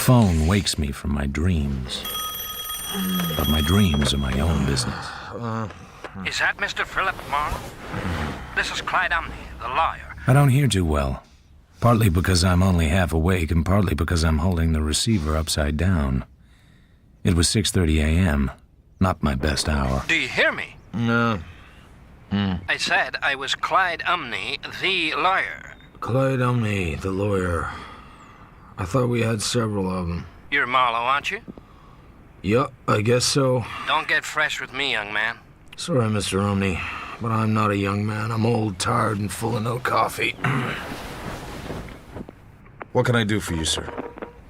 phone wakes me from my dreams. But my dreams are my own business. Is that Mr. Philip Marlowe? This is Clyde Umney, the lawyer. I don't hear too well. Partly because I'm only half awake and partly because I'm holding the receiver upside down. It was 6:30 a.m., not my best hour. Do you hear me? No. I said I was Clyde Umney, the lawyer. Clyde Umney, the lawyer. I thought we had several of them. You're Marlowe, aren't you? Yup, I guess so. Don't get fresh with me, young man. Sorry, Mr. Umney, but I'm not a young man. I'm old, tired, and full of no coffee. What can I do for you, sir?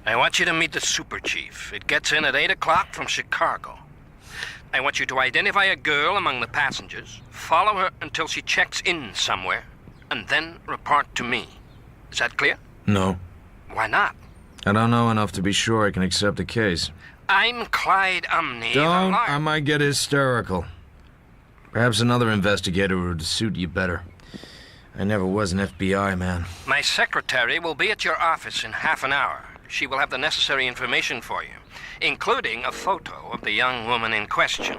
I want you to meet the super chief. It gets in at 8 o'clock from Chicago. I want you to identify a girl among the passengers, follow her until she checks in somewhere, and then report to me. Is that clear? No. Why not? I don't know enough to be sure I can accept the case. I'm Clyde Umney, Don't. the lawyer. I might get hysterical. Perhaps another investigator would suit you better. I never was an FBI man. My secretary will be at your office in half an hour. She will have the necessary information for you, including a photo of the young woman in question,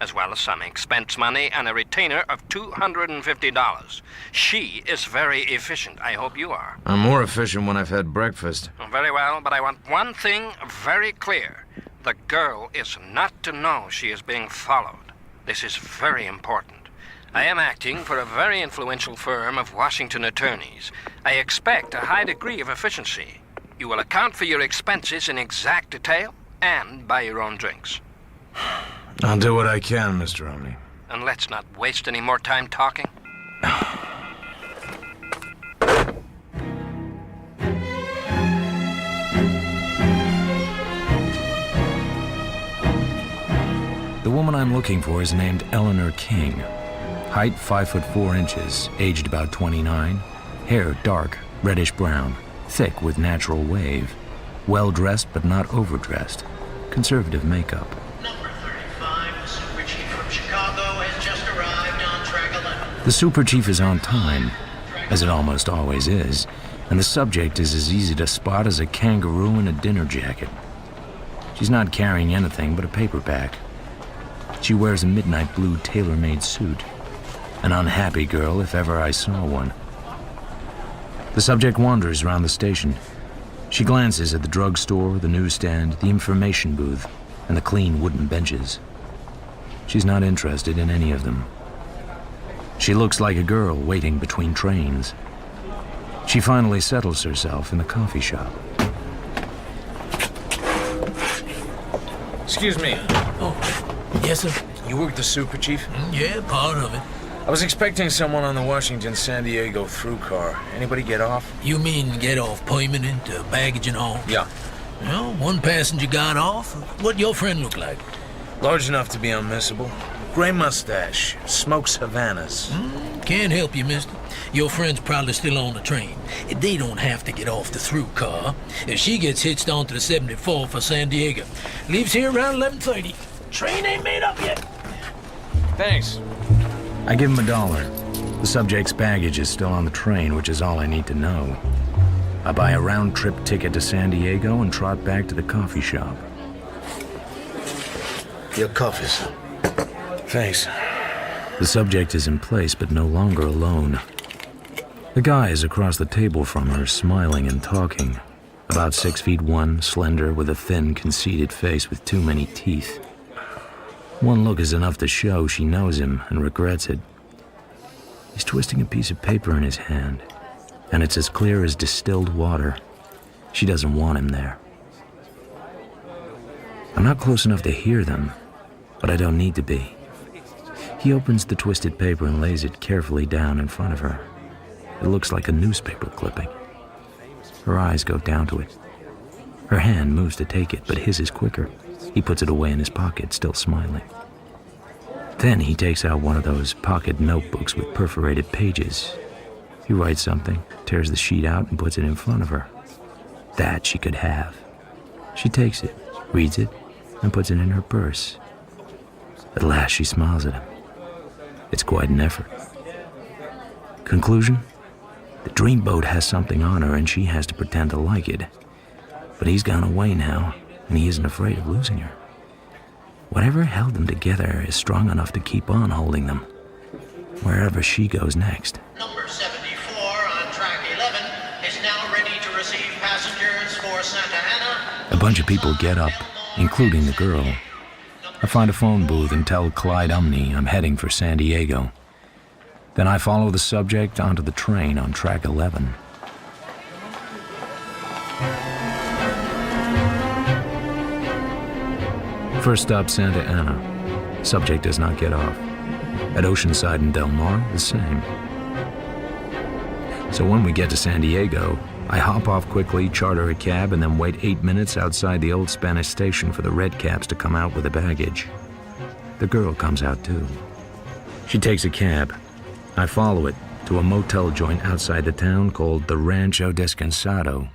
as well as some expense money and a retainer of $250. She is very efficient. I hope you are. I'm more efficient when I've had breakfast. Very well, but I want one thing very clear. The girl is not to know she is being followed. This is very important. I am acting for a very influential firm of Washington attorneys. I expect a high degree of efficiency. You will account for your expenses in exact detail and buy your own drinks. I'll do what I can, Mr. Umney. And let's not waste any more time talking. The woman I'm looking for is named Eleanor King. Height 5'4", aged about 29. Hair dark, reddish-brown, thick with natural wave. Well-dressed but not overdressed. Conservative makeup. Number 35, the super chief from Chicago has just arrived on track 11. The super chief is on time, as it almost always is, and the subject is as easy to spot as a kangaroo in a dinner jacket. She's not carrying anything but a paperback. She wears a midnight blue tailor-made suit. An unhappy girl, if ever I saw one. The subject wanders around the station. She glances at the drugstore, the newsstand, the information booth, and the clean wooden benches. She's not interested in any of them. She looks like a girl waiting between trains. She finally settles herself in the coffee shop. Excuse me. Oh, yes, sir. You work the super chief? Yeah, part of it. I was expecting someone on the Washington-San Diego through car. Anybody get off? You mean get off permanent, baggage and all? Yeah. Well, one passenger got off. What'd your friend look like? Large enough to be unmissable. Gray mustache. Smokes Havanas. Can't help you, mister. Your friend's probably still on the train. They don't have to get off the through car. If she gets hitched onto the 74 for San Diego, leaves here around 11:30. Train ain't made up yet. Thanks. I give him $1. The subject's baggage is still on the train, which is all I need to know. I buy a round-trip ticket to San Diego and trot back to the coffee shop. Your coffee, sir. Thanks. The subject is in place, but no longer alone. The guy is across the table from her, smiling and talking. About 6'1", slender, with a thin, conceited face with too many teeth. One look is enough to show she knows him and regrets it. He's twisting a piece of paper in his hand, and it's as clear as distilled water. She doesn't want him there. I'm not close enough to hear them, but I don't need to be. He opens the twisted paper and lays it carefully down in front of her. It looks like a newspaper clipping. Her eyes go down to it. Her hand moves to take it, but his is quicker. He puts it away in his pocket, still smiling. Then he takes out one of those pocket notebooks with perforated pages. He writes something, tears the sheet out, and puts it in front of her. That she could have. She takes it, reads it, and puts it in her purse. At last she smiles at him. It's quite an effort. Conclusion? The dreamboat has something on her and she has to pretend to like it. But he's gone away now, and he isn't afraid of losing her. Whatever held them together is strong enough to keep on holding them, wherever she goes next. Number 74 on track 11 is now ready to receive passengers for Santa Ana. A bunch of people get up, including the girl. I find a phone booth and tell Clyde Umney I'm heading for San Diego. Then I follow the subject onto the train on track 11. First stop, Santa Ana. Subject does not get off. At Oceanside and Del Mar, the same. So when we get to San Diego, I hop off quickly, charter a cab, and then wait 8 minutes outside the old Spanish station for the red caps to come out with the baggage. The girl comes out too. She takes a cab. I follow it to a motel joint outside the town called the Rancho Descansado.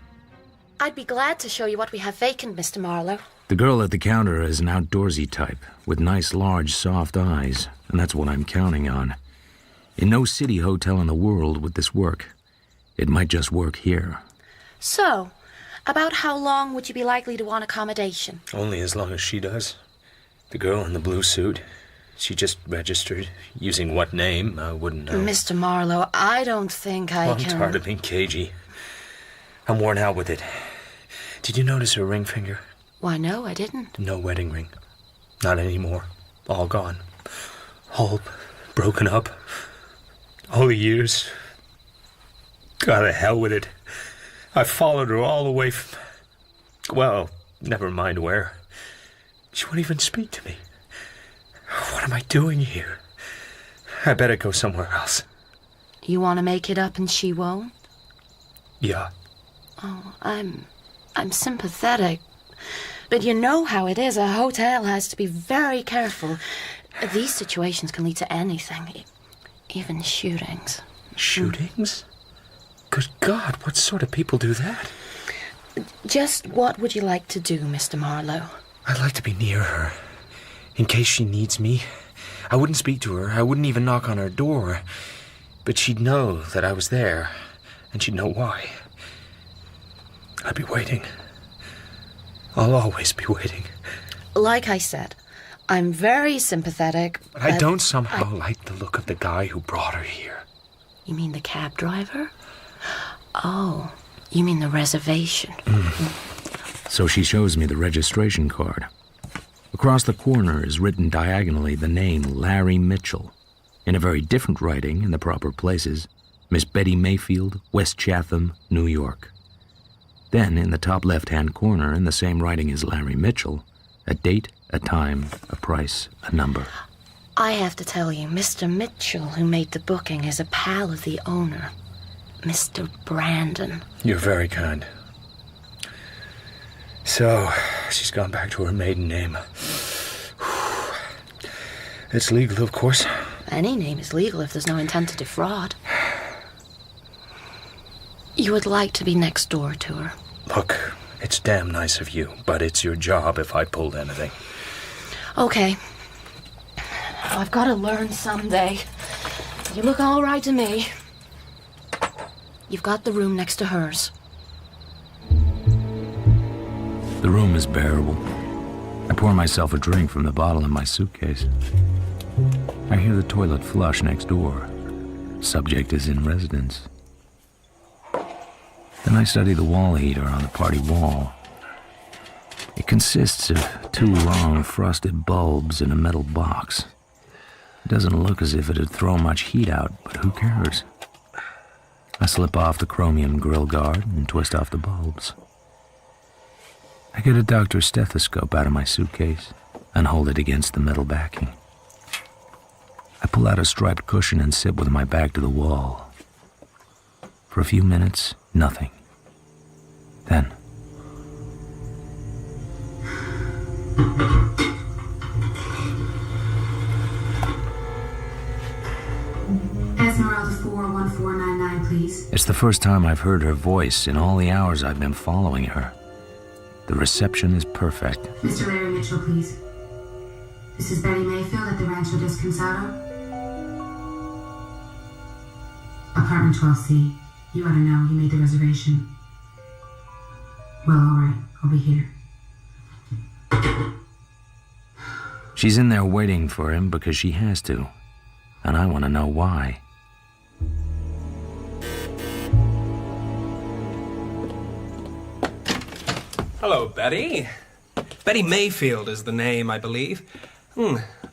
I'd be glad to show you what we have vacant, Mr. Marlowe. The girl at the counter is an outdoorsy type, with nice, large, soft eyes, and that's what I'm counting on. In no city hotel in the world would this work. It might just work here. So, about how long would you be likely to want accommodation? Only as long as she does. The girl in the blue suit, she just registered. Using what name, I wouldn't know. Mr. Marlowe, I don't think I I'm can... tired of being cagey. I'm worn out with it. Did you notice her ring finger? Why, no, I didn't. No wedding ring. Not anymore. All gone. All broken up. All the years. God, the hell with it. I followed her all the way from... Well, never mind where. She won't even speak to me. What am I doing here? I better go somewhere else. You want to make it up and she won't? Yeah. Oh, I'm sympathetic. But you know how it is. A hotel has to be very careful. These situations can lead to anything. Even shootings. Shootings? Good God, what sort of people do that? Just what would you like to do, Mr. Marlowe? I'd like to be near her. In case she needs me. I wouldn't speak to her. I wouldn't even knock on her door. But she'd know that I was there. And she'd know why. I'd be waiting. I'll always be waiting. Like I said, I'm very sympathetic. But I don't somehow like the look of the guy who brought her here. You mean the cab driver? Oh, you mean the reservation. So she shows me the registration card. Across the corner is written diagonally the name Larry Mitchell. In a very different writing in the proper places, Miss Betty Mayfield, West Chatham, New York. Then, in the top left-hand corner, in the same writing as Larry Mitchell, a date, a time, a price, a number. I have to tell you, Mr. Mitchell, who made the booking, is a pal of the owner, Mr. Brandon. You're very kind. So, she's gone back to her maiden name. It's legal, of course. Any name is legal if there's no intent to defraud. You would like to be next door to her. Look, it's damn nice of you, but it's your job if I pulled anything. Okay. I've got to learn someday. You look all right to me. You've got the room next to hers. The room is bearable. I pour myself a drink from the bottle in my suitcase. I hear the toilet flush next door. Subject is in residence. Then I study the wall heater on the party wall. It consists of 2 long, frosted bulbs in a metal box. It doesn't look as if it'd throw much heat out, but who cares? I slip off the chromium grill guard and twist off the bulbs. I get a doctor's stethoscope out of my suitcase and hold it against the metal backing. I pull out a striped cushion and sit with my back to the wall. For a few minutes, nothing. Then... Esmeralda 41499, please. It's the first time I've heard her voice in all the hours I've been following her. The reception is perfect. Mr. Larry Mitchell, please. This is Betty Mayfield at the Rancho Descansado. Apartment 12C. You ought to know, you made the reservation. Well, alright. I'll be here. She's in there waiting for him because she has to. And I want to know why. Hello, Betty. Betty Mayfield is the name, I believe.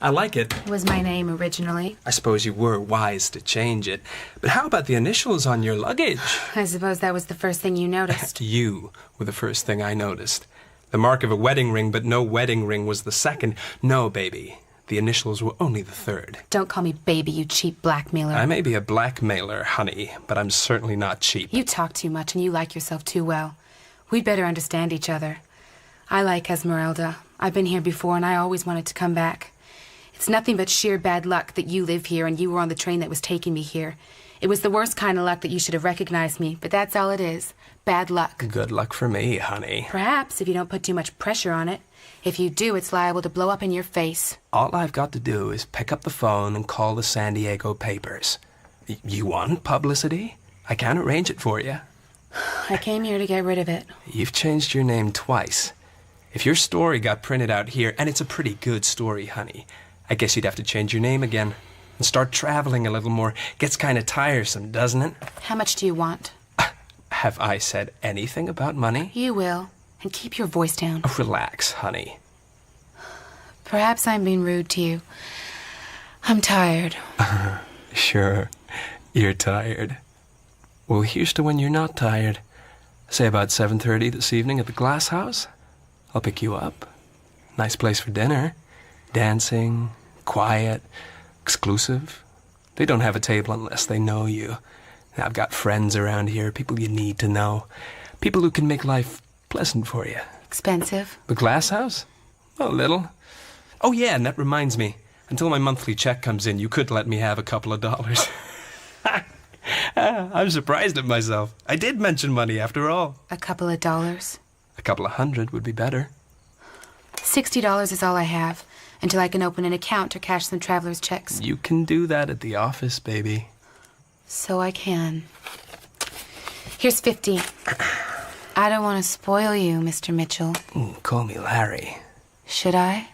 I like it. It was my name originally. I suppose you were wise to change it. But how about the initials on your luggage? I suppose that was the first thing you noticed. You were the first thing I noticed. The mark of a wedding ring, but no wedding ring was the second. No, baby. The initials were only the third. Don't call me baby, you cheap blackmailer. I may be a blackmailer, honey, but I'm certainly not cheap. You talk too much and you like yourself too well. We'd better understand each other. I like Esmeralda. I've been here before and I always wanted to come back. It's nothing but sheer bad luck that you live here and you were on the train that was taking me here. It was the worst kind of luck that you should have recognized me, but that's all it is. Bad luck. Good luck for me, honey. Perhaps, if you don't put too much pressure on it. If you do, it's liable to blow up in your face. All I've got to do is pick up the phone and call the San Diego papers. You want publicity? I can arrange it for you. I came here to get rid of it. You've changed your name twice. If your story got printed out here, and it's a pretty good story, honey, I guess you'd have to change your name again and start traveling a little more. Gets kind of tiresome, doesn't it? How much do you want? Have I said anything about money? You will. And keep your voice down. Oh, relax, honey. Perhaps I'm being rude to you. I'm tired. Sure, you're tired. Well, here's to when you're not tired. Say about 7:30 this evening at the Glass House. I'll pick you up. Nice place for dinner. Dancing, quiet, exclusive. They don't have a table unless they know you. I've got friends around here, people you need to know. People who can make life pleasant for you. Expensive? The Glass House? A little. Oh, yeah, and that reminds me. Until my monthly check comes in, you could let me have a couple of dollars. I'm surprised at myself. I did mention money after all. A couple of dollars? A couple of $100 would be better. $60 is all I have, until I can open an account or cash some traveler's checks. You can do that at the office, baby. So I can. Here's 50. I don't want to spoil you, Mr. Mitchell. Call me Larry. Should I?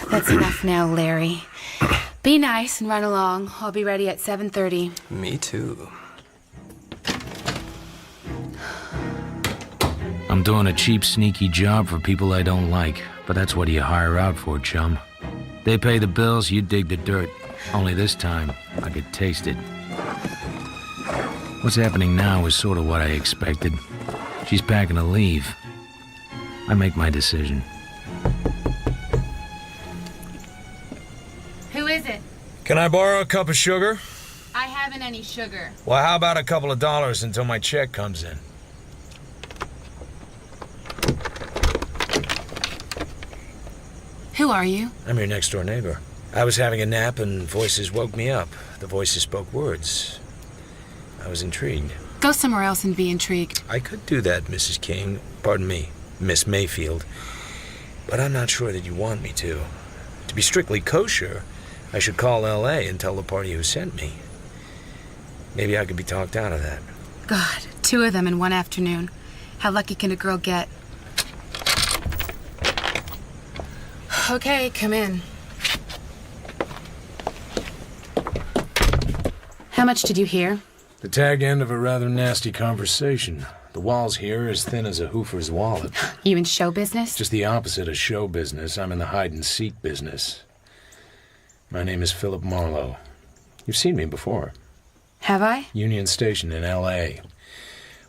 That's enough now, Larry. Be nice and run along. I'll be ready at 7:30. Me too. I'm doing a cheap, sneaky job for people I don't like, but that's what you hire out for, chum. They pay the bills, you dig the dirt. Only this time, I could taste it. What's happening now is sort of what I expected. She's packing to leave. I make my decision. Who is it? Can I borrow a cup of sugar? I haven't any sugar. Well, how about a couple of dollars until my check comes in? Who are you? I'm your next-door neighbor. I was having a nap and voices woke me up. The voices spoke words. I was intrigued. Go somewhere else and be intrigued. I could do that, Mrs. King. Pardon me, Miss Mayfield. But I'm not sure that you want me to. To be strictly kosher, I should call L.A. and tell the party who sent me. Maybe I could be talked out of that. God, 2 of them in one afternoon. How lucky can a girl get? Okay, come in. How much did you hear? The tag end of a rather nasty conversation. The walls here are as thin as a hoofer's wallet. You in show business? Just the opposite of show business. I'm in the hide-and-seek business. My name is Philip Marlowe. You've seen me before. Have I? Union Station in L.A.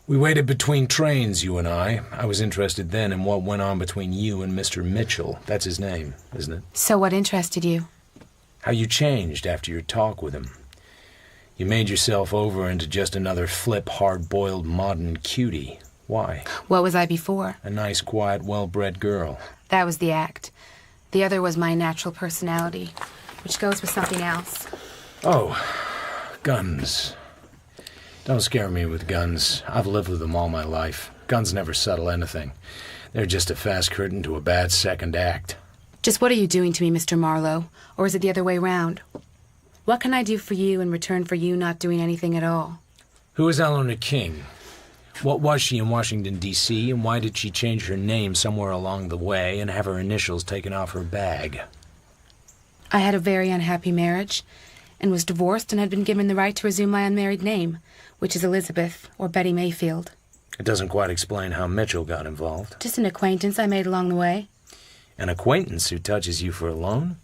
We waited between trains, you and I. I was interested then in what went on between you and Mr. Mitchell. That's his name, isn't it? So what interested you? How you changed after your talk with him. You made yourself over into just another flip, hard-boiled, modern cutie. Why? What was I before? A nice, quiet, well-bred girl. That was the act. The other was my natural personality, which goes with something else. Oh, guns. Don't scare me with guns. I've lived with them all my life. Guns never settle anything. They're just a fast curtain to a bad second act. Just what are you doing to me, Mr. Marlowe? Or is it the other way round? What can I do for you in return for you not doing anything at all? Who is Eleanor King? What was she in Washington, D.C., and why did she change her name somewhere along the way and have her initials taken off her bag? I had a very unhappy marriage and was divorced and had been given the right to resume my unmarried name, which is Elizabeth or Betty Mayfield. It doesn't quite explain how Mitchell got involved. Just an acquaintance I made along the way. An acquaintance who touches you for a loan?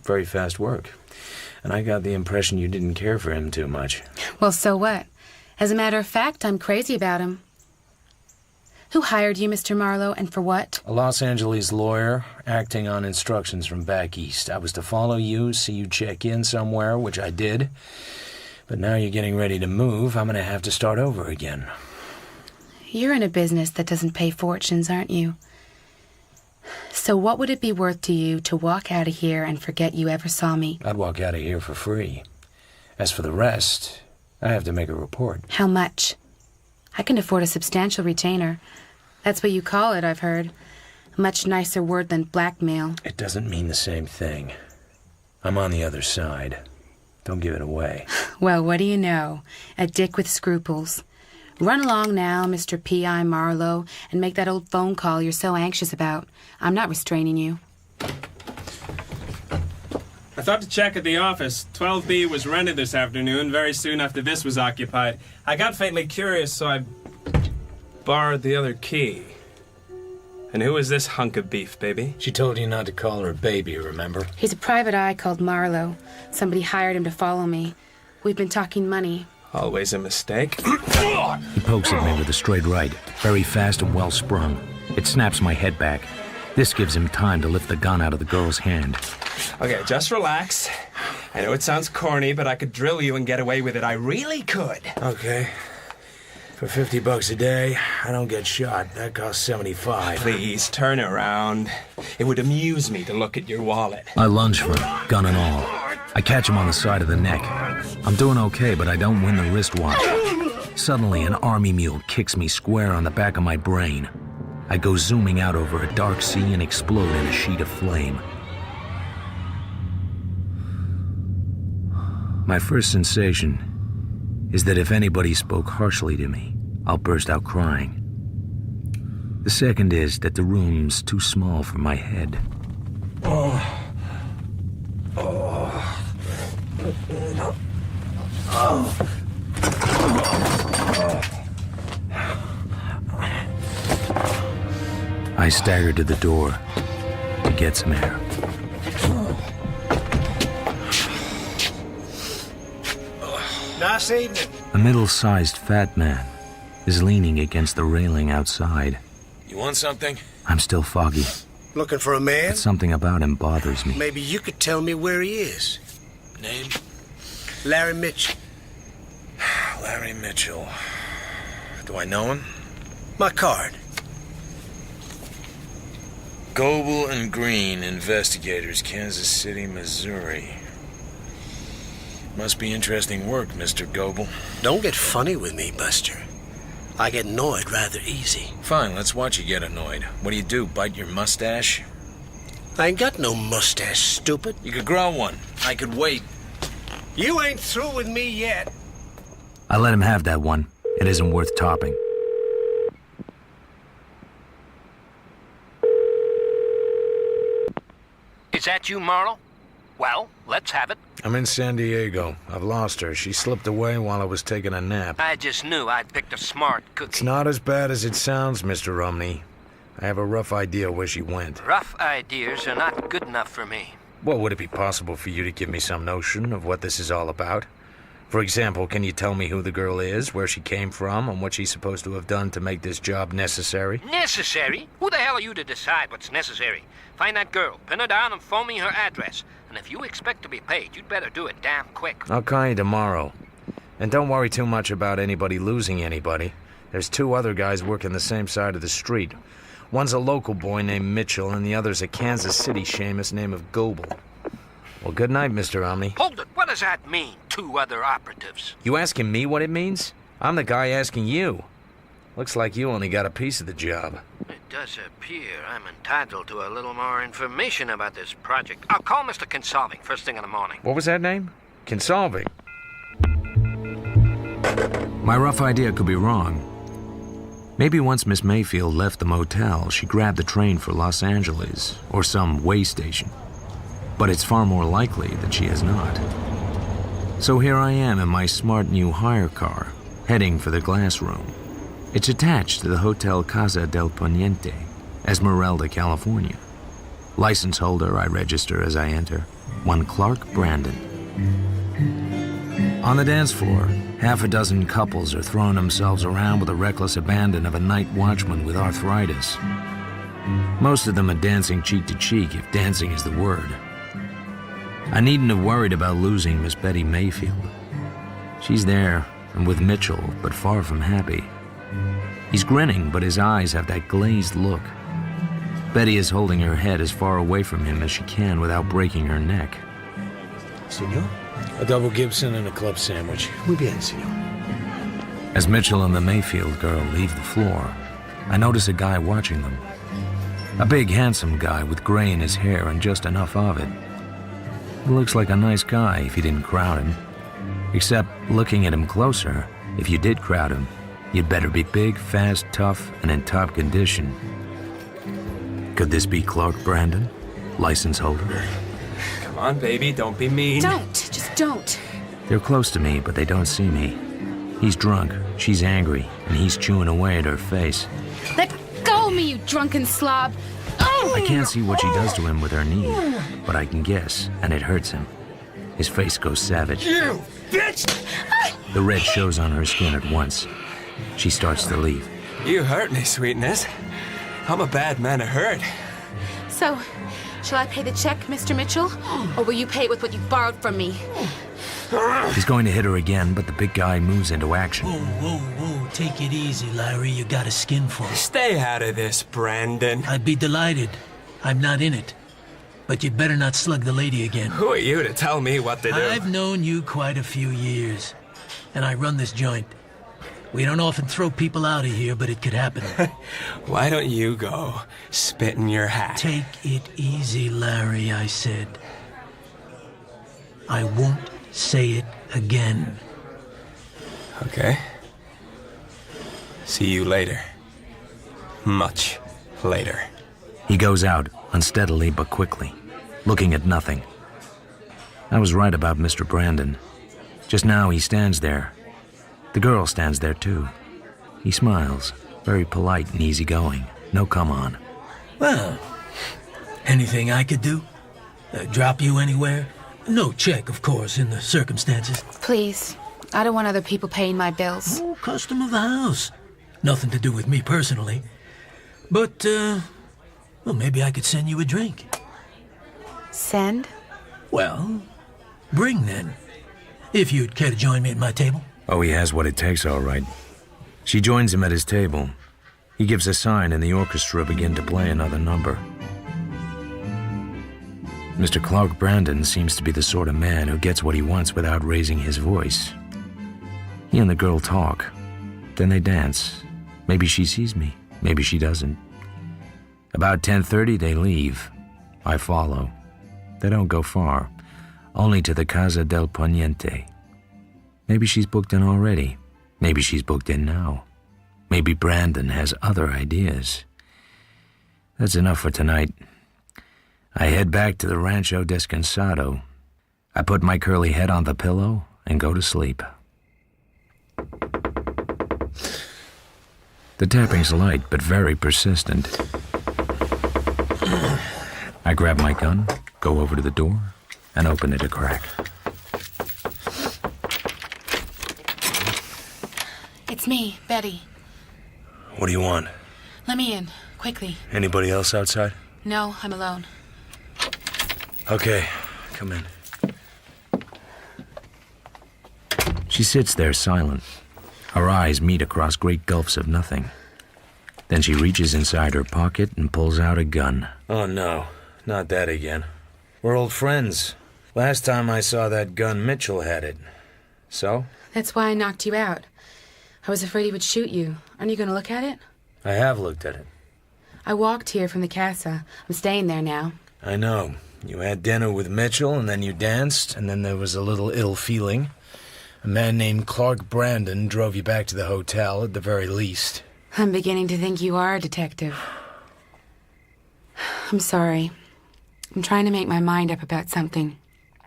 Very fast work. And I got the impression you didn't care for him too much. Well, so what? As a matter of fact, I'm crazy about him. Who hired you, Mr. Marlowe, and for what? A Los Angeles lawyer, acting on instructions from back east. I was to follow you, see you check in somewhere, which I did. But now you're getting ready to move, I'm gonna have to start over again. You're in a business that doesn't pay fortunes, aren't you? So what would it be worth to you to walk out of here and forget you ever saw me? I'd walk out of here for free. As for the rest, I have to make a report. How much? I can afford a substantial retainer. That's what you call it, I've heard. A much nicer word than blackmail. It doesn't mean the same thing. I'm on the other side. Don't give it away. Well, what do you know? A dick with scruples. Run along now, Mr. P.I. Marlowe, and make that old phone call you're so anxious about. I'm not restraining you. I thought to check at the office. 12B was rented this afternoon, very soon after this was occupied. I got faintly curious, so I borrowed the other key. And who is this hunk of beef, baby? She told you not to call her baby, remember? He's a private eye called Marlowe. Somebody hired him to follow me. We've been talking money. Always a mistake. He pokes at me with a straight right, very fast and well sprung. It snaps my head back. This gives him time to lift the gun out of the girl's hand. Okay, just relax. I know it sounds corny, but I could drill you and get away with it. I really could. Okay. For $50 a day, I don't get shot. That costs 75. Please, turn around. It would amuse me to look at your wallet. I lunge for him, gun and all. I catch him on the side of the neck. I'm doing okay, but I don't win the wristwatch. Suddenly, an army mule kicks me square on the back of my brain. I go zooming out over a dark sea and explode in a sheet of flame. My first sensation is that if anybody spoke harshly to me, I'll burst out crying. The second is that the room's too small for my head. I stagger to the door to get some air. Nice evening. A middle-sized fat man is leaning against the railing outside. You want something? I'm still foggy, Looking for a man? but something about him bothers me. Maybe you could tell me where he is. Name? Larry Mitchell. Larry Mitchell. Do I know him? My card. Goebel and Green, investigators, Kansas City, Missouri. Must be interesting work, Mr. Goebel. Don't get funny with me, Buster. I get annoyed rather easy. Fine, let's watch you get annoyed. What do? Bite your mustache? I ain't got no mustache, stupid. You could grow one. I could wait. You ain't through with me yet. I let him have that one. It isn't worth topping. Is that you, Marlowe? Well, let's have it. I'm in San Diego. I've lost her. She slipped away while I was taking a nap. I just knew I'd picked a smart cookie. It's not as bad as it sounds, Mr. Romney. I have a rough idea where she went. Rough ideas are not good enough for me. Well, would it be possible for you to give me some notion of what this is all about? For example, can you tell me who the girl is, where she came from, and what she's supposed to have done to make this job necessary? Necessary? Who the hell are you to decide what's necessary? Find that girl, pin her down, and phone me her address. And if you expect to be paid, you'd better do it damn quick. I'll call you tomorrow. And don't worry too much about anybody losing anybody. There's 2 other guys working the same side of the street. One's a local boy named Mitchell, and the other's a Kansas City shamus named of Goebel. Well, good night, Mr. Omni. Hold it. What does that mean, 2 other operatives? You asking me what it means? I'm the guy asking you. Looks like you only got a piece of the job. It does appear I'm entitled to a little more information about this project. I'll call Mr. Consulting first thing in the morning. What was that name? can solve it. My rough idea could be wrong. Maybe once Miss Mayfield left the motel, she grabbed the train for Los Angeles or some way station. But it's far more likely that she has not. So here I am in my smart new hire car, heading for the glass room. It's attached to the Hotel Casa del Poniente, Esmeralda, California. License holder I register as I enter, one Clark Brandon. On the dance floor, half a dozen couples are throwing themselves around with the reckless abandon of a night watchman with arthritis. Most of them are dancing cheek to cheek, if dancing is the word. I needn't have worried about losing Miss Betty Mayfield. She's there and with Mitchell, but far from happy. He's grinning, but his eyes have that glazed look. Betty is holding her head as far away from him as she can without breaking her neck. Senor? A double Gibson and a club sandwich. Muy bien, senor. As Mitchell and the Mayfield girl leave the floor, I notice a guy watching them. A big, handsome guy with gray in his hair and just enough of it. He looks like a nice guy if you didn't crowd him. Except, looking at him closer, if you did crowd him, you'd better be big, fast, tough, and in top condition. Could this be Clark Brandon, license holder? Come on, baby, don't be mean. Don't. Just don't. They're close to me, but they don't see me. He's drunk, she's angry, and he's chewing away at her face. Let go of me, you drunken slob. Oh! I can't see what she does to him with her knee, but I can guess, and it hurts him. His face goes savage. You bitch! The red shows on her skin at once. She starts to leave. You hurt me, sweetness. I'm a bad man to hurt. So, shall I pay the check, Mr. Mitchell? Or will you pay it with what you borrowed from me? He's going to hit her again, but the big guy moves into action. Whoa. Take it easy, Larry. You got a skin full. Stay out of this, Brandon. I'd be delighted. I'm not in it. But you'd better not slug the lady again. Who are you to tell me what to do? I've known you quite a few years, and I run this joint. We don't often throw people out of here, but it could happen. Why don't you go spit in your hat? Take it easy, Larry, I said. I won't say it again. Okay. See you later. Much later. He goes out, unsteadily but quickly, looking at nothing. I was right about Mr. Brandon. Just now he stands there. The girl stands there too. He smiles, very polite and easygoing. No come on. Well, anything I could do? Drop you anywhere? No check, of course, in the circumstances. Please. I don't want other people paying my bills. Oh, custom of the house. Nothing to do with me personally. But, well, maybe I could send you a drink. Send? Well, bring then. If you'd care to join me at my table. Oh, he has what it takes, all right. She joins him at his table. He gives a sign and the orchestra begin to play another number. Mr. Clark Brandon seems to be the sort of man who gets what he wants without raising his voice. He and the girl talk. Then they dance. Maybe she sees me. Maybe she doesn't. About 10:30, they leave. I follow. They don't go far. Only to the Casa del Poniente. Maybe she's booked in already. Maybe she's booked in now. Maybe Brandon has other ideas. That's enough for tonight. I head back to the Rancho Descansado. I put my curly head on the pillow and go to sleep. The tapping's light but very persistent. I grab my gun, go over to the door, and open it a crack. It's me, Betty. What do you want? Let me in, quickly. Anybody else outside? No, I'm alone. Okay, come in. She sits there silent. Our eyes meet across great gulfs of nothing. Then she reaches inside her pocket and pulls out a gun. Oh, no. Not that again. We're old friends. Last time I saw that gun, Mitchell had it. So? That's why I knocked you out. I was afraid he would shoot you. Aren't you going to look at it? I have looked at it. I walked here from the casa. I'm staying there now. I know. You had dinner with Mitchell, and then you danced, and then there was a little ill feeling. A man named Clark Brandon drove you back to the hotel, at the very least. I'm beginning to think you are a detective. I'm sorry. I'm trying to make my mind up about something.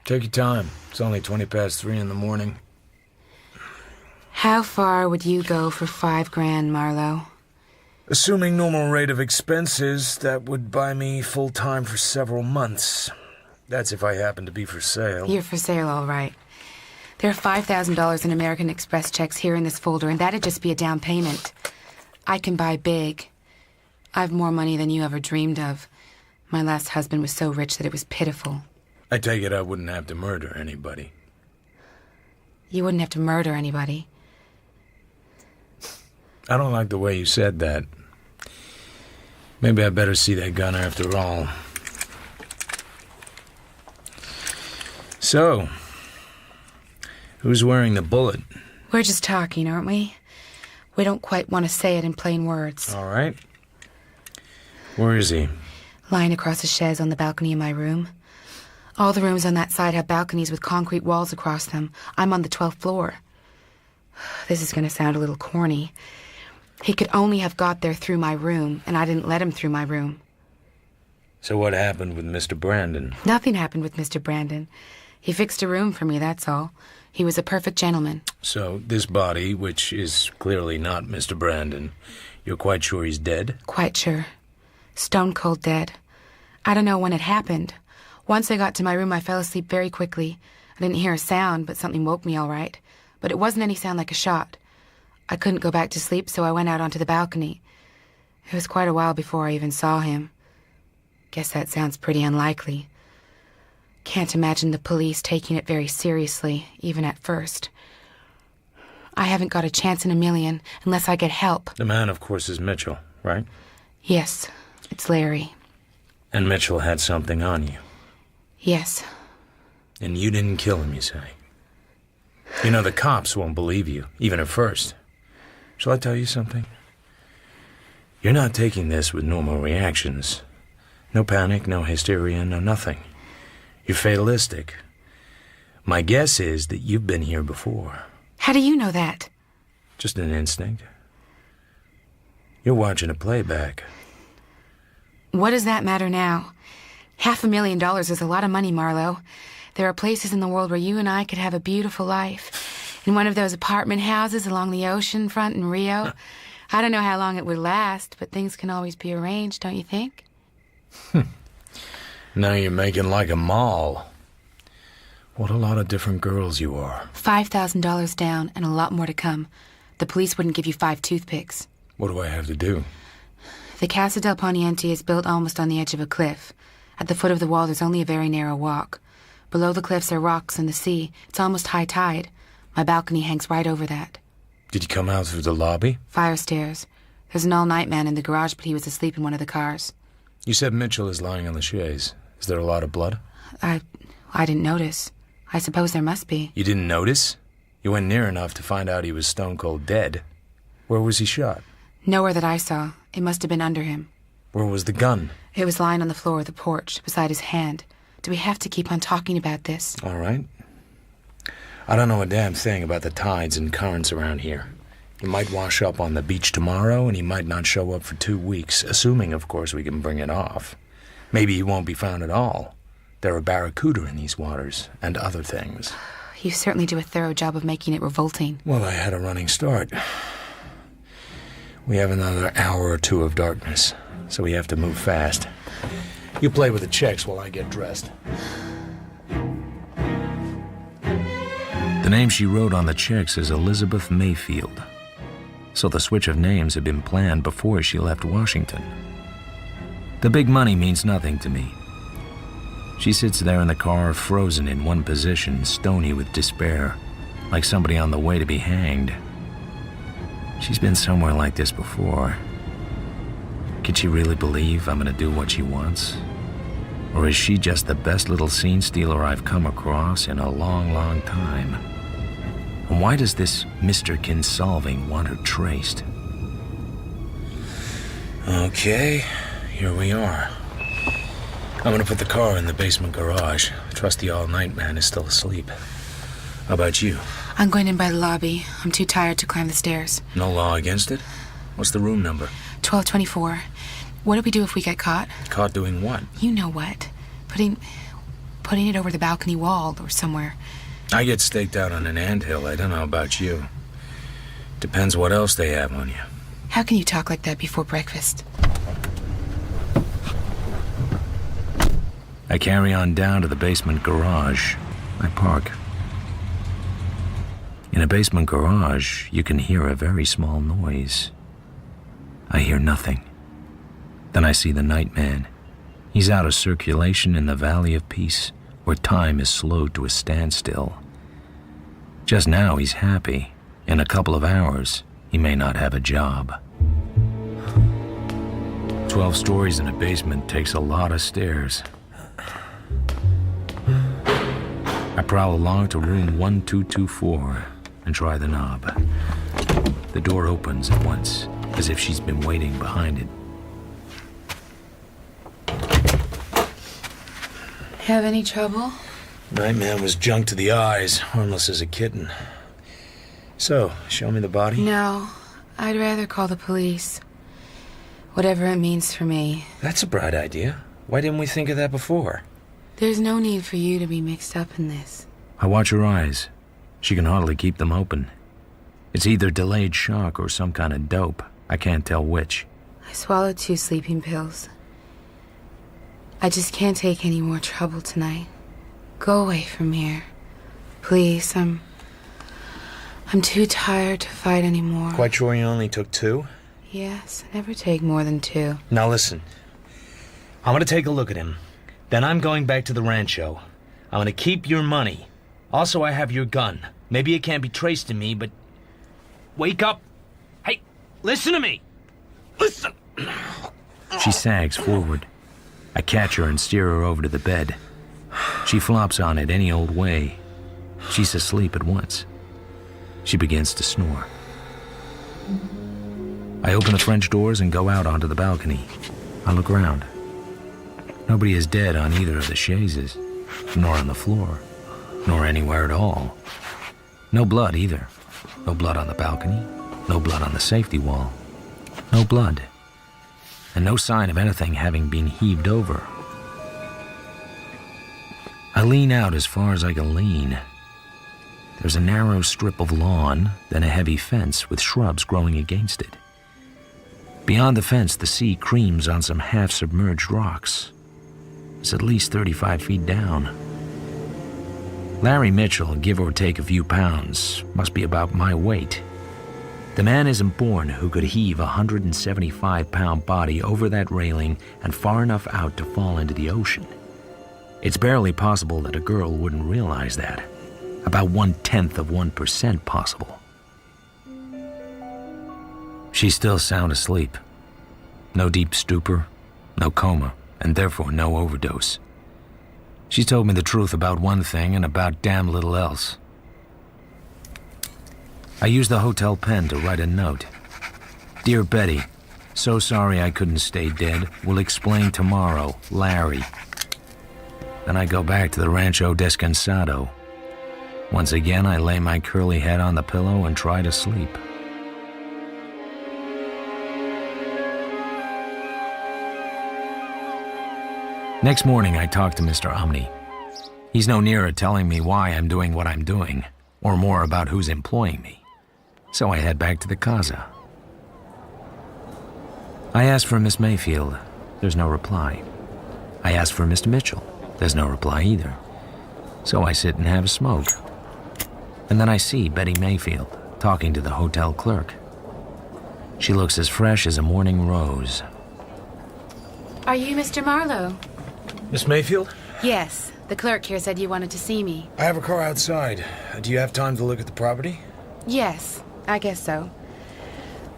Take your time. It's only 3:20 in the morning. How far would you go for $5,000, Marlowe? Assuming normal rate of expenses, that would buy me full-time for several months. That's if I happen to be for sale. You're for sale, all right. There are $5,000 in American Express checks here in this folder, and that'd just be a down payment. I can buy big. I've more money than you ever dreamed of. My last husband was so rich that it was pitiful. I take it I wouldn't have to murder anybody. You wouldn't have to murder anybody. I don't like the way you said that. Maybe I better see that gun after all. So, who's wearing the bullet? We're just talking, aren't we? We don't quite want to say it in plain words. All right. Where is he? Lying across a chaise on the balcony in my room. All the rooms on that side have balconies with concrete walls across them. I'm on the 12th floor. This is going to sound a little corny. He could only have got there through my room, and I didn't let him through my room. So what happened with Mr. Brandon? Nothing happened with Mr. Brandon. He fixed a room for me, that's all. He was a perfect gentleman. So this body, which is clearly not Mr. Brandon, you're quite sure he's dead? Quite sure. Stone cold dead. I don't know when it happened. Once I got to my room, I fell asleep very quickly. I didn't hear a sound, but something woke me all right. But it wasn't any sound like a shot. I couldn't go back to sleep, so I went out onto the balcony. It was quite a while before I even saw him. Guess that sounds pretty unlikely. Can't imagine the police taking it very seriously, even at first. I haven't got a chance in a million unless I get help. The man, of course, is Mitchell, right? Yes, it's Larry. And Mitchell had something on you. Yes. And you didn't kill him, you say? You know, the cops won't believe you, even at first. Shall I tell you something? You're not taking this with normal reactions. No panic, no hysteria, no nothing. You're fatalistic. My guess is that you've been here before. How do you know that? Just an instinct. You're watching a playback. What does that matter now? $500,000 is a lot of money, Marlowe. There are places in the world where you and I could have a beautiful life. In one of those apartment houses along the ocean front in Rio. I don't know how long it would last, but things can always be arranged, don't you think? Now you're making like a mall. What a lot of different girls you are. $5,000 down and a lot more to come. The police wouldn't give you 5 toothpicks. What do I have to do? The Casa del Poniente is built almost on the edge of a cliff. At the foot of the wall, there's only a very narrow walk. Below the cliffs are rocks and the sea. It's almost high tide. My balcony hangs right over that. Did you come out through the lobby? Fire stairs. There's an all-night man in the garage, but he was asleep in one of the cars. You said Mitchell is lying on the chaise. Is there a lot of blood? I didn't notice. I suppose there must be. You didn't notice? You went near enough to find out he was stone cold dead. Where was he shot? Nowhere that I saw. It must have been under him. Where was the gun? It was lying on the floor of the porch, beside his hand. Do we have to keep on talking about this? All right. I don't know a damn thing about the tides and currents around here. He might wash up on the beach tomorrow, and he might not show up for 2 weeks, assuming, of course, we can bring it off. Maybe he won't be found at all. There are barracuda in these waters, and other things. You certainly do a thorough job of making it revolting. Well, I had a running start. We have another hour or two of darkness, so we have to move fast. You play with the checks while I get dressed. The name she wrote on the checks is Elizabeth Mayfield. So the switch of names had been planned before she left Washington. The big money means nothing to me. She sits there in the car, frozen in one position, stony with despair, like somebody on the way to be hanged. She's been somewhere like this before. Can she really believe I'm gonna do what she wants? Or is she just the best little scene stealer I've come across in a long, long time? And why does this Mr. Kinsolving want her traced? Okay, here we are. I'm gonna put the car in the basement garage. I trust the all-night man is still asleep. How about you? I'm going in by the lobby. I'm too tired to climb the stairs. No law against it? What's the room number? 1224. What do we do if we get caught? Caught doing what? You know what. Putting it over the balcony wall or somewhere. I get staked out on an anthill. I don't know about you. Depends what else they have on you. How can you talk like that before breakfast? I carry on down to the basement garage. I park. In a basement garage, you can hear a very small noise. I hear nothing. Then I see the night man. He's out of circulation in the Valley of Peace, where time is slowed to a standstill. Just now he's happy. In a couple of hours, he may not have a job. 12 stories in a basement takes a lot of stairs. I prowl along to room 1224 and try the knob. The door opens at once, as if she's been waiting behind it. Have any trouble? Nightman was junk to the eyes, harmless as a kitten. So, show me the body? No, I'd rather call the police. Whatever it means for me. That's a bright idea. Why didn't we think of that before? There's no need for you to be mixed up in this. I watch her eyes. She can hardly keep them open. It's either delayed shock or some kind of dope. I can't tell which. I swallowed 2 sleeping pills. I just can't take any more trouble tonight. Go away from here. Please, I'm too tired to fight anymore. Quite sure you only took 2? Yes, I never take more than 2. Now listen. I'm gonna take a look at him. Then I'm going back to the rancho. I'm gonna keep your money. Also, I have your gun. Maybe it can't be traced to me, but... Wake up! Hey, listen to me! Listen! She sags forward. I catch her and steer her over to the bed. She flops on it any old way. She's asleep at once. She begins to snore. I open the French doors and go out onto the balcony. I look around. Nobody is dead on either of the chaises, nor on the floor, nor anywhere at all. No blood either. No blood on the balcony, no blood on the safety wall. No blood. And no sign of anything having been heaved over. I lean out as far as I can lean. There's a narrow strip of lawn, then a heavy fence with shrubs growing against it. Beyond the fence, the sea creams on some half-submerged rocks. It's at least 35 feet down. Larry Mitchell, give or take a few pounds, must be about my weight. The man isn't born who could heave a 175-pound body over that railing and far enough out to fall into the ocean. It's barely possible that a girl wouldn't realize that. About 0.1% possible. She's still sound asleep. No deep stupor, no coma, and therefore no overdose. She's told me the truth about one thing and about damn little else. I use the hotel pen to write a note. Dear Betty, so sorry I couldn't stay dead. Will explain tomorrow. Larry. Then I go back to the Rancho Descansado. Once again, I lay my curly head on the pillow and try to sleep. Next morning, I talk to Mr. Omni. He's no nearer telling me why I'm doing what I'm doing, or more about who's employing me. So I head back to the casa. I ask for Miss Mayfield. There's no reply. I ask for Mr. Mitchell. There's no reply either. So I sit and have a smoke. And then I see Betty Mayfield talking to the hotel clerk. She looks as fresh as a morning rose. Are you Mr. Marlowe? Miss Mayfield? Yes. The clerk here said you wanted to see me. I have a car outside. Do you have time to look at the property? Yes, I guess so.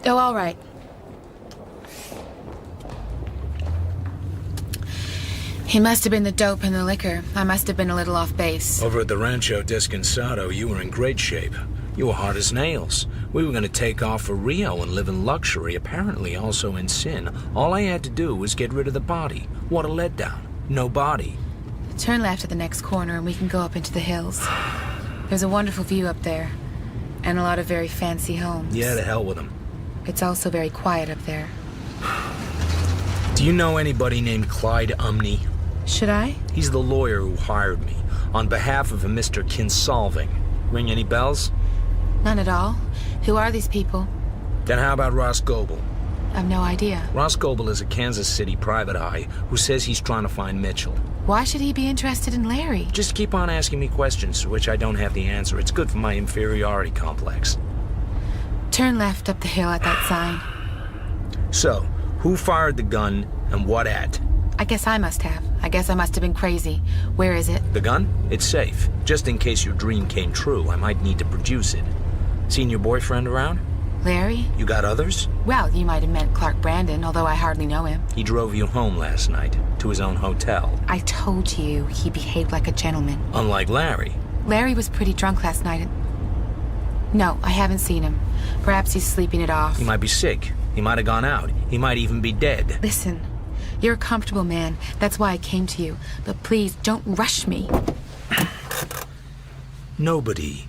Oh, all right. He must have been the dope and the liquor. I must have been a little off base. Over at the Rancho Descansado, you were in great shape. You were hard as nails. We were going to take off for Rio and live in luxury, apparently also in sin. All I had to do was get rid of the body. What a letdown. No body. Turn left at the next corner and we can go up into the hills. There's a wonderful view up there, and a lot of very fancy homes. Yeah, to hell with them. It's also very quiet up there. Do you know anybody named Clyde Umney? Should I? He's the lawyer who hired me, on behalf of a Mr. Kinsolving. Ring any bells? None at all. Who are these people? Then how about Ross Goebel? I've no idea. Ross Goebel is a Kansas City private eye who says he's trying to find Mitchell. Why should he be interested in Larry? Just keep on asking me questions to which I don't have the answer. It's good for my inferiority complex. Turn left up the hill at that sign. So, who fired the gun and what at? I guess I must have. I guess I must have been crazy. Where is it? The gun? It's safe. Just in case your dream came true, I might need to produce it. Seen your boyfriend around? Larry? You got others? Well, you might have meant Clark Brandon, although I hardly know him. He drove you home last night, to his own hotel. I told you he behaved like a gentleman. Unlike Larry. Larry was pretty drunk last night. No, I haven't seen him. Perhaps he's sleeping it off. He might be sick. He might have gone out. He might even be dead. Listen, you're a comfortable man. That's why I came to you. But please, don't rush me. Nobody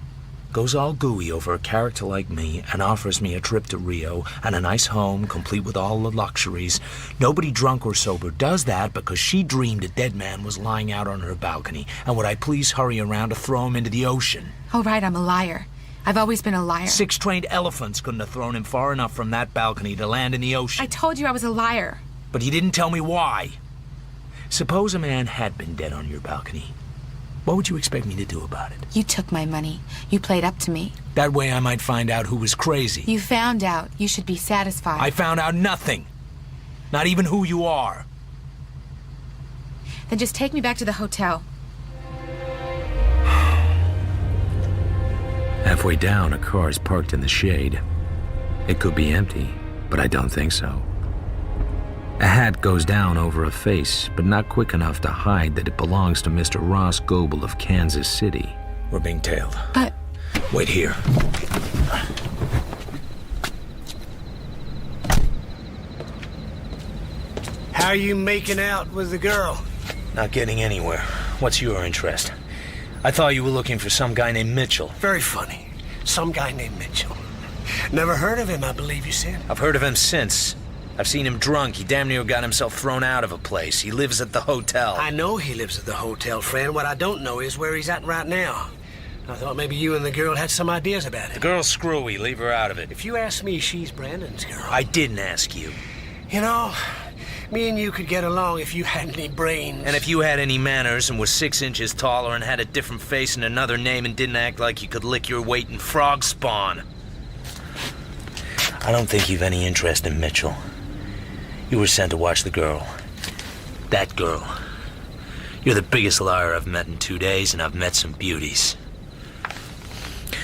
goes all gooey over a character like me and offers me a trip to Rio and a nice home complete with all the luxuries. Nobody drunk or sober does that because she dreamed a dead man was lying out on her balcony, and would I please hurry around to throw him into the ocean? All right, I'm a liar. I've always been a liar. 6 trained elephants couldn't have thrown him far enough from that balcony to land in the ocean. I told you I was a liar. But you didn't tell me why. Suppose a man had been dead on your balcony. What would you expect me to do about it? You took my money. You played up to me. That way I might find out who was crazy. You found out. You should be satisfied. I found out nothing. Not even who you are. Then just take me back to the hotel. Halfway down, a car is parked in the shade. It could be empty, but I don't think so. A hat goes down over a face, but not quick enough to hide that it belongs to Mr. Ross Goebel of Kansas City. We're being tailed. But... Wait here. How are you making out with the girl? Not getting anywhere. What's your interest? I thought you were looking for some guy named Mitchell. Very funny. Some guy named Mitchell. Never heard of him, I believe you said. I've heard of him since. I've seen him drunk. He damn near got himself thrown out of a place. He lives at the hotel. I know he lives at the hotel, friend. What I don't know is where he's at right now. I thought maybe you and the girl had some ideas about it. The girl's screwy. Leave her out of it. If you ask me, she's Brandon's girl. I didn't ask you. You know, me and you could get along if you had any brains. And if you had any manners and were 6 inches taller and had a different face and another name and didn't act like you could lick your weight in frog spawn. I don't think you've any interest in Mitchell. You were sent to watch the girl. That girl. You're the biggest liar I've met in 2 days, and I've met some beauties.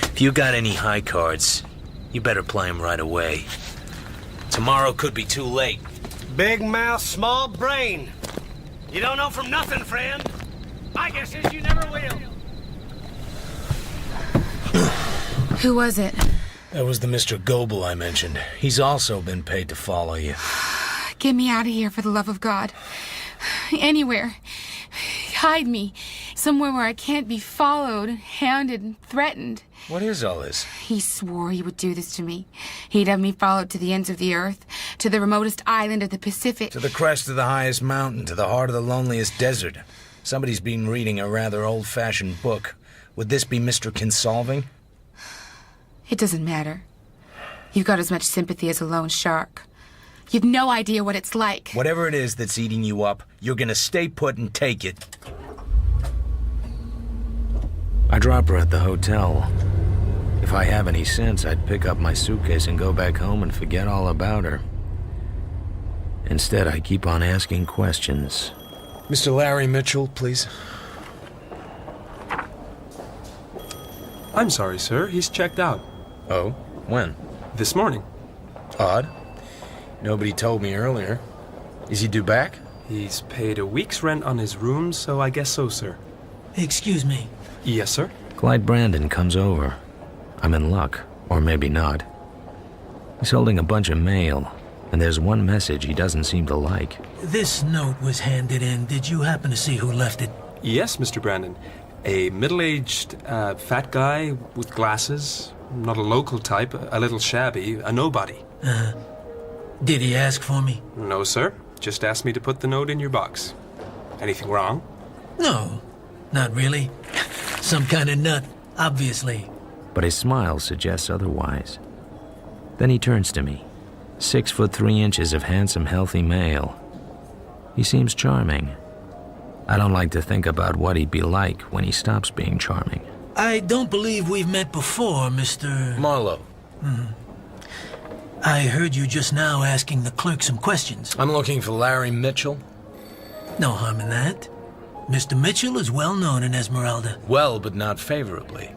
If you got any high cards, you better play them right away. Tomorrow could be too late. Big mouth, small brain. You don't know from nothing, friend. My guess is you never will. Who was it? That was the Mr. Goebel I mentioned. He's also been paid to follow you. Get me out of here, for the love of God. Anywhere. Hide me. Somewhere where I can't be followed, hounded, and threatened. What is all this? He swore he would do this to me. He'd have me followed to the ends of the earth, to the remotest island of the Pacific. To the crest of the highest mountain, to the heart of the loneliest desert. Somebody's been reading a rather old-fashioned book. Would this be Mr. Kinsolving? It doesn't matter. You've got as much sympathy as a lone shark. You've no idea what it's like. Whatever it is that's eating you up, you're gonna stay put and take it. I drop her at the hotel. If I have any sense, I'd pick up my suitcase and go back home and forget all about her. Instead, I keep on asking questions. Mr. Larry Mitchell, please. I'm sorry, sir. He's checked out. Oh? When? This morning. Odd. Nobody told me earlier. Is he due back? He's paid a week's rent on his room, so I guess so, sir. Excuse me. Yes, sir? Clyde Brandon comes over. I'm in luck, or maybe not. He's holding a bunch of mail. And there's one message he doesn't seem to like. This note was handed in. Did you happen to see who left it? Yes, Mr. Brandon. A middle-aged, fat guy with glasses. Not a local type, a little shabby, a nobody. Did he ask for me? No, sir. Just asked me to put the note in your box. Anything wrong? No, not really. Some kind of nut, obviously. But his smile suggests otherwise. Then he turns to me. 6'3" of handsome, healthy male. He seems charming. I don't like to think about what he'd be like when he stops being charming. I don't believe we've met before, Mr. Marlowe. I heard you just now asking the clerk some questions. I'm looking for Larry Mitchell. No harm in that. Mr. Mitchell is well known in Esmeralda. Well, but not favorably.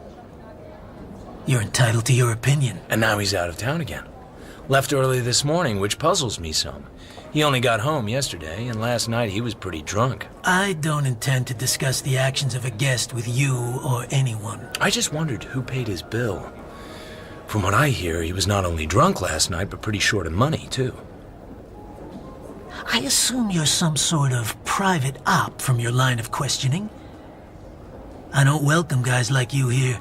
You're entitled to your opinion. And now he's out of town again. Left early this morning, which puzzles me some. He only got home yesterday, and last night he was pretty drunk. I don't intend to discuss the actions of a guest with you or anyone. I just wondered who paid his bill. From what I hear, he was not only drunk last night, but pretty short of money, too. I assume you're some sort of private op from your line of questioning. I don't welcome guys like you here.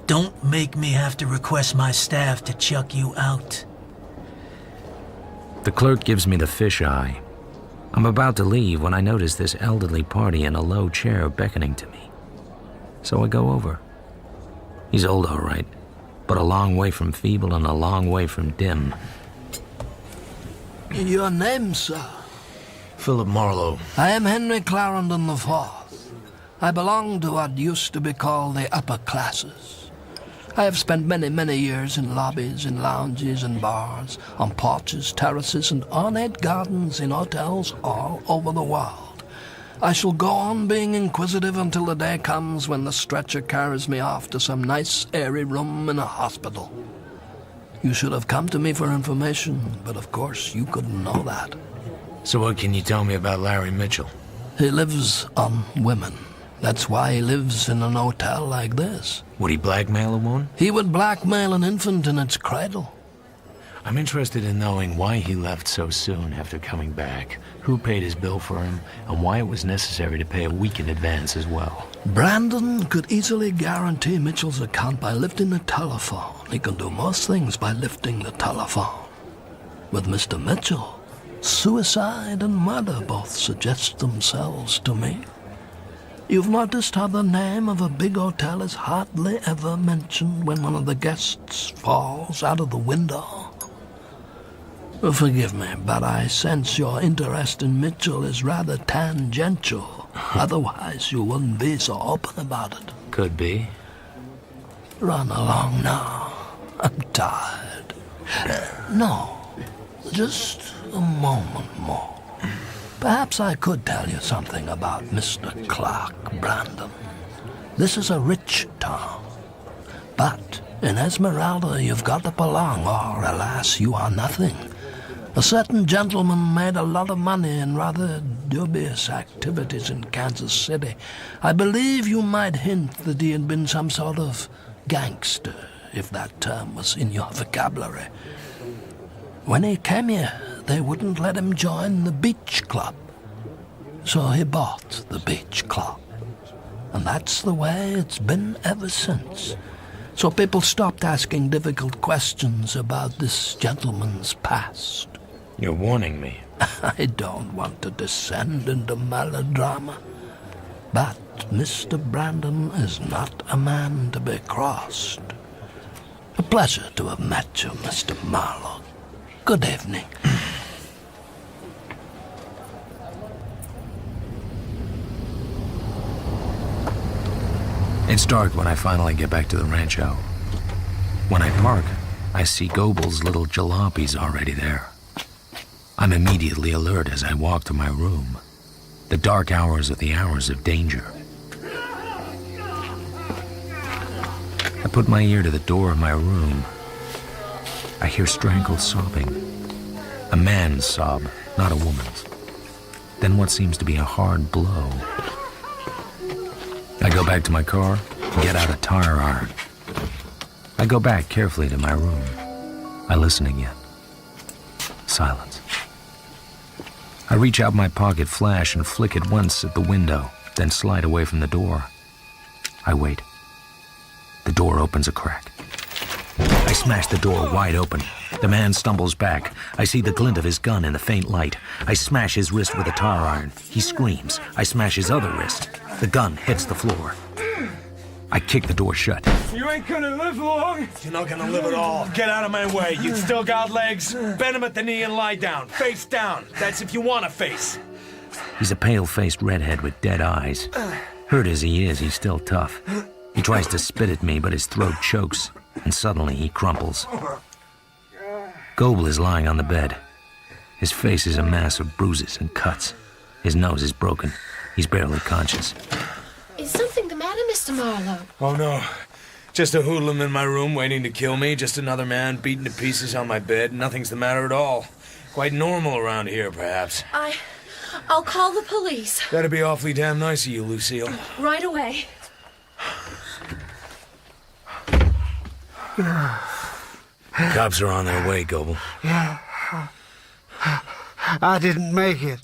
Don't make me have to request my staff to chuck you out. The clerk gives me the fisheye. I'm about to leave when I notice this elderly party in a low chair beckoning to me. So I go over. He's old, all right, but a long way from feeble and a long way from dim. Your name, sir? Philip Marlowe. I am Henry Clarendon IV. I belong to what used to be called the upper classes. I have spent many years in lobbies, in lounges and bars, on porches, terraces, and ornate gardens in hotels all over the world. I shall go on being inquisitive until the day comes when the stretcher carries me off to some nice, airy room in a hospital. You should have come to me for information, but of course you couldn't know that. So what can you tell me about Larry Mitchell? He lives on women. That's why he lives in an hotel like this. Would he blackmail a woman? He would blackmail an infant in its cradle. I'm interested in knowing why he left so soon after coming back, who paid his bill for him, and why it was necessary to pay a week in advance as well. Brandon could easily guarantee Mitchell's account by lifting the telephone. He can do most things by lifting the telephone. With Mr. Mitchell, suicide and murder both suggest themselves to me. You've noticed how the name of a big hotel is hardly ever mentioned when one of the guests falls out of the window. Forgive me, but I sense your interest in Mitchell is rather tangential. Otherwise, you wouldn't be so open about it. Could be. Run along now. I'm tired. No, just a moment more. Perhaps I could tell you something about Mr. Clark Brandon. This is a rich town. But in Esmeralda, you've got to belong, or alas, you are nothing. A certain gentleman made a lot of money in rather dubious activities in Kansas City. I believe you might hint that he had been some sort of gangster, if that term was in your vocabulary. When he came here, they wouldn't let him join the beach club. So he bought the beach club. And that's the way it's been ever since. So people stopped asking difficult questions about this gentleman's past. You're warning me. I don't want to descend into melodrama. But Mr. Brandon is not a man to be crossed. A pleasure to have met you, Mr. Marlowe. Good evening. It's dark when I finally get back to the rancho. When I park, I see Goebel's little jalopies already there. I'm immediately alert as I walk to my room. The dark hours are the hours of danger. I put my ear to the door of my room. I hear strangled sobbing. A man's sob, not a woman's. Then what seems to be a hard blow. I go back to my car and get out a tire iron. I go back carefully to my room. I listen again. Silence. I reach out my pocket flash and flick it once at the window, then slide away from the door. I wait. The door opens a crack. I smash the door wide open. The man stumbles back. I see the glint of his gun in the faint light. I smash his wrist with a tar iron. He screams. I smash his other wrist. The gun hits the floor. I kick the door shut. You ain't gonna live long. You're not gonna live at all. Get out of my way. You still got legs? Bend him at the knee and lie down. Face down. That's if you want to face. He's a pale-faced redhead with dead eyes. Hurt as he is, he's still tough. He tries to spit at me, but his throat chokes, and suddenly he crumples. Goebel is lying on the bed. His face is a mass of bruises and cuts. His nose is broken. He's barely conscious. Is something the matter, Mr. Marlowe? Oh, no. Just a hoodlum in my room waiting to kill me. Just another man beaten to pieces on my bed. Nothing's the matter at all. Quite normal around here, perhaps. I'll call the police. That'd be awfully damn nice of you, Lucille. Right away. Cops are on their way, Goebel. Yeah. I didn't make it.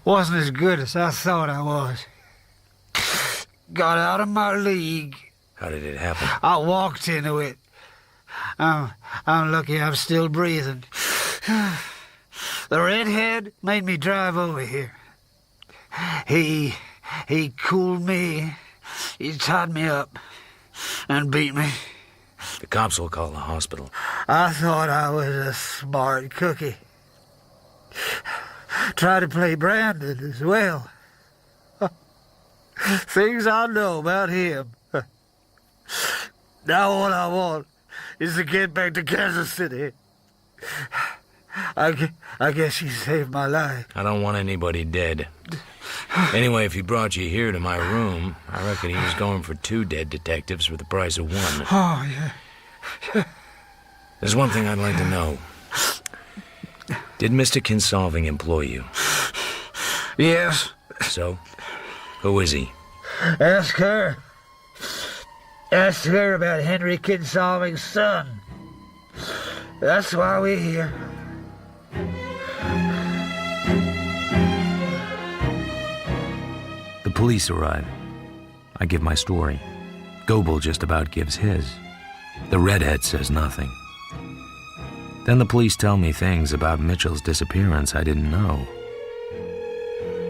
Wasn't as good as I thought I was. Got out of my league. How did it happen? I walked into it. I'm lucky I'm still breathing. The redhead made me drive over here. He cooled me. He tied me up and beat me. The cops will call the hospital. I thought I was a smart cookie. Try to play Brandon as well. Things I know about him. Now all I want is to get back to Kansas City. I guess he saved my life. I don't want anybody dead. Anyway, if he brought you here to my room, I reckon he was going for 2 dead detectives for the price of 1. Oh, yeah. There's one thing I'd like to know. Did Mr. Kinsolving employ you? Yes. So? Who is he? Ask her. Ask her about Henry Kinsolving's son. That's why we're here. The police arrive. I give my story. Goebel just about gives his. The redhead says nothing. Then the police tell me things about Mitchell's disappearance I didn't know.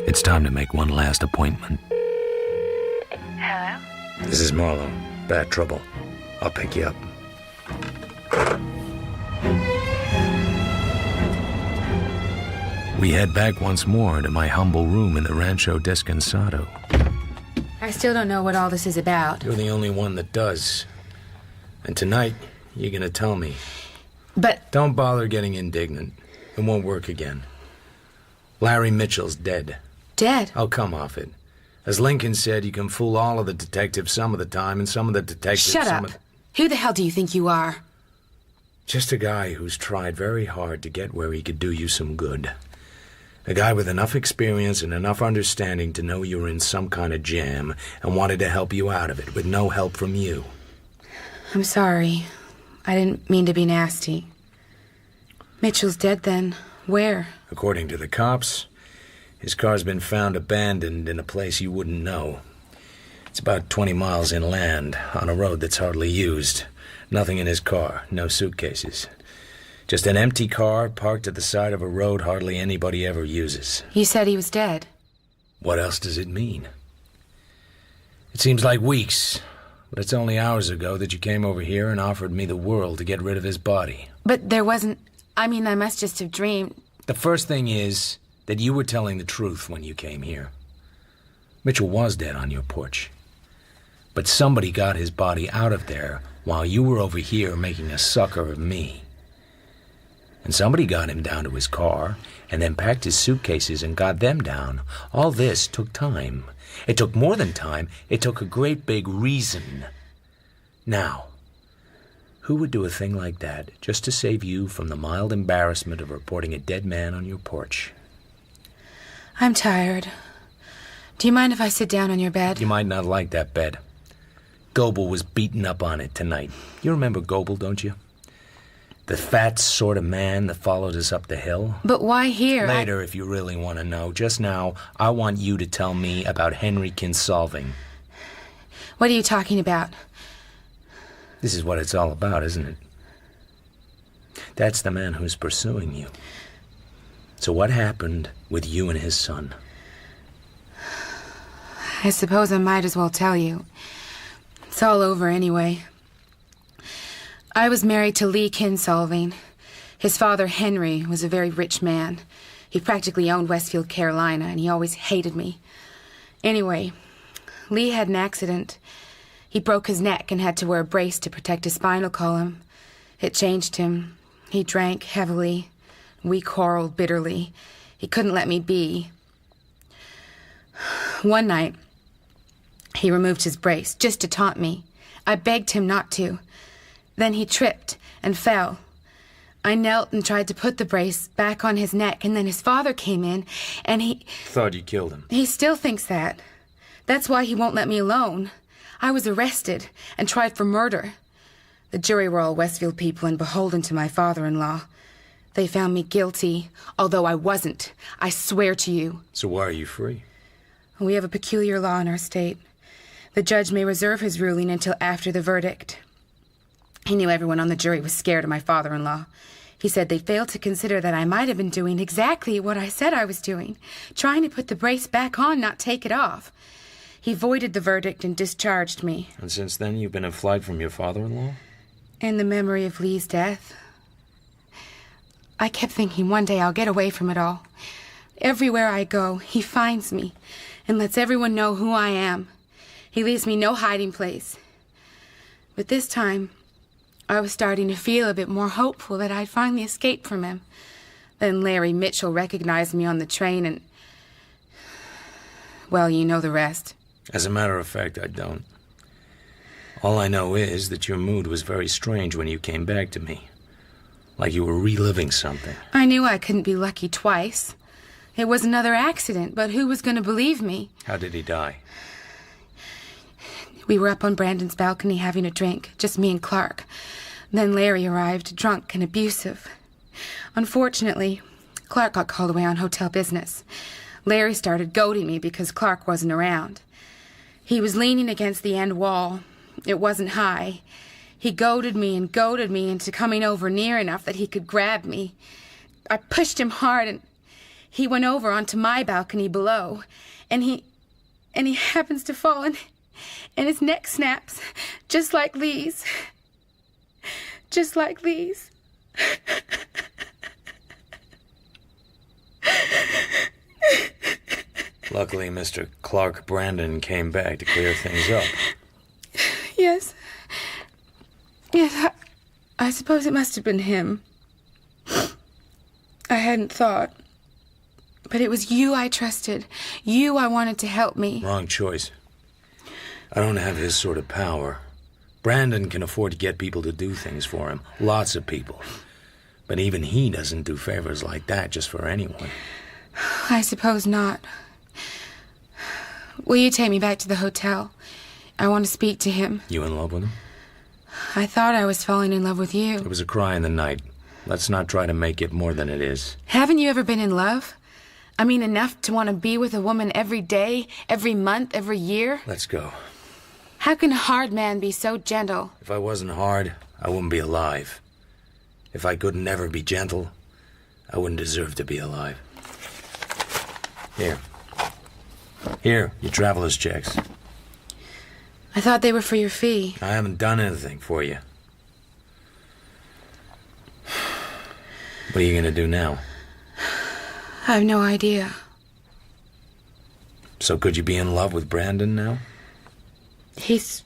It's time to make one last appointment. Hello? This is Marlowe. Bad trouble. I'll pick you up. We head back once more to my humble room in the Rancho Descansado. I still don't know what all this is about. You're the only one that does. And tonight, you're gonna tell me. But... Don't bother getting indignant. It won't work again. Larry Mitchell's dead. Dead? I'll come off it. As Lincoln said, you can fool all of the detectives some of the time, and some of the detectives... Shut up. Who the hell do you think you are? Just a guy who's tried very hard to get where he could do you some good. A guy with enough experience and enough understanding to know you were in some kind of jam and wanted to help you out of it with no help from you. I'm sorry. I didn't mean to be nasty. Mitchell's dead then. Where? According to the cops, his car's been found abandoned in a place you wouldn't know. It's about 20 miles inland, on a road that's hardly used. Nothing in his car, no suitcases. Just an empty car parked at the side of a road hardly anybody ever uses. You said he was dead. What else does it mean? It seems like weeks, but it's only hours ago that you came over here and offered me the world to get rid of his body. But there wasn't... I mean, I must just have dreamed... The first thing is that you were telling the truth when you came here. Mitchell was dead on your porch. But somebody got his body out of there while you were over here making a sucker of me. And somebody got him down to his car, and then packed his suitcases and got them down. All this took time. It took more than time. It took a great big reason. Now, who would do a thing like that just to save you from the mild embarrassment of reporting a dead man on your porch? I'm tired. Do you mind if I sit down on your bed? You might not like that bed. Goebel was beaten up on it tonight. You remember Goebel, don't you? The fat sort of man that followed us up the hill? But why here? Later, if you really want to know. Just now, I want you to tell me about Henry Kinsolving. What are you talking about? This is what it's all about, isn't it? That's the man who's pursuing you. So what happened with you and his son? I suppose I might as well tell you. It's all over anyway. I was married to Lee Kinsolving. His father, Henry, was a very rich man. He practically owned Westfield, Carolina, and he always hated me. Anyway, Lee had an accident. He broke his neck and had to wear a brace to protect his spinal column. It changed him. He drank heavily. We quarreled bitterly. He couldn't let me be. One night, he removed his brace just to taunt me. I begged him not to. Then he tripped and fell. I knelt and tried to put the brace back on his neck, and then his father came in, and he... Thought you killed him. He still thinks that. That's why he won't let me alone. I was arrested and tried for murder. The jury were all Westfield people and beholden to my father-in-law. They found me guilty, although I wasn't. I swear to you. So why are you free? We have a peculiar law in our state. The judge may reserve his ruling until after the verdict. He knew everyone on the jury was scared of my father-in-law. He said they failed to consider that I might have been doing exactly what I said I was doing, trying to put the brace back on, not take it off. He voided the verdict and discharged me. And since then, you've been in flight from your father-in-law? In the memory of Lee's death. I kept thinking one day I'll get away from it all. Everywhere I go, he finds me and lets everyone know who I am. He leaves me no hiding place. But this time, I was starting to feel a bit more hopeful that I'd finally escape from him. Then Larry Mitchell recognized me on the train and... well, you know the rest. As a matter of fact, I don't. All I know is that your mood was very strange when you came back to me. Like you were reliving something. I knew I couldn't be lucky twice. It was another accident, but who was going to believe me? How did he die? We were up on Brandon's balcony having a drink, just me and Clark. Then Larry arrived, drunk and abusive. Unfortunately, Clark got called away on hotel business. Larry started goading me because Clark wasn't around. He was leaning against the end wall. It wasn't high. He goaded me into coming over near enough that he could grab me. I pushed him hard and he went over onto my balcony below. And he happens to fall and his neck snaps, just like Lee's. Just like Lee's. Luckily, Mr. Clark Brandon came back to clear things up. Yes. Yes, I suppose it must have been him. I hadn't thought. But it was you I trusted. You I wanted to help me. Wrong choice. I don't have his sort of power. Brandon can afford to get people to do things for him. Lots of people. But even he doesn't do favors like that just for anyone. I suppose not. Will you take me back to the hotel? I want to speak to him. You in love with him? I thought I was falling in love with you. It was a cry in the night. Let's not try to make it more than it is. Haven't you ever been in love? I mean, enough to want to be with a woman every day, every month, every year? Let's go. How can a hard man be so gentle? If I wasn't hard, I wouldn't be alive. If I could never be gentle, I wouldn't deserve to be alive. Here, your traveler's checks. I thought they were for your fee. I haven't done anything for you. What are you gonna do now? I have no idea. So could you be in love with Brandon now? He's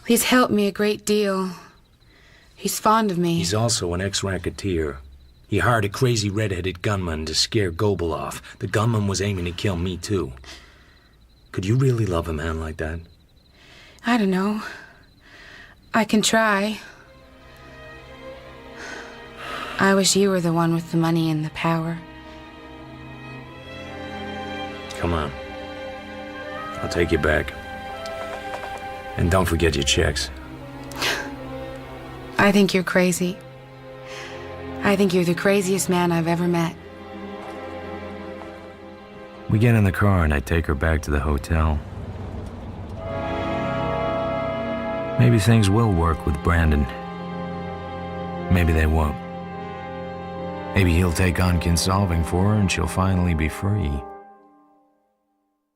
helped me a great deal. He's fond of me. He's also an ex-racketeer. He hired a crazy red-headed gunman to scare Goebel off. The gunman was aiming to kill me, too. Could you really love a man like that? I don't know. I can try. I wish you were the one with the money and the power. Come on. I'll take you back. And don't forget your checks. I think you're crazy. I think you're the craziest man I've ever met. We get in the car and I take her back to the hotel. Maybe things will work with Brandon. Maybe they won't. Maybe he'll take on consolving for her and she'll finally be free.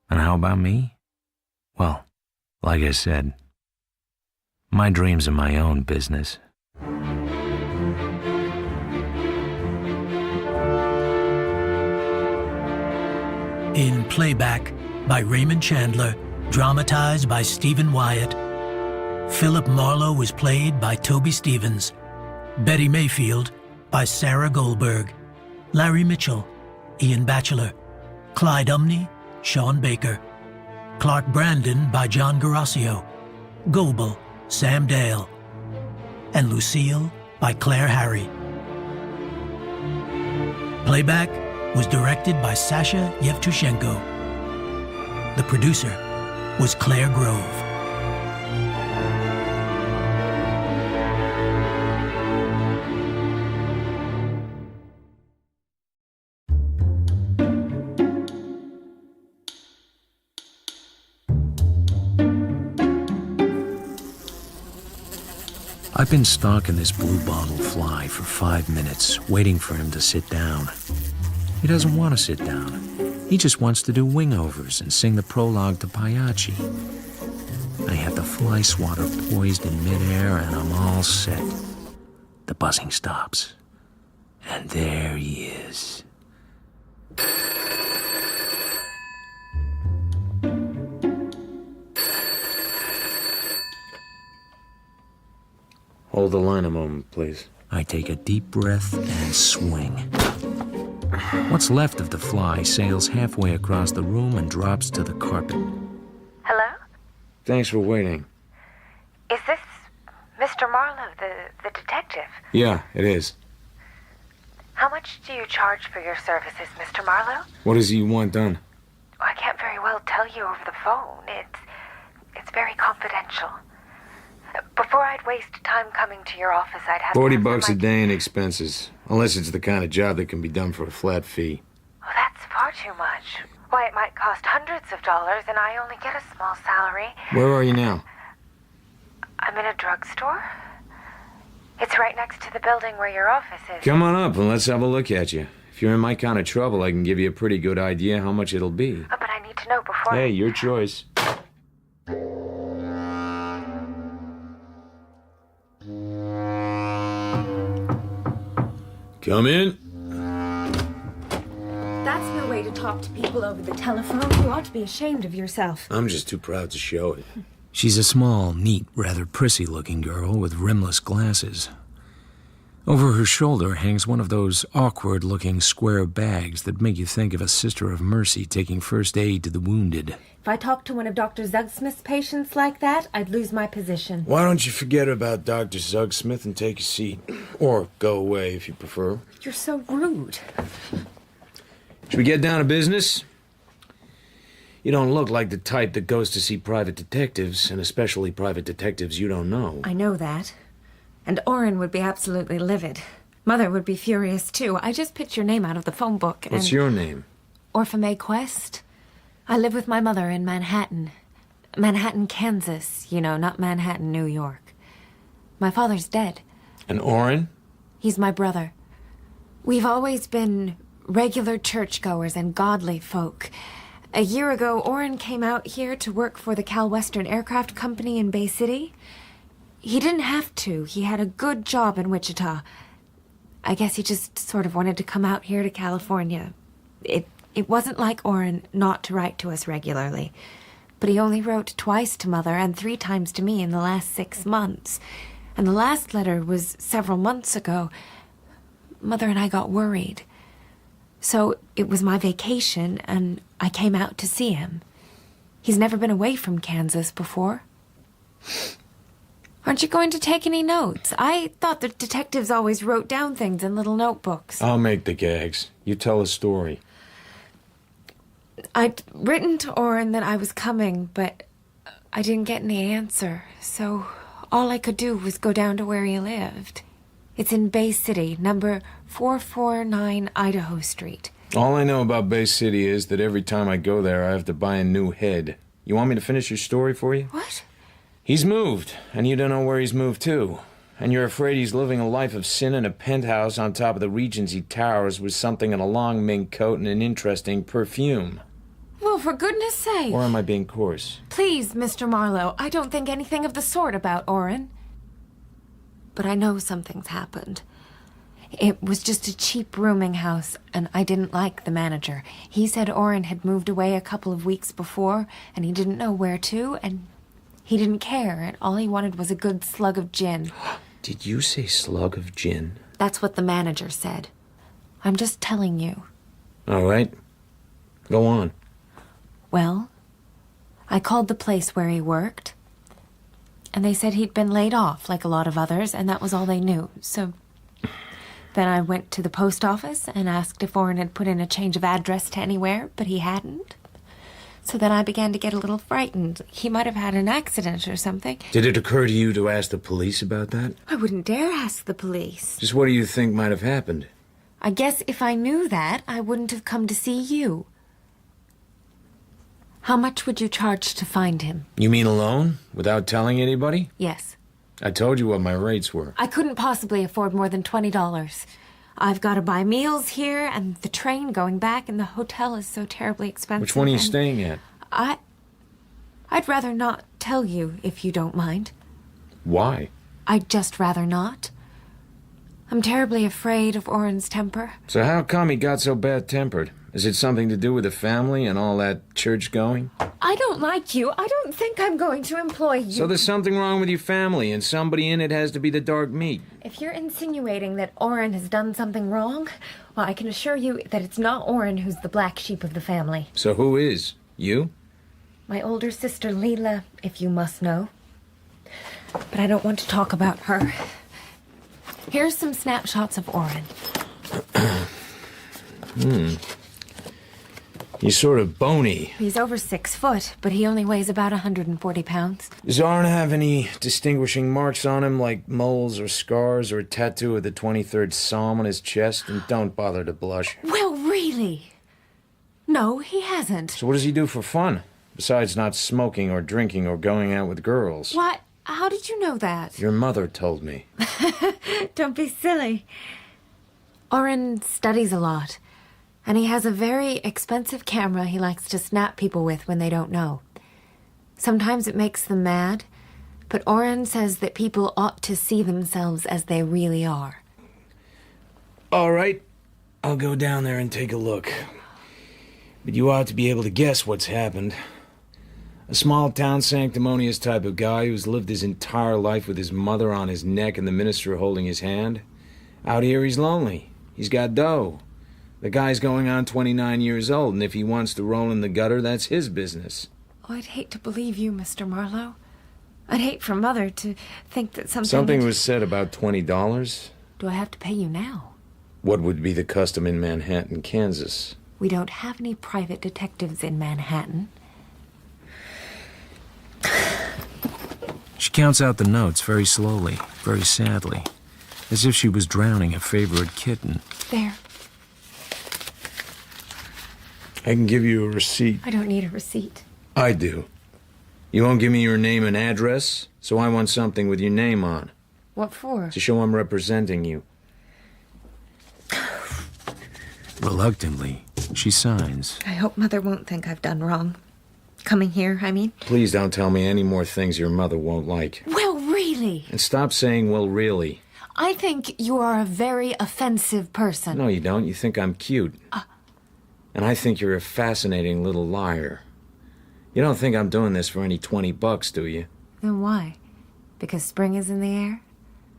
And how about me? Well, like I said, my dreams are my own business. In Playback by Raymond Chandler, dramatized by Stephen Wyatt, Philip Marlowe was played by Toby Stevens, Betty Mayfield by Sarah Goldberg, Larry Mitchell, Ian Batchelor, Clyde Umney, Sean Baker, Clark Brandon by John Garasio, Goebel, Sam Dale, and Lucille by Claire Harry. Playback was directed by Sasha Yevtushenko. The producer was Claire Grove. I've been stalking this blue-bottle fly for 5 minutes, waiting for him to sit down. He doesn't want to sit down. He just wants to do wingovers and sing the prologue to Pagliacci. I have the fly swatter poised in midair and I'm all set. The buzzing stops. And there he is. Hold the line a moment, please. I take a deep breath and swing. What's left of the fly sails halfway across the room and drops to the carpet. Hello? Thanks for waiting. Is this Mr. Marlowe, the detective? Yeah, it is. How much do you charge for your services, Mr. Marlowe? What is it you want done? Oh, I can't very well tell you over the phone. It's very confidential. Before I'd waste time coming to your office, I'd have $40 a day in expenses. Unless it's the kind of job that can be done for a flat fee. Oh, that's far too much. Why, it might cost hundreds of dollars, and I only get a small salary. Where are you now? I'm in a drugstore. It's right next to the building where your office is. Come on up and let's have a look at you. If you're in my kind of trouble, I can give you a pretty good idea how much it'll be. Oh, but I need to know before... Hey, your choice. Come in. That's no way to talk to people over the telephone. You ought to be ashamed of yourself. I'm just too proud to show it. She's a small, neat, rather prissy-looking girl with rimless glasses. Over her shoulder hangs one of those awkward-looking square bags that make you think of a Sister of Mercy taking first aid to the wounded. If I talked to one of Dr. Zugsmith's patients like that, I'd lose my position. Why don't you forget about Dr. Zugsmith and take a seat? Or go away if you prefer. You're so rude. Should we get down to business? You don't look like the type that goes to see private detectives, and especially private detectives you don't know. I know that. And Orrin would be absolutely livid. Mother would be furious, too. I just picked your name out of the phone book. What's your name? Orpha Quest. I live with my mother in Manhattan. Manhattan, Kansas. You know, not Manhattan, New York. My father's dead. And Orrin? He's my brother. We've always been regular churchgoers and godly folk. A year ago, Orrin came out here to work for the Cal Western Aircraft Company in Bay City. He didn't have to. He had a good job in Wichita. I guess he just sort of wanted to come out here to California. It wasn't like Orrin not to write to us regularly. But he only wrote twice to Mother and 3 times to me in the last 6 months. And the last letter was several months ago. Mother and I got worried. So it was my vacation, and I came out to see him. He's never been away from Kansas before. Aren't you going to take any notes? I thought the detectives always wrote down things in little notebooks. I'll make the gags. You tell a story. I'd written to Orrin that I was coming, but I didn't get any answer. So all I could do was go down to where he lived. It's in Bay City, number 449 Idaho Street. All I know about Bay City is that every time I go there, I have to buy a new head. You want me to finish your story for you? What? He's moved, and you don't know where he's moved to. And you're afraid he's living a life of sin in a penthouse on top of the Regency Towers with something in a long mink coat and an interesting perfume. Well, for goodness sake. Or am I being coarse? Please, Mr. Marlowe, I don't think anything of the sort about Orrin. But I know something's happened. It was just a cheap rooming house, and I didn't like the manager. He said Orrin had moved away a couple of weeks before, and he didn't know where to, and he didn't care, and all he wanted was a good slug of gin. Did you say slug of gin? That's what the manager said. I'm just telling you. All right. Go on. Well, I called the place where he worked, and they said he'd been laid off like a lot of others, and that was all they knew. So then I went to the post office and asked if Orrin had put in a change of address to anywhere, but he hadn't. So then I began to get a little frightened. He might have had an accident or something. Did it occur to you to ask the police about that? I wouldn't dare ask the police. Just what do you think might have happened? I guess if I knew that, I wouldn't have come to see you. How much would you charge to find him? You mean alone? Without telling anybody? Yes. I told you what my rates were. I couldn't possibly afford more than $20. I've got to buy meals here, and the train going back, and the hotel is so terribly expensive. Which one are you staying at? I'd rather not tell you, if you don't mind. Why? I'd just rather not. I'm terribly afraid of Orrin's temper. So how come he got so bad-tempered? Is it something to do with the family and all that church-going? I don't like you. I don't think I'm going to employ you. So there's something wrong with your family, and somebody in it has to be the dark meat. If you're insinuating that Orrin has done something wrong, well, I can assure you that it's not Orrin who's the black sheep of the family. So who is? You? My older sister, Leela, if you must know. But I don't want to talk about her. Here's some snapshots of Orrin. He's sort of bony. He's over 6 foot, but he only weighs about 140 pounds. Does Orrin have any distinguishing marks on him, like moles or scars or a tattoo of the 23rd Psalm on his chest? And don't bother to blush. Well, really? No, he hasn't. So what does he do for fun? Besides not smoking or drinking or going out with girls? What? How did you know that? Your mother told me. Don't be silly. Orrin studies a lot. And he has a very expensive camera he likes to snap people with when they don't know. Sometimes it makes them mad, but Orrin says that people ought to see themselves as they really are. All right, I'll go down there and take a look. But you ought to be able to guess what's happened. A small-town, sanctimonious type of guy who's lived his entire life with his mother on his neck and the minister holding his hand. Out here, he's lonely. He's got dough. The guy's going on 29 years old, and if he wants to roll in the gutter, that's his business. Oh, I'd hate to believe you, Mr. Marlowe. I'd hate for Mother to think that something... Something was said about $20. Do I have to pay you now? What would be the custom in Manhattan, Kansas? We don't have any private detectives in Manhattan. She counts out the notes very slowly, very sadly, as if she was drowning a favorite kitten. There. I can give you a receipt. I don't need a receipt. I do. You won't give me your name and address, so I want something with your name on. What for? To show I'm representing you. Reluctantly, she signs. I hope Mother won't think I've done wrong. Coming here, I mean. Please don't tell me any more things your mother won't like. Well, really? And stop saying, well, really. I think you are a very offensive person. No, you don't. You think I'm cute. And I think you're a fascinating little liar. You don't think I'm doing this for any $20, do you? Then why? Because spring is in the air?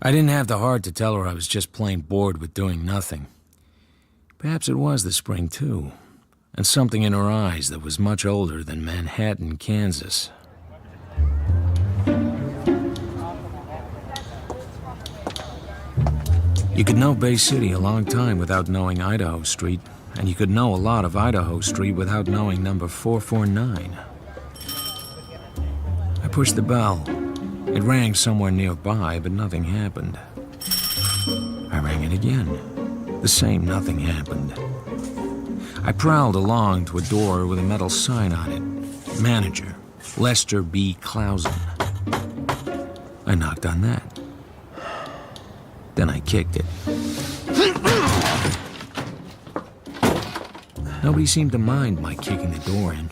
I didn't have the heart to tell her I was just plain bored with doing nothing. Perhaps it was the spring, too. And something in her eyes that was much older than Manhattan, Kansas. You could know Bay City a long time without knowing Idaho Street, and you could know a lot of Idaho Street without knowing number 449. I pushed the bell. It rang somewhere nearby, but nothing happened. rang it again. The same nothing happened. I prowled along to a door with a metal sign on it. Manager, Lester B. Clausen. I knocked on that. Then I kicked it. Nobody seemed to mind my kicking the door in.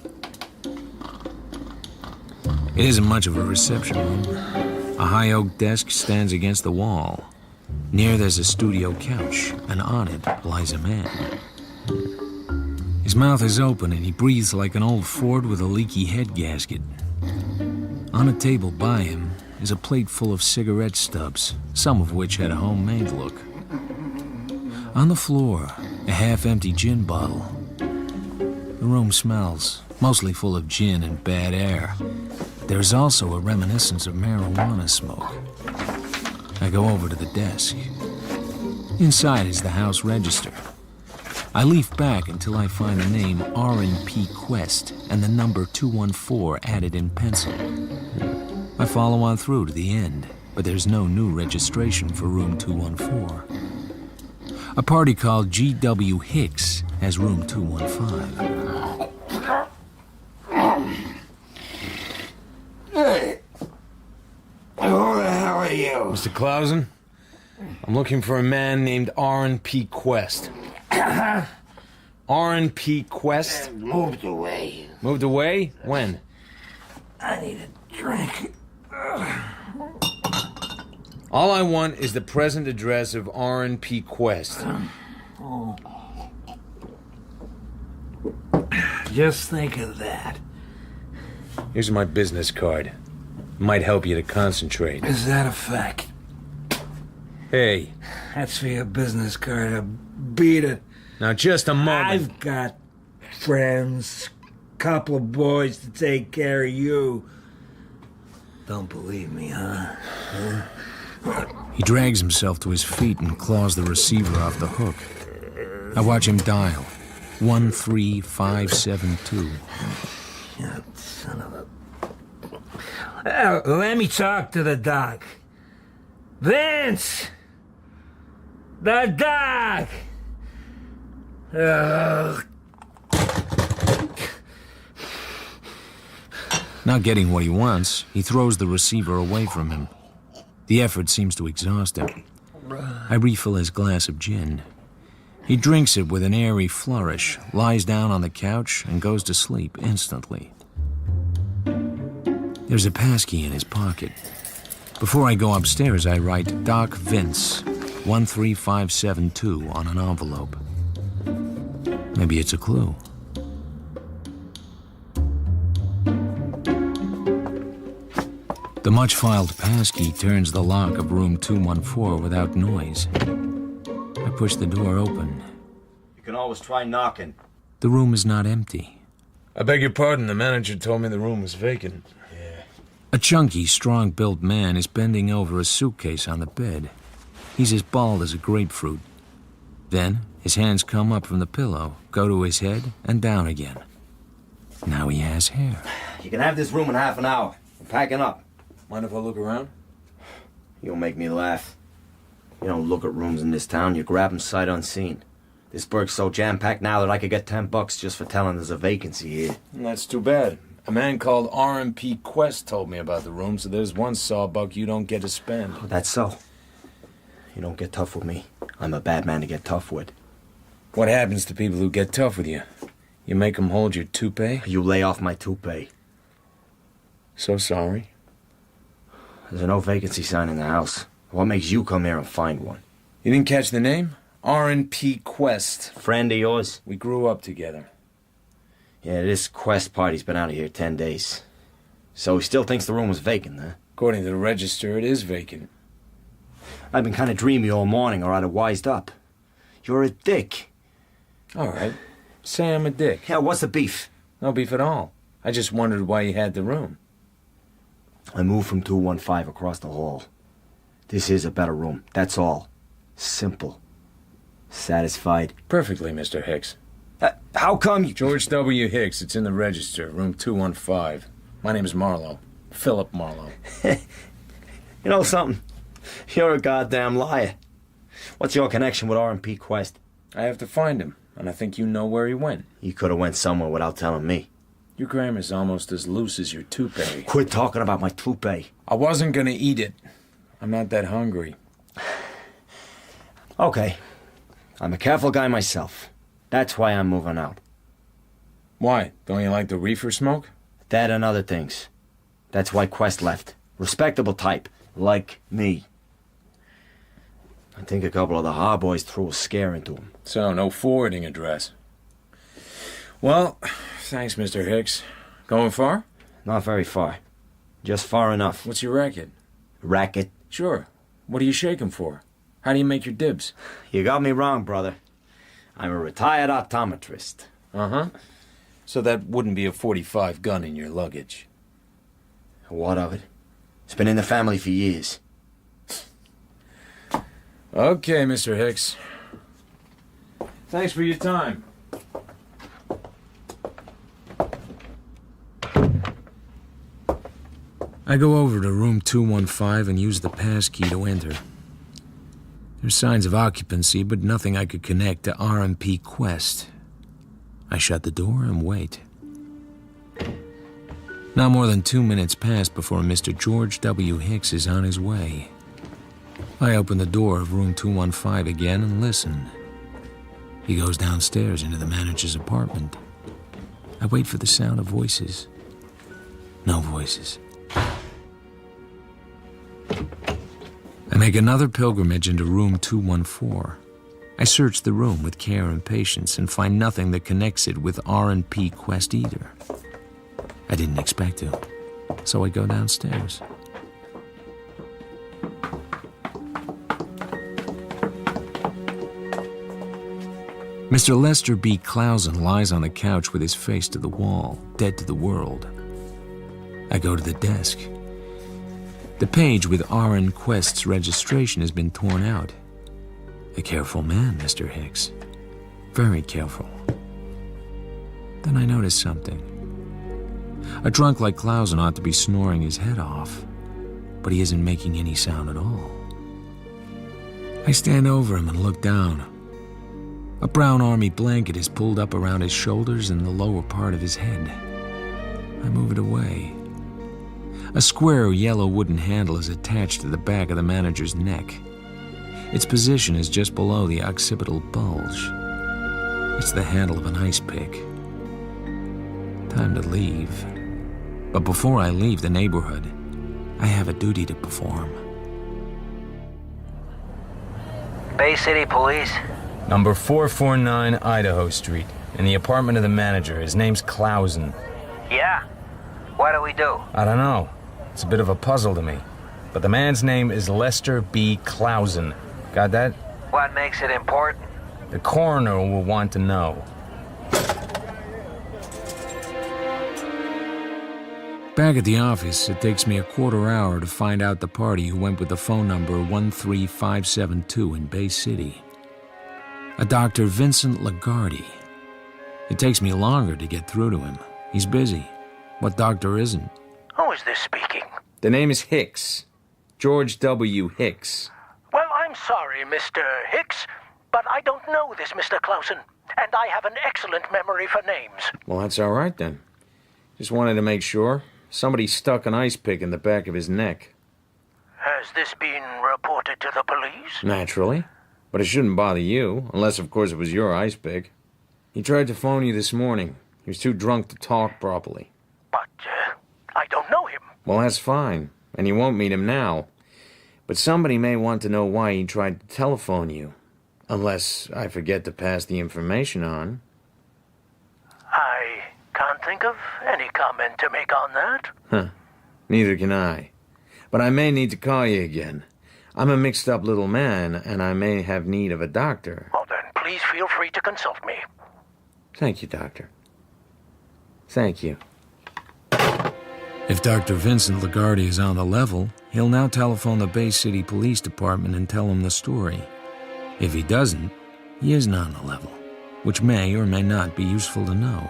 It isn't much of a reception room. A high oak desk stands against the wall. Near there's a studio couch, and on it lies a man. His mouth is open and he breathes like an old Ford with a leaky head gasket. On a table by him is a plate full of cigarette stubs, some of which had a homemade look. On the floor, a half-empty gin bottle. The room smells, mostly full of gin and bad air. There is also a reminiscence of marijuana smoke. I go over to the desk. Inside is the house register. I leaf back until I find the name R&P Quest and the number 214 added in pencil. I follow on through to the end, but there's no new registration for room 214. A party called G.W. Hicks has room 215. Hey! Who the hell are you? Mr. Clausen? I'm looking for a man named R&P Quest. R&P Quest? Moved away. Moved away? When? I need a drink. All I want is the present address of R&P Quest. Just think of that. Here's my business card. Might help you to concentrate. Is that a fact? Hey. That's for your business card. I beat it. Now, just a moment. I've got friends, couple of boys to take care of you. Don't believe me, huh? He drags himself to his feet and claws the receiver off the hook. I watch him dial. 13572. You son of a... let me talk to the doc. Vince! The doc! Not getting what he wants, he throws the receiver away from him. The effort seems to exhaust him. I refill his glass of gin. He drinks it with an airy flourish, lies down on the couch, and goes to sleep instantly. There's a passkey in his pocket. Before I go upstairs, I write Doc Vince, 13572 on an envelope. Maybe it's a clue. The much-filed passkey turns the lock of room 214 without noise. I push the door open. You can always try knocking. The room is not empty. I beg your pardon, the manager told me the room was vacant. A chunky, strong-built man is bending over a suitcase on the bed. He's as bald as a grapefruit. Then, his hands come up from the pillow, go to his head, and down again. Now he has hair. You can have this room in half an hour. I'm packing up. Mind if I look around? You'll make me laugh. You don't look at rooms in this town, you grab them sight unseen. This burg's so jam-packed now that I could get $10 just for telling there's a vacancy here. That's too bad. A man called R&P Quest told me about the room, so there's one sawbuck you don't get to spend. Oh, that's so. You don't get tough with me. I'm a bad man to get tough with. What happens to people who get tough with you? You make them hold your toupee? You lay off my toupee. So sorry. There's no vacancy sign in the house. What makes you come here and find one? You didn't catch the name? R&P Quest. Friend of yours? We grew up together. Yeah, this Quest party's been out of here 10 days. So he still thinks the room was vacant, huh? According to the register, it is vacant. I've been kind of dreamy all morning, or I'd have wised up. You're a dick. All right. Say I'm a dick. Yeah, what's the beef? No beef at all. I just wondered why you had the room. I moved from 215 across the hall. This is a better room, that's all. Simple. Satisfied? Perfectly, Mr. Hicks. How come you... George W. Hicks, it's in the register, room 215. My name's Marlowe. Philip Marlowe. You know something? You're a goddamn liar. What's your connection with R&P Quest? I have to find him, and I think you know where he went. You could have went somewhere without telling me. Your grammar's almost as loose as your toupee. Quit talking about my toupee. I wasn't gonna eat it. I'm not that hungry. Okay. I'm a careful guy myself. That's why I'm moving out. Why? Don't you like the reefer smoke? That and other things. That's why Quest left. Respectable type. Like me. I think a couple of the hard boys threw a scare into him. So, no forwarding address. Well, thanks, Mr. Hicks. Going far? Not very far. Just far enough. What's your racket? Racket? Sure. What are you shaking for? How do you make your dibs? You got me wrong, brother. I'm a retired optometrist. Uh-huh. So that wouldn't be a .45 gun in your luggage. What of it? It's been in the family for years. Okay, Mr. Hicks. Thanks for your time. I go over to room 215 and use the passkey to enter. There's signs of occupancy, but nothing I could connect to R&P Quest. I shut the door and wait. Not more than 2 minutes pass before Mr. George W. Hicks is on his way. I open the door of room 215 again and listen. He goes downstairs into the manager's apartment. I wait for the sound of voices. No voices. I make another pilgrimage into room 214. I search the room with care and patience and find nothing that connects it with R&P Quest either. I didn't expect to, so I go downstairs. Mr. Lester B. Clausen lies on the couch with his face to the wall, dead to the world. I go to the desk. The page with R.N. Quest's registration has been torn out. A careful man, Mr. Hicks. Very careful. Then I notice something. A drunk like Clausen ought to be snoring his head off, but he isn't making any sound at all. I stand over him and look down. A brown army blanket is pulled up around his shoulders and the lower part of his head. I move it away. A square yellow wooden handle is attached to the back of the manager's neck. Its position is just below the occipital bulge. It's the handle of an ice pick. Time to leave. But before I leave the neighborhood, I have a duty to perform. Bay City Police? Number 449 Idaho Street, in the apartment of the manager. His name's Clausen. Yeah? What do we do? I don't know. It's a bit of a puzzle to me. But the man's name is Lester B. Clausen. Got that? What makes it important? The coroner will want to know. Back at the office, it takes me a quarter hour to find out the party who went with the phone number 13572 in Bay City. A Dr. Vincent Lagarde. It takes me longer to get through to him. He's busy. What doctor isn't? Who is this speaking? The name is Hicks. George W. Hicks. Well, I'm sorry, Mr. Hicks, but I don't know this Mr. Clausen, and I have an excellent memory for names. Well, that's all right then. Just wanted to make sure. Somebody stuck an ice pick in the back of his neck. Has this been reported to the police? Naturally. But it shouldn't bother you, unless, of course, it was your ice pick. He tried to phone you this morning. He was too drunk to talk properly. But, I don't know him. Well, that's fine, and you won't meet him now. But somebody may want to know why he tried to telephone you. Unless I forget to pass the information on. I can't think of any comment to make on that. Huh. Neither can I. But I may need to call you again. I'm a mixed-up little man, and I may have need of a doctor. Well, then, please feel free to consult me. Thank you, Doctor. Thank you. If Dr. Vincent Lagarde is on the level, he'll now telephone the Bay City Police Department and tell them the story. If he doesn't, he isn't on the level, which may or may not be useful to know.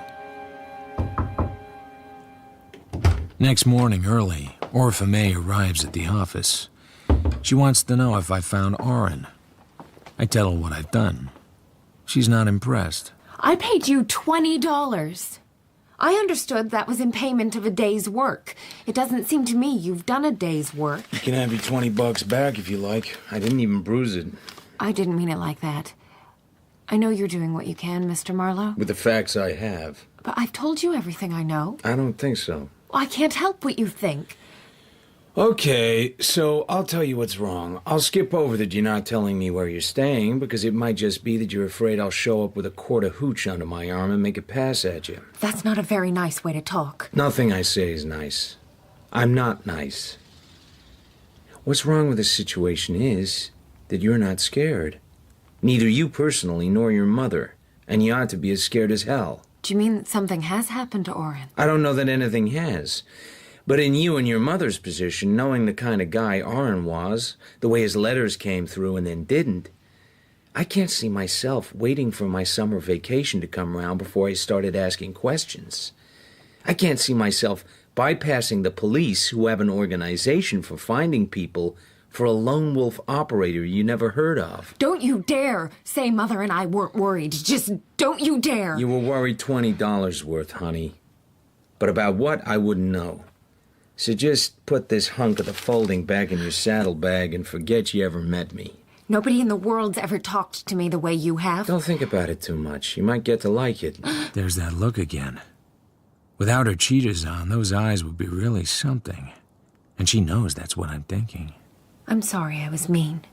Next morning, early, Orpha May arrives at the office. She wants to know if I found Oren. I tell her what I've done. She's not impressed. I paid you $20. I understood that was in payment of a day's work. It doesn't seem to me you've done a day's work. You can have your $20 back if you like. I didn't even bruise it. I didn't mean it like that. I know you're doing what you can, Mr. Marlowe. With the facts I have. But I've told you everything I know. I don't think so. I can't help what you think. Okay, so I'll tell you what's wrong. I'll skip over that you're not telling me where you're staying, because it might just be that you're afraid I'll show up with a quart of hooch under my arm and make a pass at you. That's not a very nice way to talk. Nothing I say is nice. I'm not nice. What's wrong with the situation is that you're not scared. Neither you personally nor your mother, and you ought to be as scared as hell. Do you mean that something has happened to Oren? I don't know that anything has. But in you and your mother's position, knowing the kind of guy Oren was, the way his letters came through and then didn't, I can't see myself waiting for my summer vacation to come around before I started asking questions. I can't see myself bypassing the police, who have an organization for finding people, for a lone wolf operator you never heard of. Don't you dare say Mother and I weren't worried. Just don't you dare. You were worried $20 worth, honey. But about what, I wouldn't know. So just put this hunk of the folding back in your saddlebag and forget you ever met me. Nobody in the world's ever talked to me the way you have. Don't think about it too much. You might get to like it. There's that look again. Without her cheaters on, those eyes would be really something. And she knows that's what I'm thinking. I'm sorry I was mean.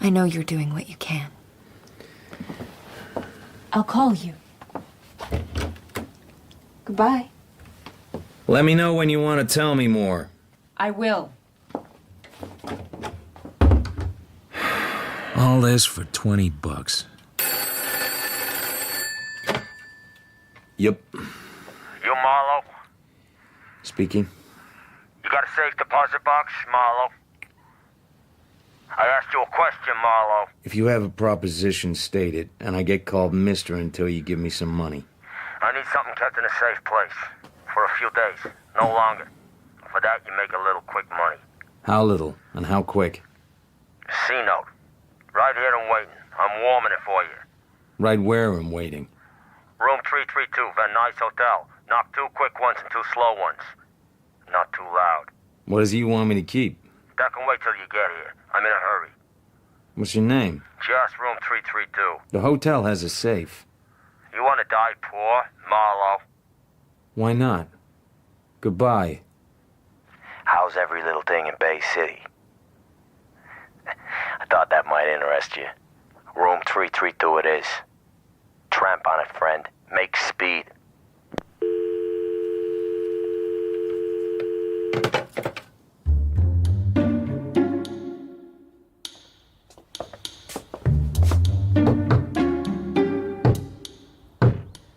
I know you're doing what you can. I'll call you. Goodbye. Let me know when you want to tell me more. I will. All this for $20. Yep. You Marlowe? Speaking. You got a safe deposit box, Marlowe? I asked you a question, Marlowe. If you have a proposition, state it, and I get called mister until you give me some money. I need something kept in a safe place. For a few days, no longer. For that, you make a little quick money. How little, and how quick? C-note. Right here and waiting. I'm warming it for you. Right where I'm waiting? Room 332, Van Nuys Hotel. Knock 2 quick ones and 2 slow ones. Not too loud. What does he want me to keep? That can wait till you get here. I'm in a hurry. What's your name? Just room 332. The hotel has a safe. You want to die poor, Marlowe? Why not? Goodbye. How's every little thing in Bay City? I thought that might interest you. Room 332 it is. Tramp on it, friend. Make speed.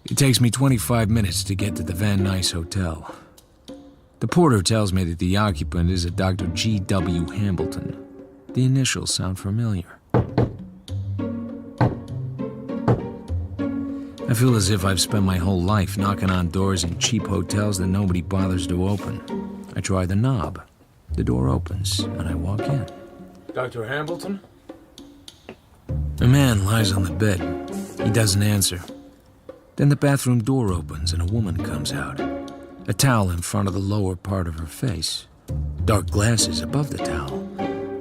It takes me 25 minutes to get to the Van Nuys Hotel. The porter tells me that the occupant is a Dr. G.W. Hambleton. The initials sound familiar. I feel as if I've spent my whole life knocking on doors in cheap hotels that nobody bothers to open. I try the knob. The door opens, and I walk in. Dr. Hambleton? A man lies on the bed. He doesn't answer. Then the bathroom door opens and a woman comes out. A towel in front of the lower part of her face. Dark glasses above the towel.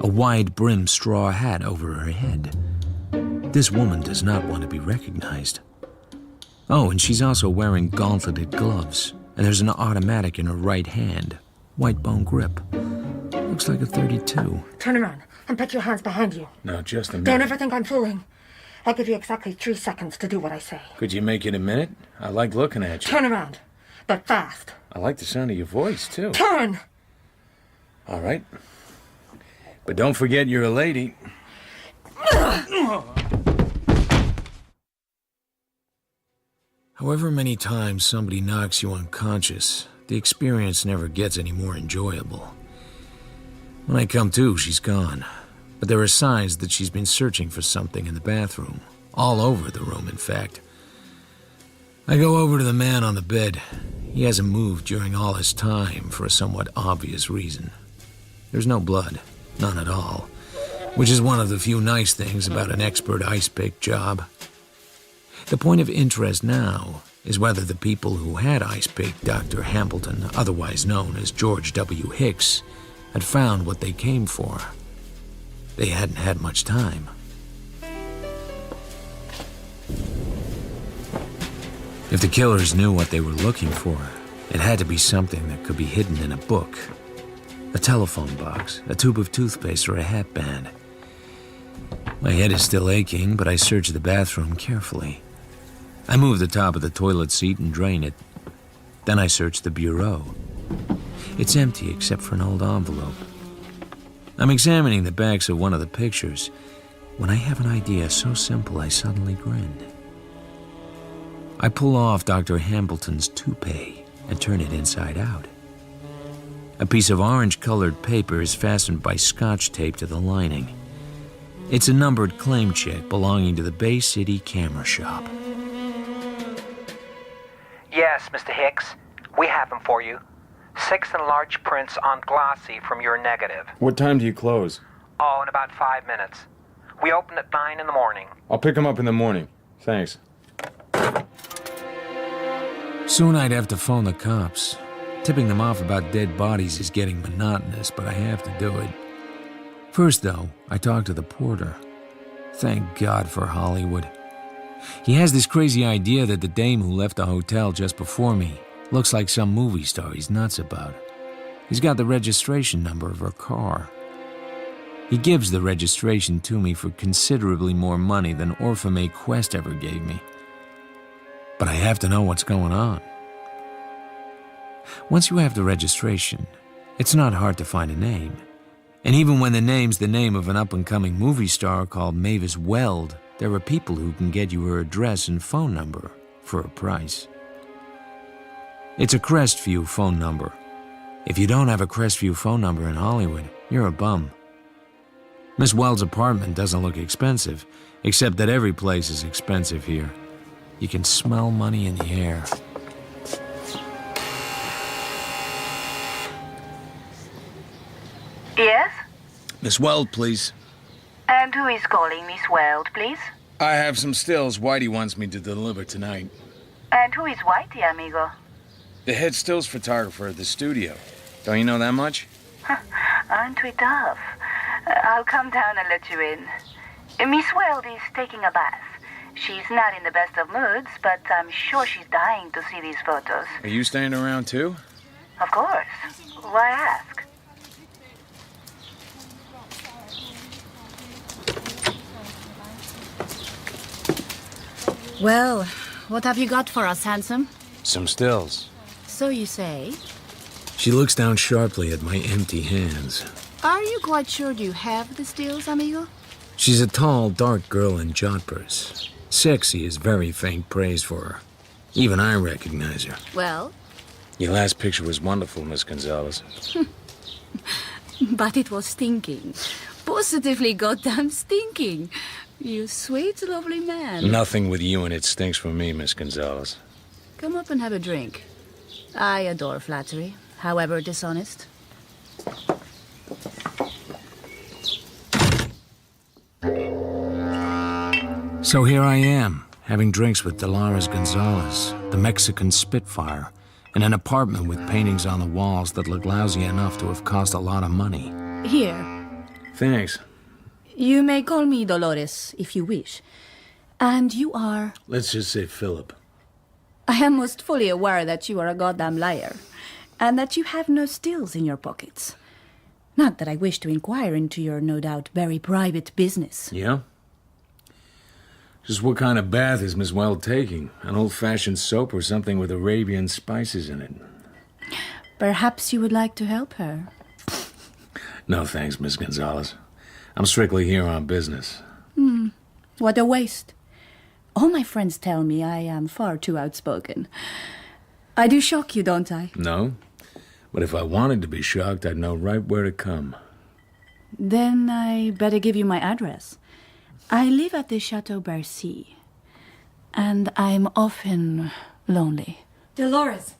A wide-brimmed straw hat over her head. This woman does not want to be recognized. Oh, and she's also wearing gauntleted gloves. And there's an automatic in her right hand. White bone grip. Looks like a .32. Turn around and put your hands behind you. Now, just a minute. Don't ever think I'm fooling. I'll give you exactly 3 seconds to do what I say. Could you make it a minute? I like looking at you. Turn around, but fast. I like the sound of your voice, too. Turn! All right. But don't forget you're a lady. However many times somebody knocks you unconscious, the experience never gets any more enjoyable. When I come to, she's gone. But there are signs that she's been searching for something in the bathroom. All over the room, in fact. I go over to the man on the bed. He hasn't moved during all this time for a somewhat obvious reason. There's no blood. None at all. which is one of the few nice things about an expert ice pick job. The point of interest now is whether the people who had ice picked Dr. Hambleton, otherwise known as George W. Hicks, had found what they came for. They hadn't had much time. If the killers knew what they were looking for, it had to be something that could be hidden in a book. A telephone box, a tube of toothpaste, or a hat band. My head is still aching, but I search the bathroom carefully. I move the top of the toilet seat and drain it. Then I search the bureau. It's empty except for an old envelope. I'm examining the backs of one of the pictures when I have an idea so simple I suddenly grin. I pull off Dr. Hambleton's toupee and turn it inside out. A piece of orange-colored paper is fastened by scotch tape to the lining. It's a numbered claim check belonging to the Bay City Camera Shop. Yes, Mr. Hicks. We have them for you. 6 enlarged prints on glossy from your negative. What time do you close? Oh, in about 5 minutes. We open at 9 in the morning. I'll pick them up in the morning. Thanks. Soon I'd have to phone the cops. Tipping them off about dead bodies is getting monotonous, but I have to do it. First, though, I talk to the porter. Thank God for Hollywood. He has this crazy idea that the dame who left the hotel just before me looks like some movie star he's nuts about. He's got the registration number of her car. He gives the registration to me for considerably more money than Orphamay Quest ever gave me. But I have to know what's going on. Once you have the registration, it's not hard to find a name. And even when the name's the name of an up-and-coming movie star called Mavis Weld, there are people who can get you her address and phone number for a price. It's a Crestview phone number. If you don't have a Crestview phone number in Hollywood, you're a bum. Miss Weld's apartment doesn't look expensive, except that every place is expensive here. You can smell money in the air. Yes? Miss Weld, please. And who is calling Miss Weld, please? I have some stills Whitey wants me to deliver tonight. And who is Whitey, amigo? The head stills photographer at the studio. Don't you know that much? Aren't we tough? I'll come down and let you in. Miss Weld is taking a bath. She's not in the best of moods, but I'm sure she's dying to see these photos. Are you staying around too? Of course. Why ask? Well, what have you got for us, handsome? Some stills. So you say. She looks down sharply at my empty hands. Are you quite sure you have the stills, amigo? She's a tall, dark girl in jodhpurs. Sexy is very faint praise for her. Even I recognize her. Well? Your last picture was wonderful, Miss Gonzalez. But it was stinking. Positively goddamn stinking. You sweet, lovely man. Nothing with you and it stinks for me, Miss Gonzalez. Come up and have a drink. I adore flattery, however dishonest. So here I am, having drinks with Dolores Gonzalez, the Mexican Spitfire, in an apartment with paintings on the walls that look lousy enough to have cost a lot of money. Here. Thanks. You may call me Dolores, if you wish. And you are... Let's just say Philip. I am most fully aware that you are a goddamn liar, and that you have no stills in your pockets. Not that I wish to inquire into your, no doubt, very private business. Yeah? Just what kind of bath is Miss Weld taking? An old-fashioned soap or something with Arabian spices in it? Perhaps you would like to help her. No thanks, Miss Gonzalez. I'm strictly here on business. What a waste. All my friends tell me I am far too outspoken. I do shock you, don't I? No, but if I wanted to be shocked, I'd know right where to come. Then I better give you my address. I live at the Chateau Bercy, and I'm often lonely. Dolores,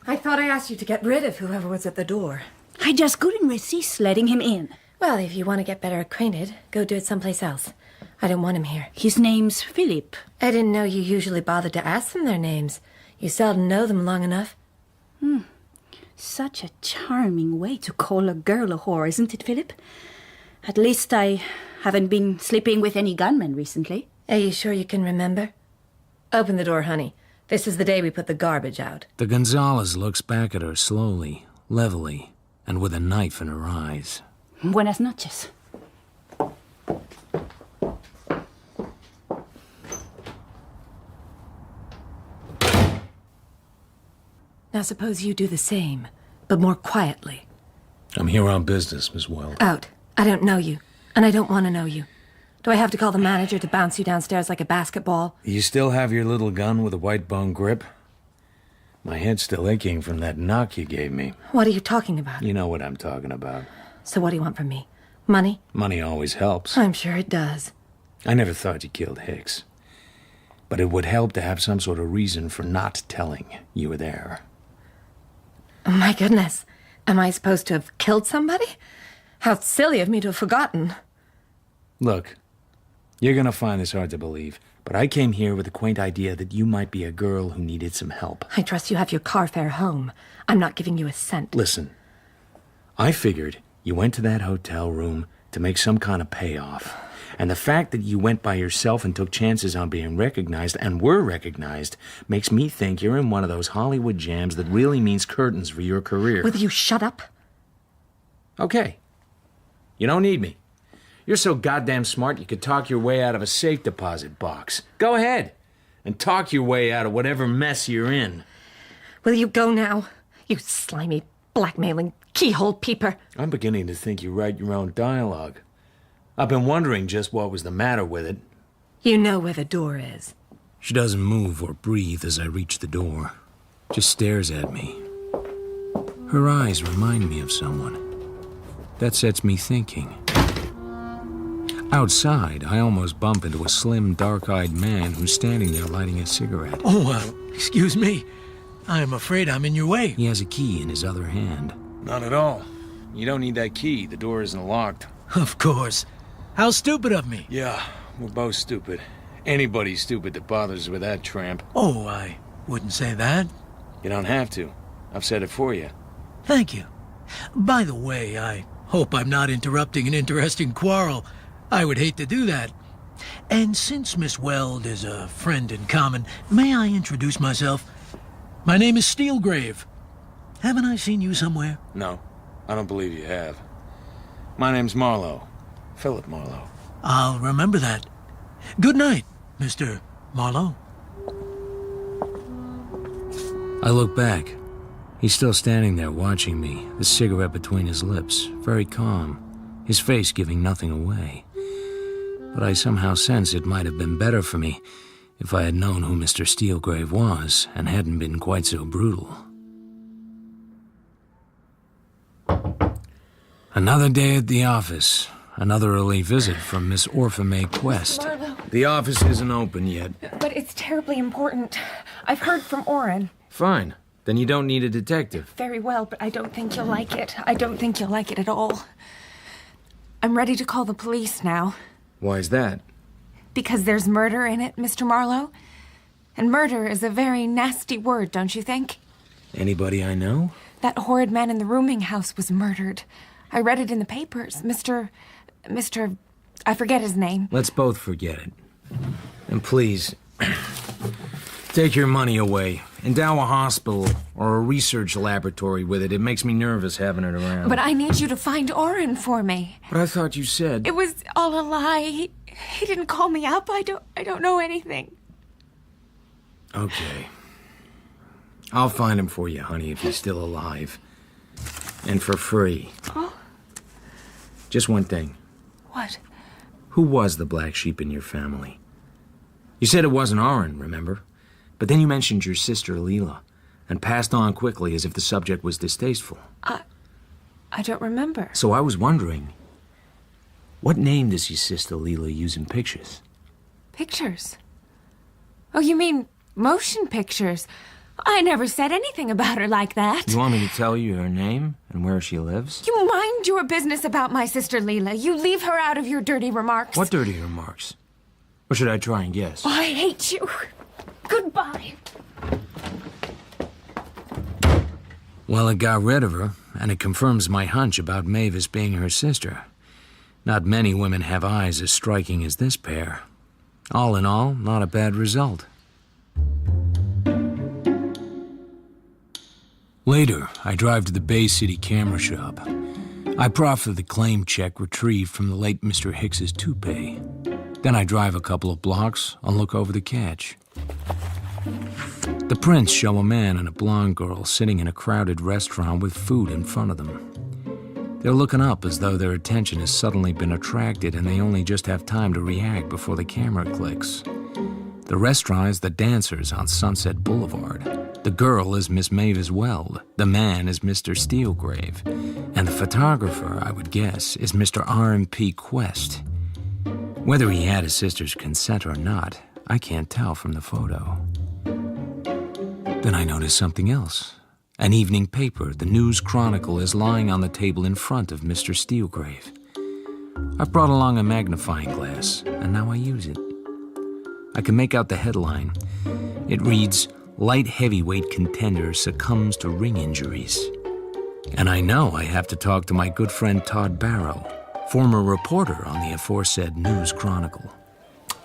I thought I asked you to get rid of whoever was at the door. I just couldn't resist letting him in. Well, if you want to get better acquainted, go do it someplace else. I don't want him here. His name's Philip. I didn't know you usually bothered to ask them their names. You seldom know them long enough. Such a charming way to call a girl a whore, isn't it, Philip? At least I haven't been sleeping with any gunmen recently. Are you sure you can remember? Open the door, honey. This is the day we put the garbage out. The Gonzalez looks back at her slowly, levelly, and with a knife in her eyes. Buenas noches. Now suppose you do the same, but more quietly. I'm here on business, Miss Weld. Out. I don't know you, and I don't want to know you. Do I have to call the manager to bounce you downstairs like a basketball? You still have your little gun with a white bone grip? My head's still aching from that knock you gave me. What are you talking about? You know what I'm talking about. So what do you want from me? Money? Money always helps. I'm sure it does. I never thought you killed Hicks. But it would help to have some sort of reason for not telling you were there. Oh, my goodness. Am I supposed to have killed somebody? How silly of me to have forgotten. Look, you're gonna find this hard to believe, but I came here with the quaint idea that you might be a girl who needed some help. I trust you have your car fare home. I'm not giving you a cent. Listen, I figured you went to that hotel room to make some kind of payoff. And the fact that you went by yourself and took chances on being recognized, and were recognized, makes me think you're in one of those Hollywood jams that really means curtains for your career. Will you shut up? Okay. You don't need me. You're so goddamn smart you could talk your way out of a safe deposit box. Go ahead. And talk your way out of whatever mess you're in. Will you go now? You slimy, blackmailing, keyhole peeper. I'm beginning to think you write your own dialogue. I've been wondering just what was the matter with it. You know where the door is. She doesn't move or breathe as I reach the door. Just stares at me. Her eyes remind me of someone. That sets me thinking. Outside, I almost bump into a slim, dark-eyed man who's standing there lighting a cigarette. Oh, excuse me. I'm afraid I'm in your way. He has a key in his other hand. Not at all. You don't need that key. The door isn't locked. Of course. How stupid of me. Yeah, we're both stupid. Anybody's stupid that bothers with that tramp. Oh, I wouldn't say that. You don't have to. I've said it for you. Thank you. By the way, I hope I'm not interrupting an interesting quarrel. I would hate to do that. And since Miss Weld is a friend in common, may I introduce myself? My name is Steelgrave. Haven't I seen you somewhere? No, I don't believe you have. My name's Marlowe. Philip Marlowe. I'll remember that. Good night, Mr. Marlowe. I look back. He's still standing there watching me, the cigarette between his lips, very calm, his face giving nothing away. But I somehow sense it might have been better for me if I had known who Mr. Steelgrave was and hadn't been quite so brutal. Another day at the office. Another early visit from Miss Orpha Quest. Marlowe. The office isn't open yet. But it's terribly important. I've heard from Oren. Fine. Then you don't need a detective. Very well, but I don't think you'll like it. I don't think you'll like it at all. I'm ready to call the police now. Why is that? Because there's murder in it, Mr. Marlowe. And murder is a very nasty word, don't you think? Anybody I know? That horrid man in the rooming house was murdered. I read it in the papers. Mr. I forget his name. Let's both forget it. And please, take your money away. Endow a hospital or a research laboratory with it. It makes me nervous having it around. But I need you to find Oren for me. But I thought you said... It was all a lie. He didn't call me up. I don't know anything. Okay. I'll find him for you, honey, if he's still alive. And for free. Oh? Just one thing. What? Who was the black sheep in your family? You said it wasn't Oren, remember? But then you mentioned your sister, Leela, and passed on quickly as if the subject was distasteful. I don't remember. So I was wondering, what name does your sister Leela use in pictures? Pictures? Oh, you mean motion pictures? I never said anything about her like that. You want me to tell you her name and where she lives? You mind your business about my sister Leela. You leave her out of your dirty remarks. What dirty remarks? Or should I try and guess? Oh, I hate you. Goodbye. Well, it got rid of her, and it confirms my hunch about Mavis being her sister. Not many women have eyes as striking as this pair. All in all, not a bad result. Later, I drive to the Bay City camera shop. I proffer the claim check retrieved from the late Mr. Hicks's toupee. Then I drive a couple of blocks and look over the catch. The prints show a man and a blonde girl sitting in a crowded restaurant with food in front of them. They're looking up as though their attention has suddenly been attracted and they only just have time to react before the camera clicks. The restaurant is the Dancers on Sunset Boulevard. The girl is Miss Mavis Weld. The man is Mr. Steelgrave. And the photographer, I would guess, is Mr. R.M.P. Quest. Whether he had his sister's consent or not, I can't tell from the photo. Then I notice something else. An evening paper, the News Chronicle, is lying on the table in front of Mr. Steelgrave. I've brought along a magnifying glass, and now I use it. I can make out the headline. It reads, "Light heavyweight contender succumbs to ring injuries." And I know I have to talk to my good friend Todd Barrow, former reporter on the aforesaid News Chronicle.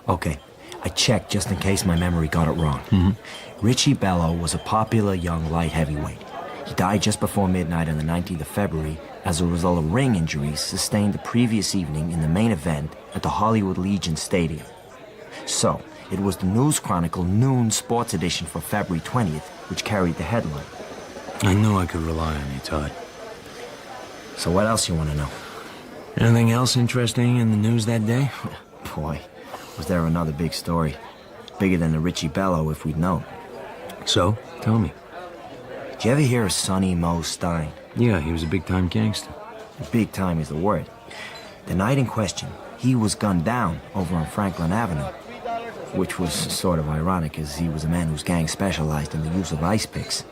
Okay, I checked just in case my memory got it wrong. Richie Bello was a popular young light heavyweight. He died just before midnight on the 19th of February as a result of ring injuries sustained the previous evening in the main event at the Hollywood Legion Stadium. So, it was the News Chronicle Noon Sports Edition for February 20th, which carried the headline. I knew I could rely on you, Todd. So what else you want to know? Anything else interesting in the news that day? Boy, was there another big story. Bigger than the Richie Bello if we'd known. So, tell me. Did you ever hear of Sonny Mo Stein? Yeah, he was a big-time gangster. Big time is the word. The night in question, he was gunned down over on Franklin Avenue, which was sort of ironic as he was a man whose gang specialized in the use of ice picks.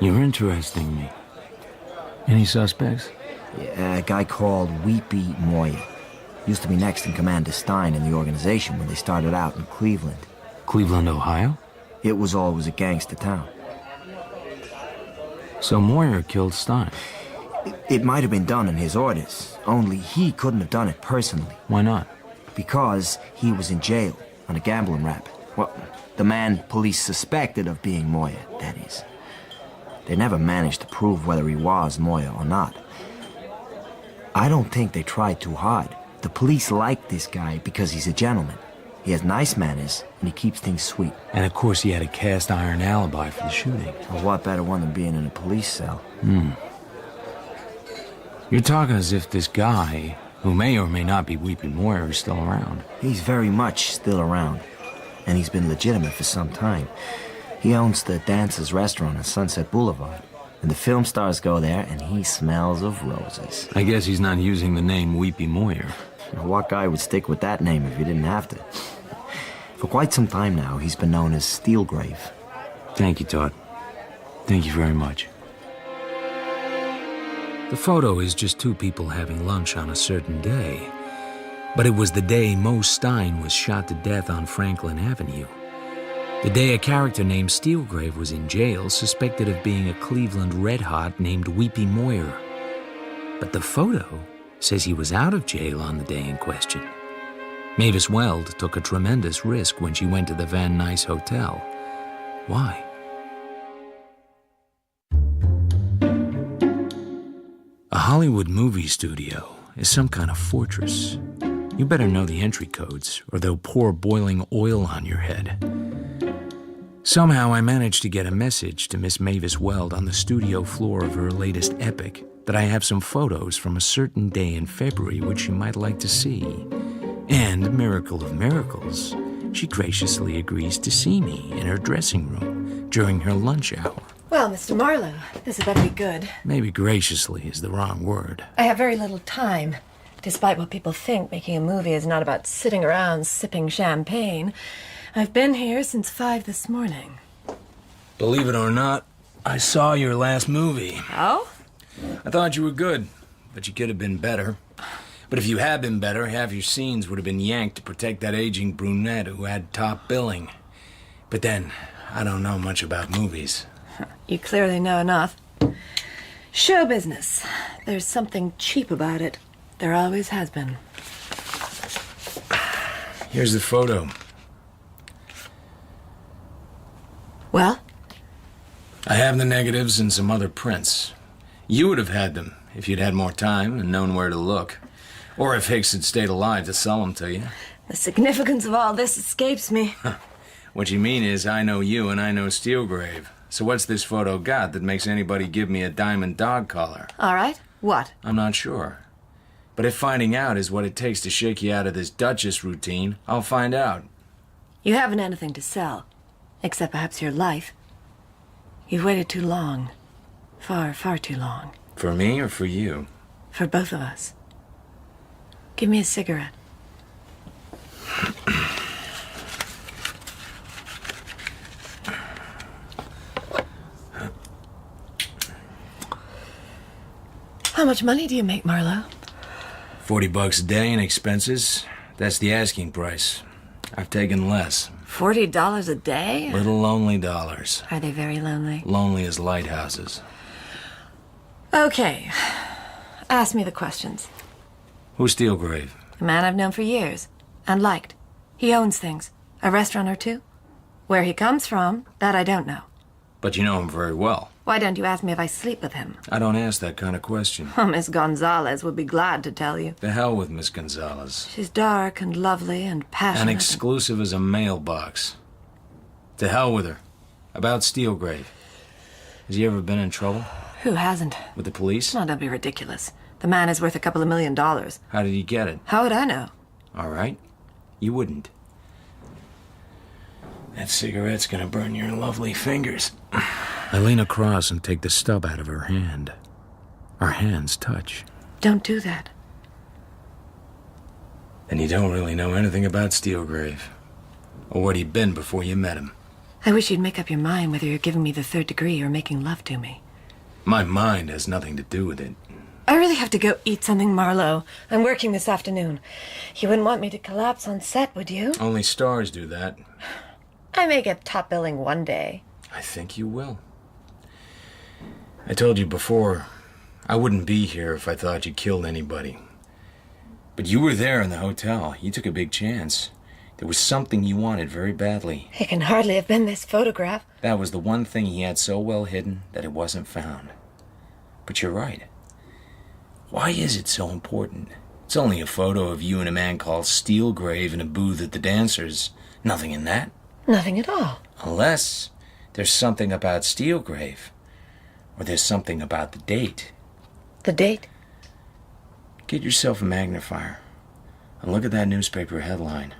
You're interesting me. Any suspects? Yeah, a guy called Weepy Moya. Used to be next in command to Stein in the organization when they started out in Cleveland. Cleveland, Ohio? It was always a gangster town. So Moyer killed Stein? It might have been done in his orders, only he couldn't have done it personally. Why not? Because he was in jail on a gambling rap. Well, the man police suspected of being Moya, that is. They never managed to prove whether he was Moya or not. I don't think they tried too hard. The police like this guy because he's a gentleman. He has nice manners, and he keeps things sweet. And of course he had a cast-iron alibi for the shooting. Well, what better one than being in a police cell? You're talking as if this guy, who may or may not be Weepy Moyer, is still around. He's very much still around, and he's been legitimate for some time. He owns the Dancers restaurant on Sunset Boulevard, and the film stars go there, and he smells of roses. I guess he's not using the name Weepy Moyer. What guy would stick with that name if he didn't have to? For quite some time now, he's been known as Steelgrave. Thank you, Todd. Thank you very much. The photo is just two people having lunch on a certain day. But it was the day Mo Stein was shot to death on Franklin Avenue. The day a character named Steelgrave was in jail, suspected of being a Cleveland Red Hot named Weepy Moyer. But the photo says he was out of jail on the day in question. Mavis Weld took a tremendous risk when she went to the Van Nuys Hotel. Why? A Hollywood movie studio is some kind of fortress. You better know the entry codes, or they'll pour boiling oil on your head. Somehow I managed to get a message to Miss Mavis Weld on the studio floor of her latest epic that I have some photos from a certain day in February which she might like to see. And, miracle of miracles, she graciously agrees to see me in her dressing room during her lunch hour. Well, Mr. Marlowe, this had better be good. Maybe graciously is the wrong word. I have very little time. Despite what people think, making a movie is not about sitting around sipping champagne. I've been here since 5 this morning. Believe it or not, I saw your last movie. Oh? I thought you were good, but you could have been better. But if you had been better, half your scenes would have been yanked to protect that aging brunette who had top billing. But then, I don't know much about movies. You clearly know enough. Show business. There's something cheap about it. There always has been. Here's the photo. Well? I have the negatives and some other prints. You would have had them if you'd had more time and known where to look. Or if Hicks had stayed alive to sell them to you. The significance of all this escapes me. What you mean is I know you and I know Steelgrave. So what's this photo got that makes anybody give me a diamond dog collar? All right. What? I'm not sure. But if finding out is what it takes to shake you out of this Duchess routine, I'll find out. You haven't anything to sell. Except perhaps your life. You've waited too long. Far, far too long. For me or for you? For both of us. Give me a cigarette. How much money do you make, Marlowe? $40 a day in expenses. That's the asking price. I've taken less. $40 a day? Little lonely dollars. Are they very lonely? Lonely as lighthouses. Okay. Ask me the questions. Who's Steelgrave? A man I've known for years. And liked. He owns things. A restaurant or two. Where he comes from, that I don't know. But you know him very well. Why don't you ask me if I sleep with him? I don't ask that kind of question. Oh, Miss Gonzalez would be glad to tell you. The hell with Miss Gonzalez. She's dark and lovely and passionate. And exclusive as a mailbox. To hell with her. About Steelgrave. Has he ever been in trouble? Who hasn't? With the police? No, don't be ridiculous. The man is worth $2 million. How did he get it? How would I know? All right. You wouldn't. That cigarette's gonna burn your lovely fingers. I lean across and take the stub out of her hand. Our hands touch. Don't do that. And you don't really know anything about Steelgrave. Or what he'd been before you met him. I wish you'd make up your mind whether you're giving me the third degree or making love to me. My mind has nothing to do with it. I really have to go eat something, Marlowe. I'm working this afternoon. You wouldn't want me to collapse on set, would you? Only stars do that. I may get top billing one day. I think you will. I told you before, I wouldn't be here if I thought you killed anybody. But you were there in the hotel. You took a big chance. There was something you wanted very badly. It can hardly have been this photograph. That was the one thing he had so well hidden that it wasn't found. But you're right. Why is it so important? It's only a photo of you and a man called Steelgrave in a booth at the Dancers. Nothing in that. Nothing at all. Unless there's something about Steelgrave. Or there's something about the date. The date? Get yourself a magnifier and look at that newspaper headline.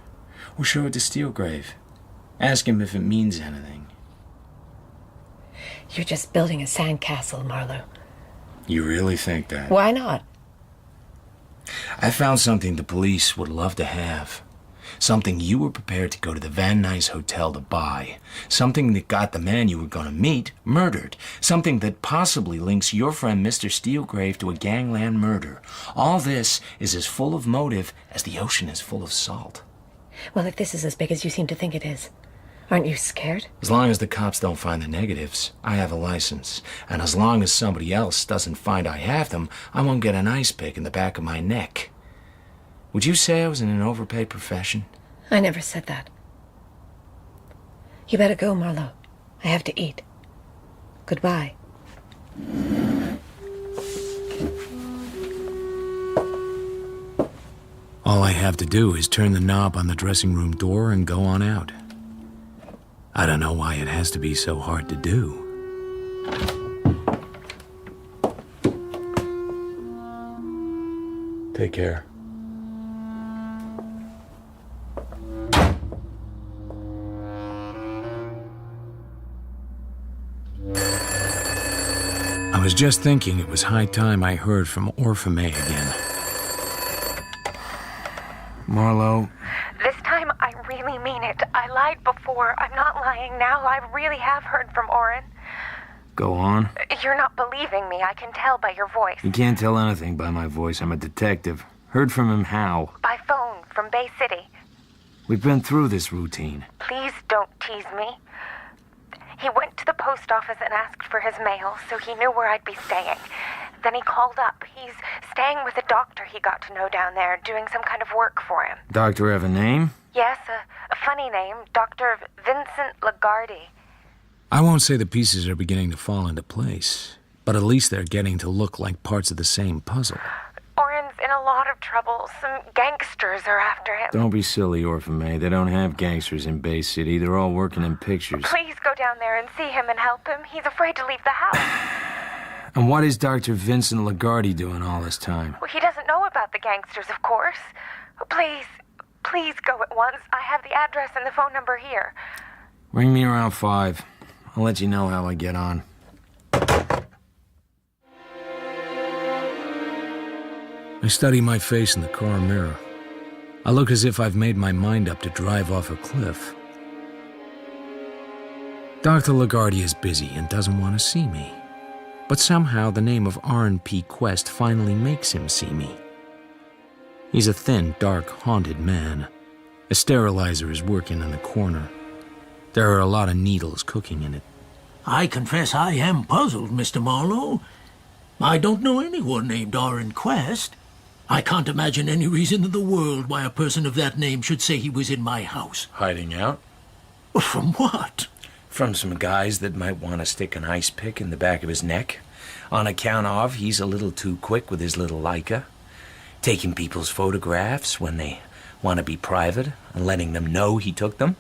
Or show it to Steelgrave. Ask him if it means anything. You're just building a sandcastle, Marlowe. You really think that? Why not? I found something the police would love to have. Something you were prepared to go to the Van Nuys Hotel to buy. Something that got the man you were going to meet murdered. Something that possibly links your friend Mr. Steelgrave to a gangland murder. All this is as full of motive as the ocean is full of salt. Well, if this is as big as you seem to think it is, aren't you scared? As long as the cops don't find the negatives, I have a license. And as long as somebody else doesn't find I have them, I won't get an ice pick in the back of my neck. Would you say I was in an overpaid profession? I never said that. You better go, Marlowe. I have to eat. Goodbye. All I have to do is turn the knob on the dressing room door and go on out. I don't know why it has to be so hard to do. Take care. I was just thinking it was high time I heard from Orphan again. Marlowe. This time I really mean it. I lied before. I'm not lying now. I really have heard from Oren. Go on. You're not believing me. I can tell by your voice. You can't tell anything by my voice. I'm a detective. Heard from him how? By phone, from Bay City. We've been through this routine. Please don't tease me. He went to the post office and asked for his mail, so he knew where I'd be staying. Then he called up. He's staying with a doctor he got to know down there, doing some kind of work for him. Doctor have a name? Yes, a funny name, Dr. Vincent Lagarde. I won't say the pieces are beginning to fall into place, but at least they're getting to look like parts of the same puzzle. Oren's in a lot of trouble. Some gangsters are after him. Don't be silly, Orphan May. They don't have gangsters in Bay City. They're all working in pictures. Please go down there and see him and help him. He's afraid to leave the house. And what is Dr. Vincent Lagarde doing all this time? Well, he doesn't know about the gangsters, of course. Please go at once. I have the address and the phone number here. Ring me around 5. I'll let you know how I get on. I study my face in the car mirror. I look as if I've made my mind up to drive off a cliff. Dr. Lagarde is busy and doesn't want to see me. But somehow the name of R&P Quest finally makes him see me. He's a thin, dark, haunted man. A sterilizer is working in the corner. There are a lot of needles cooking in it. I confess I am puzzled, Mr. Marlowe. I don't know anyone named Oren Quest. I can't imagine any reason in the world why a person of that name should say he was in my house. Hiding out? From what? From some guys that might want to stick an ice pick in the back of his neck. On account of he's a little too quick with his little Leica. Taking people's photographs when they want to be private and letting them know he took them.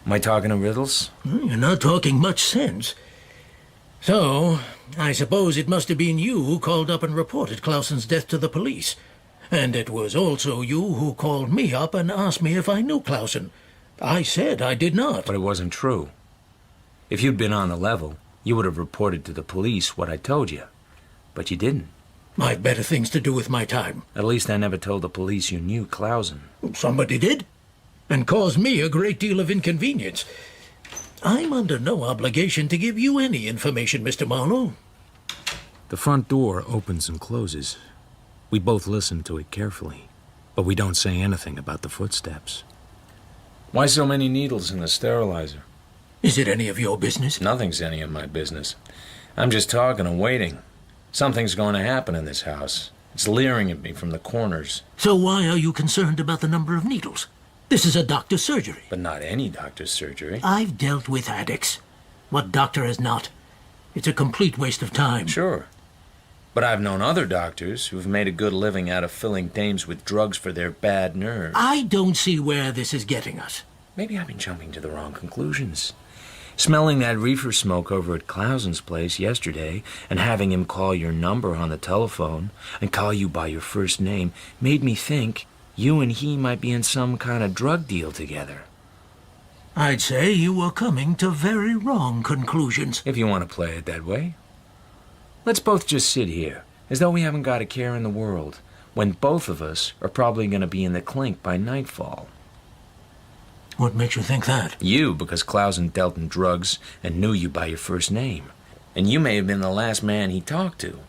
Am I talking in riddles? You're not talking much sense. So, I suppose it must have been you who called up and reported Clausen's death to the police. And it was also you who called me up and asked me if I knew Clausen. I said I did not. But it wasn't true. If you'd been on the level, you would have reported to the police what I told you. But you didn't. I've better things to do with my time. At least I never told the police you knew Clausen. Somebody did. And caused me a great deal of inconvenience. I'm under no obligation to give you any information, Mr. Marlowe. The front door opens and closes. We both listen to it carefully, but we don't say anything about the footsteps. Why so many needles in the sterilizer? Is it any of your business? Nothing's any of my business. I'm just talking and waiting. Something's going to happen in this house. It's leering at me from the corners. So why are you concerned about the number of needles? This is a doctor's surgery. But not any doctor's surgery. I've dealt with addicts. What doctor has not? It's a complete waste of time. Sure. But I've known other doctors who've made a good living out of filling dames with drugs for their bad nerves. I don't see where this is getting us. Maybe I've been jumping to the wrong conclusions. Smelling that reefer smoke over at Clausen's place yesterday and having him call your number on the telephone and call you by your first name made me think you and he might be in some kind of drug deal together. I'd say you were coming to very wrong conclusions. If you want to play it that way. Let's both just sit here, as though we haven't got a care in the world, when both of us are probably going to be in the clink by nightfall. What makes you think that? You, because Clausen dealt in drugs and knew you by your first name. And you may have been the last man he talked to.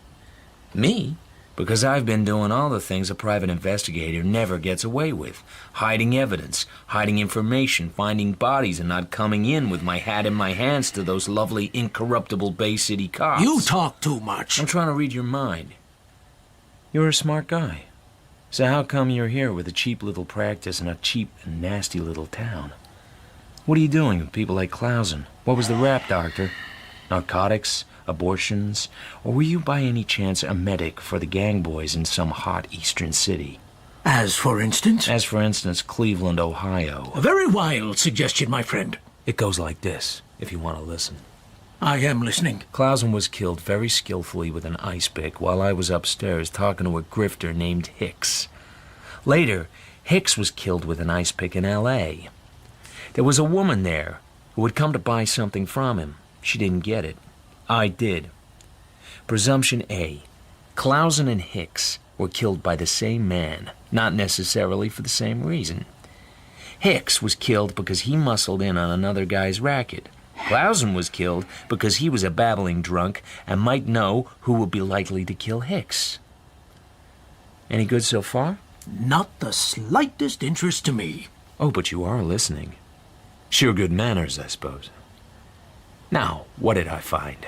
Me, because I've been doing all the things a private investigator never gets away with. Hiding evidence, hiding information, finding bodies, and not coming in with my hat in my hands to those lovely, incorruptible Bay City cops. You talk too much. I'm trying to read your mind. You're a smart guy. So how come you're here with a cheap little practice in a cheap and nasty little town? What are you doing with people like Clausen? What was the rap, doctor? Narcotics? Abortions? Or were you by any chance a medic for the gang boys in some hot eastern city? As for instance? As for instance, Cleveland, Ohio. A very wild suggestion, my friend. It goes like this, if you want to listen. I am listening. Clausen was killed very skillfully with an ice pick while I was upstairs talking to a grifter named Hicks. Later, Hicks was killed with an ice pick in L.A. There was a woman there who had come to buy something from him. She didn't get it. I did. Presumption A. Clausen and Hicks were killed by the same man, not necessarily for the same reason. Hicks was killed because he muscled in on another guy's racket. Clausen was killed because he was a babbling drunk and might know who would be likely to kill Hicks. Any good so far? Not the slightest interest to me. Oh, but you are listening. Sure good manners, I suppose. Now, what did I find?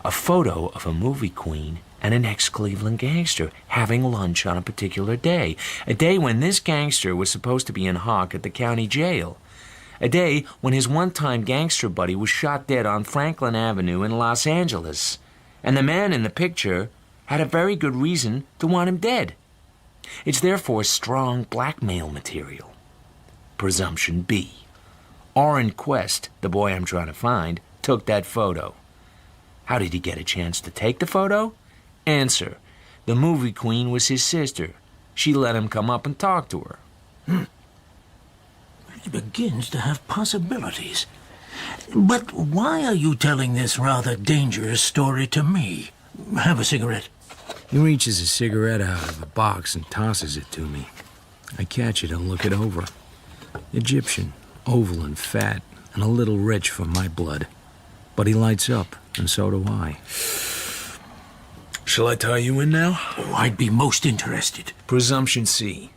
A photo of a movie queen and an ex-Cleveland gangster having lunch on a particular day. A day when this gangster was supposed to be in hock at the county jail. A day when his one-time gangster buddy was shot dead on Franklin Avenue in Los Angeles. And the man in the picture had a very good reason to want him dead. It's therefore strong blackmail material. Presumption B. Orrin Quest, the boy I'm trying to find, took that photo. How did he get a chance to take the photo? Answer. The movie queen was his sister. She let him come up and talk to her. It begins to have possibilities. But why are you telling this rather dangerous story to me? Have a cigarette. He reaches a cigarette out of a box and tosses it to me. I catch it and look it over. Egyptian, oval and fat, and a little rich for my blood. But he lights up, and so do I. Shall I tie you in now? Oh, I'd be most interested. Presumption C.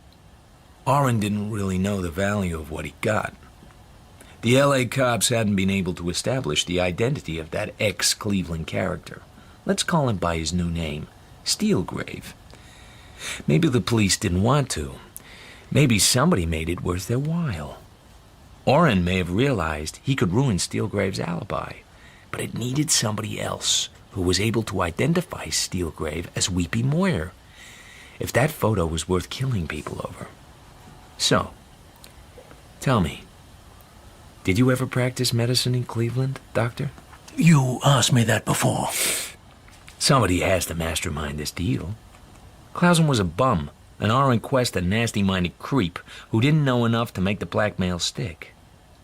Orrin didn't really know the value of what he got. The L.A. cops hadn't been able to establish the identity of that ex-Cleveland character. Let's call him by his new name, Steelgrave. Maybe the police didn't want to. Maybe somebody made it worth their while. Orrin may have realized he could ruin Steelgrave's alibi, but it needed somebody else who was able to identify Steelgrave as Weepy Moyer, if that photo was worth killing people over. So, tell me, did you ever practice medicine in Cleveland, Doctor? You asked me that before. Somebody has to mastermind this deal. Clausen was a bum, and Orrin Quest a nasty-minded creep who didn't know enough to make the blackmail stick.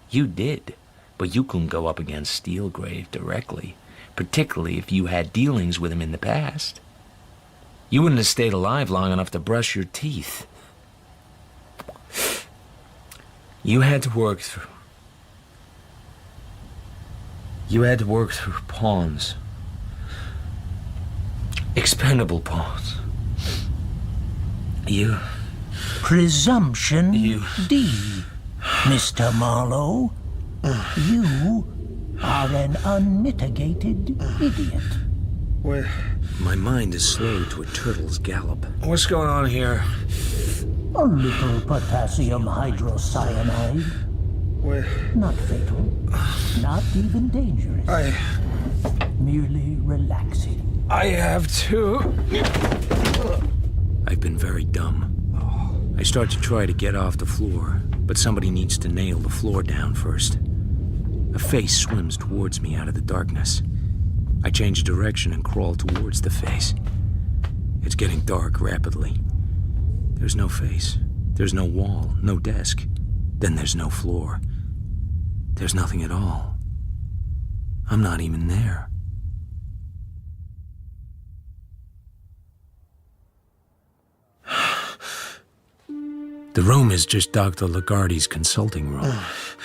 You did, but you couldn't go up against Steelgrave directly, particularly if you had dealings with him in the past. You wouldn't have stayed alive long enough to brush your teeth. You had to work through pawns. Expendable pawns. Presumption D, Mr. Marlowe. You are an unmitigated idiot. Where? My mind is slowed to a turtle's gallop. What's going on here? A little potassium hydrocyanide. Where? Not fatal. Not even dangerous. Merely relaxing. I have to. I've been very dumb. I start to try to get off the floor, but somebody needs to nail the floor down first. A face swims towards me out of the darkness. I change direction and crawl towards the face. It's getting dark rapidly. There's no face. There's no wall, no desk. Then there's no floor. There's nothing at all. I'm not even there. The room is just Dr. Lagarde's consulting room.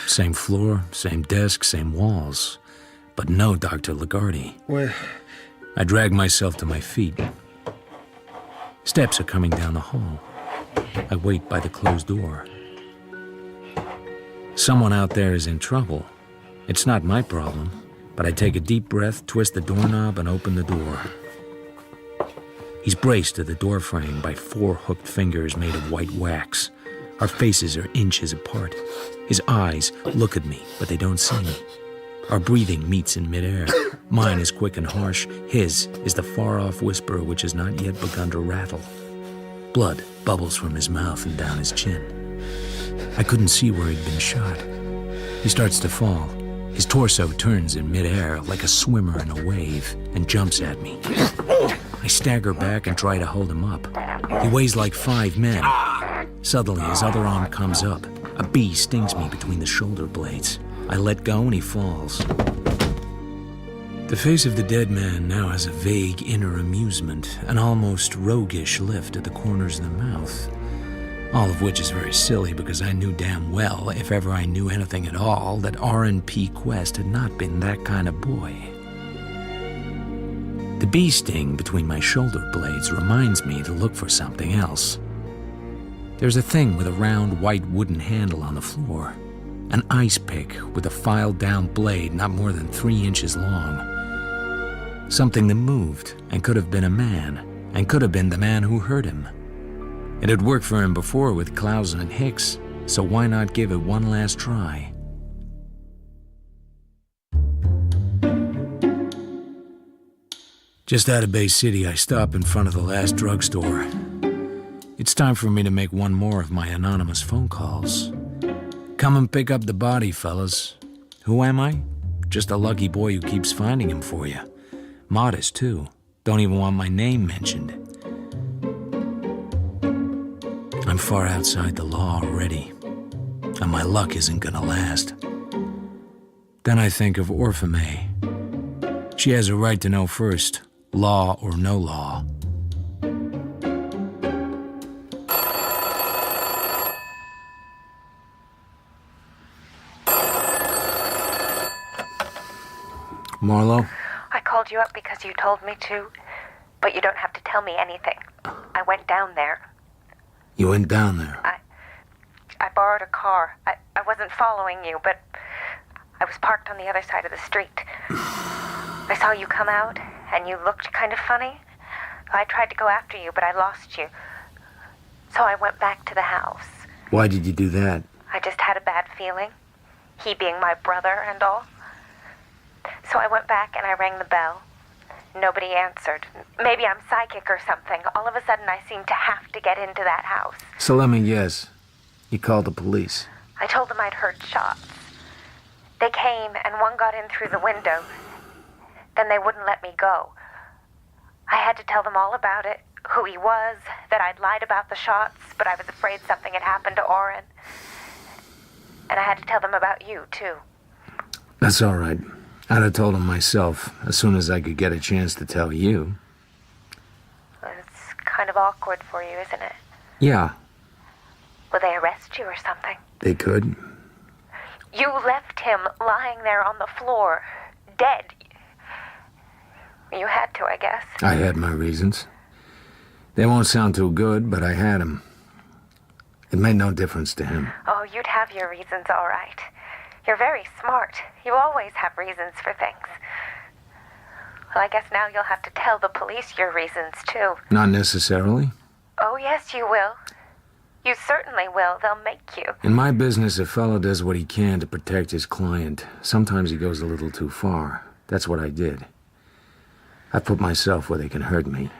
Same floor, same desk, same walls. But no Dr. Lagarde. Where? I drag myself to my feet. Steps are coming down the hall. I wait by the closed door. Someone out there is in trouble. It's not my problem, but I take a deep breath, twist the doorknob, and open the door. He's braced to the doorframe by 4 hooked fingers made of white wax. Our faces are inches apart. His eyes look at me, but they don't see me. Our breathing meets in midair. Mine is quick and harsh. His is the far-off whisper which has not yet begun to rattle. Blood bubbles from his mouth and down his chin. I couldn't see where he'd been shot. He starts to fall. His torso turns in midair like a swimmer in a wave and jumps at me. I stagger back and try to hold him up. He weighs like 5 men. Suddenly, his other arm comes up. A bee stings me between the shoulder blades. I let go and he falls. The face of the dead man now has a vague inner amusement, an almost roguish lift at the corners of the mouth. All of which is very silly because I knew damn well, if ever I knew anything at all, that R&P Quest had not been that kind of boy. The bee sting between my shoulder blades reminds me to look for something else. There's a thing with a round white wooden handle on the floor. An ice pick with a filed-down blade not more than 3 inches long. Something that moved and could have been a man, and could have been the man who hurt him. It had worked for him before with Clausen and Hicks, so why not give it one last try? Just out of Bay City, I stop in front of the last drugstore. It's time for me to make one more of my anonymous phone calls. Come and pick up the body, fellas. Who am I? Just a lucky boy who keeps finding him for you. Modest, too. Don't even want my name mentioned. I'm far outside the law already, and my luck isn't gonna last. Then I think of Orpha-May. She has a right to know first, law or no law. Marlowe? I called you up because you told me to, but you don't have to tell me anything. I went down there. You went down there? I borrowed a car. I wasn't following you, but I was parked on the other side of the street. I saw you come out, and you looked kind of funny. I tried to go after you, but I lost you. So I went back to the house. Why did you do that? I just had a bad feeling. He being my brother and all. So I went back and I rang the bell. Nobody answered. Maybe I'm psychic or something. All of a sudden I seemed to have to get into that house. So let me guess. You called the police. I told them I'd heard shots. They came and one got in through the window. Then they wouldn't let me go. I had to tell them all about it, who he was, that I'd lied about the shots, but I was afraid something had happened to Oren. And I had to tell them about you, too. That's all right. I'd have told them myself as soon as I could get a chance to tell you. It's kind of awkward for you, isn't it? Yeah, Will they arrest you or something? they could. You left him lying there on the floor, dead. You had to, I guess. I had my reasons. They won't sound too good, but I had them. It made no difference to him. Oh, you'd have your reasons, all right. You're very smart. You always have reasons for things. Well, I guess now you'll have to tell the police your reasons, too. Not necessarily. Oh, yes, you will. You certainly will. They'll make you. In my business, a fellow does what he can to protect his client. Sometimes he goes a little too far. That's what I did. I put myself where they can hurt me.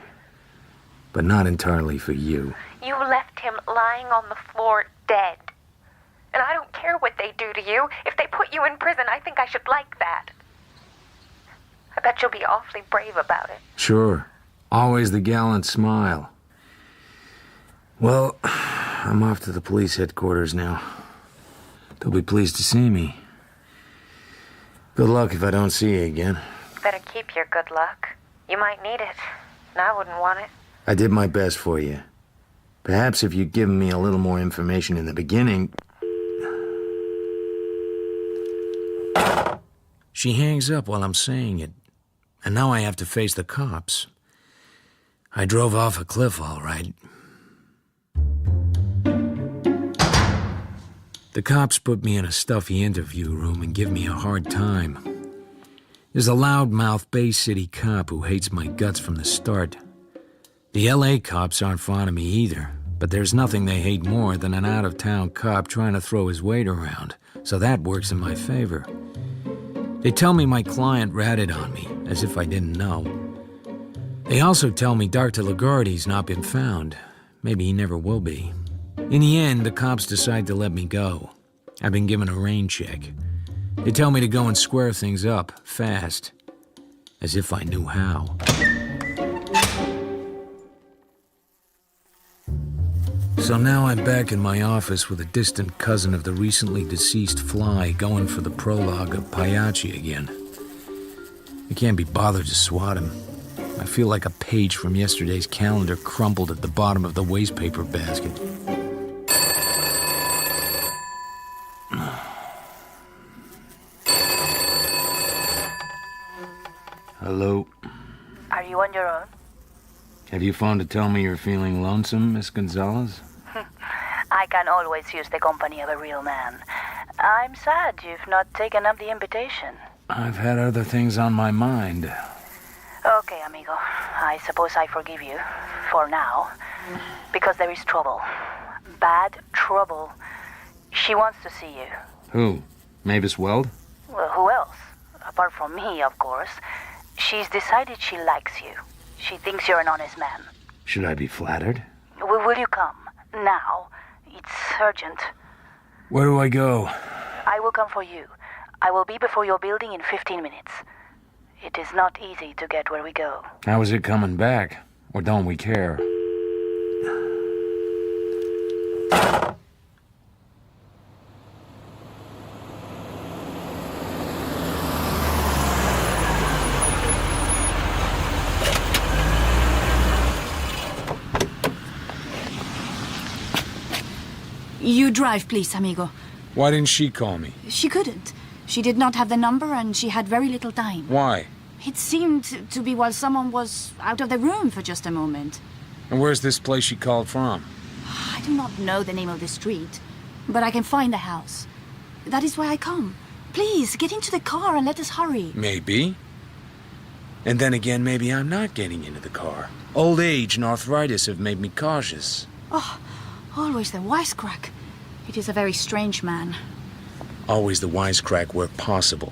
But not entirely for you. You left him lying on the floor, dead. And I don't care what they do to you. If they put you in prison, I think I should like that. I bet you'll be awfully brave about it. Sure. Always the gallant smile. Well, I'm off to the police headquarters now. They'll be pleased to see me. Good luck if I don't see you again. Better keep your good luck. You might need it, and I wouldn't want it. I did my best for you. Perhaps if you'd given me a little more information in the beginning... She hangs up while I'm saying it, and now I have to face the cops. I drove off a cliff, all right. The cops put me in a stuffy interview room and give me a hard time. There's a loudmouth Bay City cop who hates my guts from the start. The LA cops aren't fond of me either, but there's nothing they hate more than an out-of-town cop trying to throw his weight around, so that works in my favor. They tell me my client ratted on me, as if I didn't know. They also tell me Dr. Lagarde's not been found. Maybe he never will be. In the end, the cops decide to let me go. I've been given a rain check. They tell me to go and square things up, fast. As if I knew how. So now I'm back in my office with a distant cousin of the recently deceased Fly going for the prologue of Pagliacci again. I can't be bothered to swat him. I feel like a page from yesterday's calendar crumpled at the bottom of the wastepaper basket. Hello. Are you on your own? Have you phoned to tell me you're feeling lonesome, Miss Gonzalez? I can always use the company of a real man. I'm sad you've not taken up the invitation. I've had other things on my mind. Okay, amigo. I suppose I forgive you. For now. Because there is trouble. Bad trouble. She wants to see you. Who? Mavis Weld? Well, who else? Apart from me, of course. She's decided she likes you. She thinks you're an honest man. Should I be flattered? Will you come? Now. It's urgent. Where do I go? I will come for you. I will be before your building in 15 minutes. It is not easy to get where we go. How is it coming back? Or don't we care? You drive, please, amigo. Why didn't she call me? She couldn't. She did not have the number and she had very little time. Why? It seemed to be while someone was out of the room for just a moment. And where's this place she called from? I do not know the name of the street, but I can find the house. That is why I come. Please, get into the car and let us hurry. Maybe. And then again, maybe I'm not getting into the car. Old age and arthritis have made me cautious. Oh, always the wisecrack. It is a very strange man. Always the wisecrack where possible.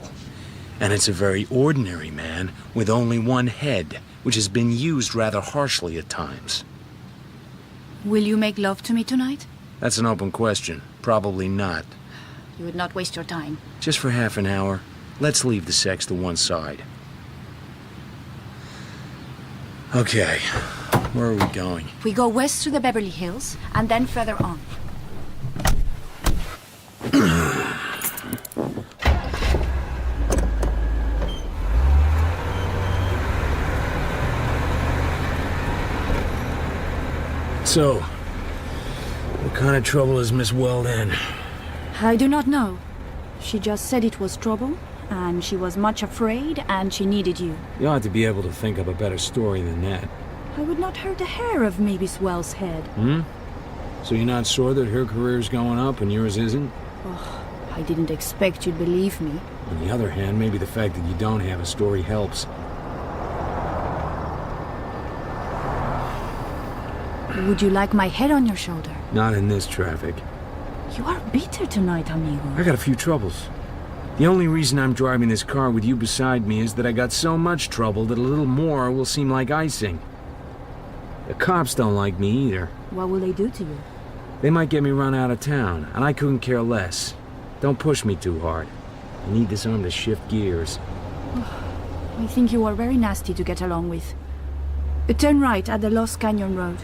And it's a very ordinary man with only one head, which has been used rather harshly at times. Will you make love to me tonight? That's an open question. Probably not. You would not waste your time. Just for half an hour. Let's leave the sex to one side. Okay. Where are we going? We go west through the Beverly Hills and then further on. So, what kind of trouble is Miss Weld in? I do not know. She just said it was trouble, and she was much afraid, and she needed you. You ought to be able to think of a better story than that. I would not hurt a hair of Mavis Wells' head. So you're not sure that her career's going up and yours isn't? Oh, I didn't expect you'd believe me. On the other hand, maybe the fact that you don't have a story helps. Would you like my head on your shoulder? Not in this traffic. You are bitter tonight, amigo. I got a few troubles. The only reason I'm driving this car with you beside me is that I got so much trouble that a little more will seem like icing. The cops don't like me either. What will they do to you? They might get me run out of town, and I couldn't care less. Don't push me too hard. I need this arm to shift gears. I think you are very nasty to get along with. Turn right at the Lost Canyon Road.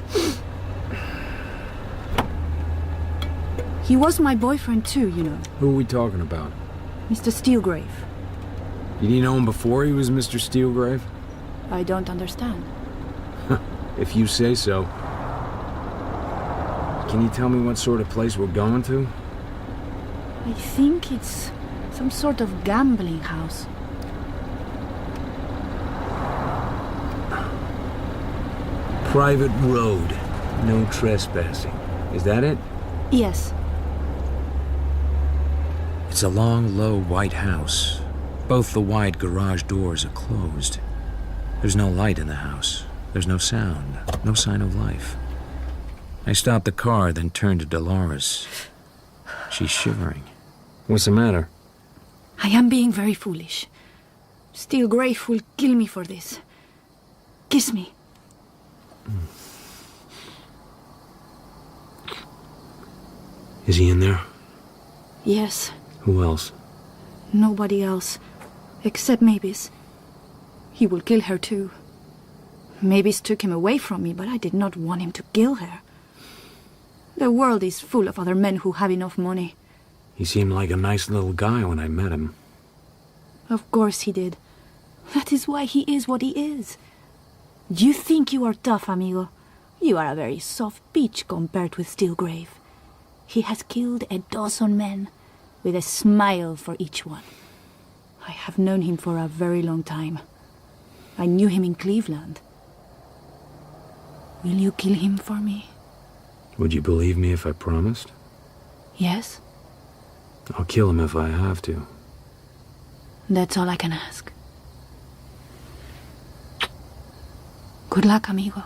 He was my boyfriend too, you know. Who are we talking about? Mr. Steelgrave. Did you know him before he was Mr. Steelgrave? I don't understand. If you say so. Can you tell me what sort of place we're going to? I think it's some sort of gambling house. Private road. No trespassing. Is that it? Yes. It's a long, low, white house. Both the wide garage doors are closed. There's no light in the house. There's no sound. No sign of life. I stopped the car, then turned to Dolores. She's shivering. What's the matter? I am being very foolish. Steelgrave will kill me for this. Kiss me. Is he in there? Yes. Who else? Nobody else. Except Mavis. He will kill her too. Mavis took him away from me, but I did not want him to kill her. The world is full of other men who have enough money. He seemed like a nice little guy when I met him. Of course he did. That is why he is what he is. You think you are tough, amigo. You are a very soft peach compared with Steelgrave. He has killed 12 men, with a smile for each one. I have known him for a very long time. I knew him in Cleveland. Will you kill him for me? Would you believe me if I promised? Yes? I'll kill him if I have to. That's all I can ask. Good luck, amigo.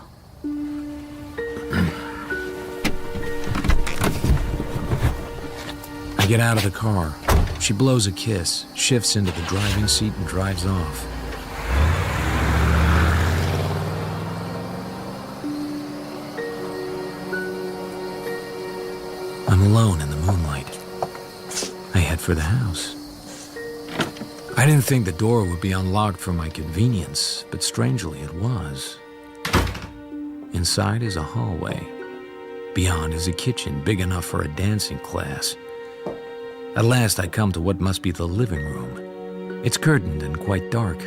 I get out of the car. She blows a kiss, shifts into the driving seat, and drives off. I'm alone in the moonlight. I head for the house. I didn't think the door would be unlocked for my convenience, but strangely it was. Inside is a hallway. Beyond is a kitchen big enough for a dancing class. At last I come to what must be the living room. It's curtained and quite dark,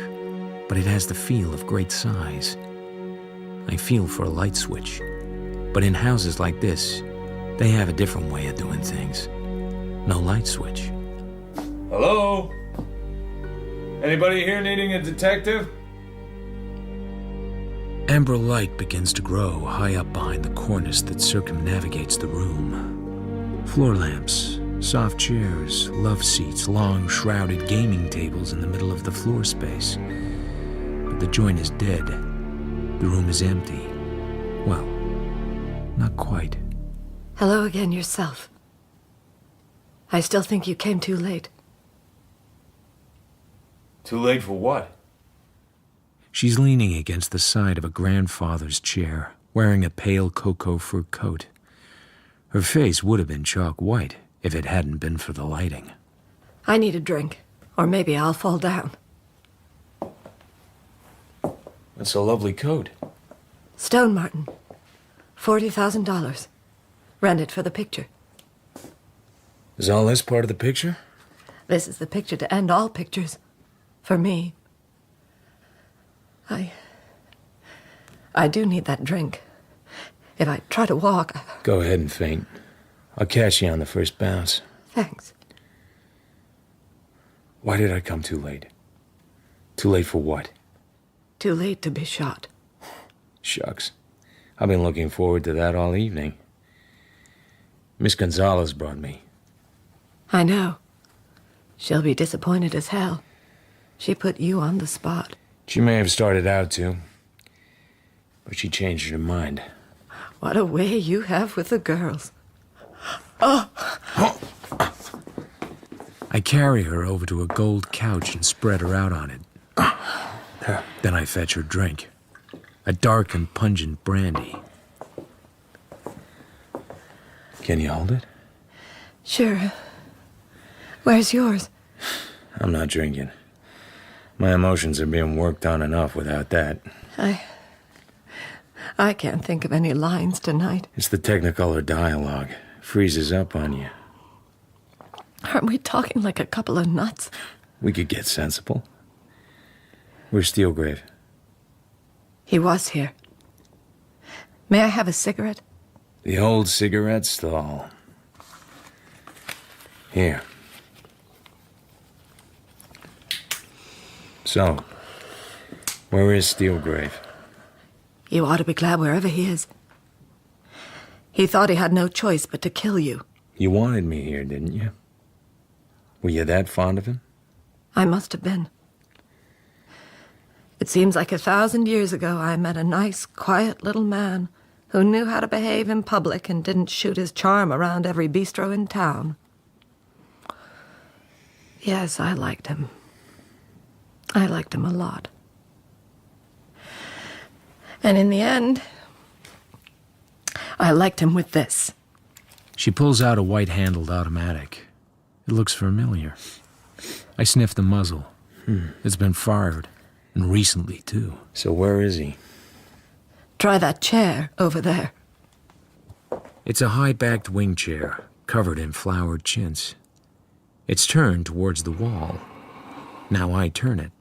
but it has the feel of great size. I feel for a light switch, but in houses like this, they have a different way of doing things. No light switch. Hello? Anybody here needing a detective? Amber light begins to grow high up behind the cornice that circumnavigates the room. Floor lamps, soft chairs, love seats, long shrouded gaming tables in the middle of the floor space. But the joint is dead. The room is empty. Well, not quite. Hello again yourself. I still think you came too late. Too late for what? She's leaning against the side of a grandfather's chair, wearing a pale cocoa fur coat. Her face would have been chalk white if it hadn't been for the lighting. I need a drink, or maybe I'll fall down. That's a lovely coat. Stone Martin. $40,000. Rented for the picture. Is all this part of the picture? This is the picture to end all pictures. For me. I do need that drink. If I try to walk... Go ahead and faint. I'll catch you on the first bounce. Thanks. Why did I come too late? Too late for what? Too late to be shot. Shucks. I've been looking forward to that all evening. Miss Gonzalez brought me. I know. She'll be disappointed as hell. She put you on the spot. She may have started out to, but she changed her mind. What a way you have with the girls. Oh! I carry her over to a gold couch and spread her out on it. Then I fetch her drink. A dark and pungent brandy. Can you hold it? Sure. Where's yours? I'm not drinking. My emotions are being worked on enough without that. I can't think of any lines tonight. It's the Technicolor dialogue. Freezes up on you. Aren't we talking like a couple of nuts? We could get sensible. Where's Steelgrave? He was here. May I have a cigarette? The old cigarette stall. Here. So, where is Steelgrave? You ought to be glad wherever he is. He thought he had no choice but to kill you. You wanted me here, didn't you? Were you that fond of him? I must have been. It seems like 1,000 years ago I met a nice, quiet little man who knew how to behave in public and didn't shoot his charm around every bistro in town. Yes, I liked him. I liked him a lot. And in the end, I liked him with this. She pulls out a white-handled automatic. It looks familiar. I sniff the muzzle. It's been fired, and recently, too. So where is he? Try that chair over there. It's a high-backed wing chair, covered in flowered chintz. It's turned towards the wall. Now I turn it.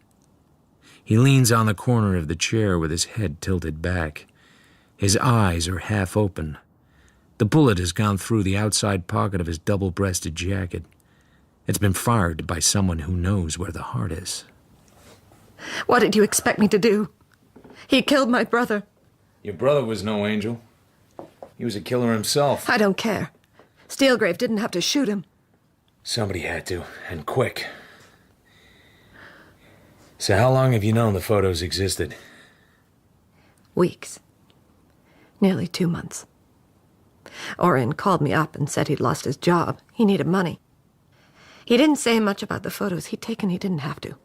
He leans on the corner of the chair with his head tilted back. His eyes are half open. The bullet has gone through the outside pocket of his double-breasted jacket. It's been fired by someone who knows where the heart is. What did you expect me to do? He killed my brother. Your brother was no angel. He was a killer himself. I don't care. Steelgrave didn't have to shoot him. Somebody had to, and quick. So how long have you known the photos existed? Weeks. Nearly 2 months. Oren called me up and said he'd lost his job. He needed money. He didn't say much about the photos he'd taken. He didn't have to.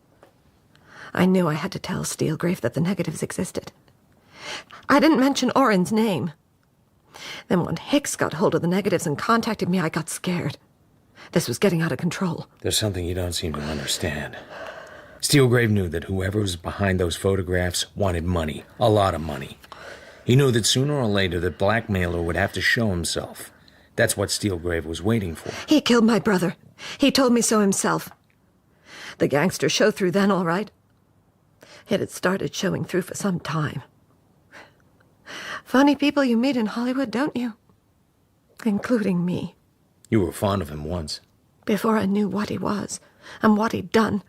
I knew I had to tell Steelgrave that the negatives existed. I didn't mention Oren's name. Then when Hicks got hold of the negatives and contacted me, I got scared. This was getting out of control. There's something you don't seem to understand. Steelgrave knew that whoever was behind those photographs wanted money. A lot of money. He knew that sooner or later the blackmailer would have to show himself. That's what Steelgrave was waiting for. He killed my brother. He told me so himself. The gangster showed through then, all right. It had started showing through for some time. Funny people you meet in Hollywood, don't you? Including me. You were fond of him once. Before I knew what he was and what he'd done.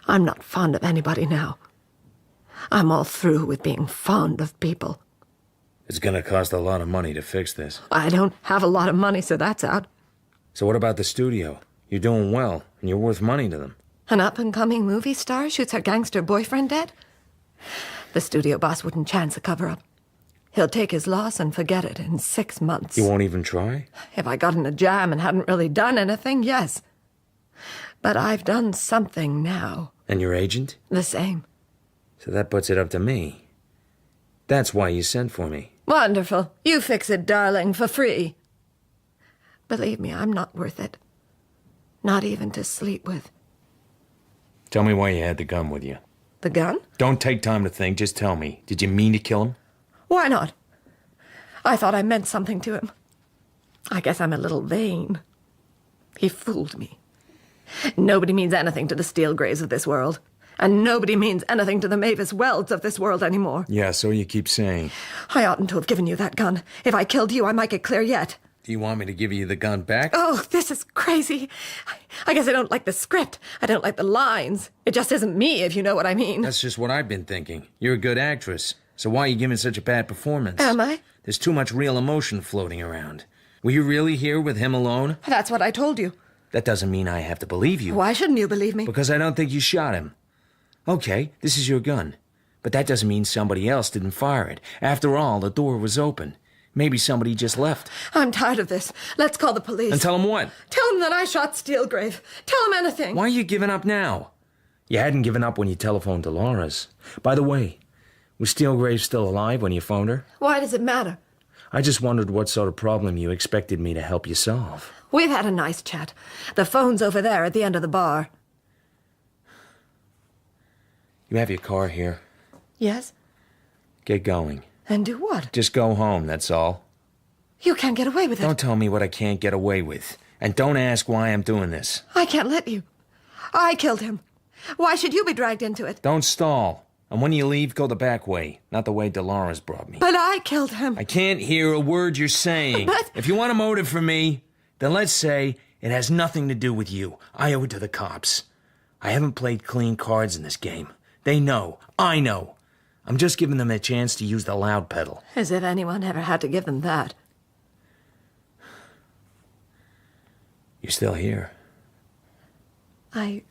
I'm not fond of anybody now. I'm all through with being fond of people. It's gonna cost a lot of money to fix this. I don't have a lot of money, so that's out. So what about the studio? You're doing well, and you're worth money to them. An up-and-coming movie star shoots her gangster boyfriend dead? The studio boss wouldn't chance a cover-up. He'll take his loss and forget it in 6 months. You won't even try? If I got in a jam and hadn't really done anything, yes. But I've done something now. And your agent? The same. So that puts it up to me. That's why you sent for me. Wonderful. You fix it, darling, for free. Believe me, I'm not worth it. Not even to sleep with. Tell me why you had the gun with you. The gun? Don't take time to think, just tell me. Did you mean to kill him? Why not? I thought I meant something to him. I guess I'm a little vain. He fooled me. Nobody means anything to the Steelgraves of this world. And nobody means anything to the Mavis Wells of this world anymore. Yeah, so you keep saying. I oughtn't to have given you that gun. If I killed you, I might get clear yet. Do you want me to give you the gun back? Oh, this is crazy. I guess I don't like the script. I don't like the lines. It just isn't me, if you know what I mean. That's just what I've been thinking. You're a good actress. So why are you giving such a bad performance? Am I? There's too much real emotion floating around. Were you really here with him alone? That's what I told you. That doesn't mean I have to believe you. Why shouldn't you believe me? Because I don't think you shot him. Okay, this is your gun. But that doesn't mean somebody else didn't fire it. After all, the door was open. Maybe somebody just left. I'm tired of this. Let's call the police. And tell them what? Tell them that I shot Steelgrave. Tell them anything. Why are you giving up now? You hadn't given up when you telephoned Dolores. By the way, was Steelgrave still alive when you phoned her? Why does it matter? I just wondered what sort of problem you expected me to help you solve. We've had a nice chat. The phone's over there at the end of the bar. You have your car here. Yes? Get going. And do what? Just go home, that's all. You can't get away with it. Don't tell me what I can't get away with. And don't ask why I'm doing this. I can't let you. I killed him. Why should you be dragged into it? Don't stall. And when you leave, go the back way, not the way Dolores brought me. But I killed him. I can't hear a word you're saying. But... If you want a motive for me, then let's say it has nothing to do with you. I owe it to the cops. I haven't played clean cards in this game. They know. I know. I'm just giving them a chance to use the loud pedal. As if anyone ever had to give them that. You're still here. I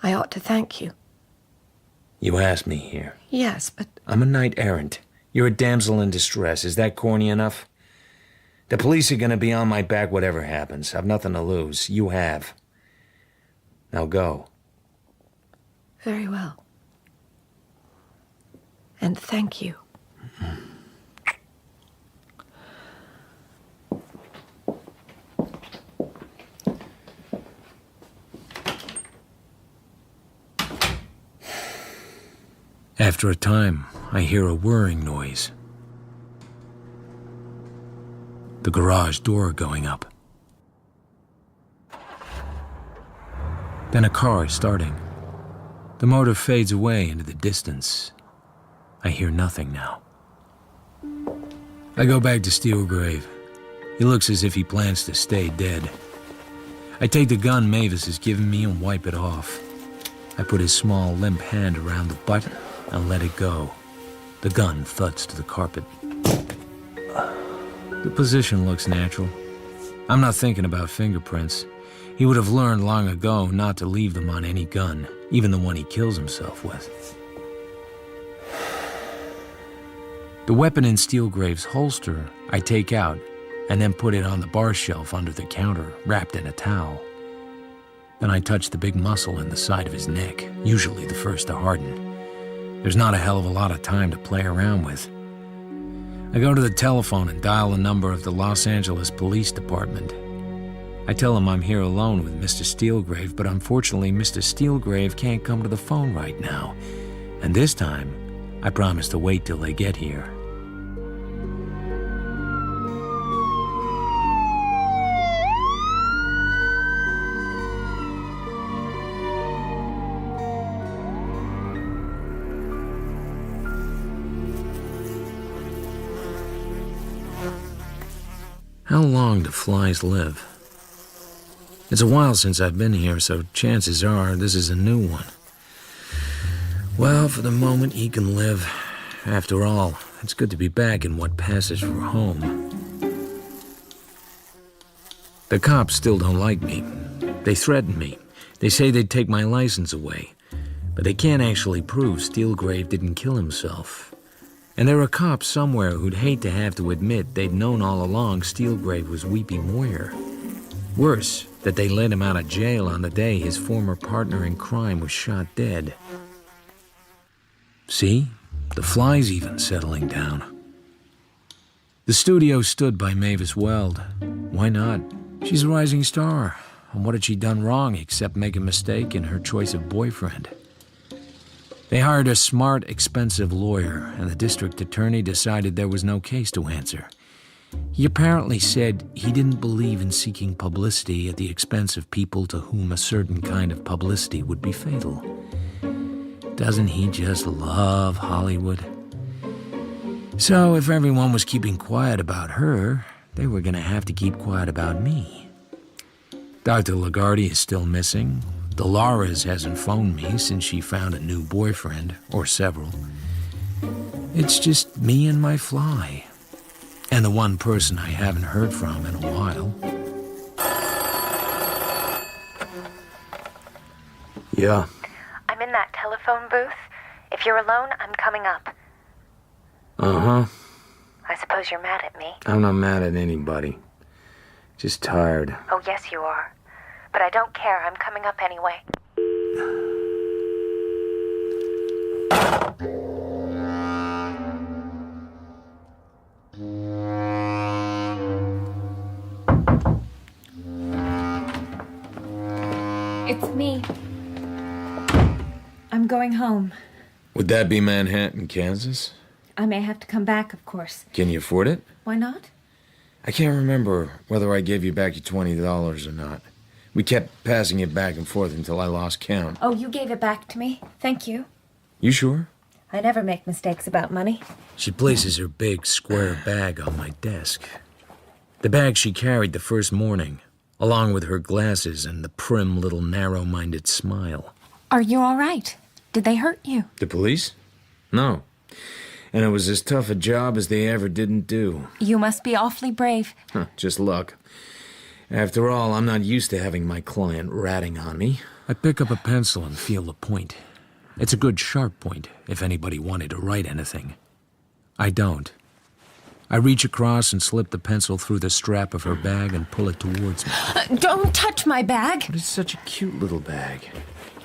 ought to thank you. You asked me here. Yes, but... I'm a knight errant. You're a damsel in distress. Is that corny enough? The police are gonna be on my back whatever happens. I've nothing to lose. You have. Now go. Very well. And thank you. After a time, I hear a whirring noise. The garage door going up. Then a car starting. The motor fades away into the distance. I hear nothing now. I go back to Steelgrave. He looks as if he plans to stay dead. I take the gun Mavis has given me and wipe it off. I put his small, limp hand around the butt and let it go. The gun thuds to the carpet. The position looks natural. I'm not thinking about fingerprints. He would have learned long ago not to leave them on any gun, even the one he kills himself with. The weapon in Steelgrave's holster I take out and then put it on the bar shelf under the counter, wrapped in a towel. Then I touch the big muscle in the side of his neck, usually the first to harden. There's not a hell of a lot of time to play around with. I go to the telephone and dial the number of the Los Angeles Police Department. I tell him I'm here alone with Mr. Steelgrave, but unfortunately Mr. Steelgrave can't come to the phone right now. And this time, I promise to wait till they get here. How long do flies live? It's a while since I've been here, so chances are this is a new one. Well, for the moment, he can live. After all, it's good to be back in what passes for home. The cops still don't like me. They threaten me. They say they'd take my license away. But they can't actually prove Steelgrave didn't kill himself. And there are cops somewhere who'd hate to have to admit they'd known all along Steelgrave was Weepy Moyer. Worse, that they let him out of jail on the day his former partner in crime was shot dead. See? The fly's even settling down. The studio stood by Mavis Weld. Why not? She's a rising star. And what had she done wrong except make a mistake in her choice of boyfriend? They hired a smart, expensive lawyer, and the district attorney decided there was no case to answer. He apparently said he didn't believe in seeking publicity at the expense of people to whom a certain kind of publicity would be fatal. Doesn't he just love Hollywood? So if everyone was keeping quiet about her, they were going to have to keep quiet about me. Dr. Lagarde is still missing. Dolores hasn't phoned me since she found a new boyfriend, or several. It's just me and my fly. And the one person I haven't heard from in a while. Yeah. I'm in that telephone booth. If you're alone, I'm coming up. Uh-huh. I suppose you're mad at me. I'm not mad at anybody. Just tired. Oh, yes, you are. But I don't care. I'm coming up anyway. It's me. I'm going home. Would that be Manhattan, Kansas? I may have to come back, of course. Can you afford it? Why not? I can't remember whether I gave you back your $20 or not. We kept passing it back and forth until I lost count. Oh, you gave it back to me. Thank you. You sure? I never make mistakes about money. She places her big, square bag on my desk. The bag she carried the first morning, along with her glasses and the prim little narrow-minded smile. Are you all right? Did they hurt you? The police? No. And it was as tough a job as they ever didn't do. You must be awfully brave. Just luck. After all, I'm not used to having my client ratting on me. I pick up a pencil and feel the point. It's a good sharp point, if anybody wanted to write anything. I don't. I reach across and slip the pencil through the strap of her bag and pull it towards me. Don't touch my bag. But it's such a cute little bag.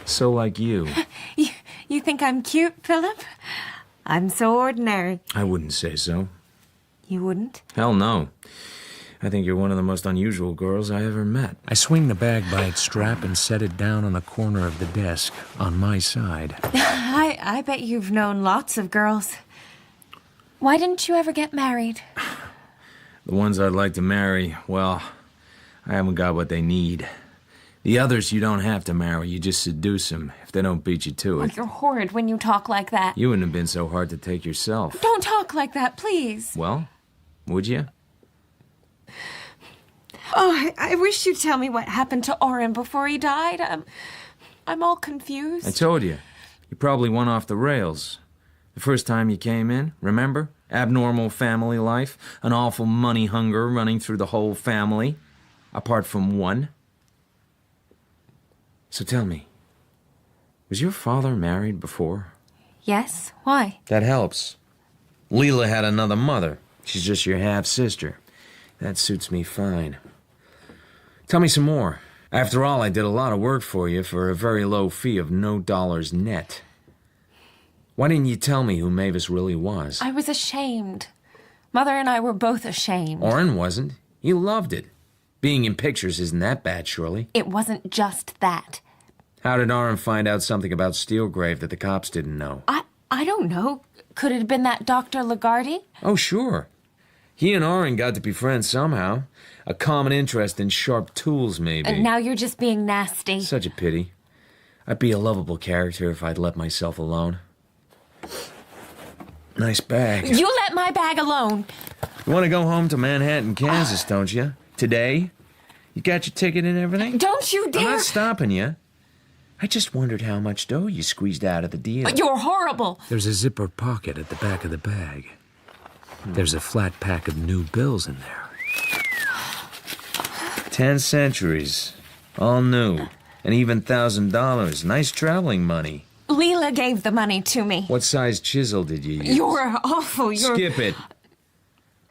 So like you. You think I'm cute, Philip? I'm so ordinary. I wouldn't say so. You wouldn't? Hell no. I think you're one of the most unusual girls I ever met. I swing the bag by its strap and set it down on the corner of the desk, on my side. I bet you've known lots of girls. Why didn't you ever get married? The ones I'd like to marry, well, I haven't got what they need. The others you don't have to marry, you just seduce them if they don't beat you to it. Oh, you're horrid when you talk like that. You wouldn't have been so hard to take yourself. Don't talk like that, please. Well, would you? Oh, I wish you'd tell me what happened to Oren before he died. I'm all confused. I told you. You probably went off the rails. The first time you came in, remember? Abnormal family life, an awful money hunger running through the whole family, apart from one. So tell me, was your father married before? Yes? Why? That helps. Leela had another mother. She's just your half-sister. That suits me fine. Tell me some more. After all, I did a lot of work for you for a very low fee of no dollars net. Why didn't you tell me who Mavis really was? I was ashamed. Mother and I were both ashamed. Orrin wasn't. He loved it. Being in pictures isn't that bad, surely. It wasn't just that. How did Orrin find out something about Steelgrave that the cops didn't know? I don't know. Could it have been that Dr. Lagarde? Oh, sure. He and Orrin got to be friends somehow. A common interest in sharp tools, maybe. And now you're just being nasty. Such a pity. I'd be a lovable character if I'd let myself alone. Nice bag. You let my bag alone. You want to go home to Manhattan, Kansas, don't you? Today? You got your ticket and everything? Don't you dare! I'm not stopping you. I just wondered how much dough you squeezed out of the deal. You're horrible. There's a zipper pocket at the back of the bag. There's a flat pack of new bills in there. 10 centuries. All new. And even $1,000. Nice traveling money. Leela gave the money to me. What size chisel did you use? You're awful. Skip it.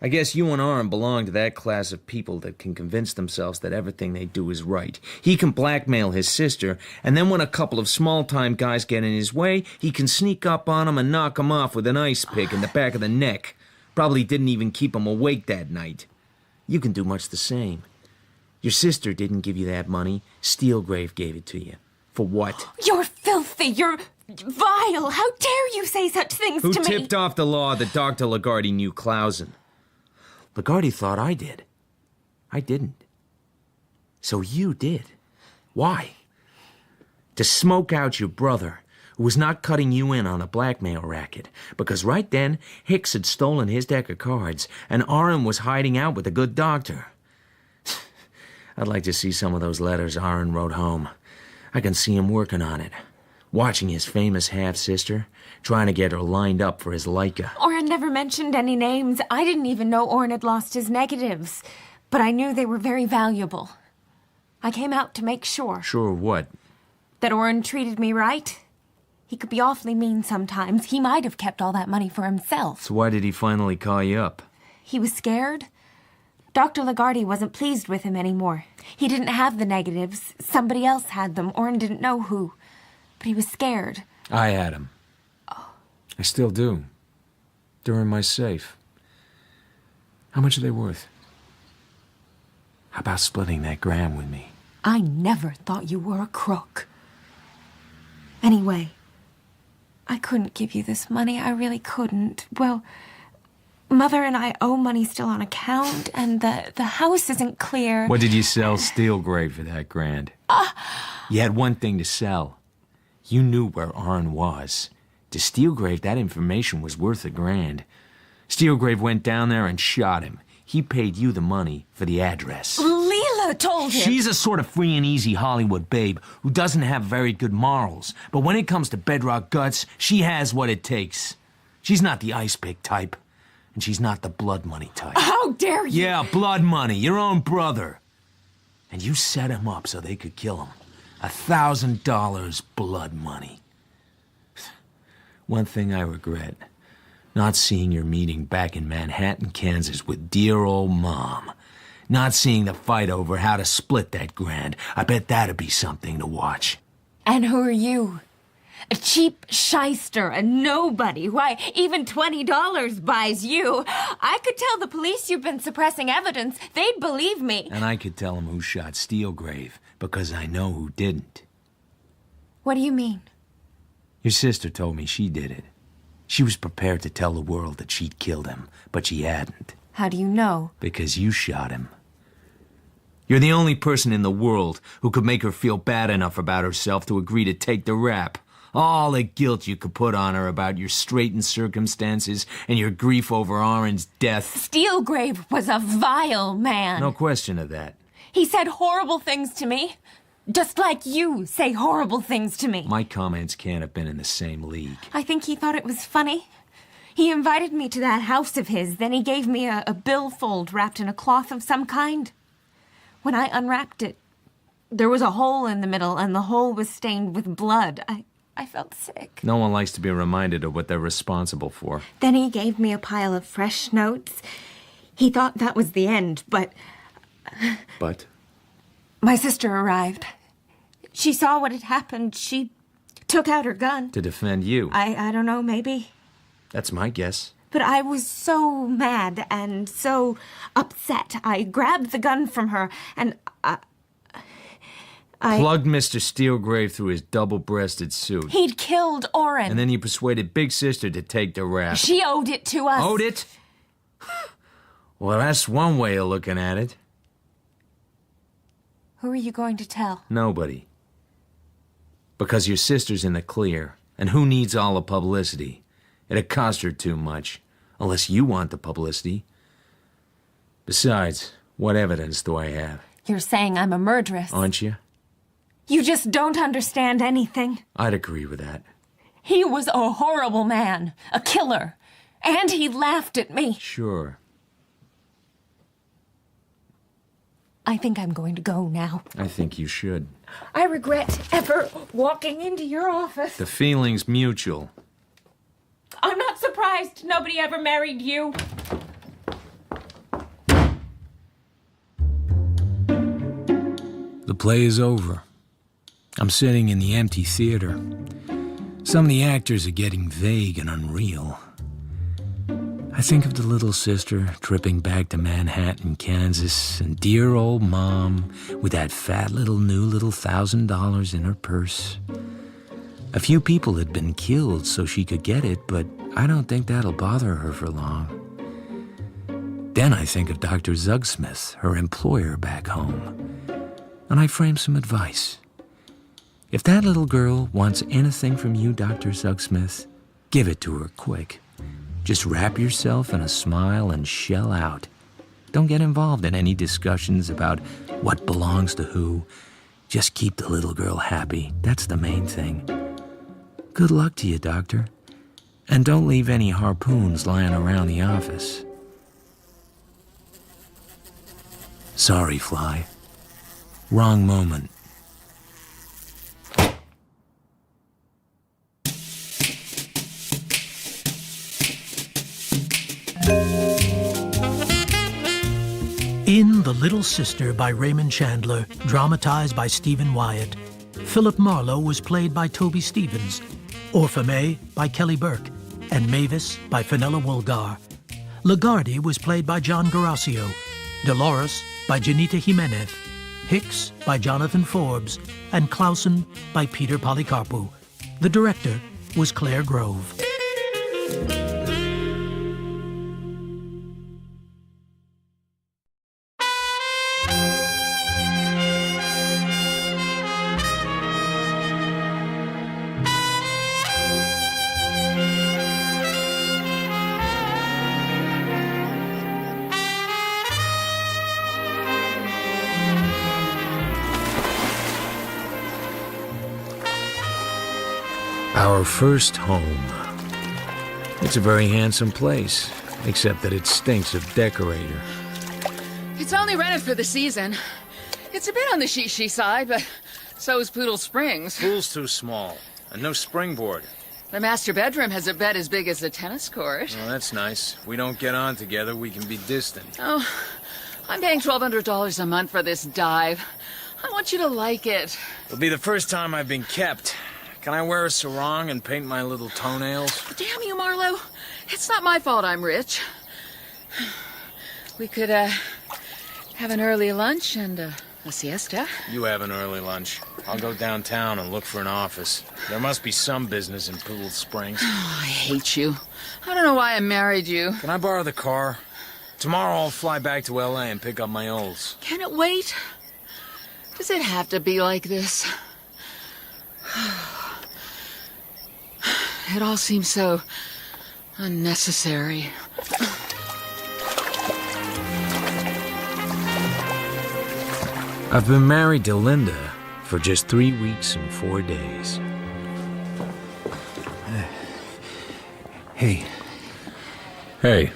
I guess you and Orrin belong to that class of people that can convince themselves that everything they do is right. He can blackmail his sister, and then when a couple of small-time guys get in his way, he can sneak up on them and knock them off with an ice pick in the back of the neck. Probably didn't even keep him awake that night. You can do much the same. Your sister didn't give you that money. Steelgrave gave it to you. For what? You're filthy. You're vile. How dare you say such things to me? Who tipped off the law that Dr. Lagarde knew Clausen? Lagarde thought I did. I didn't. So you did. Why? To smoke out your brother, who was not cutting you in on a blackmail racket, because right then, Hicks had stolen his deck of cards, and Orrin was hiding out with the good doctor. I'd like to see some of those letters Orrin wrote home. I can see him working on it, watching his famous half-sister, trying to get her lined up for his Leica. Orrin never mentioned any names. I didn't even know Orrin had lost his negatives, but I knew they were very valuable. I came out to make sure. Sure what? That Orrin treated me right. He could be awfully mean sometimes. He might have kept all that money for himself. So why did he finally call you up? He was scared. Dr. Lagarde wasn't pleased with him anymore. He didn't have the negatives. Somebody else had them. Orrin didn't know who. But he was scared. I had him. Oh. I still do. They're in my safe. How much are they worth? How about splitting that $1,000 with me? I never thought you were a crook. Anyway, I couldn't give you this money. I really couldn't. Well, Mother and I owe money still on account, and the house isn't clear. What did you sell Steelgrave for that $1,000? You had one thing to sell. You knew where Orrin was. To Steelgrave, that information was worth $1,000. Steelgrave went down there and shot him. He paid you the money for the address. Leela told him. She's a sort of free and easy Hollywood babe who doesn't have very good morals. But when it comes to bedrock guts, she has what it takes. She's not the ice pick type. And she's not the blood money type. How dare you? Yeah, blood money. Your own brother. And you set him up so they could kill him. $1,000 blood money. One thing I regret. Not seeing your meeting back in Manhattan, Kansas with dear old Mom. Not seeing the fight over how to split that $1,000. I bet that'd be something to watch. And who are you? A cheap shyster, a nobody. Why, even $20 buys you. I could tell the police you've been suppressing evidence. They'd believe me. And I could tell them who shot Steelgrave, because I know who didn't. What do you mean? Your sister told me she did it. She was prepared to tell the world that she'd killed him, but she hadn't. How do you know? Because you shot him. You're the only person in the world who could make her feel bad enough about herself to agree to take the rap. All the guilt you could put on her about your straitened circumstances and your grief over Orrin's death. Steelgrave was a vile man. No question of that. He said horrible things to me. Just like you say horrible things to me. My comments can't have been in the same league. I think he thought it was funny. He invited me to that house of his, then he gave me a billfold wrapped in a cloth of some kind. When I unwrapped it, there was a hole in the middle, and the hole was stained with blood. I felt sick. No one likes to be reminded of what they're responsible for. Then he gave me a pile of fresh notes. He thought that was the end, but... But? My sister arrived. She saw what had happened. She took out her gun. To defend you. I don't know, maybe. That's my guess. But I was so mad and so upset. I grabbed the gun from her, and I plugged Mr. Steelgrave through his double-breasted suit. He'd killed Oren. And then you persuaded Big Sister to take the rap. She owed it to us. Owed it? Well, that's one way of looking at it. Who are you going to tell? Nobody. Because your sister's in the clear. And who needs all the publicity? It'd cost her too much. Unless you want the publicity. Besides, what evidence do I have? You're saying I'm a murderess. Aren't you? You just don't understand anything. I'd agree with that. He was a horrible man. A killer. And he laughed at me. Sure. I think I'm going to go now. I think you should. I regret ever walking into your office. The feeling's mutual. I'm not surprised nobody ever married you. The play is over. I'm sitting in the empty theater. Some of the actors are getting vague and unreal. I think of the little sister tripping back to Manhattan, Kansas, and dear old Mom with that fat little $1,000 in her purse. A few people had been killed so she could get it, but I don't think that'll bother her for long. Then I think of Dr. Zugsmith, her employer back home, and I frame some advice. If that little girl wants anything from you, Dr. Zugsmith, give it to her quick. Just wrap yourself in a smile and shell out. Don't get involved in any discussions about what belongs to who. Just keep the little girl happy. That's the main thing. Good luck to you, Doctor. And don't leave any harpoons lying around the office. Sorry, Fly. Wrong moment. In The Little Sister by Raymond Chandler, dramatized by Stephen Wyatt, Philip Marlowe was played by Toby Stevens, Orpha by Kelly Burke, and Mavis by Fenella Woolgar. Lagarde was played by John Garasio, Dolores by Janita Jimenez, Hicks by Jonathan Forbes, and Clausen by Peter Polycarpou. The director was Claire Grove. Our first home. It's a very handsome place, except that it stinks of decorator. It's only rented for the season. It's a bit on the she side, but so is Poodle Springs. Pool's too small, and no springboard. The master bedroom has a bed as big as a tennis court. Well, that's nice. We don't get on together, we can be distant. Oh, I'm paying $1,200 a month for this dive. I want you to like it. It'll be the first time I've been kept. Can I wear a sarong and paint my little toenails? Damn you, Marlowe. It's not my fault I'm rich. We could, have an early lunch and, a siesta. You have an early lunch. I'll go downtown and look for an office. There must be some business in Poodle Springs. Oh, I hate you. I don't know why I married you. Can I borrow the car? Tomorrow I'll fly back to L.A. and pick up my olds. Can it wait? Does it have to be like this? It all seems so unnecessary. I've been married to Linda for just 3 weeks and 4 days. Hey. Hey.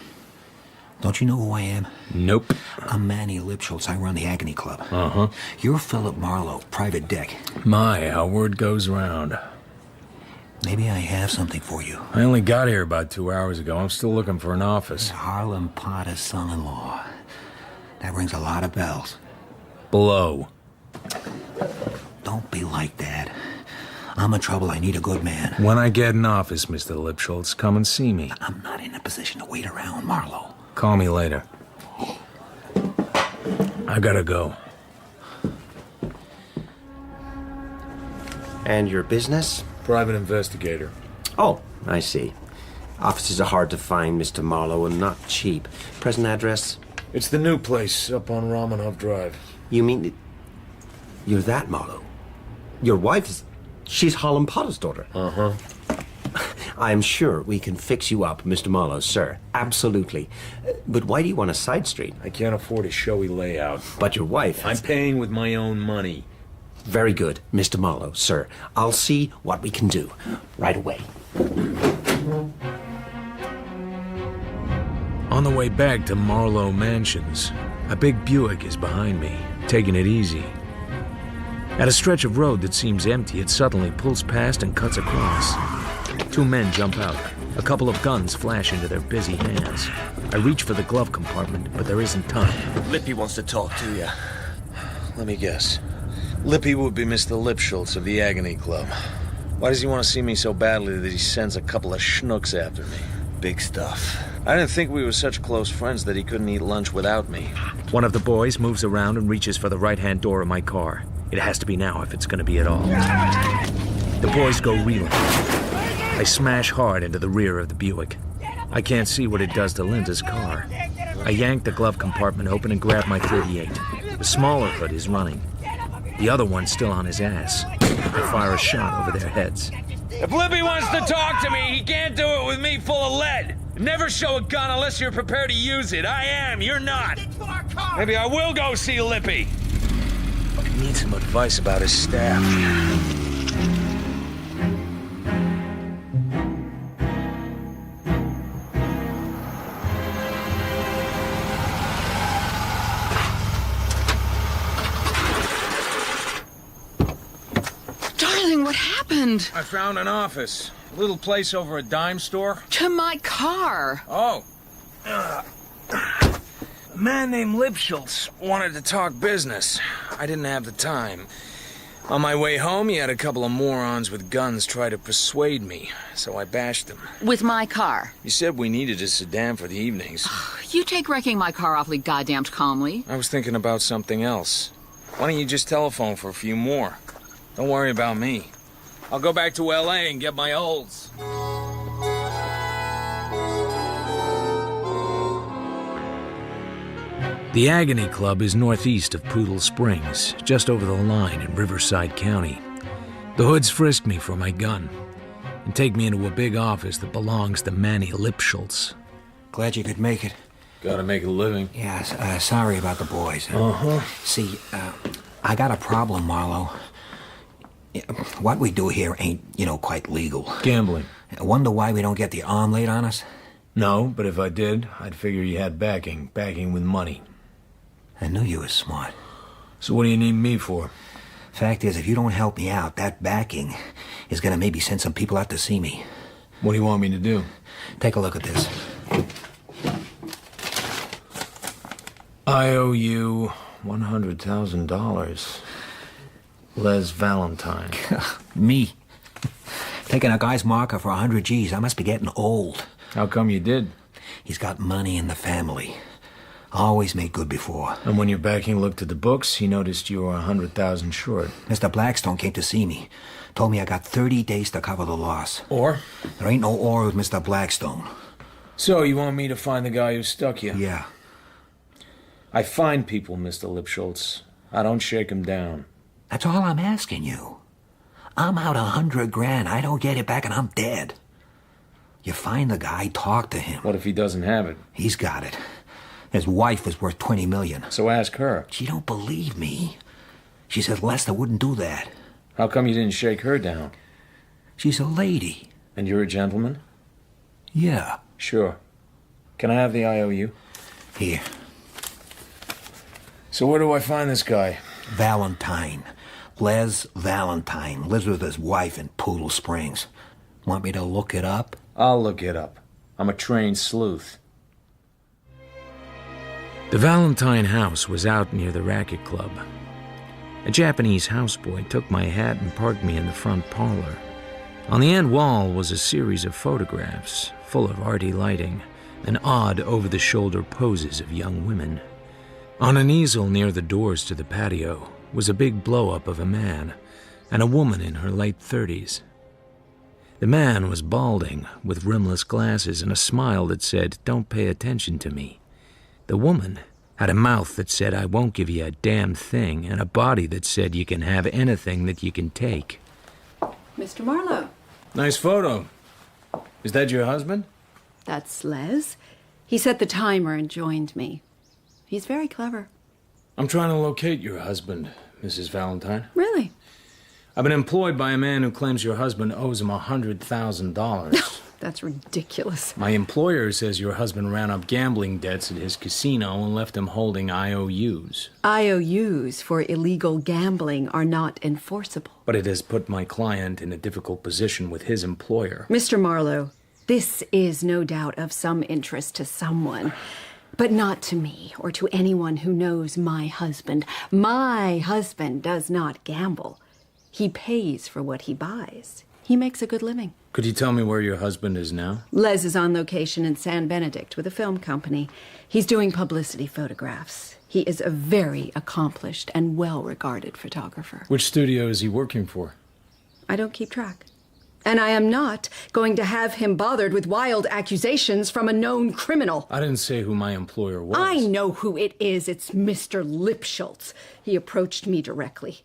Don't you know who I am? Nope. I'm Manny Lipschultz. I run the Agony Club. Uh-huh. You're Philip Marlowe, private deck. My, how word goes round. Maybe I have something for you. I only got here about 2 hours ago. I'm still looking for an office. Harlem Potter's son-in-law. That rings a lot of bells. Blow. Don't be like that. I'm in trouble. I need a good man. When I get an office, Mr. Lipschultz, come and see me. I'm not in a position to wait around, Marlowe. Call me later. I gotta go. And your business? Private investigator. Oh, I see. Offices are hard to find, Mr. Marlowe, and not cheap. Present address? It's the new place up on Romanov Drive. You mean... You're that Marlowe? Your wife is... She's Harlem Potter's daughter. Uh-huh. I'm sure we can fix you up, Mr. Marlowe, sir. Absolutely. But why do you want a side street? I can't afford a showy layout. But your wife... I'm paying with my own money. Very good, Mr. Marlowe, sir. I'll see what we can do right away. On the way back to Marlowe Mansions, a big Buick is behind me, taking it easy. At a stretch of road that seems empty, it suddenly pulls past and cuts across. 2 men jump out. A couple of guns flash into their busy hands. I reach for the glove compartment, but there isn't time. Lippy wants to talk to you. Let me guess. Lippy would be Mr. Lipschultz of the Agony Club. Why does he want to see me so badly that he sends a couple of schnooks after me? Big stuff. I didn't think we were such close friends that he couldn't eat lunch without me. One of the boys moves around and reaches for the right-hand door of my car. It has to be now if it's going to be at all. The boys go reeling. I smash hard into the rear of the Buick. I can't see what it does to Linda's car. I yank the glove compartment open and grab my .38. The smaller hood is running. The other one's still on his ass. I fire a shot over their heads. If Lippy wants to talk to me, he can't do it with me full of lead. Never show a gun unless you're prepared to use it. I am, you're not. Maybe I will go see Lippy. I need some advice about his staff. Darling, what happened? I found an office. A little place over a dime store. To my car. Oh. A man named Lipschultz wanted to talk business. I didn't have the time. On my way home, he had a couple of morons with guns try to persuade me, so I bashed them. With my car. He said we needed a sedan for the evenings. You take wrecking my car awfully goddamned calmly. I was thinking about something else. Why don't you just telephone for a few more? Don't worry about me. I'll go back to L.A. and get my olds. The Agony Club is northeast of Poodle Springs, just over the line in Riverside County. The hoods frisk me for my gun and take me into a big office that belongs to Manny Lipschultz. Glad you could make it. Gotta make a living. Yeah, sorry about the boys. Uh-huh. See, I got a problem, Marlowe. What we do here ain't, quite legal. Gambling. I wonder why we don't get the arm laid on us? No, but if I did, I'd figure you had backing with money. I knew you were smart. So what do you need me for? Fact is, if you don't help me out, that backing is gonna maybe send some people out to see me. What do you want me to do? Take a look at this. I owe you $100,000. Les Valentine. Me? Taking a guy's marker for 100 G's. I must be getting old. How come you did? He's got money in the family. Always made good before. And when your backing looked at the books, he noticed you were 100,000 short. Mr. Blackstone came to see me. Told me I got 30 days to cover the loss. Or? There ain't no or with Mr. Blackstone. So you want me to find the guy who stuck you? Yeah. I find people, Mr. Lipschultz. I don't shake them down. That's all I'm asking you. I'm out 100 grand. I don't get it back and I'm dead. You find the guy, talk to him. What if he doesn't have it? He's got it. His wife is worth $20 million. So ask her. She don't believe me. She said Lester wouldn't do that. How come you didn't shake her down? She's a lady. And you're a gentleman? Yeah. Sure. Can I have the IOU? Here. So where do I find this guy? Valentine. Les Valentine. Lives with his wife in Poodle Springs. Want me to look it up? I'll look it up. I'm a trained sleuth. The Valentine house was out near the racket club. A Japanese houseboy took my hat and parked me in the front parlor. On the end wall was a series of photographs, full of arty lighting and odd over-the-shoulder poses of young women. On an easel near the doors to the patio was a big blow-up of a man and a woman in her late 30s. The man was balding, with rimless glasses and a smile that said, "Don't pay attention to me." The woman had a mouth that said, "I won't give you a damn thing," and a body that said, "You can have anything that you can take." Mr. Marlowe. Nice photo. Is that your husband? That's Les. He set the timer and joined me. He's very clever. I'm trying to locate your husband, Mrs. Valentine. Really? I've been employed by a man who claims your husband owes him $100,000. That's ridiculous. My employer says your husband ran up gambling debts at his casino and left him holding IOUs. IOUs for illegal gambling are not enforceable. But it has put my client in a difficult position with his employer. Mr. Marlowe, this is no doubt of some interest to someone, but not to me or to anyone who knows my husband. My husband does not gamble. He pays for what he buys. He makes a good living. Could you tell me where your husband is now? Les is on location in San Benedict with a film company. He's doing publicity photographs. He is a very accomplished and well-regarded photographer. Which studio is he working for? I don't keep track. And I am not going to have him bothered with wild accusations from a known criminal. I didn't say who my employer was. I know who it is. It's Mr. Lipschultz. He approached me directly.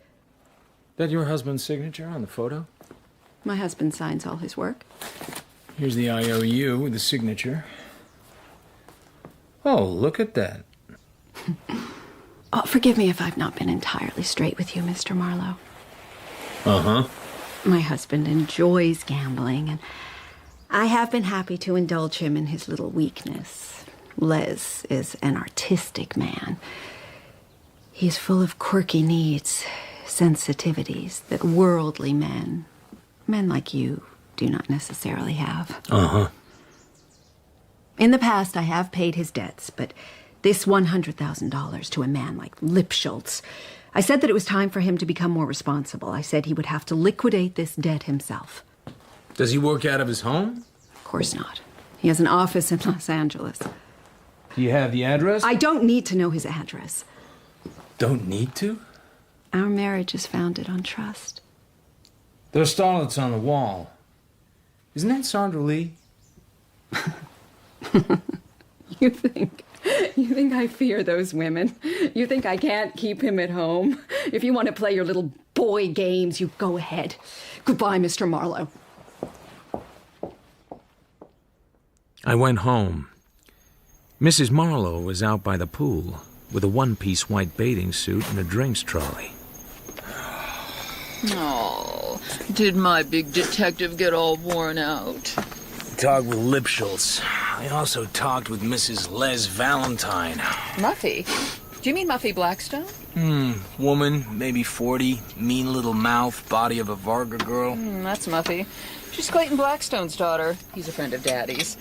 That your husband's signature on the photo? My husband signs all his work. Here's the IOU with the signature. Oh, look at that. Oh, forgive me if I've not been entirely straight with you, Mr. Marlowe. Uh-huh. My husband enjoys gambling, and I have been happy to indulge him in his little weakness. Les is an artistic man. He's full of quirky needs, sensitivities that worldly men like you do not necessarily have. Uh-huh. In the past, I have paid his debts, but this $100,000 to a man like Lipschultz, I said that it was time for him to become more responsible. I said he would have to liquidate this debt himself. Does he work out of his home? Of course not. He has an office in Los Angeles. Do you have the address? I don't need to know his address. Don't need to? Our marriage is founded on trust. There's starlets on the wall. Isn't that Sandra Lee? You think I fear those women? You think I can't keep him at home? If you want to play your little boy games, you go ahead. Goodbye, Mr. Marlowe. I went home. Mrs. Marlowe was out by the pool with a one-piece white bathing suit and a drinks trolley. Oh, did my big detective get all worn out? Talked with Lipschultz. I also talked with Mrs. Les Valentine. Muffy? Do you mean Muffy Blackstone? Woman, maybe 40, mean little mouth, body of a Varga girl. That's Muffy. She's Clayton Blackstone's daughter. He's a friend of Daddy's.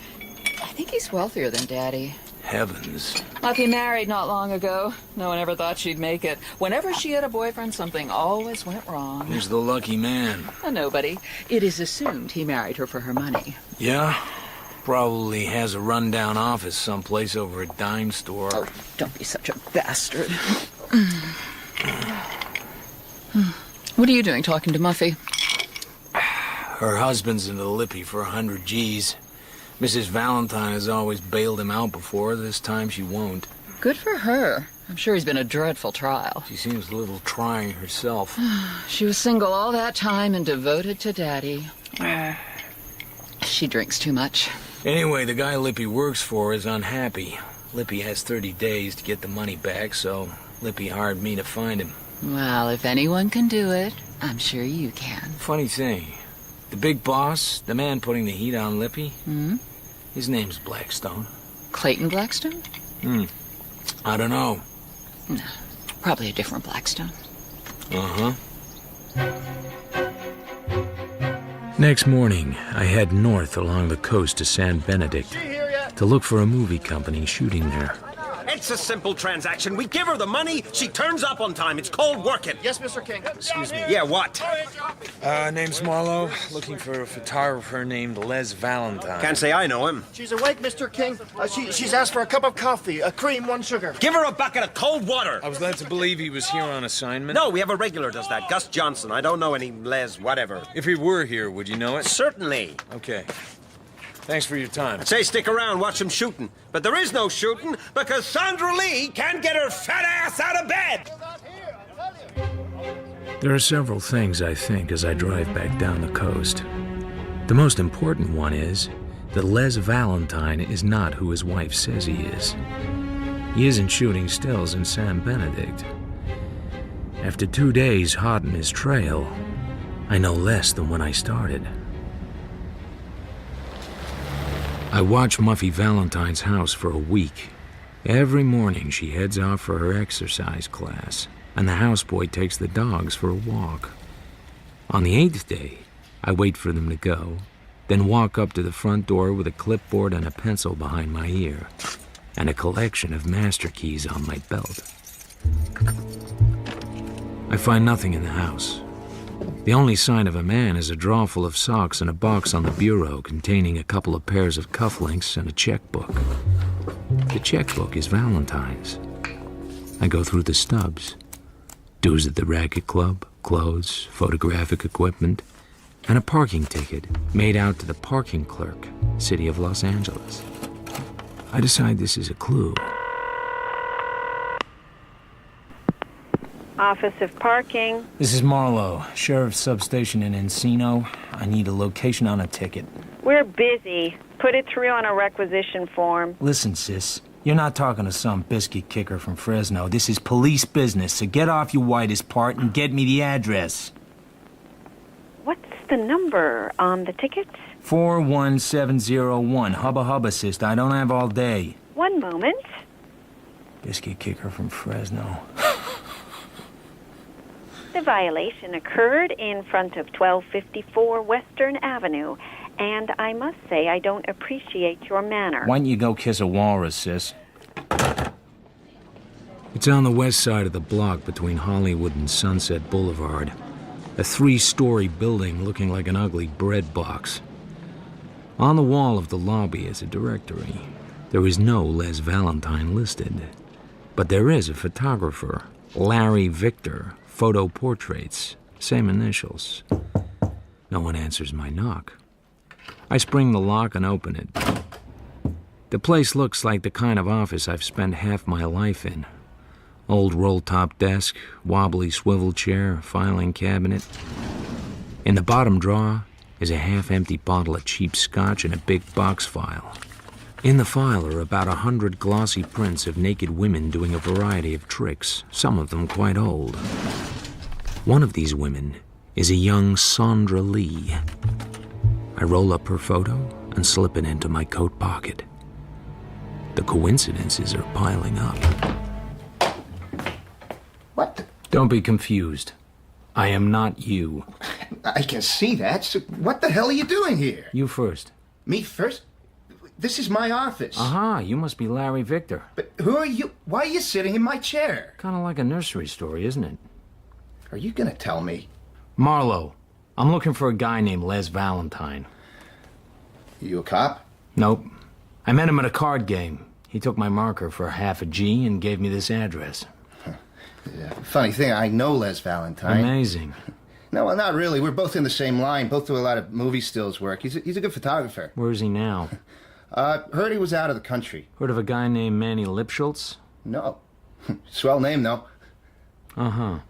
I think he's wealthier than Daddy. Heavens. Muffy married not long ago. No one ever thought she'd make it. Whenever she had a boyfriend, something always went wrong. Who's the lucky man? Nobody. It is assumed he married her for her money. Yeah? Probably has a rundown office someplace over a dime store. Oh, don't be such a bastard. What are you doing talking to Muffy? Her husband's into Lippy for 100 G's. Mrs. Valentine has always bailed him out before. This time she won't. Good for her. I'm sure he's been a dreadful trial. She seems a little trying herself. She was single all that time and devoted to Daddy. She drinks too much. Anyway, the guy Lippy works for is unhappy. Lippy has 30 days to get the money back, so Lippy hired me to find him. Well, if anyone can do it, I'm sure you can. Funny thing, the big boss, the man putting the heat on Lippy, his name's Blackstone. Clayton Blackstone? I don't know. No, probably a different Blackstone. Uh-huh. Next morning, I head north along the coast to San Benedict to look for a movie company shooting there. It's a simple transaction. We give her the money, she turns up on time. It's called working. Yes, Mr. King. Excuse me. Yeah, what? Name's Marlowe. Looking for a photographer named Les Valentine. Can't say I know him. She's awake, Mr. King. She's asked for a cup of coffee, a cream, 1 sugar. Give her a bucket of cold water. I was led to believe he was here on assignment. No, we have a regular does that. Gus Johnson. I don't know any Les whatever. If he were here, would you know it? Certainly. Okay. Thanks for your time. I'd say stick around, watch some shooting. But there is no shooting because Sandra Lee can't get her fat ass out of bed. There are several things I think as I drive back down the coast. The most important one is that Les Valentine is not who his wife says he is. He isn't shooting stills in San Benedict. After 2 days hot in his trail, I know less than when I started. I watch Muffy Valentine's house for a week. Every morning she heads out for her exercise class, and the houseboy takes the dogs for a walk. On the 8th day, I wait for them to go, then walk up to the front door with a clipboard and a pencil behind my ear, and a collection of master keys on my belt. I find nothing in the house. The only sign of a man is a drawer full of socks and a box on the bureau containing a couple of pairs of cufflinks and a checkbook. The checkbook is Valentine's. I go through the stubs. Dues at the racket club, clothes, photographic equipment, and a parking ticket made out to the parking clerk, City of Los Angeles. I decide this is a clue. Office of Parking. This is Marlowe, Sheriff's Substation in Encino. I need a location on a ticket. We're busy. Put it through on a requisition form. Listen, sis, you're not talking to some biscuit kicker from Fresno. This is police business, so get off your whitest part and get me the address. What's the number on the ticket? 41701. Hubba hubba, sis. I don't have all day. One moment. Biscuit kicker from Fresno. The violation occurred in front of 1254 Western Avenue, and I must say I don't appreciate your manner. Why don't you go kiss a walrus, sis? It's on the west side of the block between Hollywood and Sunset Boulevard. A 3-story building looking like an ugly bread box. On the wall of the lobby is a directory. There is no Les Valentine listed, but there is a photographer, Larry Victor. Photo portraits, same initials. No one answers my knock. I spring the lock and open it. The place looks like the kind of office I've spent half my life in. Old roll-top desk, wobbly swivel chair, filing cabinet. In the bottom drawer is a half-empty bottle of cheap scotch and a big box file. In the file are about 100 glossy prints of naked women doing a variety of tricks, some of them quite old. One of these women is a young Sandra Lee. I roll up her photo and slip it into my coat pocket. The coincidences are piling up. What? Don't be confused. I am not you. I can see that. So what the hell are you doing here? You first. Me first? This is my office. Aha, you must be Larry Victor. But who are you? Why are you sitting in my chair? Kind of like a nursery story, isn't it? Are you gonna tell me? Marlowe, I'm looking for a guy named Les Valentine. You a cop? Nope. I met him at a card game. He took my marker for half a G and gave me this address. Yeah, funny thing, I know Les Valentine. Amazing. No, well, not really. We're both in the same line. Both do a lot of movie stills work. He's a good photographer. Where is he now? Heard he was out of the country. Heard of a guy named Manny Lipschultz? No. Swell name, though. Uh-huh.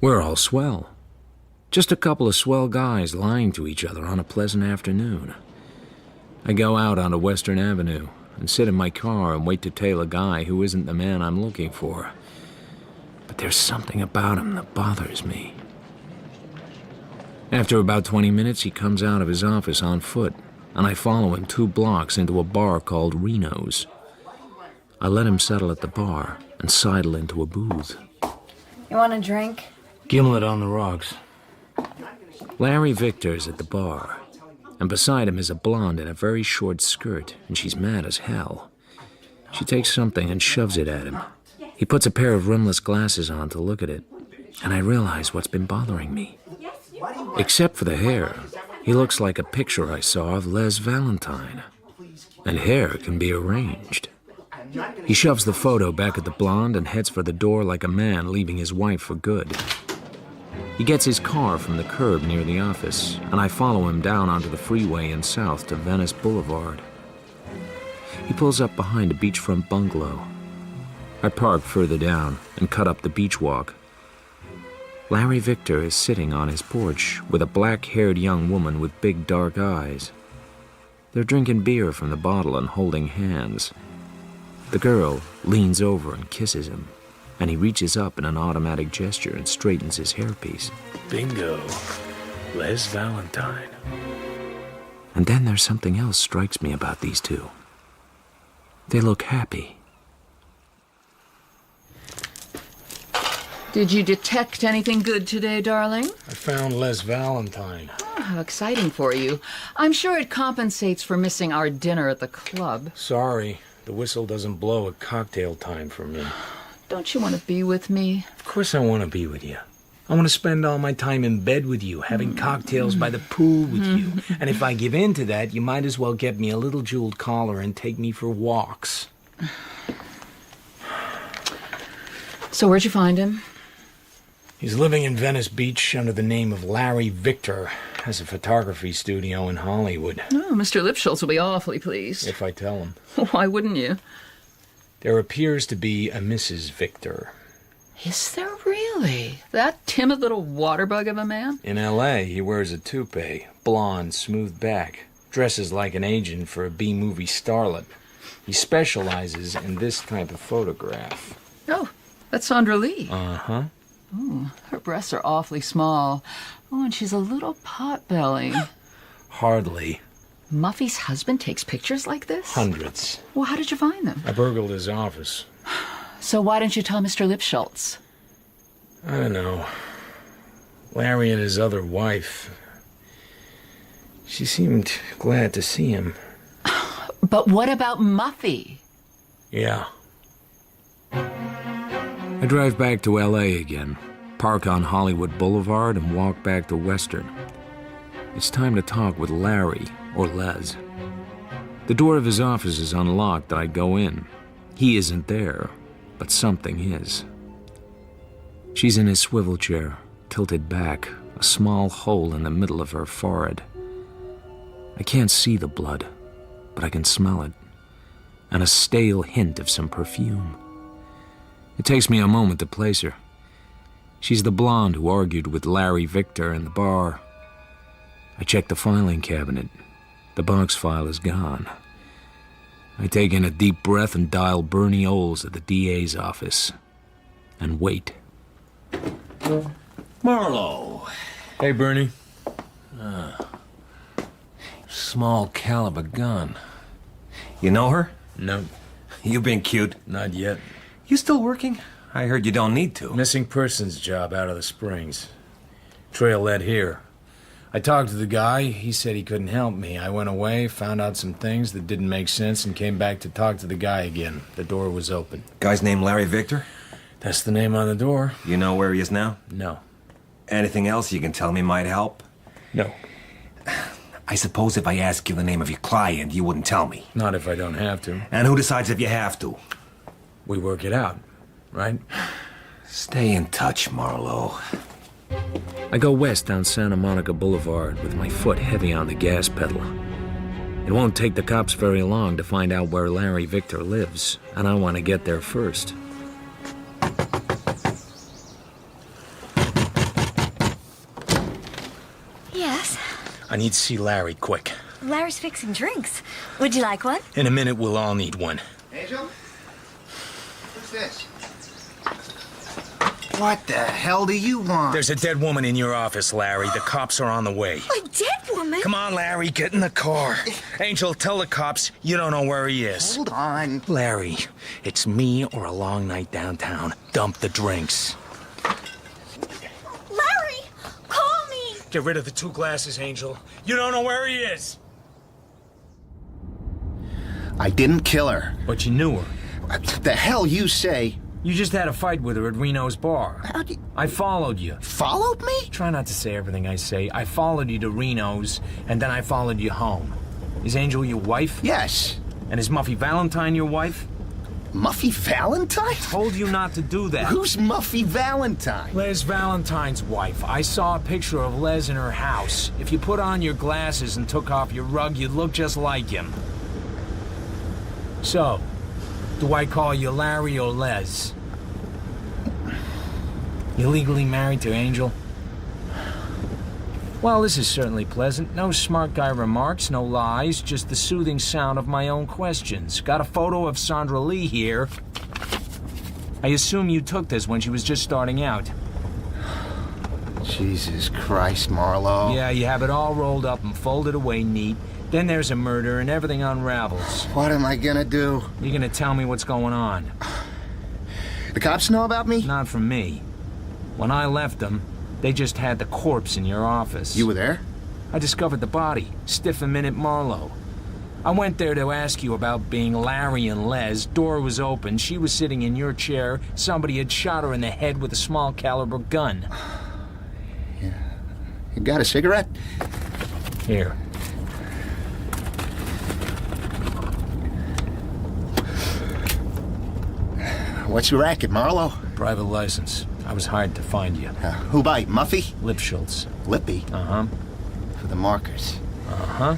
We're all swell. Just a couple of swell guys lying to each other on a pleasant afternoon. I go out onto Western Avenue and sit in my car and wait to tail a guy who isn't the man I'm looking for. But there's something about him that bothers me. After about 20 minutes, he comes out of his office on foot, and I follow him 2 blocks into a bar called Reno's. I let him settle at the bar and sidle into a booth. You want a drink? Gimlet on the rocks. Larry Victor's at the bar, and beside him is a blonde in a very short skirt, and she's mad as hell. She takes something and shoves it at him. He puts a pair of rimless glasses on to look at it, and I realize what's been bothering me. Except for the hair, he looks like a picture I saw of Les Valentine. And hair can be arranged. He shoves the photo back at the blonde and heads for the door like a man leaving his wife for good. He gets his car from the curb near the office, and I follow him down onto the freeway and south to Venice Boulevard. He pulls up behind a beachfront bungalow. I park further down and cut up the beach walk. Larry Victor is sitting on his porch with a black-haired young woman with big dark eyes. They're drinking beer from the bottle and holding hands. The girl leans over and kisses him, and he reaches up in an automatic gesture and straightens his hairpiece. Bingo. Les Valentine. And then there's something else strikes me about these two. They look happy. Did you detect anything good today, darling? I found Les Valentine. Oh, how exciting for you. I'm sure it compensates for missing our dinner at the club. Sorry, the whistle doesn't blow at cocktail time for me. Don't you want to be with me? Of course I want to be with you. I want to spend all my time in bed with you, having cocktails by the pool with you. And if I give in to that, you might as well get me a little jeweled collar and take me for walks. So where'd you find him? He's living in Venice Beach under the name of Larry Victor. Has a photography studio in Hollywood. Oh, Mr. Lipschultz will be awfully pleased. If I tell him. Why wouldn't you? There appears to be a Mrs. Victor. Is there really? That timid little waterbug of a man? In L.A., he wears a toupee, blonde, smooth back, dresses like an agent for a B-movie starlet. He specializes in this type of photograph. Oh, that's Sandra Lee. Uh-huh. Oh, her breasts are awfully small. Oh, and she's a little potbelly. Hardly. Muffy's husband takes pictures like this? Hundreds. Well, how did you find them? I burgled his office. So why didn't you tell Mr. Lipschultz? I don't know. Larry and his other wife. She seemed glad to see him. But what about Muffy? Yeah. I drive back to L.A. again, park on Hollywood Boulevard, and walk back to Western. It's time to talk with Larry, or Les. The door of his office is unlocked and I go in. He isn't there, but something is. She's in his swivel chair, tilted back, a small hole in the middle of her forehead. I can't see the blood, but I can smell it, and a stale hint of some perfume. It takes me a moment to place her. She's the blonde who argued with Larry Victor in the bar. I check the filing cabinet. The box file is gone. I take in a deep breath and dial Bernie Oles at the DA's office. And wait. Marlowe. Hey, Bernie. Small caliber gun. You know her? No. You've been cute. Not yet. You still working? I heard you don't need to. Missing persons job out of the Springs. Trail led here. I talked to the guy. He said he couldn't help me. I went away, found out some things that didn't make sense, and came back to talk to the guy again. The door was open. Guy's name Larry Victor? That's the name on the door. You know where he is now? No. Anything else you can tell me might help? No. I suppose if I ask you the name of your client, you wouldn't tell me. Not if I don't have to. And who decides if you have to? We work it out, right? Stay in touch, Marlowe. I go west down Santa Monica Boulevard with my foot heavy on the gas pedal. It won't take the cops very long to find out where Larry Victor lives, and I want to get there first. Yes? I need to see Larry quick. Larry's fixing drinks. Would you like one? In a minute, we'll all need one. Angel? What's this? What the hell do you want? There's a dead woman in your office, Larry. The cops are on the way. A dead woman? Come on, Larry, get in the car. Angel, tell the cops you don't know where he is. Hold on. Larry, it's me or a long night downtown. Dump the drinks. Larry, call me. Get rid of the 2 glasses, Angel. You don't know where he is. I didn't kill her. But you knew her. What the hell you say? You just had a fight with her at Reno's bar. How'd you... I followed you. Followed me? Try not to say everything I say. I followed you to Reno's, and then I followed you home. Is Angel your wife? Yes. And is Muffy Valentine your wife? Muffy Valentine? Told you not to do that. Who's Muffy Valentine? Les Valentine's wife. I saw a picture of Les in her house. If you put on your glasses and took off your rug, you'd look just like him. So, do I call you Larry or Les? You legally married to Angel? Well, this is certainly pleasant. No smart guy remarks, no lies, just the soothing sound of my own questions. Got a photo of Sandra Lee here. I assume you took this when she was just starting out. Jesus Christ, Marlowe. Yeah, you have it all rolled up and folded away neat. Then there's a murder and everything unravels. What am I gonna do? You're gonna tell me what's going on. The cops know about me? Not from me. When I left them, they just had the corpse in your office. You were there? I discovered the body, Stiff and Minute Marlowe. I went there to ask you about being Larry and Les. Door was open. She was sitting in your chair. Somebody had shot her in the head with a small caliber gun. Yeah. You got a cigarette? Here. What's your racket, Marlowe? Private license. I was hired to find you. Who by? Muffy? Lipschultz. Lippy? Uh-huh. For the markers. Uh-huh.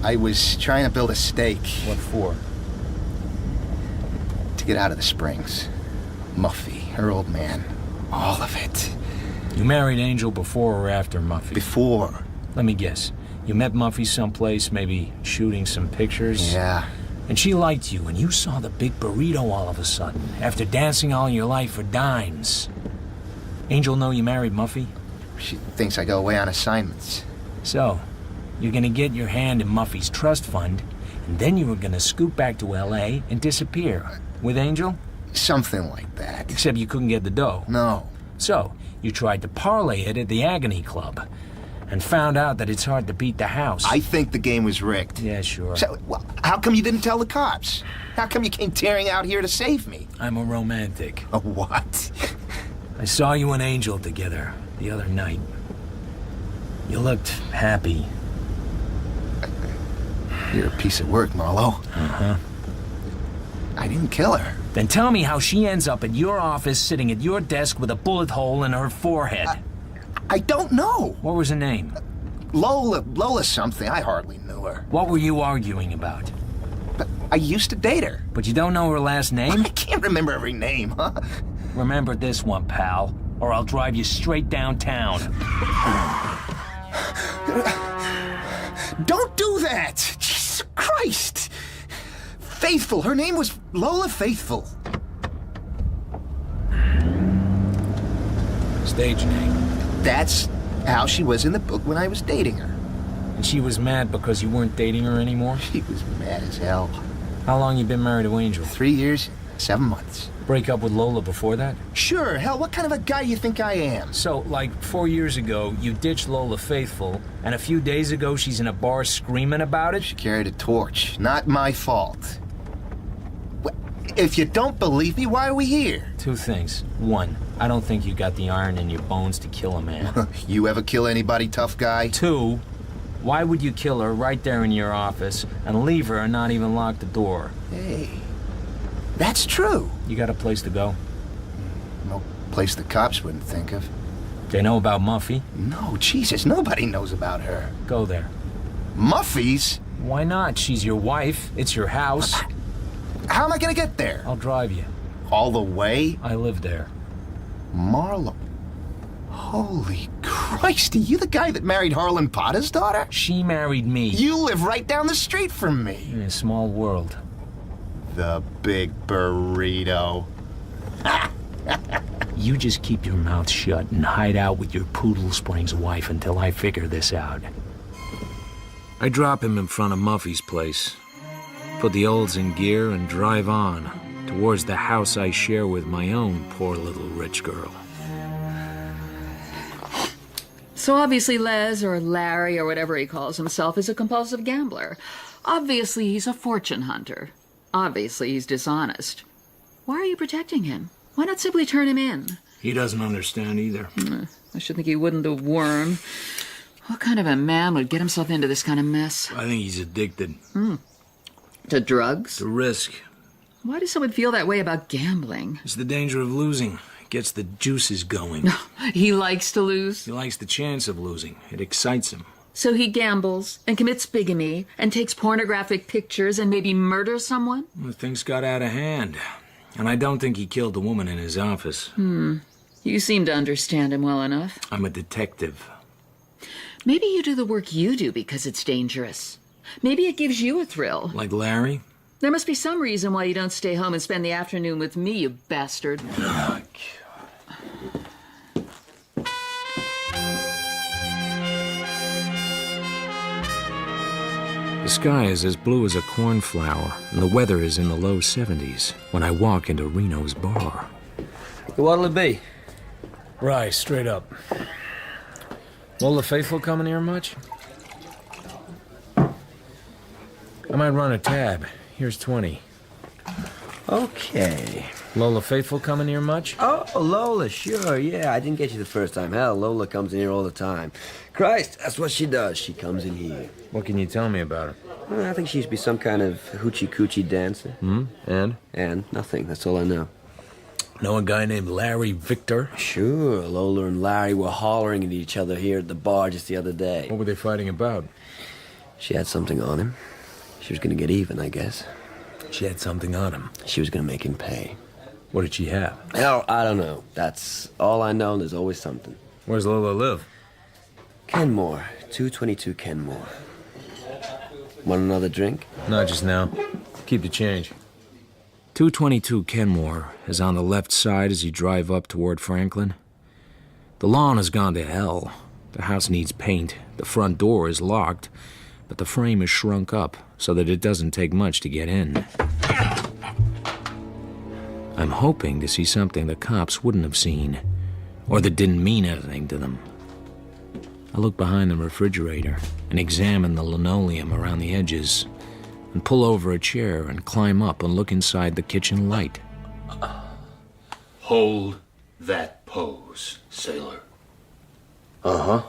I was trying to build a stake. What for? To get out of the Springs. Muffy, her old man. All of it. You married Angel before or after Muffy? Before. Let me guess. You met Muffy someplace, maybe shooting some pictures? Yeah. And she liked you, and you saw the big burrito all of a sudden, after dancing all your life for dimes. Angel know you married Muffy? She thinks I go away on assignments. So, you're gonna get your hand in Muffy's trust fund, and then you were gonna scoot back to L.A. and disappear. With Angel? Something like that. Except you couldn't get the dough. No. So, you tried to parlay it at the Agony Club, and found out that it's hard to beat the house. I think the game was rigged. Yeah, sure. So, well, how come you didn't tell the cops? How come you came tearing out here to save me? I'm a romantic. A what? I saw you and Angel together the other night. You looked happy. You're a piece of work, Marlowe. Uh-huh. I didn't kill her. Then tell me how she ends up at your office sitting at your desk with a bullet hole in her forehead. I don't know. What was her name? Lola something. I hardly knew her. What were you arguing about? But I used to date her. But you don't know her last name? I can't remember every name, huh? Remember this one, pal, or I'll drive you straight downtown. Don't do that! Jesus Christ! Faithful. Her name was Lola Faithful. Stage name. That's how she was in the book when I was dating her. And she was mad because you weren't dating her anymore? She was mad as hell. How long you been married to Angel? 3 years, 7 months. Break up with Lola before that? Sure, hell, what kind of a guy you think I am? So, like, 4 years ago, you ditched Lola Faithful, and a few days ago she's in a bar screaming about it? She carried a torch. Not my fault. If you don't believe me, why are we here? 2 things. 1, I don't think you got the iron in your bones to kill a man. You ever kill anybody, tough guy? 2, why would you kill her right there in your office and leave her and not even lock the door? Hey, that's true. You got a place to go? No place the cops wouldn't think of. They know about Muffy? No, Jesus, nobody knows about her. Go there. Muffy's? Why not? She's your wife. It's your house. How am I gonna get there? I'll drive you. All the way? I live there. Marlowe. Holy Christ, are you the guy that married Harlan Potter's daughter? She married me. You live right down the street from me. In a small world. The big burrito. Ha! You just keep your mouth shut and hide out with your Poodle Springs wife until I figure this out. I drop him in front of Muffy's place, put the olds in gear, and drive on towards the house I share with my own poor little rich girl. So obviously Les, or Larry, or whatever he calls himself, is a compulsive gambler. Obviously he's a fortune hunter. Obviously he's dishonest. Why are you protecting him? Why not simply turn him in? He doesn't understand either. I should think he wouldn't, the worm. What kind of a man would get himself into this kind of mess? I think he's addicted. To drugs? To risk. Why does someone feel that way about gambling? It's the danger of losing. It gets the juices going. He likes to lose? He likes the chance of losing. It excites him. So he gambles and commits bigamy and takes pornographic pictures and maybe murders someone? Well, things got out of hand. And I don't think he killed the woman in his office. You seem to understand him well enough. I'm a detective. Maybe you do the work you do because it's dangerous. Maybe it gives you a thrill. Like Larry? There must be some reason why you don't stay home and spend the afternoon with me, you bastard. The sky is as blue as a cornflower, and the weather is in the low 70s when I walk into Reno's bar. What'll it be? Rye, straight up. Lola Faithful coming here much? I might run a tab. Here's 20. Okay. Lola Faithful coming here much? Oh, Lola, sure, yeah. I didn't get you the first time. Hell, Lola comes in here all the time. Christ, that's what she does. She comes in here. What can you tell me about her? Well, I think she used to be some kind of hoochie-coochie dancer. And? And nothing. That's all I know. Know a guy named Larry Victor? Sure. Lola and Larry were hollering at each other here at the bar just the other day. What were they fighting about? She had something on him. She was gonna get even, I guess. She had something on him. She was gonna make him pay. What did she have? Hell, I don't know. That's all I know. There's always something. Where's Lola live? Kenmore. 222 Kenmore. Want another drink? Not just now. Keep the change. 222 Kenmore is on the left side as you drive up toward Franklin. The lawn has gone to hell. The house needs paint. The front door is locked, but the frame is shrunk up so that it doesn't take much to get in. I'm hoping to see something the cops wouldn't have seen, or that didn't mean anything to them. I look behind the refrigerator and examine the linoleum around the edges, and pull over a chair and climb up and look inside the kitchen light. Hold that pose, sailor. Uh-huh.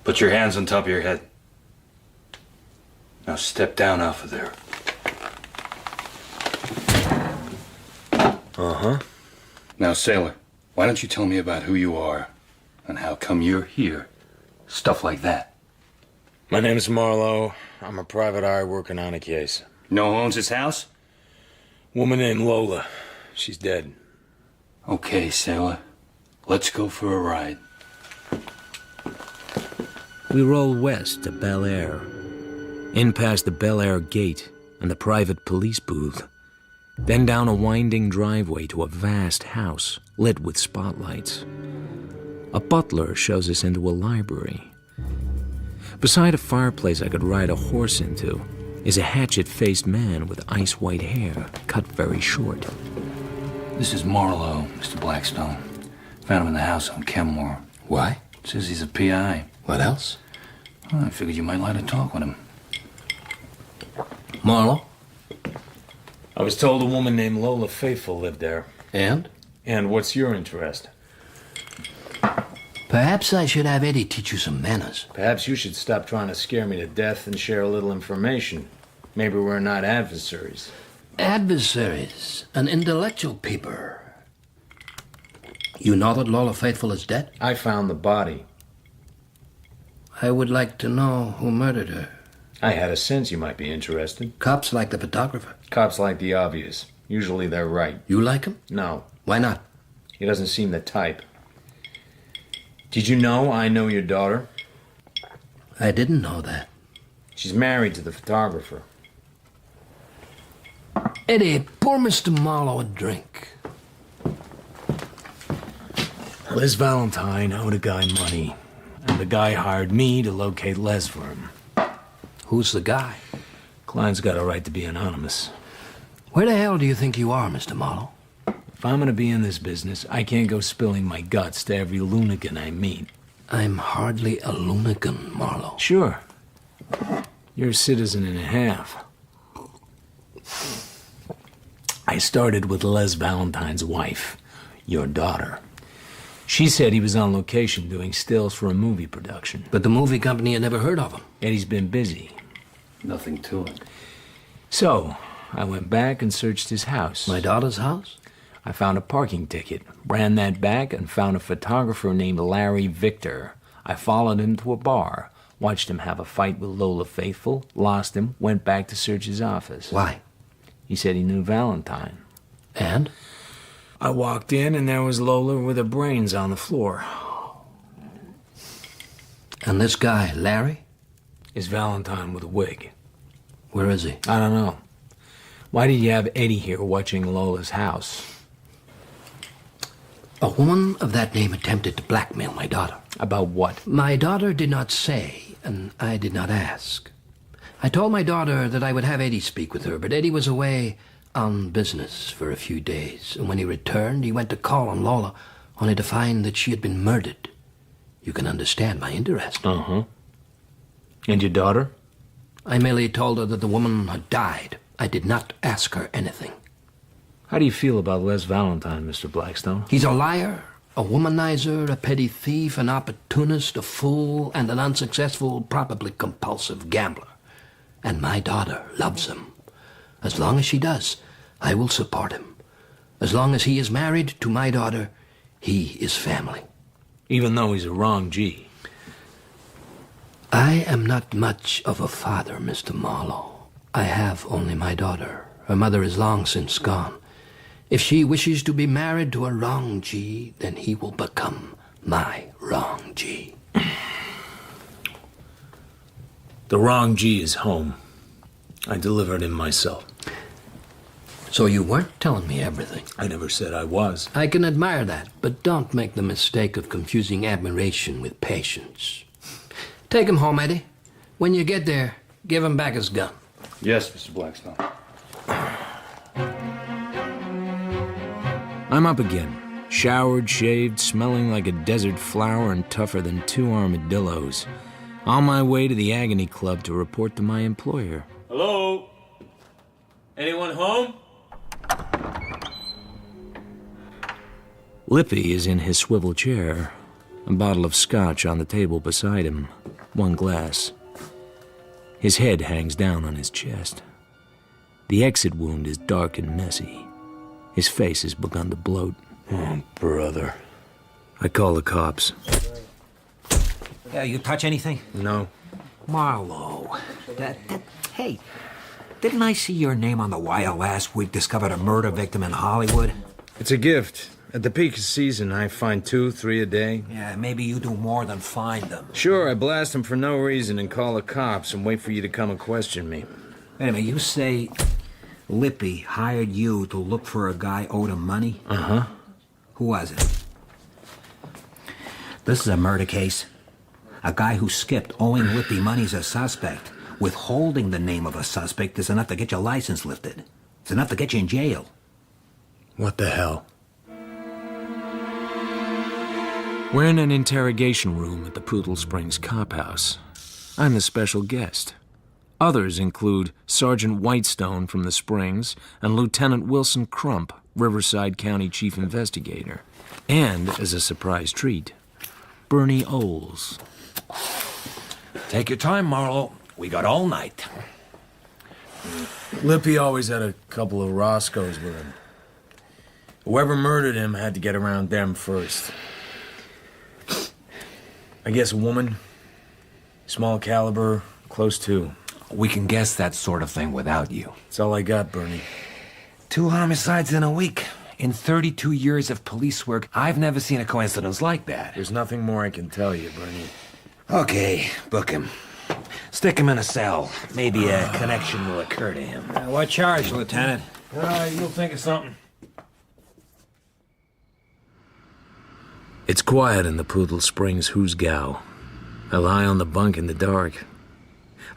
Put your hands on top of your head. Now step down off of there. Uh-huh. Now, sailor, why don't you tell me about who you are and how come you're here? Stuff like that. My name's Marlowe. I'm a private eye working on a case. Know who owns this house? Woman named Lola. She's dead. Okay, sailor. Let's go for a ride. We roll west to Bel Air. In past the Bel Air gate and the private police booth. Then down a winding driveway to a vast house lit with spotlights. A butler shows us into a library. Beside a fireplace I could ride a horse into is a hatchet-faced man with ice-white hair, cut very short. This is Marlowe, Mr. Blackstone. Found him in the house on Kenmore. Why? Says he's a PI. What else? Well, I figured you might like to talk with him. Marlowe? I was told a woman named Lola Faithful lived there. And? And what's your interest? Perhaps I should have Eddie teach you some manners. Perhaps you should stop trying to scare me to death and share a little information. Maybe we're not adversaries. Adversaries? An intellectual people. You know that Lola Faithful is dead? I found the body. I would like to know who murdered her. I had a sense you might be interested. Cops like the photographer. Cops like the obvious. Usually they're right. You like him? No. Why not? He doesn't seem the type. Did you know I know your daughter? I didn't know that. She's married to the photographer. Eddie, pour Mr. Marlowe a drink. Les Valentine owed a guy money, and the guy hired me to locate Les for him. Who's the guy? Client's got a right to be anonymous. Where the hell do you think you are, Mr. Marlowe? If I'm gonna be in this business, I can't go spilling my guts to every loonican I meet. I'm hardly a loonican, Marlowe. Sure. You're a citizen and a half. I started with Les Valentine's wife, your daughter. She said he was on location doing stills for a movie production. But the movie company had never heard of him. Eddie's been busy. Nothing to it. So, I went back and searched his house. My daughter's house? I found a parking ticket, ran that back, and found a photographer named Larry Victor. I followed him to a bar, watched him have a fight with Lola Faithful, lost him, went back to search his office. Why? He said he knew Valentine. And? I walked in, and there was Lola with her brains on the floor. And this guy, Larry? Is Valentine with a wig. Where is he? I don't know. Why did you have Eddie here watching Lola's house? A woman of that name attempted to blackmail my daughter. About what? My daughter did not say, and I did not ask. I told my daughter that I would have Eddie speak with her, but Eddie was away on business for a few days, and when he returned, he went to call on Lola, only to find that she had been murdered. You can understand my interest. Uh-huh. And your daughter? I merely told her that the woman had died. I did not ask her anything. How do you feel about Les Valentine, Mr. Blackstone? He's a liar, a womanizer, a petty thief, an opportunist, a fool, and an unsuccessful, probably compulsive gambler. And my daughter loves him. As long as she does, I will support him. As long as he is married to my daughter, he is family. Even though he's a wrong G. I am not much of a father, Mr. Marlowe. I have only my daughter. Her mother is long since gone. If she wishes to be married to a wrong G, then he will become my wrong G. The wrong G is home. I delivered him myself. So you weren't telling me everything? I never said I was. I can admire that, but don't make the mistake of confusing admiration with patience. Take him home, Eddie. When you get there, give him back his gun. Yes, Mr. Blackstone. I'm up again. Showered, shaved, smelling like a desert flower and tougher than 2 armadillos. On my way to the Agony Club to report to my employer. Hello? Anyone home? Lippy is in his swivel chair, a bottle of scotch on the table beside him, 1 glass. His head hangs down on his chest. The exit wound is dark and messy. His face has begun to bloat. Oh, brother. I call the cops. Yeah, you touch anything? No. Marlowe. Hey, didn't I see your name on the wire last week? Discovered a murder victim in Hollywood? It's a gift. At the peak of season, I find 2, 3 a day. Yeah, maybe you do more than find them. Sure, I blast them for no reason and call the cops and wait for you to come and question me. Wait a minute, you say Lippy hired you to look for a guy owed him money? Uh-huh. Who was it? This is a murder case. A guy who skipped owing Lippy money's a suspect. Withholding the name of a suspect is enough to get your license lifted. It's enough to get you in jail. What the hell? We're in an interrogation room at the Poodle Springs Cop House. I'm the special guest. Others include Sergeant Whitestone from the Springs and Lieutenant Wilson Crump, Riverside County Chief Investigator. And, as a surprise treat, Bernie Oles. Take your time, Marlowe. We got all night. Lippy always had a couple of Roscoes with him. Whoever murdered him had to get around them first. I guess a woman, small caliber, close to. We can guess that sort of thing without you. That's all I got, Bernie. 2 homicides in a week. In 32 years of police work, I've never seen a coincidence like that. There's nothing more I can tell you, Bernie. Okay, book him. Stick him in a cell. Maybe a connection will occur to him. What charge, Lieutenant? You'll think of something. It's quiet in the Poodle Springs Hoosgow. I lie on the bunk in the dark.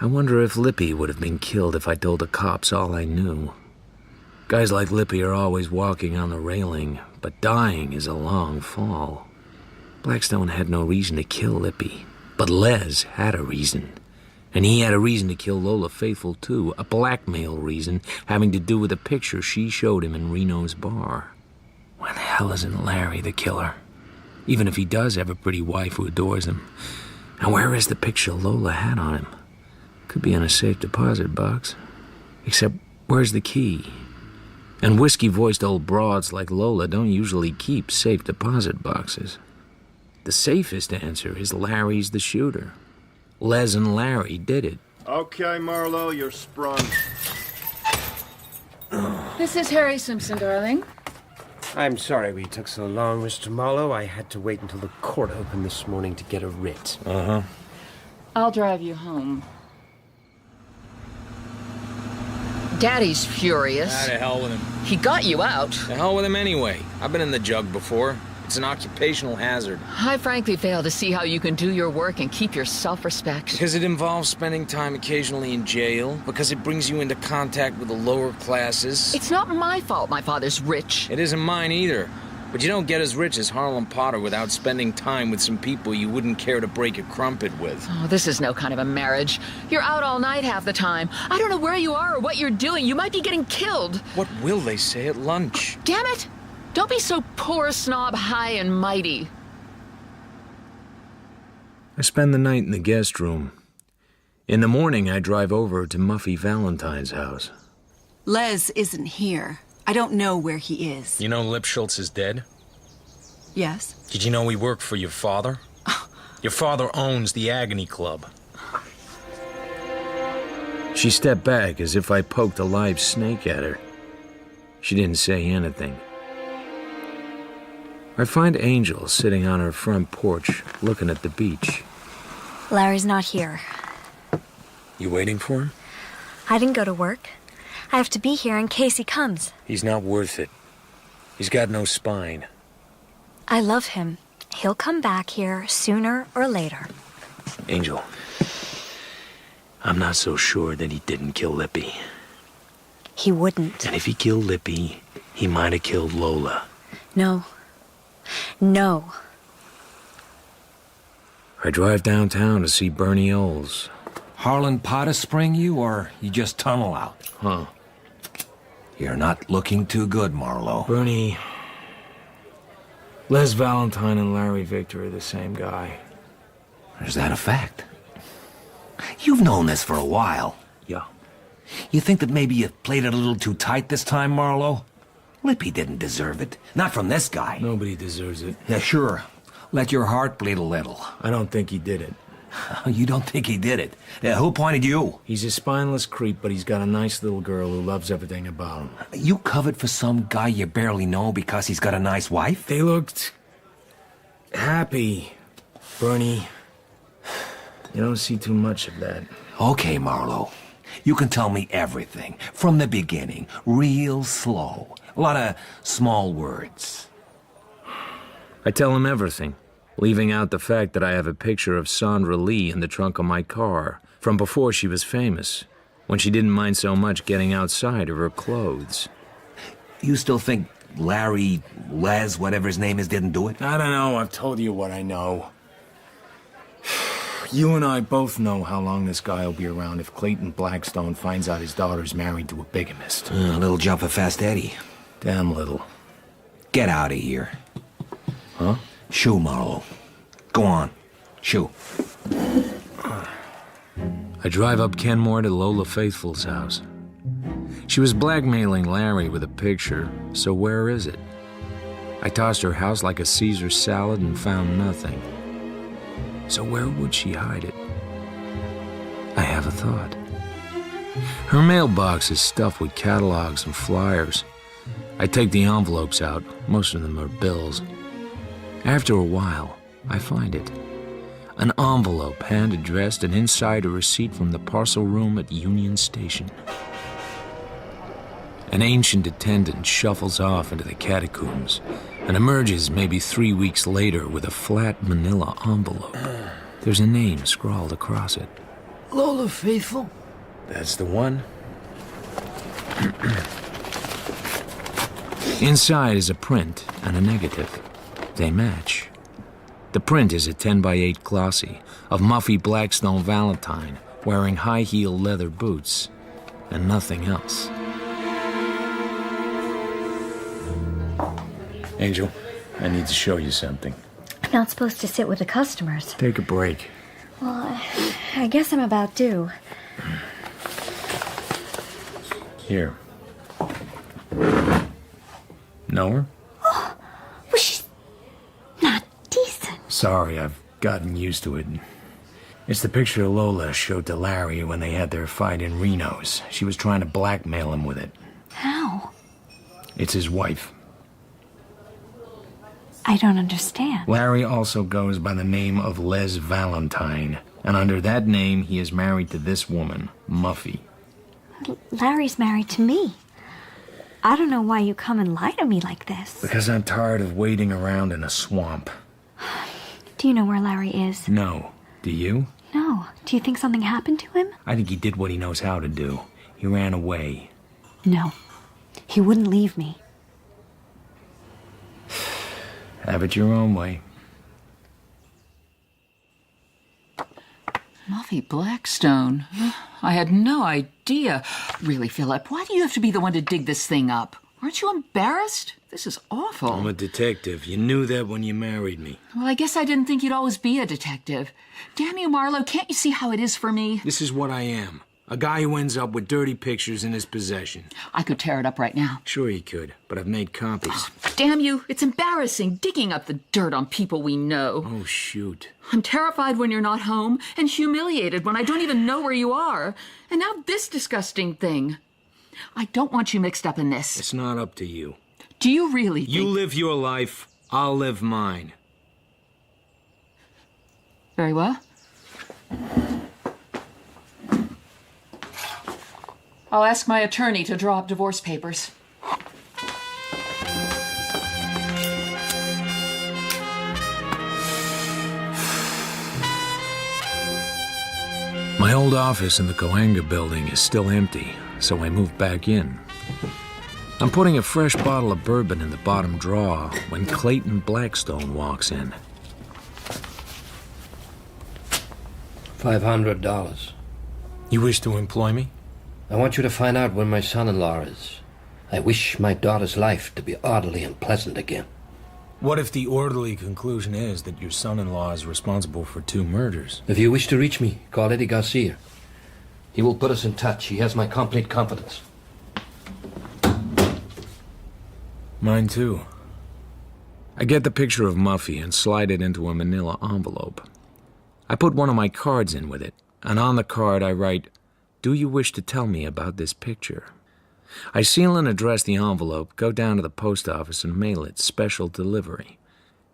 I wonder if Lippy would have been killed if I told the cops all I knew. Guys like Lippy are always walking on the railing, but dying is a long fall. Blackstone had no reason to kill Lippy, but Les had a reason. And he had a reason to kill Lola Faithful, too, a blackmail reason having to do with a picture she showed him in Reno's bar. Why the hell isn't Larry the killer? Even if he does have a pretty wife who adores him. And where is the picture Lola had on him? Could be in a safe deposit box. Except, where's the key? And whiskey-voiced old broads like Lola don't usually keep safe deposit boxes. The safest answer is Larry's the shooter. Les and Larry did it. Okay, Marlowe, you're sprung. This is Harry Simpson, darling. I'm sorry we took so long, Mr. Marlowe. I had to wait until the court opened this morning to get a writ. Uh-huh. I'll drive you home. Daddy's furious. Ah, to hell with him. He got you out. To hell with him anyway. I've been in the jug before. It's an occupational hazard. I frankly fail to see how you can do your work and keep your self-respect. Because it involves spending time occasionally in jail. Because it brings you into contact with the lower classes. It's not my fault my father's rich. It isn't mine either. But you don't get as rich as Harlan Potter without spending time with some people you wouldn't care to break a crumpet with. Oh, this is no kind of a marriage. You're out all night half the time. I don't know where you are or what you're doing. You might be getting killed. What will they say at lunch? Damn it! Don't be so poor, snob, high and mighty. I spend the night in the guest room. In the morning, I drive over to Muffy Valentine's house. Les isn't here. I don't know where he is. You know Lipschultz is dead? Yes? Did you know he worked for your father? Your father owns the Agony Club. She stepped back as if I poked a live snake at her. She didn't say anything. I find Angel sitting on her front porch, looking at the beach. Larry's not here. You waiting for him? I didn't go to work. I have to be here in case he comes. He's not worth it. He's got no spine. I love him. He'll come back here sooner or later. Angel, I'm not so sure that he didn't kill Lippy. He wouldn't. And if he killed Lippy, he might have killed Lola. No. No. I drive downtown to see Bernie Oles. Harlan Potter spring you, or you just tunnel out? Huh. You're not looking too good, Marlowe. Bernie, Les Valentine and Larry Victor are the same guy. Is that a fact? You've known this for a while. Yeah. You think that maybe you played it a little too tight this time, Marlowe? Lippy didn't deserve it. Not from this guy. Nobody deserves it. Yeah, sure. Let your heart bleed a little. I don't think he did it. You don't think he did it? Who appointed you? He's a spineless creep, but he's got a nice little girl who loves everything about him. You covered for some guy you barely know because he's got a nice wife? They looked happy, Bernie. You don't see too much of that. Okay, Marlowe. You can tell me everything, from the beginning, real slow. A lot of small words. I tell him everything, leaving out the fact that I have a picture of Sandra Lee in the trunk of my car from before she was famous, when she didn't mind so much getting outside of her clothes. You still think Larry, Les, whatever his name is, didn't do it? I don't know. I've told you what I know. You and I both know how long this guy will be around if Clayton Blackstone finds out his daughter's married to a bigamist. A little jump of Fast Eddie. Damn little. Get out of here. Huh? Shoo, Marlowe. Go on. Shoo. I drive up Kenmore to Lola Faithful's house. She was blackmailing Larry with a picture, so where is it? I tossed her house like a Caesar salad and found nothing. So where would she hide it? I have a thought. Her mailbox is stuffed with catalogs and flyers. I take the envelopes out. Most of them are bills. After a while, I find it. An envelope hand-addressed and inside a receipt from the parcel room at Union Station. An ancient attendant shuffles off into the catacombs and emerges maybe 3 weeks later with a flat manila envelope. There's a name scrawled across it. Lola Faithful? That's the one. Inside is a print and a negative. They match. The print is a 10x8 glossy of Muffy Blackstone Valentine wearing high-heel leather boots and nothing else. Angel, I need to show you something. I'm not supposed to sit with the customers. Take a break. Well, I guess I'm about due. Here. Know her? Oh, well, she's not decent. Sorry, I've gotten used to it. It's the picture Lola showed to Larry when they had their fight in Reno's. She was trying to blackmail him with it. How? It's his wife. I don't understand. Larry also goes by the name of Les Valentine, and under that name he is married to this woman, Muffy. Larry's married to me. I don't know why you come and lie to me like this. Because I'm tired of wading around in a swamp. Do you know where Larry is? No. Do you? No. Do you think something happened to him? I think he did what he knows how to do. He ran away. No. He wouldn't leave me. Have it your own way. Muffy Blackstone. I had no idea. Really, Philip, why do you have to be the one to dig this thing up? Aren't you embarrassed? This is awful. I'm a detective. You knew that when you married me. Well, I guess I didn't think you'd always be a detective. Damn you, Marlowe, can't you see how it is for me? This is what I am. A guy who ends up with dirty pictures in his possession. I could tear it up right now. Sure you could, but I've made copies. Damn you, it's embarrassing digging up the dirt on people we know. Oh, shoot. I'm terrified when you're not home and humiliated when I don't even know where you are. And now this disgusting thing. I don't want you mixed up in this. It's not up to you. Do you really think... You live your life, I'll live mine. Very well. I'll ask my attorney to draw up divorce papers. My old office in the Coanga building is still empty, so I moved back in. I'm putting a fresh bottle of bourbon in the bottom drawer when Clayton Blackstone walks in. $500. You wish to employ me? I want you to find out where my son-in-law is. I wish my daughter's life to be orderly and pleasant again. What if the orderly conclusion is that your son-in-law is responsible for 2 murders? If you wish to reach me, call Eddie Garcia. He will put us in touch. He has my complete confidence. Mine too. I get the picture of Muffy and slide it into a manila envelope. I put one of my cards in with it, and on the card I write, "Do you wish to tell me about this picture?" I seal and address the envelope, go down to the post office and mail it special delivery.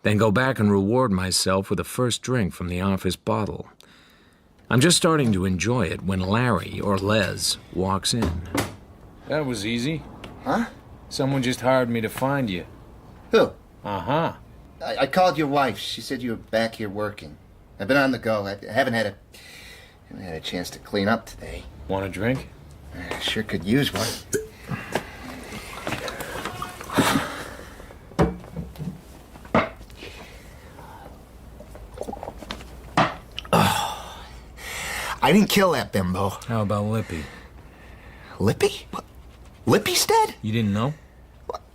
Then go back and reward myself with a first drink from the office bottle. I'm just starting to enjoy it when Larry, or Les, walks in. That was easy. Huh? Someone just hired me to find you. Who? Uh-huh. I called your wife. She said you were back here working. I've been on the go. I haven't had a chance to clean up today. Want a drink? I sure could use one. Oh, I didn't kill that bimbo. How about Lippy? Lippy? What? Lippy's dead? You didn't know?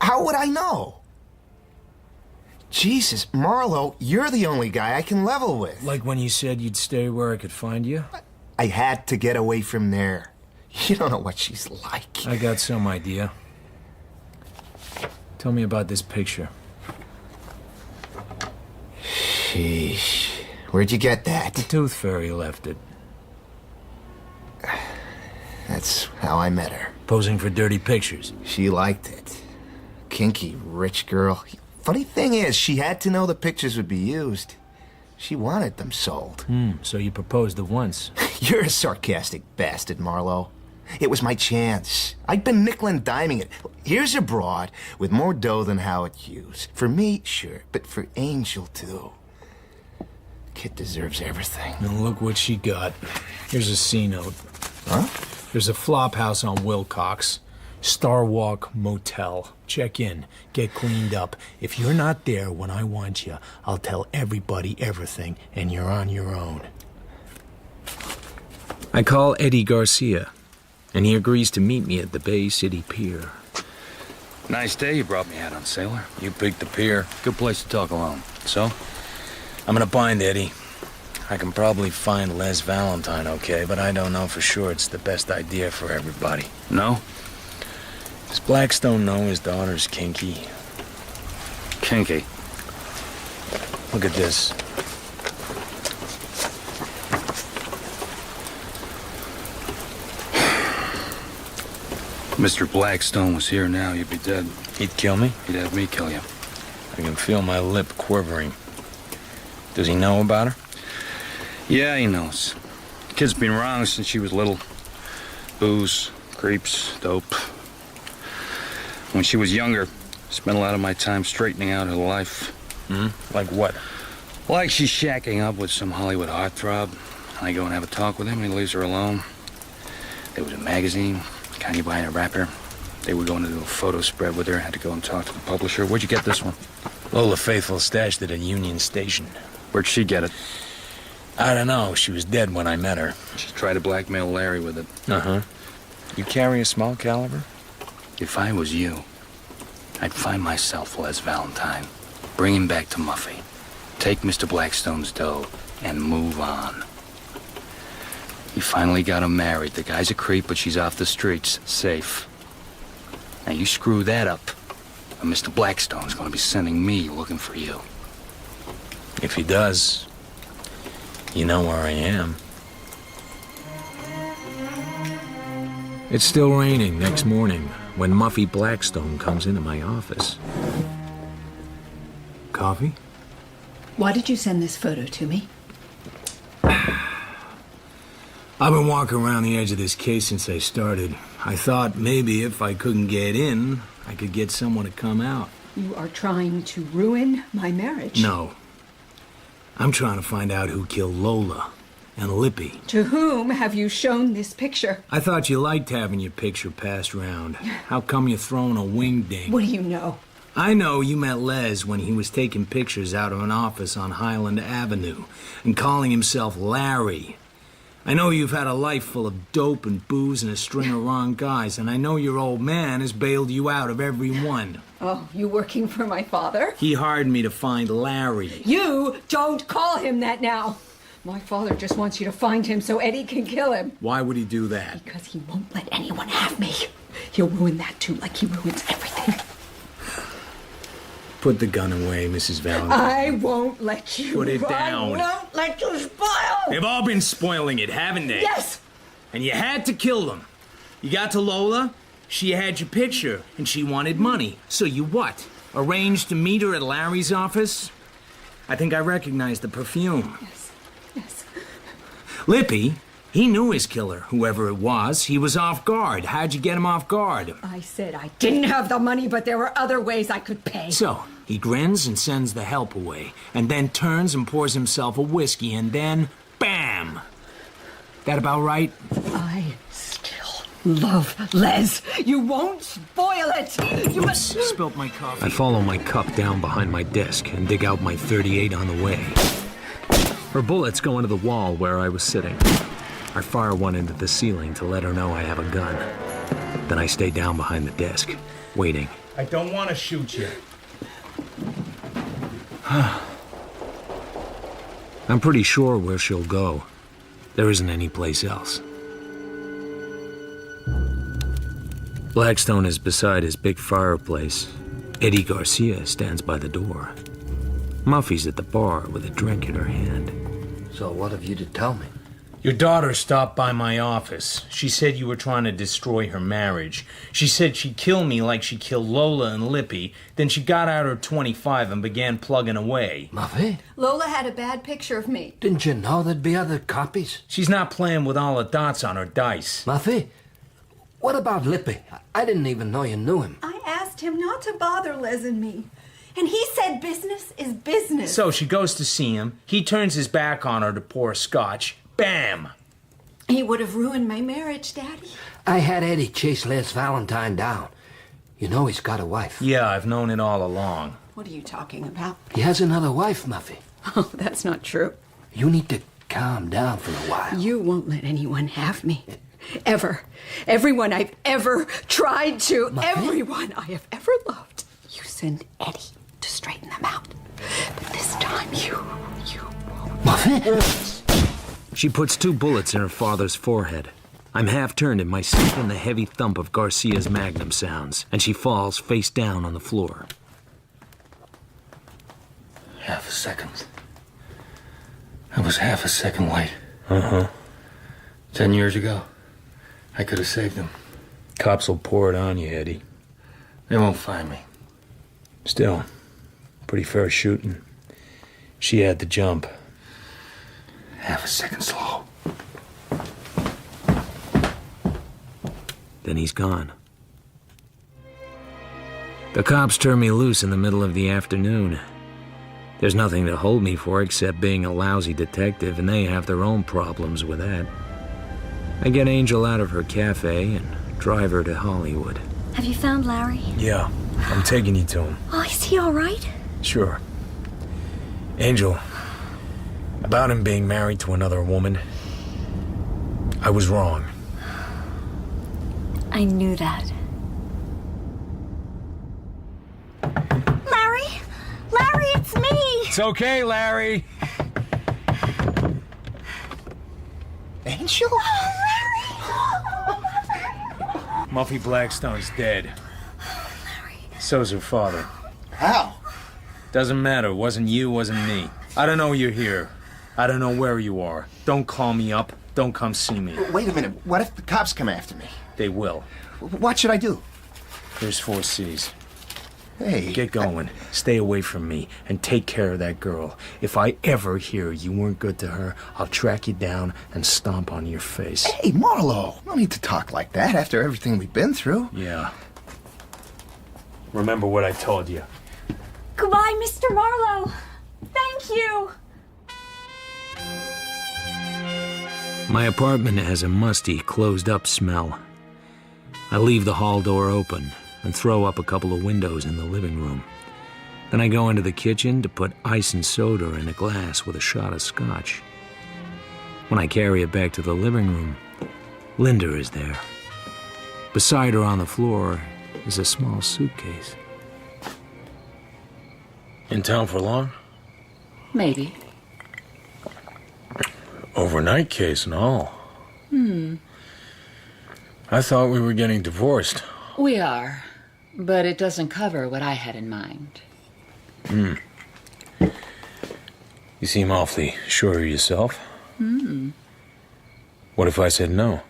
How would I know? Jesus, Marlowe, you're the only guy I can level with. Like when you said you'd stay where I could find you? I had to get away from there. You don't know what she's like. I got some idea. Tell me about this picture. Sheesh. Where'd you get that? The Tooth Fairy left it. That's how I met her. Posing for dirty pictures. She liked it. Kinky, rich girl. Funny thing is, she had to know the pictures would be used. She wanted them sold. So you proposed at once. You're a sarcastic bastard, Marlowe. It was my chance. I'd been nickel and diming it. Here's a broad with more dough than Howard Hughes. For me, sure, but for Angel, too. Kid deserves everything. Now look what she got. Here's a C-note. Huh? There's a flop house on Wilcox. Starwalk Motel. Check in. Get cleaned up. If you're not there when I want you, I'll tell everybody everything, and you're on your own. I call Eddie Garcia, and he agrees to meet me at the Bay City Pier. Nice day you brought me out on, Sailor. You picked the pier. Good place to talk alone. So? I'm gonna bind Eddie. I can probably find Les Valentine okay, but I don't know for sure it's the best idea for everybody. No? Does Blackstone know his daughter's kinky? Kinky? Look at this. Mr. Blackstone was here now, you'd be dead. He'd kill me? He'd have me kill you. I can feel my lip quivering. Does he know about her? Yeah, he knows. Kid's been wrong since she was little. Booze, creeps, dope. When she was younger, spent a lot of my time straightening out her life. Hmm? Like what? Like she's shacking up with some Hollywood heartthrob. I go and have a talk with him, and he leaves her alone. There was a magazine, kind you buy in a wrapper. They were going to do a photo spread with her. Had to go and talk to the publisher. Where'd you get this one? Lola Faithful stashed it at Union Station. Where'd she get it? I don't know. She was dead when I met her. She tried to blackmail Larry with it. Uh-huh. You carry a small caliber? If I was you, I'd find myself Les Valentine, bring him back to Muffy, take Mr. Blackstone's dough, and move on. You finally got him married. The guy's a creep, but she's off the streets, safe. Now you screw that up, and Mr. Blackstone's gonna be sending me looking for you. If he does, you know where I am. It's still raining next morning when Muffy Blackstone comes into my office. Coffee? Why did you send this photo to me? I've been walking around the edge of this case since I started. I thought maybe if I couldn't get in, I could get someone to come out. You are trying to ruin my marriage. No. I'm trying to find out who killed Lola and Lippy. To whom have you shown this picture? I thought you liked having your picture passed around. How come you're throwing a wingding? What do you know? I know you met Les when he was taking pictures out of an office on Highland Avenue and calling himself Larry. I know you've had a life full of dope and booze and a string of wrong guys, and I know your old man has bailed you out of every one. Oh, you working for my father? He hired me to find Larry. You don't call him that now. My father just wants you to find him so Eddie can kill him. Why would he do that? Because he won't let anyone have me. He'll ruin that too, like he ruins everything. Put the gun away, Mrs. Valentine. I won't let you. Put it down. I won't let you spoil. They've all been spoiling it, haven't they? Yes. And you had to kill them. You got to Lola, she had your picture, and she wanted money. So you what? Arranged to meet her at Larry's office? I think I recognized the perfume. Yes. Yes. Lippy, he knew his killer, whoever it was. He was off guard. How'd you get him off guard? I said I didn't have the money, but there were other ways I could pay. So, he grins and sends the help away, and then turns and pours himself a whiskey, and then, bam! That about right? I still love Les. You won't spoil it. You must... Spilt my coffee. I follow my cup down behind my desk and dig out my .38 on the way. Her bullets go into the wall where I was sitting. I fire one into the ceiling to let her know I have a gun. Then I stay down behind the desk, waiting. I don't want to shoot you. I'm pretty sure where she'll go. There isn't any place else. Blackstone is beside his big fireplace. Eddie Garcia stands by the door. Muffy's at the bar with a drink in her hand. So what have you to tell me? Your daughter stopped by my office. She said you were trying to destroy her marriage. She said she'd kill me like she killed Lola and Lippy. Then she got out her .25 and began plugging away. Muffy? Lola had a bad picture of me. Didn't you know there'd be other copies? She's not playing with all the dots on her dice. Muffy, What about Lippy? I didn't even know you knew him. I asked him not to bother Les and me. And he said business is business. So she goes to see him. He turns his back on her to pour scotch. Bam! He would have ruined my marriage, Daddy. I had Eddie chase Les Valentine down. You know he's got a wife. Yeah, I've known it all along. What are you talking about? He has another wife, Muffy. Oh, that's not true. You need to calm down for a while. You won't let anyone have me. Ever. Everyone I've ever tried to. Muffy? Everyone I have ever loved. You send Eddie to straighten them out. But this time you won't. Muffy? She puts 2 bullets in her father's forehead. I'm half turned in my seat when the heavy thump of Garcia's Magnum sounds, and she falls face down on the floor. Half a second. I was half a second late. 10 years ago, I could have saved him. Cops will pour it on you, Eddie. They won't find me. Still, pretty fair shooting. She had the jump. Half a second slow. Then he's gone. The cops turn me loose in the middle of the afternoon. There's nothing to hold me for except being a lousy detective, and they have their own problems with that. I get Angel out of her cafe and drive her to Hollywood. Have you found Larry? Yeah, I'm taking you to him. Oh, is he all right? Sure. Angel, about him being married to another woman, I was wrong. I knew that. Larry! Larry, it's me! It's okay, Larry. Angel? Muffy Blackstone's dead. So's her father. How? Doesn't matter. Wasn't you, wasn't me. I don't know you're here. I don't know where you are. Don't call me up. Don't come see me. Wait a minute. What if the cops come after me? They will. What should I do? Here's 4 C's. Hey. Get going. Stay away from me and take care of that girl. If I ever hear you weren't good to her, I'll track you down and stomp on your face. Hey, Marlowe. No need to talk like that after everything we've been through. Yeah. Remember what I told you. Goodbye, Mr. Marlowe. Thank you. My apartment has a musty, closed-up smell. I leave the hall door open and throw up a couple of windows in the living room. Then I go into the kitchen to put ice and soda in a glass with a shot of scotch. When I carry it back to the living room, Linda is there. Beside her on the floor is a small suitcase. In town for long? Maybe. Overnight case and all. I thought we were getting divorced. We are, but it doesn't cover what I had in mind. You seem awfully sure of yourself. What if I said no?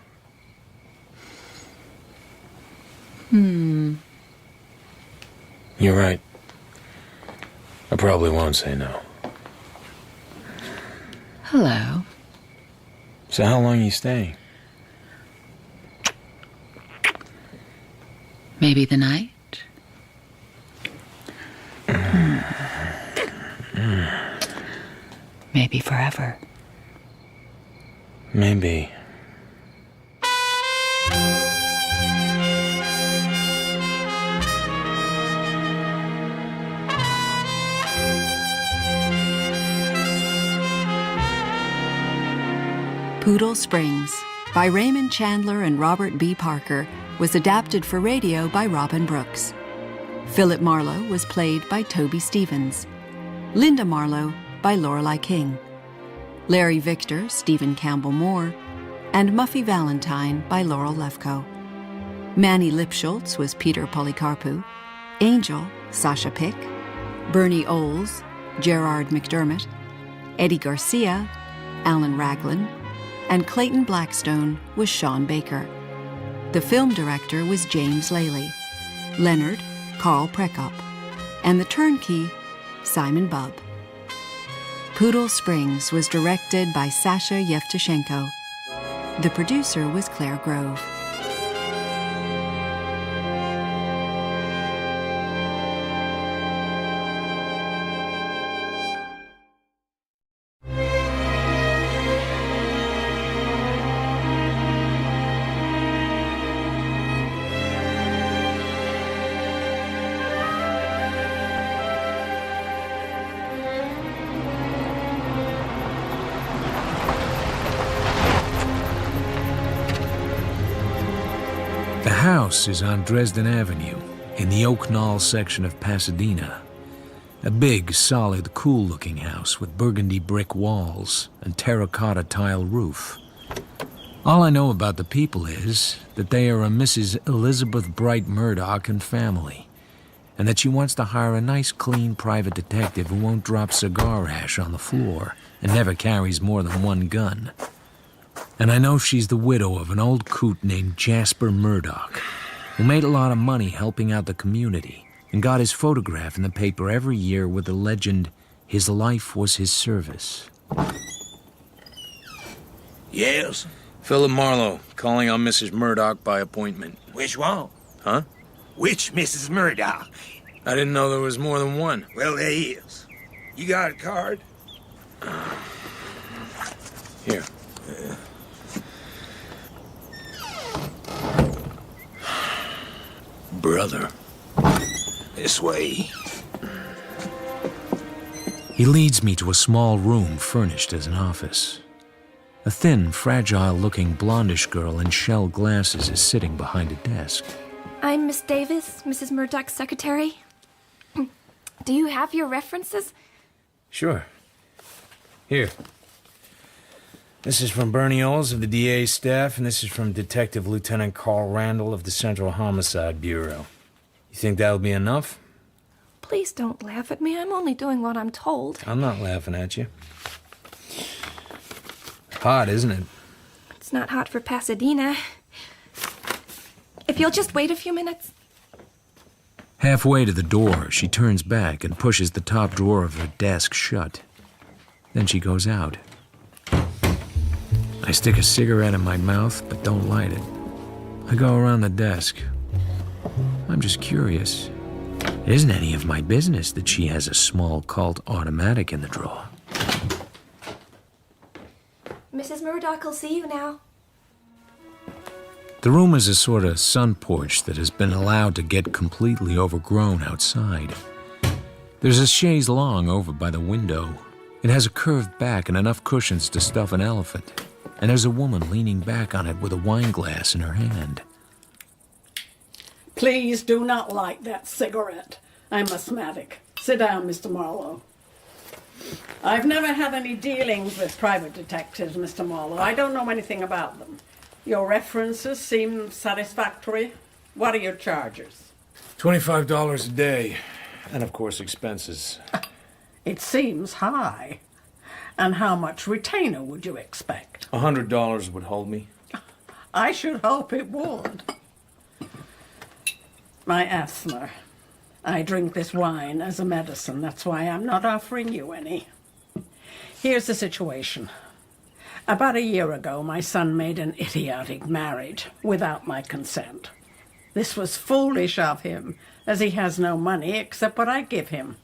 You're right. I probably won't say no. Hello. So how long are you staying? Maybe the night? Maybe forever. Maybe. Poodle Springs, by Raymond Chandler and Robert B. Parker, was adapted for radio by Robin Brooks. Philip Marlowe was played by Toby Stevens. Linda Marlowe by Lorelei King. Larry Victor, Stephen Campbell Moore, and Muffy Valentine by Laurel Lefkoe. Manny Lipschultz was Peter Polycarpou. Angel, Sasha Pick. Bernie Oles, Gerard McDermott. Eddie Garcia, Alan Raglan, and Clayton Blackstone was Sean Baker. The film director was James Lally. Leonard, Carl Prekop. And the turnkey, Simon Bubb. Poodle Springs was directed by Sasha Yevtushenko. The producer was Claire Grove. house is on Dresden Avenue, in the Oak Knoll section of Pasadena. A big, solid, cool-looking house with burgundy brick walls and terracotta tile roof. All I know about the people is that they are a Mrs. Elizabeth Bright Murdoch and family, and that she wants to hire a nice, clean private detective who won't drop cigar ash on the floor and never carries more than one gun. And I know she's the widow of an old coot named Jasper Murdoch, who made a lot of money helping out the community and got his photograph in the paper every year with the legend, "His life was his service." Yes? Philip Marlowe, calling on Mrs. Murdoch by appointment. Which one? Huh? Which Mrs. Murdoch? I didn't know there was more than one. Well, there is. You got a card? Here. Brother. This way. He leads me to a small room furnished as an office. A thin, fragile-looking blondish girl in shell glasses is sitting behind a desk. I'm Miss Davis, Mrs. Murdoch's secretary. Do you have your references? Sure. Here. This is from Bernie Oles of the DA's staff, and this is from Detective Lieutenant Carl Randall of the Central Homicide Bureau. You think that'll be enough? Please don't laugh at me. I'm only doing what I'm told. I'm not laughing at you. Hot, isn't it? It's not hot for Pasadena. If you'll just wait a few minutes. Halfway to the door, she turns back and pushes the top drawer of her desk shut. Then she goes out. I stick a cigarette in my mouth, but don't light it. I go around the desk. I'm just curious. It isn't any of my business that she has a small Colt automatic in the drawer. Mrs. Murdoch will see you now. The room is a sort of sun porch that has been allowed to get completely overgrown outside. There's a chaise longue over by the window. It has a curved back and enough cushions to stuff an elephant. And there's a woman leaning back on it with a wine glass in her hand. Please do not light that cigarette. I'm asthmatic. Sit down, Mr. Marlowe. I've never had any dealings with private detectives, Mr. Marlowe. I don't know anything about them. Your references seem satisfactory. What are your charges? $25 a day. And, of course, expenses. It seems high. And how much retainer would you expect? $100 would hold me. I should hope it would. My asthma. I drink this wine as a medicine. That's why I'm not offering you any. Here's the situation. About a year ago, my son made an idiotic marriage without my consent. This was foolish of him, as he has no money except what I give him,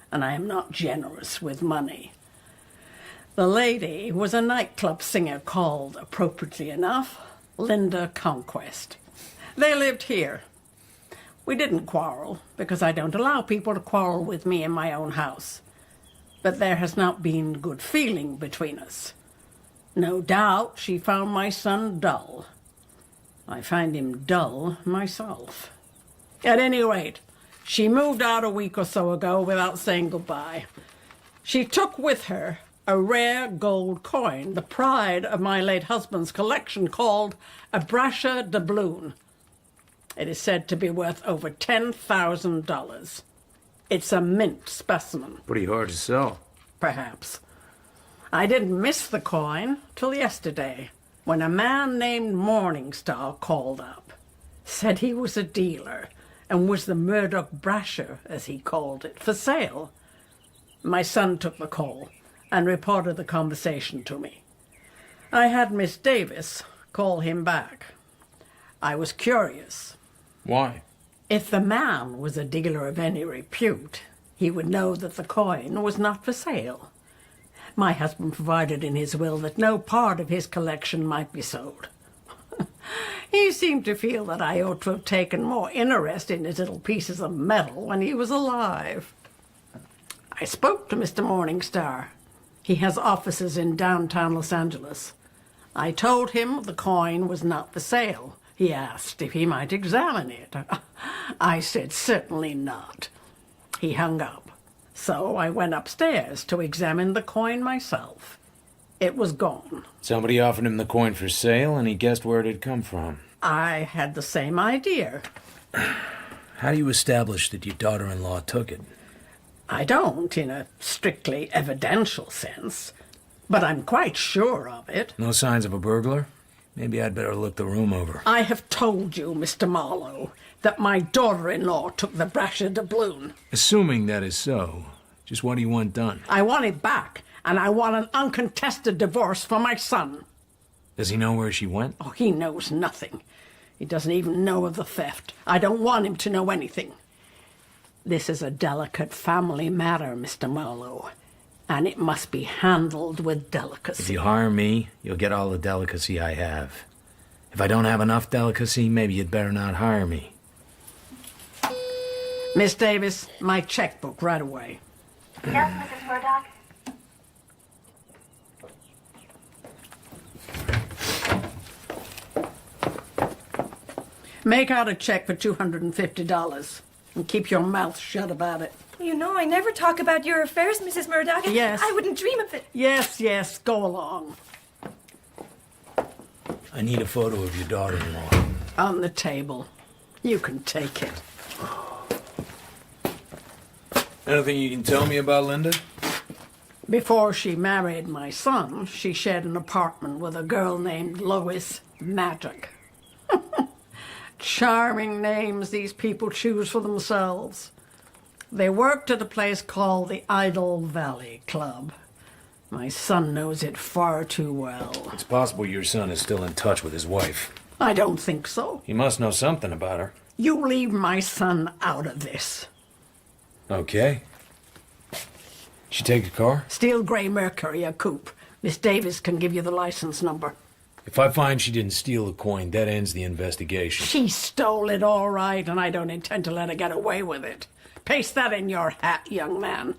and I am not generous with money. The lady was a nightclub singer called, appropriately enough, Linda Conquest. They lived here. We didn't quarrel, because I don't allow people to quarrel with me in my own house. But there has not been good feeling between us. No doubt she found my son dull. I find him dull myself. At any rate, she moved out a week or so ago without saying goodbye. She took with her a rare gold coin, the pride of my late husband's collection, called a Brasher doubloon. It is said to be worth over $10,000. It's a mint specimen. Pretty hard to sell. Perhaps. I didn't miss the coin till yesterday, when a man named Morningstar called up. Said he was a dealer, and was the Murdoch Brasher, as he called it, for sale. My son took the call and reported the conversation to me. I had Miss Davis call him back. I was curious. Why? If the man was a dealer of any repute, he would know that the coin was not for sale. My husband provided in his will that no part of his collection might be sold. He seemed to feel that I ought to have taken more interest in his little pieces of metal when he was alive. I spoke to Mr. Morningstar. He has offices in downtown Los Angeles. I told him the coin was not for sale. He asked if he might examine it. I said certainly not. He hung up. So I went upstairs to examine the coin myself. It was gone. Somebody offered him the coin for sale, and he guessed where it had come from. I had the same idea. How do you establish that your daughter-in-law took it? I don't, in a strictly evidential sense, but I'm quite sure of it. No signs of a burglar? Maybe I'd better look the room over. I have told you, Mr. Marlowe, that my daughter-in-law took the brasher doubloon. Assuming that is so, just what do you want done? I want it back, and I want an uncontested divorce for my son. Does he know where she went? Oh, he knows nothing. He doesn't even know of the theft. I don't want him to know anything. This is a delicate family matter, Mr. Marlowe, and it must be handled with delicacy. If you hire me, you'll get all the delicacy I have. If I don't have enough delicacy, maybe you'd better not hire me. Miss Davis, my checkbook right away. Yes, Mrs. Murdoch? Make out a check for $250 and keep your mouth shut about it. You know, I never talk about your affairs, Mrs. Murdoch. Yes. I wouldn't dream of it. Yes, go along. I need a photo of your daughter-in-law. On the table. You can take it. Anything you can tell me about Linda? Before she married my son, she shared an apartment with a girl named Lois Magic. Charming names these people choose for themselves. They worked at a place called the Idle Valley Club. My son knows it far too well. It's possible your son is still in touch with his wife. I don't think so. He must know something about her. You leave my son out of this. Okay. She take a car? Steel gray Mercury, a coupe. Miss Davis can give you the license number. If I find she didn't steal the coin, that ends the investigation. She stole it all right, and I don't intend to let her get away with it. Paste that in your hat, young man.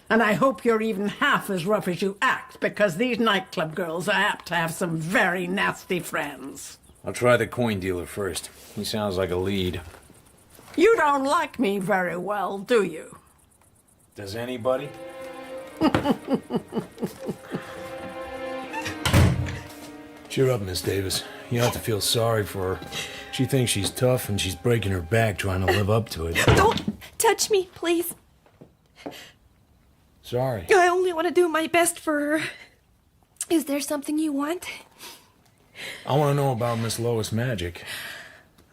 And I hope you're even half as rough as you act, because these nightclub girls are apt to have some very nasty friends. I'll try the coin dealer first. He sounds like a lead. You don't like me very well, do you? Does anybody? Cheer up, Miss Davis. You ought to feel sorry for her. She thinks she's tough, and she's breaking her back trying to live up to it. Don't touch me, please. Sorry. I only want to do my best for her. Is there something you want? I want to know about Miss Lois Magic.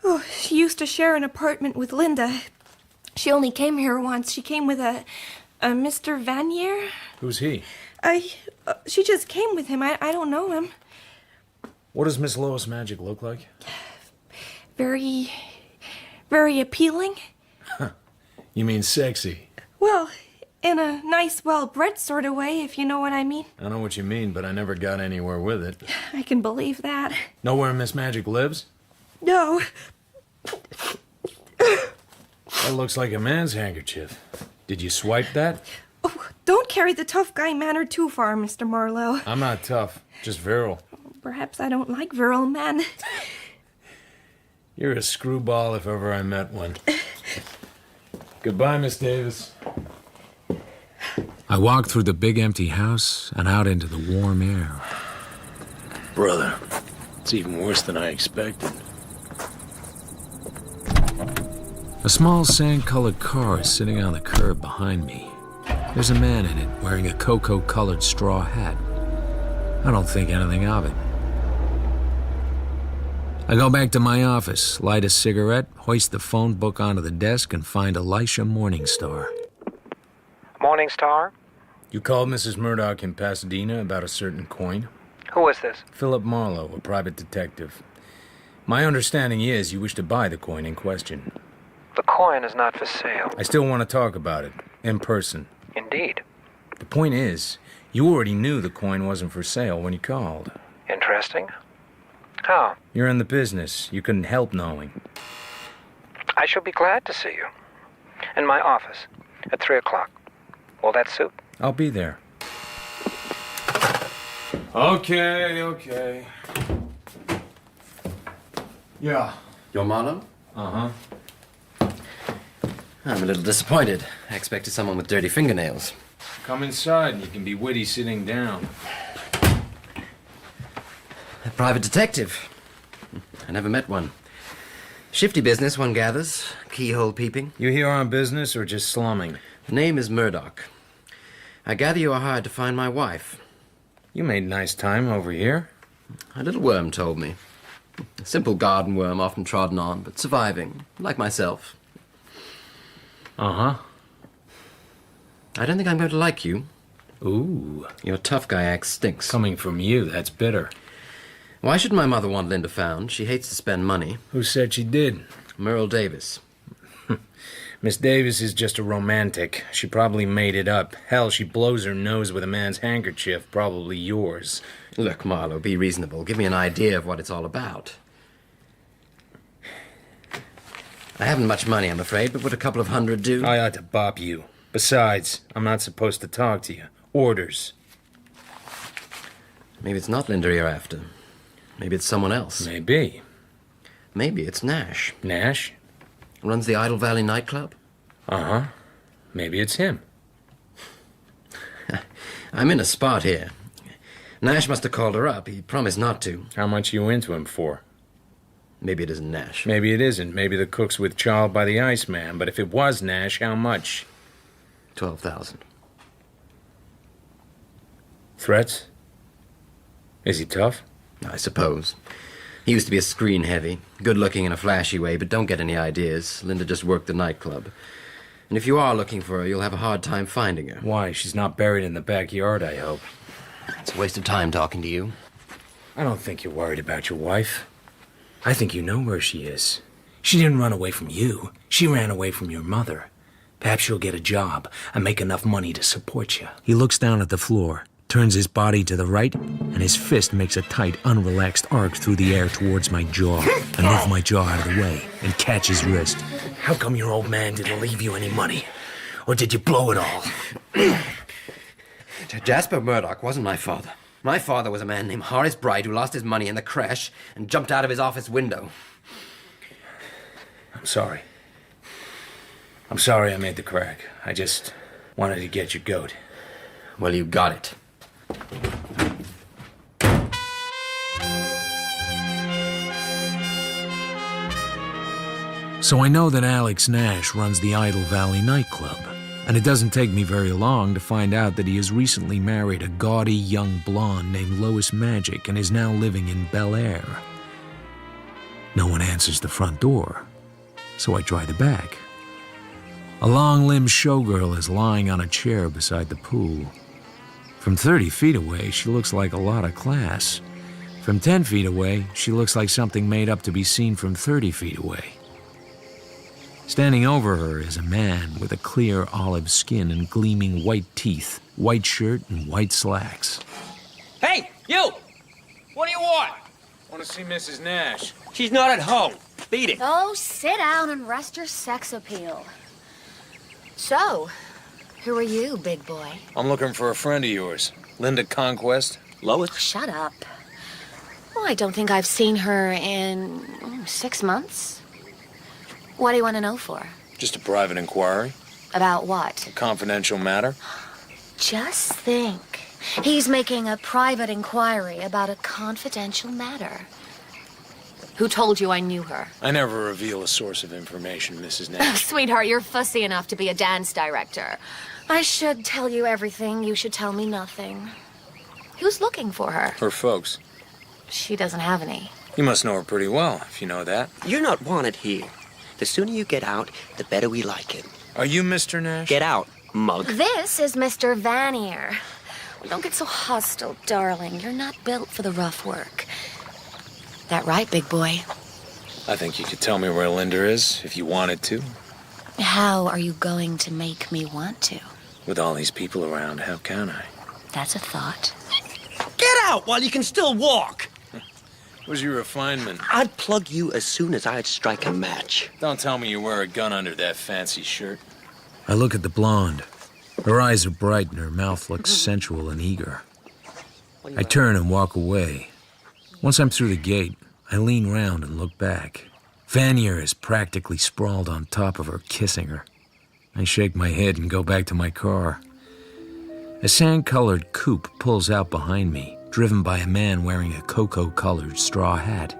Oh, she used to share an apartment with Linda. She only came here once. She came with a Mr. Vanier. Who's he? She just came with him. I don't know him. What does Miss Lois Magic look like? Very appealing. You mean sexy? Well, in a nice, well-bred sort of way, if you know what I mean. I know what you mean, but I never got anywhere with it. I can believe that. Know where Miss Magic lives? No. That looks like a man's handkerchief. Did you swipe that? Oh, don't carry the tough guy manner too far, Mr. Marlowe. I'm not tough, just virile. Perhaps I don't like virile men. You're a screwball if ever I met one. Goodbye, Miss Davis. I walked through the big empty house and out into the warm air. Brother, it's even worse than I expected. A small sand-colored car is sitting on the curb behind me. There's a man in it wearing a cocoa-colored straw hat. I don't think anything of it. I go back to my office, light a cigarette, hoist the phone book onto the desk, and find Elisha Morningstar. Morningstar? You called Mrs. Murdoch in Pasadena about a certain coin? Who is this? Philip Marlowe, a private detective. My understanding is you wish to buy the coin in question. The coin is not for sale. I still want to talk about it, in person. Indeed. The point is, you already knew the coin wasn't for sale when you called. Interesting. How? You're in the business. You couldn't help knowing. I shall be glad to see you. In my office, at 3 o'clock. Will that suit? I'll be there. Okay. Yeah. You're Marlowe? Uh-huh. I'm a little disappointed. I expected someone with dirty fingernails. Come inside and you can be witty sitting down. A private detective. I never met one. Shifty business, one gathers. Keyhole peeping. You here on business or just slumming? The name is Murdoch. I gather you are hired to find my wife. You made nice time over here. A little worm told me. A simple garden worm, often trodden on, but surviving, like myself. Uh-huh. I don't think I'm going to like you. Ooh. Your tough guy act stinks. Coming from you, that's bitter. Why should my mother want Linda found? She hates to spend money. Who said she did? Merle Davis. Miss Davis is just a romantic. She probably made it up. Hell, she blows her nose with a man's handkerchief, probably yours. Look, Marlowe, be reasonable. Give me an idea of what it's all about. I haven't much money, I'm afraid, but would a couple of hundred do? I ought to bop you. Besides, I'm not supposed to talk to you. Orders. Maybe it's not Linda you're after. Maybe it's someone else. Maybe. Maybe it's Nash. Nash? Runs the Idle Valley nightclub? Uh-huh. Maybe it's him. I'm in a spot here. Nash must have called her up. He promised not to. How much you into him for? Maybe it isn't Nash. Maybe it isn't. Maybe the cook's with child by the Iceman. But if it was Nash, how much? 12,000. Threats? Is he tough? I suppose. He used to be a screen heavy, good-looking in a flashy way, but don't get any ideas. Linda just worked the nightclub. And if you are looking for her, you'll have a hard time finding her. Why? She's not buried in the backyard, I hope. It's a waste of time talking to you. I don't think you're worried about your wife. I think you know where she is. She didn't run away from you. She ran away from your mother. Perhaps she'll get a job and make enough money to support you. He looks down at the floor, turns his body to the right, and his fist makes a tight, unrelaxed arc through the air towards my jaw. I move my jaw out of the way and catch his wrist. How come your old man didn't leave you any money? Or did you blow it all? Jasper Murdoch wasn't my father. My father was a man named Horace Bright who lost his money in the crash and jumped out of his office window. I'm sorry. I'm sorry I made the crack. I just wanted to get your goat. Well, you got it. So I know that Alex Nash runs the Idle Valley nightclub, and it doesn't take me very long to find out that he has recently married a gaudy young blonde named Lois Magic and is now living in Bel Air. No one answers the front door, so I try the back. A long-limbed showgirl is lying on a chair beside the pool. From 30 feet away, she looks like a lot of class. From 10 feet away, she looks like something made up to be seen from 30 feet away. Standing over her is a man with a clear olive skin and gleaming white teeth, white shirt, and white slacks. Hey, you! What do you want? Want to see Mrs. Nash. She's not at home. Beat it. Oh, sit down and rest your sex appeal. So, who are you, big boy? I'm looking for a friend of yours. Linda Conquest. Lois? Shut up. Oh, I don't think I've seen her in 6 months. What do you want to know for? Just a private inquiry. About what? A confidential matter. Just think. He's making a private inquiry about a confidential matter. Who told you I knew her? I never reveal a source of information, Mrs. Oh, Nash. sweetheart, you're fussy enough to be a dance director. I should tell you everything. You should tell me nothing. Who's looking for her? Her folks. She doesn't have any. You must know her pretty well, if you know that. You're not wanted here. The sooner you get out, the better we like it. Are you Mr. Nash? Get out, mug. This is Mr. Vanier. Well, don't get so hostile, darling. You're not built for the rough work. That right, big boy? I think you could tell me where Linda is, if you wanted to. How are you going to make me want to? With all these people around, how can I? That's a thought. Get out while you can still walk. Where's your refinement? I'd plug you as soon as I'd strike a match. Don't tell me you wear a gun under that fancy shirt. I look at the blonde. Her eyes are bright and her mouth looks sensual and eager. I turn and walk away. Once I'm through the gate, I lean round and look back. Vanier is practically sprawled on top of her, kissing her. I shake my head and go back to my car. A sand-colored coupe pulls out behind me, driven by a man wearing a cocoa-colored straw hat.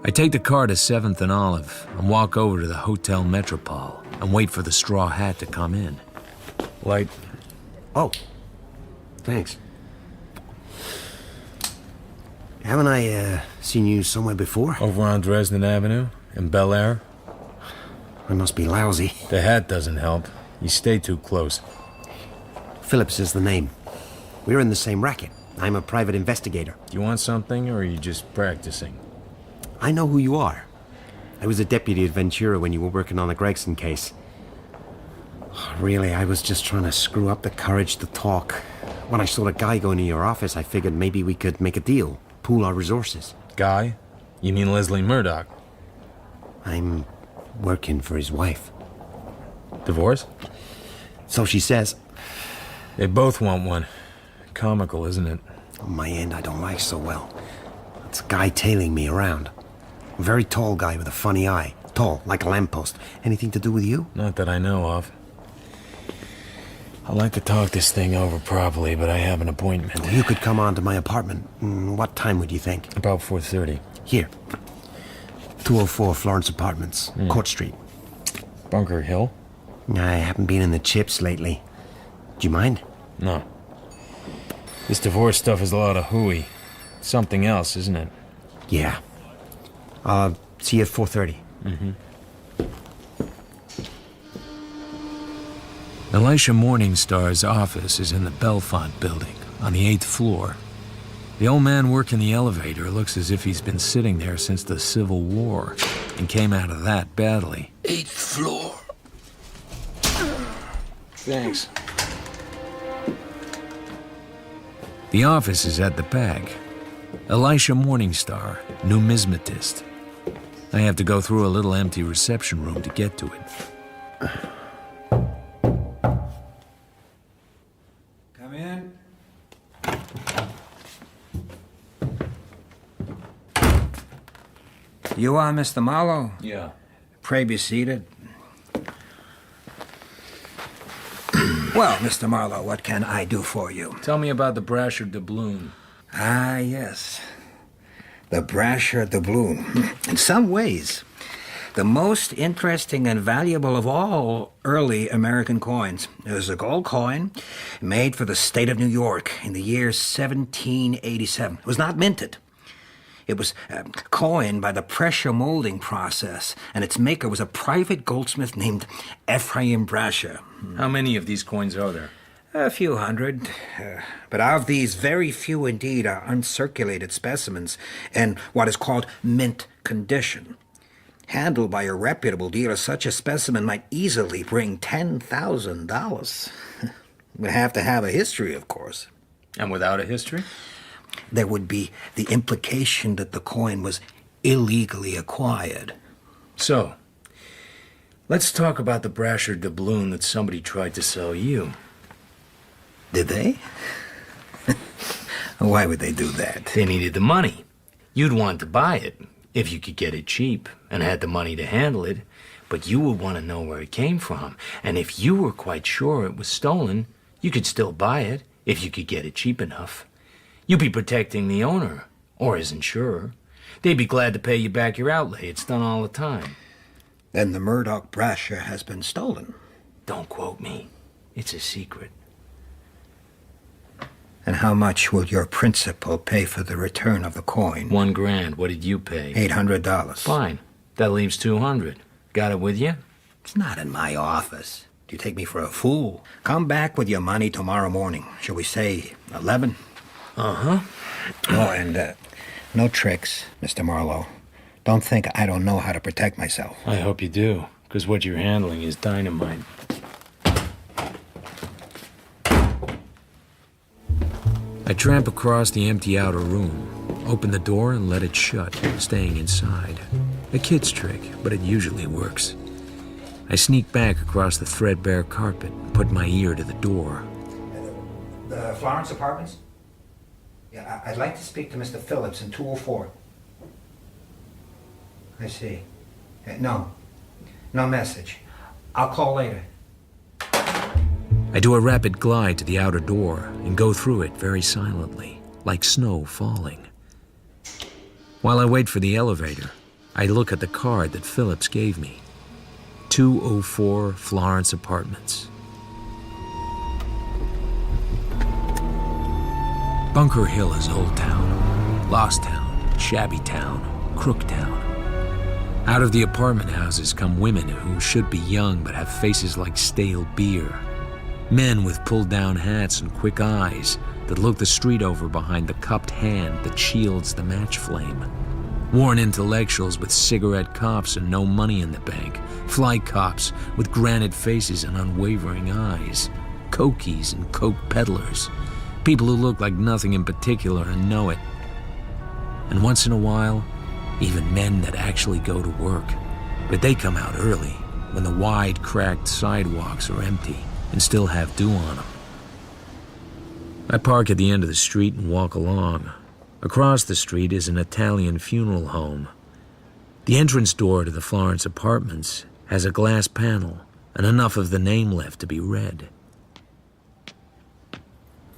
I take the car to 7th and Olive and walk over to the Hotel Metropole and wait for the straw hat to come in. Light. Oh, thanks. Haven't I seen you somewhere before? Over on Dresden Avenue, in Bel Air. I must be lousy. The hat doesn't help. You stay too close. Phillips is the name. We're in the same racket. I'm a private investigator. Do you want something, or are you just practicing? I know who you are. I was a deputy at Ventura when you were working on the Gregson case. Really, I was just trying to screw up the courage to talk. When I saw the guy go into your office, I figured maybe we could make a deal, pool our resources. Guy? You mean Leslie Murdoch? I'm working for his wife. Divorce? So she says. They both want one. Comical, isn't it? On my end, I don't like so well. It's a guy tailing me around. A very tall guy with a funny eye. Tall, like a lamppost. Anything to do with you? Not that I know of. I'd like to talk this thing over properly, but I have an appointment. Well, you could come on to my apartment. What time would you think? About 4:30. Here. 204 Florence Apartments, Court Street. Bunker Hill? I haven't been in the chips lately. Do you mind? No. This divorce stuff is a lot of hooey. Something else, isn't it? Yeah. See you at 4:30. Mm-hmm. Elisha Morningstar's office is in the Belfont building, on the 8th floor. The old man working the elevator looks as if he's been sitting there since the Civil War, and came out of that badly. 8th floor. Thanks. The office is at the back. Elisha Morningstar, numismatist. I have to go through a little empty reception room to get to it. Come in. You are Mr. Marlowe? Yeah. Pray be seated. Well, Mr. Marlowe, what can I do for you? Tell me about the Brasher doubloon. Ah, yes. The Brasher doubloon. In some ways, the most interesting and valuable of all early American coins. It was a gold coin made for the state of New York in the year 1787. It was not minted. It was coined by the pressure molding process, and its maker was a private goldsmith named Ephraim Brasher. How many of these coins are there? A few hundred. But of these, very few indeed are uncirculated specimens in what is called mint condition. Handled by a reputable dealer, such a specimen might easily bring $10,000. Would have to have a history, of course. And without a history? There would be the implication that the coin was illegally acquired. So, let's talk about the Brasher doubloon that somebody tried to sell you. Did they? Why would they do that? They needed the money. You'd want to buy it, if you could get it cheap and had the money to handle it, but you would want to know where it came from. And if you were quite sure it was stolen, you could still buy it if you could get it cheap enough. You'd be protecting the owner, or his insurer. They'd be glad to pay you back your outlay. It's done all the time. Then the Murdoch Brasher has been stolen. Don't quote me. It's a secret. And how much will your principal pay for the return of the coin? $1 grand. What did you pay? $800. Fine. That leaves $200. Got it with you? It's not in my office. Do you take me for a fool? Come back with your money tomorrow morning. Shall we say 11? Uh-huh. Oh, and no tricks, Mr. Marlowe. Don't think I don't know how to protect myself. I hope you do, because what you're handling is dynamite. I tramp across the empty outer room, open the door and let it shut, staying inside. A kid's trick, but it usually works. I sneak back across the threadbare carpet and put my ear to the door. The Florence Apartments? Yeah, I'd like to speak to Mr. Phillips in 204. I see. No message. I'll call later. I do a rapid glide to the outer door and go through it very silently, like snow falling. While I wait for the elevator, I look at the card that Phillips gave me. 204 Florence Apartments. Bunker Hill is Old Town, Lost Town, Shabby Town, Crook Town. Out of the apartment houses come women who should be young but have faces like stale beer. Men with pulled-down hats and quick eyes that look the street over behind the cupped hand that shields the match flame. Worn intellectuals with cigarette cops and no money in the bank. Fly cops with granite faces and unwavering eyes. Cokies and coke peddlers. People who look like nothing in particular and know it. And once in a while, even men that actually go to work. But they come out early, when the wide, cracked sidewalks are empty and still have dew on them. I park at the end of the street and walk along. Across the street is an Italian funeral home. The entrance door to the Florence Apartments has a glass panel and enough of the name left to be read.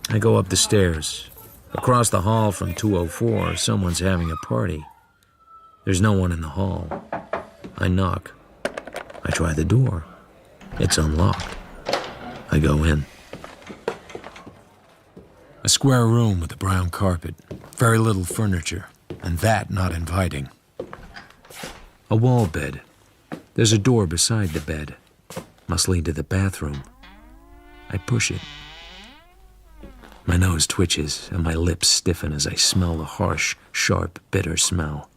I go up the stairs. Across the hall from 204, someone's having a party. There's no one in the hall. I knock. I try the door. It's unlocked. I go in. A square room with a brown carpet, very little furniture, and that not inviting. A wall bed. There's a door beside the bed. Must lead to the bathroom. I push it. My nose twitches and my lips stiffen as I smell the harsh, sharp, bitter smell.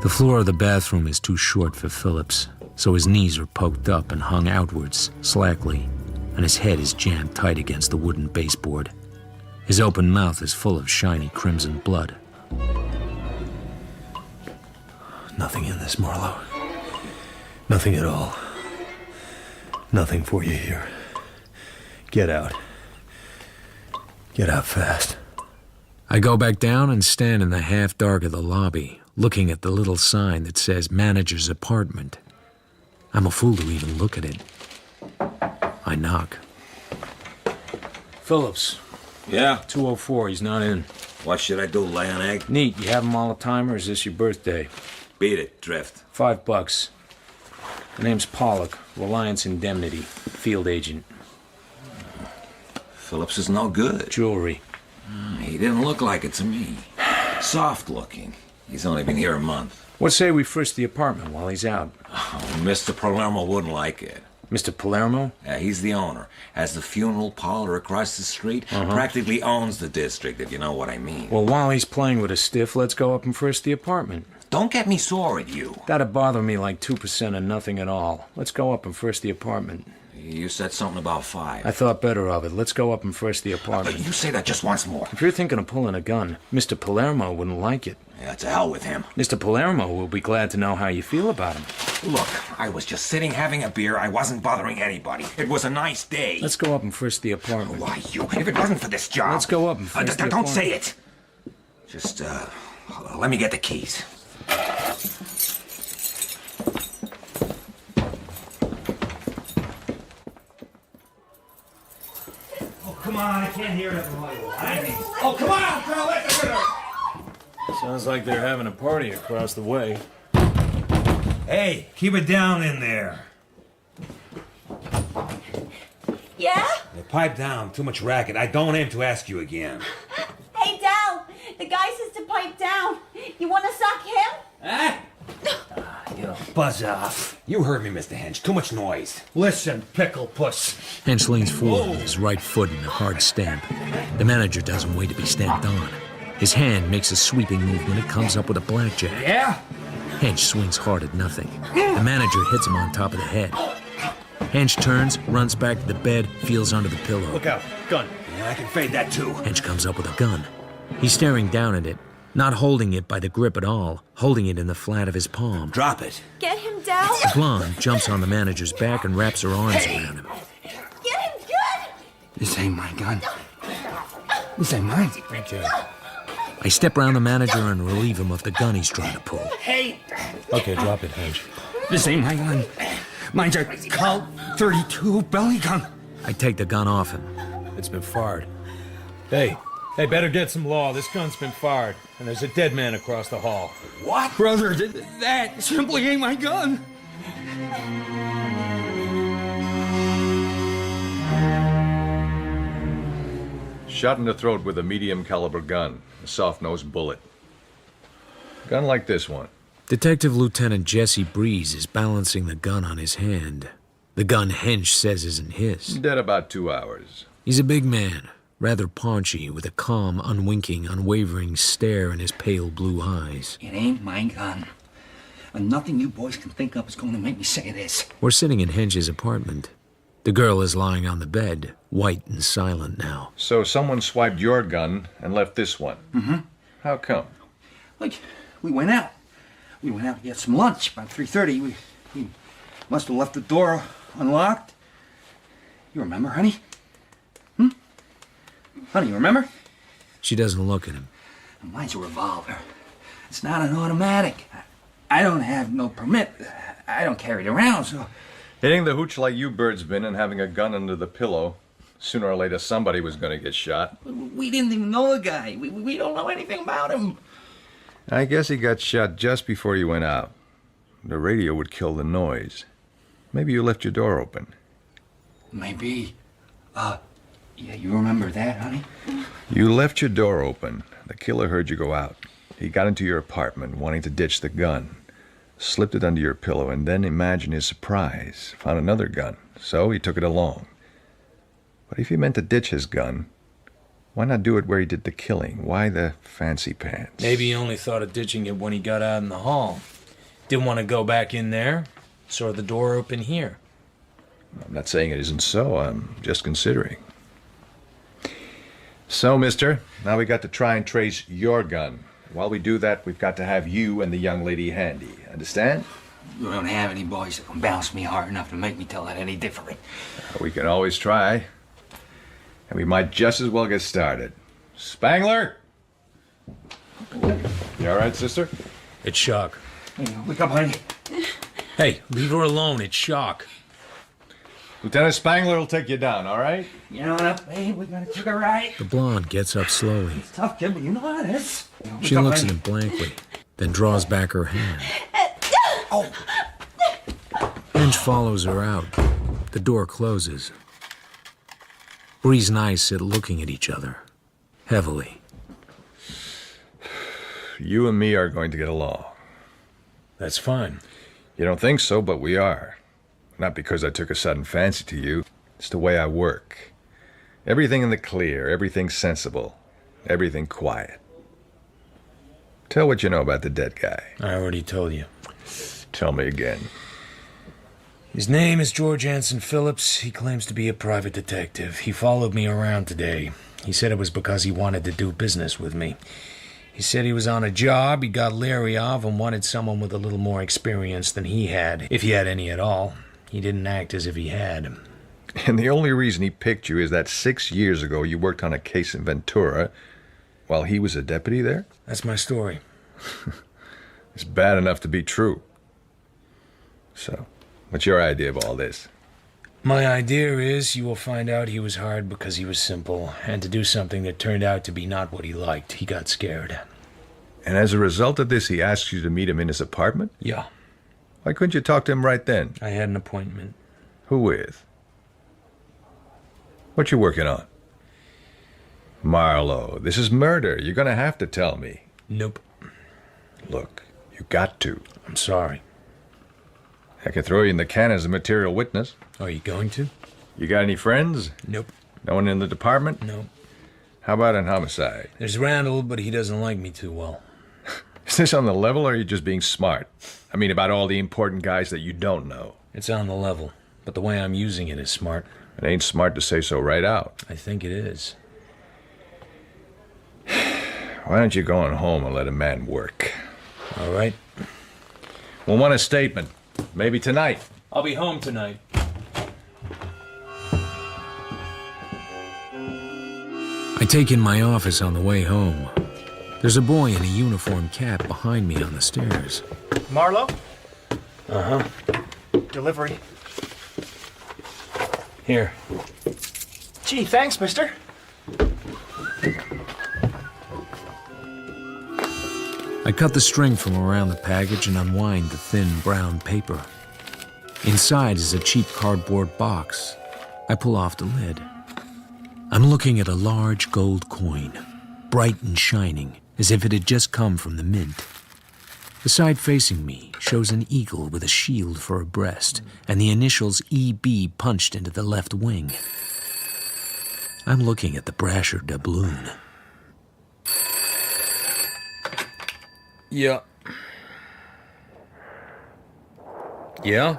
The floor of the bathroom is too short for Phillips, so his knees are poked up and hung outwards, slackly, and his head is jammed tight against the wooden baseboard. His open mouth is full of shiny crimson blood. Nothing in this, Marlowe. Nothing at all. Nothing for you here. Get out. Get out fast. I go back down and stand in the half-dark of the lobby, looking at the little sign that says manager's apartment. I'm a fool to even look at it. I knock. Phillips. Yeah? 204, he's not in. What should I do, lay an egg? Neat, you have him all the time, or is this your birthday? Beat it, Drift. $5. The name's Pollock, Reliance Indemnity, field agent. Phillips is no good. Jewelry. He didn't look like it to me. Soft looking. He's only been here a month. What say we frisk the apartment while he's out? Oh, Mr. Palermo wouldn't like it. Mr. Palermo? Yeah, he's the owner. Has the funeral parlor across the street. Practically owns the district, if you know what I mean. Well, while he's playing with a stiff, let's go up and frisk the apartment. Don't get me sore at you. That'd bother me like 2% of nothing at all. Let's go up and frisk the apartment. You said something about 5. I thought better of it. Let's go up and frisk the apartment. You say that just once more. If you're thinking of pulling a gun, Mr. Palermo wouldn't like it. Yeah, to hell with him. Mr. Palermo will be glad to know how you feel about him. Look, I was just sitting having a beer. I wasn't bothering anybody. It was a nice day. Let's go up and frisk the apartment. Why, you? If it wasn't for this job... Let's go up and frisk the apartment. Don't say it. Just, let me get the keys. Come on, I can't hear it. Oh, come on, girl, let the window. Sounds like they're having a party across the way. Hey, keep it down in there. Yeah? Pipe down. Too much racket. I don't aim to ask you again. Hey, Dal, the guy says to pipe down. You want to suck him? Huh? You buzz off. You heard me, Mr. Hench. Too much noise. Listen, pickle puss. Hench leans forward with his right foot in a hard stamp. The manager doesn't wait to be stamped on. His hand makes a sweeping movement and comes up with a blackjack. Yeah? Hench swings hard at nothing. The manager hits him on top of the head. Hench turns, runs back to the bed, feels under the pillow. Look out. Gun. Yeah, I can fade that too. Hench comes up with a gun. He's staring down at it, not holding it by the grip at all, holding it in the flat of his palm. Drop it. Get him, Dal. The blonde jumps on the manager's back and wraps her arms around him. Get him good. This ain't my gun. This ain't mine. Okay. I step around the manager and relieve him of the gun he's trying to pull. Hey! Okay, drop it, Hench. This ain't my gun. Mine's a Colt 32 belly gun. I take the gun off him. It's been fired. Hey, better get some law. This gun's been fired, and there's a dead man across the hall. What? Brother, that simply ain't my gun. Shot in the throat with a medium caliber gun, a soft-nosed bullet. Gun like this one. Detective Lieutenant Jesse Breeze is balancing the gun on his hand. The gun Hench says isn't his. Dead about 2 hours. He's a big man, rather paunchy, with a calm, unwinking, unwavering stare in his pale blue eyes. It ain't my gun. And nothing you boys can think of is going to make me say this. We're sitting in Hench's apartment. The girl is lying on the bed, white and silent now. So someone swiped your gun and left this one? Mm-hmm. How come? Like, we went out. We went out to get some lunch about 3:30. We must have left the door unlocked. You remember, honey? Honey, you remember? She doesn't look at him. Mine's a revolver. It's not an automatic. I don't have no permit. I don't carry it around, so... Hitting the hooch like you birds been and having a gun under the pillow, sooner or later somebody was going to get shot. We didn't even know the guy. We don't know anything about him. I guess he got shot just before you went out. The radio would kill the noise. Maybe you left your door open. Maybe. Yeah, you remember that, honey? You left your door open. The killer heard you go out. He got into your apartment, wanting to ditch the gun. Slipped it under your pillow, and then imagine his surprise. Found another gun, so he took it along. But if he meant to ditch his gun, why not do it where he did the killing? Why the fancy pants? Maybe he only thought of ditching it when he got out in the hall. Didn't want to go back in there. Saw the door open here. I'm not saying it isn't so. I'm just considering. So, mister, now we got to try and trace your gun. While we do that, we've got to have you and the young lady handy. Understand? We don't have any boys that can bounce me hard enough to make me tell that any different. We can always try. And we might just as well get started. Spangler? You all right, sister? It's Shock. Wake up, honey. Hey, leave her alone. It's Shock. Lieutenant Spangler will take you down, all right? You know what, babe? We gotta take a ride. The blonde gets up slowly. It's tough, kid, but you know how it is. She looks at him blankly, then draws back her hand. Oh. Hench follows her out. The door closes. Breeze and I sit looking at each other, heavily. You and me are going to get along. That's fine. You don't think so, but we are. Not because I took a sudden fancy to you. It's the way I work. Everything in the clear, everything sensible, everything quiet. Tell what you know about the dead guy. I already told you. Tell me again. His name is George Anson Phillips. He claims to be a private detective. He followed me around today. He said it was because he wanted to do business with me. He said he was on a job he got leery of and wanted someone with a little more experience than he had, if he had any at all. He didn't act as if he had. And the only reason he picked you is that 6 years ago you worked on a case in Ventura while he was a deputy there? That's my story. It's bad enough to be true. So, what's your idea of all this? My idea is you will find out he was hard because he was simple, and to do something that turned out to be not what he liked. He got scared. And as a result of this, he asked you to meet him in his apartment? Yeah. Why couldn't you talk to him right then? I had an appointment. Who with? What you working on? Marlowe, this is murder. You're gonna have to tell me. Nope. Look, you got to. I'm sorry. I can throw you in the can as a material witness. Are you going to? You got any friends? Nope. No one in the department? No. How about in homicide? There's Randall, but he doesn't like me too well. Is this on the level, or are you just being smart? I mean, about all the important guys that you don't know. It's on the level, but the way I'm using it is smart. It ain't smart to say so right out. I think it is. Why don't you go on home and let a man work? All right. We'll want a statement. Maybe tonight. I'll be home tonight. I take in my office on the way home. There's a boy in a uniform cap behind me on the stairs. Marlowe? Uh-huh. Delivery. Here. Gee, thanks, mister. I cut the string from around the package and unwind the thin brown paper. Inside is a cheap cardboard box. I pull off the lid. I'm looking at a large gold coin, bright and shining, as if it had just come from the mint. The side facing me shows an eagle with a shield for a breast and the initials EB punched into the left wing. I'm looking at the Brasher doubloon. Yeah. Yeah?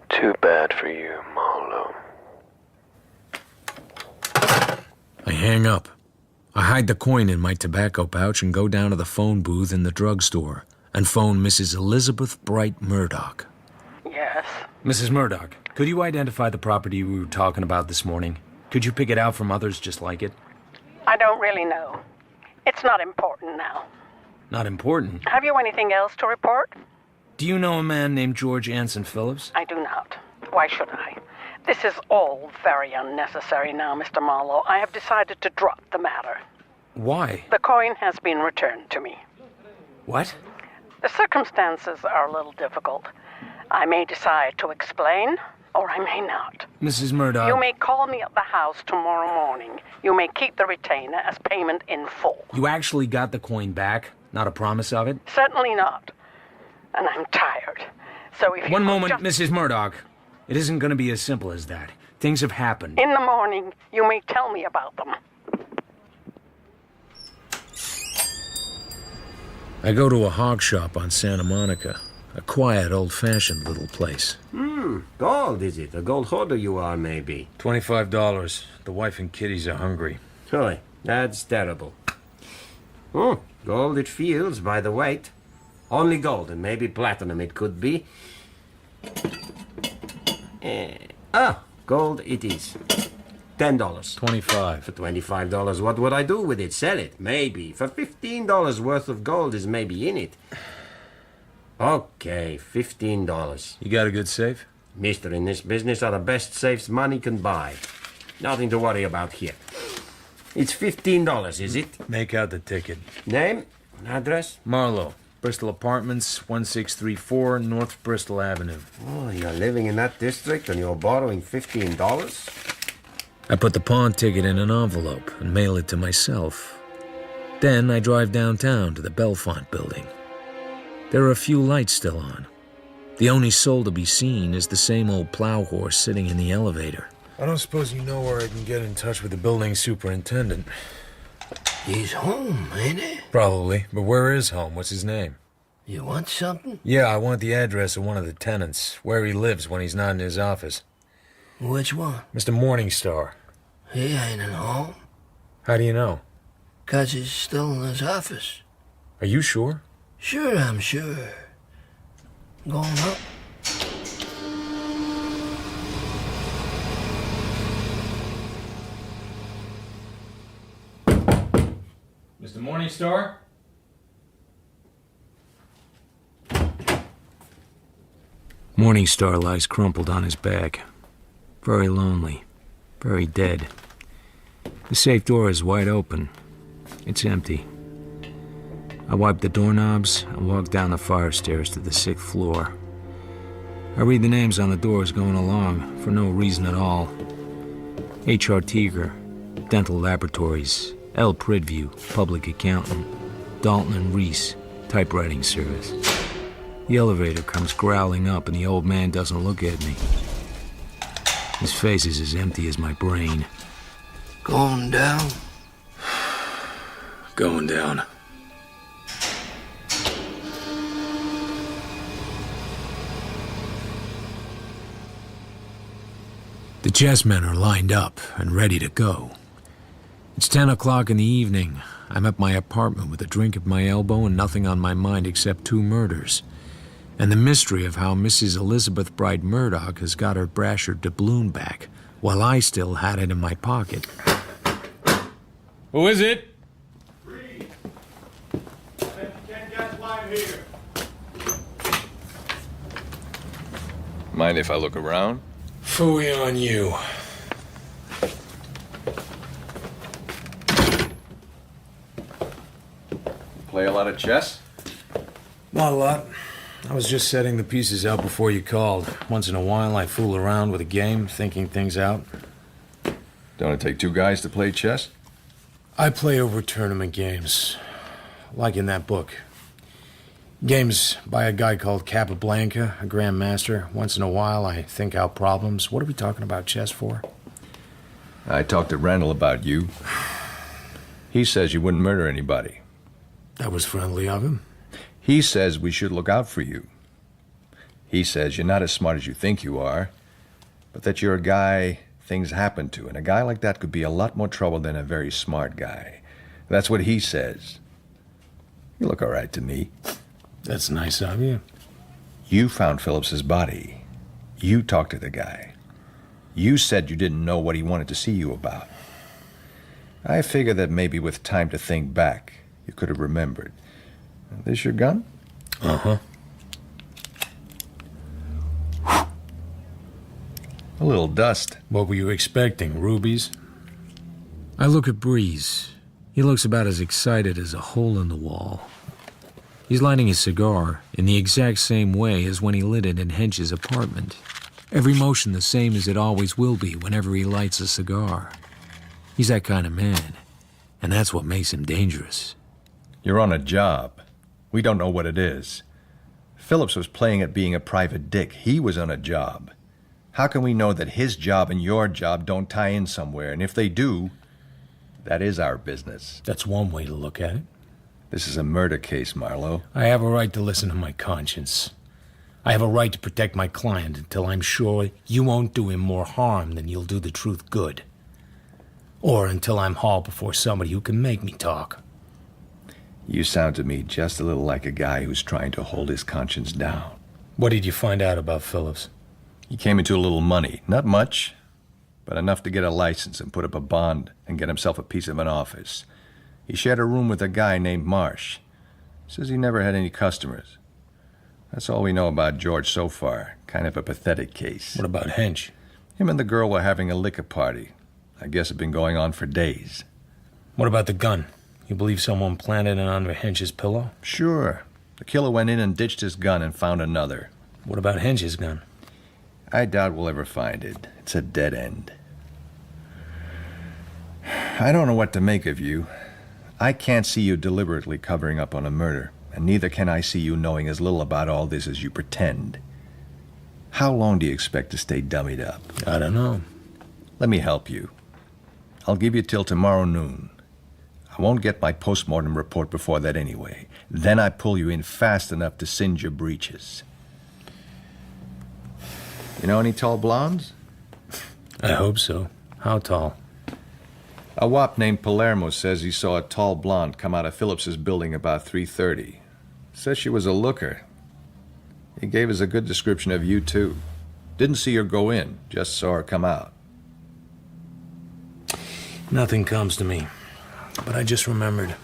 Too bad for you, Marlowe. I hang up. I hide the coin in my tobacco pouch and go down to the phone booth in the drugstore and phone Mrs. Elizabeth Bright Murdoch. Yes. Mrs. Murdoch, could you identify the property we were talking about this morning? Could you pick it out from others just like it? I don't really know. It's not important now. Not important. Have you anything else to report? Do you know a man named George Anson Phillips? I do not. Why should I? This is all very unnecessary now, Mr. Marlowe. I have decided to drop the matter. Why? The coin has been returned to me. What? The circumstances are a little difficult. I may decide to explain, or I may not. Mrs. Murdoch... You may call me at the house tomorrow morning. You may keep the retainer as payment in full. You actually got the coin back? Not a promise of it? Certainly not. And I'm tired. So if you One moment, just... Mrs. Murdoch. It isn't going to be as simple as that. Things have happened. In the morning, you may tell me about them. I go to a hog shop on Santa Monica. A quiet, old-fashioned little place. Gold, is it? A gold hoarder you are, maybe. $25. The wife and kiddies are hungry. Holy, that's terrible. Gold it feels by the weight. Only gold, and maybe platinum it could be. Gold it is. $10. 25. For $25, what would I do with it? Sell it? Maybe. For $15 worth of gold is maybe in it. Okay, $15. You got a good safe? Mister, in this business are the best safes money can buy. Nothing to worry about here. It's $15, is it? Make out the ticket. Name? Address? Marlowe. Bristol Apartments, 1634 North Bristol Avenue. Oh, you're living in that district and you're borrowing $15? I put the pawn ticket in an envelope and mail it to myself. Then I drive downtown to the Belfont building. There are a few lights still on. The only soul to be seen is the same old plow horse sitting in the elevator. I don't suppose you know where I can get in touch with the building superintendent. He's home, ain't he? Probably, but where is home? What's his name? You want something? Yeah, I want the address of one of the tenants, where he lives when he's not in his office. Which one? Mr. Morningstar. He ain't at home. How do you know? 'Cause he's still in his office. Are you sure? Sure, I'm sure. Going up. Mr. Morningstar? Morningstar lies crumpled on his back. Very lonely. Very dead. The safe door is wide open. It's empty. I wipe the doorknobs and walk down the fire stairs to the 6th floor. I read the names on the doors going along for no reason at all. H.R. Teager, Dental Laboratories, L. Pridview, Public Accountant, Dalton and Reese, Typewriting Service. The elevator comes growling up and the old man doesn't look at me. His face is as empty as my brain. Going down? Going down. The chessmen are lined up and ready to go. It's 10 o'clock in the evening. I'm at my apartment with a drink at my elbow and nothing on my mind except 2 murders. And the mystery of how Mrs. Elizabeth Bright Murdoch has got her Brasher doubloon back, while I still had it in my pocket. Who is it? Mind if I look around? Phooey on you. Play a lot of chess? Not a lot. I was just setting the pieces out before you called. Once in a while, I fool around with a game, thinking things out. Don't it take two guys to play chess? I play over tournament games, like in that book. Games by a guy called Capablanca, a grandmaster. Once in a while, I think out problems. What are we talking about chess for? I talked to Randall about you. He says you wouldn't murder anybody. That was friendly of him. He says we should look out for you. He says you're not as smart as you think you are, but that you're a guy things happen to, and a guy like that could be a lot more trouble than a very smart guy. That's what he says. You look all right to me. That's nice of you. You found Phillips's body. You talked to the guy. You said you didn't know what he wanted to see you about. I figure that maybe with time to think back, you could have remembered. This your gun? Uh-huh. A little dust. What were you expecting, rubies? I look at Breeze. He looks about as excited as a hole in the wall. He's lighting his cigar in the exact same way as when he lit it in Hench's apartment. Every motion the same as it always will be whenever he lights a cigar. He's that kind of man, and that's what makes him dangerous. You're on a job. We don't know what it is. Phillips was playing at being a private dick. He was on a job. How can we know that his job and your job don't tie in somewhere? And if they do, that is our business. That's one way to look at it. This is a murder case, Marlowe. I have a right to listen to my conscience. I have a right to protect my client until I'm sure you won't do him more harm than you'll do the truth good. Or until I'm hauled before somebody who can make me talk. You sound to me just a little like a guy who's trying to hold his conscience down. What did you find out about Phillips? He came into a little money. Not much, but enough to get a license and put up a bond and get himself a piece of an office. He shared a room with a guy named Marsh. Says he never had any customers. That's all we know about George so far. Kind of a pathetic case. What about Hench? Him and the girl were having a liquor party. I guess it'd been going on for days. What about the gun? You believe someone planted it under Hench's pillow? Sure. The killer went in and ditched his gun and found another. What about Hench's gun? I doubt we'll ever find it. It's a dead end. I don't know what to make of you. I can't see you deliberately covering up on a murder, and neither can I see you knowing as little about all this as you pretend. How long do you expect to stay dummied up? I don't know. Let me help you. I'll give you till tomorrow noon. I won't get my postmortem report before that anyway. Then I pull you in fast enough to singe your breeches. You know any tall blondes? I hope so. How tall? A wop named Palermo says he saw a tall blonde come out of Phillips's building about 3:30. Says she was a looker. He gave us a good description of you, too. Didn't see her go in, just saw her come out. Nothing comes to me. But I just remembered.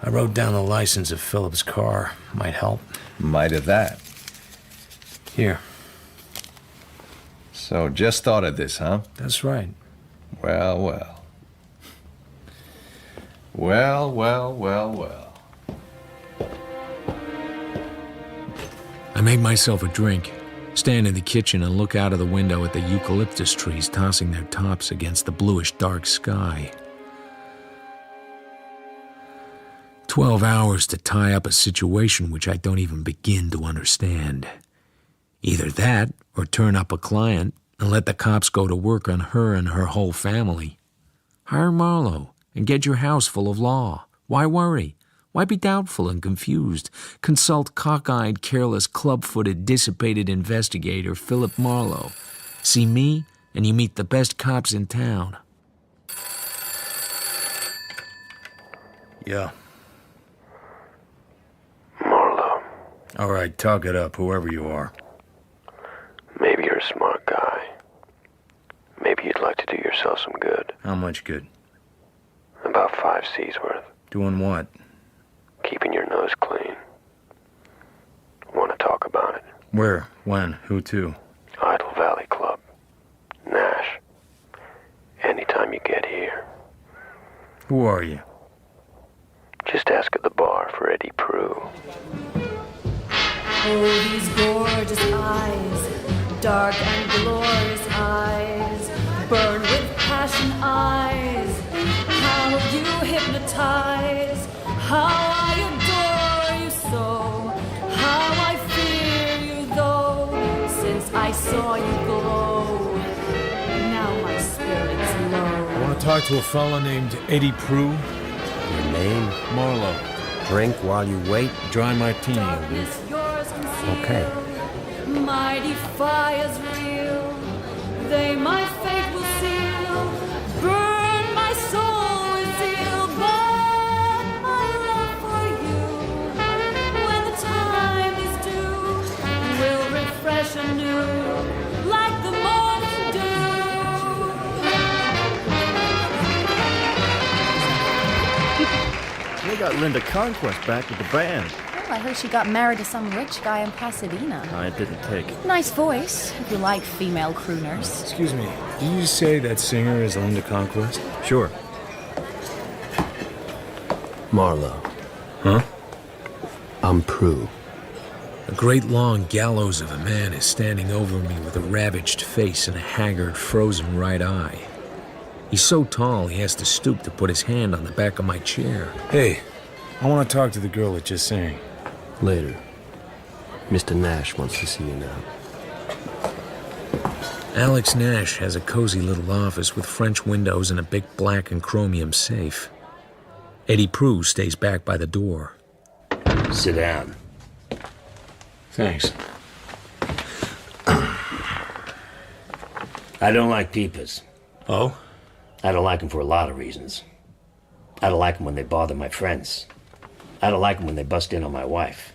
I wrote down the license of Philip's car. Might help. Might of that. Here. So, just thought of this, huh? That's right. Well, well. Well, well, well, well. I make myself a drink, stand in the kitchen and look out of the window at the eucalyptus trees tossing their tops against the bluish dark sky. 12 hours to tie up a situation which I don't even begin to understand. Either that, or turn up a client and let the cops go to work on her and her whole family. Hire Marlowe and get your house full of law. Why worry? Why be doubtful and confused? Consult cockeyed, careless, club-footed, dissipated investigator Philip Marlowe. See me, and you meet the best cops in town. Yeah. Marlowe. All right, talk it up, whoever you are. Maybe you're a smart guy. Maybe you'd like to do yourself some good. How much good? About 5 C's worth. Doing what? Keeping your nose clean. Want to talk about it? Where? When? Who to? Idle Valley Club. Nash. Anytime you get here. Who are you? Just ask at the bar for Eddie Prue. Oh, these gorgeous eyes, dark and glorious eyes, burn with passion eyes. How you hypnotize, how I adore you so, how I fear you though, since I saw you glow. Now my spirit's low. I want to talk to a fella named Eddie Prue. Your name? Marlowe. Drink while you wait? Dry martini, dude. Okay. Mighty fires real, they my fate will seal. Burn my soul with zeal, but my love for you, when the time is due, will refresh anew, like the morning dew. We got Linda Conquest back with the band. I heard she got married to some rich guy in Pasadena. I didn't take. Nice voice, if you like female crooners. Excuse me, did you say that singer is Linda Conquest? Sure. Marlowe. Huh? I'm Prue. A great long gallows of a man is standing over me with a ravaged face and a haggard, frozen right eye. He's so tall he has to stoop to put his hand on the back of my chair. Hey, I want to talk to the girl that just sang. Later. Mr. Nash wants to see you now. Alex Nash has a cozy little office with French windows and a big black and chromium safe. Eddie Prue stays back by the door. Sit down. Thanks. I don't like peepers. Oh? I don't like them for a lot of reasons. I don't like them when they bother my friends. I don't like them when they bust in on my wife.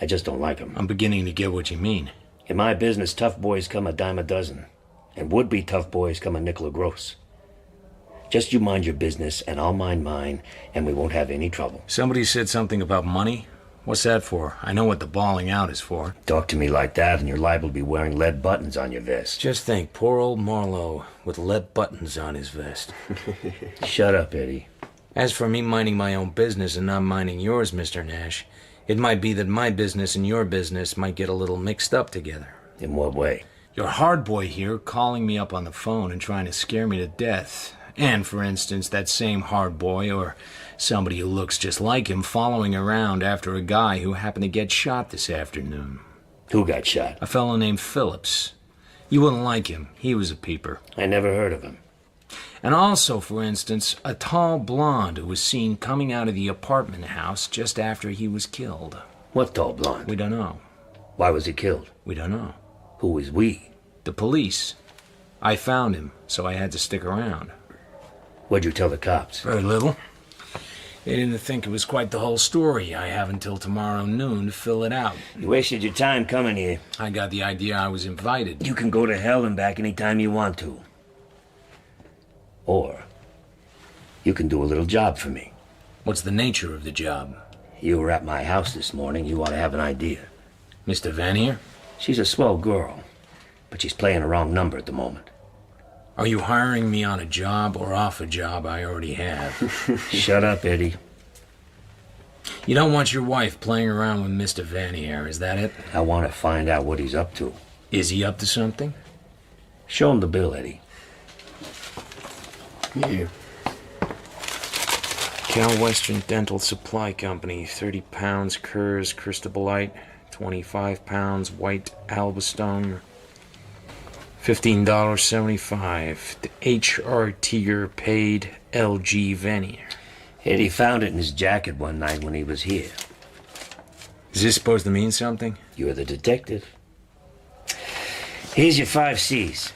I just don't like them. I'm beginning to get what you mean. In my business, tough boys come a dime a dozen, and would-be tough boys come a nickel a gross. Just you mind your business, and I'll mind mine, and we won't have any trouble. Somebody said something about money? What's that for? I know what the bawling out is for. Talk to me like that, and you're liable to be wearing lead buttons on your vest. Just think, poor old Marlowe with lead buttons on his vest. Shut up, Eddie. As for me minding my own business and not minding yours, Mr. Nash, it might be that my business and your business might get a little mixed up together. In what way? Your hard boy here calling me up on the phone and trying to scare me to death. And, for instance, that same hard boy or somebody who looks just like him following around after a guy who happened to get shot this afternoon. Who got shot? A fellow named Phillips. You wouldn't like him. He was a peeper. I never heard of him. And also, for instance, a tall blonde who was seen coming out of the apartment house just after he was killed. What tall blonde? We don't know. Why was he killed? We don't know. Who is we? The police. I found him, so I had to stick around. What'd you tell the cops? Very little. They didn't think it was quite the whole story. I have until tomorrow noon to fill it out. You wasted your time coming here. I got the idea I was invited. You can go to hell and back anytime you want to. Or you can do a little job for me. What's the nature of the job? You were at my house this morning. You ought to have an idea. Mr. Vanier? She's a swell girl, but she's playing a wrong number at the moment. Are you hiring me on a job or off a job I already have? Shut up, Eddie. You don't want your wife playing around with Mr. Vanier, is that it? I want to find out what he's up to. Is he up to something? Show him the bill, Eddie. Here. Cal Western Dental Supply Company, 30 pounds Kerrs Cristobalite, 25 pounds white Albastone, $15.75. The HR tier paid LG Vanier. Eddie found it in his jacket one night when he was here. Is this supposed to mean something? You're the detective. Here's your 5 C's.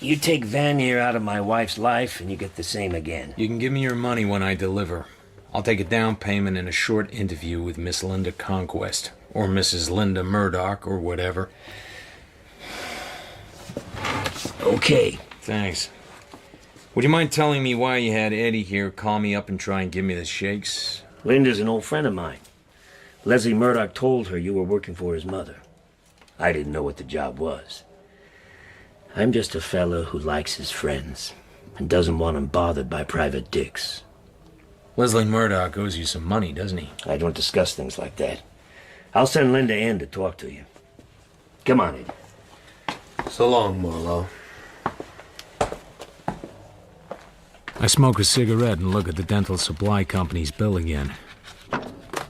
You take Vanier out of my wife's life, and you get the same again. You can give me your money when I deliver. I'll take a down payment and a short interview with Miss Linda Conquest, or Mrs. Linda Murdoch, or whatever. Okay. Thanks. Would you mind telling me why you had Eddie here call me up and try and give me the shakes? Linda's an old friend of mine. Leslie Murdoch told her you were working for his mother. I didn't know what the job was. I'm just a fella who likes his friends and doesn't want them bothered by private dicks. Leslie Murdoch owes you some money, doesn't he? I don't discuss things like that. I'll send Linda in to talk to you. Come on, Eddie. So long, Marlowe. I smoke a cigarette and look at the dental supply company's bill again.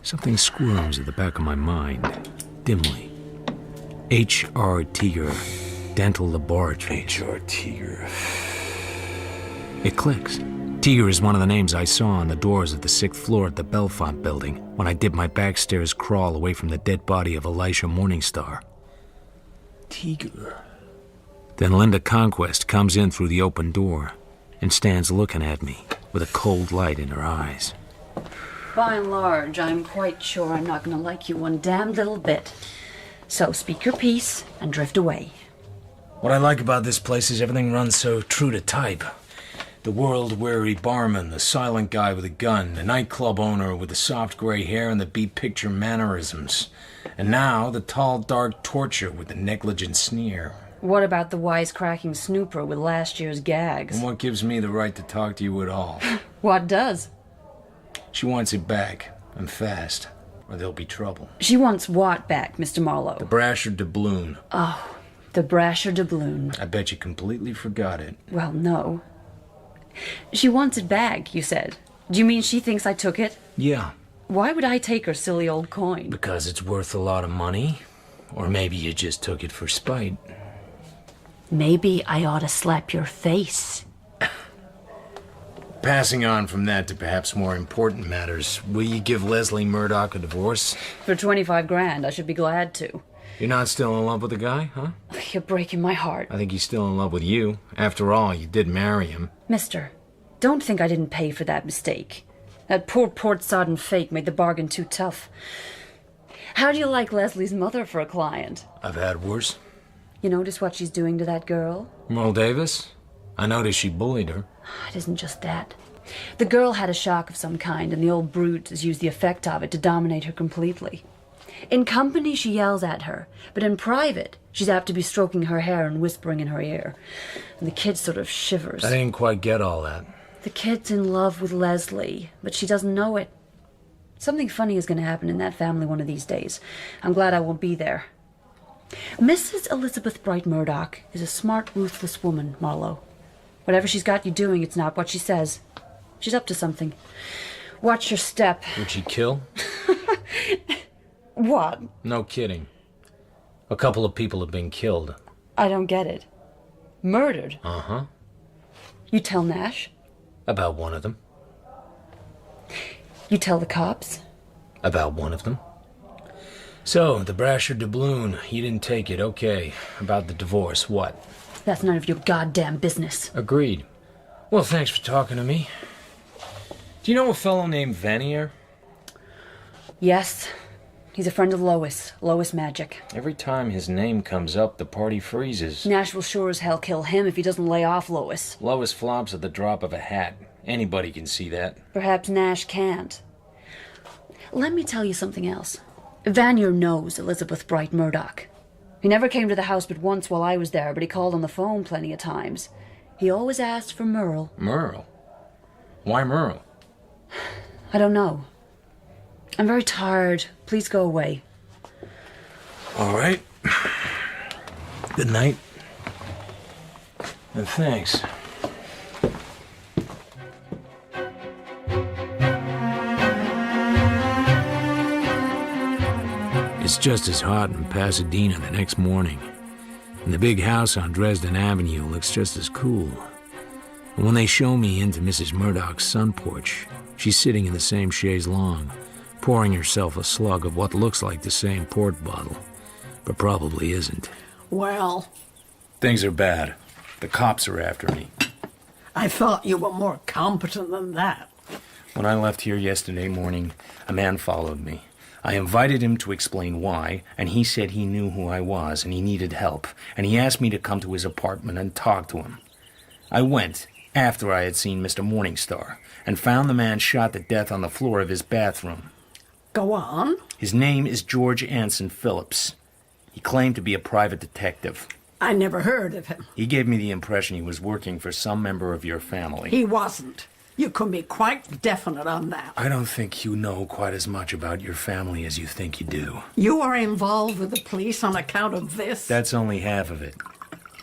Something squirms at the back of my mind, dimly. H.R. Tiger, Dental Laboratories. H.R. Tiger. It clicks. Tiger is one of the names I saw on the doors of the 6th floor at the Belfont building when I did my backstairs crawl away from the dead body of Elisha Morningstar. Tiger. Then Linda Conquest comes in through the open door and stands looking at me with a cold light in her eyes. By and large, I'm quite sure I'm not going to like you one damned little bit. So speak your piece and drift away. What I like about this place is everything runs so true to type. The world-weary barman, the silent guy with a gun, the nightclub owner with the soft gray hair and the beat-picture mannerisms. And now, the tall, dark torture with the negligent sneer. What about the wisecracking snooper with last year's gags? And what gives me the right to talk to you at all? What does? She wants it back, and fast, or there'll be trouble. She wants what back, Mr. Marlowe? The Brasher doubloon. Oh, the Brasher doubloon. I bet you completely forgot it. Well, no. She wants it back, you said. Do you mean she thinks I took it? Yeah. Why would I take her silly old coin? Because it's worth a lot of money. Or maybe you just took it for spite. Maybe I ought to slap your face. Passing on from that to perhaps more important matters, will you give Leslie Murdoch a divorce? For 25 grand, I should be glad to. You're not still in love with the guy, huh? You're breaking my heart. I think he's still in love with you. After all, you did marry him. Mister, don't think I didn't pay for that mistake. That poor port-sodden fake made the bargain too tough. How do you like Leslie's mother for a client? I've had worse. You notice what she's doing to that girl? Merle Davis? I noticed she bullied her. It isn't just that. The girl had a shock of some kind, and the old brute has used the effect of it to dominate her completely. In company, she yells at her, but in private, she's apt to be stroking her hair and whispering in her ear. And the kid sort of shivers. I didn't quite get all that. The kid's in love with Leslie, but she doesn't know it. Something funny is going to happen in that family one of these days. I'm glad I won't be there. Mrs. Elizabeth Bright Murdoch is a smart, ruthless woman, Marlowe. Whatever she's got you doing, it's not what she says. She's up to something. Watch your step. Would she kill? What? No kidding. A couple of people have been killed. I don't get it. Murdered? Uh-huh. You tell Nash? About one of them. You tell the cops? About one of them. So, the Brasher doubloon, you didn't take it, okay. About the divorce, what? That's none of your goddamn business. Agreed. Well, thanks for talking to me. Do you know a fellow named Vanier? Yes. He's a friend of Lois. Lois Magic. Every time his name comes up, the party freezes. Nash will sure as hell kill him if he doesn't lay off Lois. Lois flops at the drop of a hat. Anybody can see that. Perhaps Nash can't. Let me tell you something else. Vanier knows Elizabeth Bright Murdoch. He never came to the house but once while I was there, but he called on the phone plenty of times. He always asked for Merle. Merle? Why Merle? I don't know. I'm very tired. Please go away. All right. Good night. And thanks. It's just as hot in Pasadena the next morning, and the big house on Dresden Avenue looks just as cool. And when they show me into Mrs. Murdoch's sun porch, she's sitting in the same chaise longue, pouring herself a slug of what looks like the same port bottle, but probably isn't. Well, Things are bad. The cops are after me. I thought you were more competent than that. When I left here yesterday morning, a man followed me. I invited him to explain why, and he said he knew who I was and he needed help, and he asked me to come to his apartment and talk to him. I went, after I had seen Mr. Morningstar, and found the man shot to death on the floor of his bathroom. Go on. His name is George Anson Phillips. He claimed to be a private detective. I never heard of him. He gave me the impression he was working for some member of your family. He wasn't. You can be quite definite on that. I don't think you know quite as much about your family as you think you do. You are involved with the police on account of this? That's only half of it.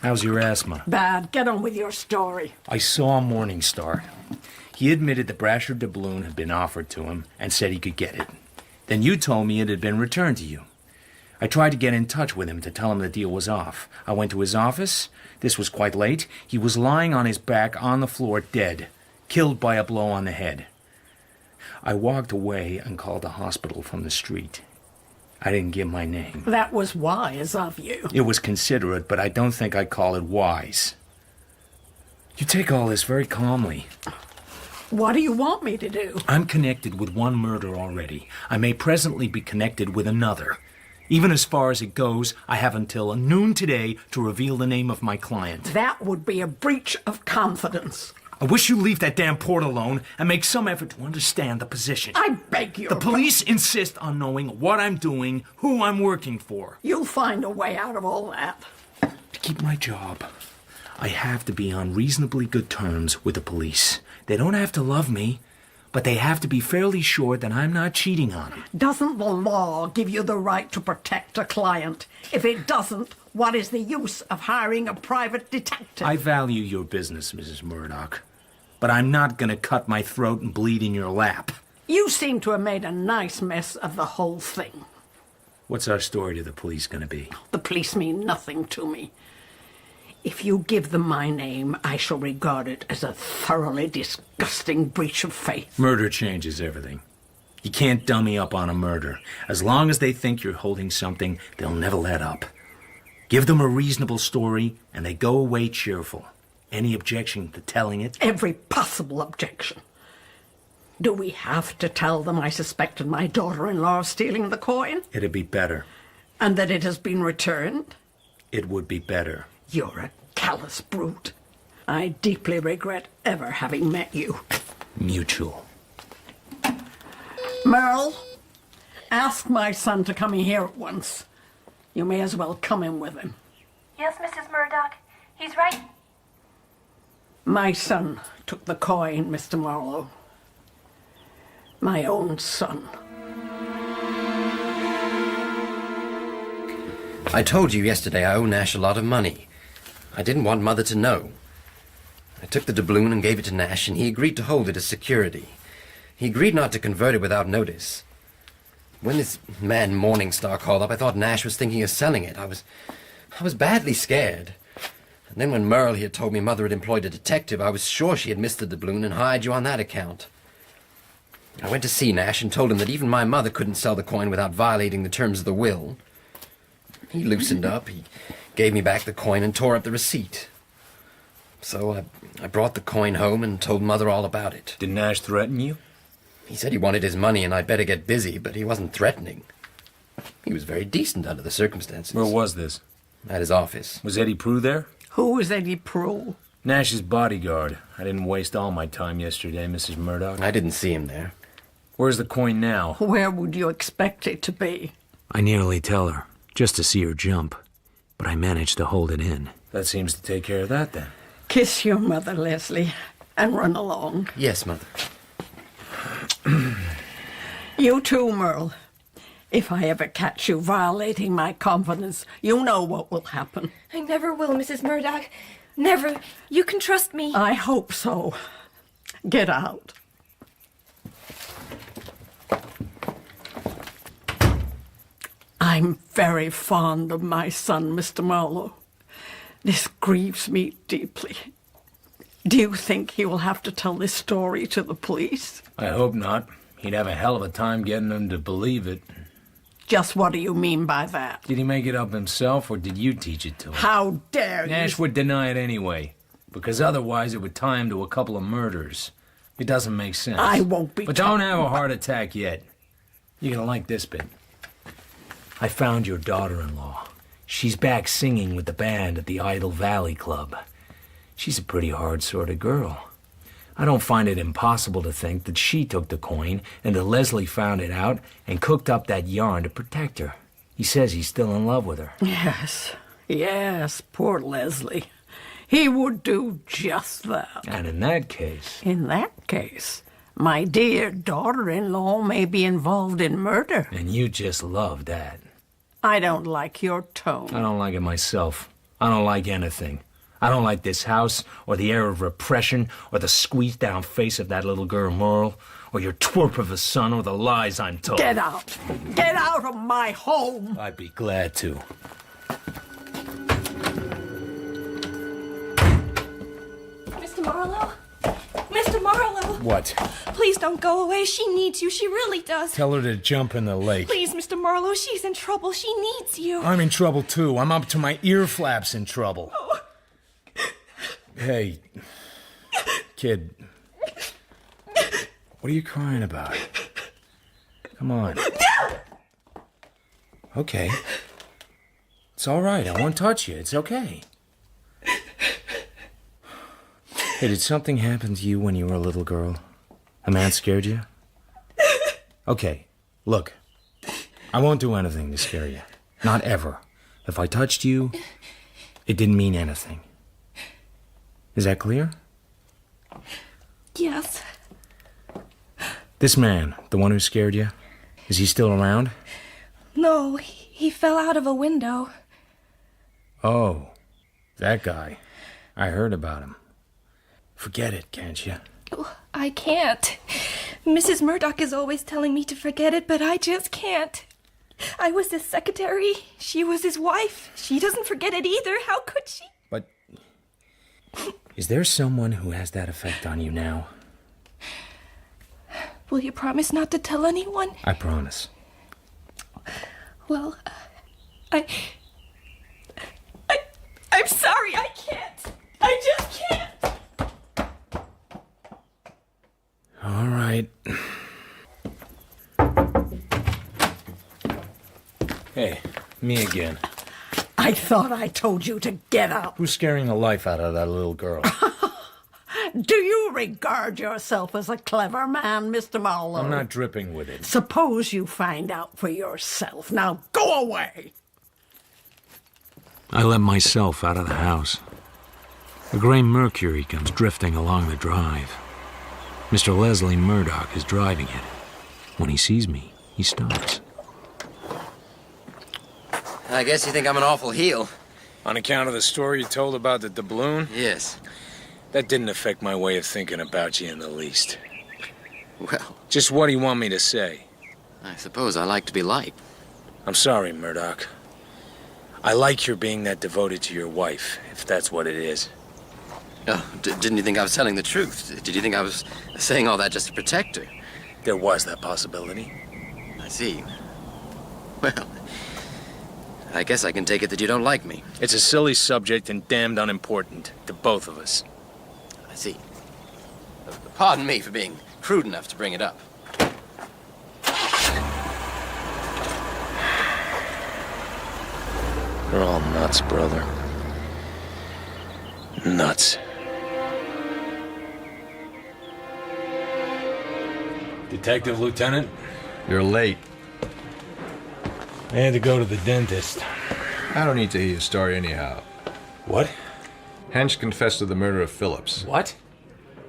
How's your asthma? Bad. Get on with your story. I saw Morningstar. He admitted the Brasher doubloon had been offered to him and said he could get it. Then you told me it had been returned to you. I tried to get in touch with him to tell him the deal was off. I went to his office. This was quite late. He was lying on his back on the floor, dead, killed by a blow on the head. I walked away and called the hospital from the street. I didn't give my name. That was wise of you. It was considerate, but I don't think I'd call it wise. You take all this very calmly. What do you want me to do? I'm connected with one murder already. I may presently be connected with another. Even as far as it goes, I have until noon today to reveal the name of my client. That would be a breach of confidence. I wish you'd leave that damn port alone and make some effort to understand the position. I beg you. The police insist on knowing what I'm doing, who I'm working for. You'll find a way out of all that. To keep my job, I have to be on reasonably good terms with the police. They don't have to love me, but they have to be fairly sure that I'm not cheating on them. Doesn't the law give you the right to protect a client? If it doesn't, what is the use of hiring a private detective? I value your business, Mrs. Murdoch, but I'm not going to cut my throat and bleed in your lap. You seem to have made a nice mess of the whole thing. What's our story to the police going to be? The police mean nothing to me. If you give them my name, I shall regard it as a thoroughly disgusting breach of faith. Murder changes everything. You can't dummy up on a murder. As long as they think you're holding something, they'll never let up. Give them a reasonable story, and they go away cheerful. Any objection to telling it? Every possible objection. Do we have to tell them I suspected my daughter-in-law of stealing the coin? It'd be better. And that it has been returned? It would be better. You're a callous brute. I deeply regret ever having met you. Mutual. Merle, ask my son to come in here at once. You may as well come in with him. Yes, Mrs. Murdoch. He's right. My son took the coin, Mr. Marlowe. My own son. I told you yesterday I owe Nash a lot of money. I didn't want Mother to know. I took the doubloon and gave it to Nash, and he agreed to hold it as security. He agreed not to convert it without notice. When this man Morningstar called up, I thought Nash was thinking of selling it. I was badly scared. And then when Merle had told me Mother had employed a detective, I was sure she had missed the doubloon and hired you on that account. I went to see Nash and told him that even my mother couldn't sell the coin without violating the terms of the will. He loosened up, he gave me back the coin and tore up the receipt. So I brought the coin home and told Mother all about it. Did Nash threaten you? He said he wanted his money and I'd better get busy, but he wasn't threatening. He was very decent under the circumstances. Where was this? At his office. Was Eddie Prue there? Who is Eddie Prue? Nash's bodyguard. I didn't waste all my time yesterday, Mrs. Murdoch. I didn't see him there. Where's the coin now? Where would you expect it to be? I nearly tell her, just to see her jump, but I managed to hold it in. That seems to take care of that, then. Kiss your mother, Leslie, and run along. Yes, Mother. You too, Merle. If I ever catch you violating my confidence, you know what will happen. I never will, Mrs. Murdoch. Never. You can trust me. I hope so. Get out. I'm very fond of my son, Mr. Marlowe. This grieves me deeply. Do you think he will have to tell this story to the police? I hope not. He'd have a hell of a time getting them to believe it. Just what do you mean by that? Did he make it up himself, or did you teach it to him? How dare you? Nash would deny it anyway, because otherwise it would tie him to a couple of murders. It doesn't make sense. I won't be. But don't have a heart attack yet. You're gonna like this bit. I found your daughter-in-law. She's back singing with the band at the Idle Valley Club. She's a pretty hard sort of girl. I don't find it impossible to think that she took the coin and that Leslie found it out and cooked up that yarn to protect her. He says he's still in love with her. Yes, poor Leslie. He would do just that. And in that case... In that case, my dear daughter-in-law may be involved in murder. And you just love that. I don't like your tone. I don't like it myself. I don't like anything. I don't like this house, or the air of repression, or the squeezed-down face of that little girl, Merle, or your twerp of a son, or the lies I'm told. Get out! Get out of my home! I'd be glad to. Mr. Marlowe? Mr. Marlowe! What? Please don't go away. She needs you. She really does. Tell her to jump in the lake. Please, Mr. Marlowe. She's in trouble. She needs you. I'm in trouble, too. I'm up to my ear flaps in trouble. Oh. Hey, kid. What are you crying about? Come on. Okay. It's all right. I won't touch you. It's okay. Hey, did something happen to you when you were a little girl? A man scared you? Okay, look. I won't do anything to scare you. Not ever. If I touched you, it didn't mean anything. Is that clear? Yes. This man, the one who scared you, is he still around? No, he fell out of a window. Oh, that guy. I heard about him. Forget it, can't you? Oh, I can't. Mrs. Murdoch is always telling me to forget it, but I just can't. I was his secretary. She was his wife. She doesn't forget it either. How could she? But is there someone who has that effect on you now? Will you promise not to tell anyone? I promise. Well, I'm sorry. I can't. I just can't. All right. Hey, me again. I thought I told you to get out. Who's scaring the life out of that little girl? Do you regard yourself as a clever man, Mr. Marlowe? I'm not dripping with it. Suppose you find out for yourself. Now go away. I let myself out of the house. A gray Mercury comes drifting along the drive. Mr. Leslie Murdoch is driving it. When he sees me, he stops. I guess you think I'm an awful heel. On account of the story you told about the doubloon? Yes. That didn't affect my way of thinking about you in the least. Well... Just what do you want me to say? I suppose I like to be liked. I'm sorry, Murdoch. I like your being that devoted to your wife, if that's what it is. Oh, didn't you think I was telling the truth? Did you think I was saying all that just to protect her? There was that possibility. I see. Well, I guess I can take it that you don't like me. It's a silly subject and damned unimportant to both of us. I see. Pardon me for being crude enough to bring it up. You're all nuts, brother. Nuts. Detective Lieutenant? You're late. I had to go to the dentist. I don't need to hear your story anyhow. What? Hench confessed to the murder of Phillips. What?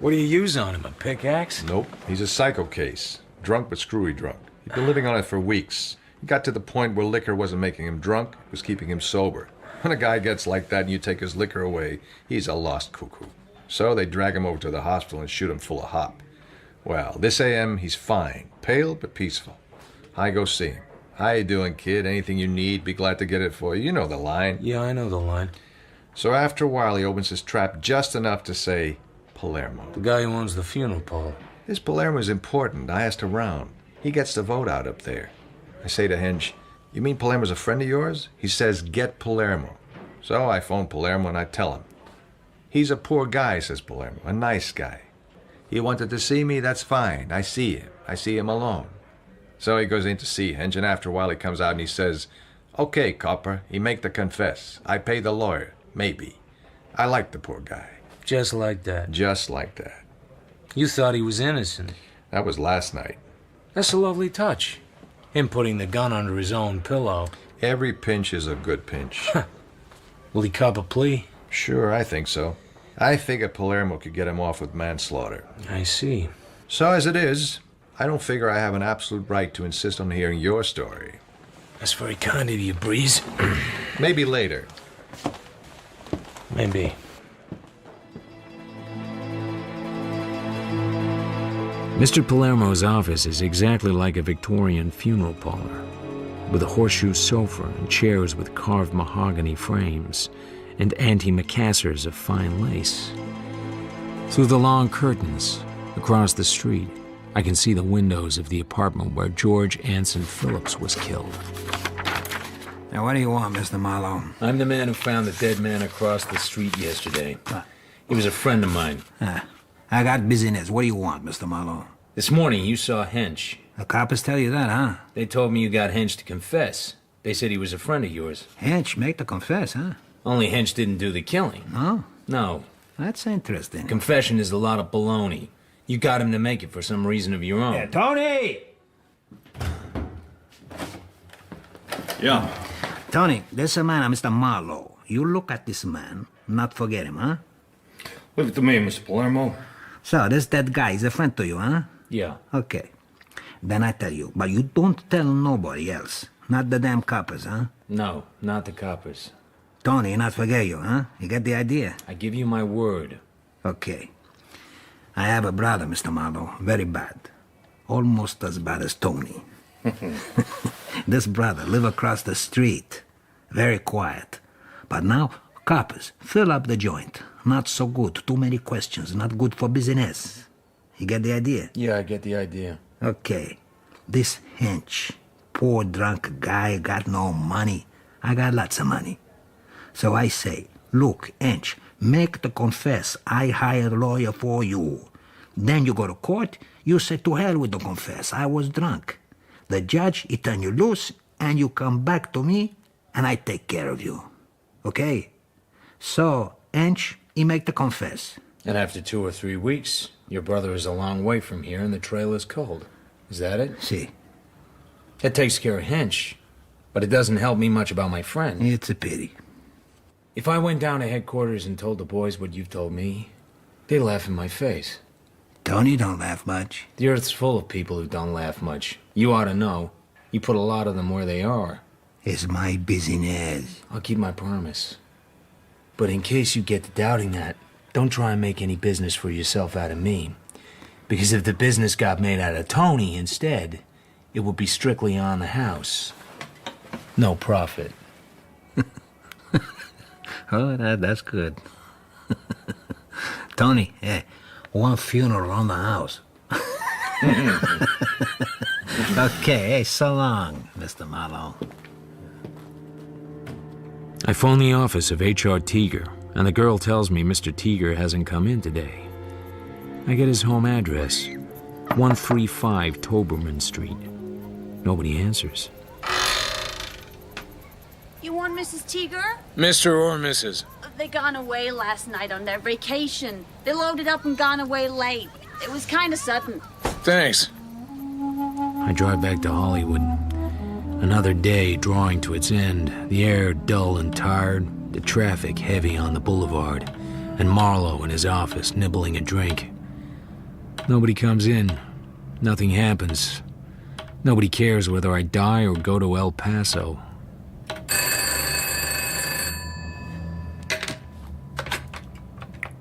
What do you use on him, a pickaxe? Nope. He's a psycho case. Drunk but screwy drunk. He'd been living on it for weeks. He got to the point where liquor wasn't making him drunk, it was keeping him sober. When a guy gets like that and you take his liquor away, he's a lost cuckoo. So they drag him over to the hospital and shoot him full of hop. Well, this AM, he's fine. Pale but peaceful. I go see him. How you doing, kid? Anything you need, be glad to get it for you. You know the line. Yeah, I know the line. So after a while, he opens his trap just enough to say, Palermo. The guy who owns the funeral parlor. This Palermo is important. I asked around. He gets the vote out up there. I say to Hench, you mean Palermo's a friend of yours? He says, get Palermo. So I phone Palermo and I tell him. He's a poor guy, says Palermo, a nice guy. He wanted to see me, that's fine. I see him. I see him alone. So he goes in to see Hench, and after a while he comes out and he says, okay, copper, he make the confess. I pay the lawyer. Maybe. I like the poor guy. Just like that. Just like that. You thought he was innocent. That was last night. That's a lovely touch. Him putting the gun under his own pillow. Every pinch is a good pinch. Will he cop a plea? Sure, I think so. I figure Palermo could get him off with manslaughter. I see. So as it is, I don't figure I have an absolute right to insist on hearing your story. That's very kind of you, Breeze. Maybe later. Maybe. Mr. Palermo's office is exactly like a Victorian funeral parlor, with a horseshoe sofa and chairs with carved mahogany frames and antimacassars of fine lace. Through the long curtains, across the street, I can see the windows of the apartment where George Anson Phillips was killed. Now, what do you want, Mr. Marlowe? I'm the man who found the dead man across the street yesterday. He was a friend of mine. I got business. What do you want, Mr. Marlowe? This morning, you saw Hench. The coppers tell you that, huh? They told me you got Hench to confess. They said he was a friend of yours. Hench make the confess, huh? Only Hench didn't do the killing. No? No. That's interesting. Confession is a lot of baloney. You got him to make it for some reason of your own. Yeah, Tony! Yeah. Tony, this a man, Mr. Marlowe. You look at this man, not forget him, huh? Leave it to me, Mr. Palermo. So, this dead guy is a friend to you, huh? Yeah. Okay. Then I tell you, but you don't tell nobody else. Not the damn coppers, huh? No, not the coppers. Tony, not forget you, huh? You get the idea? I give you my word. Okay. I have a brother, Mr. Marlowe, very bad. Almost as bad as Tony. This brother live across the street. Very quiet. But now, coppers, fill up the joint. Not so good. Too many questions. Not good for business. You get the idea? Yeah, I get the idea. Okay. This Hench, poor drunk guy, got no money. I got lots of money. So I say, look, Hench, make the confess. I hire a lawyer for you. Then you go to court. You say, to hell with the confess. I was drunk. The judge, he turn you loose, and you come back to me, and I take care of you. Okay? So, Hench, he make the confess. And after 2 or 3 weeks, your brother is a long way from here and the trail is cold. Is that it? See. That takes care of Hench, but it doesn't help me much about my friend. It's a pity. If I went down to headquarters and told the boys what you've told me, they'd laugh in my face. Tony don't laugh much. The earth's full of people who don't laugh much. You ought to know. You put a lot of them where they are. It's my business. I'll keep my promise. But in case you get to doubting that, don't try and make any business for yourself out of me. Because if the business got made out of Tony instead, it would be strictly on the house. No profit. Oh, that's good. Tony, hey, one funeral on the house. Okay, hey, so long, Mr. Marlowe. I phone the office of H.R. Teager, and the girl tells me Mr. Teager hasn't come in today. I get his home address, 135 Toberman Street. Nobody answers. You want Mrs. Teager? Mr. or Mrs.? They gone away last night on their vacation. They loaded up and gone away late. It was kind of sudden. Thanks. I drive back to Hollywood. Another day drawing to its end, the air dull and tired, the traffic heavy on the boulevard, and Marlowe in his office nibbling a drink. Nobody comes in. Nothing happens. Nobody cares whether I die or go to El Paso.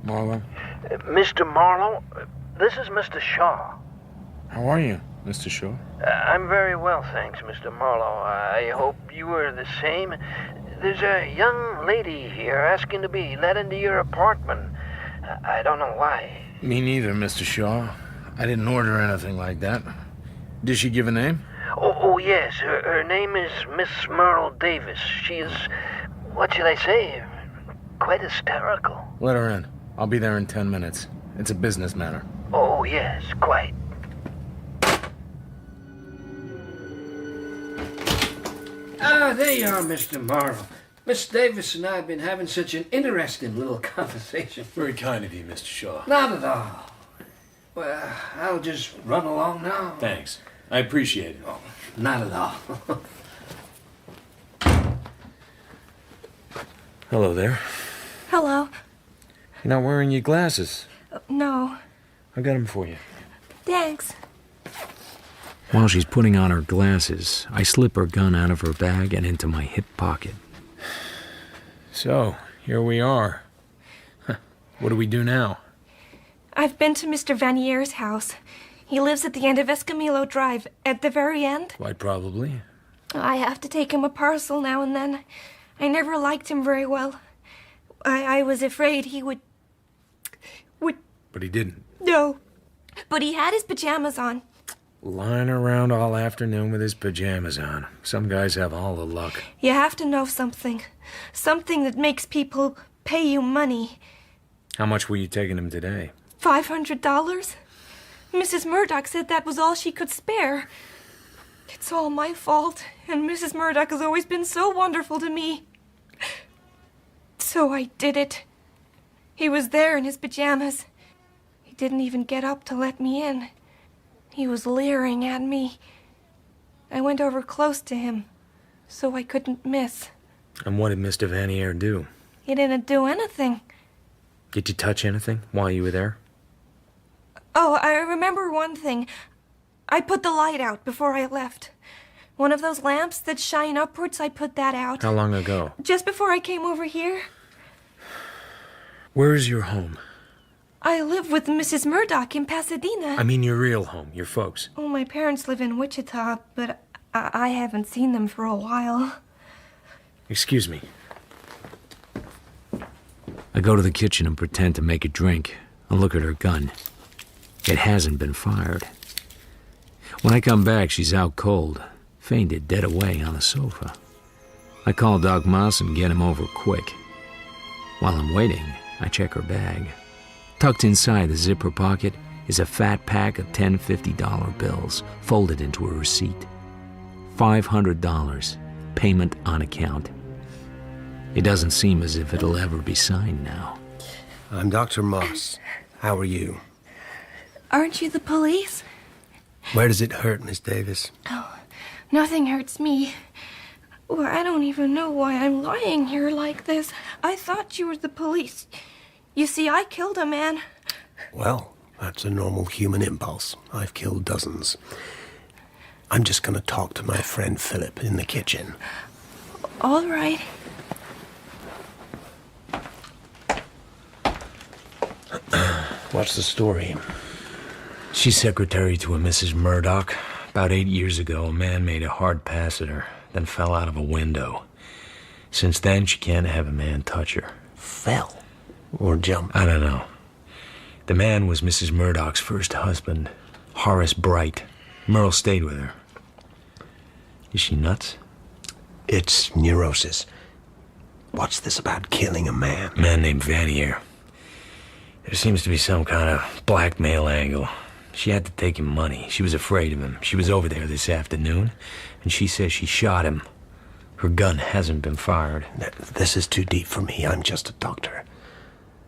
Marlowe? Mr. Marlowe, this is Mr. Shaw. How are you, Mr. Shaw? I'm very well, thanks, Mr. Marlowe. I hope you are the same. There's a young lady here asking to be let into your apartment. I don't know why. Me neither, Mr. Shaw. I didn't order anything like that. Did she give a name? Oh yes. Her name is Miss Merle Davis. She is, what should I say, quite hysterical. Let her in. I'll be there in 10 minutes. It's a business matter. Oh, yes, quite. Ah, there you are, Mr. Marlowe. Miss Davis and I have been having such an interesting little conversation. Very kind of you, Mr. Shaw. Not at all. Well, I'll just run along now. Thanks. I appreciate it. Oh, not at all. Hello there. Hello. You're not wearing your glasses. No. I got them for you. Thanks. While she's putting on her glasses, I slip her gun out of her bag and into my hip pocket. So, here we are. What do we do now? I've been to Mr. Vanier's house. He lives at the end of Escamillo Drive, at the very end. Quite probably. I have to take him a parcel now and then. I never liked him very well. I was afraid he would... But he didn't. No. But he had his pajamas on. Lying around all afternoon with his pajamas on. Some guys have all the luck. You have to know something. Something that makes people pay you money. How much were you taking him today? $500? Mrs. Murdoch said that was all she could spare. It's all my fault, and Mrs. Murdoch has always been so wonderful to me. So I did it. He was there in his pajamas. He didn't even get up to let me in. He was leering at me. I went over close to him, so I couldn't miss. And what did Mr. Vanier do? He didn't do anything. Did you touch anything while you were there? Oh, I remember one thing. I put the light out before I left. One of those lamps that shine upwards, I put that out. How long ago? Just before I came over here. Where is your home? I live with Mrs. Murdoch in Pasadena. I mean your real home, your folks. Oh, my parents live in Wichita, but I haven't seen them for a while. Excuse me. I go to the kitchen and pretend to make a drink and look at her gun. It hasn't been fired. When I come back, she's out cold, fainted dead away on the sofa. I call Doc Moss and get him over quick. While I'm waiting, I check her bag. Tucked inside the zipper pocket is a fat pack of 10 $50 bills, folded into a receipt. $500, payment on account. It doesn't seem as if it'll ever be signed now. I'm Dr. Moss. How are you? Aren't you the police? Where does it hurt, Miss Davis? Oh, nothing hurts me. Well, I don't even know why I'm lying here like this. I thought you were the police. You see, I killed a man. Well, that's a normal human impulse. I've killed dozens. I'm just going to talk to my friend Philip in the kitchen. All right. What's the story? She's secretary to a Mrs. Murdoch. About 8 years ago, a man made a hard pass at her, then fell out of a window. Since then, she can't have a man touch her. Fell? Or jump? I don't know. The man was Mrs. Murdoch's first husband, Horace Bright. Merle stayed with her. Is she nuts? It's neurosis. What's this about killing a man? A man named Vanier. There seems to be some kind of blackmail angle. She had to take him money. She was afraid of him. She was over there this afternoon, and she says she shot him. Her gun hasn't been fired. This is too deep for me. I'm just a doctor.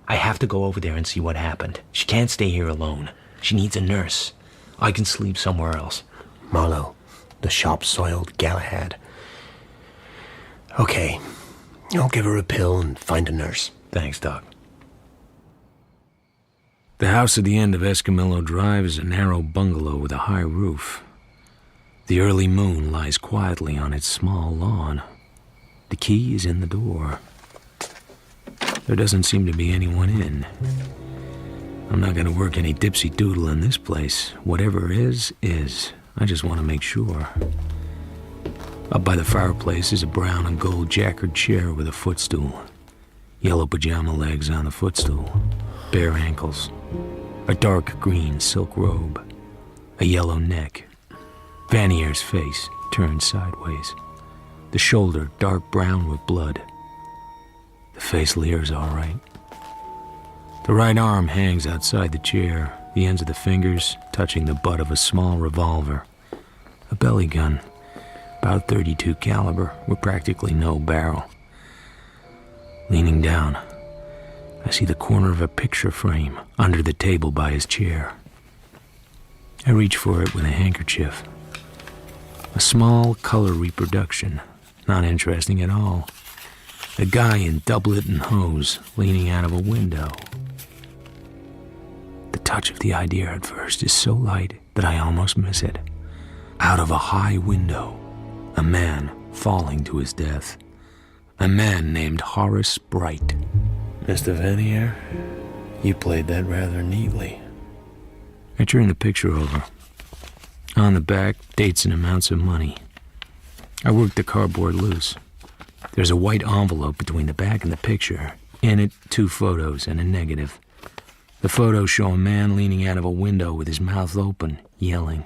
I have to go over there and see what happened. She can't stay here alone. She needs a nurse. I can sleep somewhere else. Marlowe, the shop-soiled Galahad. Okay, I'll give her a pill and find a nurse. Thanks, Doc. The house at the end of Escamillo Drive is a narrow bungalow with a high roof. The early moon lies quietly on its small lawn. The key is in the door. There doesn't seem to be anyone in. I'm not going to work any dipsy-doodle in this place. Whatever is. I just want to make sure. Up by the fireplace is a brown and gold jackered chair with a footstool. Yellow pajama legs on the footstool. Bare ankles. A dark green silk robe. A yellow neck. Vanier's face turned sideways. The shoulder dark brown with blood. The face leers all right. The right arm hangs outside the chair, the ends of the fingers touching the butt of a small revolver. A belly gun, about .32 caliber, with practically no barrel. Leaning down, I see the corner of a picture frame under the table by his chair. I reach for it with a handkerchief. A small color reproduction, not interesting at all. A guy in doublet and hose leaning out of a window. The touch of the idea at first is so light that I almost miss it. Out of a high window, a man falling to his death. A man named Horace Bright. Mr. Vanier, you played that rather neatly. I turn the picture over. On the back, dates and amounts of money. I work the cardboard loose. There's a white envelope between the back and the picture. In it, 2 photos and a negative. The photos show a man leaning out of a window with his mouth open, yelling.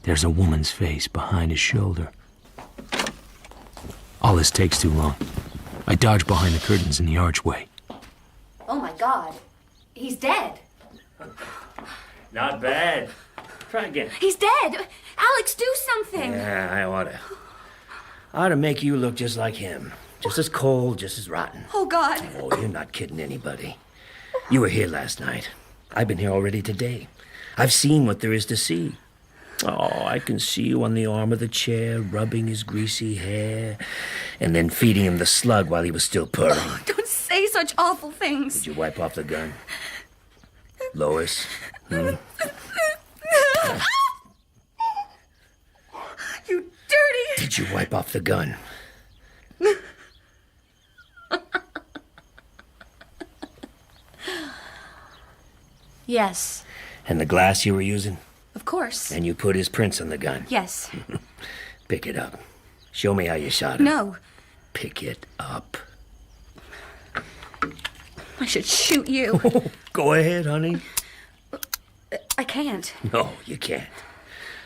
There's a woman's face behind his shoulder. All this takes too long. I dodge behind the curtains in the archway. Oh my God. He's dead. Not bad. Try again. He's dead. Alex, do something. Yeah, I ought to make you look just like him. Just as cold, just as rotten. Oh, God. Oh, you're not kidding anybody. You were here last night. I've been here already today. I've seen what there is to see. Oh, I can see you on the arm of the chair, rubbing his greasy hair, and then feeding him the slug while he was still purring. Oh, don't say such awful things. Did you wipe off the gun? Lois? Hmm? You dirty... Did you wipe off the gun? Yes. And the glass you were using? Of course. And you put his prints on the gun? Yes. Pick it up. Show me how you shot him. No. Pick it up. I should shoot you. Go ahead, honey. I can't. No, you can't.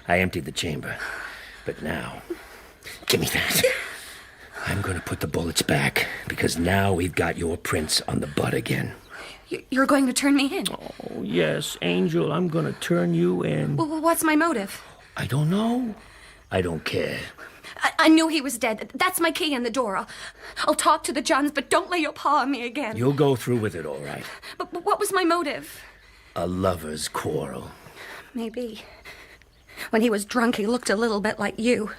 I emptied the chamber. But now, give me that. I'm going to put the bullets back, because now we've got your prints on the butt again. You're going to turn me in? Oh, yes, Angel, I'm going to turn you in. Well, what's my motive? I don't know. I don't care. I knew he was dead. That's my key in the door. I'll talk to the Johns, but don't lay your paw on me again. You'll go through with it, all right. But what was my motive? A lover's quarrel. Maybe. When he was drunk, he looked a little bit like you.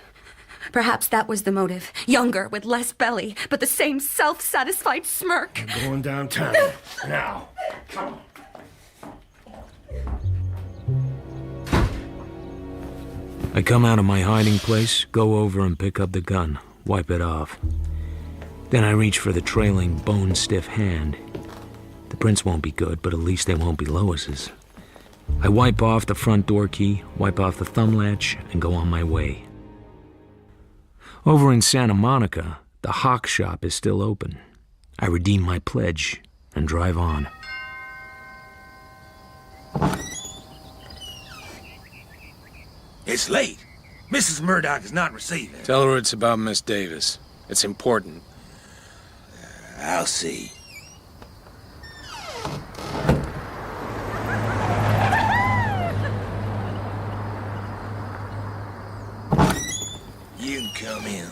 Perhaps that was the motive. Younger, with less belly, but the same self-satisfied smirk. I'm going downtown. Now. Come on. I come out of my hiding place, go over and pick up the gun, wipe it off. Then I reach for the trailing, bone-stiff hand. The prints won't be good, but at least they won't be Lois's. I wipe off the front door key, wipe off the thumb latch, and go on my way. Over in Santa Monica, the Hawk shop is still open. I redeem my pledge and drive on. It's late. Mrs. Murdoch is not receiving. Tell her it's about Miss Davis. It's important. I'll see. You can come in.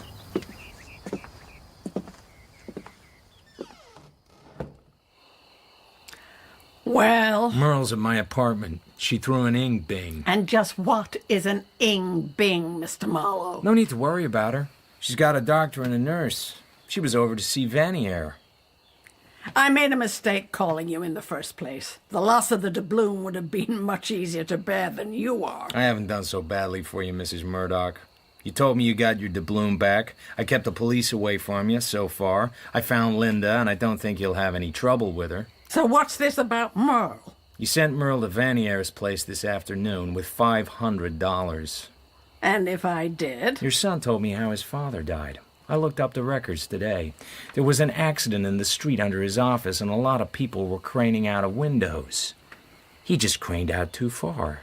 Well... Merle's at my apartment. She threw an ing-bing. And just what is an ing-bing, Mr. Marlowe? No need to worry about her. She's got a doctor and a nurse. She was over to see Vanier. I made a mistake calling you in the first place. The loss of the doubloon would have been much easier to bear than you are. I haven't done so badly for you, Mrs. Murdoch. You told me you got your doubloon back. I kept the police away from you so far. I found Linda, and I don't think you'll have any trouble with her. So what's this about Merle? You sent Merle to Vanier's place this afternoon with $500. And if I did? Your son told me how his father died. I looked up the records today. There was an accident in the street under his office, and a lot of people were craning out of windows. He just craned out too far.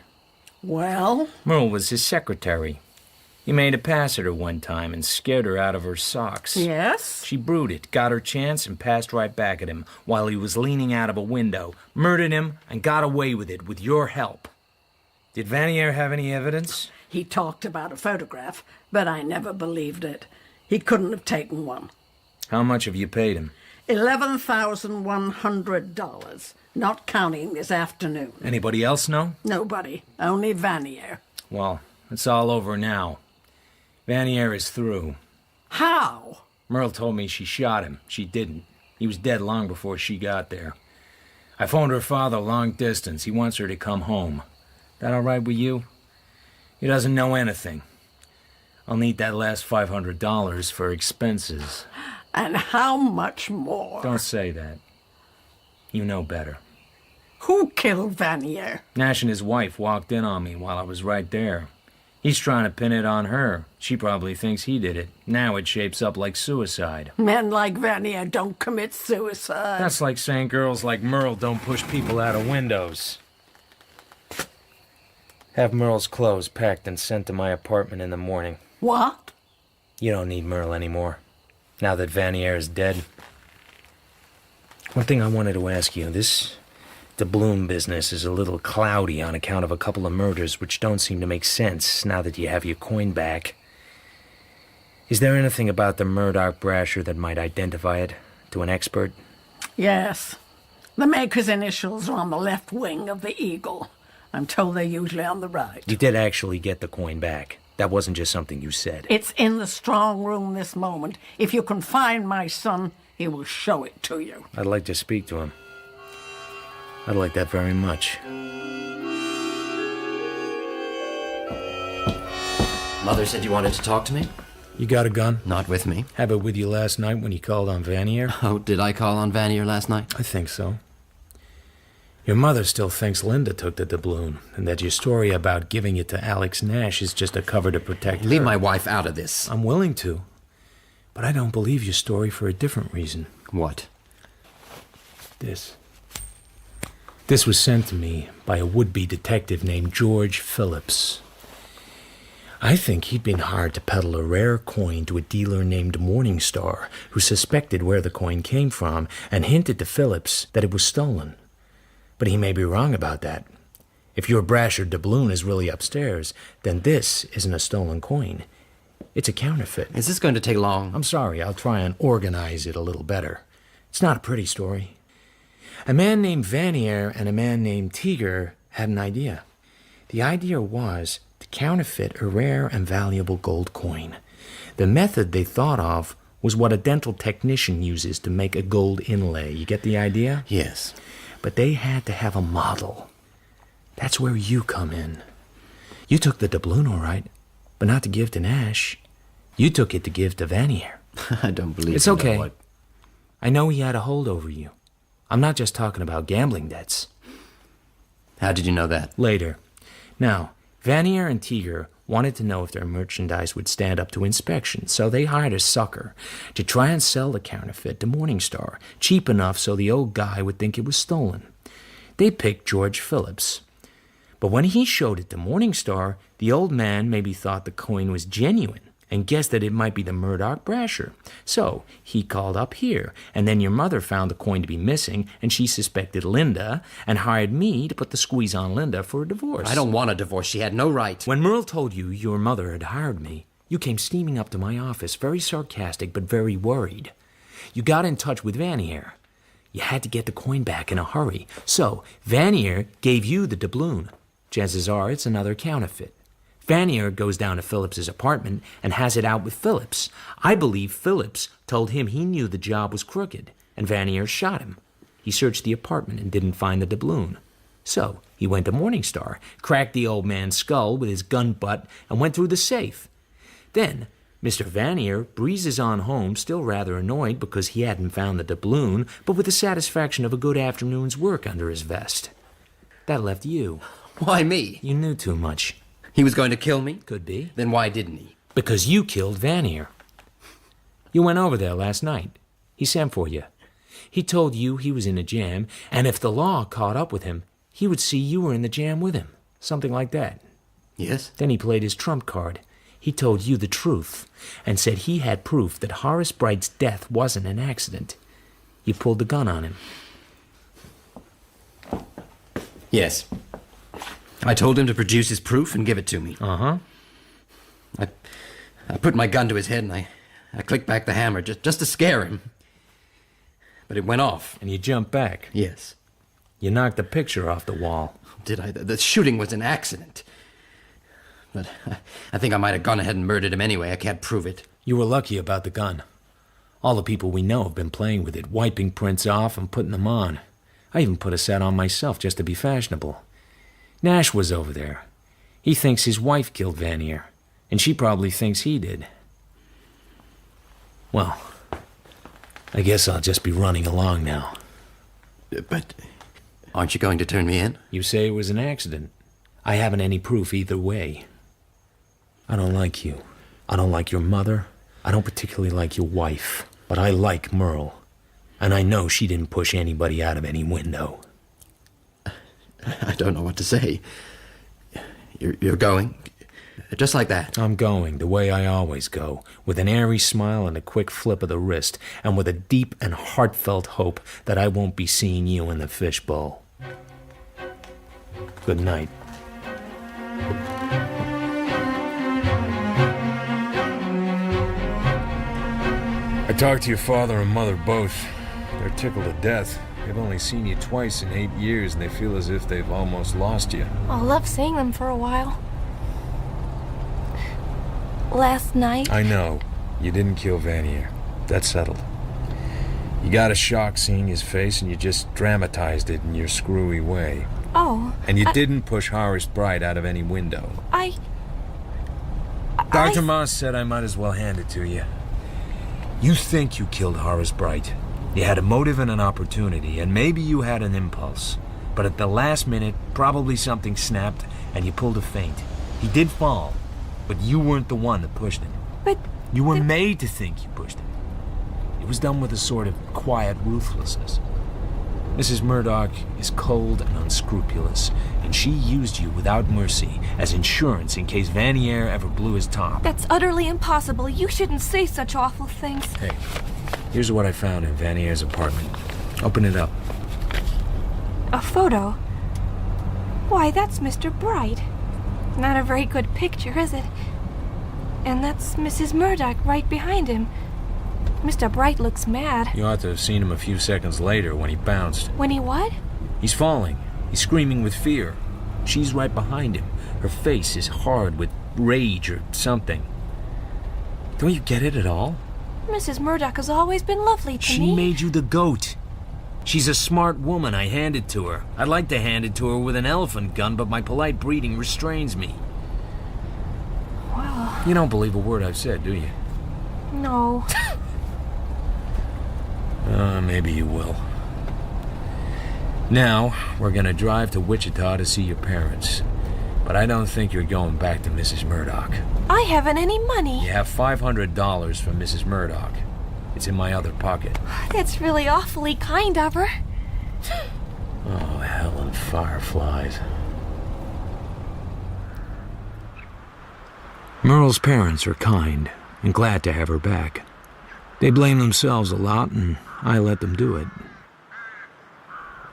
Well? Merle was his secretary. He made a pass at her one time and scared her out of her socks. Yes? She brooded, got her chance, and passed right back at him while he was leaning out of a window, murdered him, and got away with it with your help. Did Vanier have any evidence? He talked about a photograph, but I never believed it. He couldn't have taken one. How much have you paid him? $11,100, not counting this afternoon. Anybody else know? Nobody. Only Vanier. Well, it's all over now. Vanier is through. How? Merle told me she shot him. She didn't. He was dead long before she got there. I phoned her father long distance. He wants her to come home. That all right with you? He doesn't know anything. I'll need that last $500 for expenses. And how much more? Don't say that. You know better. Who killed Vanier? Nash and his wife walked in on me while I was right there. He's trying to pin it on her. She probably thinks he did it. Now it shapes up like suicide. Men like Vanier don't commit suicide. That's like saying girls like Merle don't push people out of windows. Have Merle's clothes packed and sent to my apartment in the morning. What? You don't need Merle anymore, now that Vanier is dead. One thing I wanted to ask you, this doubloon business is a little cloudy on account of a couple of murders which don't seem to make sense now that you have your coin back. Is there anything about the Murdoch brasher that might identify it to an expert? Yes. The maker's initials are on the left wing of the eagle. I'm told they're usually on the right. You did actually get the coin back. That wasn't just something you said. It's in the strong room this moment. If you can find my son, he will show it to you. I'd like to speak to him. I'd like that very much. Mother said you wanted to talk to me? You got a gun? Not with me. Have it with you last night when you called on Vanier? Oh, did I call on Vanier last night? I think so. Your mother still thinks Linda took the doubloon, and that your story about giving it to Alex Nash is just a cover to protect her. Leave my wife out of this. I'm willing to. But I don't believe your story for a different reason. What? This. This was sent to me by a would-be detective named George Phillips. I think he'd been hired to peddle a rare coin to a dealer named Morningstar, who suspected where the coin came from and hinted to Phillips that it was stolen. But he may be wrong about that. If your brasher doubloon is really upstairs, then this isn't a stolen coin. It's a counterfeit. Is this going to take long? I'm sorry, I'll try and organize it a little better. It's not a pretty story. A man named Vanier and a man named Teeger had an idea. The idea was to counterfeit a rare and valuable gold coin. The method they thought of was what a dental technician uses to make a gold inlay. You get the idea? Yes. But they had to have a model. That's where you come in. You took the doubloon, all right, but not to give to Nash. You took it to give to Vanier. I don't believe it's okay. I know he had a hold over you. I'm not just talking about gambling debts. How did you know that? Later. Now, Vanier and Teeger wanted to know if their merchandise would stand up to inspection, so they hired a sucker to try and sell the counterfeit to Morningstar, cheap enough so the old guy would think it was stolen. They picked George Phillips. But when he showed it to Morningstar, the old man maybe thought the coin was genuine and guessed that it might be the Murdoch brasher. So he called up here, and then your mother found the coin to be missing, and she suspected Linda and hired me to put the squeeze on Linda for a divorce. I don't want a divorce. She had no right. When Merle told you your mother had hired me, you came steaming up to my office, very sarcastic but very worried. You got in touch with Vanier. You had to get the coin back in a hurry. So Vanier gave you the doubloon. Chances are it's another counterfeit. Vanier goes down to Phillips's apartment and has it out with Phillips. I believe Phillips told him he knew the job was crooked, and Vanier shot him. He searched the apartment and didn't find the doubloon. So he went to Morningstar, cracked the old man's skull with his gun butt, and went through the safe. Then Mr. Vanier breezes on home, still rather annoyed because he hadn't found the doubloon, but with the satisfaction of a good afternoon's work under his vest. That left you. Why me? You knew too much. He was going to kill me? Could be. Then why didn't he? Because you killed Vanier. You went over there last night. He sent for you. He told you he was in a jam, and if the law caught up with him, he would see you were in the jam with him. Something like that. Yes? Then he played his trump card. He told you the truth, and said he had proof that Horace Bright's death wasn't an accident. You pulled the gun on him. Yes. I told him to produce his proof and give it to me. Uh-huh. I put my gun to his head and I clicked back the hammer just to scare him. But it went off. And you jumped back? Yes. You knocked the picture off the wall. Did I? The shooting was an accident. But I think I might have gone ahead and murdered him anyway. I can't prove it. You were lucky about the gun. All the people we know have been playing with it, wiping prints off and putting them on. I even put a set on myself just to be fashionable. Nash was over there. He thinks his wife killed Vanier, and she probably thinks he did. Well, I guess I'll just be running along now. But aren't you going to turn me in? You say it was an accident. I haven't any proof either way. I don't like you. I don't like your mother. I don't particularly like your wife. But I like Merle. And I know she didn't push anybody out of any window. I don't know what to say. You're going? Just like that? I'm going the way I always go, with an airy smile and a quick flip of the wrist, and with a deep and heartfelt hope that I won't be seeing you in the fishbowl. Good night. I talked to your father and mother both. They're tickled to death. They've only seen you twice in 8 years, and they feel as if they've almost lost you. I'll love seeing them for a while. Last night... I know. You didn't kill Vanier. That's settled. You got a shock seeing his face, and you just dramatized it in your screwy way. Oh. And you didn't push Horace Bright out of any window. Dr. Moss said I might as well hand it to you. You think you killed Horace Bright. You had a motive and an opportunity, and maybe you had an impulse. But at the last minute, probably something snapped, and you pulled a feint. He did fall, but you weren't the one that pushed him. But... You were made to think you pushed him. It was done with a sort of quiet ruthlessness. Mrs. Murdoch is cold and unscrupulous, and she used you without mercy as insurance in case Vanier ever blew his top. That's utterly impossible. You shouldn't say such awful things. Hey, here's what I found in Vanier's apartment. Open it up. A photo? Why, that's Mr. Bright. Not a very good picture, is it? And that's Mrs. Murdoch right behind him. Mr. Bright looks mad. You ought to have seen him a few seconds later when he bounced. When he what? He's falling. He's screaming with fear. She's right behind him. Her face is hard with rage or something. Don't you get it at all? Mrs. Murdoch has always been lovely to me. She made you the goat. She's a smart woman. I hand it to her. I'd like to hand it to her with an elephant gun, but my polite breeding restrains me. Well... You don't believe a word I've said, do you? No. Maybe you will. Now, we're gonna drive to Wichita to see your parents. But I don't think you're going back to Mrs. Murdoch. I haven't any money. You have $500 from Mrs. Murdoch. It's in my other pocket. That's really awfully kind of her. Oh, hell and fireflies. Merle's parents are kind and glad to have her back. They blame themselves a lot, and I let them do it.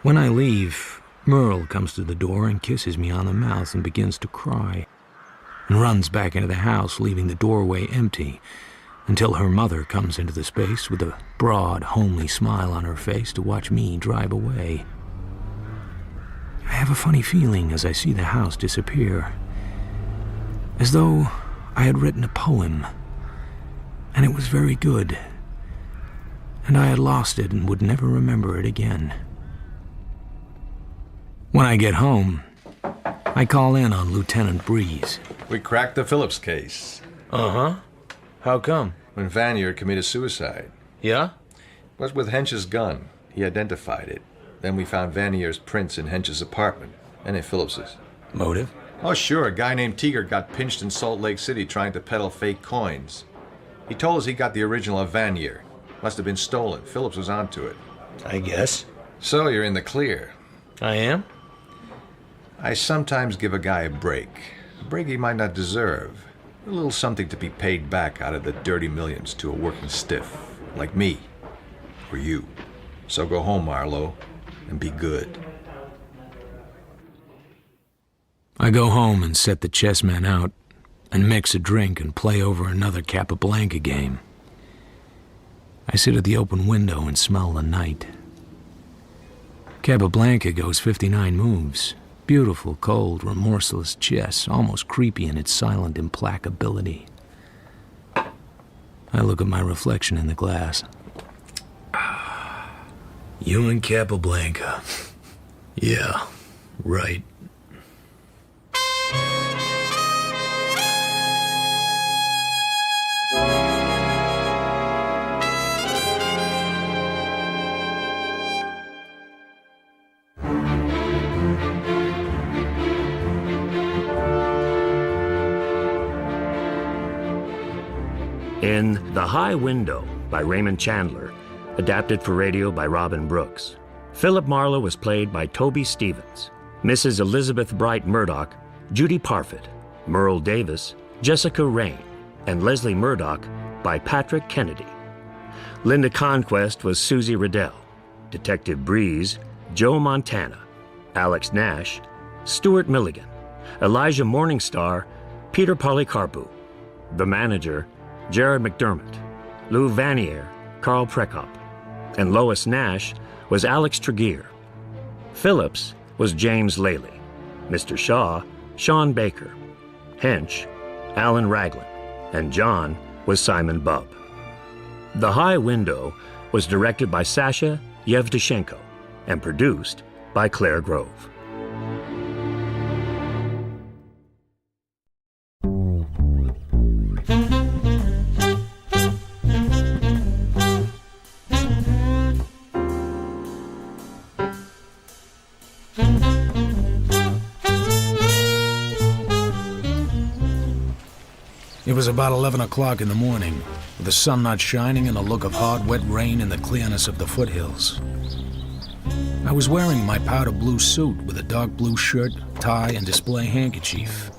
When I leave, Merle comes to the door and kisses me on the mouth and begins to cry, and runs back into the house, leaving the doorway empty, until her mother comes into the space with a broad, homely smile on her face to watch me drive away. I have a funny feeling as I see the house disappear, as though I had written a poem, and it was very good, and I had lost it and would never remember it again. When I get home, I call in on Lieutenant Breeze. We cracked the Phillips case. Uh-huh. How come? When Vanier committed suicide. Yeah? Was with Hench's gun. He identified it. Then we found Vanier's prints in Hench's apartment, and in Phillips's. Motive? Oh, sure. A guy named Teeger got pinched in Salt Lake City trying to peddle fake coins. He told us he got the original of Vanier. Must have been stolen. Phillips was onto it. I guess. So you're in the clear. I am? I sometimes give a guy a break he might not deserve. A little something to be paid back out of the dirty millions to a working stiff, like me, or you. So go home, Marlowe, and be good. I go home and set the chessmen out, and mix a drink and play over another Capablanca game. I sit at the open window and smell the night. Capablanca goes 59 moves. Beautiful, cold, remorseless chess, almost creepy in its silent implacability. I look at my reflection in the glass. You and Capablanca. Yeah, right. In The High Window by Raymond Chandler, adapted for radio by Robin Brooks, Philip Marlowe was played by Toby Stevens, Mrs. Elizabeth Bright Murdoch, Judy Parfitt, Merle Davis, Jessica Rain, and Leslie Murdoch by Patrick Kennedy. Linda Conquest was Susie Riddell, Detective Breeze, Joe Montana, Alex Nash, Stuart Milligan, Elijah Morningstar, Peter Polycarpou, the manager, Jared McDermott, Lou Vanier, Carl Prekop, and Lois Nash was Alex Tregear. Phillips was James Lally, Mr. Shaw, Sean Baker, Hench, Alan Raglan, and John was Simon Bubb. The High Window was directed by Sasha Yevtushenko and produced by Claire Grove. It was about 11 o'clock in the morning, with the sun not shining and a look of hard, wet rain in the clearness of the foothills. I was wearing my powder blue suit with a dark blue shirt, tie, and display handkerchief.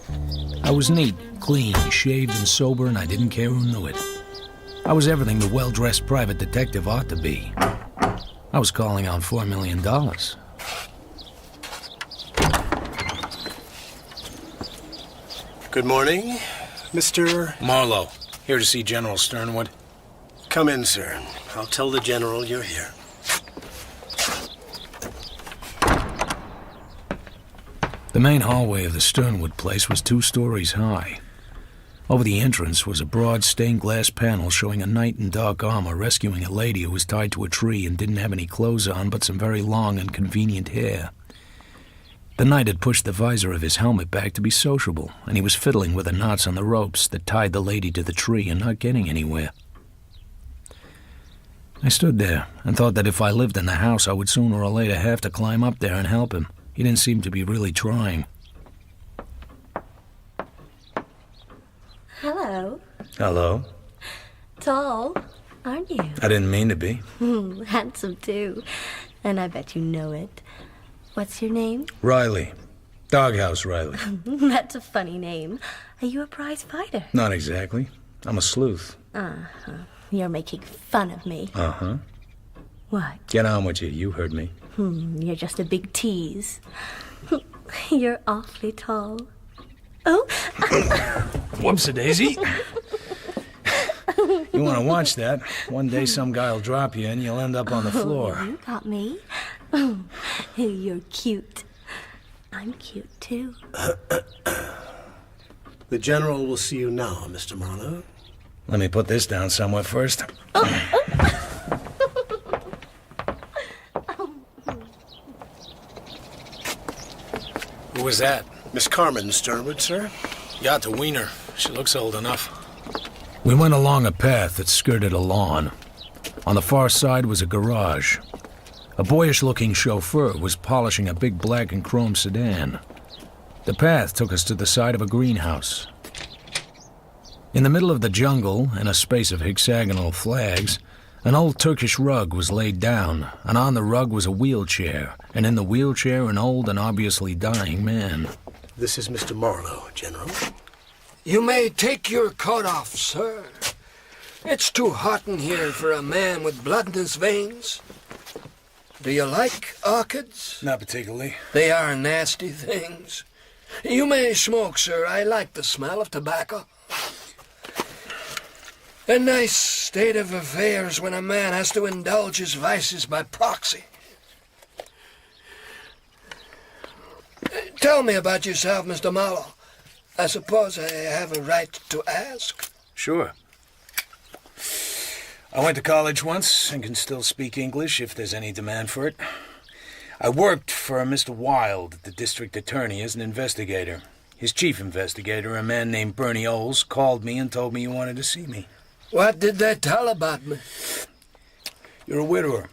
I was neat, clean, shaved, and sober, and I didn't care who knew it. I was everything the well-dressed private detective ought to be. I was calling out $4 million. Good morning, Mr. Marlowe, here to see General Sternwood. Come in, sir. I'll tell the General you're here. The main hallway of the Sternwood place was 2 stories high. Over the entrance was a broad stained glass panel showing a knight in dark armor rescuing a lady who was tied to a tree and didn't have any clothes on but some very long and convenient hair. The knight had pushed the visor of his helmet back to be sociable, and he was fiddling with the knots on the ropes that tied the lady to the tree and not getting anywhere. I stood there and thought that if I lived in the house, I would sooner or later have to climb up there and help him. He didn't seem to be really trying. Hello. Hello. Tall, aren't you? I didn't mean to be. Handsome, too. And I bet you know it. What's your name? Riley. Doghouse Riley. That's a funny name. Are you a prize fighter? Not exactly. I'm a sleuth. Uh-huh. You're making fun of me. Uh-huh. What? Get on with you. You heard me. You're just a big tease. You're awfully tall. Oh! Whoops-a-daisy. You want to watch that? One day some guy will drop you and you'll end up on the floor. You got me. You're cute. I'm cute, too. The General will see you now, Mr. Marlowe. Let me put this down somewhere first. Who was that? Miss Carmen Sternwood, sir. You ought to wean her. She looks old enough. We went along a path that skirted a lawn. On the far side was a garage. A boyish-looking chauffeur was polishing a big black and chrome sedan. The path took us to the side of a greenhouse. In the middle of the jungle, in a space of hexagonal flags, an old Turkish rug was laid down, and on the rug was a wheelchair, and in the wheelchair an old and obviously dying man. This is Mr. Marlowe, General. You may take your coat off, sir. It's too hot in here for a man with blood in his veins. Do you like orchids? Not particularly. They are nasty things. You may smoke, sir. I like the smell of tobacco. A nice state of affairs when a man has to indulge his vices by proxy. Tell me about yourself, Mr. Marlowe. I suppose I have a right to ask. Sure. I went to college once and can still speak English if there's any demand for it. I worked for Mr. Wilde, the district attorney, as an investigator. His chief investigator, a man named Bernie Oles, called me and told me you wanted to see me. What did they tell about me? You're a widower.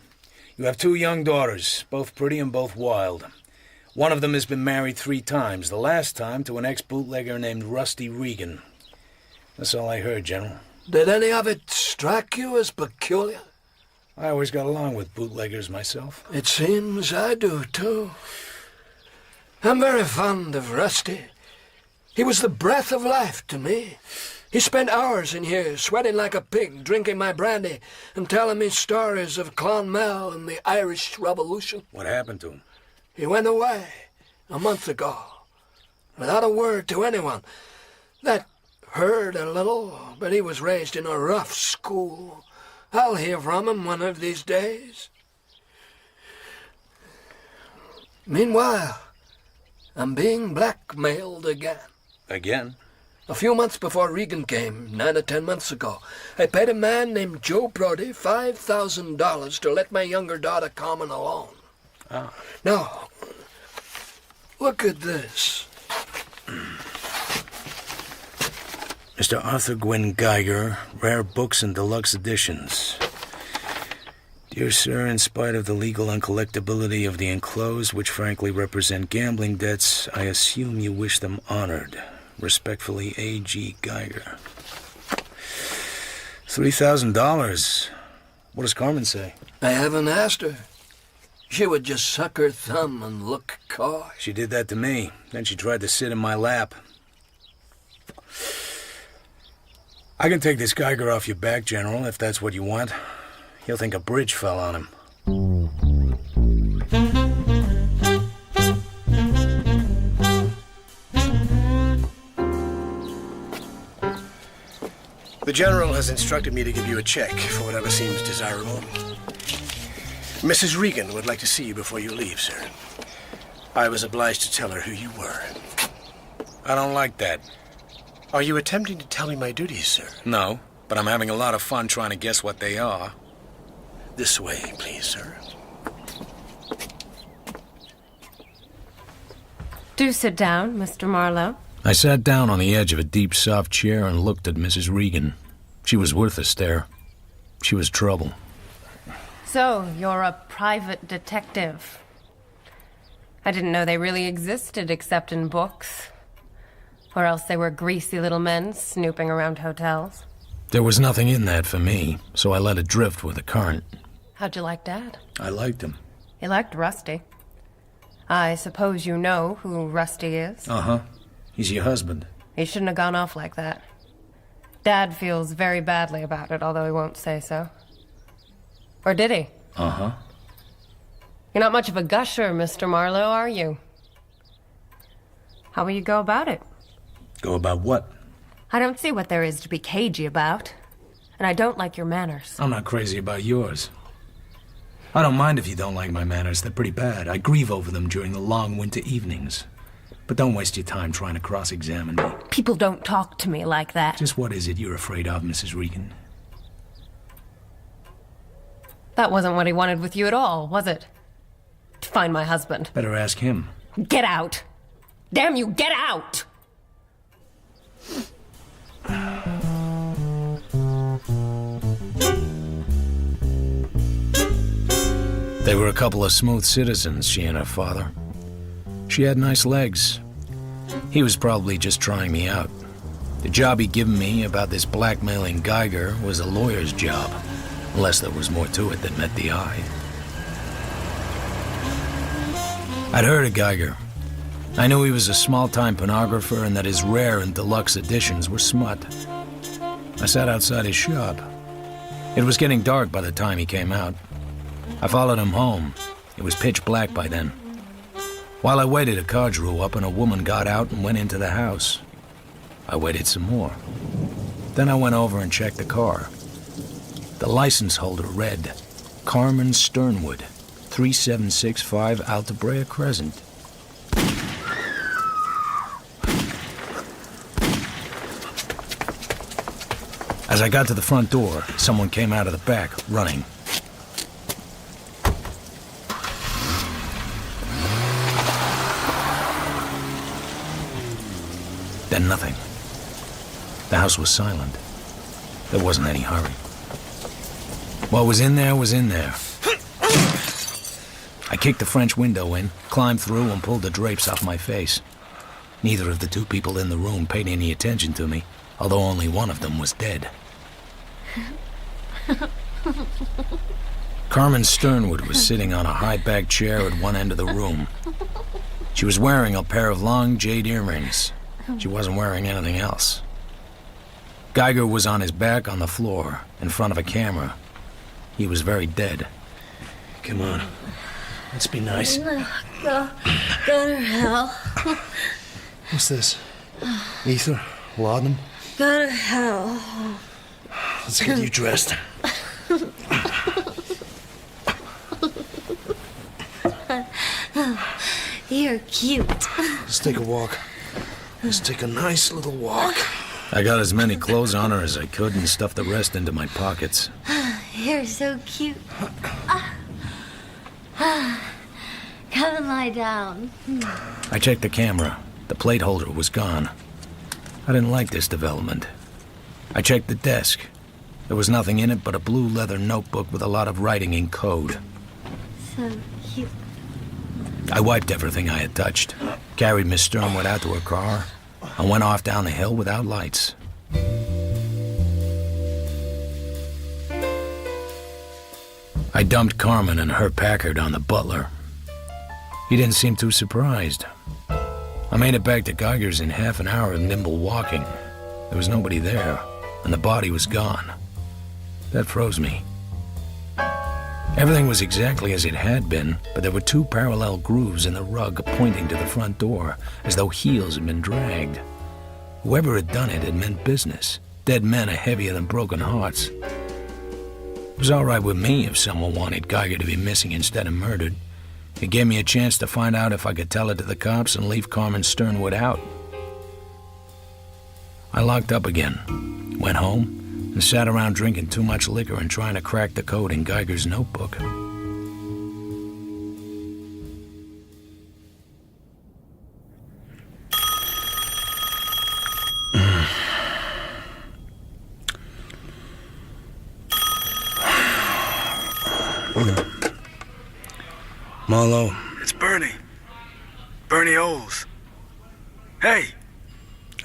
You have 2 young daughters, both pretty and both wild. One of them has been married 3 times, the last time to an ex-bootlegger named Rusty Regan. That's all I heard, General. Did any of it strike you as peculiar? I always got along with bootleggers myself. It seems I do, too. I'm very fond of Rusty. He was the breath of life to me. He spent hours in here, sweating like a pig, drinking my brandy, and telling me stories of Clonmel and the Irish Revolution. What happened to him? He went away a month ago, without a word to anyone. That hurt a little, but he was raised in a rough school. I'll hear from him one of these days. Meanwhile, I'm being blackmailed again. Again? A few months before Regan came, 9 or 10 months ago, I paid a man named Joe Brody $5,000 to let my younger daughter Carmen alone. Ah. Now, look at this. Mr. Arthur Gwynne Geiger, Rare Books and Deluxe Editions. Dear sir, in spite of the legal uncollectability of the enclosed, which frankly represent gambling debts, I assume you wish them honored. Respectfully, A.G. Geiger. $3,000. What does Carmen say? I haven't asked her. She would just suck her thumb and look coy. She did that to me. Then she tried to sit in my lap. I can take this Geiger off your back, General, if that's what you want. He'll think a bridge fell on him. The General has instructed me to give you a check for whatever seems desirable. Mrs. Regan would like to see you before you leave, sir. I was obliged to tell her who you were. I don't like that. Are you attempting to tell me my duties, sir? No, but I'm having a lot of fun trying to guess what they are. This way, please, sir. Do sit down, Mr. Marlowe. I sat down on the edge of a deep, soft chair and looked at Mrs. Regan. She was worth a stare. She was trouble. So, you're a private detective. I didn't know they really existed except in books. Or else they were greasy little men snooping around hotels. There was nothing in that for me, so I let it drift with the current. How'd you like Dad? I liked him. He liked Rusty. I suppose you know who Rusty is? Uh-huh. He's your husband. He shouldn't have gone off like that. Dad feels very badly about it, although he won't say so. Or did he? Uh-huh. You're not much of a gusher, Mr. Marlowe, are you? How will you go about it? Go about what? I don't see what there is to be cagey about. And I don't like your manners. I'm not crazy about yours. I don't mind if you don't like my manners. They're pretty bad. I grieve over them during the long winter evenings. But don't waste your time trying to cross-examine me. People don't talk to me like that. Just what is it you're afraid of, Mrs. Regan? That wasn't what he wanted with you at all, was it? To find my husband. Better ask him. Get out! Damn you, get out! They were a couple of smooth citizens, she and her father. She had nice legs. He was probably just trying me out. The job he'd given me about this blackmailing Geiger was a lawyer's job, unless there was more to it that met the eye. I'd heard of Geiger. I knew he was a small-time pornographer and that his rare and deluxe editions were smut. I sat outside his shop. It was getting dark by the time he came out. I followed him home. It was pitch black by then. While I waited, a car drew up and a woman got out and went into the house. I waited some more. Then I went over and checked the car. The license holder read, Carmen Sternwood, 3765 Alta Brea Crescent. As I got to the front door, someone came out of the back, running. Then nothing. The house was silent. There wasn't any hurry. What was in there was in there. I kicked the French window in, climbed through, and pulled the drapes off my face. Neither of the two people in the room paid any attention to me, although only one of them was dead. Carmen Sternwood was sitting on a high-backed chair at one end of the room. She was wearing a pair of long jade earrings. She wasn't wearing anything else. Geiger was on his back on the floor, in front of a camera. He was very dead. Come on. Let's be nice. Go to hell. What's this? Ether? Laudanum? Go to hell. Let's get you dressed. You're cute. Let's take a walk. Let's take a nice little walk. I got as many clothes on her as I could and stuffed the rest into my pockets. You're so cute. Come and lie down. I checked the camera. The plate holder was gone. I didn't like this development. I checked the desk. There was nothing in it but a blue leather notebook with a lot of writing in code. So cute. I wiped everything I had touched, carried Miss Sternwood out to her car, and went off down the hill without lights. I dumped Carmen and her Packard on the butler. He didn't seem too surprised. I made it back to Geiger's in half an hour of nimble walking. There was nobody there, and the body was gone. That froze me. Everything was exactly as it had been, but there were two parallel grooves in the rug pointing to the front door, as though heels had been dragged. Whoever had done it had meant business. Dead men are heavier than broken hearts. It was all right with me if someone wanted Geiger to be missing instead of murdered. It gave me a chance to find out if I could tell it to the cops and leave Carmen Sternwood out. I locked up again, went home, and sat around drinking too much liquor and trying to crack the code in Geiger's notebook. Marlowe. It's Bernie. Bernie Oles. Hey!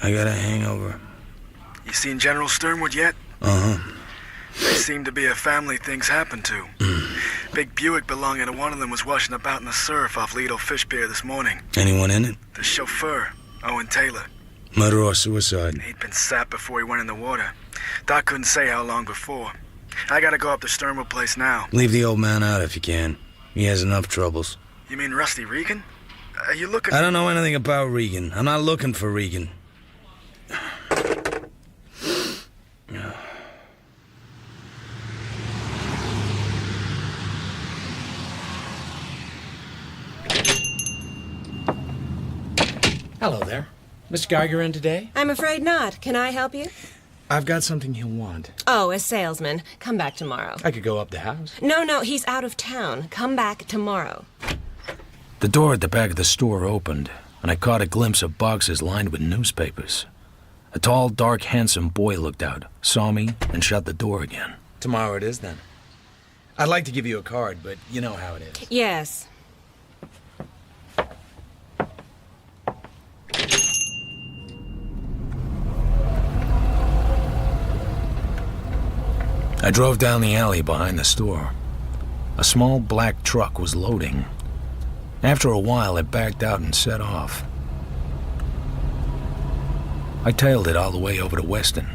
I got a hangover. You seen General Sternwood yet? Uh-huh. They seem to be a family things happen to. Big Buick belonging to one of them was washing about in the surf off Lido Fish Pier this morning. Anyone in it? The chauffeur, Owen Taylor. Murder or suicide? He'd been sapped before he went in the water. Doc couldn't say how long before. I gotta go up to Sternwood Place now. Leave the old man out if you can. He has enough troubles. You mean Rusty Regan? Are you looking I don't know anything about Regan. I'm not looking for Regan. Hello there. Mr. Geiger in today? I'm afraid not. Can I help you? I've got something he'll want. Oh, a salesman. Come back tomorrow. I could go up the house. No, he's out of town. Come back tomorrow. The door at the back of the store opened, and I caught a glimpse of boxes lined with newspapers. A tall, dark, handsome boy looked out, saw me, and shut the door again. Tomorrow it is, then. I'd like to give you a card, but you know how it is. Yes. I drove down the alley behind the store. A small black truck was loading. After a while, it backed out and set off. I tailed it all the way over to Weston.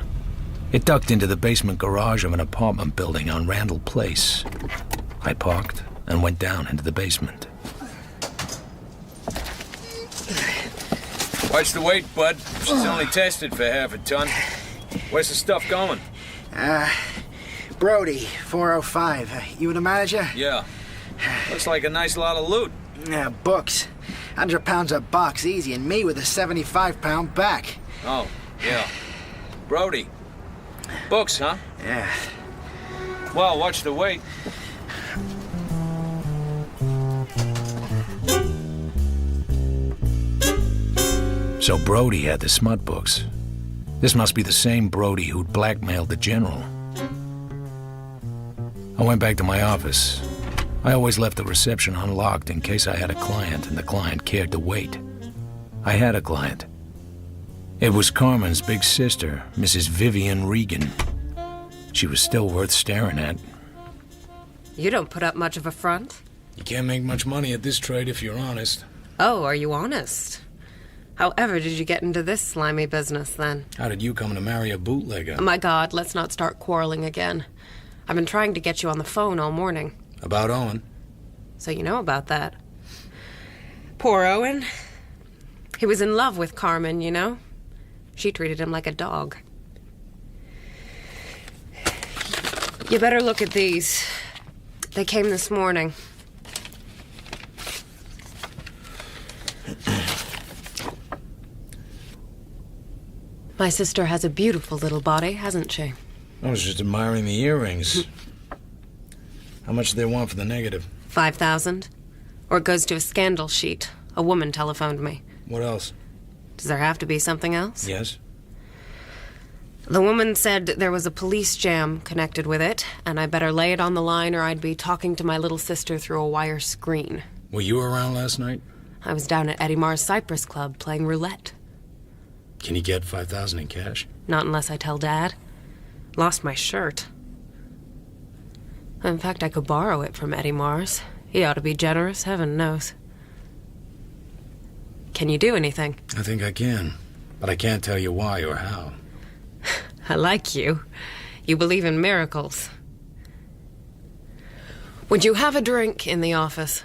It ducked into the basement garage of an apartment building on Randall Place. I parked and went down into the basement. Watch the weight, bud. She's only tested for half a ton. Where's the stuff going? Brody, 405. You the manager? Yeah. Looks like a nice lot of loot. Yeah, books. 100 pounds a box, easy, and me with a 75-pound back. Oh, yeah. Brody. Books, huh? Yeah. Well, watch the weight. So Brody had the smut books. This must be the same Brody who'd blackmailed the general. I went back to my office. I always left the reception unlocked in case I had a client and the client cared to wait. I had a client. It was Carmen's big sister, Mrs. Vivian Regan. She was still worth staring at. You don't put up much of a front. You can't make much money at this trade if you're honest. Oh, are you honest? However did you get into this slimy business, then? How did you come to marry a bootlegger? Oh, my God, let's not start quarreling again. I've been trying to get you on the phone all morning. About Owen? So you know about that. Poor Owen. He was in love with Carmen, you know? She treated him like a dog. You better look at these. They came this morning. My sister has a beautiful little body, hasn't she? I was just admiring the earrings. How much do they want for the negative? 5,000. Or it goes to a scandal sheet. A woman telephoned me. What else? Does there have to be something else? Yes. The woman said there was a police jam connected with it, and I better lay it on the line or I'd be talking to my little sister through a wire screen. Were you around last night? I was down at Eddie Marr's Cypress Club playing roulette. Can you get 5,000 in cash? Not unless I tell Dad. Lost my shirt. In fact, I could borrow it from Eddie Marr's. He ought to be generous, heaven knows. Can you do anything? I think I can, but I can't tell you why or how. I like you. You believe in miracles. Would you have a drink in the office?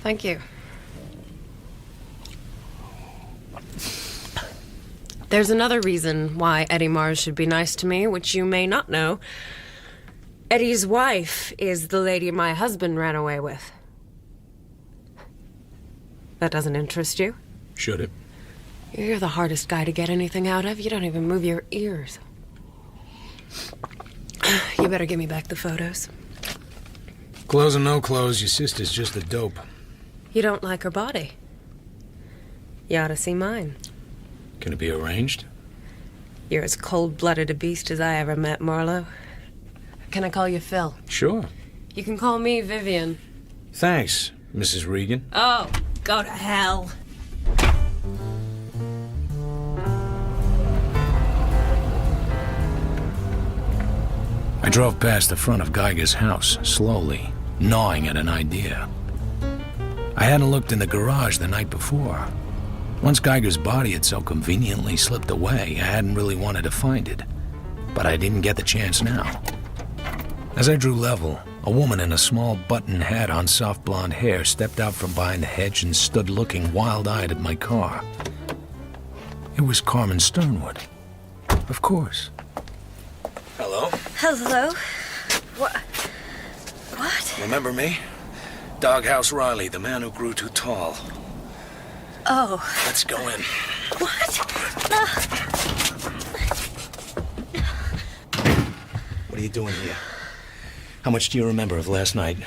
Thank you. There's another reason why Eddie Marrs should be nice to me, which you may not know. Eddie's wife is the lady my husband ran away with. That doesn't interest you? Should it? You're the hardest guy to get anything out of. You don't even move your ears. You better give me back the photos. Clothes or no clothes, your sister's just a dope. You don't like her body. You ought to see mine. Can it be arranged? You're as cold-blooded a beast as I ever met, Marlowe. Can I call you Phil? Sure. You can call me Vivian. Thanks, Mrs. Regan. Oh, go to hell. I drove past the front of Geiger's house, slowly, gnawing at an idea. I hadn't looked in the garage the night before. Once Geiger's body had so conveniently slipped away, I hadn't really wanted to find it. But I didn't get the chance now. As I drew level, a woman in a small button hat on soft blonde hair stepped out from behind the hedge and stood looking wild-eyed at my car. It was Carmen Sternwood. Of course. Hello? Hello? What? Remember me? Doghouse Riley, the man who grew too tall. Oh. Let's go in. What? What are you doing here? How much do you remember of last night?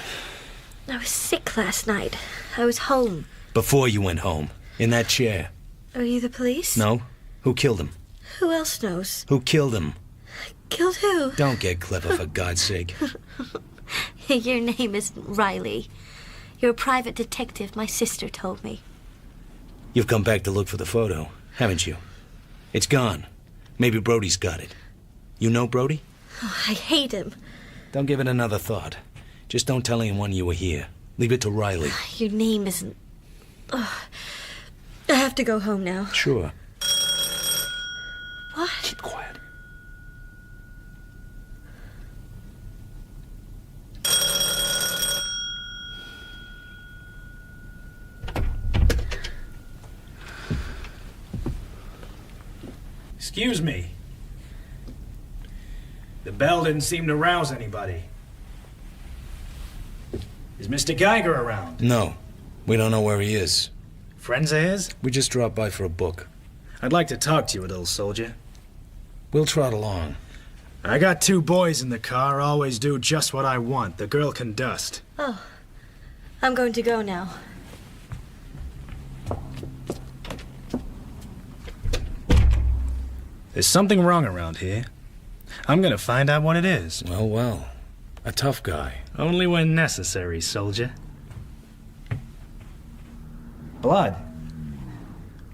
I was sick last night. I was home. Before you went home, in that chair. Are you the police? No? Who killed him? Who else knows? Who killed him? Killed who? Don't get clever, for God's sake. Your name isn't Riley. You're a private detective, my sister told me. You've come back to look for the photo, haven't you? It's gone. Maybe Brody's got it. You know Brody? Oh, I hate him. Don't give it another thought. Just don't tell anyone you were here. Leave it to Riley. Your name isn't... Oh, I have to go home now. Sure. What? Keep quiet. Excuse me. The bell didn't seem to rouse anybody. Is Mr. Geiger around? No. We don't know where he is. Friends of his? We just dropped by for a book. I'd like to talk to you a little, soldier. We'll trot along. I got 2 boys in the car, always do just what I want. The girl can dust. Oh, I'm going to go now. There's something wrong around here. I'm gonna find out what it is. Well, well. A tough guy. Only when necessary, soldier. Blood.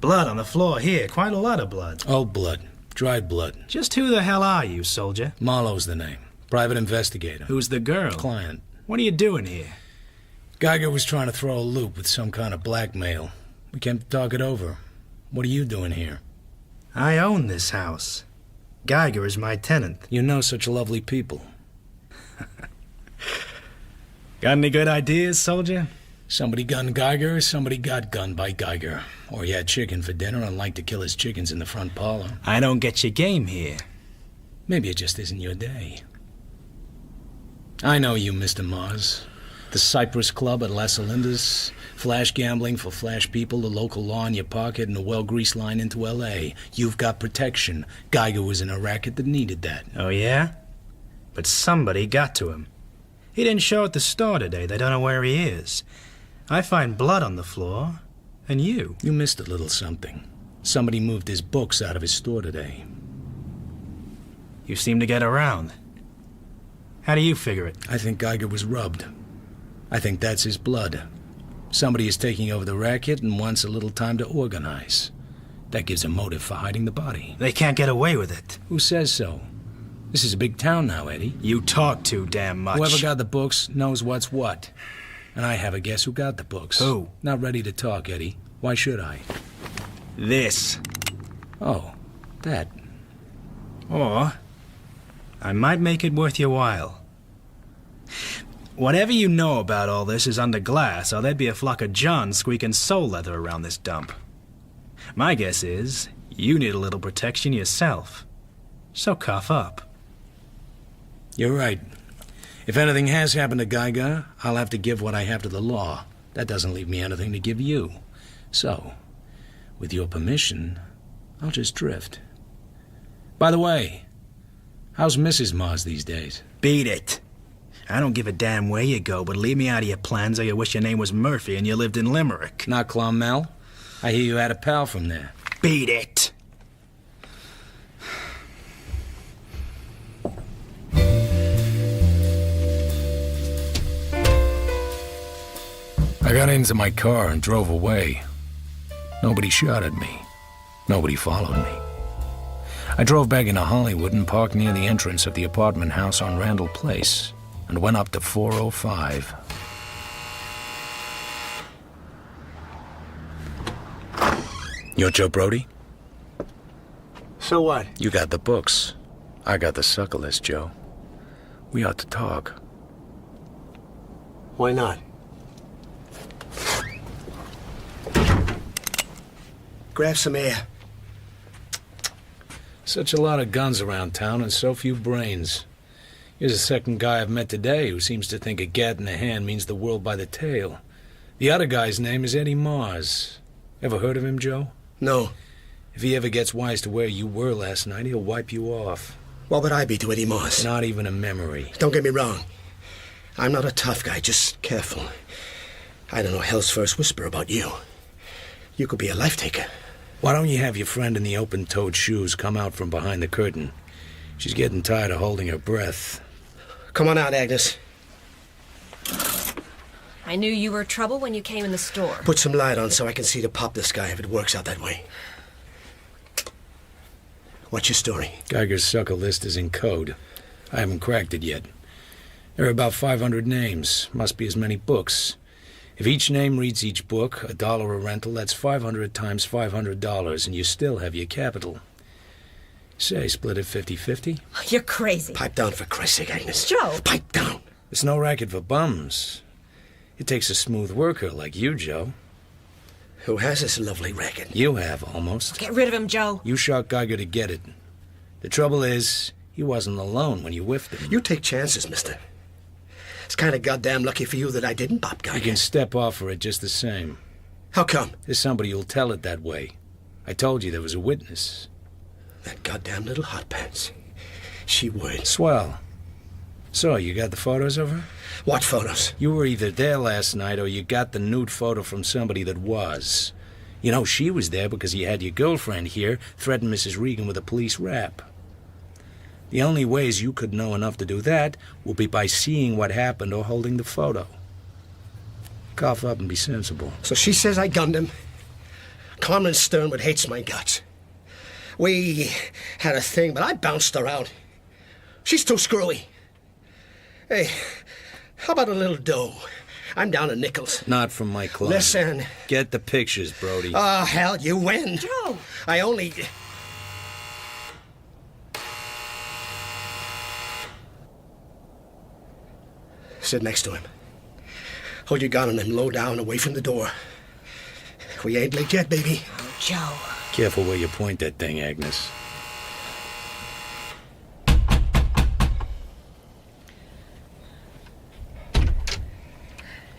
Blood on the floor here. Quite a lot of blood. Old blood. Dried blood. Just who the hell are you, soldier? Marlowe's the name. Private investigator. Who's the girl? Client. What are you doing here? Geiger was trying to throw a loop with some kind of blackmail. We came to talk it over. What are you doing here? I own this house. Geiger is my tenant. You know such lovely people. Got any good ideas, soldier? Somebody gunned Geiger, somebody got gunned by Geiger. Or he had chicken for dinner and liked to kill his chickens in the front parlor. I don't get your game here. Maybe it just isn't your day. I know you, Mr. Mars. The Cypress Club at Las Olindas, flash gambling for flash people, the local law in your pocket, and a well-greased line into L.A. You've got protection. Geiger was in a racket that needed that. Oh, yeah? But somebody got to him. He didn't show at the store today. They don't know where he is. I find blood on the floor, and you. You missed a little something. Somebody moved his books out of his store today. You seem to get around. How do you figure it? I think Geiger was rubbed. I think that's his blood. Somebody is taking over the racket and wants a little time to organize. That gives a motive for hiding the body. They can't get away with it. Who says so? This is a big town now, Eddie. You talk too damn much. Whoever got the books knows what's what. And I have a guess who got the books. Who? Not ready to talk, Eddie. Why should I? This. Oh, that. Or I might make it worth your while. Whatever you know about all this is under glass, or there'd be a flock of Johns squeaking soul leather around this dump. My guess is you need a little protection yourself. So cough up. You're right. If anything has happened to Geiger, I'll have to give what I have to the law. That doesn't leave me anything to give you. So, with your permission, I'll just drift. By the way, how's Mrs. Mars these days? Beat it. I don't give a damn where you go, but leave me out of your plans or you wish your name was Murphy and you lived in Limerick. Not Clonmel? I hear you had a pal from there. Beat it. I got into my car and drove away. Nobody shot at me. Nobody followed me. I drove back into Hollywood and parked near the entrance of the apartment house on Randall Place and went up to 405. You're Joe Brody? So what? You got the books. I got the sucker list, Joe. We ought to talk. Why not? Grab some air. Such a lot of guns around town and so few brains. Here's a second guy I've met today who seems to think a gat in the hand means the world by the tail. The other guy's name is Eddie Mars. Ever heard of him, Joe? No. If he ever gets wise to where you were last night, he'll wipe you off. What would I be to Eddie Mars? Not even a memory. Don't get me wrong. I'm not a tough guy, just careful. I don't know hell's first whisper about you. You could be a life-taker. Why don't you have your friend in the open-toed shoes come out from behind the curtain? She's getting tired of holding her breath. Come on out, Agnes. I knew you were trouble when you came in the store. Put some light on so I can see to pop this guy if it works out that way. What's your story? Geiger's sucker list is in code. I haven't cracked it yet. There are about 500 names. Must be as many books. If each name reads each book, $1 a rental, that's 500 times $500, and you still have your capital. Say, split it 50-50? You're crazy. Pipe down, for Christ's sake, Agnes. Joe! Pipe down! It's no racket for bums. It takes a smooth worker like you, Joe. Who has this lovely record? You have, almost. Get rid of him, Joe. You shot Geiger to get it. The trouble is, he wasn't alone when you whiffed him. You take chances, mister. It's kind of goddamn lucky for you that I didn't pop Geiger. You can step off for it just the same. How come? There's somebody who'll tell it that way. I told you there was a witness. That goddamn little hot pants. She would. Swell. So, you got the photos of her? What photos? You were either there last night or you got the nude photo from somebody that was. You know, she was there because you had your girlfriend here threaten Mrs. Regan with a police rap. The only ways you could know enough to do that would be by seeing what happened or holding the photo. Cough up and be sensible. So she says I gunned him. Carmen Sternwood hates my guts. We had a thing, but I bounced her out. She's too screwy. Hey, how about a little dough? I'm down to nickels. Not from my club. Listen. Get the pictures, Brody. Oh, hell, you win. Joe! I only... Sit next to him. Hold your gun on him low down, away from the door. We ain't late yet, baby. Oh, Joe. Careful where you point that thing, Agnes.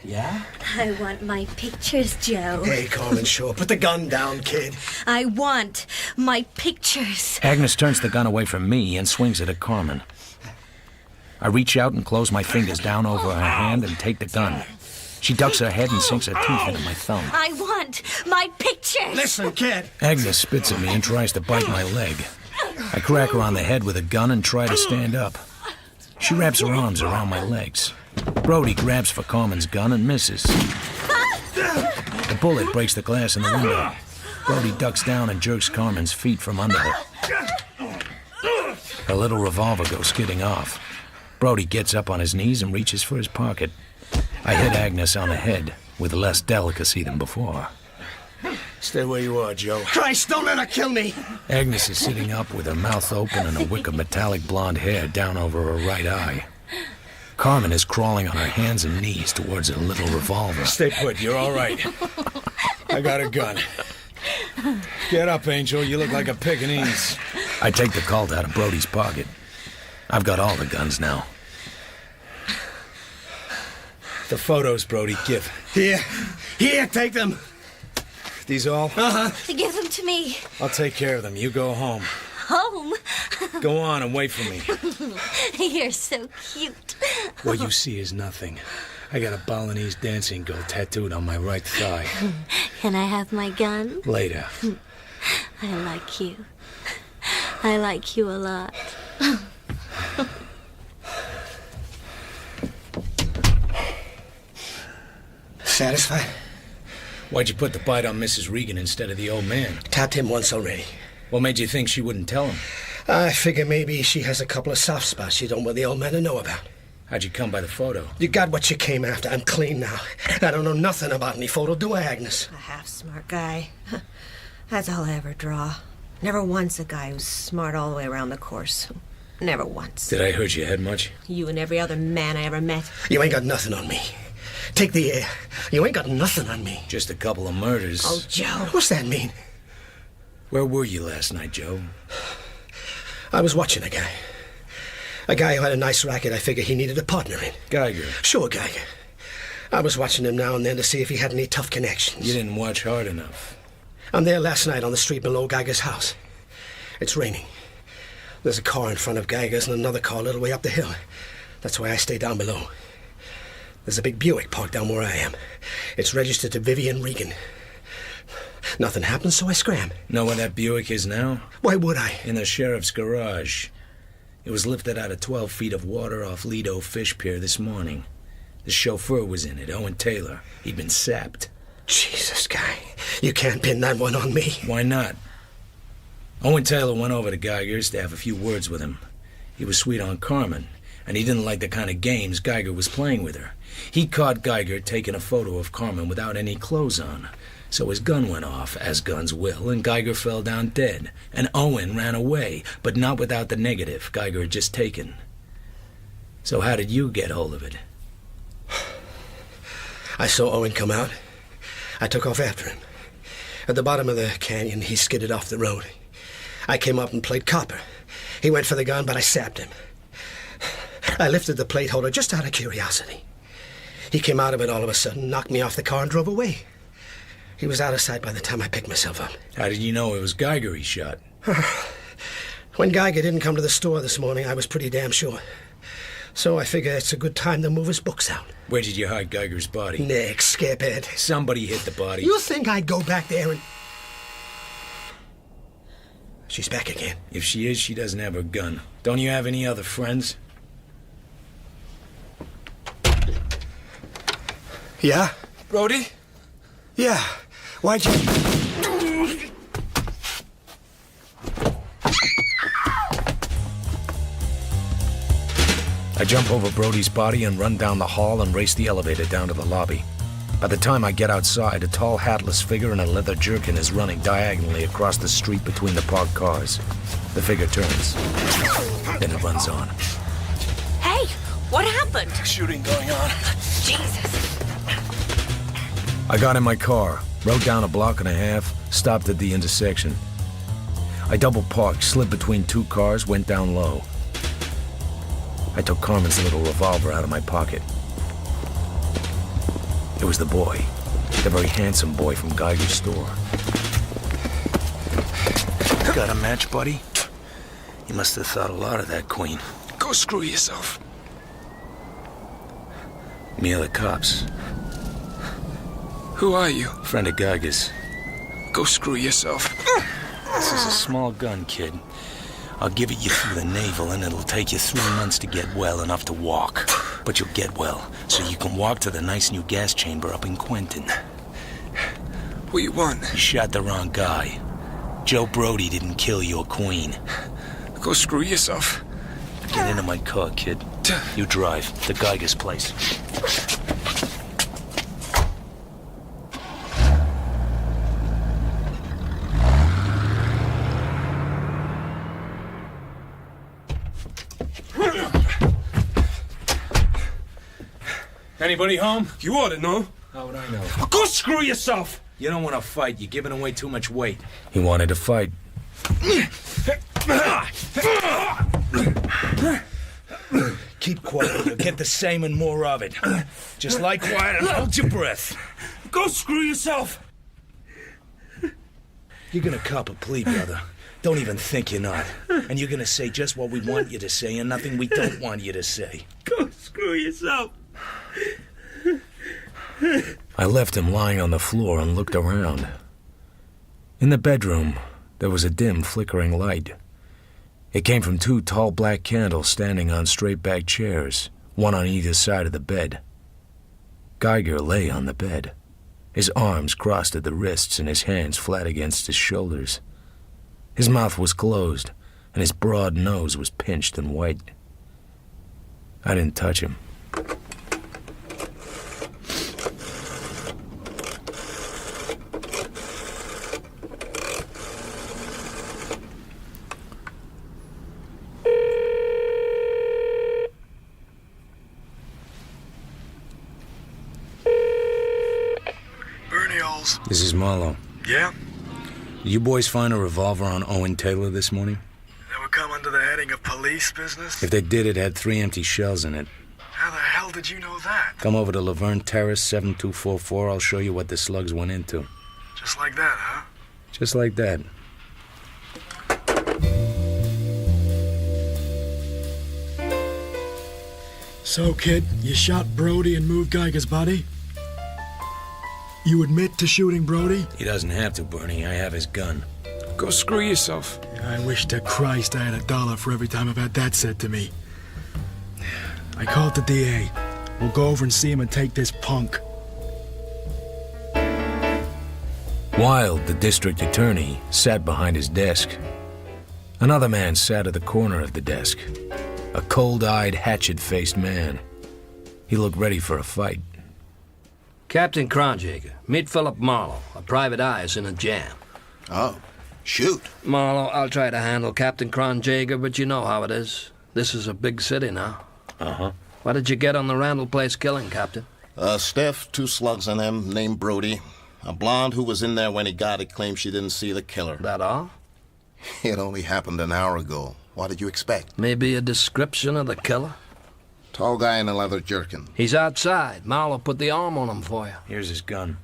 Yeah? I want my pictures, Joe. Hey, Carmen Shaw, put the gun down, kid. I want my pictures. Agnes turns the gun away from me and swings it at Carmen. I reach out and close my fingers down over her hand and take the gun. She ducks her head and sinks her teeth into my thumb. I want my pictures. Listen, kid. Agnes spits at me and tries to bite my leg. I crack her on the head with a gun and try to stand up. She wraps her arms around my legs. Brody grabs for Carmen's gun and misses. The bullet breaks the glass in the window. Brody ducks down and jerks Carmen's feet from under her. Her little revolver goes skidding off. Brody gets up on his knees and reaches for his pocket. I hit Agnes on the head with less delicacy than before. Stay where you are, Joe. Christ, don't let her kill me. Agnes is sitting up with her mouth open and a wick of metallic blonde hair down over her right eye. Carmen is crawling on her hands and knees towards her little revolver. Stay put, you're all right. I got a gun. Get up, Angel, you look like a Pekingese. I take the Colt out of Brody's pocket. I've got all the guns now. The photos, Brody, give. Here, take them. These all? Uh-huh. Give them to me. I'll take care of them. You go home. Home? Go on and wait for me. You're so cute. What you see is nothing. I got a Balinese dancing girl tattooed on my right thigh. Can I have my gun? Later. I like you. I like you a lot. Satisfied? Why'd you put the bite on Mrs. Regan instead of the old man? Tapped him once already. What made you think she wouldn't tell him? I figure maybe she has a couple of soft spots you don't want the old man to know about. How'd you come by the photo? You got what you came after. I'm clean now. I don't know nothing about any photo, do I, Agnes? A half-smart guy. That's all I ever draw. Never once a guy who's smart all the way around the course. Never once. Did I hurt your head much? You and every other man I ever met. You ain't got nothing on me. Take the air. You ain't got nothing on me. Just a couple of murders. Oh, Joe. What's that mean? Where were you last night, Joe? I was watching a guy. A guy who had a nice racket I figured he needed a partner in. Geiger. Sure, Geiger. I was watching him now and then to see if he had any tough connections. You didn't watch hard enough. I'm there last night on the street below Geiger's house. It's raining. There's a car in front of Geiger's and another car a little way up the hill. That's why I stay down below. There's a big Buick parked down where I am. It's registered to Vivian Regan. Nothing happened, so I scram. Know where that Buick is now? Why would I? In the sheriff's garage. It was lifted out of 12 feet of water off Lido Fish Pier this morning. The chauffeur was in it, Owen Taylor. He'd been sapped. Jesus, Guy. You can't pin that one on me. Why not? Owen Taylor went over to Geiger's to have a few words with him. He was sweet on Carmen, and he didn't like the kind of games Geiger was playing with her. He caught Geiger taking a photo of Carmen without any clothes on. So his gun went off, as guns will, and Geiger fell down dead. And Owen ran away, but not without the negative Geiger had just taken. So how did you get hold of it? I saw Owen come out. I took off after him. At the bottom of the canyon, he skidded off the road. I came up and played copper. He went for the gun, but I sapped him. I lifted the plate holder just out of curiosity. He came out of it all of a sudden, knocked me off the car, and drove away. He was out of sight by the time I picked myself up. How did you know it was Geiger he shot? When Geiger didn't come to the store this morning, I was pretty damn sure. So I figure it's a good time to move his books out. Where did you hide Geiger's body? Nick, skip it. Somebody hit the body. You think I'd go back there and... She's back again. If she is, she doesn't have her gun. Don't you have any other friends? Yeah? Brody? Yeah. Why'd you... I jump over Brody's body and run down the hall and race the elevator down to the lobby. By the time I get outside, a tall, hatless figure in a leather jerkin is running diagonally across the street between the parked cars. The figure turns. Then it runs on. Hey, what happened? Shooting going on. Jesus. I got in my car, rode down a block and a half, stopped at the intersection. I double parked, slid between two cars, went down low. I took Carmen's little revolver out of my pocket. It was the boy, the very handsome boy from Geiger's store. Got a match, buddy? You must have thought a lot of that, Queen. Go screw yourself. Me or the cops? Who are you? Friend of Geiger's. Go screw yourself. This is a small gun, kid. I'll give it you through the navel, and it'll take you 3 months to get well enough to walk. But you'll get well, so you can walk to the nice new gas chamber up in Quentin. What you want? You shot the wrong guy. Joe Brody didn't kill your queen. Go screw yourself. Get into my car, kid. You drive to Geiger's place. Anybody home? You ought to know. How would I know? Go screw yourself! You don't want to fight. You're giving away too much weight. He wanted to fight. Keep quiet. You'll get the same and more of it. Just lie quiet and hold your breath. Go screw yourself! You're gonna cop a plea, brother. Don't even think you're not. And you're gonna say just what we want you to say and nothing we don't want you to say. Go screw yourself! I left him lying on the floor and looked around. In the bedroom, there was a dim, flickering light. It came from 2 tall black candles standing on straight-back chairs, one on either side of the bed. Geiger lay on the bed, his arms crossed at the wrists and his hands flat against his shoulders. His mouth was closed, and his broad nose was pinched and white. I didn't touch him. This is Marlowe. Yeah? Did you boys find a revolver on Owen Taylor this morning? That would come under the heading of police business? If they did, it had 3 empty shells in it. How the hell did you know that? Come over to Laverne Terrace, 7244. I'll show you what the slugs went into. Just like that, huh? Just like that. So, kid, you shot Brody and moved Geiger's body? You admit to shooting Brody? He doesn't have to, Bernie. I have his gun. Go screw yourself. I wish to Christ I had $1 for every time I've had that said to me. I called the DA. We'll go over and see him and take this punk. Wild, the district attorney, sat behind his desk. Another man sat at the corner of the desk. A cold-eyed, hatchet-faced man. He looked ready for a fight. Captain Kronjager, meet Philip Marlowe. A private eye is in a jam. Oh, shoot. Marlowe, I'll try to handle Captain Kronjager, but you know how it is. This is a big city now. Uh-huh. What did you get on the Randall Place killing, Captain? Stiff, 2 slugs on him, named Brody. A blonde who was in there when he got it claims she didn't see the killer. That all? It only happened an hour ago. What did you expect? Maybe a description of the killer? Tall guy in a leather jerkin. He's outside. Marlowe put the arm on him for you. Here's his gun.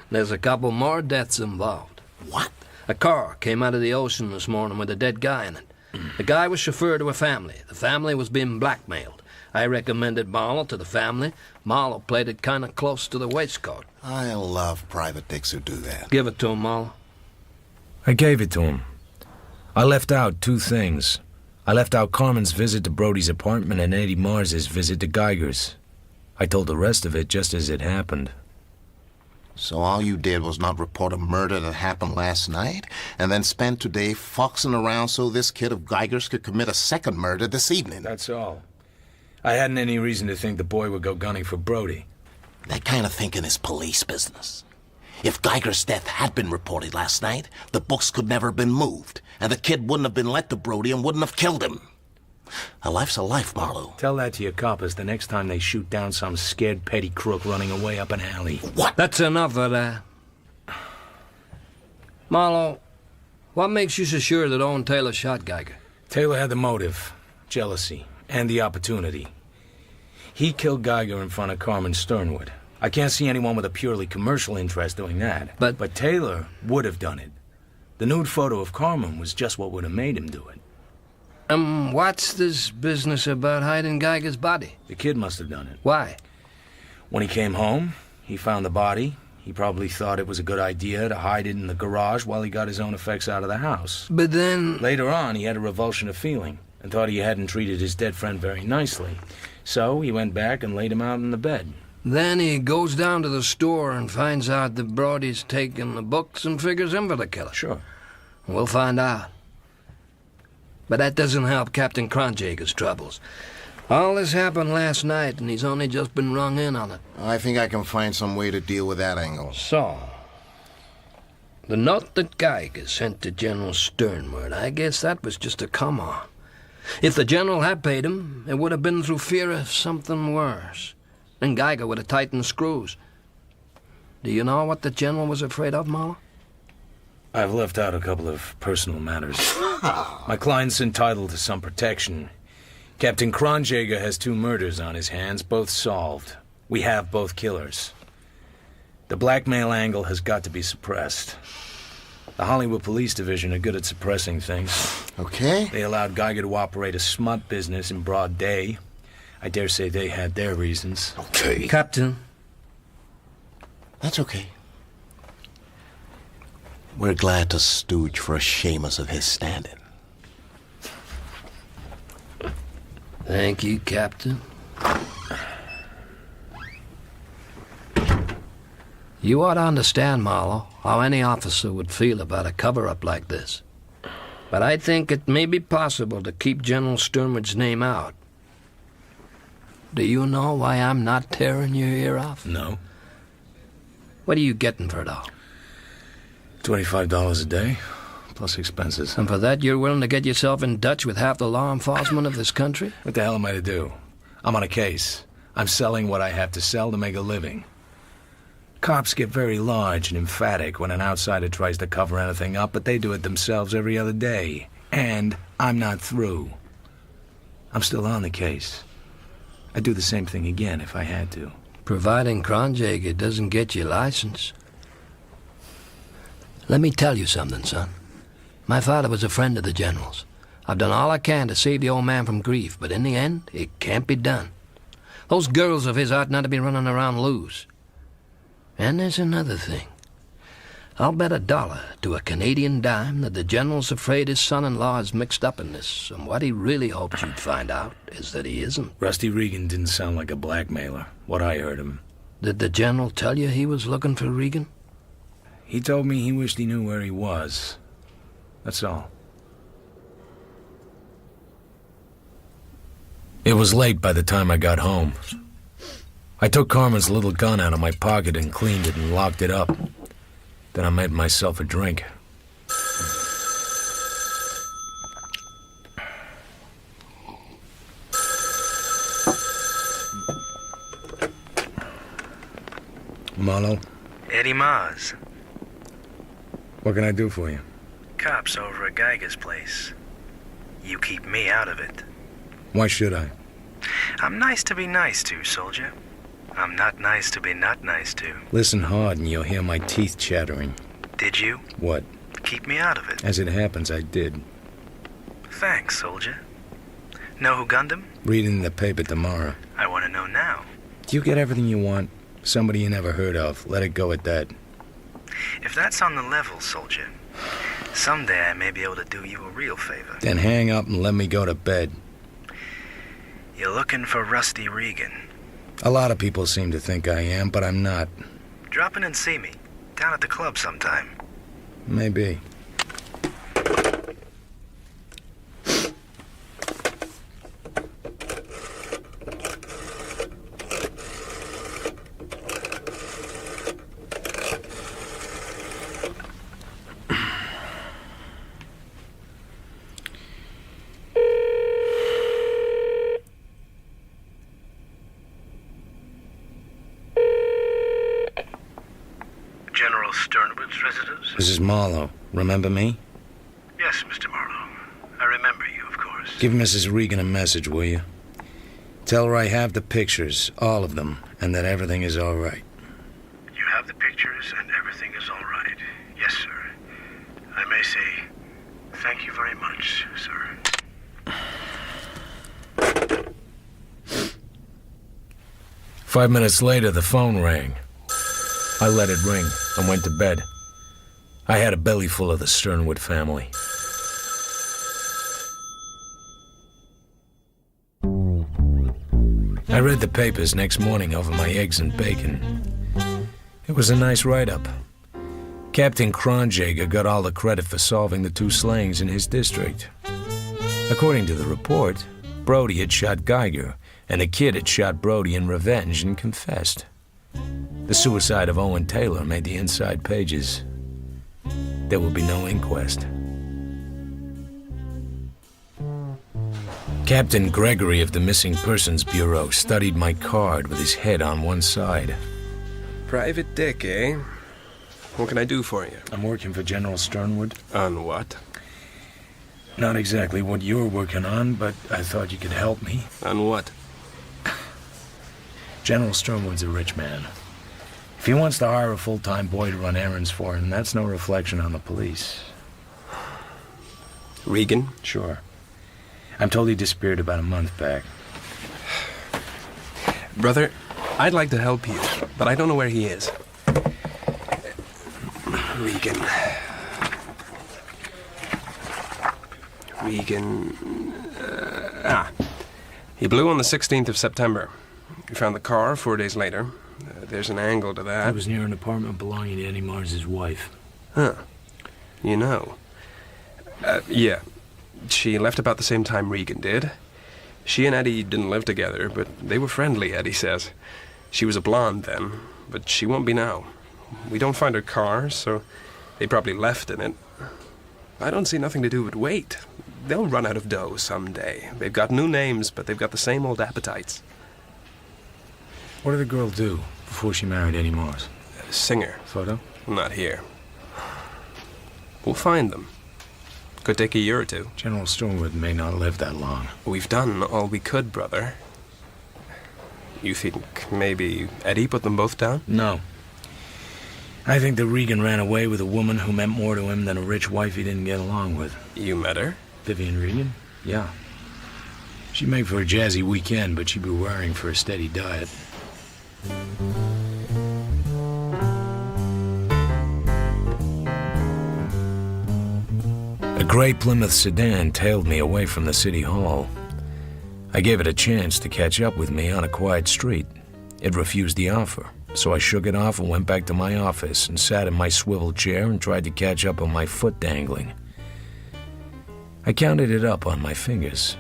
There's a couple more deaths involved. What? A car came out of the ocean this morning with a dead guy in it. The guy was chauffeur to a family. The family was being blackmailed. I recommended Marlowe to the family. Marlowe played it kind of close to the waistcoat. I love private dicks who do that. Give it to him, Marlowe. I gave it to him. I left out 2 things. I left out Carmen's visit to Brody's apartment and Eddie Mars's visit to Geiger's. I told the rest of it just as it happened. So all you did was not report a murder that happened last night, and then spend today foxing around so this kid of Geiger's could commit a second murder this evening. That's all. I hadn't any reason to think the boy would go gunning for Brody. That kind of thinking is police business. If Geiger's death had been reported last night, the books could never have been moved, and the kid wouldn't have been led to Brody and wouldn't have killed him. A life's a life, Marlowe. Tell that to your coppers the next time they shoot down some scared petty crook running away up an alley. What? That's enough of that. Marlowe, what makes you so sure that Owen Taylor shot Geiger? Taylor had the motive, jealousy, and the opportunity. He killed Geiger in front of Carmen Sternwood. I can't see anyone with a purely commercial interest doing that. But Taylor would have done it. The nude photo of Carmen was just what would have made him do it. What's this business about hiding Geiger's body? The kid must have done it. Why? When he came home, he found the body. He probably thought it was a good idea to hide it in the garage while he got his own effects out of the house. But then... Later on, he had a revulsion of feeling and thought he hadn't treated his dead friend very nicely. So he went back and laid him out in the bed. Then he goes down to the store and finds out that Brody's taken the books and figures him for the killer. Sure. We'll find out. But that doesn't help Captain Kronjager's troubles. All this happened last night, and he's only just been rung in on it. I think I can find some way to deal with that angle. So, the note that Geiger sent to General Sternwood, I guess that was just a come-on. If the general had paid him, it would have been through fear of something worse. Then Geiger would have tightened the screws. Do you know what the general was afraid of, Marlowe? I've left out a couple of personal matters. My client's entitled to some protection. Captain Kronjager has 2 murders on his hands, both solved. We have both killers. The blackmail angle has got to be suppressed. The Hollywood Police Division are good at suppressing things. Okay. They allowed Geiger to operate a smut business in broad day. I dare say they had their reasons. Okay. Captain. That's okay. We're glad to stooge for a Seamus of his standing. Thank you, Captain. You ought to understand, Marlowe, how any officer would feel about a cover-up like this. But I think it may be possible to keep General Sternwood's name out. Do you know why I'm not tearing your ear off? No. What are you getting for it all? $25 a day, plus expenses. And for that, you're willing to get yourself in Dutch with half the law enforcement of this country? What the hell am I to do? I'm on a case. I'm selling what I have to sell to make a living. Cops get very large and emphatic when an outsider tries to cover anything up, but they do it themselves every other day. And I'm not through. I'm still on the case. I'd do the same thing again if I had to. Providing Kronjager doesn't get you licensed. Let me tell you something, son. My father was a friend of the General's. I've done all I can to save the old man from grief, but in the end, it can't be done. Those girls of his ought not to be running around loose. And there's another thing. I'll bet $1 to a Canadian dime that the General's afraid his son-in-law is mixed up in this, and what he really hopes you'd find out is that he isn't. Rusty Regan didn't sound like a blackmailer, what I heard him. Did the General tell you he was looking for Regan? He told me he wished he knew where he was. That's all. It was late by the time I got home. I took Carmen's little gun out of my pocket and cleaned it and locked it up. Then I made myself a drink. Marlowe? Eddie Mars. What can I do for you? Cops over at Geiger's place. You keep me out of it. Why should I? I'm nice to be nice to, soldier. I'm not nice to be not nice to. Listen hard and you'll hear my teeth chattering. Did you? What? Keep me out of it. As it happens, I did. Thanks, soldier. Know who gunned him? Read it in the paper tomorrow. I want to know now. Do you get everything you want? Somebody you never heard of. Let it go at that. If that's on the level, soldier, someday I may be able to do you a real favor. Then hang up and let me go to bed. You're looking for Rusty Regan. A lot of people seem to think I am, but I'm not. Drop in and see me. Down at the club sometime. Maybe. General Sternwood's residence? Mrs. Marlowe, remember me? Yes, Mr. Marlowe. I remember you, of course. Give Mrs. Regan a message, will you? Tell her I have the pictures, all of them, and that everything is all right. You have the pictures and everything is all right. Yes, sir. I may say, thank you very much, sir. 5 minutes later, the phone rang. I let it ring and went to bed. I had a belly full of the Sternwood family. I read the papers next morning over my eggs and bacon. It was a nice write-up. Captain Kronjager got all the credit for solving the 2 slayings in his district. According to the report, Brody had shot Geiger, and the kid had shot Brody in revenge and confessed. The suicide of Owen Taylor made the inside pages. There will be no inquest. Captain Gregory of the Missing Persons Bureau studied my card with his head on one side. Private Dick, eh? What can I do for you? I'm working for General Sternwood. On what? Not exactly what you're working on, but I thought you could help me. On what? General Sternwood's a rich man. If he wants to hire a full-time boy to run errands for him, that's no reflection on the police. Regan? Sure. I'm told he disappeared about a month back. Brother, I'd like to help you, but I don't know where he is. Regan. He blew on the 16th of September. We found the car 4 days later. There's an angle to that. It was near an apartment belonging to Eddie Mars's wife. Huh. You know. Yeah. She left about the same time Regan did. She and Eddie didn't live together, but they were friendly, Eddie says. She was a blonde then, but she won't be now. We don't find her car, so they probably left in it. I don't see nothing to do but wait. They'll run out of dough someday. They've got new names, but they've got the same old appetites. What did the girl do before she married Eddie Mars? Singer. Photo? Not here. We'll find them. Could take a year or 2. General Sternwood may not live that long. We've done all we could, brother. You think maybe Eddie put them both down? No. I think that Regan ran away with a woman who meant more to him than a rich wife he didn't get along with. You met her? Vivian Regan? Yeah. She'd make for a jazzy weekend, but she'd be worrying for a steady diet. A gray Plymouth sedan tailed me away from the city hall. I gave it a chance to catch up with me on a quiet street. It refused the offer, so I shook it off and went back to my office and sat in my swivel chair and tried to catch up on my foot dangling. I counted it up on my fingers.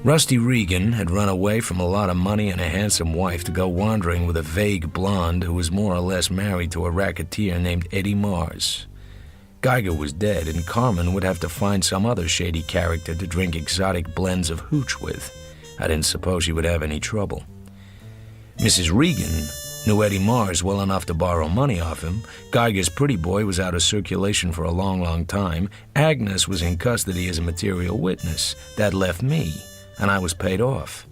Rusty Regan had run away from a lot of money and a handsome wife to go wandering with a vague blonde who was more or less married to a racketeer named Eddie Mars. Geiger was dead, and Carmen would have to find some other shady character to drink exotic blends of hooch with. I didn't suppose she would have any trouble. Mrs. Regan Knew Eddie Mars well enough to borrow money off him. Geiger's pretty boy was out of circulation for a long, long time. Agnes was in custody as a material witness. That left me, and I was paid off.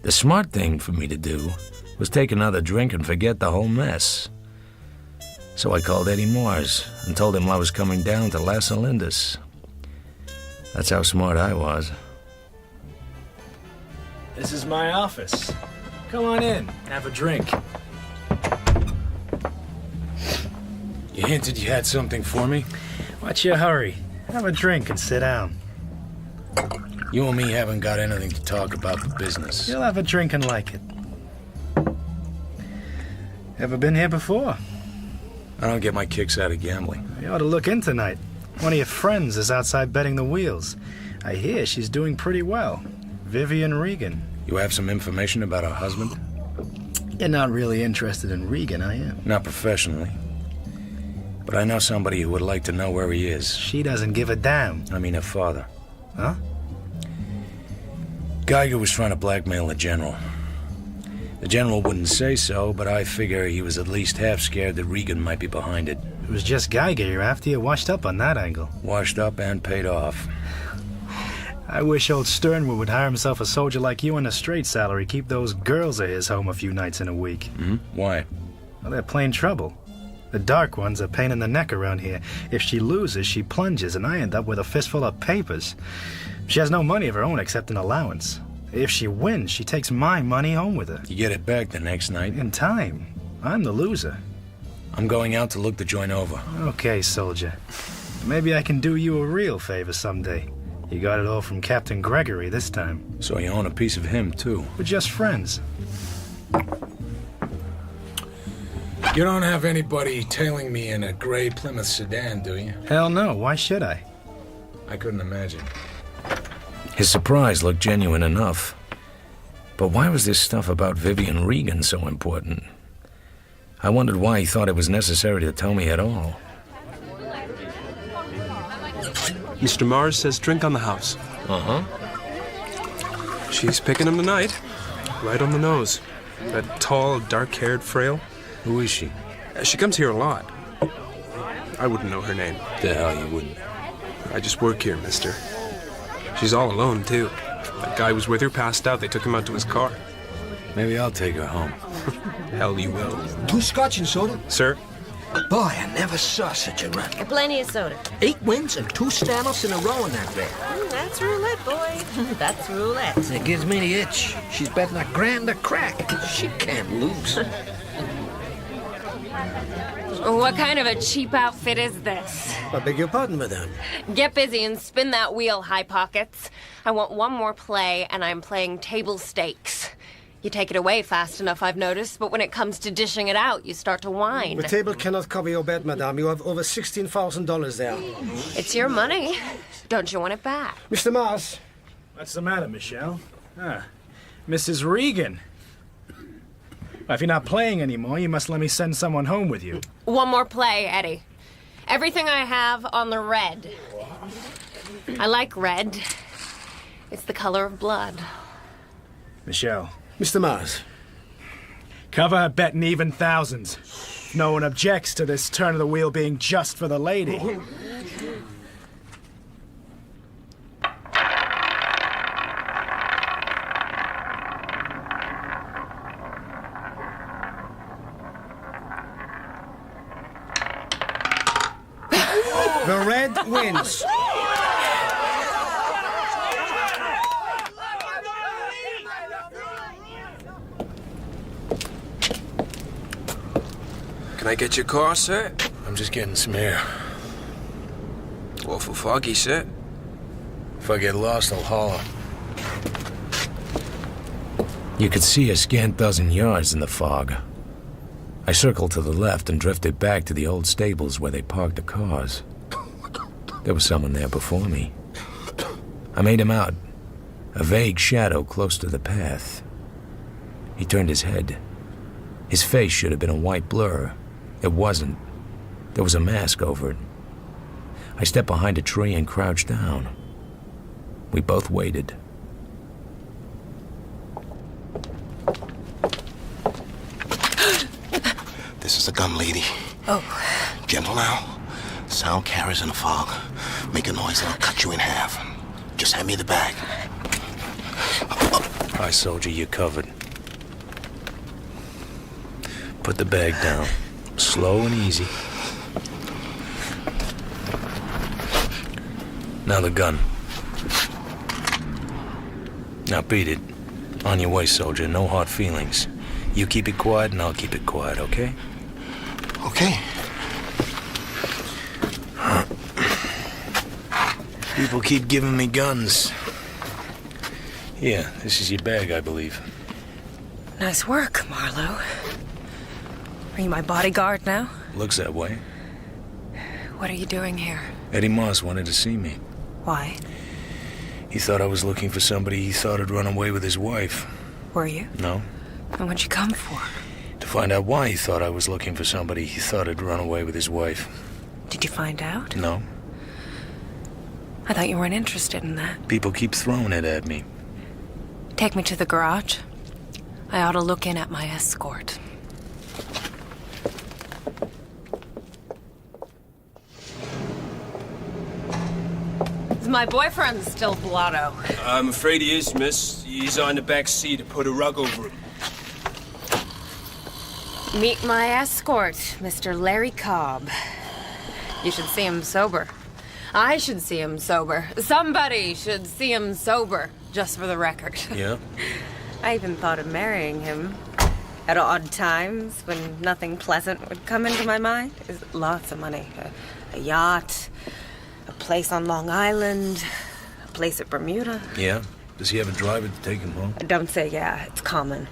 The smart thing for me to do was take another drink and forget the whole mess. So I called Eddie Mars and told him I was coming down to Las Olindas. That's how smart I was. This is my office. Come on in, have a drink. You hinted you had something for me? What's your hurry? Have a drink and sit down. You and me haven't got anything to talk about the business. You'll have a drink and like it. Ever been here before? I don't get my kicks out of gambling. You ought to look in tonight. One of your friends is outside betting the wheels. I hear she's doing pretty well. Vivian Regan. You have some information about her husband? You're not really interested in Regan, are you? Not professionally. But I know somebody who would like to know where he is. She doesn't give a damn. I mean her father. Huh? Geiger was trying to blackmail the general. The general wouldn't say so, but I figure he was at least half scared that Regan might be behind it. It was just Geiger you're after. You washed up on that angle. Washed up and paid off. I wish old Sternwood would hire himself a soldier like you on a straight salary, keep those girls of his home a few nights in a week. Mm-hmm. Why? Well, they're plain trouble. The dark one's a pain in the neck around here. If she loses, she plunges, and I end up with a fistful of papers. She has no money of her own except an allowance. If she wins, she takes my money home with her. You get it back the next night? In time. I'm the loser. I'm going out to look the joint over. Okay, soldier. Maybe I can do you a real favor someday. You got it all from Captain Gregory this time. So you own a piece of him, too? We're just friends. You don't have anybody tailing me in a gray Plymouth sedan, do you? Hell no. Why should I? I couldn't imagine. His surprise looked genuine enough. But why was this stuff about Vivian Regan so important? I wondered why he thought it was necessary to tell me at all. Mr. Mars says drink on the house. Uh-huh. She's picking him tonight. Right on the nose. That tall, dark-haired frail. Who is she? She comes here a lot. I wouldn't know her name. The hell you wouldn't. I just work here, mister. She's all alone, too. That guy was with her, passed out. They took him out to his car. Maybe I'll take her home. Hell you will. 2 scotch and soda? Sir? Boy, I never saw such a run. Plenty of soda. 8 wins and 2 standoffs in a row in that bet. That's roulette, boy. That's roulette. It gives me the itch. She's betting $1,000 a crack. She can't lose. What kind of a cheap outfit is this? I beg your pardon, madame. Get busy and spin that wheel, High Pockets. I want one more play, and I'm playing table stakes. You take it away fast enough, I've noticed, but when it comes to dishing it out, you start to whine. The table cannot cover your bet, madame. You have over $16,000 there. It's your money. Don't you want it back? Mr. Mars. What's the matter, Michelle? Mrs. Regan. If you're not playing anymore, you must let me send someone home with you. One more play, Eddie. Everything I have on the red. I like red. It's the color of blood. Michelle. Mr. Mars. Cover her bet in even thousands. No one objects to this turn of the wheel being just for the lady. The red wins. Can I get your car, sir? I'm just getting some air. Awful foggy, sir. If I get lost, I'll holler. You could see a scant dozen yards in the fog. I circled to the left and drifted back to the old stables where they parked the cars. There was someone there before me. I made him out, a vague shadow close to the path. He turned his head. His face should have been a white blur. It wasn't. There was a mask over it. I stepped behind a tree and crouched down. We both waited. This is a gun, lady. Oh. Gentle now. Sound carries in the fog. Make a noise and I'll cut you in half. Just hand me the bag. Hi, soldier, you're covered. Put the bag down. Slow and easy. Now the gun. Now beat it. On your way, soldier. No hard feelings. You keep it quiet and I'll keep it quiet, okay? Okay. People keep giving me guns. Here, this is your bag, I believe. Nice work, Marlowe. Are you my bodyguard now? Looks that way. What are you doing here? Eddie Moss wanted to see me. Why? He thought I was looking for somebody he thought had run away with his wife. Were you? No. And what'd you come for? To find out why he thought I was looking for somebody he thought had run away with his wife. Did you find out? No. I thought you weren't interested in that. People keep throwing it at me. Take me to the garage. I ought to look in at my escort. Is my boyfriend still blotto? I'm afraid he is, miss. He's on the back seat to put a rug over him. Meet my escort, Mr. Larry Cobb. You should see him sober. I should see him sober. Somebody should see him sober, just for the record. Yeah? I even thought of marrying him. At odd times, when nothing pleasant would come into my mind. Lots of money. A yacht, a place on Long Island, a place at Bermuda. Yeah? Does he have a driver to take him home? Don't say yeah, it's common.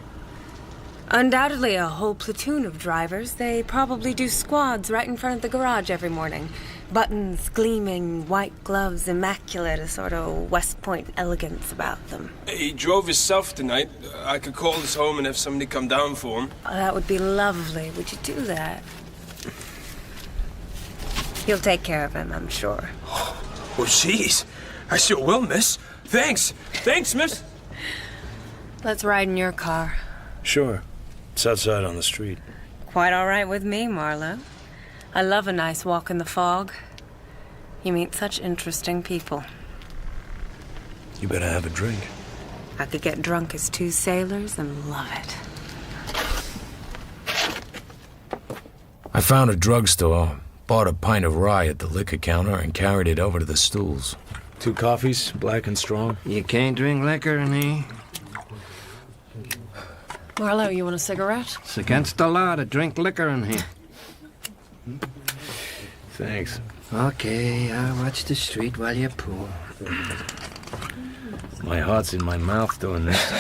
Undoubtedly a whole platoon of drivers. They probably do squads right in front of the garage every morning. Buttons gleaming, white gloves immaculate, a sort of West Point elegance about them. He drove himself tonight. I could call his home and have somebody come down for him. Oh, that would be lovely. Would you do that? You'll take care of him, I'm sure. Well, jeez. I sure will, miss. Thanks. Thanks, miss. Let's ride in your car. Sure. It's outside on the street. Quite all right with me, Marlowe. I love a nice walk in the fog. You meet such interesting people. You better have a drink. I could get drunk as two sailors and love it. I found a drugstore, bought a pint of rye at the liquor counter, and carried it over to the stools. 2 coffees, black and strong. You can't drink liquor in here. Marlowe, you want a cigarette? It's against the law to drink liquor in here. Thanks. Okay, I'll watch the street while you pour. My heart's in my mouth doing this.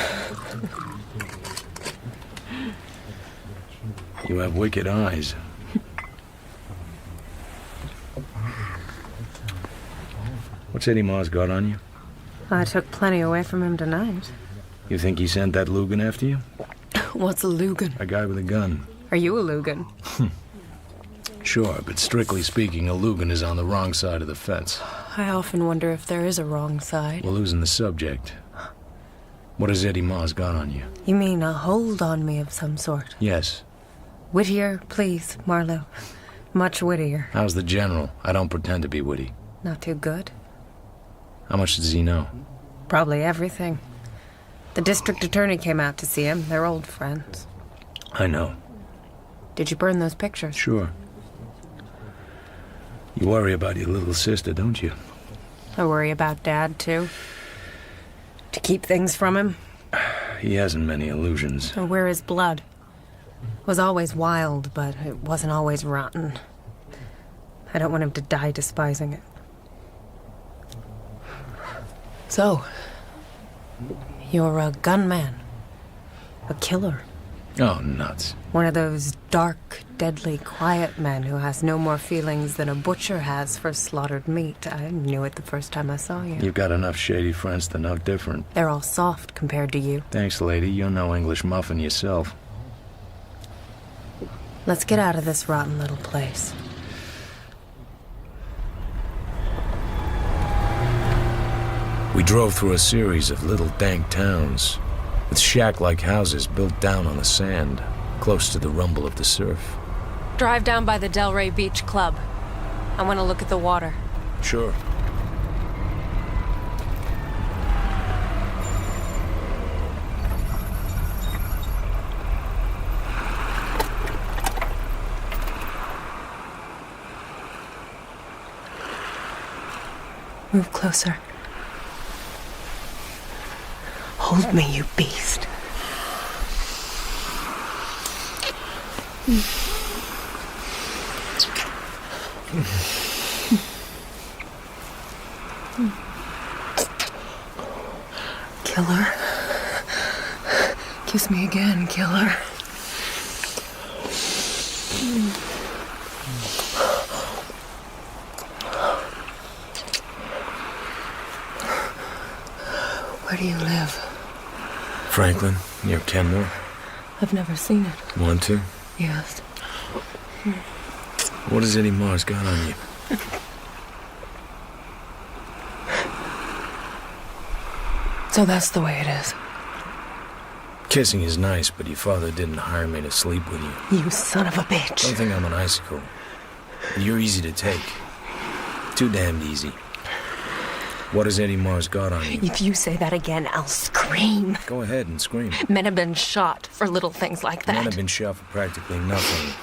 You have wicked eyes. What's Eddie Mars got on you? I took plenty away from him tonight. You think he sent that Lugan after you? What's a Lugan? A guy with a gun. Are you a Lugan? Sure, but strictly speaking, a Lugan is on the wrong side of the fence. I often wonder if there is a wrong side. We're losing the subject. What has Eddie Mars got on you? You mean a hold on me of some sort? Yes. Wittier, please, Marlowe. Much wittier. How's the general? I don't pretend to be witty. Not too good. How much does he know? Probably everything. The district attorney came out to see him. They're old friends. I know. Did you burn those pictures? Sure. You worry about your little sister, don't you? I worry about Dad, too. To keep things from him. He hasn't many illusions. Where is blood? It was always wild, but it wasn't always rotten. I don't want him to die despising it. So, you're a gunman. A killer. Oh, nuts. One of those dark, deadly, quiet men who has no more feelings than a butcher has for slaughtered meat. I knew it the first time I saw you. You've got enough shady friends to know different. They're all soft compared to you. Thanks, lady. You're no English muffin yourself. Let's get out of this rotten little place. We drove through a series of little dank towns, with shack-like houses built down on the sand, close to the rumble of the surf. Drive down by the Delray Beach Club. I want to look at the water. Sure. Move closer. Hold me, you beast. Killer. Kiss me again, killer. Where do you live? Franklin, near Kenmore. I've never seen it. Want to? Yes. What has Eddie Mars got on you? So that's the way it is. Kissing is nice, but your father didn't hire me to sleep with you. You son of a bitch. Don't think I'm an icicle. You're easy to take. Too damned easy. What has Eddie Mars got on you? If you say that again, I'll scream. Go ahead and scream. Men have been shot for little things like that. Men have been shot for practically nothing.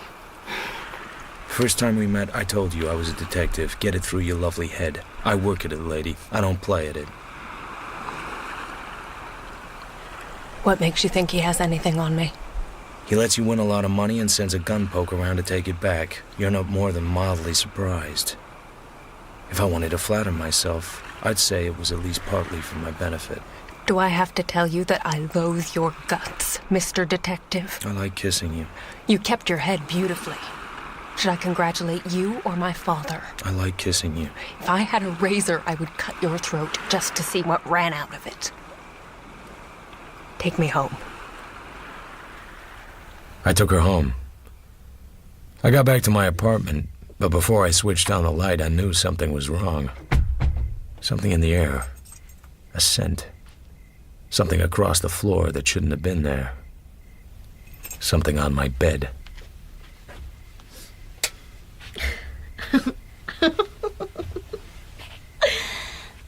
First time we met, I told you I was a detective. Get it through your lovely head. I work at it, lady. I don't play at it. What makes you think he has anything on me? He lets you win a lot of money and sends a gun poke around to take it back. You're not more than mildly surprised. If I wanted to flatter myself, I'd say it was at least partly for my benefit. Do I have to tell you that I loathe your guts, Mr. Detective? I like kissing you. You kept your head beautifully. Should I congratulate you or my father? I like kissing you. If I had a razor, I would cut your throat just to see what ran out of it. Take me home. I took her home. I got back to my apartment, but before I switched on the light, I knew something was wrong. Something in the air. A scent. Something across the floor that shouldn't have been there. Something on my bed.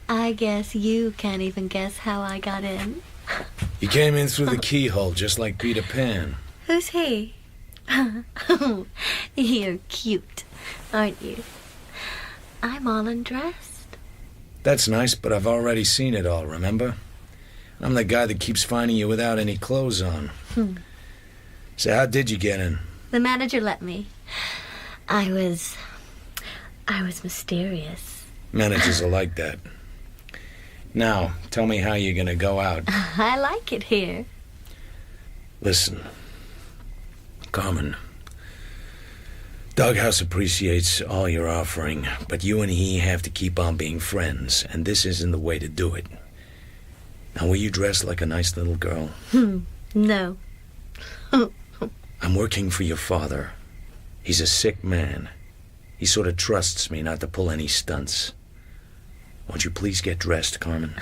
I guess you can't even guess how I got in. You came in through the keyhole, just like Peter Pan. Who's he? You're cute, aren't you? I'm all undressed. That's nice, but I've already seen it all, remember? I'm the guy that keeps finding you without any clothes on. So how did you get in? The manager let me. I was mysterious. Managers are like that. Now, tell me how you're gonna go out. I like it here. Listen, Carmen, Doghouse appreciates all you're offering, but you and he have to keep on being friends, and this isn't the way to do it. Now, will you dress like a nice little girl? No. I'm working for your father. He's a sick man. He sort of trusts me not to pull any stunts. Won't you please get dressed, Carmen?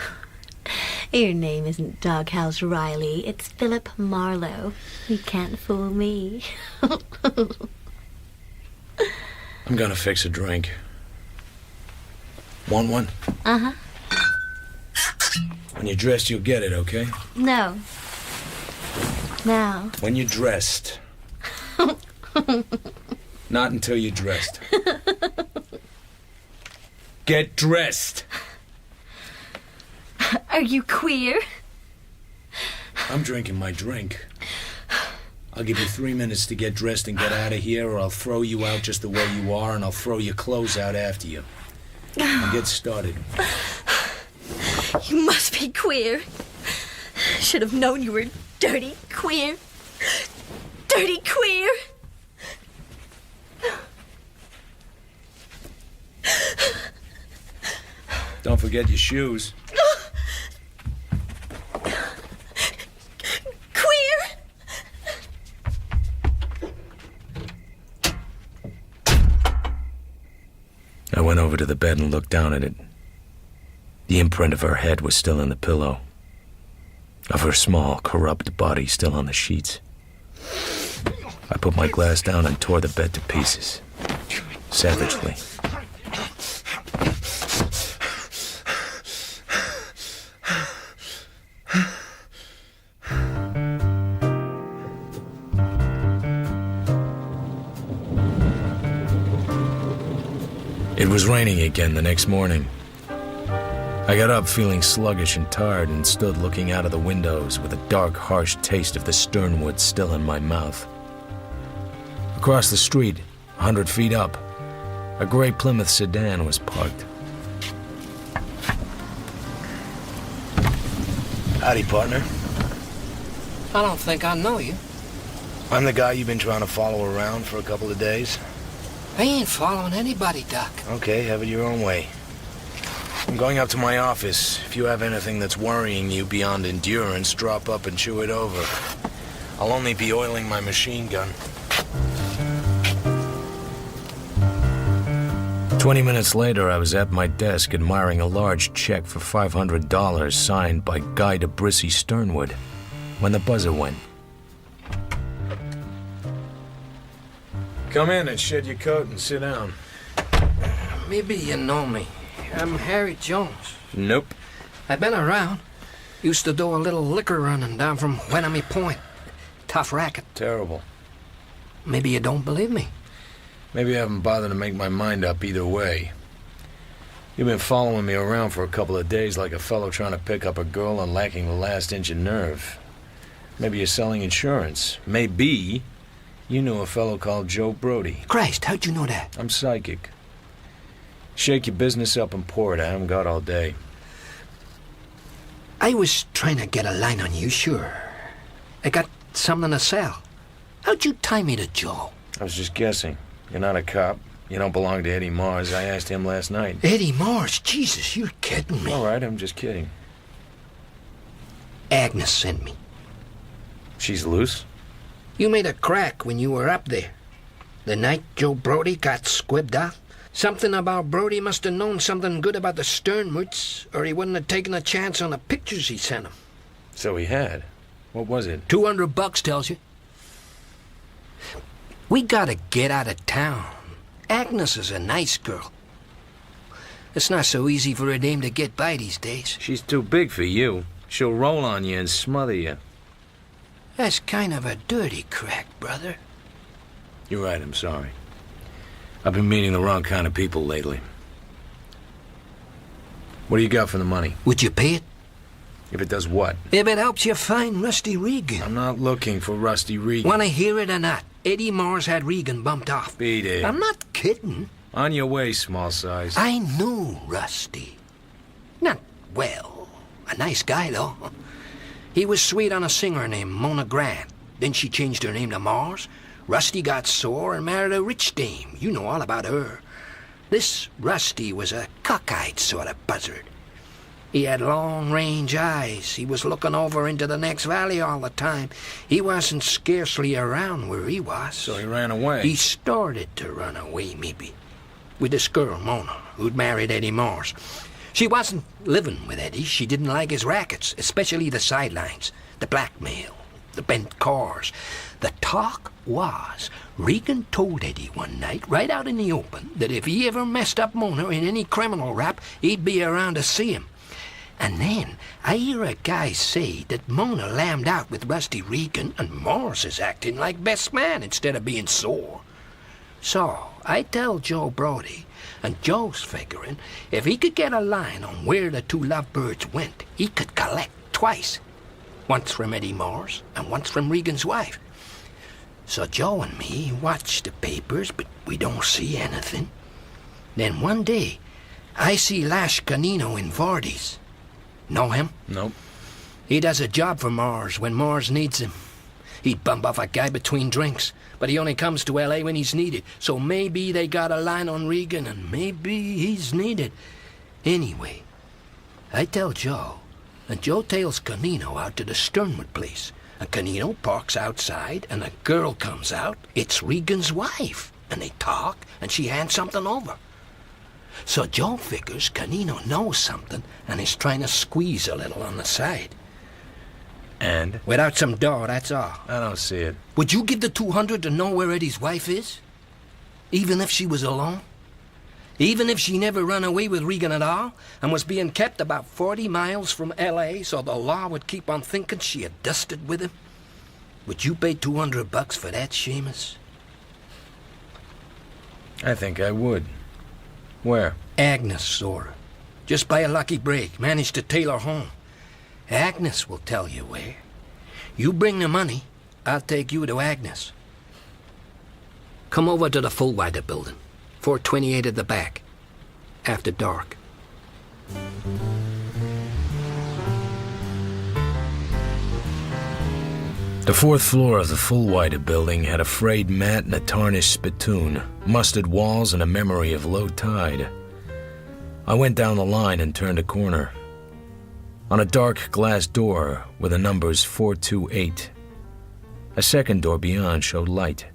Your name isn't Doghouse Riley. It's Philip Marlowe. You can't fool me. I'm gonna fix a drink. Want one? Uh-huh. When you're dressed, you'll get it, okay? No. Now. When you're dressed. Not until you're dressed. Get dressed! Are you queer? I'm drinking my drink. I'll give you 3 minutes to get dressed and get out of here, or I'll throw you out just the way you are, and I'll throw your clothes out after you. Now get started. You must be queer. Should have known you were dirty queer. Dirty queer. Don't forget your shoes. Queer. I went over to the bed and looked down at it. The imprint of her head was still in the pillow. Of her small, corrupt body still on the sheets. I put my glass down and tore the bed to pieces, savagely. It was raining again the next morning. I got up feeling sluggish and tired and stood looking out of the windows with a dark, harsh taste of the sternwood still in my mouth. Across the street, 100 feet up, a gray Plymouth sedan was parked. Howdy, partner. I don't think I know you. I'm the guy you've been trying to follow around for a couple of days. I ain't following anybody, Doc. Okay, have it your own way. I'm going up to my office. If you have anything that's worrying you beyond endurance, drop up and chew it over. I'll only be oiling my machine gun. 20 minutes later, I was at my desk admiring a large check for $500 signed by Guy DeBrissy Sternwood when the buzzer went. Come in and shed your coat and sit down. Maybe you know me. I'm Harry Jones. Nope. I've been around. Used to do a little liquor running down from Wenham Point. Tough racket. Terrible. Maybe you don't believe me. Maybe I haven't bothered to make my mind up either way. You've been following me around for a couple of days like a fellow trying to pick up a girl and lacking the last inch of nerve. Maybe you're selling insurance. Maybe you knew a fellow called Joe Brody. Christ, how'd you know that? I'm psychic. Shake your business up and pour it. I haven't got all day. I was trying to get a line on you, sure. I got something to sell. How'd you tie me to Joe? I was just guessing. You're not a cop. You don't belong to Eddie Mars. I asked him last night. Eddie Mars? Jesus, you're kidding me. All right, I'm just kidding. Agnes sent me. She's loose? You made a crack when you were up there. The night Joe Brody got squibbed out. Something about Brody must have known something good about the Sternwoods, or he wouldn't have taken a chance on the pictures he sent him. So he had. What was it? $200 tells you. We gotta get out of town. Agnes is a nice girl. It's not so easy for a dame to get by these days. She's too big for you. She'll roll on you and smother you. That's kind of a dirty crack, brother. You're right, I'm sorry. I've been meeting the wrong kind of people lately. What do you got for the money? Would you pay it? If it does what? If it helps you find Rusty Regan. I'm not looking for Rusty Regan. Want to hear it or not? Eddie Mars had Regan bumped off. Beat it. I'm not kidding. On your way, small size. I knew Rusty. Not well. A nice guy, though. He was sweet on a singer named Mona Grant. Then she changed her name to Mars. Rusty got sore and married a rich dame. You know all about her. This Rusty was a cockeyed sort of buzzard. He had long-range eyes. He was looking over into the next valley all the time. He wasn't scarcely around where he was. So he ran away? He started to run away, maybe. With this girl, Mona, who'd married Eddie Mars. She wasn't living with Eddie. She didn't like his rackets, especially the sidelines, the blackmail, the bent cars. The talk was, Regan told Eddie one night, right out in the open, that if he ever messed up Mona in any criminal rap, he'd be around to see him. And then I hear a guy say that Mona lammed out with Rusty Regan and Mars is acting like best man instead of being sore. So I tell Joe Brody, and Joe's figuring if he could get a line on where the two lovebirds went, he could collect twice. Once from Eddie Mars and once from Regan's wife. So Joe and me watch the papers, but we don't see anything. Then one day, I see Lash Canino in Vardy's. Know him? Nope. He does a job for Mars when Mars needs him. He'd bump off a guy between drinks, but he only comes to L.A. when he's needed. So maybe they got a line on Regan, and maybe he's needed. Anyway, I tell Joe, and Joe tails Canino out to the Sternwood place. And Canino parks outside, and a girl comes out. It's Regan's wife. And they talk, and she hands something over. So Joe figures Canino knows something and is trying to squeeze a little on the side. And? Without some dough, that's all. I don't see it. Would you give the 200 to know where Eddie's wife is? Even if she was alone? Even if she never run away with Regan at all and was being kept about 40 miles from L.A. so the law would keep on thinking she had dusted with him? Would you pay $200 for that, Seamus? I think I would. Where? Agnes saw her. Just by a lucky break, managed to tail her home. Agnes will tell you where. You bring the money, I'll take you to Agnes. Come over to the Fullwider building. 428 at the back. After dark. The fourth floor of the Fullwider building had a frayed mat and a tarnished spittoon, musted walls, and a memory of low tide. I went down the line and turned a corner. On a dark glass door were the numbers 428. A second door beyond showed light,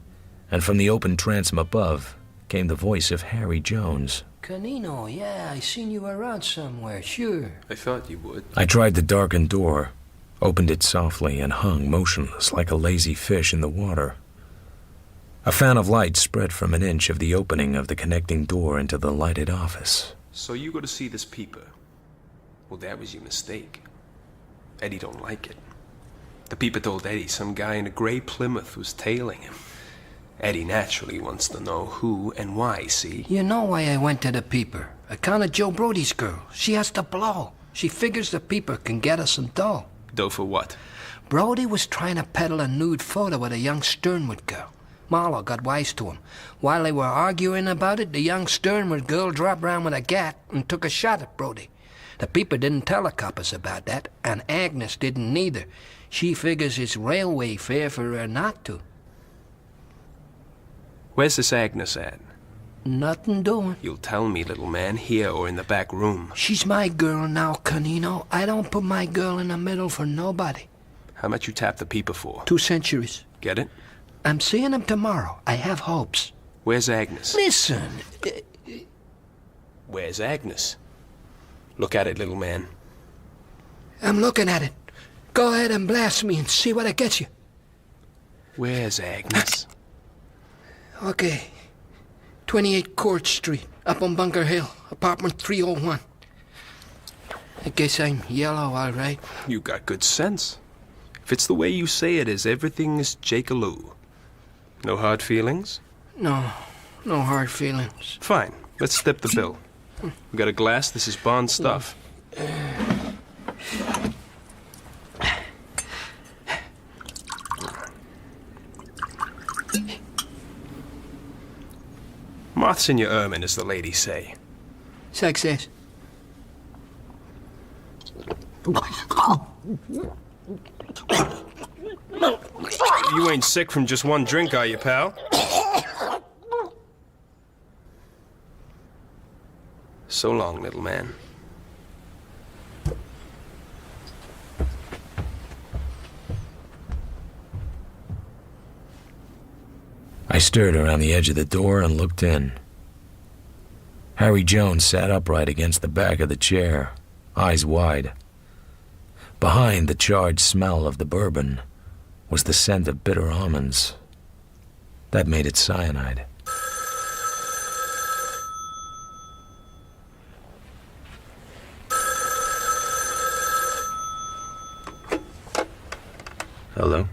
and from the open transom above came the voice of Harry Jones. Canino, yeah, I seen you around somewhere, sure. I thought you would. I tried the darkened door, opened it softly, and hung motionless like a lazy fish in the water. A fan of light spread from an inch of the opening of the connecting door into the lighted office. So you go to see this peeper. Well, that was your mistake. Eddie don't like it. The peeper told Eddie some guy in a gray Plymouth was tailing him. Eddie naturally wants to know who and why, see? You know why I went to the peeper. Account of Joe Brody's girl. She has to blow. She figures the peeper can get us some dough. Dough for what? Brody was trying to peddle a nude photo with a young Sternwood girl. Marlowe got wise to him. While they were arguing about it, the young Sternwood girl dropped round with a gat and took a shot at Brody. The peeper didn't tell the coppers about that, and Agnes didn't neither. She figures it's railway fare for her not to. Where's this Agnes at? Nothing doing. You'll tell me, little man, here or in the back room. She's my girl now, Canino. I don't put my girl in the middle for nobody. How much you tap the peeper for? 2 centuries. Get it? I'm seeing him tomorrow. I have hopes. Where's Agnes? Listen. Where's Agnes? Look at it, little man. I'm looking at it. Go ahead and blast me and see what it gets you. Where's Agnes? Okay. 28 Court Street, up on Bunker Hill, apartment 301. I guess I'm yellow, all right. You got good sense. If it's the way you say it is, everything is Jake-a-loo. No hard feelings? No hard feelings. Fine. Let's step the bill. We got a glass. This is Bond stuff. Moths in your ermine, as the ladies say. Success. You ain't sick from just one drink, are you, pal? So long, little man. I stirred around the edge of the door and looked in. Harry Jones sat upright against the back of the chair, eyes wide. Behind the charred smell of the bourbon was the scent of bitter almonds. That made it cyanide. Hello?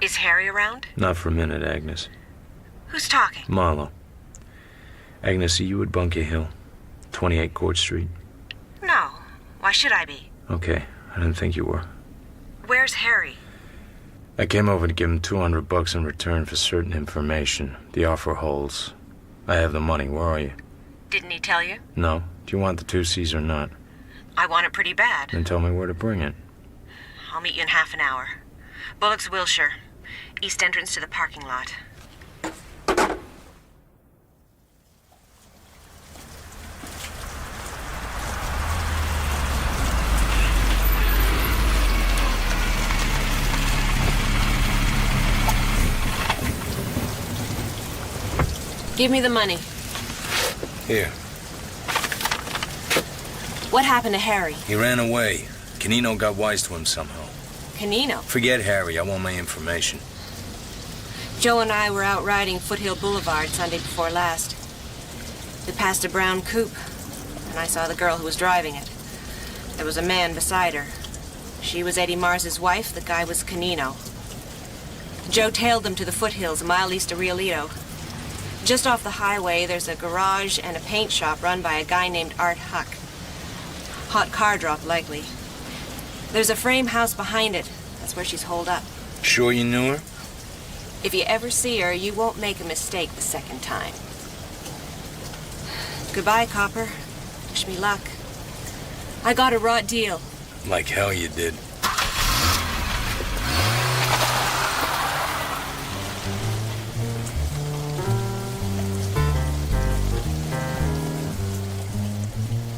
Is Harry around? Not for a minute, Agnes. Who's talking? Marlowe. Agnes, are you at Bunker Hill? 28 Court Street? No. Why should I be? Okay, I didn't think you were. Where's Harry? I came over to give him $200 in return for certain information. The offer holds. I have the money. Where are you? Didn't he tell you? No. Do you want the 2 C's or not? I want it pretty bad. Then tell me where to bring it. I'll meet you in half an hour. Bullocks, Wilshire. East entrance to the parking lot. Give me the money. Here. What happened to Harry? He ran away. Canino got wise to him somehow. Canino. Forget Harry. I want my information. Joe and I were out riding Foothill Boulevard Sunday before last. We passed a brown coupe, and I saw the girl who was driving it. There was a man beside her. She was Eddie Mars's wife, the guy was Canino. Joe tailed them to the foothills, a mile east of Riolito. Just off the highway, there's a garage and a paint shop run by a guy named Art Huck. Hot car drop, likely. There's a frame house behind it. That's where she's holed up. Sure you knew her? If you ever see her, you won't make a mistake the second time. Goodbye, Copper. Wish me luck. I got a raw deal. Like hell you did.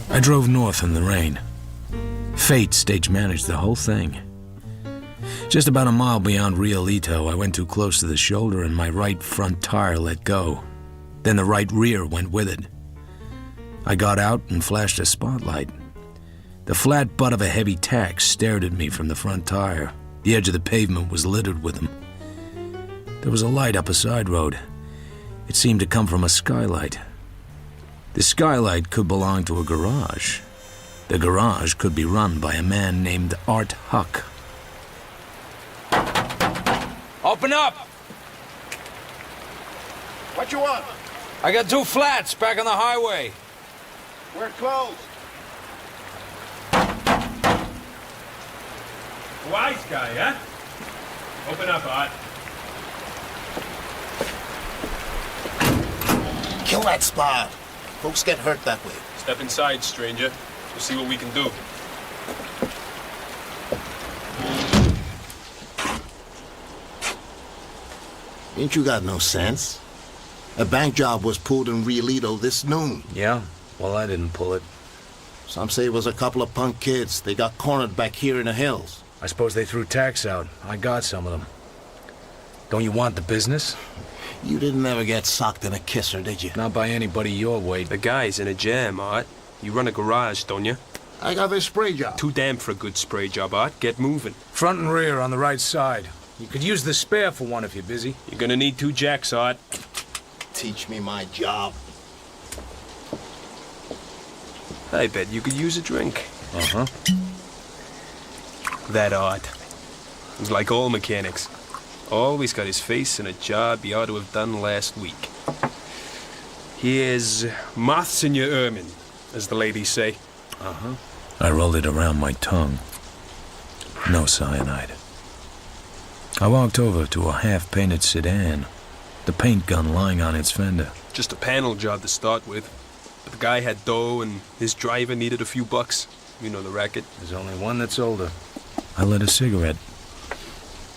I drove north in the rain. Fate stage managed the whole thing. Just about a mile beyond Riolito, I went too close to the shoulder and my right front tire let go. Then the right rear went with it. I got out and flashed a spotlight. The flat butt of a heavy tack stared at me from the front tire. The edge of the pavement was littered with them. There was a light up a side road. It seemed to come from a skylight. The skylight could belong to a garage. The garage could be run by a man named Art Huck. Open up! What you want? I got 2 flats back on the highway. We're closed. Wise guy, huh? Open up, Art. Kill that spot. Folks get hurt that way. Step inside, stranger. We'll see what we can do. Ain't you got no sense? A bank job was pulled in Riolito this noon. Yeah? Well, I didn't pull it. Some say it was a couple of punk kids. They got cornered back here in the hills. I suppose they threw tax out. I got some of them. Don't you want the business? You didn't ever get socked in a kisser, did you? Not by anybody your weight. The guy's in a jam, Art. You run a garage, don't you? I got a spray job. Too damn for a good spray job, Art. Get moving. Front and rear on the right side. You could use the spare for one if you're busy. You're gonna need 2 jacks, Art. Teach me my job. I bet you could use a drink. Uh-huh. That Art. He's like all mechanics. Always got his face in a job he ought to have done last week. Here's moths in your ermine, as the ladies say. Uh-huh. I rolled it around my tongue. No cyanide. I walked over to a half-painted sedan, the paint gun lying on its fender. Just a panel job to start with. But the guy had dough and his driver needed a few bucks. You know the racket. There's only one that's older. I lit a cigarette.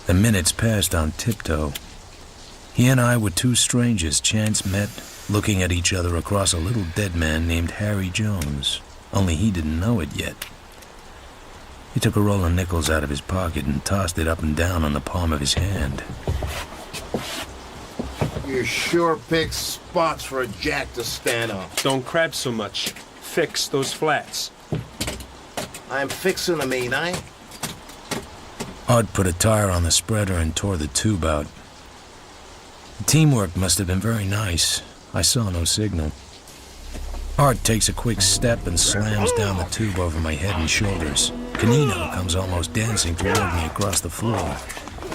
The minutes passed on tiptoe. He and I were 2 strangers chance met, looking at each other across a little dead man named Harry Jones. Only he didn't know it yet. He took a roll of nickels out of his pocket and tossed it up and down on the palm of his hand. You sure pick spots for a jack to stand on. Don't crab so much. Fix those flats. I'm fixing them, ain't I? Art put a tire on the spreader and tore the tube out. The teamwork must have been very nice. I saw no signal. Art takes a quick step and slams down the tube over my head and shoulders. Canino comes almost dancing toward me across the floor.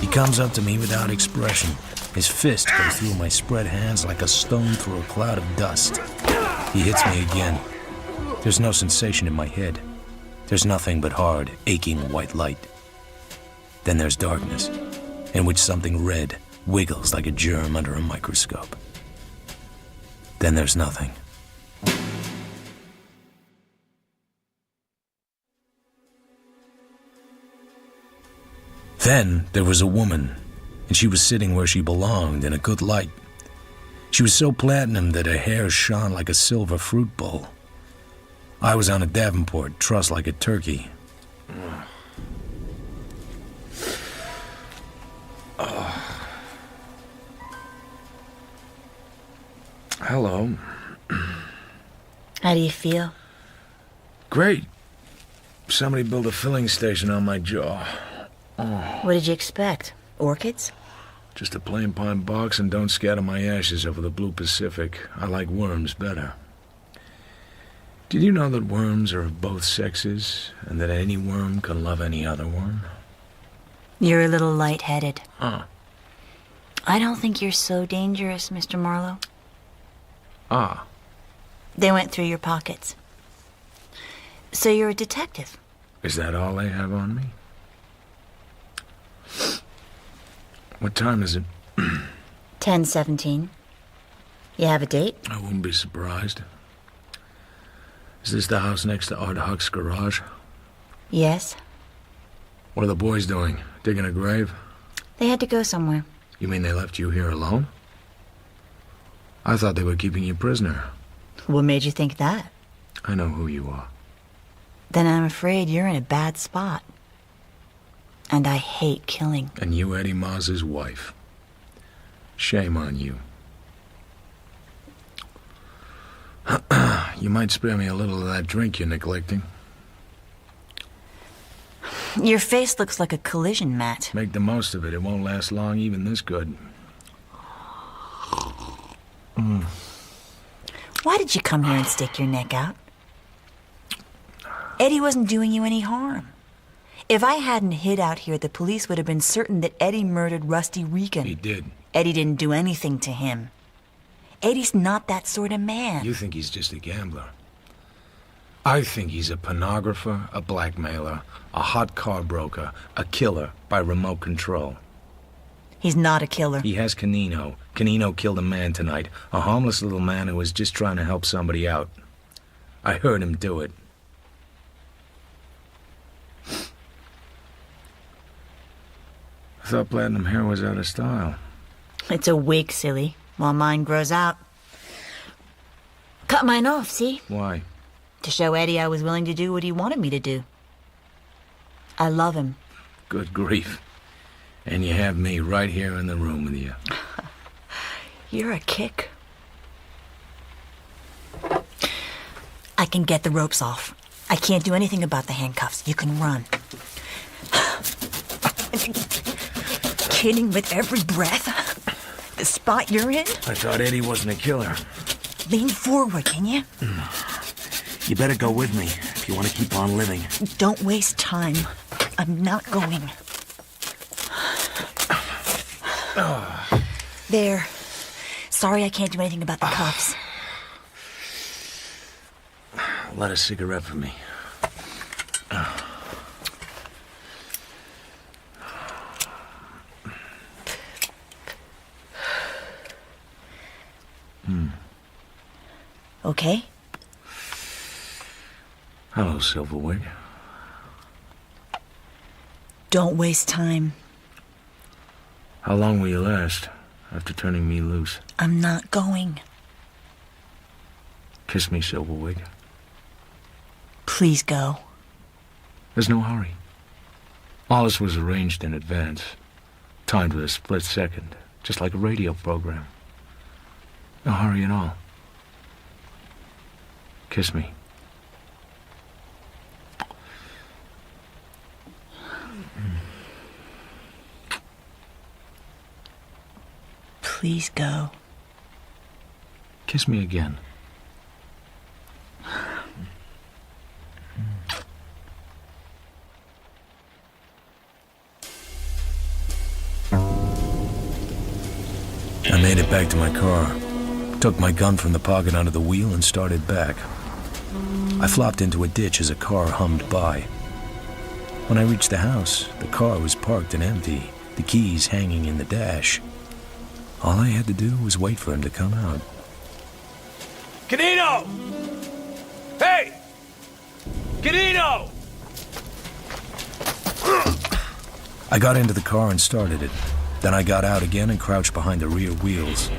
He comes up to me without expression. His fist goes through my spread hands like a stone through a cloud of dust. He hits me again. There's no sensation in my head. There's nothing but hard, aching white light. Then there's darkness, in which something red wiggles like a germ under a microscope. Then there's nothing. Then there was a woman, and she was sitting where she belonged in a good light. She was so platinum that her hair shone like a silver fruit bowl. I was on a Davenport, trussed like a turkey. Hello. How do you feel? Great. Somebody built a filling station on my jaw. What did you expect? Orchids? Just a plain pine box, and don't scatter my ashes over the blue Pacific. I like worms better. Did you know that worms are of both sexes, and that any worm can love any other worm? You're a little light-headed. Ah. I don't think you're so dangerous, Mr. Marlowe. Ah. They went through your pockets. So you're a detective. Is that all they have on me? What time is it? 10:17. You have a date? I wouldn't be surprised. Is this the house next to Art Huck's garage? Yes. What are the boys doing? Digging a grave? They had to go somewhere. You mean they left you here alone? I thought they were keeping you prisoner. What made you think that? I know who you are. Then I'm afraid you're in a bad spot. And I hate killing. And you Eddie Maz's wife. Shame on you. You might spare me a little of that drink you're neglecting. Your face looks like a collision mat. Make the most of it. It won't last long, even this good. Why did you come here and stick your neck out? Eddie wasn't doing you any harm. If I hadn't hid out here, the police would have been certain that Eddie murdered Rusty Regan. He did. Eddie didn't do anything to him. Eddie's not that sort of man. You think he's just a gambler. I think he's a pornographer, a blackmailer, a hot car broker, a killer by remote control. He's not a killer. He has Canino. Canino killed a man tonight, a harmless little man who was just trying to help somebody out. I heard him do it. I thought platinum hair was out of style. It's a wig, silly, while mine grows out. Cut mine off, see? Why? To show Eddie I was willing to do what he wanted me to do. I love him. Good grief. And you have me right here in the room with you. You're a kick. I can get the ropes off. I can't do anything about the handcuffs. You can run. Kidding with every breath? The spot you're in? I thought Eddie wasn't a killer. Lean forward, can you? You better go with me if you want to keep on living. Don't waste time. I'm not going. There. Sorry I can't do anything about the cuffs. Light a cigarette for me. Okay? Hello, Silverwig. Don't waste time. How long will you last after turning me loose? I'm not going. Kiss me, Silverwig. Please go. There's no hurry. All this was arranged in advance. Timed with a split second, just like a radio program. No hurry at all. Kiss me. Please go. Kiss me again. I made it back to my car, took my gun from the pocket under the wheel and started back. I flopped into a ditch as a car hummed by. When I reached the house, the car was parked and empty, the keys hanging in the dash. All I had to do was wait for him to come out. Canino! Hey! Canino! I got into the car and started it. Then I got out again and crouched behind the rear wheels.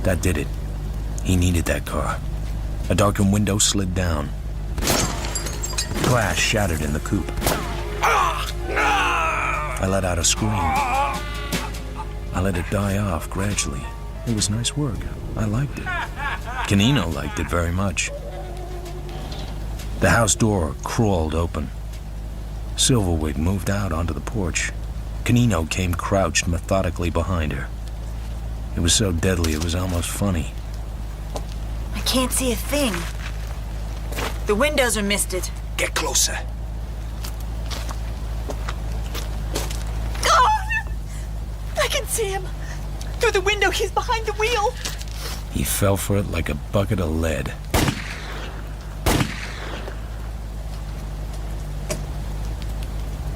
That did it. He needed that car. A darkened window slid down. Glass shattered in the coupe. I let out a scream. I let it die off gradually. It was nice work. I liked it. Canino liked it very much. The house door crawled open. Silverwig moved out onto the porch. Canino came crouched methodically behind her. It was so deadly it was almost funny. I can't see a thing. The windows are misted. Get closer. God! I can see him. Through the window, he's behind the wheel. He fell for it like a bucket of lead.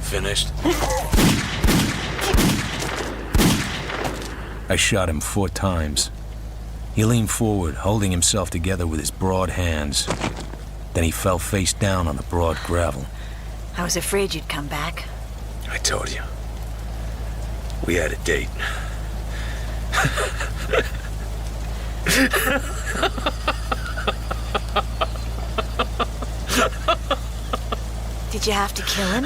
Finished? I shot him 4 times. He leaned forward, holding himself together with his broad hands. Then he fell face down on the broad gravel. I was afraid you'd come back. I told you. We had a date. Did you have to kill him?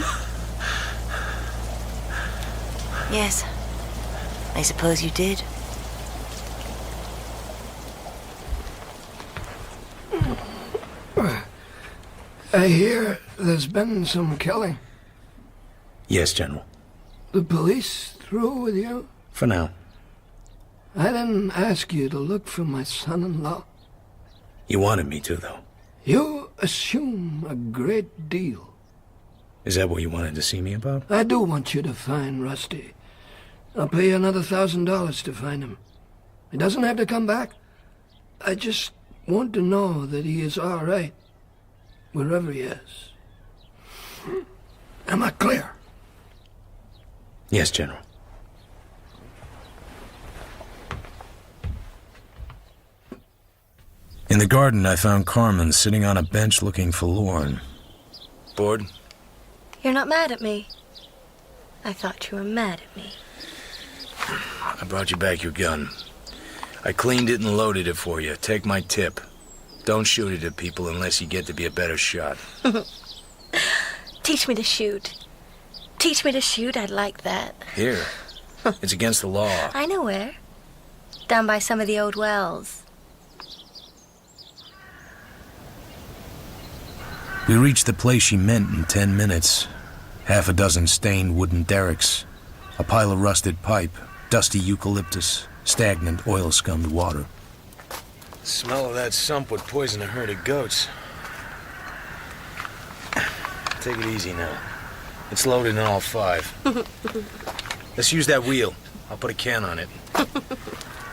Yes. I suppose you did. I hear there's been some killing. Yes, General. The police through with you? For now. I didn't ask you to look for my son-in-law. You wanted me to, though. You assume a great deal. Is that what you wanted to see me about? I do want you to find Rusty. I'll pay you another $1,000 to find him. He doesn't have to come back. I just want to know that he is all right, wherever he is. Am I clear? Yes, General. In the garden, I found Carmen sitting on a bench looking forlorn. Bored? You're not mad at me. I thought you were mad at me. I brought you back your gun. I cleaned it and loaded it for you. Take my tip. Don't shoot it at people unless you get to be a better shot. Teach me to shoot. Teach me to shoot, I'd like that. Here. It's against the law. I know where. Down by some of the old wells. We reached the place she meant in 10 minutes. 6 stained wooden derricks, a pile of rusted pipe, dusty eucalyptus, stagnant oil-scummed water. The smell of that sump would poison a herd of goats. Take it easy now. It's loaded in all 5. Let's use that wheel. I'll put a can on it.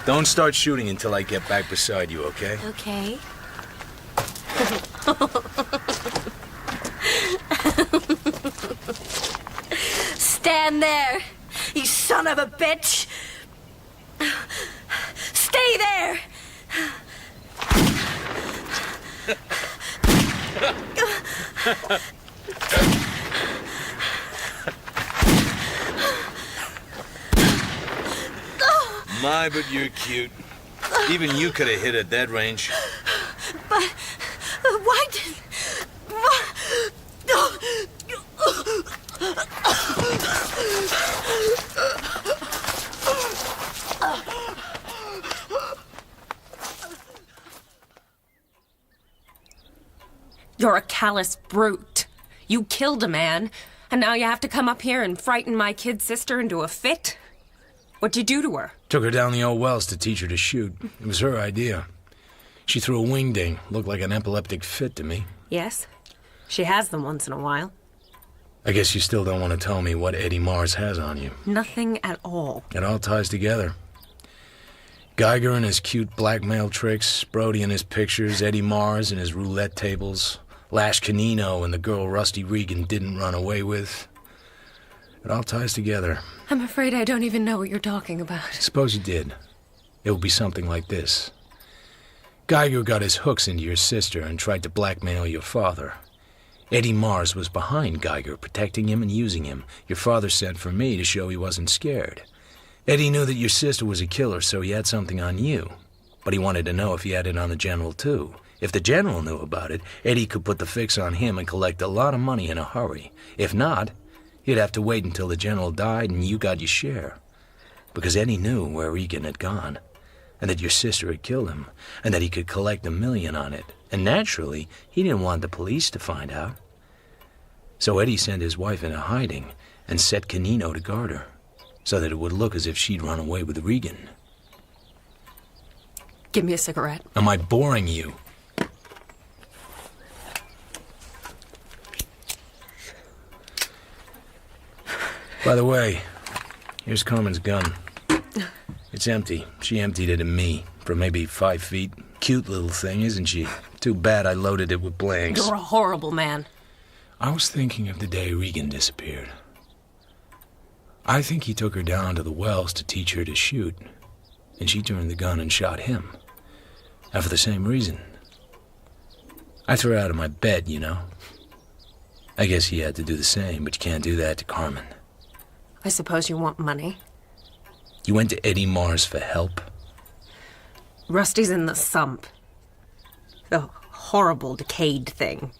Don't start shooting until I get back beside you, okay? Okay. Stand there, you son of a bitch! Stay there! My, but you're cute. Even you could have hit at that range. But why did... You're a callous brute. You killed a man, and now you have to come up here and frighten my kid sister into a fit? What'd you do to her? Took her down the old wells to teach her to shoot. It was her idea. She threw a wingding. Looked like an epileptic fit to me. Yes, she has them once in a while. I guess you still don't want to tell me what Eddie Mars has on you. Nothing at all. It all ties together. Geiger and his cute blackmail tricks, Brody and his pictures, Eddie Mars and his roulette tables, Lash Canino and the girl Rusty Regan didn't run away with. It all ties together. I'm afraid I don't even know what you're talking about. Suppose you did. It would be something like this. Geiger got his hooks into your sister and tried to blackmail your father. Eddie Mars was behind Geiger, protecting him and using him. Your father sent for me to show he wasn't scared. Eddie knew that your sister was a killer, so he had something on you. But he wanted to know if he had it on the general, too. If the general knew about it, Eddie could put the fix on him and collect a lot of money in a hurry. If not, he'd have to wait until the general died and you got your share. Because Eddie knew where Regan had gone, and that your sister had killed him, and that he could collect $1 million on it. And naturally, he didn't want the police to find out. So Eddie sent his wife into hiding and set Canino to guard her, so that it would look as if she'd run away with Regan. Give me a cigarette. Am I boring you? By the way, here's Carmen's gun. It's empty. She emptied it at me from maybe 5 feet. Cute little thing, isn't she? Too bad I loaded it with blanks. You're a horrible man. I was thinking of the day Regan disappeared. I think he took her down to the wells to teach her to shoot, and she turned the gun and shot him. And for the same reason. I threw out of my bed, you know. I guess he had to do the same, but you can't do that to Carmen. I suppose you want money. You went to Eddie Mars for help? Rusty's in the sump. The horrible, decayed thing.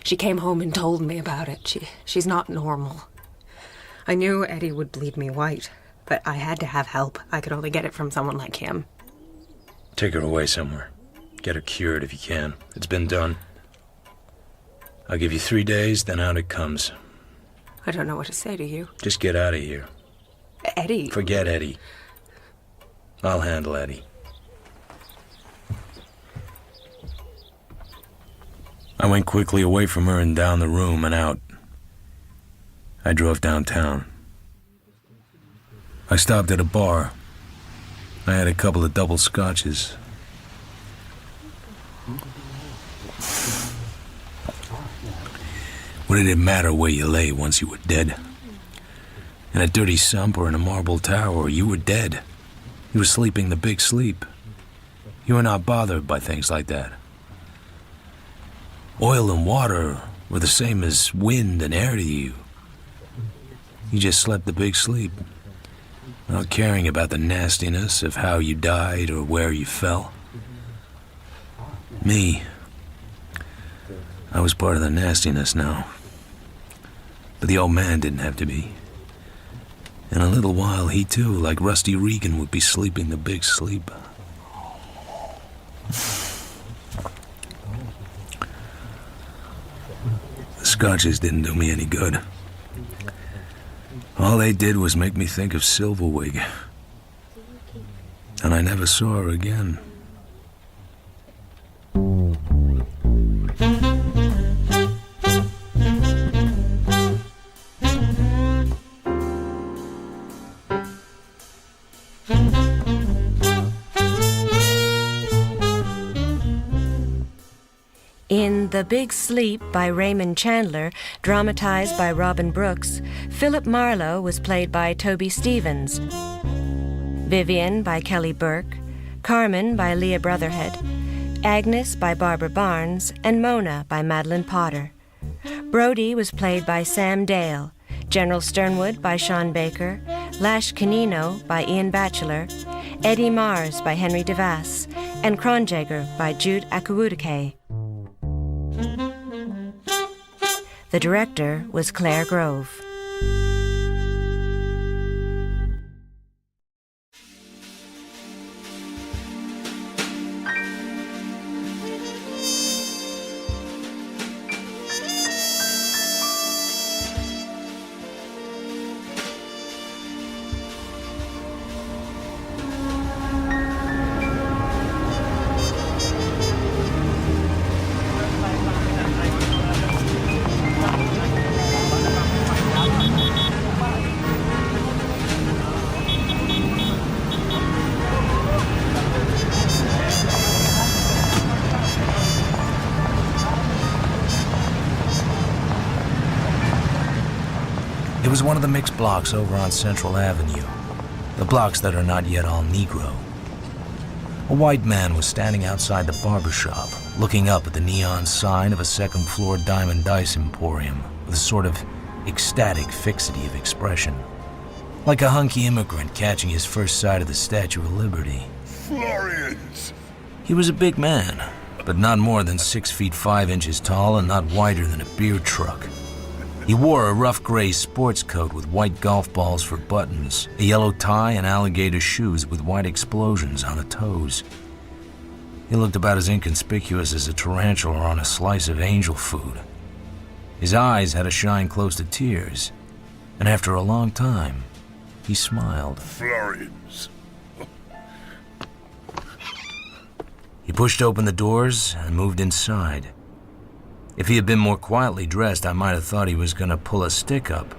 She came home and told me about it. She's not normal. I knew Eddie would bleed me white, but I had to have help. I could only get it from someone like him. Take her away somewhere. Get her cured if you can. It's been done. I'll give you 3 days, then out it comes. I don't know what to say to you. Just get out of here. Eddie. Forget Eddie. I'll handle Eddie. I went quickly away from her and down the room and out. I drove downtown. I stopped at a bar. I had a couple of double scotches. What did it matter where you lay once you were dead? In a dirty sump or in a marble tower, you were dead. You were sleeping the big sleep. You were not bothered by things like that. Oil and water were the same as wind and air to you. You just slept the big sleep, not caring about the nastiness of how you died or where you fell. Me, I was part of the nastiness now. But the old man didn't have to be. In a little while, he too, like Rusty Regan, would be sleeping the big sleep. The scotches didn't do me any good. All they did was make me think of Silverwig. And I never saw her again. In The Big Sleep by Raymond Chandler, dramatized by Robin Brooks, Philip Marlowe was played by Toby Stevens, Vivian by Kelly Burke, Carmen by Leah Brotherhead, Agnes by Barbara Barnes, and Mona by Madeline Potter. Brody was played by Sam Dale, General Sternwood by Sean Baker, Lash Canino by Ian Batchelor, Eddie Mars by Henry DeVass, and Kronjaeger by Jude Akuudake. The director was Claire Grove. It was one of the mixed blocks over on Central Avenue, the blocks that are not yet all Negro. A white man was standing outside the barber shop, looking up at the neon sign of a second-floor diamond dice emporium with a sort of ecstatic fixity of expression, like a hunky immigrant catching his first sight of the Statue of Liberty. Florians! He was a big man, but not more than 6 feet 5 inches tall and not wider than a beer truck. He wore a rough gray sports coat with white golf balls for buttons, a yellow tie, and alligator shoes with white explosions on the toes. He looked about as inconspicuous as a tarantula on a slice of angel food. His eyes had a shine close to tears, and after a long time, he smiled. Florians. He pushed open the doors and moved inside. If he had been more quietly dressed, I might have thought he was going to pull a stick up.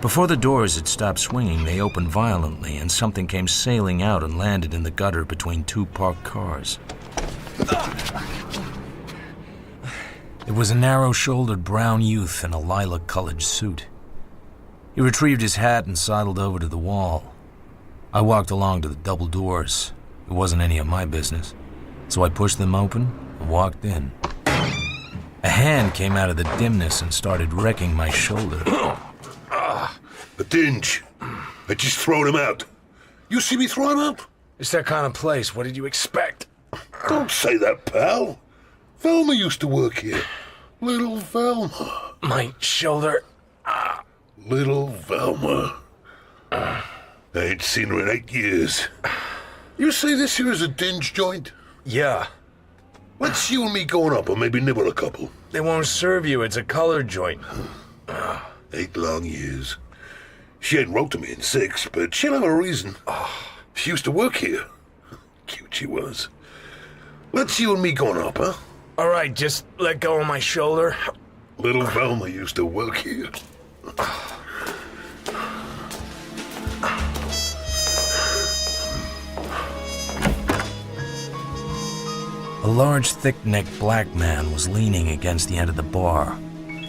Before the doors had stopped swinging, they opened violently, and something came sailing out and landed in the gutter between two parked cars. It was a narrow-shouldered brown youth in a lilac-colored suit. He retrieved his hat and sidled over to the wall. I walked along to the double doors. It wasn't any of my business, so I pushed them open and walked in. A hand came out of the dimness and started wrecking my shoulder. A dinge. I just throwed him out. You see me throw him out? It's that kind of place. What did you expect? Don't say that, pal. Velma used to work here. Little Velma. My shoulder. Little Velma. I ain't seen her in 8 years. You say this here is a dinge joint? Yeah. Let's you and me going up, or maybe nibble a couple. They won't serve you. It's a colored joint. 8 long years. She ain't wrote to me in 6, but she'll have a reason. She used to work here. Cute she was. Let's you and me going up, huh? All right, just let go of my shoulder. Little Velma used to work here. A large, thick-necked black man was leaning against the end of the bar.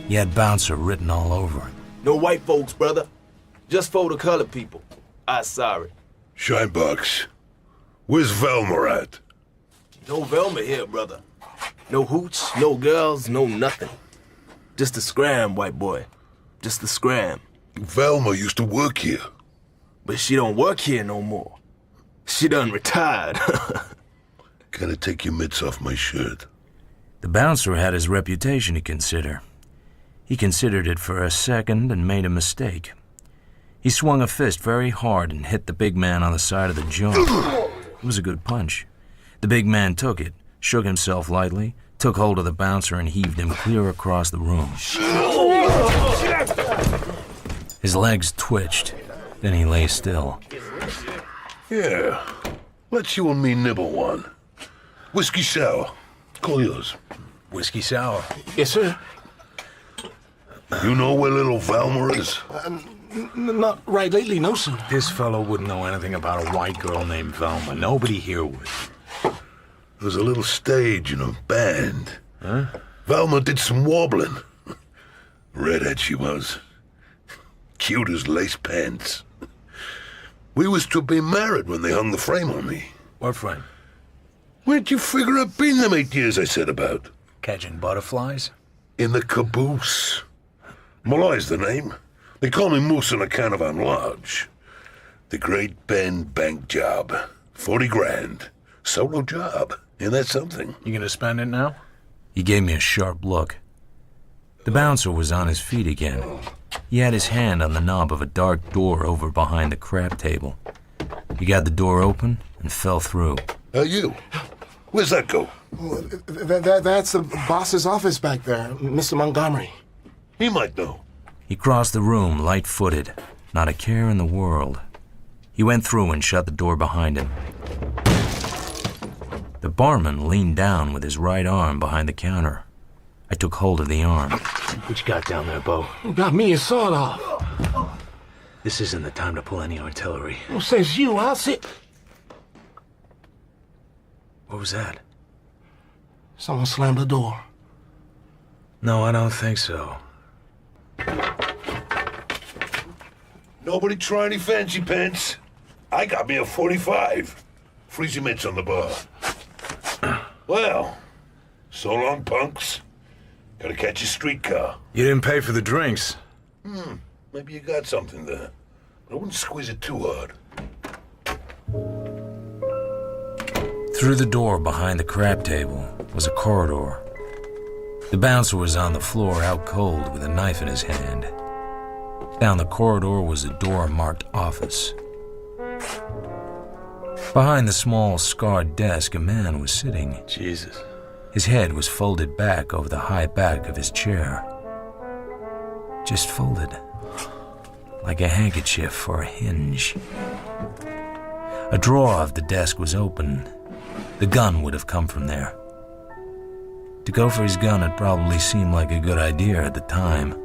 He had bouncer written all over it. No white folks, brother. Just for the colored people. I'm sorry. Shinebox, where's Velma at? No Velma here, brother. No hooch, no girls, no nothing. Just a scram, white boy. Just a scram. Velma used to work here. But she don't work here no more. She done retired. Gotta take your mitts off my shirt. The bouncer had his reputation to consider. He considered it for a second and made a mistake. He swung a fist very hard and hit the big man on the side of the jaw. It was a good punch. The big man took it, shook himself lightly, took hold of the bouncer and heaved him clear across the room. His legs twitched, then he lay still. Yeah, let's you and me nibble one. Whiskey sour. Call yours. Whiskey sour. Yes, sir. You know where little Velma is? Not right lately, no, sir. This fellow wouldn't know anything about a white girl named Velma. Nobody here would. There was a little stage in a band. Huh? Velma did some warbling. Redhead she was. Cute as lace pants. We was to be married when they hung the frame on me. What frame? Where'd you figure I'd been them 8 years I said about? Catching butterflies? In the caboose. Malloy's the name. They call me Moose on account of I'm large. The Great Bend bank job. 40 grand. Solo job. Ain't that something? You gonna spend it now? He gave me a sharp look. The bouncer was on his feet again. He had his hand on the knob of a dark door over behind the crap table. He got the door open and fell through. You? Where's that go? That's the boss's office back there, Mr. Montgomery. He might know. He crossed the room light-footed, not a care in the world. He went through and shut the door behind him. The barman leaned down with his right arm behind the counter. I took hold of the arm. What you got down there, Bo? You got me a sawed off. This isn't the time to pull any artillery. Well, says you, I'll sit. What was that? Someone slammed the door. No, I don't think so. Nobody try any fancy pants? I got me a 45. Freezy mitts on the bar. Well, so long, punks. Gotta catch a streetcar. You didn't pay for the drinks. Maybe you got something there. But I wouldn't squeeze it too hard. Through the door behind the crap table was a corridor. The bouncer was on the floor out cold with a knife in his hand. Down the corridor was a door marked office. Behind the small, scarred desk, a man was sitting. Jesus. His head was folded back over the high back of his chair. just folded, like a handkerchief or a hinge. A drawer of the desk was open. The gun would have come from there. To go for his gun had probably seemed like a good idea at the time,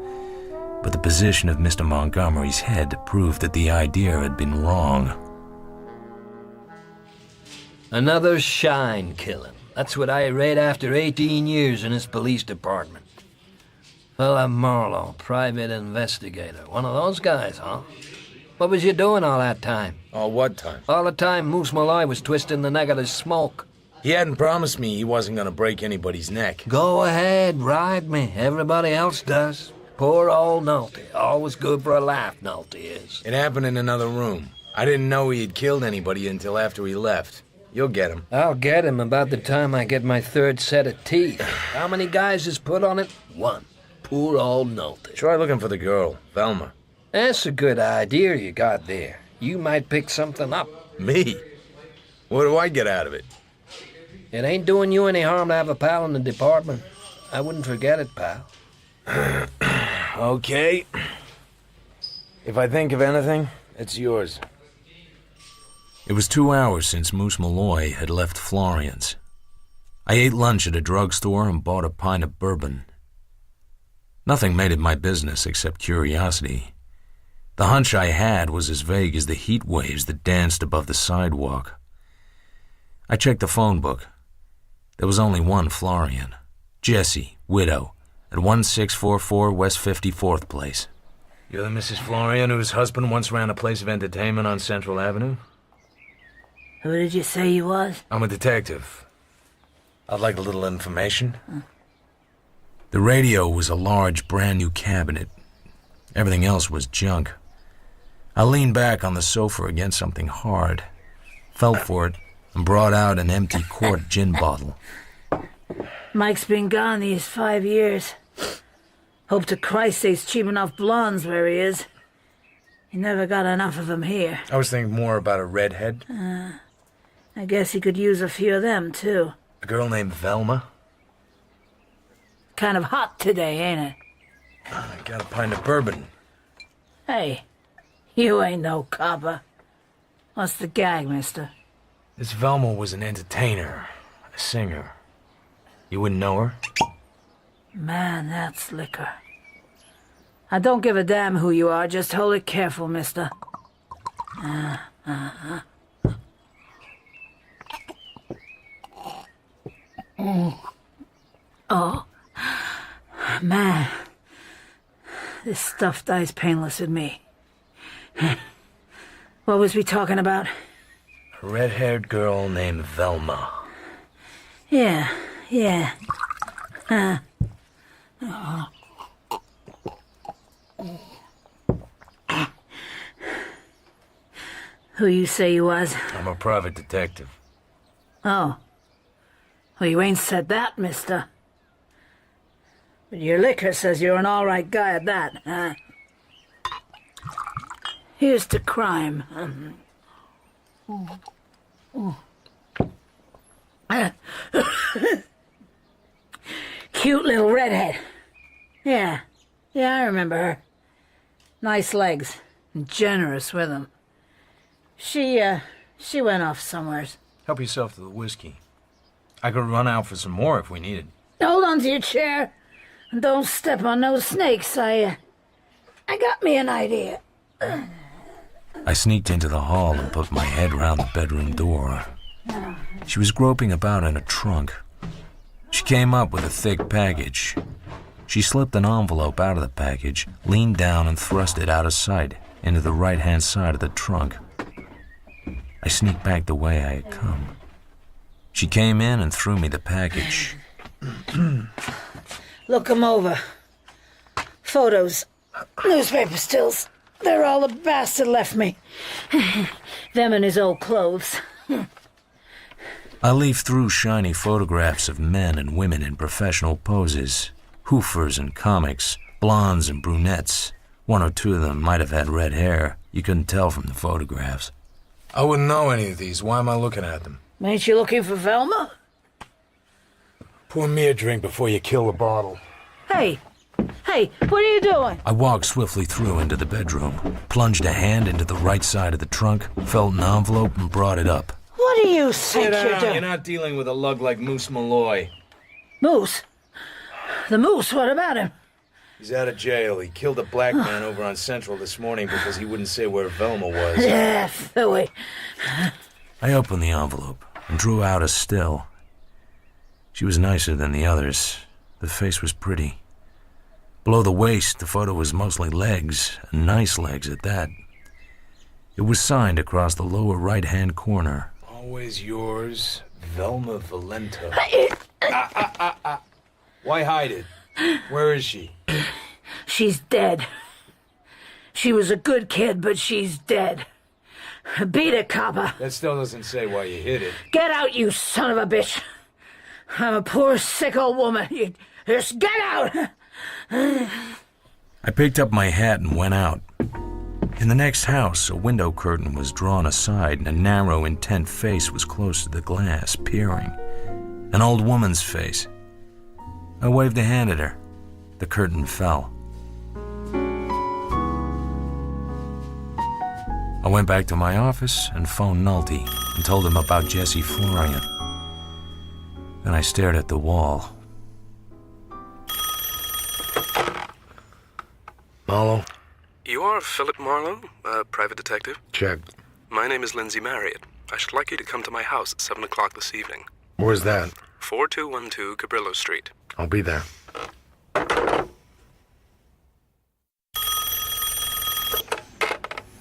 but the position of Mr. Montgomery's head proved that the idea had been wrong. Another shine killing. That's what I read after 18 years in this police department. Philip Marlowe, private investigator. One of those guys, huh? What was you doing all that time? All what time? All the time Moose Malloy was twisting the neck of the smoke. He hadn't promised me he wasn't gonna break anybody's neck. Go ahead, ride me. Everybody else does. Poor old Nolte. Always good for a laugh, Nolte is. It happened in another room. I didn't know he had killed anybody until after he left. You'll get him. I'll get him about the time I get my third set of teeth. How many guys is put on it? One. Poor old Nolte. Try looking for the girl, Velma. That's a good idea you got there. You might pick something up. Me? What do I get out of it? It ain't doing you any harm to have a pal in the department. I wouldn't forget it, pal. Okay. If I think of anything, it's yours. It was 2 hours since Moose Malloy had left Florian's. I ate lunch at a drugstore and bought a pint of bourbon. Nothing made it my business except curiosity. The hunch I had was as vague as the heat waves that danced above the sidewalk. I checked the phone book. There was only one Florian. Jessie, widow, at 1644 West 54th Place. You're the Mrs. Florian whose husband once ran a place of entertainment on Central Avenue? Who did you say you was? I'm a detective. I'd like a little information. The radio was a large, brand-new cabinet. Everything else was junk. I leaned back on the sofa against something hard, felt for it, and brought out an empty quart gin bottle. Mike's been gone these 5 years. Hope to Christ there's cheap enough blondes where he is. He never got enough of them here. I was thinking more about a redhead. I guess he could use a few of them, too. A girl named Velma? Kind of hot today, ain't it? I got a pint of bourbon. Hey, you ain't no copper. What's the gag, mister? This Velma was an entertainer, a singer. You wouldn't know her? Man, that's liquor. I don't give a damn who you are, just hold it careful, mister. Oh, man. This stuff dies painless with me. What was we talking about? A red-haired girl named Velma. Yeah. Who you say you was? I'm a private detective. Oh. Well, you ain't said that, mister. But your liquor says you're an all-right guy at that, huh? Here's to crime. Cute little redhead. Yeah, I remember her. Nice legs, and generous with them. She went off somewheres. Help yourself to the whiskey. I could run out for some more if we needed. Hold on to your chair, and don't step on no snakes. I got me an idea. I sneaked into the hall and put my head round the bedroom door. She was groping about in a trunk. She came up with a thick package. She slipped an envelope out of the package, leaned down and thrust it out of sight into the right-hand side of the trunk. I sneaked back the way I had come. She came in and threw me the package. Look 'em over. Photos, newspaper stills. They're all the bastard left me. Them and his old clothes. I leafed through shiny photographs of men and women in professional poses, hoofers and comics, blondes and brunettes. One or two of them might have had red hair. You couldn't tell from the photographs. I wouldn't know any of these. Why am I looking at them? Ain't you looking for Velma? Pour me a drink before you kill the bottle. Hey, Hey, what are you doing? I walked swiftly through into the bedroom, plunged a hand into the right side of the trunk, felt an envelope, and brought it up. What do you think you're You're doing? not dealing with a lug like Moose Malloy. Moose? The Moose, what about him? He's out of jail. He killed a black man over on Central this morning because he wouldn't say where Velma was. Yeah, Philly. I opened the envelope and drew out a still. She was nicer than the others. The face was pretty. Below the waist, the photo was mostly legs, and nice legs at that. It was signed across the lower right-hand corner. Always yours, Velma Valento. Why hide it? Where is she? She's dead. She was a good kid, but she's dead. Beat it, copper. That still doesn't say why you hid it. Get out, you son of a bitch. I'm a poor, sick old woman. You just get out. I picked up my hat and went out. In the next house, a window curtain was drawn aside and a narrow, intent face was close to the glass, peering. An old woman's face. I waved a hand at her. The curtain fell. I went back to my office and phoned Nolte and told him about Jesse Florian. Then I stared at the wall. Marlowe? You are Philip Marlowe, a private detective? Check. My name is Lindsay Marriott. I should like you to come to my house at 7 o'clock this evening. Where's that? 4212 Cabrillo Street. I'll be there.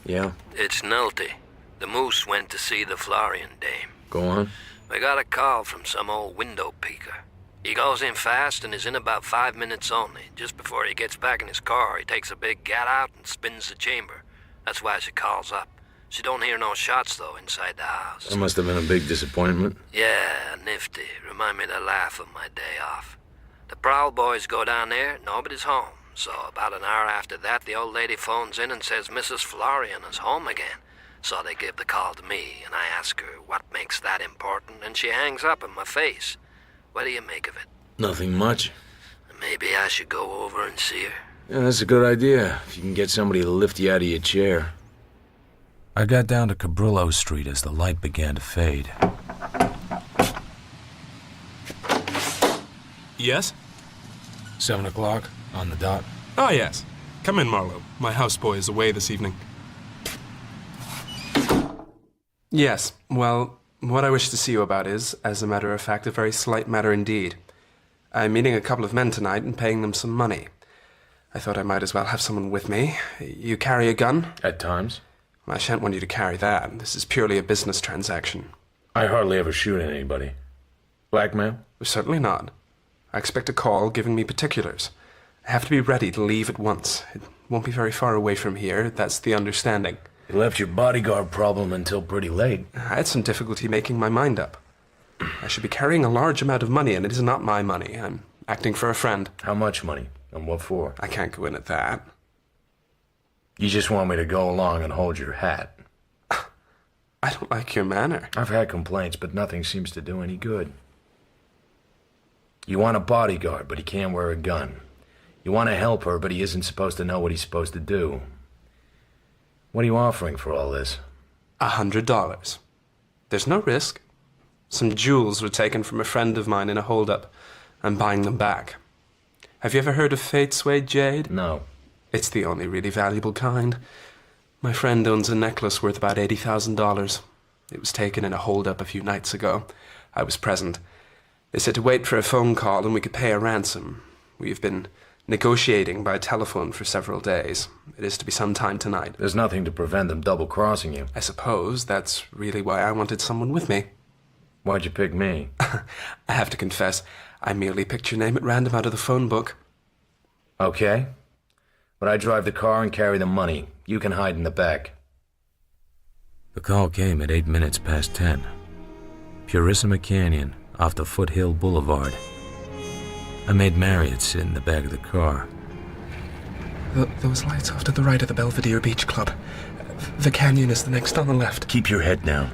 Yeah? It's Nolte. The Moose went to see the Florian dame. Go on. We got a call from some old window peeker. He goes in fast and is in about 5 minutes only. Just before he gets back in his car, he takes a big gat out and spins the chamber. That's why she calls up. She don't hear no shots, though, inside the house. That must have been a big disappointment. Yeah, nifty. Remind me to laugh on my day off. The prowl boys go down there, nobody's home. So about an hour after that, the old lady phones in and says Mrs. Florian is home again. So they give the call to me, and I ask her what makes that important, and she hangs up in my face. What do you make of it? Nothing much. Maybe I should go over and see her. Yeah, that's a good idea. If you can get somebody to lift you out of your chair. I got down to Cabrillo Street as the light began to fade. Yes? 7 o'clock, on the dot. Oh, yes. Come in, Marlowe. My houseboy is away this evening. Yes, well, what I wish to see you about is, as a matter of fact, a very slight matter indeed. I'm meeting a couple of men tonight and paying them some money. I thought I might as well have someone with me. You carry a gun? At times. Well, I shan't want you to carry that. This is purely a business transaction. I hardly ever shoot at anybody. Blackmail? Certainly not. I expect a call giving me particulars. I have to be ready to leave at once. It won't be very far away from here. That's the understanding. You left your bodyguard problem until pretty late. I had some difficulty making my mind up. I should be carrying a large amount of money, and it is not my money. I'm acting for a friend. How much money? And what for? I can't go in at that. You just want me to go along and hold your hat. I don't like your manner. I've had complaints, but nothing seems to do any good. You want a bodyguard, but he can't wear a gun. You want to help her, but he isn't supposed to know what he's supposed to do. What are you offering for all this? $100. There's no risk. Some jewels were taken from a friend of mine in a holdup. I'm buying them back. Have you ever heard of Fate Suede Jade? No. It's the only really valuable kind. My friend owns a necklace worth about $80,000. It was taken in a holdup a few nights ago. I was present. They said to wait for a phone call and we could pay a ransom. We've been negotiating by telephone for several days. It is to be some time tonight. There's nothing to prevent them double-crossing you. I suppose that's really why I wanted someone with me. Why'd you pick me? I have to confess, I merely picked your name at random out of the phone book. Okay. But I drive the car and carry the money. You can hide in the back. The call came at 8 minutes past 10. Purissima Canyon, off the Foothill Boulevard. I made Marriott sit in the back of the car. Those lights off to the right of the Belvedere Beach Club. The canyon is the next on the left. Keep your head down.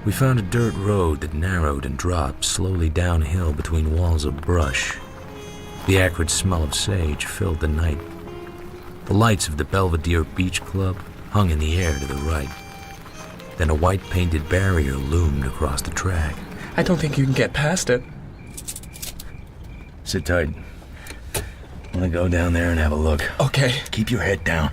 We found a dirt road that narrowed and dropped slowly downhill between walls of brush. The acrid smell of sage filled the night. The lights of the Belvedere Beach Club hung in the air to the right. Then a white-painted barrier loomed across the track. I don't think you can get past it. Sit tight. I'm gonna go down there and have a look. Okay. Keep your head down.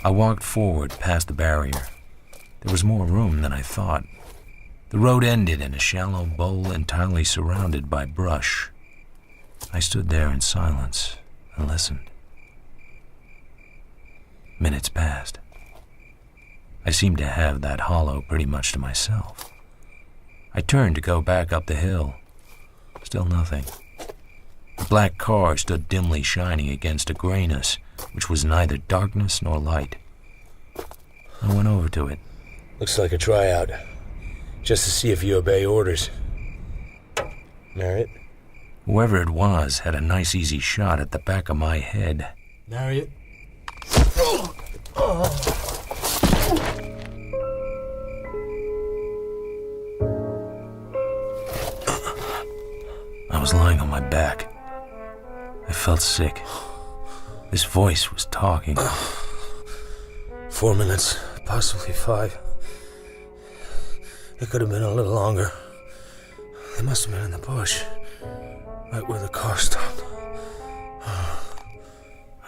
I walked forward past the barrier. There was more room than I thought. The road ended in a shallow bowl entirely surrounded by brush. I stood there in silence and listened. Minutes passed. I seemed to have that hollow pretty much to myself. I turned to go back up the hill. Still nothing. The black car stood dimly shining against a grayness which was neither darkness nor light. I went over to it. Looks like a tryout. Just to see if you obey orders. Marriott? Whoever it was had a nice easy shot at the back of my head. Marriott? I was lying on my back. I felt sick. This voice was talking. 4 minutes, possibly 5. It could have been a little longer. They must have been in the bush, right where the car stopped.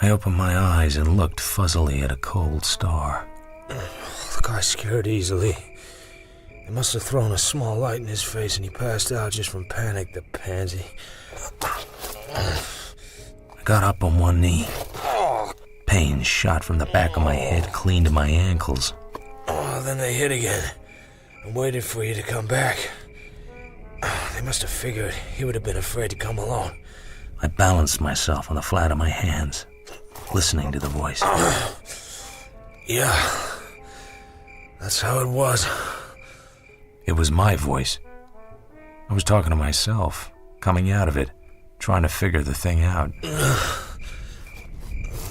I opened my eyes and looked fuzzily at a cold star. The guy scared easily. They must have thrown a small light in his face and he passed out just from panic, the pansy. I got up on one knee. Pain shot from the back of my head clean to my ankles. Oh, then they hit again and waited for you to come back. They must have figured he would have been afraid to come along. I balanced myself on the flat of my hands, listening to the voice. Yeah, that's how it was. It was my voice. I was talking to myself, coming out of it, trying to figure the thing out.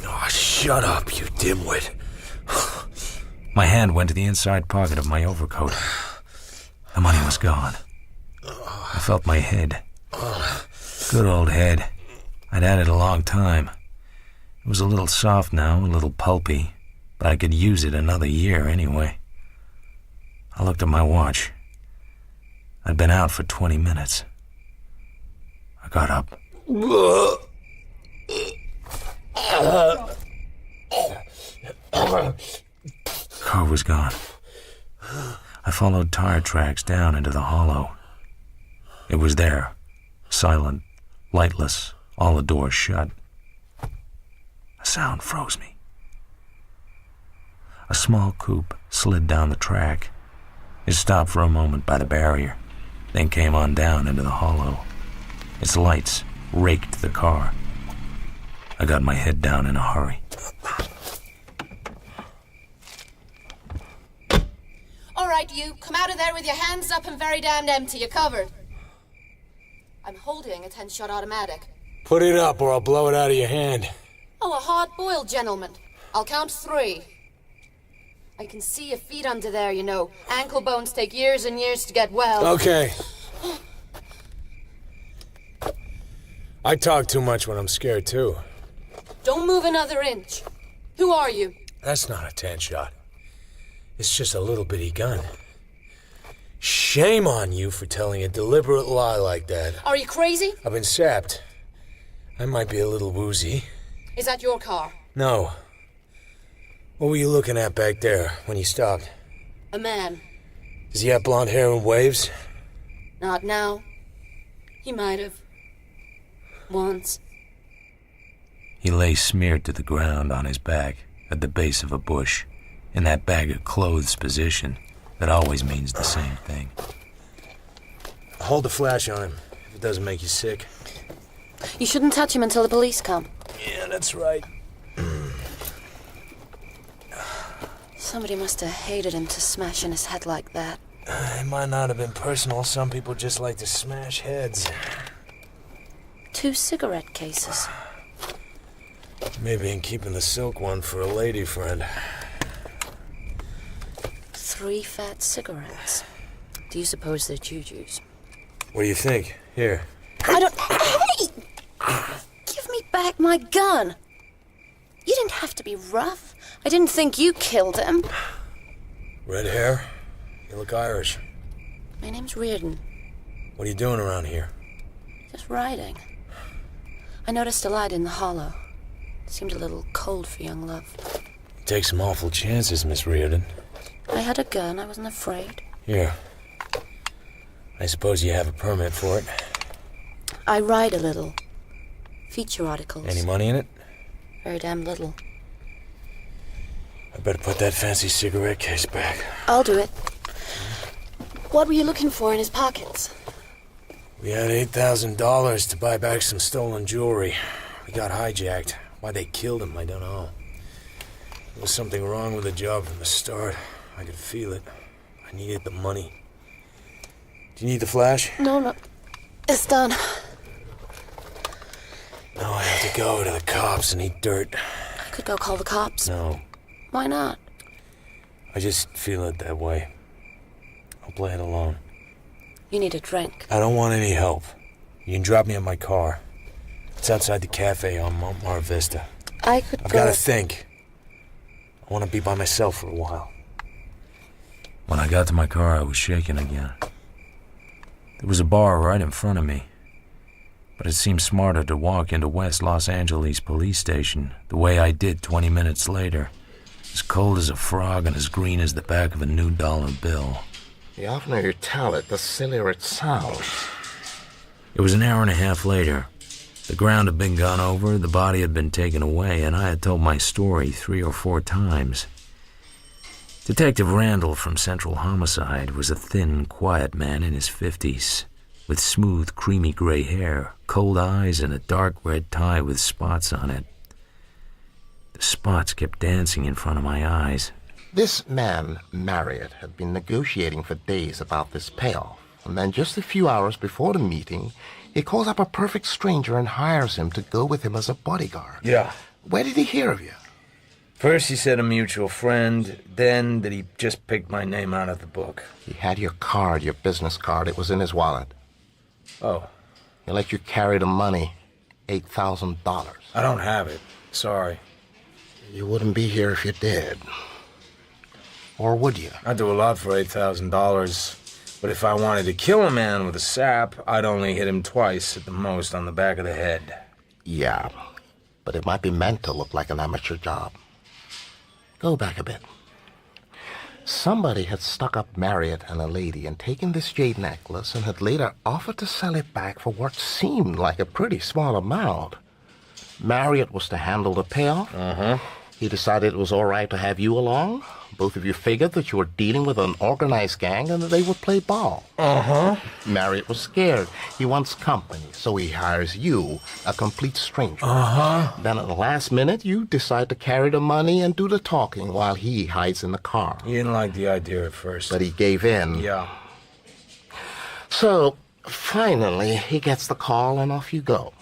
Oh, shut up, you dimwit. My hand went to the inside pocket of my overcoat. The money was gone. I felt my head. Good old head. I'd had it a long time. It was a little soft now, a little pulpy, but I could use it another year anyway. I looked at my watch. I'd been out for 20 minutes. I got up. Car was gone. I followed tire tracks down into the hollow. It was there, silent, lightless, all the doors shut. A sound froze me. A small coupe slid down the track. It stopped for a moment by the barrier, then came on down into the hollow. Its lights raked the car. I got my head down in a hurry. All right, you. Come out of there with your hands up and very damned empty. You're covered. I'm holding a 10-shot automatic. Put it up or I'll blow it out of your hand. Oh, a hard-boiled gentleman. I'll count 3. I can see your feet under there, you know. Ankle bones take years and years to get well. Okay. I talk too much when I'm scared, too. Don't move another inch. Who are you? That's not a 10-shot. It's just a little bitty gun. Shame on you for telling a deliberate lie like that. Are you crazy? I've been sapped. I might be a little woozy. Is that your car? No. What were you looking at back there when you stopped? A man. Does he have blonde hair and waves? Not now. He might have. Once. He lay smeared to the ground on his back at the base of a bush, in that bag of clothes position that always means the same thing. Hold the flash on him, if it doesn't make you sick. You shouldn't touch him until the police come. Yeah, that's right. Somebody must have hated him to smash in his head like that. It might not have been personal. Some people just like to smash heads. 2 cigarette cases. Maybe in keeping the silk one for a lady friend. 3 fat cigarettes. Do you suppose they're Juju's? What do you think? Here. I don't... Hey! Give me back my gun. You didn't have to be rough. I didn't think you killed him. Red hair? You look Irish. My name's Reardon. What are you doing around here? Just riding. I noticed a light in the hollow. It seemed a little cold for young love. You take some awful chances, Miss Reardon. I had a gun. I wasn't afraid. Here. I suppose you have a permit for it. I write a little. Feature articles. Any money in it? Very damn little. I better put that fancy cigarette case back. I'll do it. What were you looking for in his pockets? We had $8,000 to buy back some stolen jewelry. We got hijacked. Why they killed him, I don't know. There was something wrong with the job from the start. I could feel it. I needed the money. Do you need the flash? No. It's done. Now I have to go to the cops and eat dirt. I could go call the cops. No. Why not? I just feel it that way. I'll play it alone. You need a drink. I don't want any help. You can drop me at my car. It's outside the cafe on Montmar Vista. I've got to think. I want to be by myself for a while. When I got to my car, I was shaking again. There was a bar right in front of me, but it seemed smarter to walk into West Los Angeles police station the way I did 20 minutes later, as cold as a frog and as green as the back of a new dollar bill. The oftener you tell it, the sillier it sounds. It was an hour and a half later. The ground had been gone over, the body had been taken away, and I had told my story 3 or 4 times. Detective Randall from Central Homicide was a thin, quiet man in his 50s, with smooth, creamy gray hair, cold eyes, and a dark red tie with spots on it. The spots kept dancing in front of my eyes. This man, Marriott, had been negotiating for days about this payoff, and then just a few hours before the meeting, he calls up a perfect stranger and hires him to go with him as a bodyguard. Yeah. Where did he hear of you? First he said a mutual friend, then that he just picked my name out of the book. He had your card, your business card. It was in his wallet. Oh. He let you carry the money, $8,000. I don't have it. Sorry. You wouldn't be here if you did. Or would you? I'd do a lot for $8,000. But if I wanted to kill a man with a sap, I'd only hit him twice at the most on the back of the head. Yeah, but it might be meant to look like an amateur job. Go back a bit. Somebody had stuck up Marriott and a lady and taken this jade necklace and had later offered to sell it back for what seemed like a pretty small amount. Marriott was to handle the payoff. He decided it was all right to have you along. Both of you figured that you were dealing with an organized gang and that they would play ball. Marriott was scared. He wants company, so he hires you, a complete stranger. Then at the last minute, you decide to carry the money and do the talking while he hides in the car. He didn't like the idea at first. But he gave in. Yeah. So, finally, he gets the call and off you go.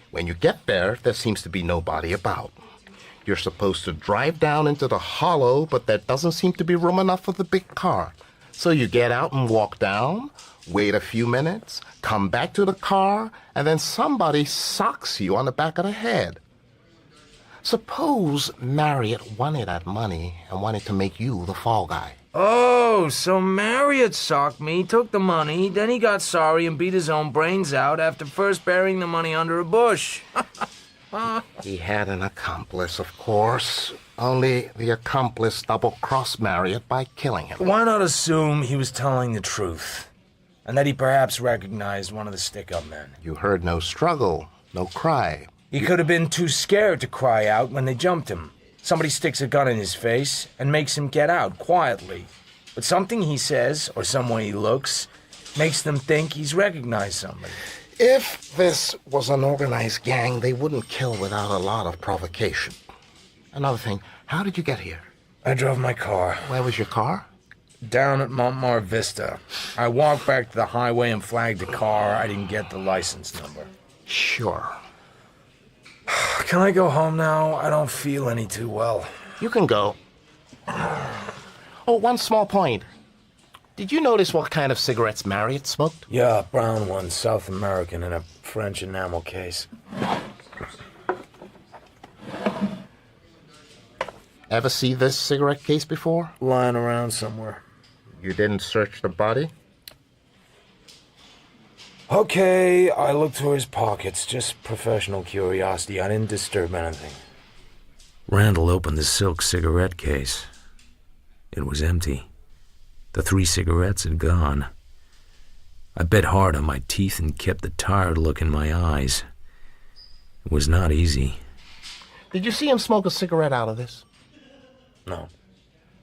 When you get there seems to be nobody about. You're supposed to drive down into the hollow, but there doesn't seem to be room enough for the big car. So you get out and walk down, wait a few minutes, come back to the car, and then somebody socks you on the back of the head. Suppose Marriott wanted that money and wanted to make you the fall guy. Oh, so Marriott socked me, took the money, then he got sorry and beat his own brains out after first burying the money under a bush. He had an accomplice, of course. Only the accomplice double-crossed Marriott by killing him. Why not assume he was telling the truth? And that he perhaps recognized one of the stick-up men? You heard no struggle, no cry. He could have been too scared to cry out when they jumped him. Somebody sticks a gun in his face and makes him get out quietly. But something he says, or some way he looks, makes them think he's recognized somebody. If this was an organized gang, they wouldn't kill without a lot of provocation. Another thing, how did you get here? I drove my car. Where was your car? Down at Montmar Vista. I walked back to the highway and flagged the car. I didn't get the license number. Sure. Can I go home now? I don't feel any too well. You can go. Oh, one small point. Did you notice what kind of cigarettes Marriott smoked? Yeah, brown ones, South American, in a French enamel case. Ever see this cigarette case before? Lying around somewhere. You didn't search the body? Okay, I looked through his pockets. Just professional curiosity. I didn't disturb anything. Randall opened the silk cigarette case. It was empty. The 3 cigarettes had gone. I bet hard on my teeth and kept the tired look in my eyes. It was not easy. Did you see him smoke a cigarette out of this? No.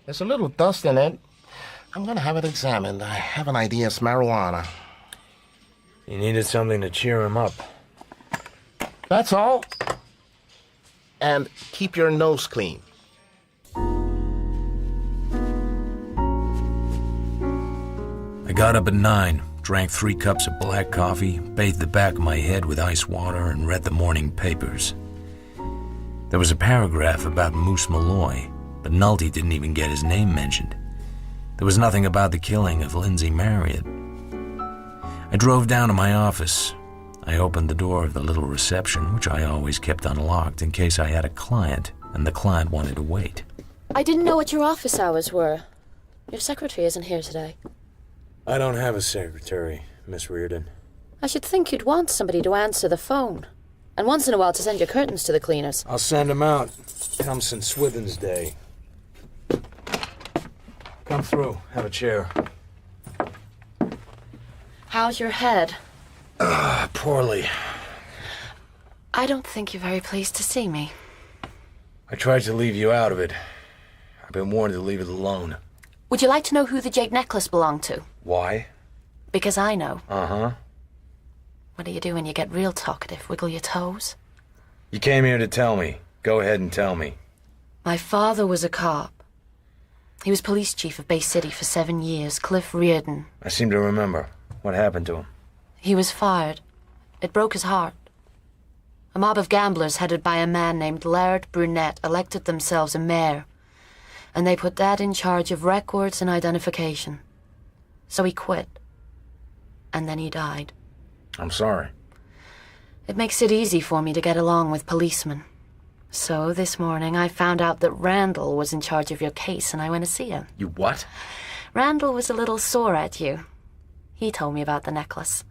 There's a little dust in it. I'm gonna have it examined. I have an idea it's marijuana. He needed something to cheer him up. That's all. And keep your nose clean. I got up at 9, drank 3 cups of black coffee, bathed the back of my head with ice water, and read the morning papers. There was a paragraph about Moose Malloy, but Nulty didn't even get his name mentioned. There was nothing about the killing of Lindsay Marriott. I drove down to my office. I opened the door of the little reception, which I always kept unlocked in case I had a client, and the client wanted to wait. I didn't know what your office hours were. Your secretary isn't here today. I don't have a secretary, Miss Reardon. I should think you'd want somebody to answer the phone. And once in a while to send your curtains to the cleaners. I'll send him out. Come St. Swithin's Day. Come through. Have a chair. How's your head? Poorly. I don't think you're very pleased to see me. I tried to leave you out of it. I've been warned to leave it alone. Would you like to know who the jade necklace belonged to? Why? Because I know. Uh-huh. What do you do when you get real talkative? Wiggle your toes? You came here to tell me. Go ahead and tell me. My father was a cop. He was police chief of Bay City for 7 years, Cliff Reardon. I seem to remember. What happened to him? He was fired. It broke his heart. A mob of gamblers headed by a man named Laird Brunette elected themselves a mayor, and they put Dad in charge of records and identification. So he quit. And then he died. I'm sorry. It makes it easy for me to get along with policemen. So this morning I found out that Randall was in charge of your case, and I went to see him. You what? Randall was a little sore at you. He told me about the necklace.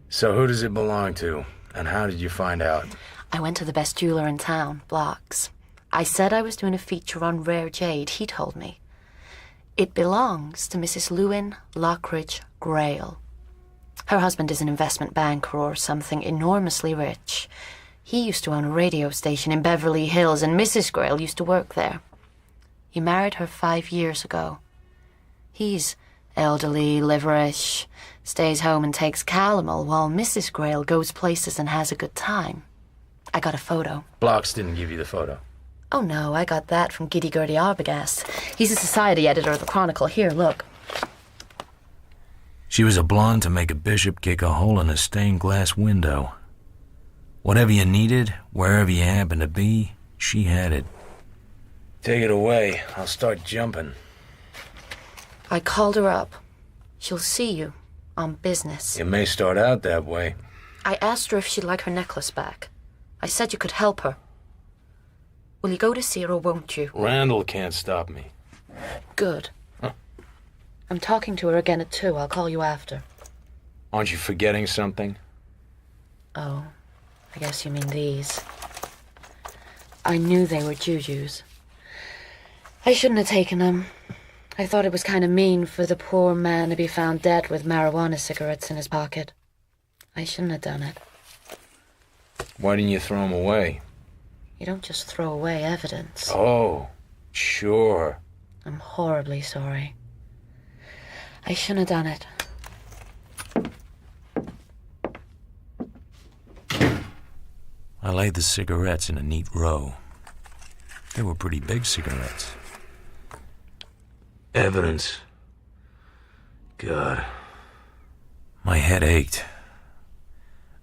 So who does it belong to? And how did you find out? I went to the best jeweler in town, Block's. I said I was doing a feature on rare jade. He told me. It belongs to Mrs. Lewin Lockridge Grail. Her husband is an investment banker or something enormously rich. He used to own a radio station in Beverly Hills, and Mrs. Grail used to work there. He married her 5 years ago. He's elderly, liverish, stays home and takes calomel, while Mrs. Grail goes places and has a good time. I got a photo. Blocks didn't give you the photo. Oh no, I got that from Giddy Gertie Arbogast. He's a society editor of the Chronicle. Here, look. She was a blonde to make a bishop kick a hole in a stained glass window. Whatever you needed, wherever you happened to be, she had it. Take it away. I'll start jumping. I called her up. She'll see you on business. It may start out that way. I asked her if she'd like her necklace back. I said you could help her. Will you go to see her or won't you? Randall can't stop me. Good. Huh. I'm talking to her again at 2. I'll call you after. Aren't you forgetting something? Oh, I guess you mean these. I knew they were jujus. I shouldn't have taken them. I thought it was kind of mean for the poor man to be found dead with marijuana cigarettes in his pocket. I shouldn't have done it. Why didn't you throw them away? You don't just throw away evidence. Oh, sure. I'm horribly sorry. I shouldn't have done it. I laid the cigarettes in a neat row. They were pretty big cigarettes. Evidence. God. My head ached.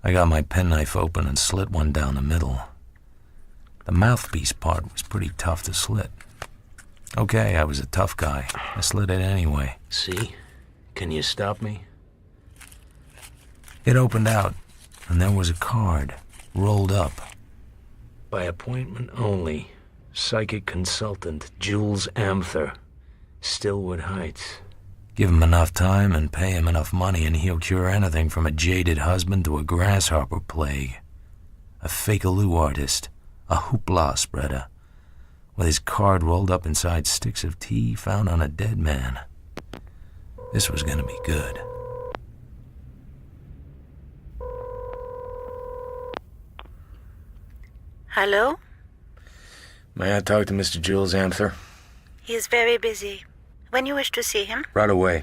I got my penknife open and slit one down the middle. The mouthpiece part was pretty tough to slit. Okay, I was a tough guy. I slid it anyway. See? Can you stop me? It opened out, and there was a card, rolled up. By appointment only. Psychic consultant, Jules Amther. Stillwood Heights. Give him enough time and pay him enough money and he'll cure anything from a jaded husband to a grasshopper plague. A fake-aloo artist, a hoopla spreader, with his card rolled up inside sticks of tea found on a dead man. This was gonna be good. Hello? May I talk to Mr. Jules Amther? He is very busy. When you wish to see him? Right away.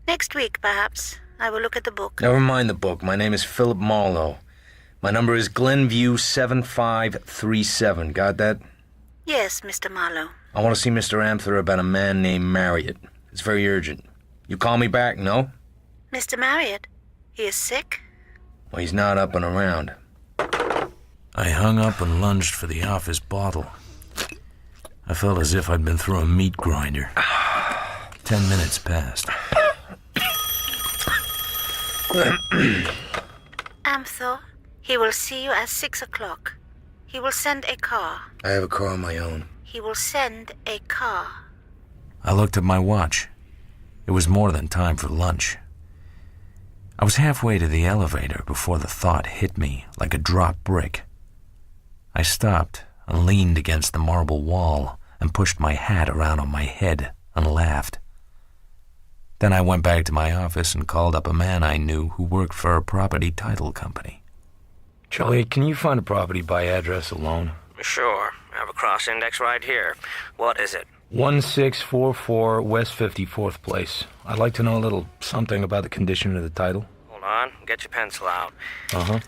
Next week, perhaps. I will look at the book. Never mind the book. My name is Philip Marlowe. My number is Glenview 7537. Got that? Yes, Mr. Marlowe. I want to see Mr. Amther about a man named Marriott. It's very urgent. You call me back, no? Mr. Marriott? He is sick? Well, he's not up and around. I hung up and lunged for the office bottle. I felt as if I'd been through a meat grinder. 10 minutes passed. Amther, he will see you at 6 o'clock. He will send a car. I have a car of my own. He will send a car. I looked at my watch. It was more than time for lunch. I was halfway to the elevator before the thought hit me like a dropped brick. I stopped and leaned against the marble wall and pushed my hat around on my head and laughed. Then I went back to my office and called up a man I knew who worked for a property title company. Charlie, can you find a property by address alone? Sure. I have a cross index right here. What is it? 1644 West 54th Place. I'd like to know a little something about the condition of the title. Hold on. Get your pencil out. Uh-huh.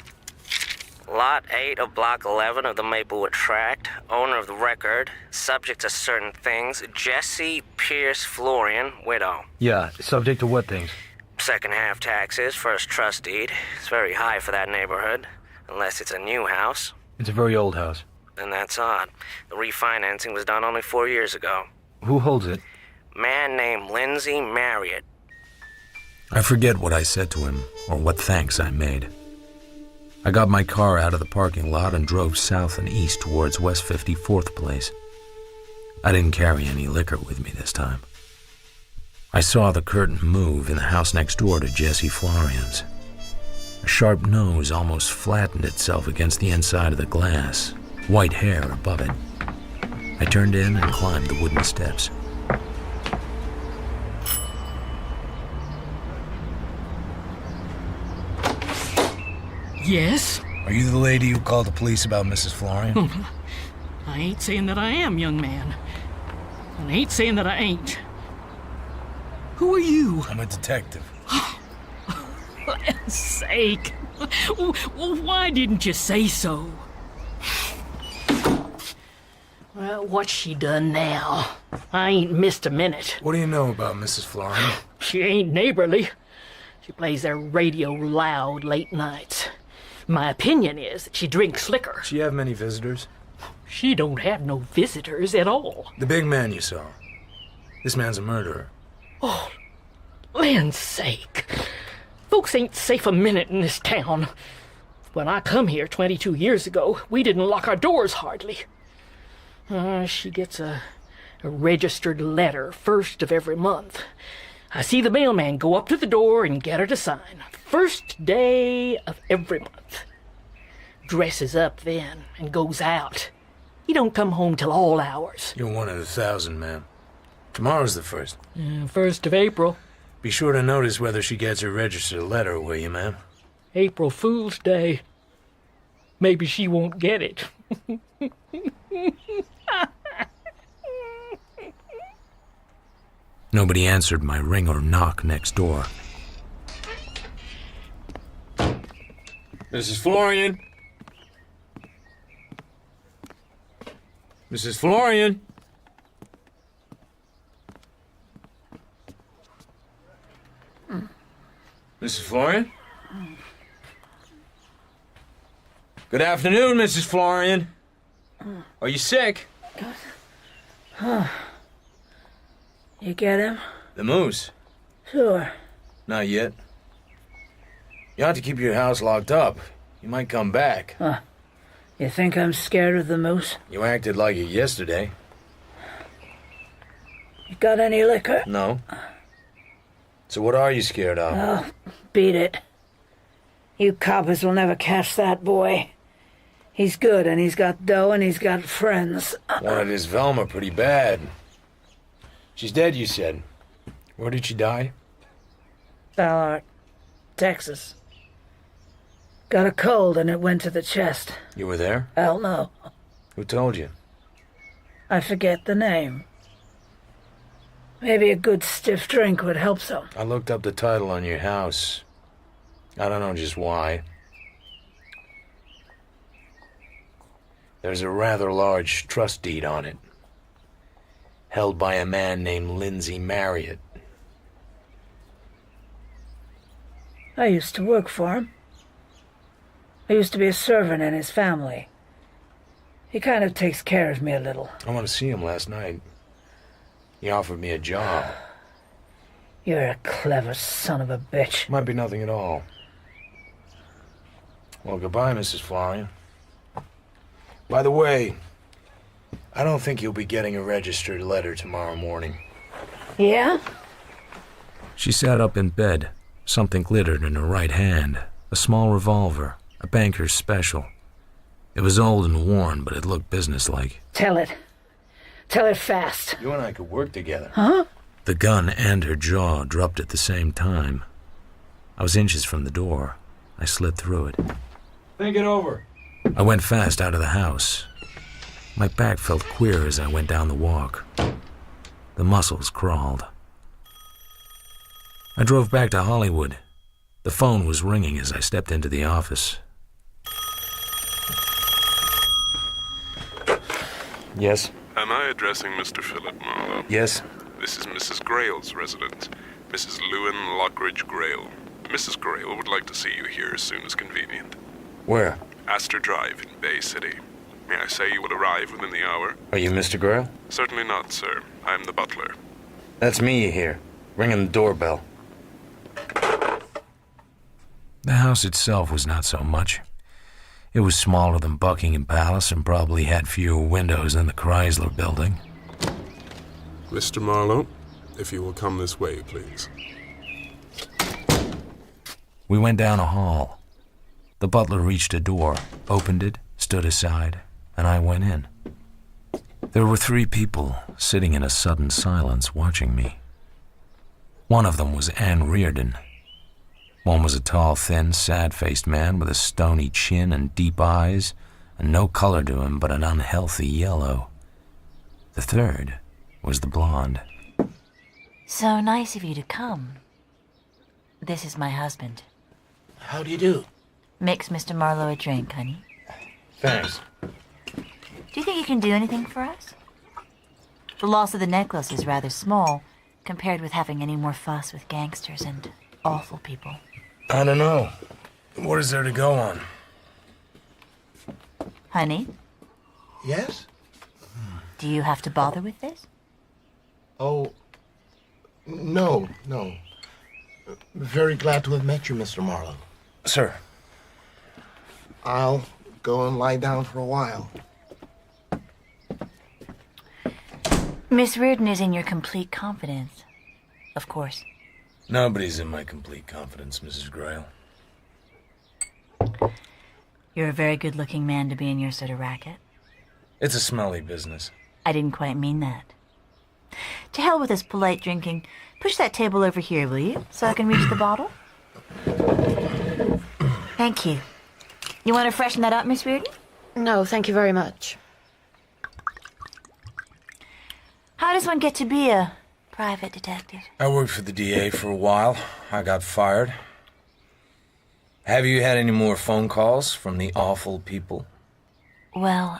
Lot 8 of Block 11 of the Maplewood Tract. Owner of the record. Subject to certain things. Jessie Pierce Florian, widow. Yeah, subject to what things? Second half taxes, first trust deed. It's very high for that neighborhood. Unless it's a new house. It's a very old house. And that's odd. The refinancing was done only 4 years ago. Who holds it? Man named Lindsay Marriott. I forget what I said to him or what thanks I made. I got my car out of the parking lot and drove south and east towards West 54th Place. I didn't carry any liquor with me this time. I saw the curtain move in the house next door to Jessie Florian's. A sharp nose almost flattened itself against the inside of the glass, white hair above it. I turned in and climbed the wooden steps. Yes? Are you the lady who called the police about Mrs. Florian? I ain't saying that I am, young man. And I ain't saying that I ain't. Who are you? I'm a detective. For land's sake. Well, why didn't you say so? Well, what's she done now? I ain't missed a minute. What do you know about Mrs. Florian? She ain't neighborly. She plays that radio loud late nights. My opinion is that she drinks liquor. She have many visitors? She don't have no visitors at all. The big man you saw. This man's a murderer. Oh, land's sake. Folks ain't safe a minute in this town. When I come here 22 years ago, we didn't lock our doors hardly. She gets a registered letter first of every month. I see the mailman go up to the door and get her to sign. First day of every month. Dresses up then and goes out. He don't come home till all hours. You're one of 1,000, ma'am. Tomorrow's the 1st. 1st of April. Be sure to notice whether she gets her registered letter, will you, ma'am? April Fool's Day. Maybe she won't get it. Nobody answered my ring or knock next door. Mrs. Florian? Mrs. Florian? Mrs. Florian? Good afternoon, Mrs. Florian. Are you sick? You get him? The moose? Sure. Not yet. You ought to keep your house locked up. You might come back. Huh. You think I'm scared of the moose? You acted like it yesterday. You got any liquor? No. So what are you scared of? Oh, beat it. You coppers will never catch that boy. He's good, and he's got dough, and he's got friends. Wanted his Velma pretty bad. She's dead, you said. Where did she die? Ballard, Texas. Got a cold, and it went to the chest. You were there? Hell no. Who told you? I forget the name. Maybe a good stiff drink would help some. I looked up the title on your house. I don't know just why. There's a rather large trust deed on it. Held by a man named Lindsay Marriott. I used to work for him. I used to be a servant in his family. He kind of takes care of me a little. I want to see him last night. He offered me a job. You're a clever son of a bitch. Might be nothing at all. Well, goodbye, Mrs. Florian. By the way, I don't think you'll be getting a registered letter tomorrow morning. Yeah? She sat up in bed. Something glittered in her right hand. A small revolver. A banker's special. It was old and worn, but it looked businesslike. Tell it. Tell it fast. You and I could work together. Huh? The gun and her jaw dropped at the same time. I was inches from the door. I slid through it. Think it over. I went fast out of the house. My back felt queer as I went down the walk. The muscles crawled. I drove back to Hollywood. The phone was ringing as I stepped into the office. Yes? Am I addressing Mr. Philip Marlowe? Yes? This is Mrs. Grail's residence, Mrs. Lewin Lockridge Grail. Mrs. Grail would like to see you here as soon as convenient. Where? Astor Drive in Bay City. May I say you will arrive within the hour? Are you Mr. Grail? Certainly not, sir. I am the butler. That's me here, ringing the doorbell. The house itself was not so much. It was smaller than Buckingham Palace and probably had fewer windows than the Chrysler Building. Mr. Marlowe, if you will come this way, please. We went down a hall. The butler reached a door, opened it, stood aside, and I went in. There were 3 people sitting in a sudden silence watching me. One of them was Anne Reardon. One was a tall, thin, sad-faced man with a stony chin and deep eyes, and no color to him but an unhealthy yellow. The third was the blonde. So nice of you to come. This is my husband. How do you do? Mix Mr. Marlowe a drink, honey. Thanks. Do you think you can do anything for us? The loss of the necklace is rather small compared with having any more fuss with gangsters and awful people. I don't know. What is there to go on? Honey, Yes? do you have to bother with this? Oh, no. Very glad to have met you, Mr. Marlowe. Sir. I'll go and lie down for a while. Miss Reardon is in your complete confidence. Of course. Nobody's in my complete confidence, Mrs. Grail. You're a very good-looking man to be in your sort of racket. It's a smelly business. I didn't quite mean that. To hell with this polite drinking. Push that table over here, will you? So I can reach the bottle? Thank you. You want to freshen that up, Miss Reardon? No, thank you very much. How does one get to be a private detective? I worked for the DA for a while. I got fired. Have you had any more phone calls from the awful people? Well,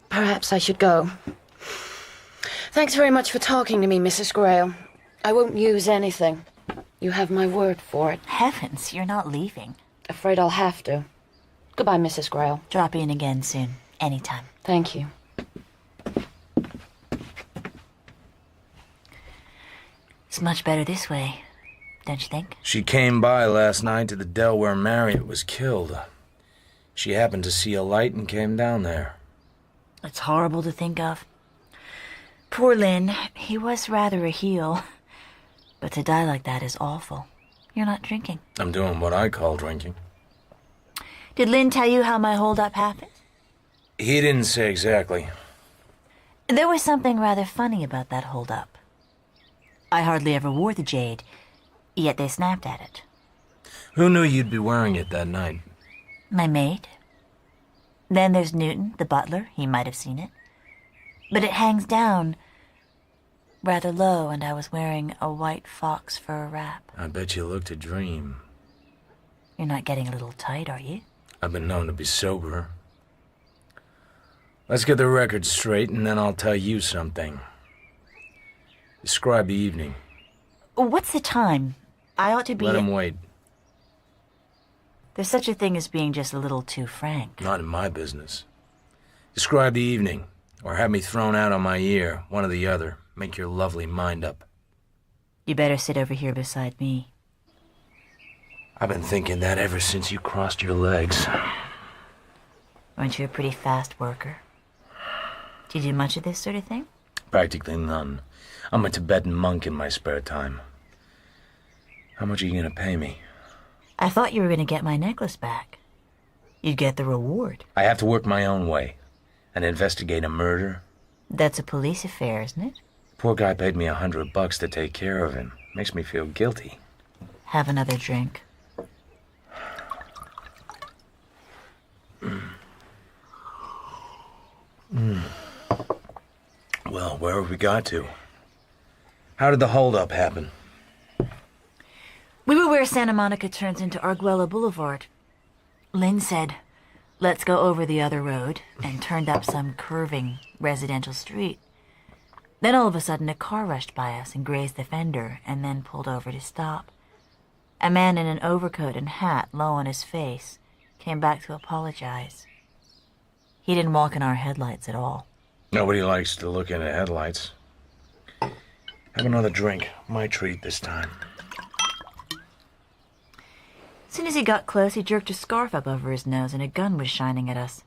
perhaps I should go. Thanks very much for talking to me, Mrs. Grail. I won't use anything. You have my word for it. Heavens, you're not leaving. Afraid I'll have to. Goodbye, Mrs. Grail. Drop in again soon. Anytime. Thank you. It's much better this way, don't you think? She came by last night to the dell where Marriott was killed. She happened to see a light and came down there. It's horrible to think of. Poor Lynn, he was rather a heel. But to die like that is awful. You're not drinking. I'm doing what I call drinking. Did Lynn tell you how my holdup happened? He didn't say exactly. There was something rather funny about that holdup. I hardly ever wore the jade, yet they snapped at it. Who knew you'd be wearing it that night? My maid. Then there's Newton, the butler. He might have seen it. But it hangs down rather low, and I was wearing a white fox fur wrap. I bet you looked a dream. You're not getting a little tight, are you? I've been known to be sober. Let's get the record straight, and then I'll tell you something. Describe the evening. What's the time? I ought to be... Let him wait. There's such a thing as being just a little too frank. Not in my business. Describe the evening, or have me thrown out on my ear, one or the other. Make your lovely mind up. You better sit over here beside me. I've been thinking that ever since you crossed your legs. Weren't you a pretty fast worker? Do you do much of this sort of thing? Practically none. I'm a Tibetan monk in my spare time. How much are you gonna pay me? I thought you were gonna get my necklace back. You'd get the reward. I have to work my own way. And investigate a murder. That's a police affair, isn't it? Poor guy paid me $100 to take care of him. Makes me feel guilty. Have another drink. Well, where have we got to? How did the holdup happen? We were where Santa Monica turns into Arguella Boulevard. Lynn said, "Let's go over the other road," and turned up some curving residential street. Then all of a sudden a car rushed by us and grazed the fender and then pulled over to stop. A man in an overcoat and hat, low on his face, came back to apologize. He didn't walk in our headlights at all. Nobody likes to look into headlights. Have another drink. My treat this time. As soon as he got close, he jerked a scarf up over his nose and a gun was shining at us.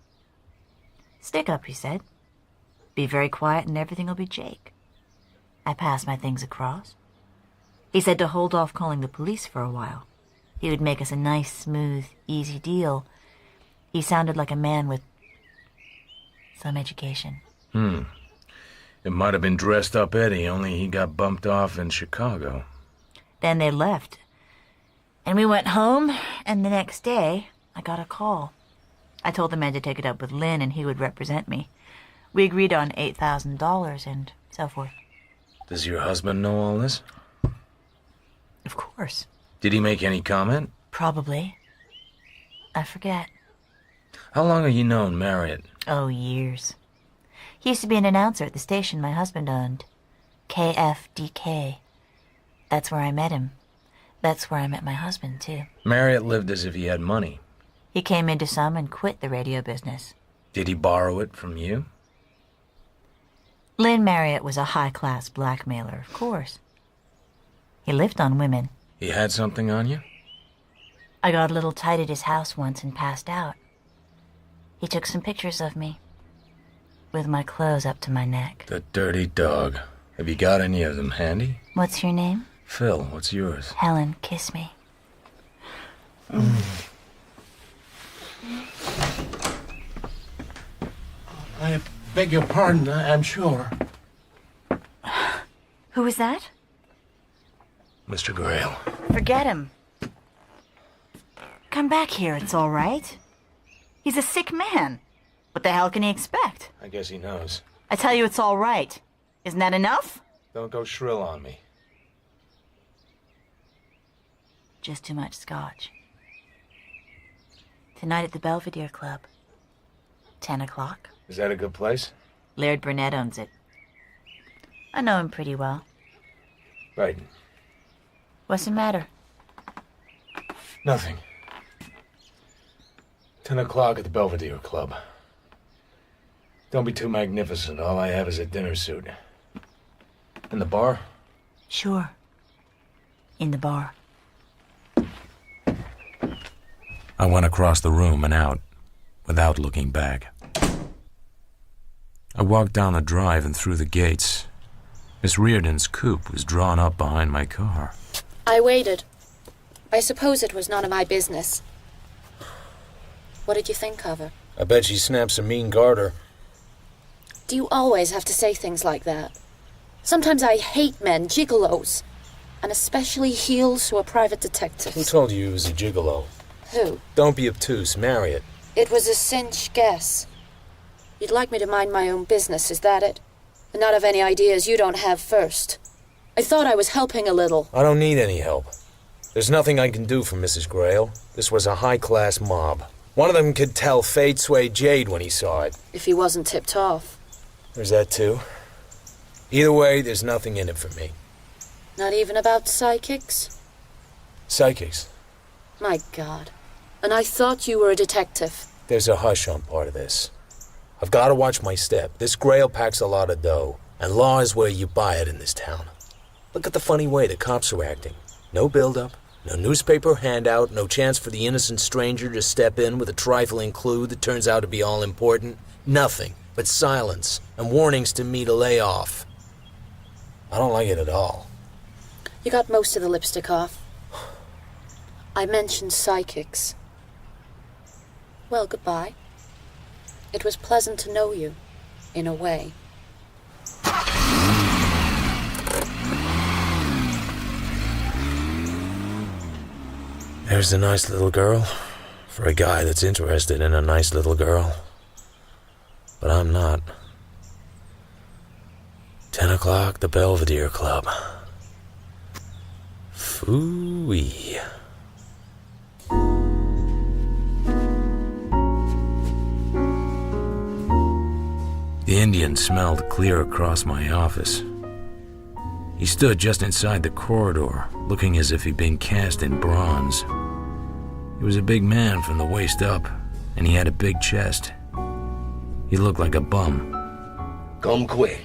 "Stick up," he said. "Be very quiet and everything will be Jake." I passed my things across. He said to hold off calling the police for a while. He would make us a nice, smooth, easy deal. He sounded like a man with some education. It might have been dressed up Eddie, only he got bumped off in Chicago. Then they left. And we went home, and the next day, I got a call. I told the man to take it up with Lynn, and he would represent me. We agreed on $8,000 and so forth. Does your husband know all this? Of course. Did he make any comment? Probably. I forget. How long have you known Marriott? Oh, years. He used to be an announcer at the station my husband owned. KFDK. That's where I met him. That's where I met my husband, too. Marriott lived as if he had money. He came into some and quit the radio business. Did he borrow it from you? Lynn Marriott was a high-class blackmailer, of course. He lived on women. He had something on you? I got a little tight at his house once and passed out. He took some pictures of me, with my clothes up to my neck. The dirty dog. Have you got any of them handy? What's your name? Phil, what's yours? Helen, kiss me. I beg your pardon, I'm sure. Who was that? Mr. Grail. Forget him. Come back here, it's all right. He's a sick man. What the hell can he expect? I guess he knows. I tell you it's all right. Isn't that enough? Don't go shrill on me. Just too much scotch. Tonight at the Belvedere Club. 10 o'clock. Is that a good place? Laird Burnett owns it. I know him pretty well. Right. What's the matter? Nothing. 10 o'clock at the Belvedere Club. Don't be too magnificent. All I have is a dinner suit. In the bar? Sure. in the bar. I went across the room and out, without looking back. I walked down the drive and through the gates. Miss Reardon's coupe was drawn up behind my car. I waited. I suppose it was none of my business. What did you think of her? I bet she snaps a mean garter. Do you always have to say things like that? Sometimes I hate men, gigolos. And especially heels who are private detectives. Who told you he was a gigolo? Who? Don't be obtuse, marry it. It was a cinch guess. You'd like me to mind my own business, is that it? And not have any ideas you don't have first. I thought I was helping a little. I don't need any help. There's nothing I can do for Mrs. Grail. This was a high-class mob. One of them could tell fate swayed Jade when he saw it. If he wasn't tipped off. There's that too. Either way, there's nothing in it for me. Not even about psychics? Psychics? My God. And I thought you were a detective. There's a hush on part of this. I've got to watch my step. This Grail packs a lot of dough, and law is where you buy it in this town. Look at the funny way the cops are acting. No build-up, no newspaper handout, no chance for the innocent stranger to step in with a trifling clue that turns out to be all-important. Nothing but silence and warnings to me to lay off. I don't like it at all. You got most of the lipstick off. I mentioned psychics. Well, goodbye. It was pleasant to know you, in a way. There's a nice little girl, for a guy that's interested in a nice little girl. But I'm not. 10 o'clock, the Belvedere Club. Phooey. The Indian smelled clear across my office. He stood just inside the corridor, looking as if he'd been cast in bronze. He was a big man from the waist up, and he had a big chest. He looked like a bum. Come quick.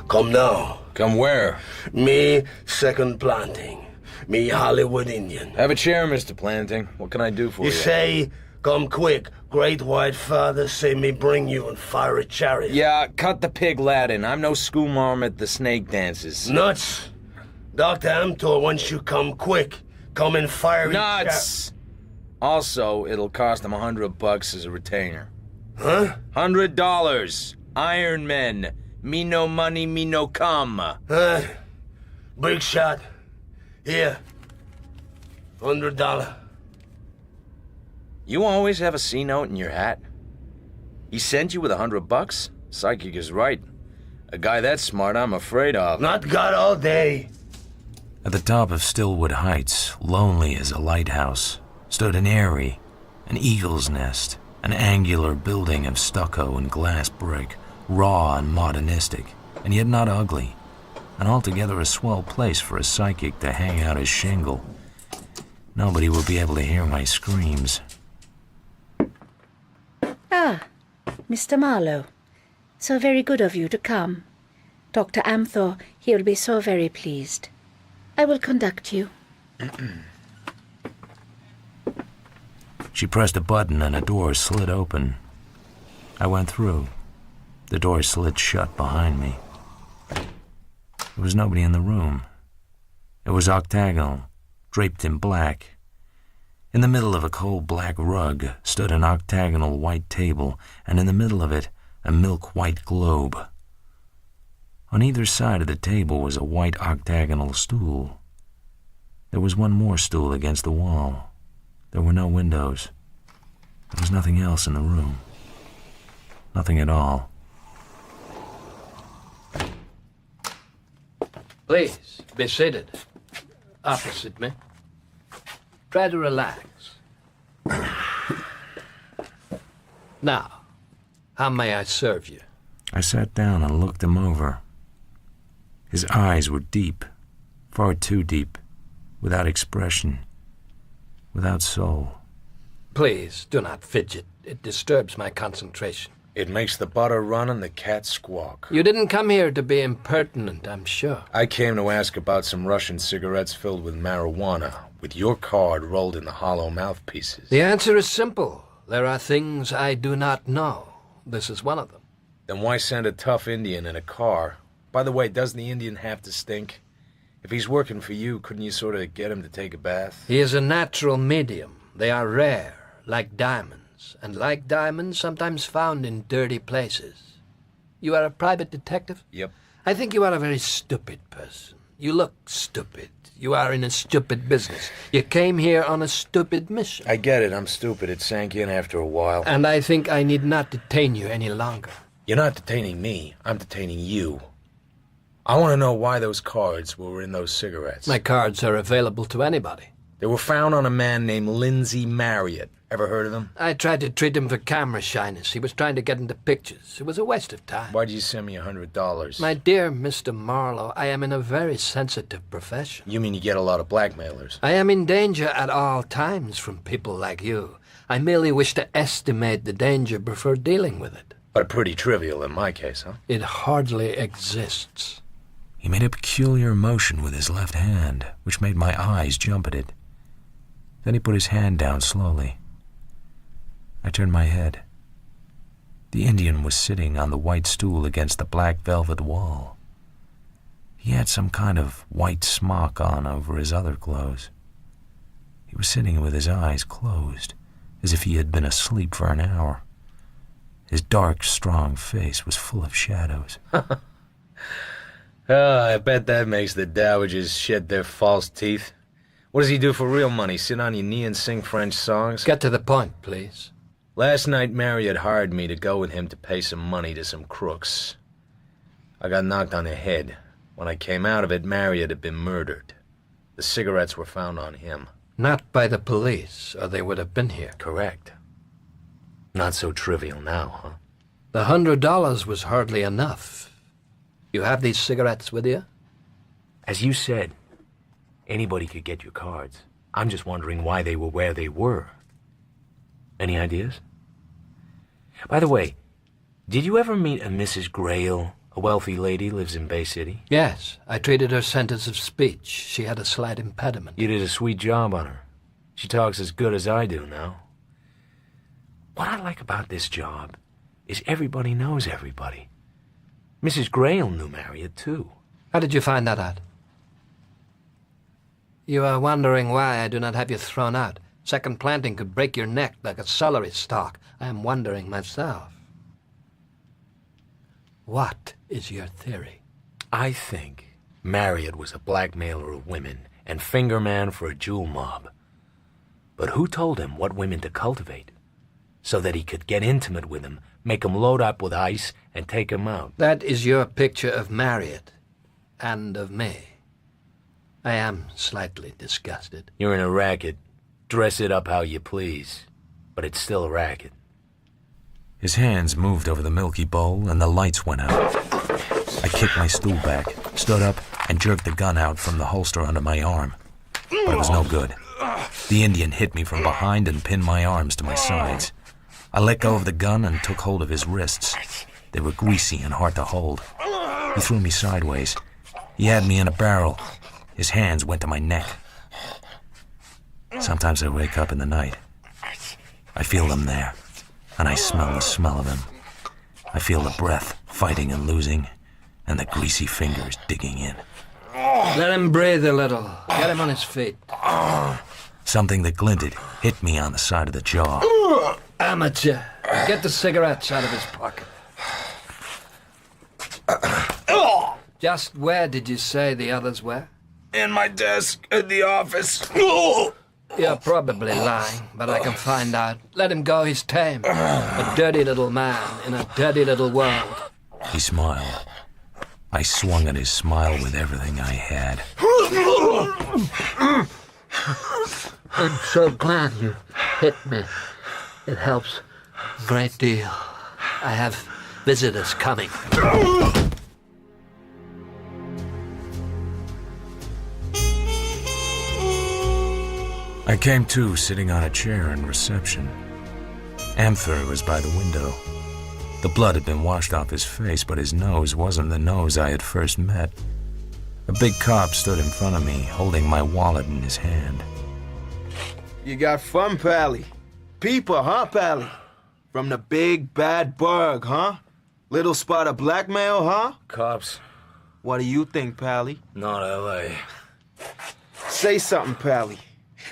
Come now. Come where? Me, second planting. Me, Hollywood Indian. Have a chair, Mr. Planting. What can I do for you? You say, come quick. Great White Father say me bring you and fire a chariot. Yeah, cut the pig Latin. I'm no schoolmarm at the snake dances. Nuts. Dr. Amtor wants you come quick. Come and fire Nuts. Also, it'll cost him $100 as a retainer. Huh? $100. Iron Men. Me no money, me no come. Big shot. Here. $100. You always have a C note in your hat? He sent you with $100? Psychic is right. A guy that smart I'm afraid of. Not got all day. At the top of Stillwood Heights, lonely as a lighthouse, stood an eyrie, an eagle's nest, an angular building of stucco and glass brick, raw and modernistic, and yet not ugly, and altogether a swell place for a psychic to hang out his shingle. Nobody would be able to hear my screams. Ah, Mr. Marlowe. So very good of you to come. Dr. Amthor, he will be so very pleased. I will conduct you. She pressed a button and a door slid open. I went through. The door slid shut behind me. There was nobody in the room. It was octagonal, draped in black. In the middle of a coal-black rug stood an octagonal white table, and in the middle of it, a milk-white globe. On either side of the table was a white octagonal stool. There was one more stool against the wall. There were no windows. There was nothing else in the room. Nothing at all. Please, be seated. Opposite me. Try to relax. Now, how may I serve you? I sat down and looked him over. His eyes were deep, far too deep, without expression, without soul. Please, do not fidget. It disturbs my concentration. It makes the butter run and the cat squawk. You didn't come here to be impertinent, I'm sure. I came to ask about some Russian cigarettes filled with marijuana, with your card rolled in the hollow mouthpieces. The answer is simple. There are things I do not know. This is one of them. Then why send a tough Indian in a car? By the way, doesn't the Indian have to stink? If he's working for you, couldn't you sort of get him to take a bath? He is a natural medium. They are rare, like diamonds, and like diamonds, sometimes found in dirty places. You are a private detective? Yep. I think you are a very stupid person. You look stupid. You are in a stupid business. You came here on a stupid mission. I get it, I'm stupid. It sank in after a while. And I think I need not detain you any longer. You're not detaining me. I'm detaining you. I want to know why those cards were in those cigarettes. My cards are available to anybody. They were found on a man named Lindsay Marriott. Ever heard of him? I tried to treat him for camera shyness. He was trying to get into pictures. It was a waste of time. Why'd you send me $100? My dear Mr. Marlowe, I am in a very sensitive profession. You mean you get a lot of blackmailers? I am in danger at all times from people like you. I merely wish to estimate the danger before dealing with it. But pretty trivial in my case, huh? It hardly exists. He made a peculiar motion with his left hand, which made my eyes jump at it. Then he put his hand down slowly. I turned my head. The Indian was sitting on the white stool against the black velvet wall. He had some kind of white smock on over his other clothes. He was sitting with his eyes closed, as if he had been asleep for an hour. His dark, strong face was full of shadows. I bet that makes the dowagers shed their false teeth. What does he do for real money? Sit on your knee and sing French songs? Get to the point, please. Last night, Marriott hired me to go with him to pay some money to some crooks. I got knocked on the head. When I came out of it, Marriott had been murdered. The cigarettes were found on him. Not by the police, or they would have been here. Correct. Not so trivial now, huh? The $100 was hardly enough. You have these cigarettes with you? As you said, anybody could get your cards. I'm just wondering why they were where they were. Any ideas? By the way, did you ever meet a Mrs. Grayle, a wealthy lady lives in Bay City? Yes, I treated her sentence of speech. She had a slight impediment. You did a sweet job on her. She talks as good as I do now. What I like about this job is everybody knows everybody. Mrs. Grayle knew Marriott, too. How did you find that out? You are wondering why I do not have you thrown out. Second planting could break your neck like a celery stalk. I am wondering myself. What is your theory? I think Marriott was a blackmailer of women and fingerman for a jewel mob. But who told him what women to cultivate? So that he could get intimate with them, make them load up with ice, and take them out. That is your picture of Marriott. And of me. I am slightly disgusted. You're in a racket. Dress it up how you please. But it's still a racket. His hands moved over the milky bowl, and the lights went out. I kicked my stool back, stood up, and jerked the gun out from the holster under my arm. But it was no good. The Indian hit me from behind and pinned my arms to my sides. I let go of the gun and took hold of his wrists. They were greasy and hard to hold. He threw me sideways. He had me in a barrel. His hands went to my neck. Sometimes I wake up in the night. I feel them there, and I smell the smell of them. I feel the breath fighting and losing, and the greasy fingers digging in. Let him breathe a little. Get him on his feet. Something that glinted hit me on the side of the jaw. Amateur. Get the cigarettes out of his pocket. Just where did you say the others were? In my desk at the office. You're probably lying, but I can find out. Let him go, he's tame. A dirty little man in a dirty little world. He smiled. I swung at his smile with everything I had. I'm so glad you hit me. It helps a great deal. I have visitors coming. I came to sitting on a chair in reception. Amther was by the window. The blood had been washed off his face, but his nose wasn't the nose I had first met. A big cop stood in front of me, holding my wallet in his hand. You got fun, Pally. People, huh, Pally? From the big, bad burg, huh? Little spot of blackmail, huh? Cops. What do you think, Pally? Not L.A. Say something, Pally.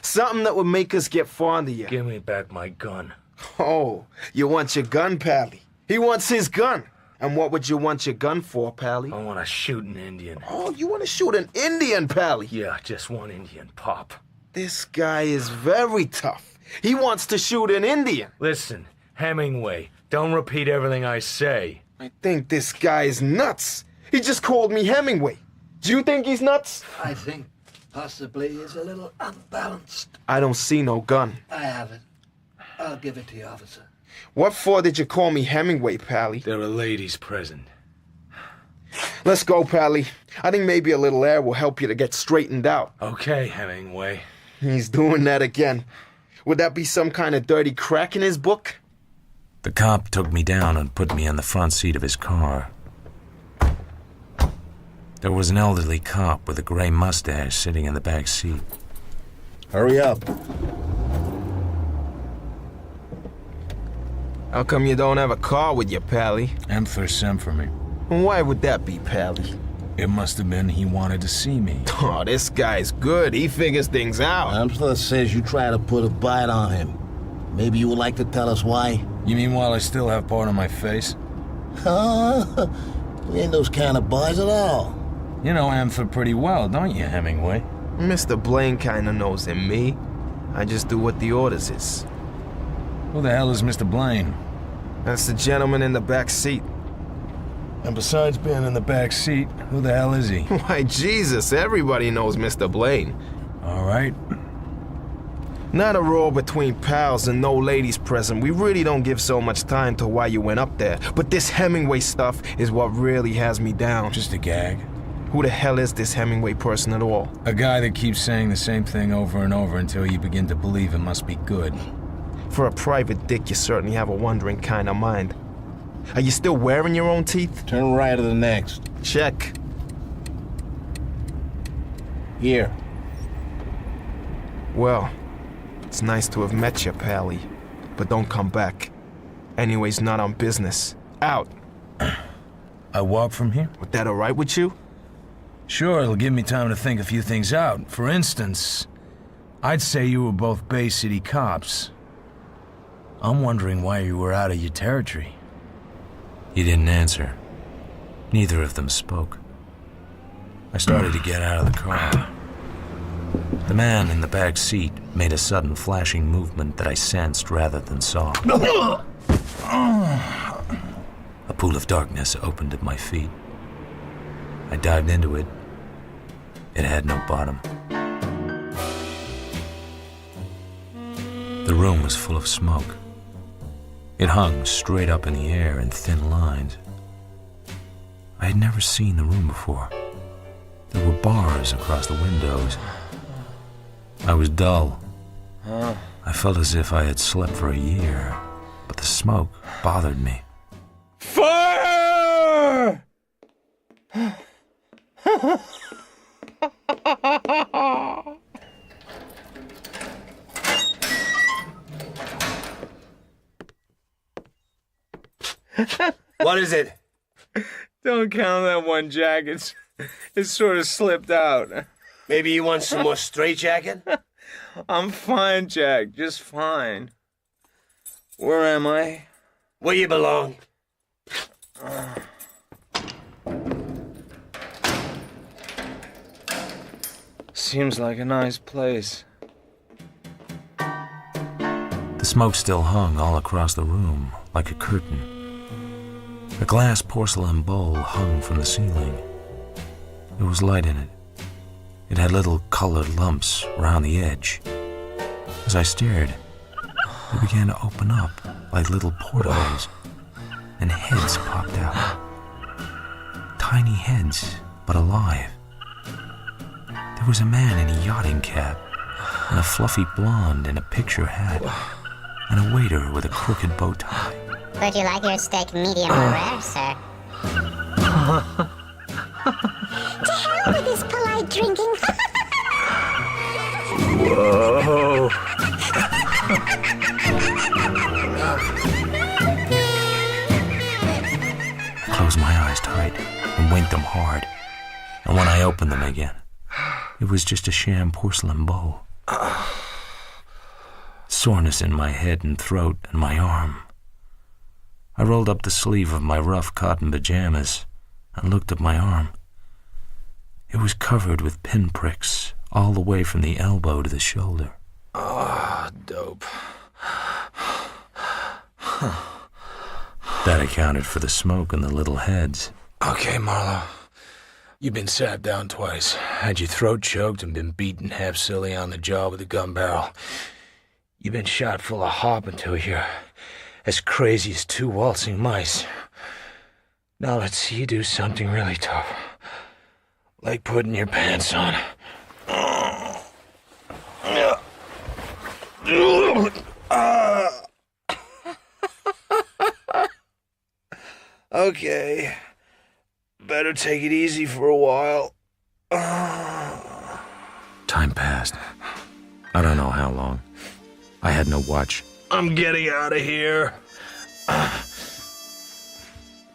Something that would make us get fond of you. Give me back my gun. Oh, you want your gun, Pally? He wants his gun. And what would you want your gun for, Pally? I want to shoot an Indian. Oh, you want to shoot an Indian, Pally? Yeah, just one Indian, Pop. This guy is very tough. He wants to shoot an Indian. Listen, Hemingway, don't repeat everything I say. I think this guy is nuts. He just called me Hemingway. Do you think he's nuts? I think possibly he's a little unbalanced. I don't see no gun. I have it. I'll give it to you, officer. What for did you call me Hemingway, Pally? There are ladies present. Let's go, Pally. I think maybe a little air will help you to get straightened out. Okay, Hemingway. He's doing that again. Would that be some kind of dirty crack in his book? The cop took me down and put me on the front seat of his car. There was an elderly cop with a gray mustache sitting in the back seat. Hurry up. How come you don't have a car with you, Pally? Emther sent for me. Why would that be, Pally? It must have been he wanted to see me. Oh, this guy's good. He figures things out. Emther says you try to put a bite on him. Maybe you would like to tell us why? You mean while I still have part of my face? Huh? We ain't those kind of boys at all. You know Emther pretty well, don't you, Hemingway? Mr. Blaine kinda knows him, me. I just do what the orders is. Who the hell is Mr. Blaine? That's the gentleman in the back seat. And besides being in the back seat, who the hell is he? Why, Jesus, everybody knows Mr. Blaine. All right. Not a row between pals and no ladies present. We really don't give so much time to why you went up there. But this Hemingway stuff is what really has me down. Just a gag. Who the hell is this Hemingway person at all? A guy that keeps saying the same thing over and over until you begin to believe it must be good. For a private dick, you certainly have a wondering kind of mind. Are you still wearing your own teeth? Turn right to the next. Check. Here. Well, it's nice to have met you, Pally. But don't come back. Anyways, not on business. Out. I walk from here? Was that all right with you? Sure, it'll give me time to think a few things out. For instance, I'd say you were both Bay City cops. I'm wondering why you were out of your territory. He didn't answer. Neither of them spoke. I started to get out of the car. The man in the back seat made a sudden flashing movement that I sensed rather than saw. A pool of darkness opened at my feet. I dived into it. It had no bottom. The room was full of smoke. It hung straight up in the air in thin lines. I had never seen the room before. There were bars across the windows. I was dull. I felt as if I had slept for a year, but the smoke bothered me. Fire! What is it? Don't count that one, Jack. It's sort of slipped out. Maybe you want some more straitjacket? I'm fine, Jack. Just fine. Where am I? Where you belong. Seems like a nice place. The smoke still hung all across the room, like a curtain. A glass porcelain bowl hung from the ceiling. There was light in it. It had little colored lumps around the edge. As I stared, they began to open up like little portholes, and heads popped out. Tiny heads, but alive. There was a man in a yachting cap, and a fluffy blonde in a picture hat, and a waiter with a crooked bow tie. Would you like your steak medium or rare, sir? To hell with this polite drinking. Whoa. I closed my eyes tight and winked them hard. And when I opened them again, it was just a sham porcelain bowl. Soreness in my head and throat and my arm. I rolled up the sleeve of my rough cotton pajamas and looked at my arm. It was covered with pinpricks all the way from the elbow to the shoulder. Dope. That accounted for the smoke and the little heads. Okay, Marlowe. You've been sat down twice, had your throat choked, and been beaten half silly on the jaw with a gun barrel. You've been shot full of hop until you're as crazy as two waltzing mice. Now let's see you do something really tough. Like putting your pants on. Okay. Better take it easy for a while. Time passed. I don't know how long. I had no watch. I'm getting out of here.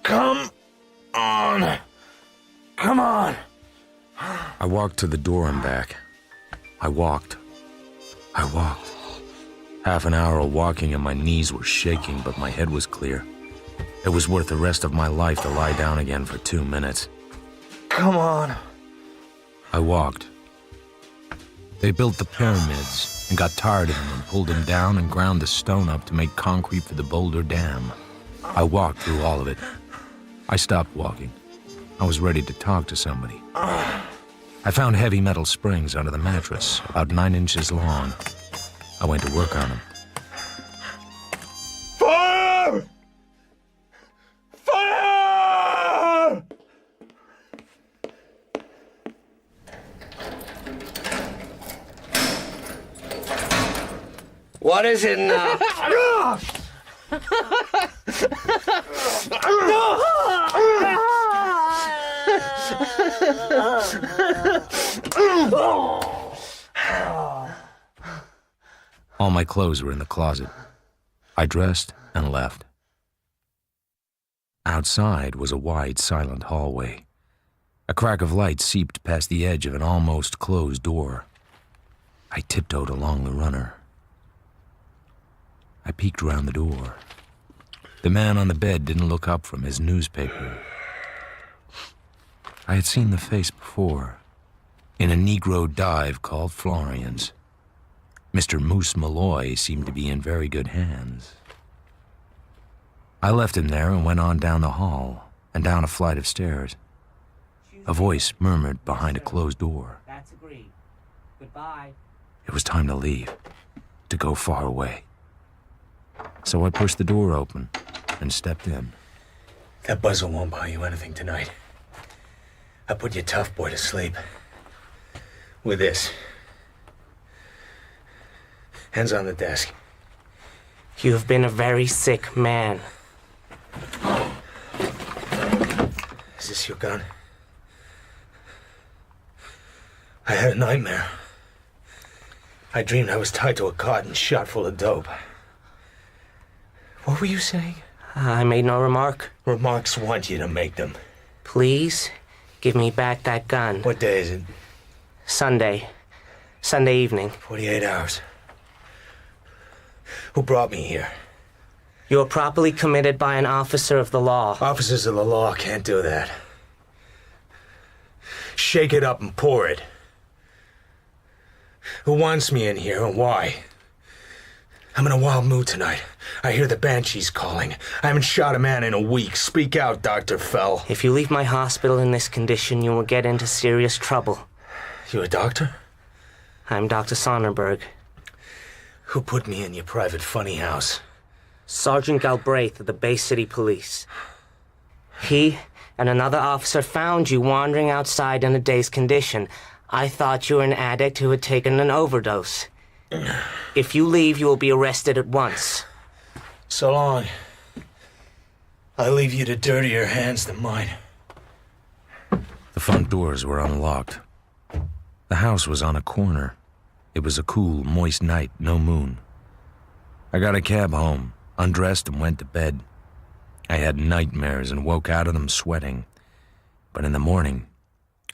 Come on. Come on. I walked to the door and back. I walked. Half an hour of walking and my knees were shaking, but my head was clear. It was worth the rest of my life to lie down again for 2 minutes. Come on. I walked. They built the pyramids and got tired of them and pulled them down and ground the stone up to make concrete for the Boulder Dam. I walked through all of it. I stopped walking. I was ready to talk to somebody. I found heavy metal springs under the mattress, about 9 inches long. I went to work on them. Fire! Fire! What is it now? All my clothes were in the closet. I dressed and left. Outside was a wide, silent hallway. A crack of light seeped past the edge of an almost closed door. I tiptoed along the runner. I peeked around the door. The man on the bed didn't look up from his newspaper. I had seen the face before, in a Negro dive called Florian's. Mr. Moose Malloy seemed to be in very good hands. I left him there and went on down the hall and down a flight of stairs. A voice murmured behind a closed door. That's agreed. Goodbye. It was time to leave, to go far away. So I pushed the door open and stepped in. That buzzer won't buy you anything tonight. I put your tough boy to sleep. With this. Hands on the desk. You've been a very sick man. Is this your gun? I had a nightmare. I dreamed I was tied to a cot and shot full of dope. What were you saying? I made no remark. Remarks want you to make them. Please, give me back that gun. What day is it? Sunday. Sunday evening. 48 hours. Who brought me here? You were properly committed by an officer of the law. Officers of the law can't do that. Shake it up and pour it. Who wants me in here and why? I'm in a wild mood tonight. I hear the banshees calling. I haven't shot a man in a week. Speak out, Dr. Fell. If you leave my hospital in this condition, you will get into serious trouble. You a doctor? I'm Dr. Sonnerberg. Who put me in your private funny house? Sergeant Galbraith of the Bay City Police. He and another officer found you wandering outside in a dazed condition. I thought you were an addict who had taken an overdose. If you leave, you will be arrested at once. So long. I leave you to dirtier hands than mine. The front doors were unlocked. The house was on a corner. It was a cool, moist night, no moon. I got a cab home, undressed and went to bed. I had nightmares and woke out of them sweating. But in the morning,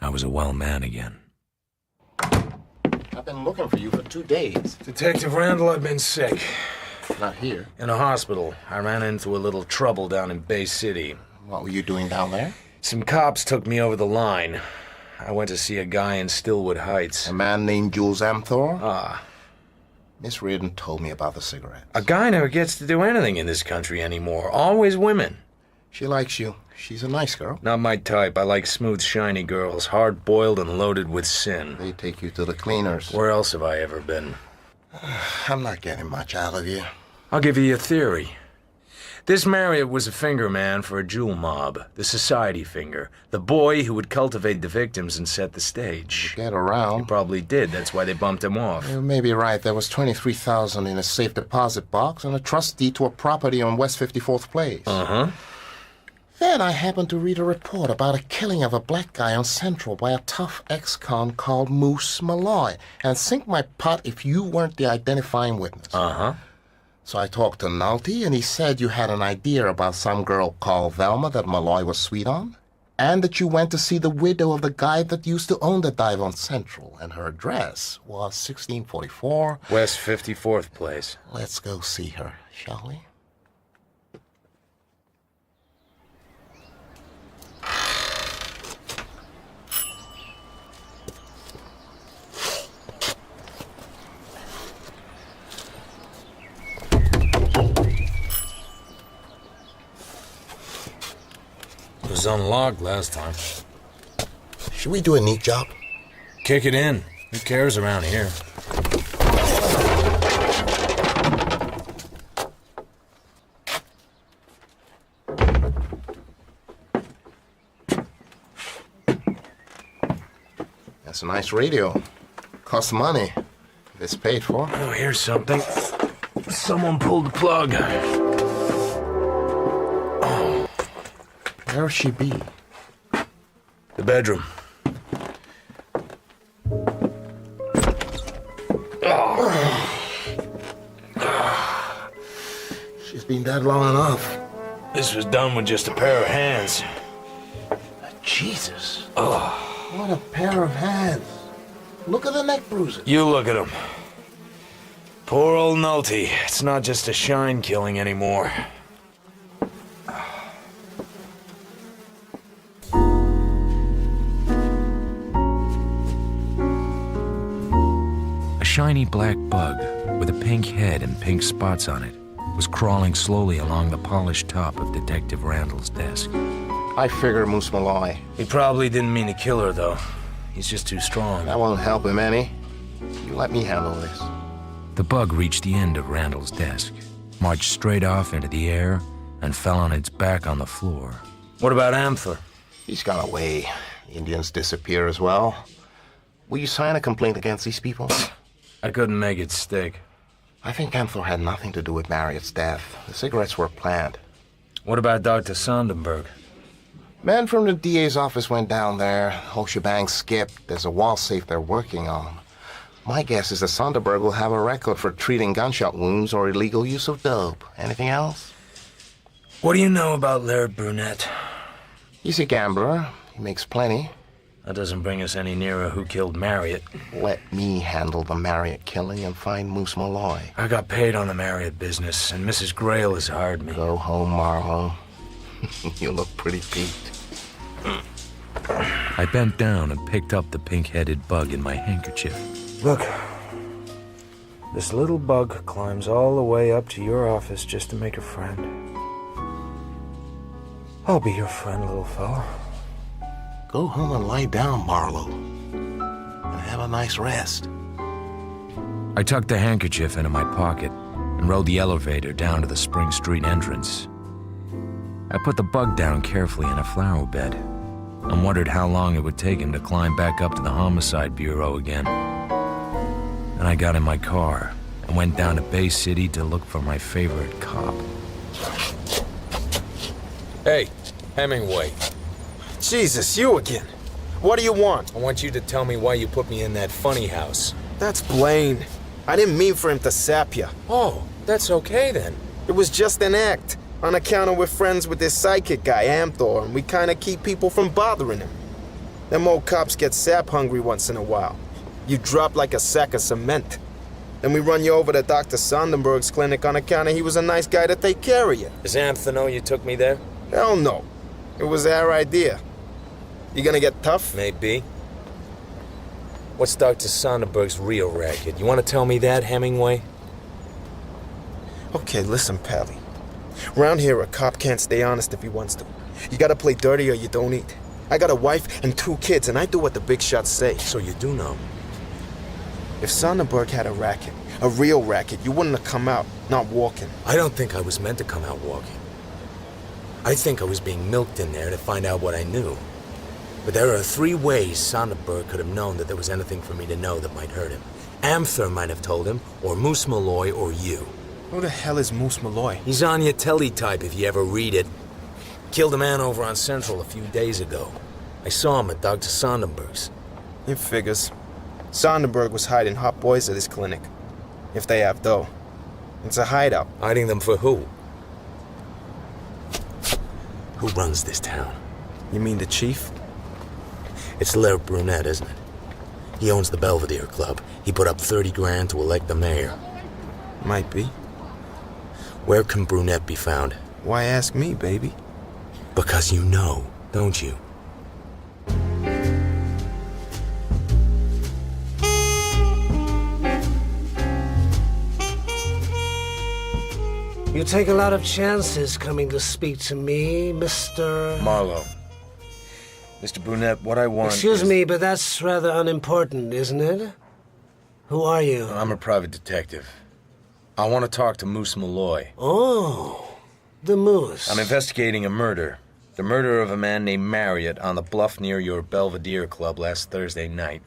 I was a well man again. I've been looking for you for 2 days. Detective Randall, I've been sick. Not here. In a hospital. I ran into a little trouble down in Bay City. What were you doing down there? Some cops took me over the line. I went to see a guy in Stillwood Heights. A man named Jules Amthor? Ah. Miss Reardon told me about the cigarette. A guy never gets to do anything in this country anymore. Always women. She likes you. She's a nice girl. Not my type. I like smooth, shiny girls, hard-boiled and loaded with sin. They take you to the cleaners. Where else have I ever been? I'm not getting much out of you. I'll give you a theory. This Marriott was a finger man for a jewel mob, the society finger, the boy who would cultivate the victims and set the stage. Get around. He probably did. That's why they bumped him off. You may be right. There was $23,000 in a safe deposit box and a trust deed to a property on West 54th Place. Uh-huh. Then I happened to read a report about a killing of a black guy on Central by a tough ex-con called Moose Malloy. And sink my pot if you weren't the identifying witness. Uh-huh. So I talked to Nolte, and he said you had an idea about some girl called Velma that Malloy was sweet on, and that you went to see the widow of the guy that used to own the dive on Central, and her address was 1644... West 54th Place. Let's go see her, shall we? It was unlocked last time. Should we do a neat job? Kick it in. Who cares around here? That's a nice radio. Costs money. If it's paid for. Oh, here's something. Someone pulled the plug. Where'll she be? The bedroom. She's been dead long enough. This was done with just a pair of hands. Jesus. Oh. What a pair of hands. Look at the neck bruises. You look at him. Poor old Nolte. It's not just a shine killing anymore. A shiny black bug with a pink head and pink spots on it was crawling slowly along the polished top of Detective Randall's desk. I figure Moose Malloy. He probably didn't mean to kill her, though. He's just too strong. That won't help him any. You let me handle this. The bug reached the end of Randall's desk, marched straight off into the air, and fell on its back on the floor. What about Amthor? He's gone away. The Indians disappear as well. Will you sign a complaint against these people? I couldn't make it stick. I think Amthor had nothing to do with Marriott's death. The cigarettes were planned. What about Dr. Sonderberg? Men from the DA's office went down there. Whole shebang skipped. There's a wall safe they're working on. My guess is that Sonderberg will have a record for treating gunshot wounds or illegal use of dope. Anything else? What do you know about Laird Brunette? He's a gambler. He makes plenty. That doesn't bring us any nearer who killed Marriott. Let me handle the Marriott killing and find Moose Malloy. I got paid on the Marriott business, and Mrs. Grail has hired me. Go home, Marlowe. You look pretty peaked. I bent down and picked up the pink-headed bug in my handkerchief. Look. This little bug climbs all the way up to your office just to make a friend. I'll be your friend, little fella. Go home and lie down, Marlowe. And have a nice rest. I tucked the handkerchief into my pocket and rode the elevator down to the Spring Street entrance. I put the bug down carefully in a flower bed and wondered how long it would take him to climb back up to the Homicide Bureau again. Then I got in my car and went down to Bay City to look for my favorite cop. Hey, Hemingway. Jesus, you again. What do you want? I want you to tell me why you put me in that funny house. That's Blaine. I didn't mean for him to sap you. Oh, that's okay then. It was just an act. On account of we're friends with this psychic guy, Amthor, and we kinda keep people from bothering him. Them old cops get sap hungry once in a while. You drop like a sack of cement. Then we run you over to Dr. Sondenberg's clinic on account of he was a nice guy to take care of you. Does Amthor know you took me there? Hell no. It was our idea. You gonna get tough? Maybe. What's Dr. Sonderberg's real racket? You want to tell me that, Hemingway? Okay, listen, Pally. Around here, a cop can't stay honest if he wants to. You gotta play dirty or you don't eat. I got a wife and 2 kids, and I do what the big shots say. So you do know. If Sonderberg had a racket, a real racket, you wouldn't have come out, not walking. I don't think I was meant to come out walking. I think I was being milked in there to find out what I knew. But there are 3 ways Sonderberg could have known that there was anything for me to know that might hurt him. Amthor might have told him, or Moose Malloy, or you. Who the hell is Moose Malloy? He's on your teletype if you ever read it. Killed a man over on Central a few days ago. I saw him at Dr. Sonderberg's. It figures. Sonderberg was hiding hot boys at his clinic. If they have dough. It's a hideout. Hiding them for who? Who runs this town? You mean the chief? It's Laird Brunette, isn't it? He owns the Belvedere Club. He put up 30 grand to elect the mayor. Might be. Where can Brunette be found? Why ask me, baby? Because you know, don't you? You take a lot of chances coming to speak to me, Mr. Marlowe. Mr. Brunette, what I want Excuse me, but that's rather unimportant, isn't it? Who are you? I'm a private detective. I want to talk to Moose Malloy. Oh, the Moose. I'm investigating a murder. The murder of a man named Marriott on the bluff near your Belvedere Club last Thursday night.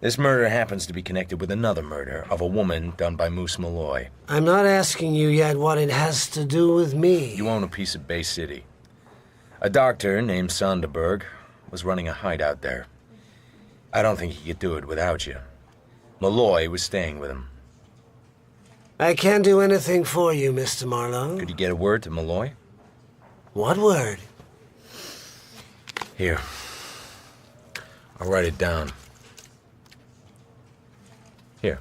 This murder happens to be connected with another murder of a woman done by Moose Malloy. I'm not asking you yet what it has to do with me. You own a piece of Bay City. A doctor named Sonderberg was running a hideout there. I don't think he could do it without you. Malloy was staying with him. I can't do anything for you, Mr. Marlowe. Could you get a word to Malloy? What word? Here. I'll write it down. Here.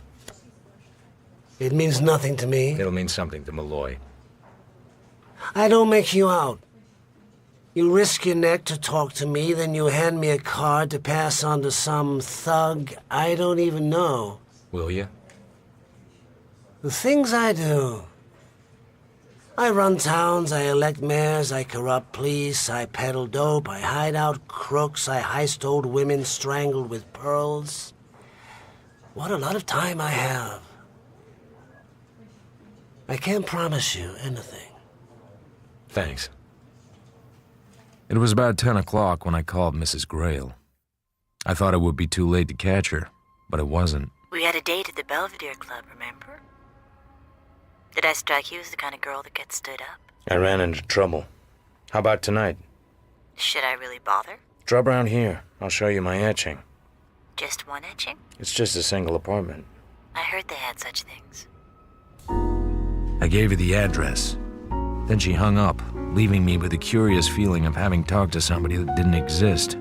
It means nothing to me. It'll mean something to Malloy. I don't make you out. You risk your neck to talk to me, then you hand me a card to pass on to some thug I don't even know. Will you? The things I do. I run towns, I elect mayors, I corrupt police, I peddle dope, I hide out crooks, I heist old women strangled with pearls. What a lot of time I have. I can't promise you anything. Thanks. It was about 10 o'clock when I called Mrs. Grail. I thought it would be too late to catch her, but it wasn't. We had a date at the Belvedere Club, remember? Did I strike you as the kind of girl that gets stood up? I ran into trouble. How about tonight? Should I really bother? Drop around here. I'll show you my etching. Just one etching? It's just a single apartment. I heard they had such things. I gave her the address. Then she hung up, leaving me with a curious feeling of having talked to somebody that didn't exist.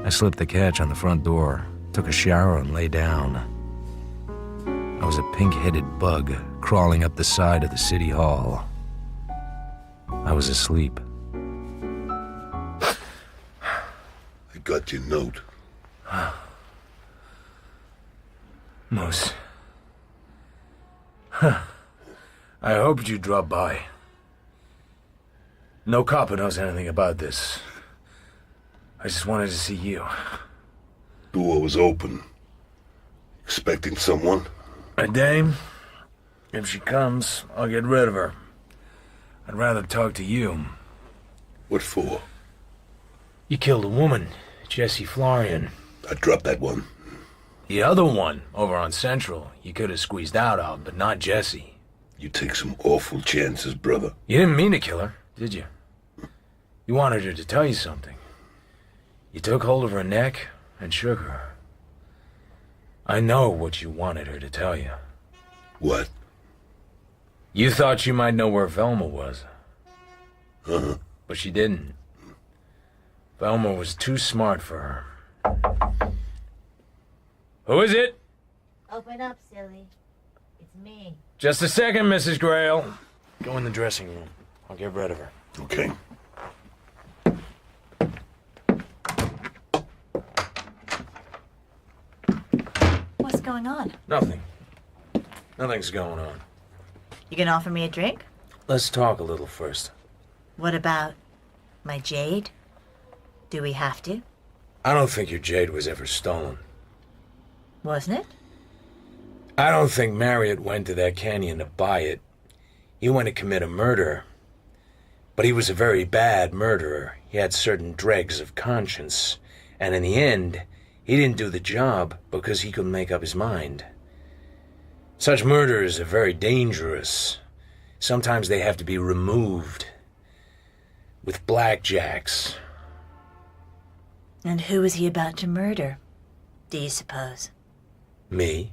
I slipped the catch on the front door, took a shower, and lay down. I was a pink-headed bug crawling up the side of the city hall. I was asleep. I got your note. Moose. Huh. I hoped you'd drop by. No cop knows anything about this. I just wanted to see you. Door was open. Expecting someone? A dame? If she comes, I'll get rid of her. I'd rather talk to you. What for? You killed a woman, Jessie Florian. I dropped that one. The other one, over on Central, you could have squeezed out of, but not Jessie. You take some awful chances, brother. You didn't mean to kill her, did you? You wanted her to tell you something. You took hold of her neck and shook her. I know what you wanted her to tell you. What? You thought she might know where Velma was. Uh-huh. But she didn't. Velma was too smart for her. Who is it? Open up, silly. It's me. Just a second, Mrs. Grail. Go in the dressing room. I'll get rid of her. Okay. What's going on? Nothing. Nothing's going on. You gonna offer me a drink? Let's talk a little first. What about my jade? Do we have to? I don't think your jade was ever stolen. Wasn't it? I don't think Marriott went to that canyon to buy it. He went to commit a murder. But he was a very bad murderer. He had certain dregs of conscience. And in the end, he didn't do the job because he couldn't make up his mind. Such murders are very dangerous. Sometimes they have to be removed. With blackjacks. And who was he about to murder, do you suppose? Me?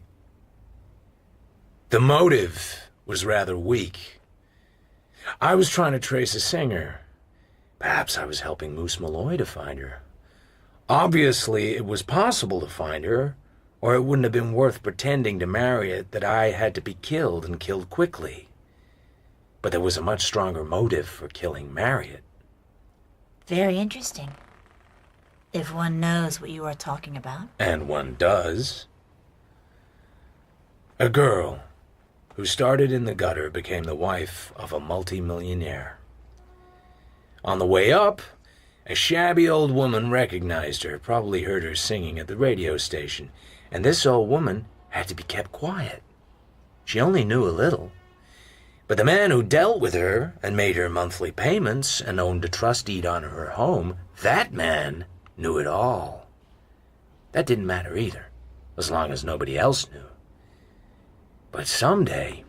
The motive was rather weak. I was trying to trace a singer. Perhaps I was helping Moose Malloy to find her. Obviously, it was possible to find her, or it wouldn't have been worth pretending to Marriott that I had to be killed and killed quickly. But there was a much stronger motive for killing Marriott. Very interesting. If one knows what you are talking about. And one does. A girl who started in the gutter became the wife of a multi-millionaire. On the way up, a shabby old woman recognized her, probably heard her singing at the radio station, and this old woman had to be kept quiet. She only knew a little. But the man who dealt with her and made her monthly payments and owned a trust deed on her home, that man knew it all. That didn't matter either, as long as nobody else knew. But someday,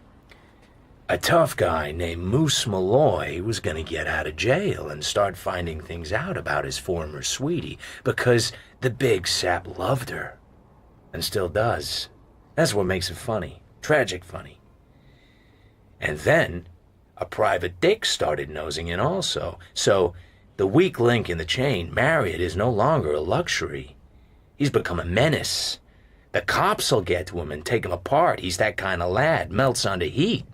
a tough guy named Moose Malloy was going to get out of jail and start finding things out about his former sweetie, because the big sap loved her, and still does. That's what makes it funny, tragic funny. And then, a private dick started nosing in also, so the weak link in the chain, Marriott, is no longer a luxury. He's become a menace. The cops will get to him and take him apart. He's that kind of lad, melts under heat.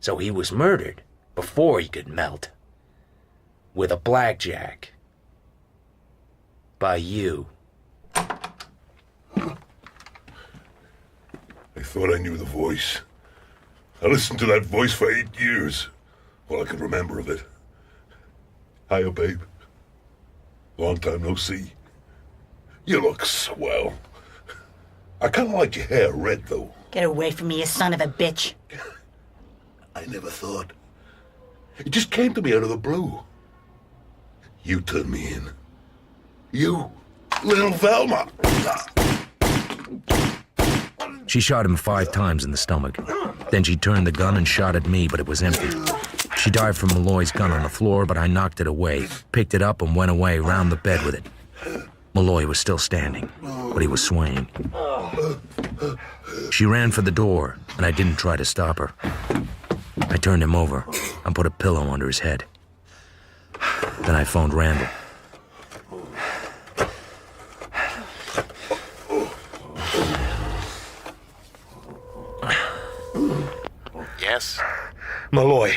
So he was murdered before he could melt. With a blackjack. By you. I thought I knew the voice. I listened to that voice for 8 years. All I could remember of it. Hiya, babe. Long time no see. You look swell. I kind of like your hair red, though. Get away from me, you son of a bitch. I never thought. It just came to me out of the blue. You turned me in. You, little Velma. She shot him 5 times in the stomach. Then she turned the gun and shot at me, but it was empty. She dived for Malloy's gun on the floor, but I knocked it away, picked it up and went away round the bed with it. Malloy was still standing, but he was swaying. She ran for the door, and I didn't try to stop her. I turned him over and put a pillow under his head. Then I phoned Randall. Yes? Malloy,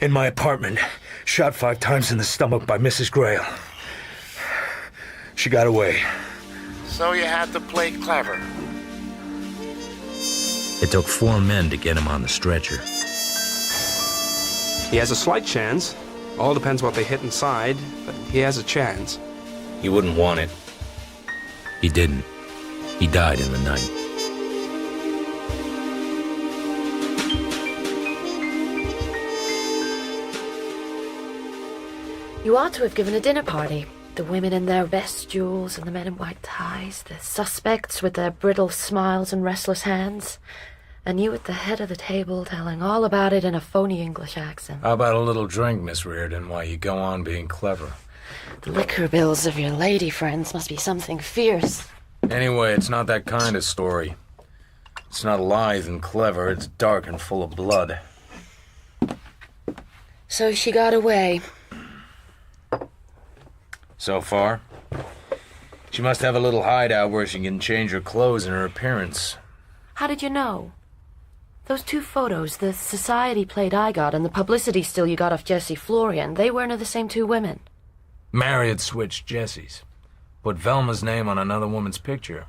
in my apartment, shot 5 times in the stomach by Mrs. Grail. She got away. So you had to play clever. It took 4 men to get him on the stretcher. He has a slight chance. All depends what they hit inside, but he has a chance. He wouldn't want it. He didn't. He died in the night. You ought to have given a dinner party. The women in their vestibules and the men in white ties, the suspects with their brittle smiles and restless hands, And you at the head of the table telling all about it in a phony English accent. How about a little drink, Miss Reardon, while you go on being clever? The liquor bills of your lady friends must be something fierce. Anyway, it's not that kind of story. It's not lithe and clever, it's dark and full of blood. So she got away. So far? She must have a little hideout where she can change her clothes and her appearance. How did you know? Those 2 photos, the society plate I got and the publicity still you got off Jessie Florian, they weren't of the same 2 women. Mary had switched Jessie's. Put Velma's name on another woman's picture.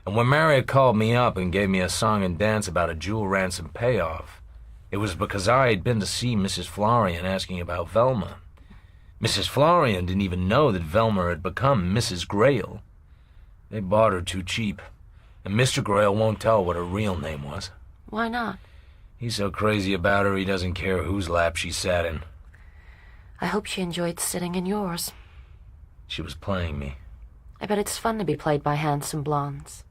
And when Mary had called me up and gave me a song and dance about a jewel ransom payoff, it was because I had been to see Mrs. Florian asking about Velma. Mrs. Florian didn't even know that Velma had become Mrs. Grail. They bought her too cheap, and Mr. Grail won't tell what her real name was. Why not? He's so crazy about her, he doesn't care whose lap she sat in. I hope she enjoyed sitting in yours. She was playing me. I bet it's fun to be played by handsome blondes.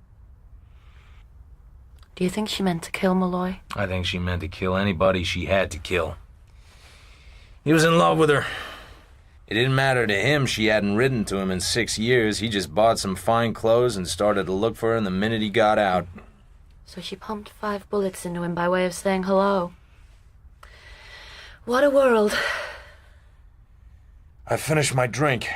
Do you think she meant to kill Malloy? I think she meant to kill anybody she had to kill. He was in love with her. It didn't matter to him she hadn't written to him in 6 years. He just bought some fine clothes and started to look for her the minute he got out. So she pumped 5 bullets into him by way of saying hello. What a world. I finished my drink.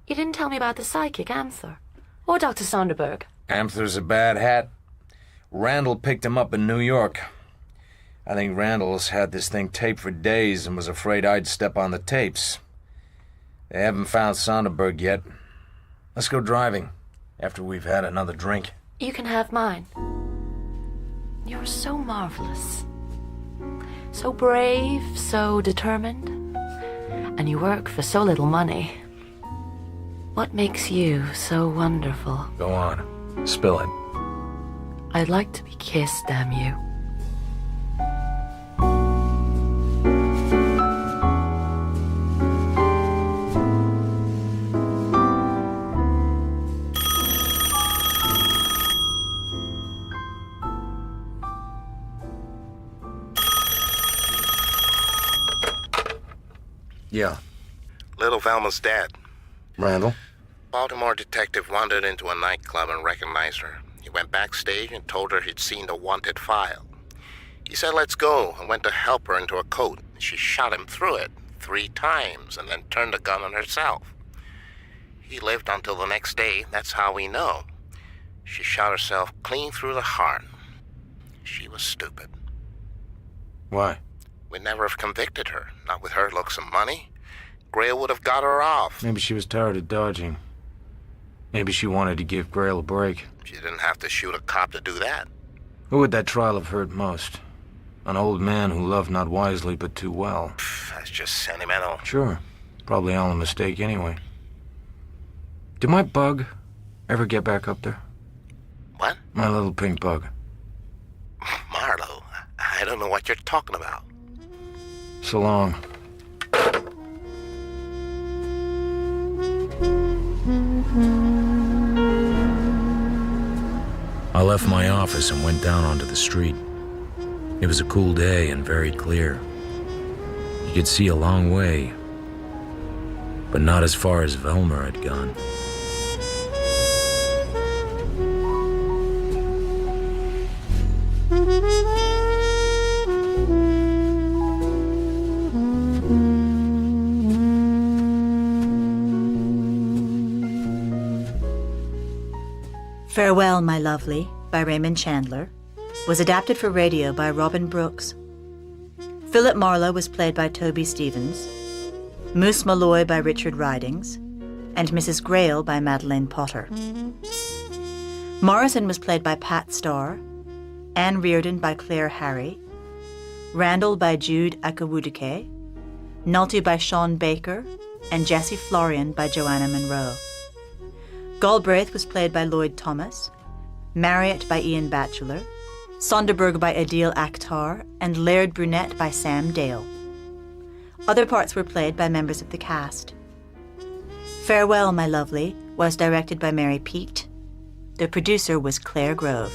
You didn't tell me about the psychic, Amther. Or Dr. Sonderberg. Amther's a bad hat. Randall picked him up in New York. I think Randall's had this thing taped for days and was afraid I'd step on the tapes. They haven't found Sonderberg yet. Let's go driving, after we've had another drink. You can have mine. You're so marvelous. So brave, so determined. And you work for so little money. What makes you so wonderful? Go on. Spill it. I'd like to be kissed, damn you. Yeah. Little Velma's dead. Randall? Baltimore detective wandered into a nightclub and recognized her. He went backstage and told her he'd seen the wanted file. He said, "Let's go," and went to help her into a coat. She shot him through it 3 times and then turned the gun on herself. He lived until the next day. That's how we know. She shot herself clean through the heart. She was stupid. Why? We'd never have convicted her, not with her looks and money. Grail would have got her off. Maybe she was tired of dodging. Maybe she wanted to give Grail a break. She didn't have to shoot a cop to do that. Who would that trial have hurt most? An old man who loved not wisely but too well. That's just sentimental. Sure. Probably all a mistake anyway. Did my bug ever get back up there? What? My little pink bug. Marlowe, I don't know what you're talking about. So long. I left my office and went down onto the street. It was a cool day and very clear. You could see a long way, but not as far as Velma had gone. Farewell, My Lovely, by Raymond Chandler, was adapted for radio by Robin Brooks. Philip Marlowe was played by Toby Stevens, Moose Malloy by Richard Ridings, and Mrs. Grail by Madeleine Potter. Morrison was played by Pat Starr, Anne Reardon by Claire Harry, Randall by Jude Akawuduke, Nolte by Sean Baker, and Jessie Florian by Joanna Monroe. Galbraith was played by Lloyd Thomas, Marriott by Ian Batchelor, Sonderberg by Adil Akhtar, and Laird Brunette by Sam Dale. Other parts were played by members of the cast. Farewell, My Lovely was directed by Mary Peet. The producer was Claire Grove.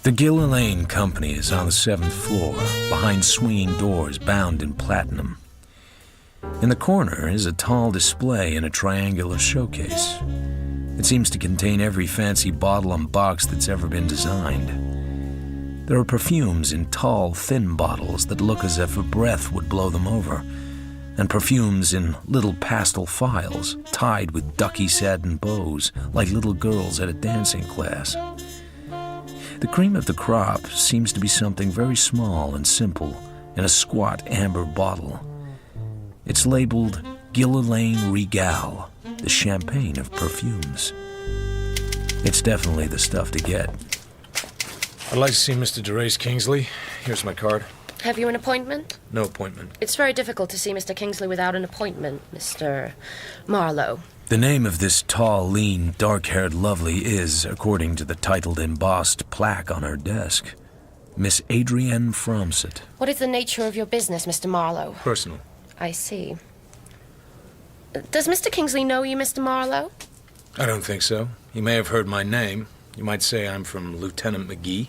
The Gillian Company is on the 7th floor, behind swinging doors bound in platinum. In the corner is a tall display in a triangular showcase. It seems to contain every fancy bottle and box that's ever been designed. There are perfumes in tall, thin bottles that look as if a breath would blow them over, and perfumes in little pastel phials tied with ducky satin bows like little girls at a dancing class. The cream of the crop seems to be something very small and simple in a squat amber bottle. It's labeled Gillian Regal, the champagne of perfumes. It's definitely the stuff to get. I'd like to see Mr. DeRace Kingsley. Here's my card. Have you an appointment? No appointment. It's very difficult to see Mr. Kingsley without an appointment, Mr. Marlowe. The name of this tall, lean, dark-haired lovely is, according to the titled embossed plaque on her desk, Miss Adrienne Fromsett. What is the nature of your business, Mr. Marlowe? Personal. I see. Does Mr. Kingsley know you, Mr. Marlowe? I don't think so. He may have heard my name. You might say I'm from Lieutenant McGee.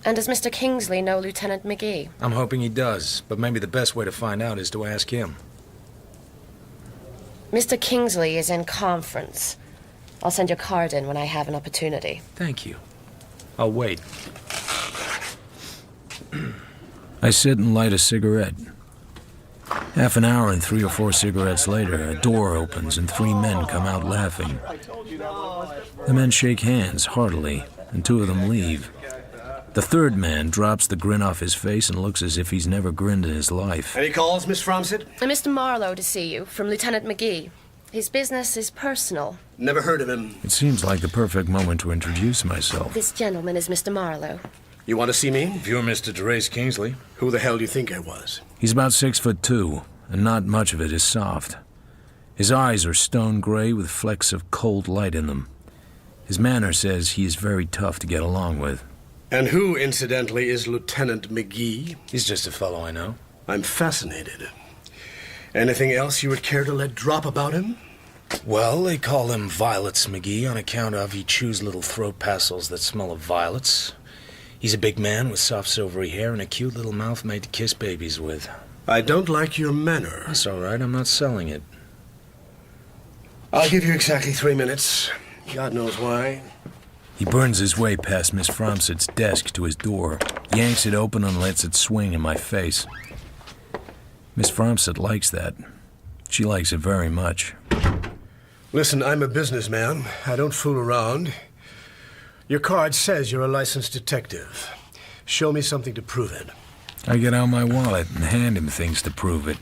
And does Mr. Kingsley know Lieutenant McGee? I'm hoping he does, but maybe the best way to find out is to ask him. Mr. Kingsley is in conference. I'll send your card in when I have an opportunity. Thank you. I'll wait. I sit and light a cigarette. Half an hour and 3 or 4 cigarettes later, a door opens and 3 men come out laughing. The men shake hands heartily, and 2 of them leave. The third man drops the grin off his face and looks as if he's never grinned in his life. Any calls, Miss Fromsett? Mr. Marlowe to see you, from Lieutenant McGee. His business is personal. Never heard of him. It seems like the perfect moment to introduce myself. This gentleman is Mr. Marlowe. You want to see me? If you're Mr. DeRace Kingsley. Who the hell do you think I was? He's about 6'2", and not much of it is soft. His eyes are stone gray with flecks of cold light in them. His manner says he is very tough to get along with. And who, incidentally, is Lieutenant McGee? He's just a fellow I know. I'm fascinated. Anything else you would care to let drop about him? Well, they call him Violets McGee on account of he chews little throat passels that smell of violets. He's a big man with soft silvery hair and a cute little mouth made to kiss babies with. I don't like your manner. That's all right. I'm not selling it. I'll give you exactly 3 minutes. God knows why. He burns his way past Miss Fromsett's desk to his door, yanks it open and lets it swing in my face. Miss Fromsett likes that. She likes it very much. Listen, I'm a businessman. I don't fool around. Your card says you're a licensed detective. Show me something to prove it. I get out my wallet and hand him things to prove it.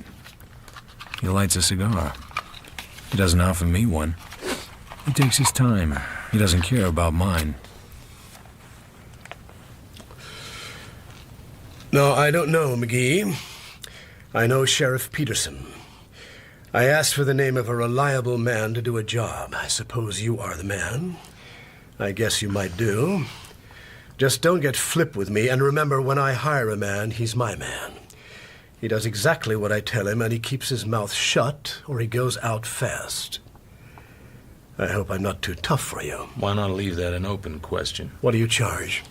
He lights a cigar. He doesn't offer me one. He takes his time. He doesn't care about mine. No, I don't know, McGee. I know Sheriff Peterson. I asked for the name of a reliable man to do a job. I suppose you are the man. I guess you might do. Just don't get flip with me, and remember, when I hire a man, he's my man. He does exactly what I tell him, and he keeps his mouth shut, or he goes out fast. I hope I'm not too tough for you. Why not leave that an open question? What do you charge?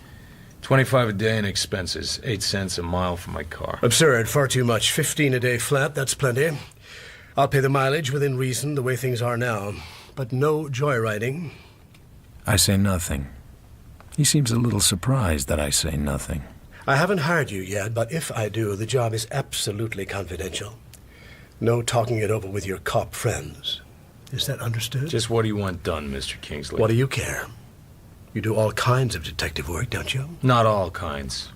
$25 a day in expenses, 8 cents a mile for my car. Absurd, far too much. 15 a day flat, that's plenty. I'll pay the mileage within reason, the way things are now. But no joyriding. I say nothing. He seems a little surprised that I say nothing. I haven't hired you yet, but if I do, the job is absolutely confidential. No talking it over with your cop friends. Is that understood? Just what do you want done, Mr. Kingsley? What do you care? You do all kinds of detective work, don't you? Not all kinds.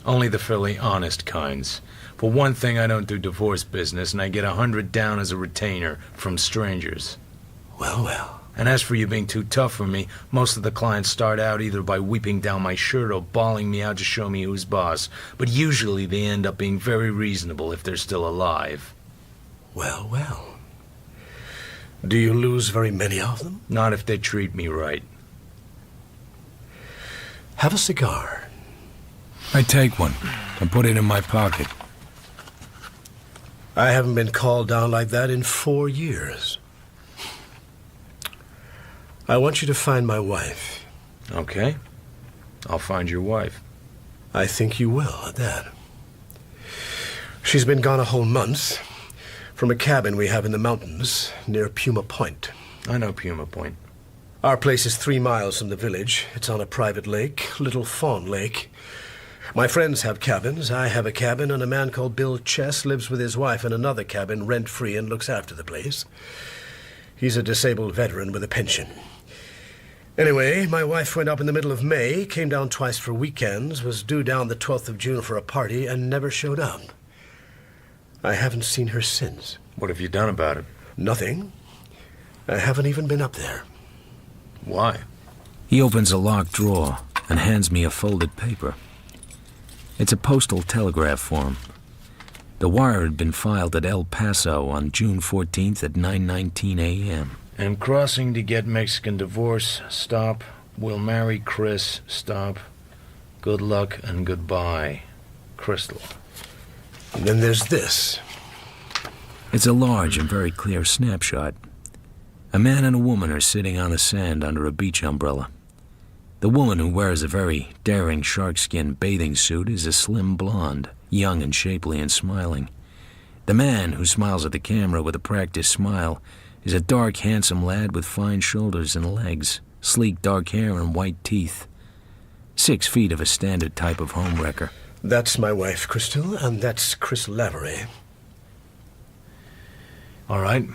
Only the fairly honest kinds. For one thing, I don't do divorce business, and I get 100 down as a retainer from strangers. Well, well. And as for you being too tough for me, most of the clients start out either by weeping down my shirt or bawling me out to show me who's boss. But usually they end up being very reasonable if they're still alive. Well, well. Do you lose very many of them? Not if they treat me right. Have a cigar. I take one and put it in my pocket. I haven't been called down like that in 4 years. I want you to find my wife. Okay. I'll find your wife. I think you will, at that. She's been gone a whole month from a cabin we have in the mountains near Puma Point. I know Puma Point. Our place is 3 miles from the village. It's on a private lake, Little Fawn Lake. My friends have cabins. I have a cabin, and a man called Bill Chess lives with his wife in another cabin, rent-free, and looks after the place. He's a disabled veteran with a pension. Anyway, my wife went up in the middle of May, came down twice for weekends, was due down the 12th of June for a party, and never showed up. I haven't seen her since. What have you done about it? Nothing. I haven't even been up there. Why? He opens a locked drawer and hands me a folded paper. It's a postal telegraph form. The wire had been filed at El Paso on June 14th at 9:19 a.m. Am crossing to get Mexican divorce. Stop. Will marry Chris. Stop. Good luck and goodbye. Crystal. And then there's this. It's a large and very clear snapshot. A man and a woman are sitting on the sand under a beach umbrella. The woman, who wears a very daring sharkskin bathing suit, is a slim blonde, young and shapely and smiling. The man, who smiles at the camera with a practiced smile, is a dark, handsome lad with fine shoulders and legs, sleek dark hair and white teeth. 6 feet of a standard type of homewrecker. That's my wife, Crystal, and that's Chris Lavery. All right.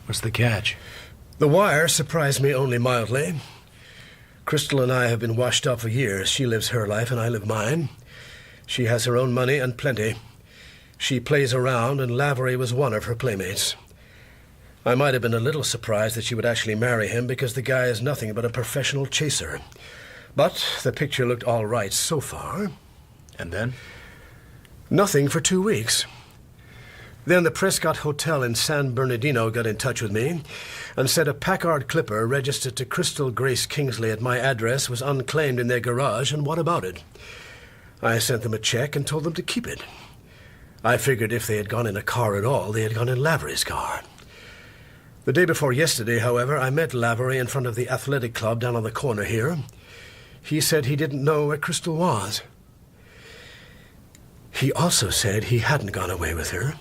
What's the catch? The wire surprised me only mildly. Crystal and I have been washed up for years. She lives her life and I live mine. She has her own money and plenty. She plays around, and Lavery was one of her playmates. I might have been a little surprised that she would actually marry him, because the guy is nothing but a professional chaser. But the picture looked all right so far. And then? Nothing for 2 weeks. Then the Prescott Hotel in San Bernardino got in touch with me and said a Packard Clipper registered to Crystal Grace Kingsley at my address was unclaimed in their garage, and what about it? I sent them a check and told them to keep it. I figured if they had gone in a car at all, they had gone in Lavery's car. The day before yesterday, however, I met Lavery in front of the athletic club down on the corner here. He said he didn't know where Crystal was. He also said he hadn't gone away with her,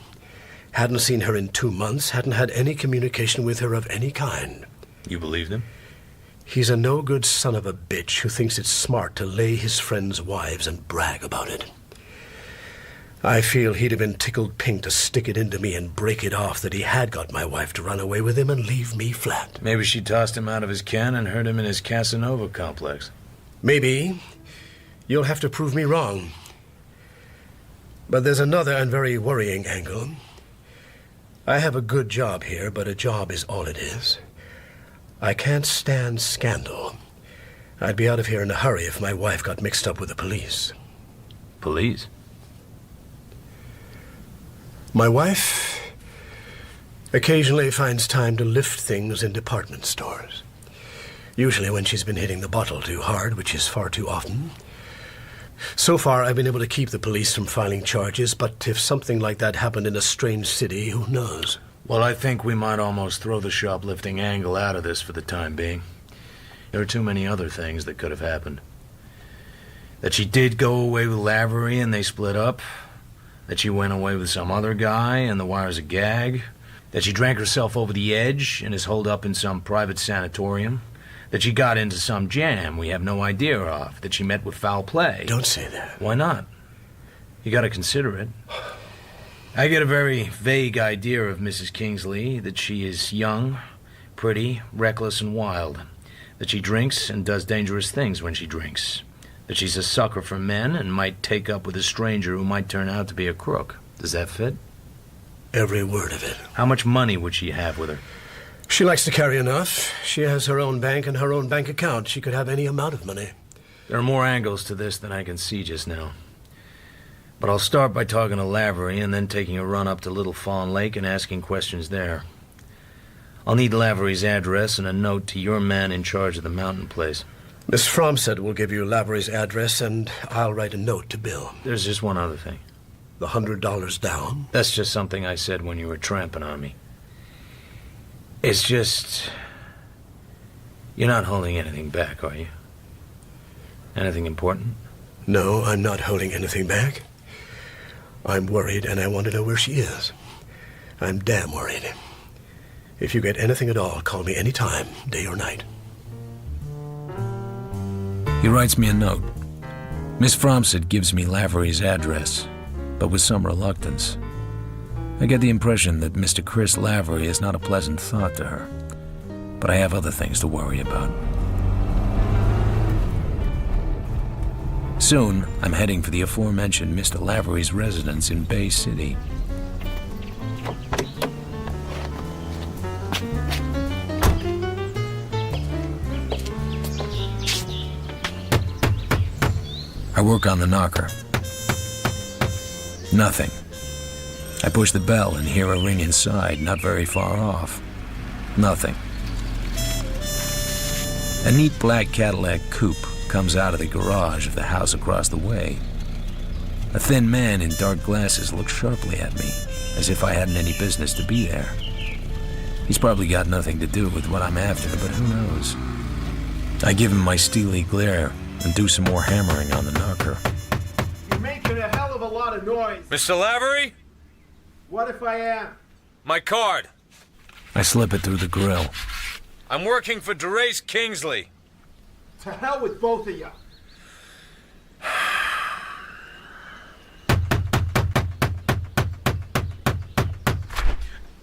hadn't seen her in 2 months, hadn't had any communication with her of any kind. You believed him? He's a no-good son of a bitch who thinks it's smart to lay his friends' wives and brag about it. I feel he'd have been tickled pink to stick it into me and break it off that he had got my wife to run away with him and leave me flat. Maybe she tossed him out of his can and hurt him in his Casanova complex. Maybe. You'll have to prove me wrong. But there's another and very worrying angle. I have a good job here, but a job is all it is. I can't stand scandal. I'd be out of here in a hurry if my wife got mixed up with the police. Police? My wife occasionally finds time to lift things in department stores. Usually when she's been hitting the bottle too hard, which is far too often. So far, I've been able to keep the police from filing charges, but if something like that happened in a strange city, who knows? Well, I think we might almost throw the shoplifting angle out of this for the time being. There are too many other things that could have happened. That she did go away with Lavery and they split up. That she went away with some other guy and the wire's a gag. That she drank herself over the edge and is holed up in some private sanatorium. That she got into some jam we have no idea of. That she met with foul play. Don't say that. Why not? You gotta consider it. I get a very vague idea of Mrs. Kingsley, that she is young, pretty, reckless, and wild. That she drinks and does dangerous things when she drinks. That she's a sucker for men and might take up with a stranger who might turn out to be a crook. Does that fit? Every word of it. How much money would she have with her? She likes to carry enough. She has her own bank and her own bank account. She could have any amount of money. There are more angles to this than I can see just now. But I'll start by talking to Lavery and then taking a run up to Little Fawn Lake and asking questions there. I'll need Lavery's address and a note to your man in charge of the mountain place. Miss Fromstead will give you Lavery's address, and I'll write a note to Bill. There's just one other thing. The $100 down? That's just something I said when you were tramping on me. It's just... You're not holding anything back, are you? Anything important? No, I'm not holding anything back. I'm worried, and I want to know where she is. I'm damn worried. If you get anything at all, call me any time, day or night. He writes me a note. Miss Fromstead gives me Lavery's address, but with some reluctance. I get the impression that Mr. Chris Lavery is not a pleasant thought to her, but I have other things to worry about. Soon, I'm heading for the aforementioned Mr. Lavery's residence in Bay City. I work on the knocker. Nothing. I push the bell and hear a ring inside, not very far off. Nothing. A neat black Cadillac coupe comes out of the garage of the house across the way. A thin man in dark glasses looks sharply at me, as if I hadn't any business to be there. He's probably got nothing to do with what I'm after, but who knows? I give him my steely glare and do some more hammering on the knocker. You're making a hell of a lot of noise. Mr. Lavery? What if I am? My card. I slip it through the grill. I'm working for DeRace Kingsley. To hell with both of you.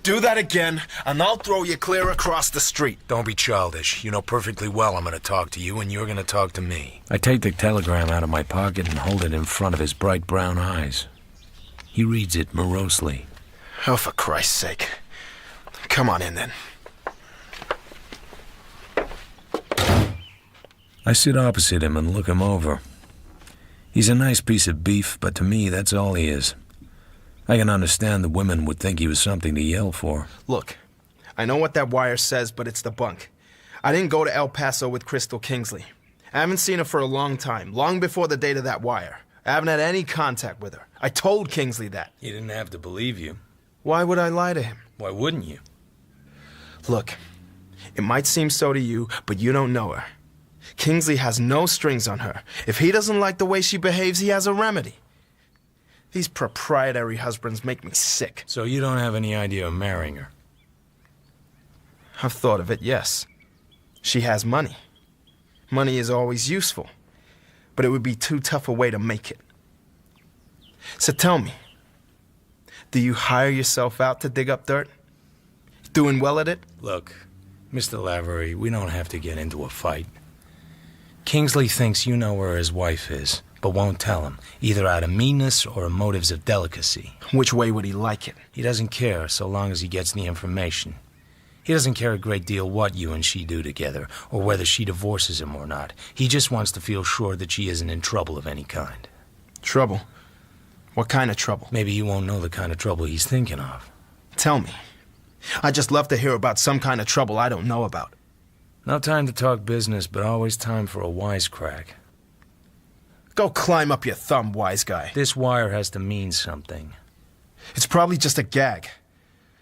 Do that again, and I'll throw you clear across the street. Don't be childish. You know perfectly well I'm going to talk to you, and you're going to talk to me. I take the telegram out of my pocket and hold it in front of his bright brown eyes. He reads it morosely. Oh, for Christ's sake. Come on in, then. I sit opposite him and look him over. He's a nice piece of beef, but to me, that's all he is. I can understand the women would think he was something to yell for. Look, I know what that wire says, but it's the bunk. I didn't go to El Paso with Crystal Kingsley. I haven't seen her for a long time, long before the date of that wire. I haven't had any contact with her. I told Kingsley that. He didn't have to believe you. Why would I lie to him? Why wouldn't you? Look, it might seem so to you, but you don't know her. Kingsley has no strings on her. If he doesn't like the way she behaves, he has a remedy. These proprietary husbands make me sick. So you don't have any idea of marrying her? I've thought of it, yes. She has money. Money is always useful, but it would be too tough a way to make it. So tell me, do you hire yourself out to dig up dirt? Doing well at it? Look, Mr. Lavery, we don't have to get into a fight. Kingsley thinks you know where his wife is, but won't tell him, either out of meanness or motives of delicacy. Which way would he like it? He doesn't care so long as he gets the information. He doesn't care a great deal what you and she do together, or whether she divorces him or not. He just wants to feel sure that she isn't in trouble of any kind. Trouble? What kind of trouble? Maybe you won't know the kind of trouble he's thinking of. Tell me. I'd just love to hear about some kind of trouble I don't know about. No time to talk business, but always time for a wisecrack. Go climb up your thumb, wise guy. This wire has to mean something. It's probably just a gag.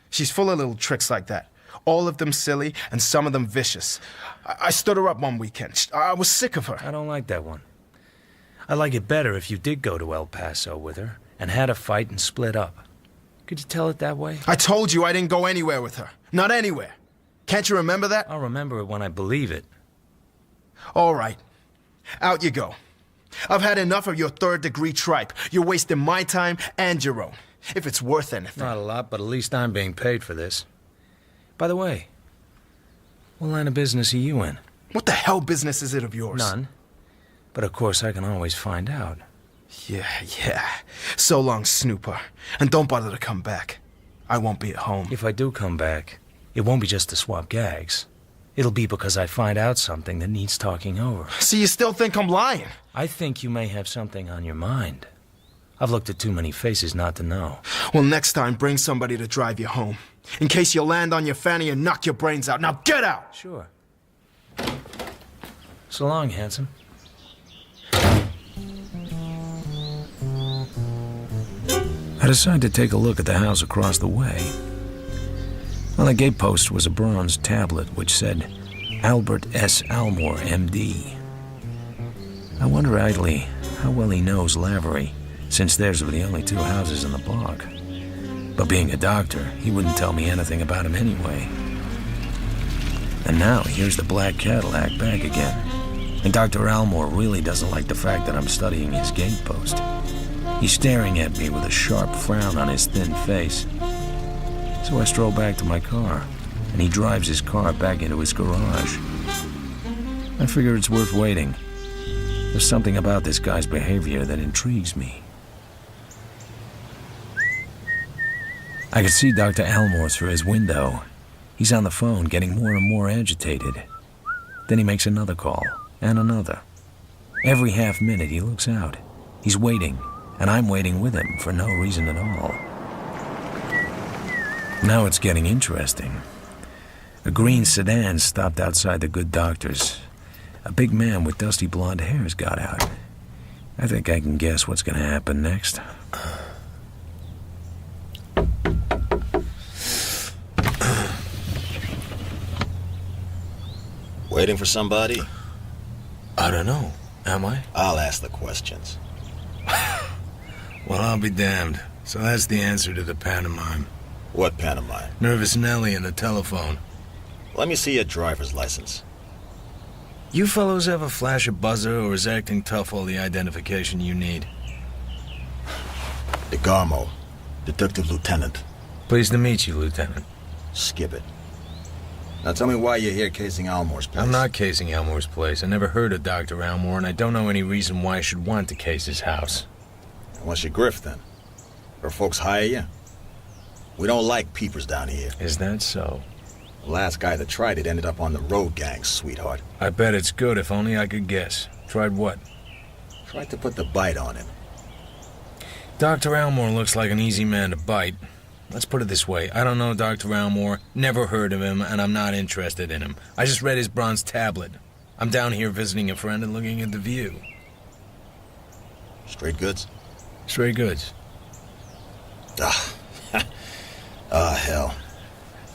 She's full of little tricks like that. All of them silly, and some of them vicious. I stood her up one weekend. I was sick of her. I don't like that one. I'd like it better if you did go to El Paso with her, and had a fight and split up. Could you tell it that way? I told you I didn't go anywhere with her. Not anywhere. Can't you remember that? I'll remember it when I believe it. All right. Out you go. I've had enough of your third-degree tripe. You're wasting my time and your own. If it's worth anything. Not a lot, but at least I'm being paid for this. By the way, what line of business are you in? What the hell business is it of yours? None. But of course I can always find out. Yeah. So long, Snooper. And don't bother to come back. I won't be at home. If I do come back, it won't be just to swap gags. It'll be because I find out something that needs talking over. So you still think I'm lying? I think you may have something on your mind. I've looked at too many faces not to know. Well, next time, bring somebody to drive you home. In case you land on your fanny and knock your brains out. Now get out! Sure. So long, handsome. I decided to take a look at the house across the way. On the gatepost was a bronze tablet which said, Albert S. Almore, M.D. I wonder idly how well he knows Lavery, since theirs were the only two houses in the block. But being a doctor, he wouldn't tell me anything about him anyway. And now here's the black Cadillac back again. And Dr. Almore really doesn't like the fact that I'm studying his gatepost. He's staring at me with a sharp frown on his thin face. So I stroll back to my car, and he drives his car back into his garage. I figure it's worth waiting. There's something about this guy's behavior that intrigues me. I could see Dr. Almore through his window. He's on the phone, getting more and more agitated. Then he makes another call, and another. Every half minute he looks out. He's waiting, and I'm waiting with him for no reason at all. Now it's getting interesting. A green sedan stopped outside the good doctor's. A big man with dusty blonde hairs got out. I think I can guess what's going to happen next. Waiting for somebody? I don't know. Am I? I'll ask the questions. Well, I'll be damned. So that's the answer to the pantomime. What pantomime? Nervous Nellie and the telephone. Let me see your driver's license. You fellows ever flash a buzzer, or is acting tough all the identification you need? DeGarmo, Detective Lieutenant. Pleased to meet you, Lieutenant. Skip it. Now tell me why you're here casing Almore's place. I'm not casing Almore's place. I never heard of Dr. Almore, and I don't know any reason why I should want to case his house. Unless you grift, then. Or folks hire you. We don't like peepers down here. Is that so? The last guy that tried it ended up on the road gang, sweetheart. I bet it's good, if only I could guess. Tried what? Tried to put the bite on him. Dr. Almore looks like an easy man to bite. Let's put it this way. I don't know Dr. Almore, never heard of him, and I'm not interested in him. I just read his bronze tablet. I'm down here visiting a friend and looking at the view. Straight goods? Straight goods. Hell.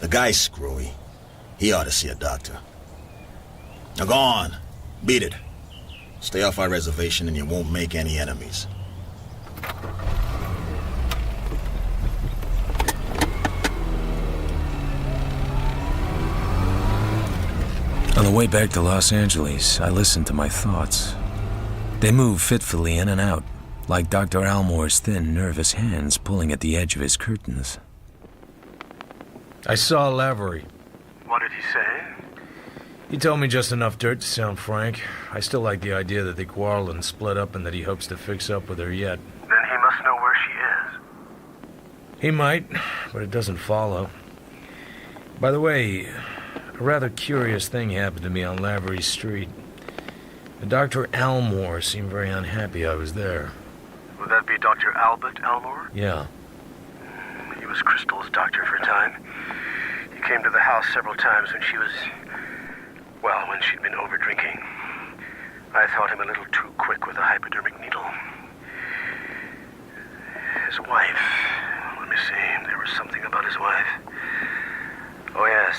The guy's screwy. He ought to see a doctor. Now go on. Beat it. Stay off our reservation and you won't make any enemies. On the way back to Los Angeles, I listened to my thoughts. They moved fitfully in and out, like Dr. Almore's thin, nervous hands pulling at the edge of his curtains. I saw Lavery. What did he say? He told me just enough dirt to sound frank. I still like the idea that they quarreled and split up and that he hopes to fix up with her yet. Then he must know where she is. He might, but it doesn't follow. By the way, a rather curious thing happened to me on Lavery Street. Dr. Almore seemed very unhappy I was there. Would that be Dr. Albert Almore? Yeah. He was Crystal's doctor for a time. He came to the house several times when she was... well, when she'd been over-drinking. I thought him a little too quick with a hypodermic needle. His wife... let me see, there was something about his wife. Oh, yes.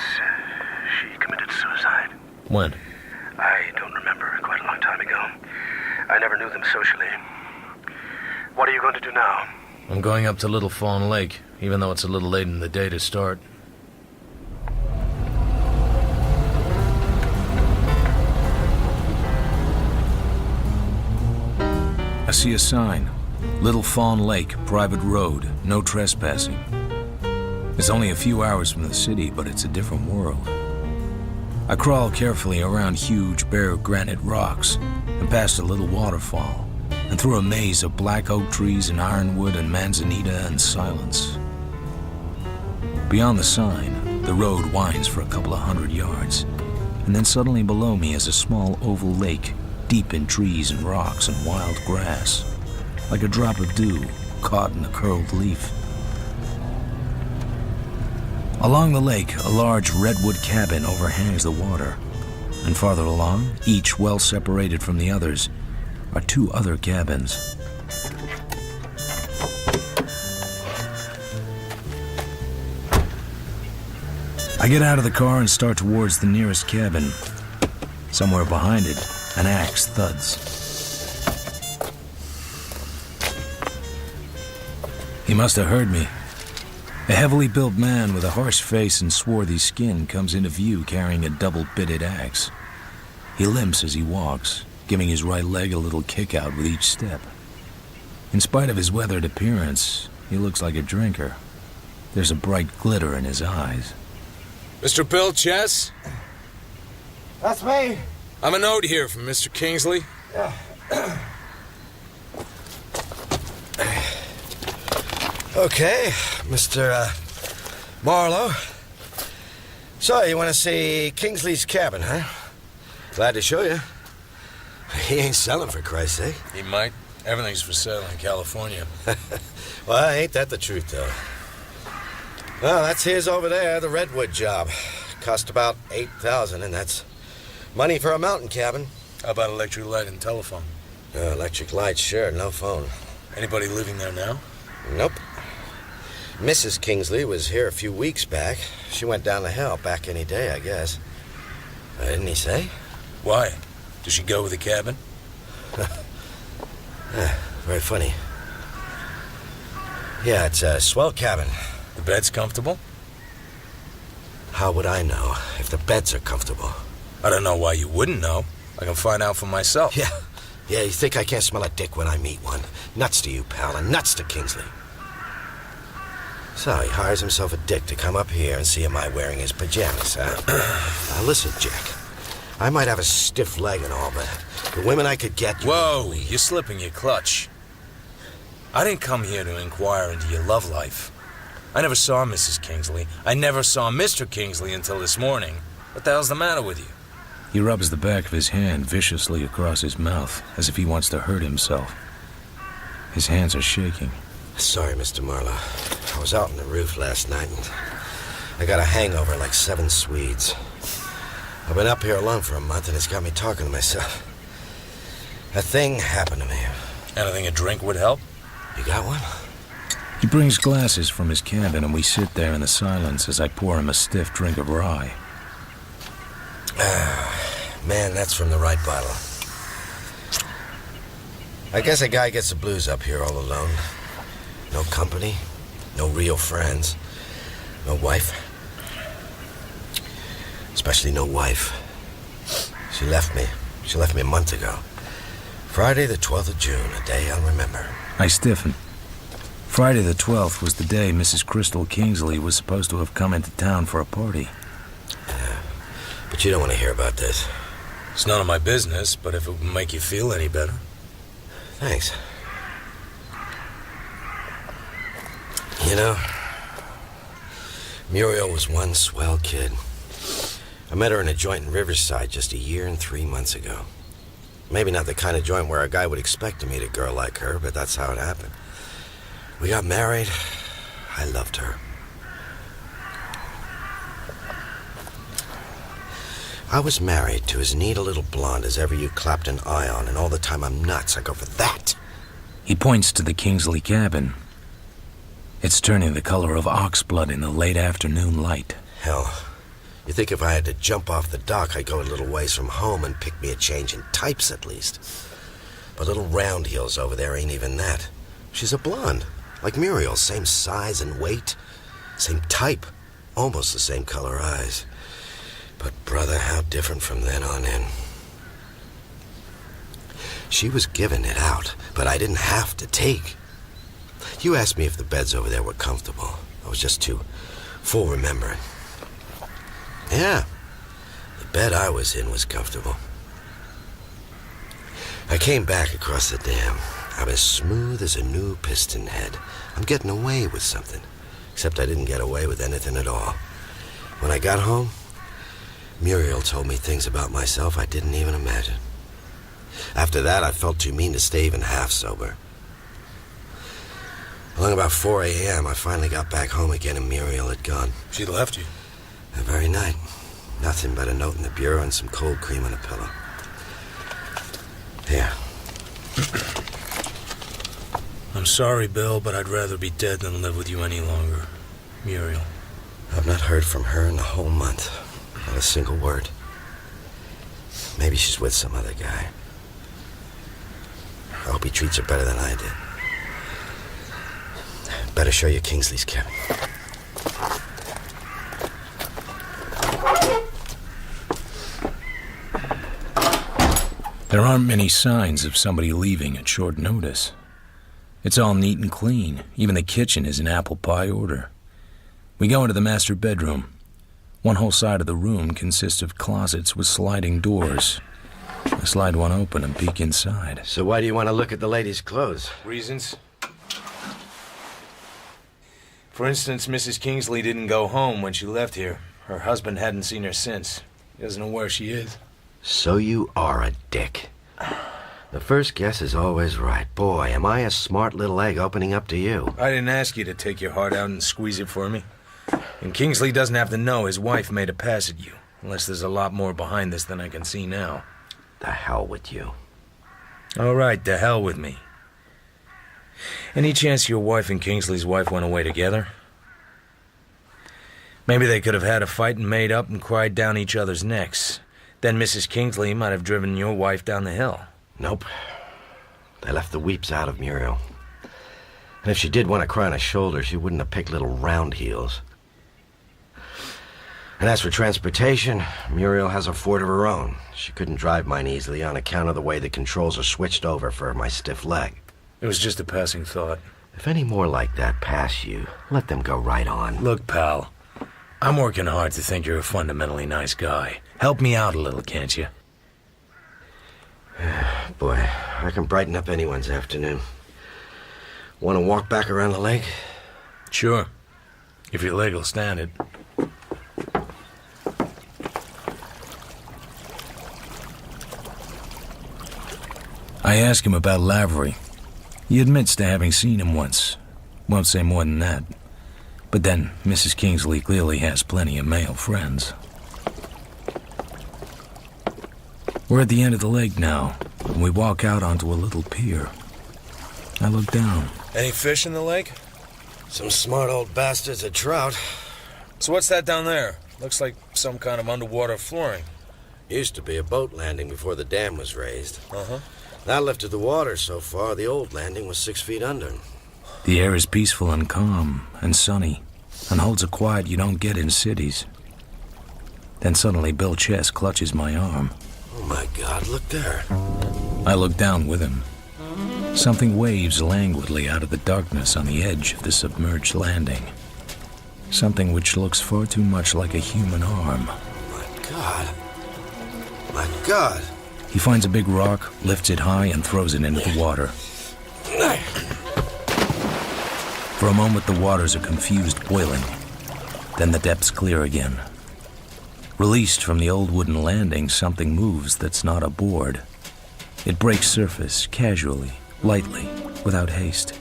She committed suicide. When? I don't remember. Quite a long time ago. I never knew them socially. What are you going to do now? I'm going up to Little Fawn Lake, even though it's a little late in the day to start. I see a sign. Little Fawn Lake, private road, no trespassing. It's only a few hours from the city, but it's a different world. I crawl carefully around huge, bare granite rocks and past a little waterfall and through a maze of black oak trees and ironwood and manzanita and silence. Beyond the sign, the road winds for a couple of 100 yards, and then suddenly below me is a small oval lake, deep in trees and rocks and wild grass. like a drop of dew caught in a curled leaf. Along the lake, a large redwood cabin overhangs the water, and farther along, each well separated from the others, are two other cabins. I get out of the car and start towards the nearest cabin. Somewhere behind it, an axe thuds. He must have heard me. A heavily built man with a harsh face and swarthy skin comes into view carrying a double-bitted axe. He limps as he walks, giving his right leg a little kick out with each step. In spite of his weathered appearance, he looks like a drinker. There's a bright glitter in his eyes. Mr. Bill Chess? That's me. I'm a note here from Mr. Kingsley. Okay, Mr. Marlowe. So, you want to see Kingsley's cabin, huh? Glad to show you. He ain't selling, for Christ's sake. He might. Everything's for sale in California. Well, ain't that the truth, though? Well, that's his over there, the redwood job. Cost about $8,000, and that's money for a mountain cabin. How about electric light and telephone? Electric light, sure, no phone. Anybody living there now? Nope. Mrs. Kingsley was here a few weeks back. She went down to hell back any day, I guess. Didn't he say? Why? Does she go with the cabin? Very funny. Yeah, it's a swell cabin. The bed's comfortable? How would I know if the beds are comfortable? I don't know why you wouldn't know. I can find out for myself. Yeah, you think I can't smell a dick when I meet one? Nuts to you, pal, and nuts to Kingsley. So he hires himself a dick to come up here and see am I wearing his pajamas, huh? Now listen, Jack. I might have a stiff leg and all, but the women I could get... Whoa, you're slipping your clutch. I didn't come here to inquire into your love life. I never saw Mrs. Kingsley. I never saw Mr. Kingsley until this morning. What the hell's the matter with you? He rubs the back of his hand viciously across his mouth, as if he wants to hurt himself. His hands are shaking. Sorry, Mr. Marlowe. I was out on the roof last night, and I got a hangover like 7 Swedes. I've been up here alone for a month, and it's got me talking to myself. A thing happened to me. Anything a drink would help? You got one? He brings glasses from his cabin, and we sit there in the silence as I pour him a stiff drink of rye. Man, that's from the right bottle. I guess a guy gets the blues up here all alone. No company, no real friends, no wife. Especially no wife. She left me. She left me a month ago. Friday the 12th of June, a day I'll remember. I stiffen. Friday the 12th was the day Mrs. Crystal Kingsley was supposed to have come into town for a party. Yeah, but you don't want to hear about this. It's none of my business, but if it would make you feel any better. Thanks. You know, Muriel was one swell kid. I met her in a joint in Riverside just 1 year and 3 months ago. Maybe not the kind of joint where a guy would expect to meet a girl like her, but that's how it happened. We got married. I loved her. I was married to as neat a little blonde as ever you clapped an eye on, and all the time I'm nuts, I go for that. He points to the Kingsley cabin. It's turning the color of ox blood in the late afternoon light. Hell, you think if I had to jump off the dock, I'd go a little ways from home and pick me a change in types at least. But little round heels over there ain't even that. She's a blonde, like Muriel, same size and weight, same type, almost the same color eyes. But brother, how different from then on in. She was giving it out, but I didn't have to take. You asked me if the beds over there were comfortable. I was just too full remembering. Yeah, the bed I was in was comfortable. I came back across the dam. I'm as smooth as a new piston head. I'm getting away with something. Except I didn't get away with anything at all. When I got home, Muriel told me things about myself I didn't even imagine. After that, I felt too mean to stay even half sober. Along about 4 a.m., I finally got back home again and Muriel had gone. She left you? That very night. Nothing but a note in the bureau and some cold cream on a pillow. Here. I'm sorry, Bill, but I'd rather be dead than live with you any longer. Muriel. I've not heard from her in a whole month. Not a single word. Maybe she's with some other guy. I hope he treats her better than I did. Better show you Kingsley's cabin. There aren't many signs of somebody leaving at short notice. It's all neat and clean. Even the kitchen is in apple pie order. We go into the master bedroom. One whole side of the room consists of closets with sliding doors. I slide one open and peek inside. So why do you want to look at the lady's clothes? Reasons? For instance, Mrs. Kingsley didn't go home when she left here. Her husband hadn't seen her since. He doesn't know where she is. So you are a dick. The first guess is always right. Boy, am I a smart little egg opening up to you. I didn't ask you to take your heart out and squeeze it for me. And Kingsley doesn't have to know his wife made a pass at you, unless there's a lot more behind this than I can see now. The hell with you. All right, to hell with me. Any chance your wife and Kingsley's wife went away together? Maybe they could have had a fight and made up and cried down each other's necks. Then Mrs. Kingsley might have driven your wife down the hill. Nope. They left the weeps out of Muriel. And if she did want to cry on a shoulder, she wouldn't have picked little round heels. And as for transportation, Muriel has a Ford of her own. She couldn't drive mine easily on account of the way the controls are switched over for my stiff leg. It was just a passing thought. If any more like that pass you, let them go right on. Look, pal, I'm working hard to think you're a fundamentally nice guy. Help me out a little, can't you? Boy, I can brighten up anyone's afternoon. Want to walk back around the lake? Sure, if your leg will stand it. I ask him about Lavery. He admits to having seen him once. Won't say more than that. But then, Mrs. Kingsley clearly has plenty of male friends. We're at the end of the lake now, and we walk out onto a little pier. I look down. Any fish in the lake? Some smart old bastards at trout. So what's that down there? Looks like some kind of underwater flooring. Used to be a boat landing before the dam was raised. Uh-huh. That lifted the water so far, the old landing was 6 feet under. The air is peaceful and calm and sunny, and holds a quiet you don't get in cities. Then suddenly Bill Chess clutches my arm. Oh my God, look there. I look down with him. Something waves languidly out of the darkness on the edge of the submerged landing. Something which looks far too much like a human arm. My God. My God. He finds a big rock, lifts it high, and throws it into the water. For a moment, the waters are confused, boiling. Then the depths clear again. Released from the old wooden landing, something moves that's not a board. It breaks surface, casually, lightly, without haste.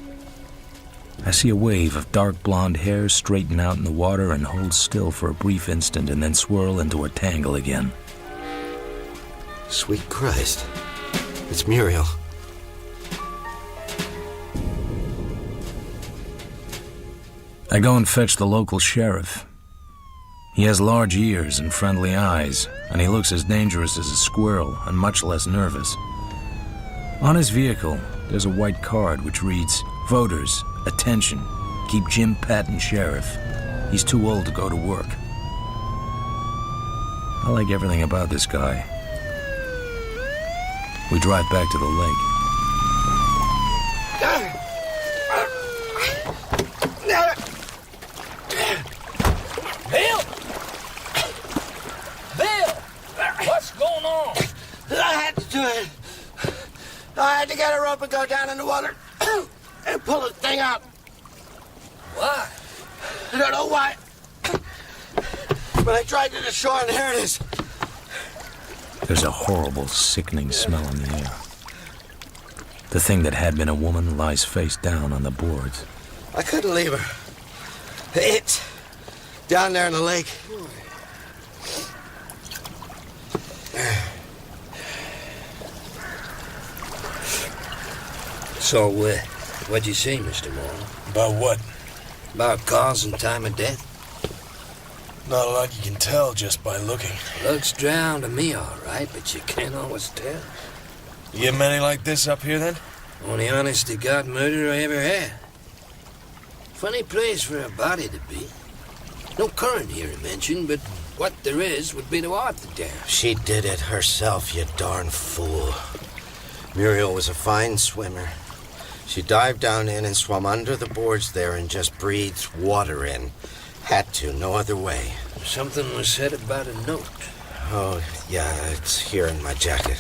I see a wave of dark blonde hair straighten out in the water and hold still for a brief instant and then swirl into a tangle again. Sweet Christ. It's Muriel. I go and fetch the local sheriff. He has large ears and friendly eyes, and he looks as dangerous as a squirrel and much less nervous. On his vehicle, there's a white card which reads, "Voters, attention, keep Jim Patton sheriff. He's too old to go to work." I like everything about this guy. We drive back to the lake. Bill! Bill! What's going on? I had to do it. I had to get a rope and go down in the water and pull the thing out. Why? I don't know why. But I tried to the shore and here it is. There's a horrible, sickening smell in the air. The thing that had been a woman lies face down on the boards. I couldn't leave her. It's down there in the lake. So, what'd you say, Mr. Marlowe? About what? About cause and time of death? Not a lot you can tell just by looking. Looks drowned to me, all right, but you can't always tell. You get many like this up here, then? Only honest-to-God murder I ever had. Funny place for a body to be. No current here to mention, but what there is would be to art the dam. She did it herself, you darn fool. Muriel was a fine swimmer. She dived down in and swam under the boards there and just breathed water in. Had to, no other way. Something was said about a note. Oh, yeah, it's here in my jacket.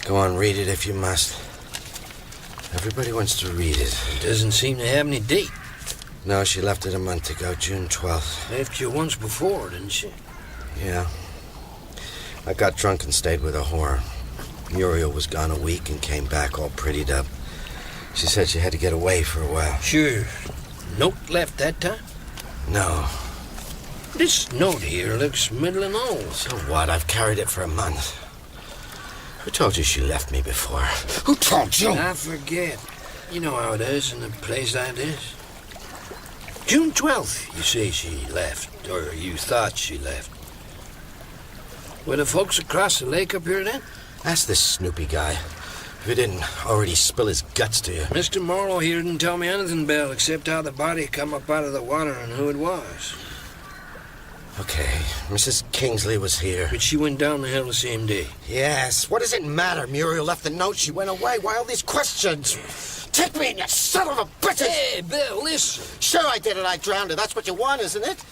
Go on, read it if you must. Everybody wants to read it. It doesn't seem to have any date. No, she left it a month ago, June 12th. Left you once before, didn't she? Yeah. I got drunk and stayed with a whore. Muriel was gone a week and came back all prettied up. She said she had to get away for a while. Sure. Note left that time? No. This note here looks middling old. So what? I've carried it for a month. Who told you she left me before? Who told you? I forget. You know how it is in a place like this. June 12th, you say she left, or you thought she left. Were the folks across the lake up here then? Ask this Snoopy guy. If he didn't already spill his guts to you. Mr. Marlowe here didn't tell me anything, Bill, except how the body come up out of the water and who it was. Okay, Mrs. Kingsley was here. But she went down the hill the same day. Yes, what does it matter? Muriel left the note, she went away. Why all these questions? Take me in, you son of a bitch! Hey, Bill, listen. Sure I did it, I drowned her. That's what you want, isn't it?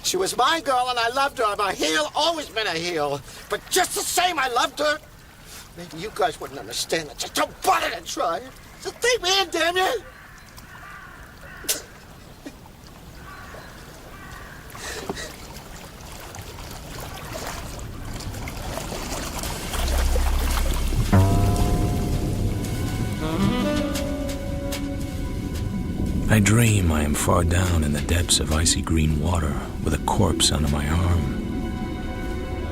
She was my girl and I loved her. I'm a heel, always been a heel. But just the same, I loved her. Maybe you guys wouldn't understand that. Just don't bother to try. Just take me in, damn you! I dream I am far down in the depths of icy green water with a corpse under my arm.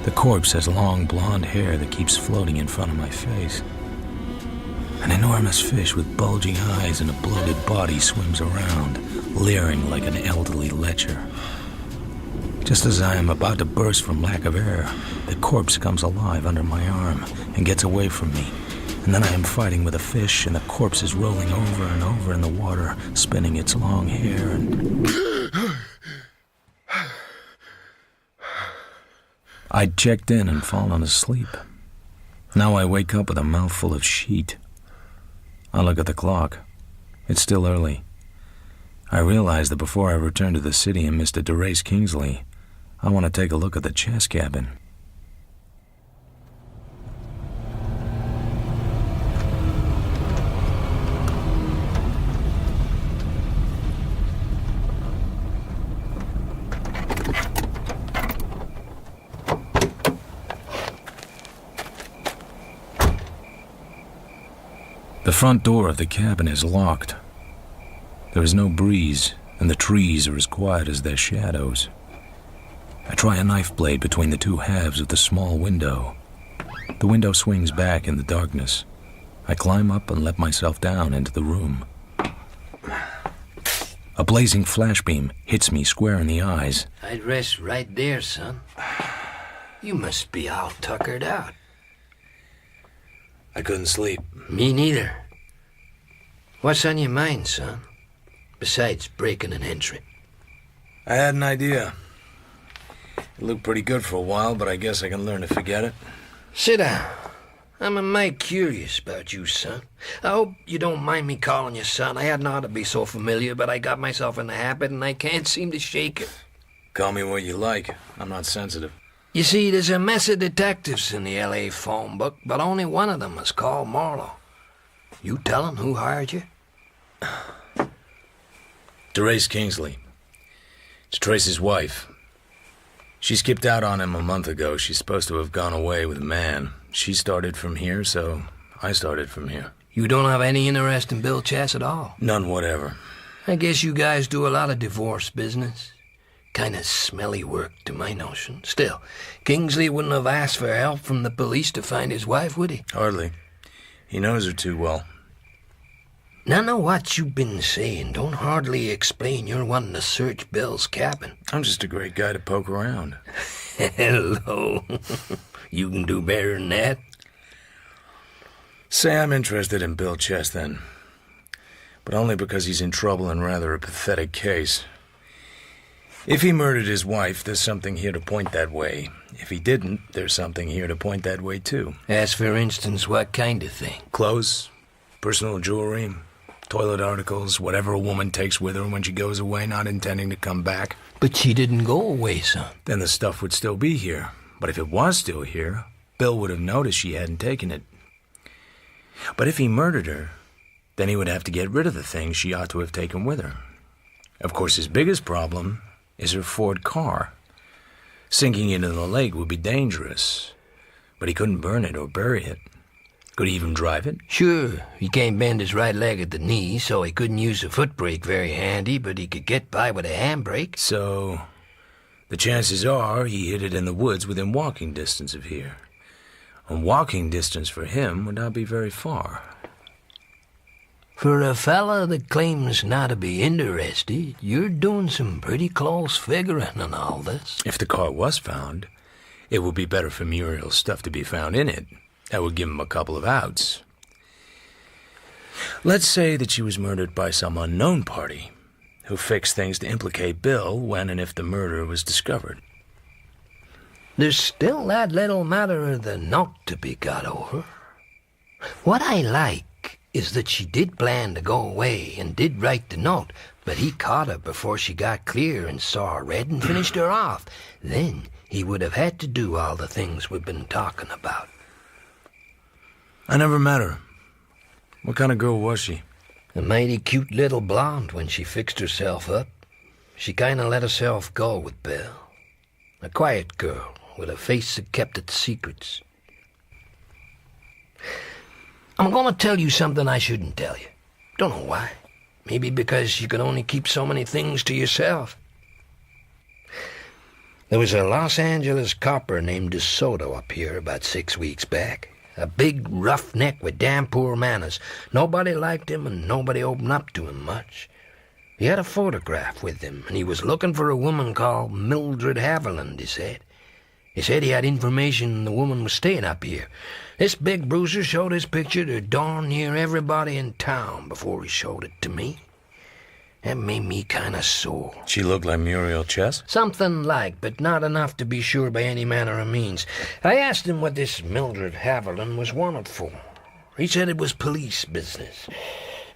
The corpse has long blonde hair that keeps floating in front of my face. An enormous fish with bulging eyes and a bloated body swims around, leering like an elderly lecher. Just as I am about to burst from lack of air, the corpse comes alive under my arm and gets away from me. And then I am fighting with a fish, and the corpse is rolling over and over in the water, spinning its long hair and... I'd checked in and fallen asleep. Now I wake up with a mouthful of sheet. I look at the clock. It's still early. I realize that before I return to the city and Mr. DeRace Kingsley, I want to take a look at the chess cabin. The front door of the cabin is locked. There is no breeze, and the trees are as quiet as their shadows. I try a knife blade between the two halves of the small window. The window swings back in the darkness. I climb up and let myself down into the room. A blazing flashbeam hits me square in the eyes. I'd rest right there, son. You must be all tuckered out. I couldn't sleep. Me neither. What's on your mind, son? Besides breaking an entry. I had an idea. It looked pretty good for a while, but I guess I can learn to forget it. Sit down. I'm a mite curious about you, son. I hope you don't mind me calling you son. I hadn't ought to be so familiar, but I got myself in the habit and I can't seem to shake it. Call me what you like. I'm not sensitive. You see, there's a mess of detectives in the L.A. phone book, but only one of them is called Marlowe. You tell him who hired you? DeRace Kingsley. It's Tracy's wife. She skipped out on him a month ago. She's supposed to have gone away with a man. She started from here, so I started from here. You don't have any interest in Bill Chess at all? None whatever. I guess you guys do a lot of divorce business. Kind of smelly work to my notion. Still, Kingsley wouldn't have asked for help from the police to find his wife, would he? Hardly. He knows her too well. None of what you've been saying don't hardly explain you're wanting to search Bill's cabin. I'm just a great guy to poke around. Hello. You can do better than that. Say I'm interested in Bill Chess, then. But only because he's in trouble in rather a pathetic case. If he murdered his wife, there's something here to point that way. If he didn't, there's something here to point that way, too. As for instance, what kind of thing? Clothes, personal jewelry, toilet articles, whatever a woman takes with her when she goes away, not intending to come back. But she didn't go away, son. Then the stuff would still be here. But if it was still here, Bill would have noticed she hadn't taken it. But if he murdered her, then he would have to get rid of the things she ought to have taken with her. Of course, his biggest problem is her Ford car. Sinking into the lake would be dangerous, but he couldn't burn it or bury it. Could he even drive it? Sure, he can't bend his right leg at the knee, so he couldn't use a foot brake very handy, but he could get by with a handbrake. So, the chances are he hid it in the woods within walking distance of here. And walking distance for him would not be very far. For a fella that claims not to be interested, you're doing some pretty close figuring on all this. If the car was found, it would be better for Muriel's stuff to be found in it. That would give him a couple of outs. Let's say that she was murdered by some unknown party who fixed things to implicate Bill when and if the murder was discovered. There's still that little matter of the note to be got over. What I like is that she did plan to go away and did write the note, but he caught her before she got clear and saw her read and finished her off. Then he would have had to do all the things we've been talking about. I never met her. What kind of girl was she? A mighty cute little blonde when she fixed herself up. She kind of let herself go with Bill. A quiet girl with a face that kept its secrets. I'm going to tell you something I shouldn't tell you. Don't know why. Maybe because you can only keep so many things to yourself. There was a Los Angeles copper named DeSoto up here about 6 weeks back. A big roughneck with damn poor manners. Nobody liked him and nobody opened up to him much. He had a photograph with him, and he was looking for a woman called Mildred Haviland, he said. He said he had information the woman was staying up here. This big bruiser showed his picture to darn near everybody in town before he showed it to me. That made me kind of sore. She looked like Muriel Chess? Something like, but not enough to be sure by any manner of means. I asked him what this Mildred Haviland was wanted for. He said it was police business.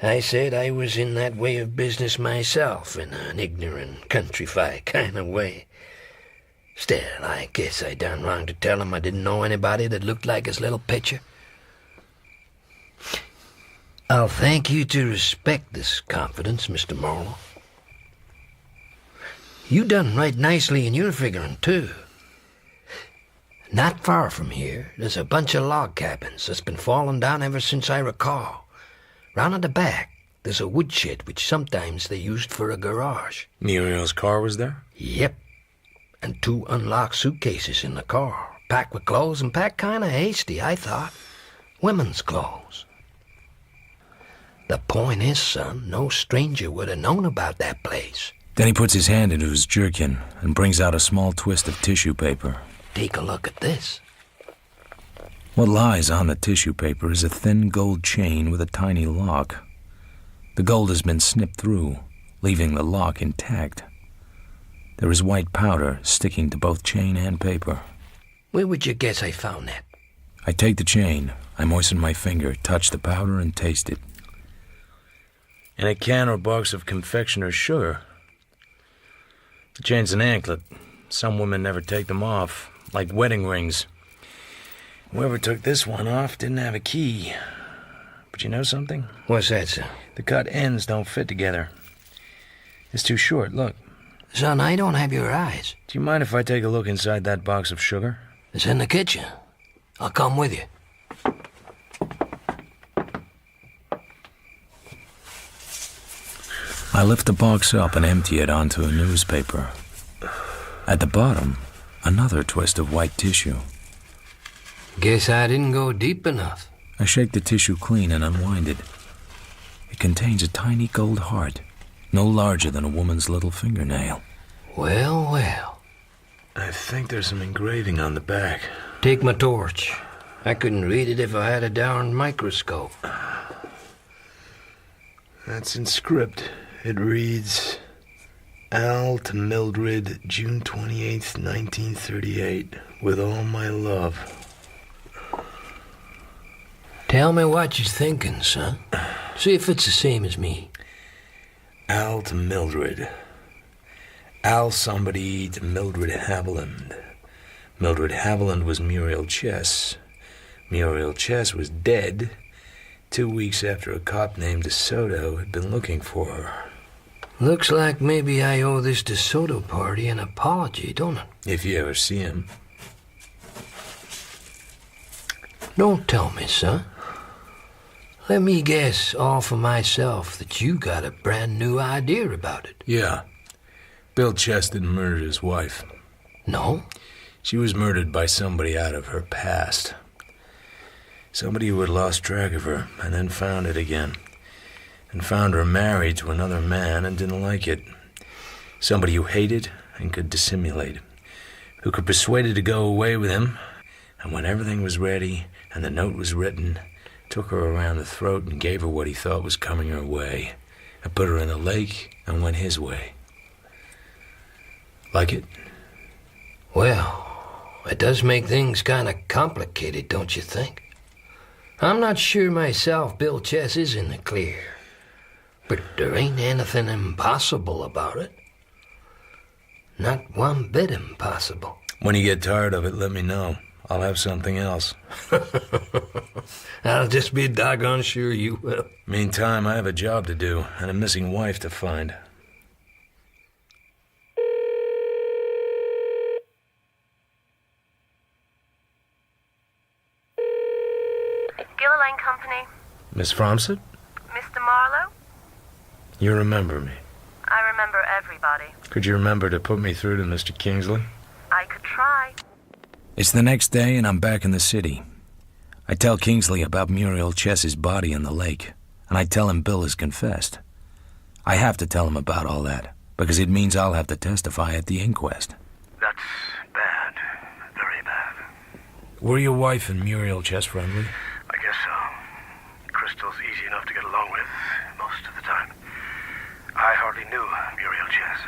I said I was in that way of business myself, in an ignorant, countrified kind of way. Still, I guess I done wrong to tell him I didn't know anybody that looked like his little picture. I'll thank you to respect this confidence, Mr. Marlowe. You done right nicely in your figuring, too. Not far from here, there's a bunch of log cabins that's been falling down ever since I recall. Round at the back, there's a woodshed which sometimes they used for a garage. Muriel's car was there? Yep. And 2 unlocked suitcases in the car, packed with clothes and packed kind of hasty, I thought. Women's clothes. The point is, son, no stranger would have known about that place. Then he puts his hand into his jerkin and brings out a small twist of tissue paper. Take a look at this. What lies on the tissue paper is a thin gold chain with a tiny lock. The gold has been snipped through, leaving the lock intact. There is white powder sticking to both chain and paper. Where would you guess I found that? I take the chain, I moisten my finger, touch the powder, and taste it. In a can or box of confectioner's sugar. The chain's an anklet. Some women never take them off, like wedding rings. Whoever took this one off didn't have a key. But you know something? What's that, son? The cut ends don't fit together. It's too short, look. Son, I don't have your eyes. Do you mind if I take a look inside that box of sugar? It's in the kitchen. I'll come with you. I lift the box up and empty it onto a newspaper. At the bottom, another twist of white tissue. Guess I didn't go deep enough. I shake the tissue clean and unwind it. It contains a tiny gold heart, no larger than a woman's little fingernail. Well, well. I think there's some engraving on the back. Take my torch. I couldn't read it if I had a darn microscope. That's in script. It reads, Al to Mildred, June 28th, 1938. With all my love. Tell me what you're thinking, son. See if it's the same as me. Al to Mildred. Al somebody to Mildred Haviland. Mildred Haviland was Muriel Chess. Muriel Chess was dead 2 weeks after a cop named DeSoto had been looking for her. Looks like maybe I owe this DeSoto party an apology, don't it? If you ever see him. Don't tell me, son. Let me guess all for myself that you got a brand new idea about it. Yeah. Bill Chess didn't murder his wife. No? She was murdered by somebody out of her past. Somebody who had lost track of her and then found it again. And found her married to another man and didn't like it. Somebody who hated and could dissimulate. Who could persuade her to go away with him. And when everything was ready and the note was written, took her around the throat and gave her what he thought was coming her way. And put her in the lake and went his way. Like it? Well, it does make things kind of complicated, don't you think? I'm not sure myself Bill Chess is in the clear. But there ain't anything impossible about it. Not one bit impossible. When you get tired of it, let me know. I'll have something else. I'll just be doggone sure you will. Meantime, I have a job to do and a missing wife to find. Gilliland Company. Miss Fromsett? Mr. Marlowe? You remember me. I remember everybody. Could you remember to put me through to Mr. Kingsley? I could try. It's the next day and I'm back in the city. I tell Kingsley about Muriel Chess's body in the lake, and I tell him Bill has confessed. I have to tell him about all that, because it means I'll have to testify at the inquest. That's bad. Very bad. Were your wife and Muriel Chess friendly? I guess so. Crystal's easy enough to get along with most of the time. I hardly knew Muriel Chess.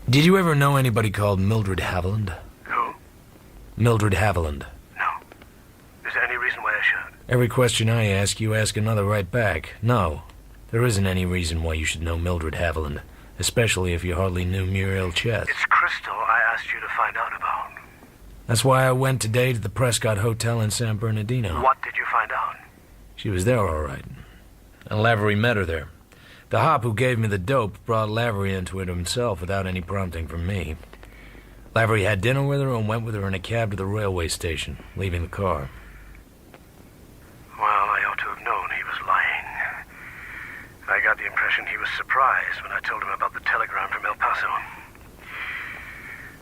Did you ever know anybody called Mildred Haviland? Who? Mildred Haviland. No. Is there any reason why I should? Every question I ask, you ask another right back. No. There isn't any reason why you should know Mildred Haviland, especially if you hardly knew Muriel Chess. It's Crystal I asked you to find out about. That's why I went today to the Prescott Hotel in San Bernardino. What did you find out? She was there all right. And Lavery met her there. The hop who gave me the dope brought Lavery into it himself without any prompting from me. Lavery had dinner with her and went with her in a cab to the railway station, leaving the car. Well, I ought to have known he was lying. I got the impression he was surprised when I told him about the telegram from El Paso.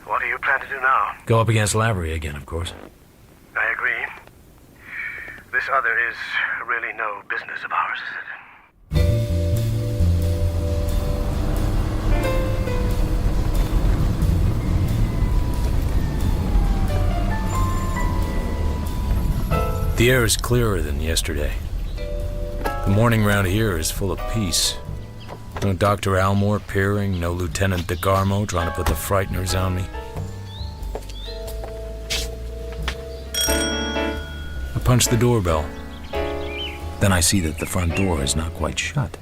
What do you plan to do now? Go up against Lavery again, of course. I agree. This other is really no business of ours, is it? The air is clearer than yesterday. The morning round here is full of peace. No Dr. Almore peering, no Lieutenant DeGarmo trying to put the frighteners on me. I punch the doorbell. Then I see that the front door is not quite shut.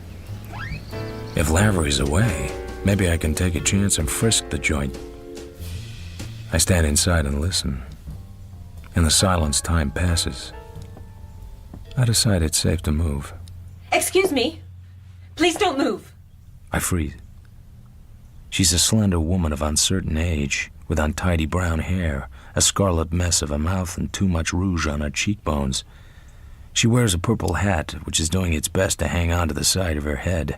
If Lavery's away, maybe I can take a chance and frisk the joint. I stand inside and listen. In the silence, time passes. I decide it's safe to move. Excuse me. Please don't move. I freeze. She's a slender woman of uncertain age, with untidy brown hair, a scarlet mess of a mouth, and too much rouge on her cheekbones. She wears a purple hat, which is doing its best to hang on to the side of her head.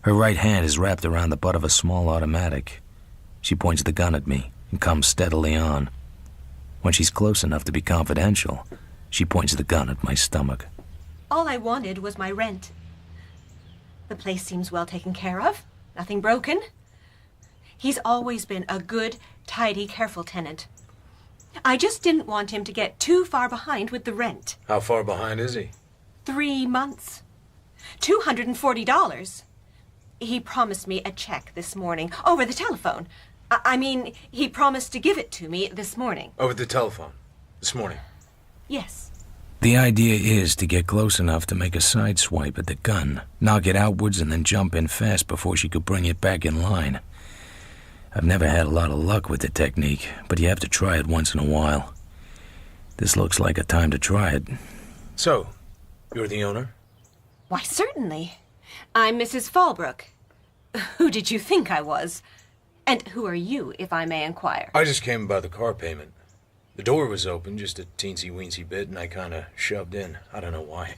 Her right hand is wrapped around the butt of a small automatic. She points the gun at me and comes steadily on. When she's close enough to be confidential, she points the gun at my stomach. All I wanted was my rent. The place seems well taken care of. Nothing broken. He's always been a good, tidy, careful tenant. I just didn't want him to get too far behind with the rent. How far behind is he? 3 months. $240. He promised me a check this morning, over the telephone. I mean, he promised to give it to me this morning. Over the telephone. This morning. Yes. The idea is to get close enough to make a side swipe at the gun, knock it outwards, and then jump in fast before she could bring it back in line. I've never had a lot of luck with the technique, but you have to try it once in a while. This looks like a time to try it. So, you're the owner? Why, certainly. I'm Mrs. Fallbrook. Who did you think I was? And who are you, if I may inquire? I just came about the car payment. The door was open just a teensy-weensy bit, and I kind of shoved in. I don't know why.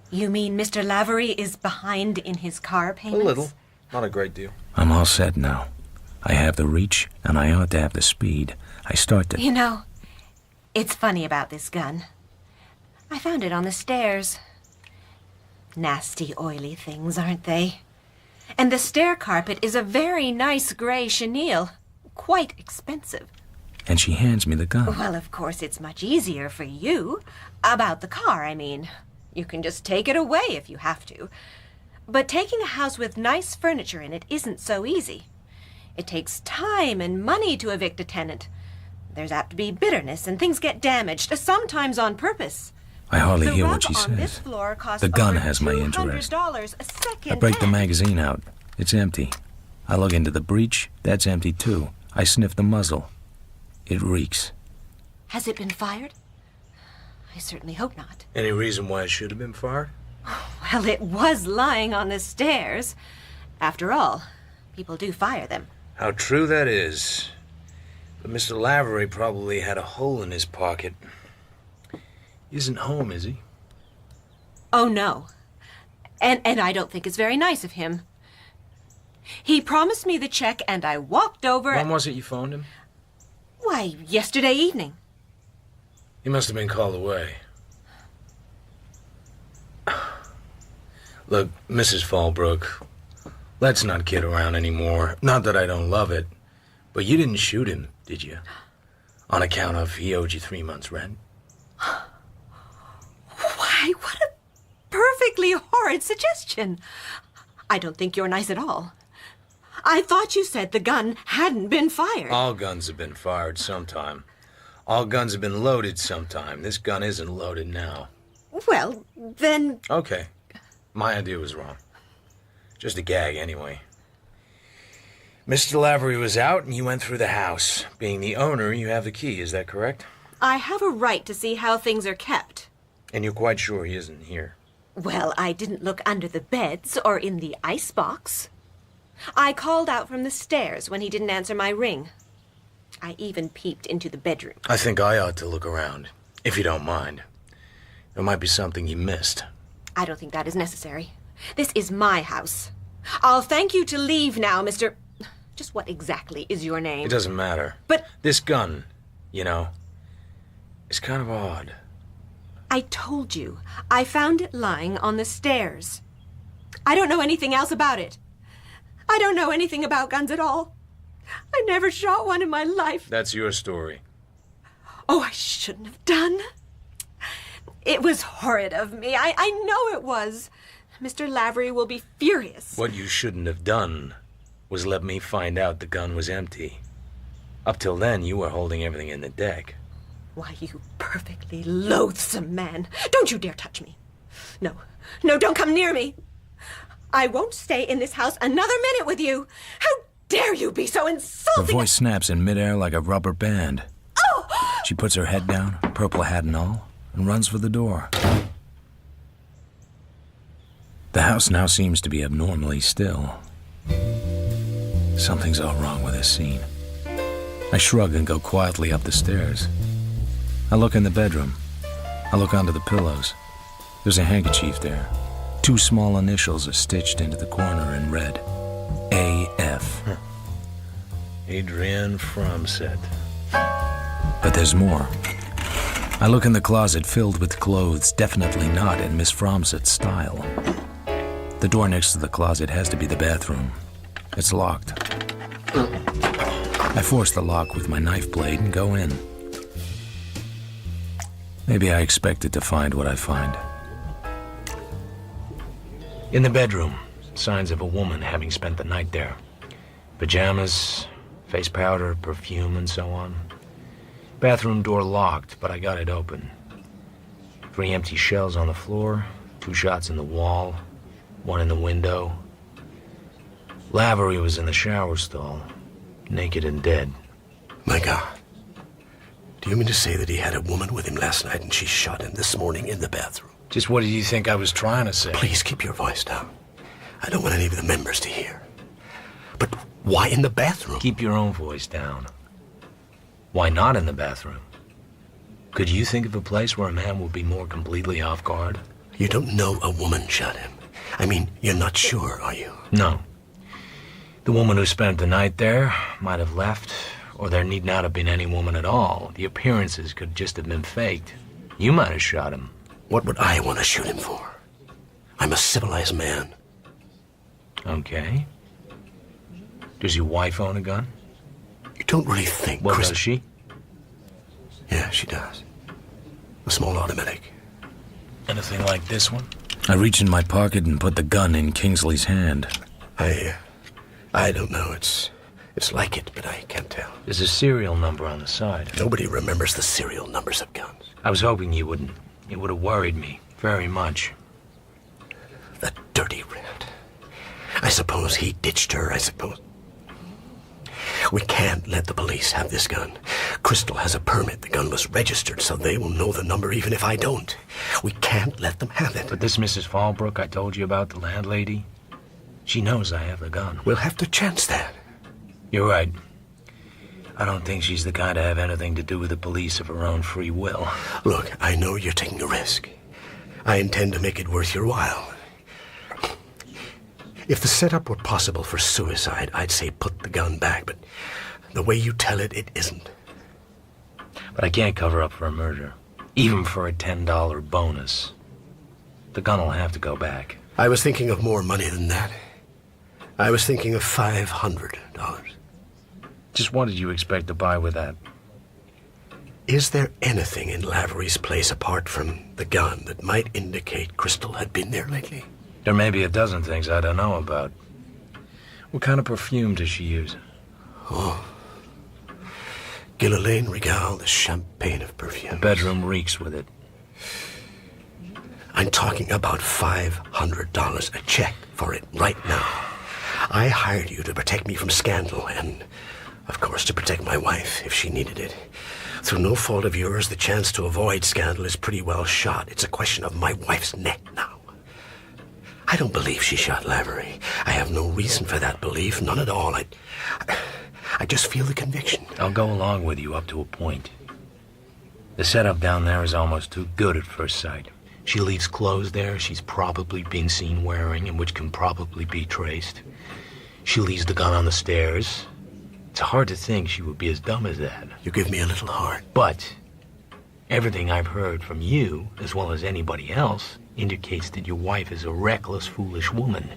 You mean Mr. Lavery is behind in his car payments? A little. Not a great deal. I'm all set now. I have the reach, and I ought to have the speed. I start to... You know, it's funny about this gun. I found it on the stairs. Nasty, oily things, aren't they? And the stair carpet is a very nice gray chenille. Quite expensive. And she hands me the gun. Well, of course, it's much easier for you. About the car, I mean. You can just take it away if you have to. But taking a house with nice furniture in it isn't so easy. It takes time and money to evict a tenant. There's apt to be bitterness and things get damaged, sometimes on purpose. I hardly The hear rug what she on this says. floor costs The gun over has my interest. $200 a second I break the hand. magazine out. It's empty. I look into the breech. That's empty too. I sniff the muzzle. It reeks. Has it been fired? I certainly hope not. Any reason why it should have been fired? Well, it was lying on the stairs. After all, people do fire them. How true that is. But Mr. Lavery probably had a hole in his pocket. He isn't home, is he? Oh, no. And I don't think it's very nice of him. He promised me the check, and I walked over... When was it you phoned him? Why, yesterday evening. He must have been called away. Look, Mrs. Fallbrook, let's not kid around anymore. Not that I don't love it, but you didn't shoot him, did you? On account of he owed you 3 months' rent? Why, what a perfectly horrid suggestion. I don't think you're nice at all. I thought you said the gun hadn't been fired. All guns have been fired sometime. All guns have been loaded sometime. This gun isn't loaded now. Well, then... Okay. My idea was wrong. Just a gag, anyway. Mr. Lavery was out, and you went through the house. Being the owner, you have the key, is that correct? I have a right to see how things are kept. And you're quite sure he isn't here? Well, I didn't look under the beds or in the icebox. I called out from the stairs when he didn't answer my ring. I even peeped into the bedroom. I think I ought to look around, if you don't mind. There might be something you missed. I don't think that is necessary. This is my house. I'll thank you to leave now, Mr... Just what exactly is your name? It doesn't matter. But... This gun, you know, is kind of odd. I told you. I found it lying on the stairs. I don't know anything else about it. I don't know anything about guns at all. I never shot one in my life. That's your story. Oh, I shouldn't have done. It was horrid of me. I know it was. Mr. Lavery will be furious. What you shouldn't have done was let me find out the gun was empty. Up till then, you were holding everything in the deck. Why, you perfectly loathsome man. Don't you dare touch me. No, don't come near me. I won't stay in this house another minute with you. How dare you be so Her insulting? voice snaps in midair like a rubber band. Oh! She puts her head down, purple hat and all, and runs for the door. The house now seems to be abnormally still. Something's all wrong with this scene. I shrug and go quietly up the stairs. I look in the bedroom. I look under the pillows. There's a handkerchief there. 2 small initials are stitched into the corner in red. AF. Adrienne Fromset. But there's more. I look in the closet filled with clothes definitely not in Miss Fromset's style. The door next to the closet has to be the bathroom. It's locked. I force the lock with my knife blade and go in. Maybe I expected to find what I find. In the bedroom, signs of a woman having spent the night there. Pajamas, face powder, perfume, and so on. Bathroom door locked, but I got it open. 3 empty shells on the floor, 2 shots in the wall, 1 in the window. Lavery was in the shower stall, naked and dead. My God. Do you mean to say that he had a woman with him last night and she shot him this morning in the bathroom? Just what did you think I was trying to say? Please keep your voice down. I don't want any of the members to hear. But why in the bathroom? Keep your own voice down. Why not in the bathroom? Could you think of a place where a man would be more completely off guard? You don't know a woman shot him. I mean, you're not sure, are you? No. The woman who spent the night there might have left, or there need not have been any woman at all. The appearances could just have been faked. You might have shot him. What would I want to shoot him for? I'm a civilized man. Okay. Does your wife own a gun? You don't really think... Well, does she? Yeah, she does. A small automatic. Anything like this one? I reach in my pocket and put the gun in Kingsley's hand. I don't know. It's like it, but I can't tell. There's a serial number on the side. Nobody remembers the serial numbers of guns. I was hoping you wouldn't. It would have worried me very much. That dirty rat. I suppose he ditched her, I suppose. We can't let the police have this gun. Crystal has a permit. The gun was registered, so they will know the number even if I don't. We can't let them have it. But this Mrs. Fallbrook I told you about, the landlady, she knows I have the gun. We'll have to chance that. You're right. I don't think she's the kind to have anything to do with the police of her own free will. Look, I know you're taking a risk. I intend to make it worth your while. If the setup were possible for suicide, I'd say put the gun back, but the way you tell it, it isn't. But I can't cover up for a murder, even for a $10 bonus. The gun will have to go back. I was thinking of more money than that. I was thinking of $500. Just what did you expect to buy with that? Is there anything in Lavery's place apart from the gun that might indicate Crystal had been there lately? There may be a dozen things I don't know about. What kind of perfume does she use? Oh. Gillian Regal, the champagne of perfume. The bedroom reeks with it. I'm talking about $500, a check for it right now. I hired you to protect me from scandal and, of course, to protect my wife if she needed it. Through no fault of yours, the chance to avoid scandal is pretty well shot. It's a question of my wife's neck now. I don't believe she shot Lavery. I have no reason for that belief, none at all. I just feel the conviction. I'll go along with you up to a point. The setup down there is almost too good at first sight. She leaves clothes there she's probably been seen wearing and which can probably be traced. She leaves the gun on the stairs. It's hard to think she would be as dumb as that. You give me a little heart. But everything I've heard from you, as well as anybody else, indicates that your wife is a reckless, foolish woman.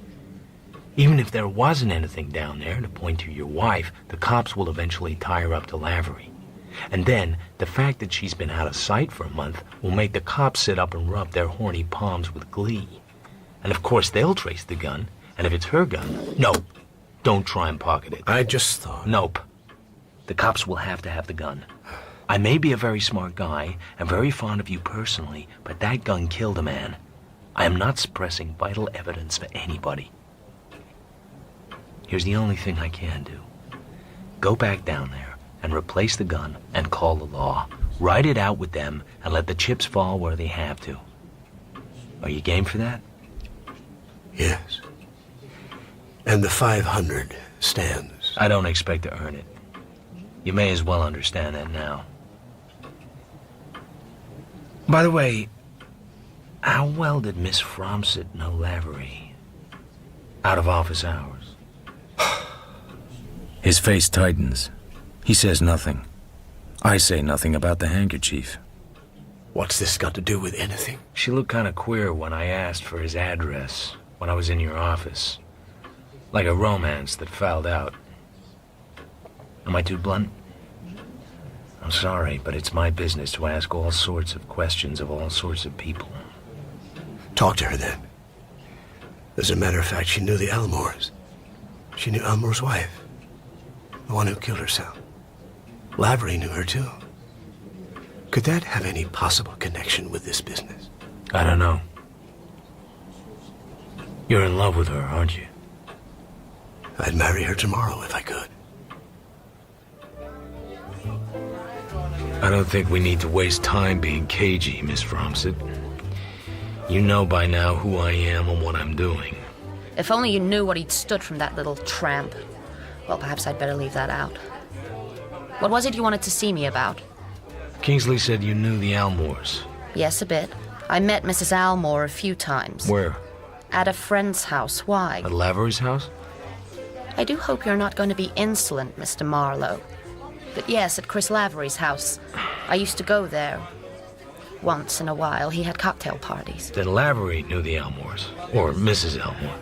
Even if there wasn't anything down there to point to your wife, the cops will eventually tie her up to Lavery. And then, the fact that she's been out of sight for a month will make the cops sit up and rub their horny palms with glee. And of course they'll trace the gun, and if it's her gun, no, don't try and pocket it. I just thought... Nope. The cops will have to have the gun. I may be a very smart guy, and very fond of you personally, but that gun killed a man. I am not suppressing vital evidence for anybody. Here's the only thing I can do. Go back down there and replace the gun and call the law. Write it out with them and let the chips fall where they have to. Are you game for that? Yes. And the 500 stands. I don't expect to earn it. You may as well understand that now. By the way, How well did Miss Fromsett know Lavery? Out of office hours. His face tightens. He says nothing. I say nothing about the handkerchief. What's this got to do with anything? She looked kind of queer when I asked for his address when I was in your office. Like a romance that fouled out. Am I too blunt? I'm sorry, but it's my business to ask all sorts of questions of all sorts of people. Talk to her then. As a matter of fact, she knew the Elmores. She knew Elmore's wife. The one who killed herself. Lavery knew her too. Could that have any possible connection with this business? I don't know. You're in love with her, aren't you? I'd marry her tomorrow if I could. I don't think we need to waste time being cagey, Miss Fromsett. You know by now who I am and what I'm doing. If only you knew what he'd stood from that little tramp. Well, perhaps I'd better leave that out. What was it you wanted to see me about? Kingsley said you knew the Elmores. Yes, a bit. I met Mrs. Almore a few times. Where? At a friend's house. Why? At Lavery's house? I do hope you're not going to be insolent, Mr. Marlowe. But yes, at Chris Lavery's house. I used to go there. Once in a while, he had cocktail parties. Then Lavery knew the Elmores. Or Mrs. Elmore.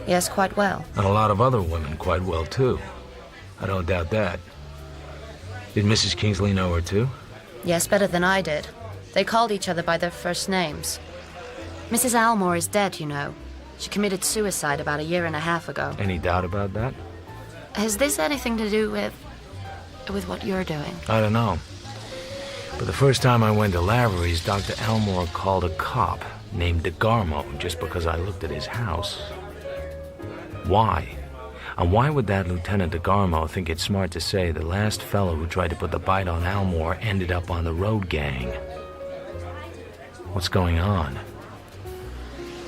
Yes, quite well. And a lot of other women quite well, too. I don't doubt that. Did Mrs. Kingsley know her, too? Yes, better than I did. They called each other by their first names. Mrs. Almore is dead, you know. She committed suicide about 1.5 years ago. Any doubt about that? Has this anything to do with what you're doing? I don't know. But the first time I went to Lavery's, Dr. Elmore called a cop named DeGarmo just because I looked at his house. Why? And why would that Lieutenant DeGarmo think it's smart to say the last fellow who tried to put the bite on Elmore ended up on the road gang? What's going on?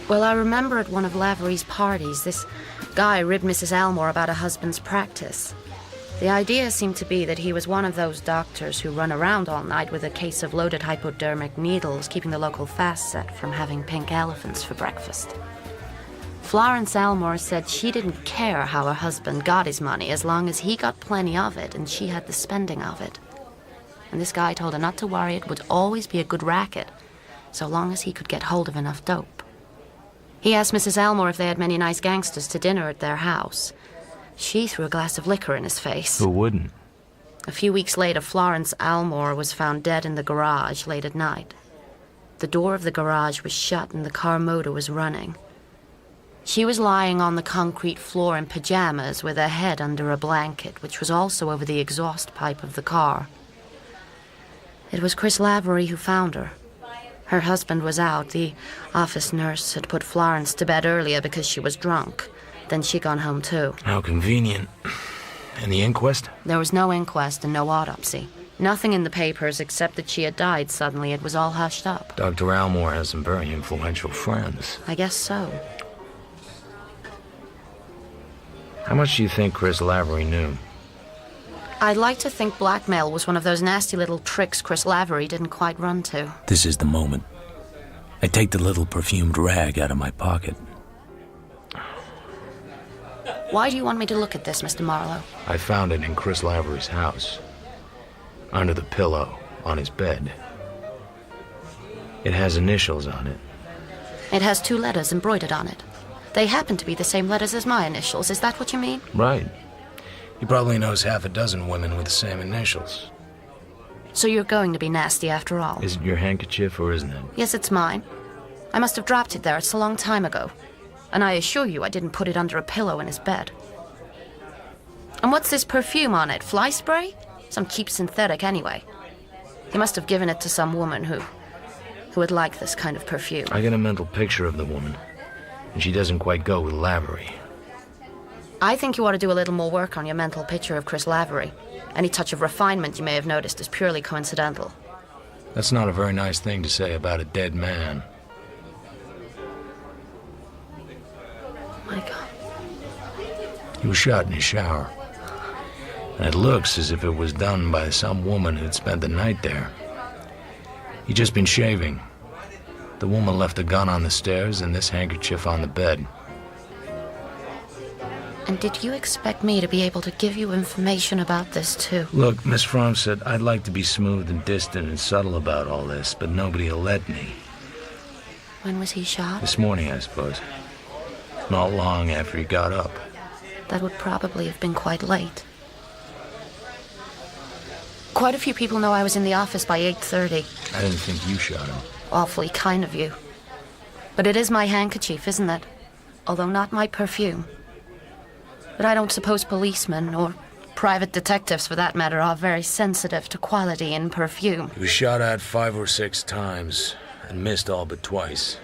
Well, I remember at one of Lavery's parties, this guy ribbed Mrs. Almore about her husband's practice. The idea seemed to be that he was one of those doctors who run around all night with a case of loaded hypodermic needles, keeping the local fast set from having pink elephants for breakfast. Florence Almore said she didn't care how her husband got his money as long as he got plenty of it and she had the spending of it. And this guy told her not to worry, it would always be a good racket, so long as he could get hold of enough dope. He asked Mrs. Almore if they had many nice gangsters to dinner at their house. She threw a glass of liquor in his face. Who wouldn't? A few weeks later, Florence Almore was found dead in the garage late at night. The door of the garage was shut and the car motor was running. She was lying on the concrete floor in pajamas with her head under a blanket, which was also over the exhaust pipe of the car. It was Chris Lavery who found her. Her husband was out. The office nurse had put Florence to bed earlier because she was drunk. Then she'd gone home too. How convenient. And the inquest? There was no inquest and no autopsy. Nothing in the papers except that she had died suddenly. It was all hushed up. Dr. Almore has some very influential friends. I guess so. How much do you think Chris Lavery knew? I'd like to think blackmail was one of those nasty little tricks Chris Lavery didn't quite run to. This is the moment. I take the little perfumed rag out of my pocket. Why do you want me to look at this, Mr. Marlowe? I found it in Chris Lavery's house. Under the pillow, on his bed. It has initials on it. It has 2 letters embroidered on it. They happen to be the same letters as my initials. Is that what you mean? Right. He probably knows 6 women with the same initials. So you're going to be nasty after all? Is it your handkerchief or isn't it? Yes, it's mine. I must have dropped it there. It's a long time ago. And I assure you I didn't put it under a pillow in his bed. And what's this perfume on it? Fly spray? Some cheap synthetic anyway. He must have given it to some woman who would like this kind of perfume. I get a mental picture of the woman. And she doesn't quite go with Lavery. I think you ought to do a little more work on your mental picture of Chris Lavery. Any touch of refinement you may have noticed is purely coincidental. That's not a very nice thing to say about a dead man. My God. He was shot in his shower. And it looks as if it was done by some woman who'd spent the night there. He'd just been shaving. The woman left the gun on the stairs and this handkerchief on the bed. And did you expect me to be able to give you information about this, too? Look, Miss Fromsett, I'd like to be smooth and distant and subtle about all this, but nobody will let me. When was he shot? This morning, I suppose. Not long after he got up. That would probably have been quite late. Quite a few people know I was in the office by 8:30. I didn't think you shot him. Awfully kind of you. But it is my handkerchief, isn't it? Although not my perfume. But I don't suppose policemen, or private detectives for that matter, are very sensitive to quality in perfume. He was shot at 5 or 6 times and missed all but twice.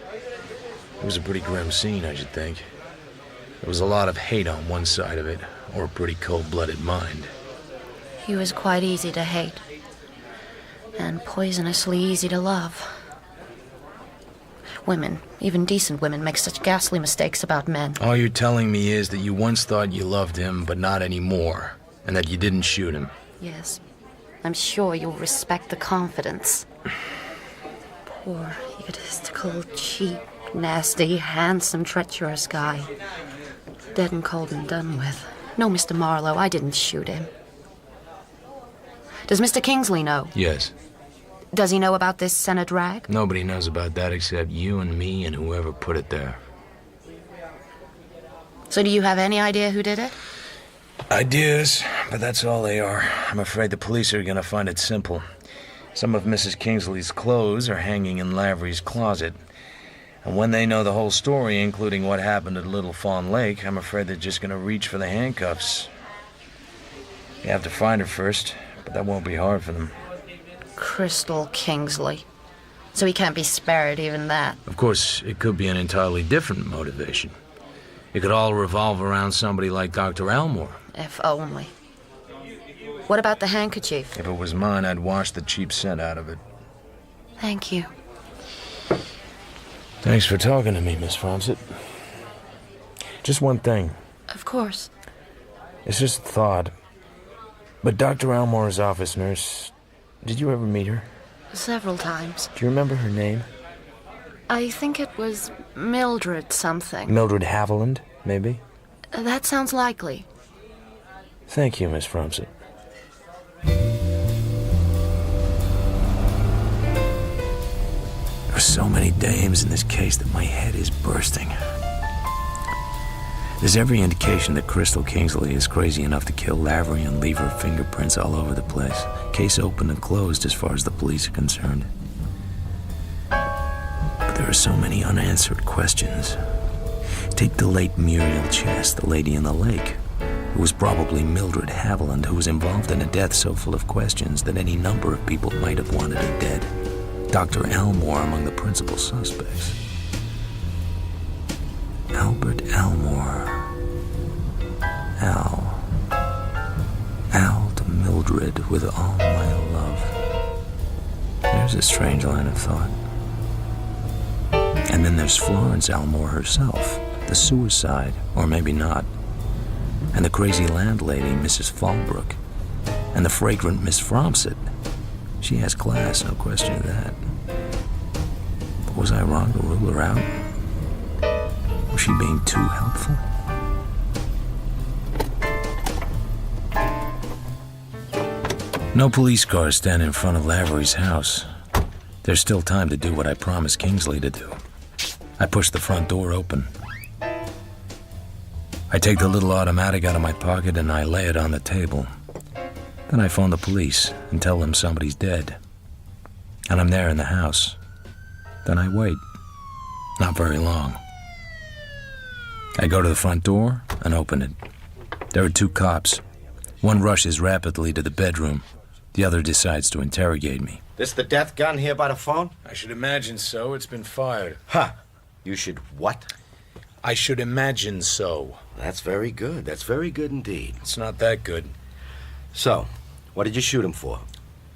It was a pretty grim scene, I should think. There was a lot of hate on one side of it, or a pretty cold-blooded mind. He was quite easy to hate. And poisonously easy to love. Women, even decent women, make such ghastly mistakes about men. All you're telling me is that you once thought you loved him, but not anymore, and that you didn't shoot him. Yes. I'm sure you'll respect the confidence. Poor, egotistical, cheap, nasty, handsome, treacherous guy. Dead and cold and done with. No, Mr. Marlowe, I didn't shoot him. Does Mr. Kingsley know? Yes. Does he know about this Senate rag? Nobody knows about that except you and me and whoever put it there. So do you have any idea who did it? Ideas, but that's all they are. I'm afraid the police are going to find it simple. Some of Mrs. Kingsley's clothes are hanging in Lavery's closet. And when they know the whole story, including what happened at Little Fawn Lake, I'm afraid they're just going to reach for the handcuffs. You have to find her first, but that won't be hard for them. Crystal Kingsley. So he can't be spared, even that. Of course, it could be an entirely different motivation. It could all revolve around somebody like Dr. Elmore. If only. What about the handkerchief? If it was mine, I'd wash the cheap scent out of it. Thank you. Thanks for talking to me, Miss Fromsett. Just one thing. Of course. It's just a thought. But Dr. Elmore's office nurse, did you ever meet her? Several times. Do you remember her name? I think it was Mildred something. Mildred Haviland, maybe? That sounds likely. Thank you, Miss Fromsett. There are so many dames in this case that my head is bursting. There's every indication that Crystal Kingsley is crazy enough to kill Lavery and leave her fingerprints all over the place. Case open and closed as far as the police are concerned. But there are so many unanswered questions. Take the late Muriel Chess, the lady in the lake. It was probably Mildred Haviland who was involved in a death so full of questions that any number of people might have wanted her dead. Dr. Elmore among the principal suspects. Albert Elmore. Al to Mildred with all my love. There's a strange line of thought. And then there's Florence Elmore herself, the suicide, or maybe not. And the crazy landlady, Mrs. Fallbrook. And the fragrant Miss Fromsett. She has class, no question of that. But was I wrong to rule her out? Was she being too helpful? No police cars stand in front of Lavery's house. There's still time to do what I promised Kingsley to do. I push the front door open. I take the little automatic out of my pocket and I lay it on the table. Then I phone the police and tell them somebody's dead. And I'm there in the house. Then I wait. Not very long. I go to the front door and open it. There are 2 cops. One rushes rapidly to the bedroom. The other decides to interrogate me. This the death gun here by the phone? I should imagine so. It's been fired. Huh. You should what? I should imagine so. That's very good. That's very good indeed. It's not that good. So, what did you shoot him for?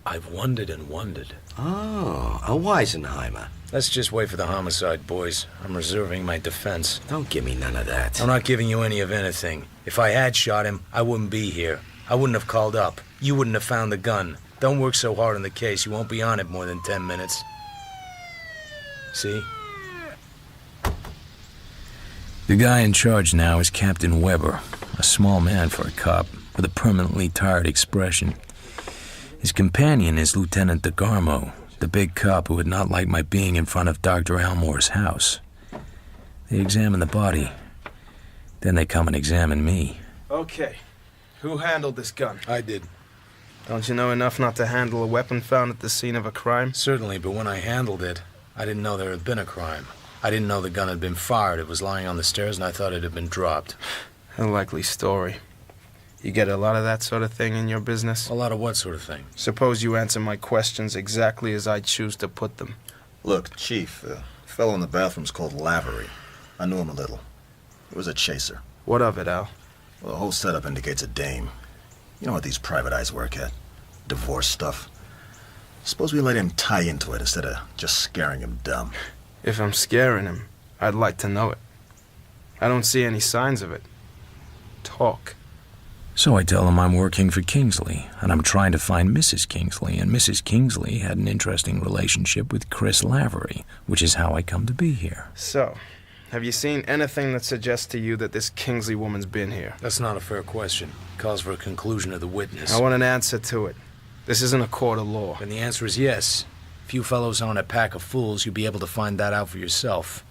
I've wondered and wondered. Oh, a Weisenheimer. Let's just wait for the homicide, boys. I'm reserving my defense. Don't give me none of that. I'm not giving you any of anything. If I had shot him, I wouldn't be here. I wouldn't have called up. You wouldn't have found the gun. Don't work so hard on the case. You won't be on it more than 10 minutes. See? The guy in charge now is Captain Weber, a small man for a cop, with a permanently tired expression. His companion is Lieutenant DeGarmo, the big cop who would not like my being in front of Dr. Elmore's house. They examine the body. Then they come and examine me. Okay. Who handled this gun? I did. Don't you know enough not to handle a weapon found at the scene of a crime? Certainly, but when I handled it, I didn't know there had been a crime. I didn't know the gun had been fired. It was lying on the stairs, and I thought it had been dropped. A likely story. You get a lot of that sort of thing in your business? A lot of what sort of thing? Suppose you answer my questions exactly as I choose to put them. Look, Chief, the fellow in the bathroom's called Lavery. I knew him a little. He was a chaser. What of it, Al? Well, the whole setup indicates a dame. You know what these private eyes work at? Divorce stuff. Suppose we let him tie into it instead of just scaring him dumb. If I'm scaring him, I'd like to know it. I don't see any signs of it. Talk. So I tell him I'm working for Kingsley, and I'm trying to find Mrs. Kingsley, and Mrs. Kingsley had an interesting relationship with Chris Lavery, which is how I come to be here. So, have you seen anything that suggests to you that this Kingsley woman's been here? That's not a fair question. Calls for a conclusion of the witness. I want an answer to it. This isn't a court of law. And the answer is yes. If you fellows aren't a pack of fools, you'll be able to find that out for yourself.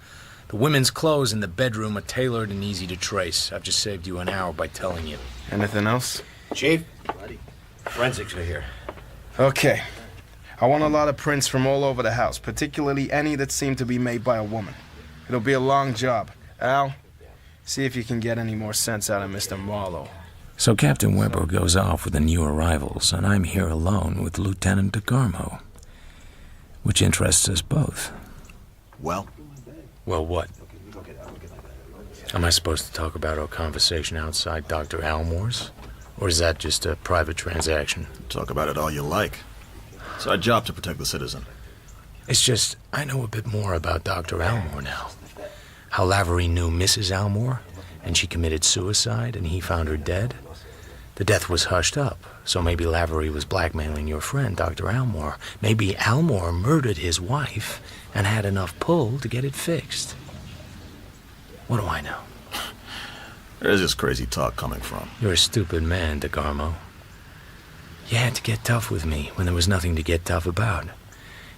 The women's clothes in the bedroom are tailored and easy to trace. I've just saved you an hour by telling you. Anything else? Chief, forensics are here. Okay. I want a lot of prints from all over the house, particularly any that seem to be made by a woman. It'll be a long job. Al, see if you can get any more sense out of Mr. Marlowe. So Captain Weber goes off with the new arrivals, and I'm here alone with Lieutenant DeGarmo, which interests us both. Well? Well, what? Am I supposed to talk about our conversation outside Dr. Elmore's? Or is that just a private transaction? Talk about it all you like. It's our job to protect the citizen. It's just, I know a bit more about Dr. Elmore now. How Lavery knew Mrs. Elmore, and she committed suicide, and he found her dead. The death was hushed up, so maybe Lavery was blackmailing your friend, Dr. Elmore. Maybe Elmore murdered his wife and had enough pull to get it fixed. What do I know? Where's this crazy talk coming from? You're a stupid man, DeGarmo. You had to get tough with me when there was nothing to get tough about.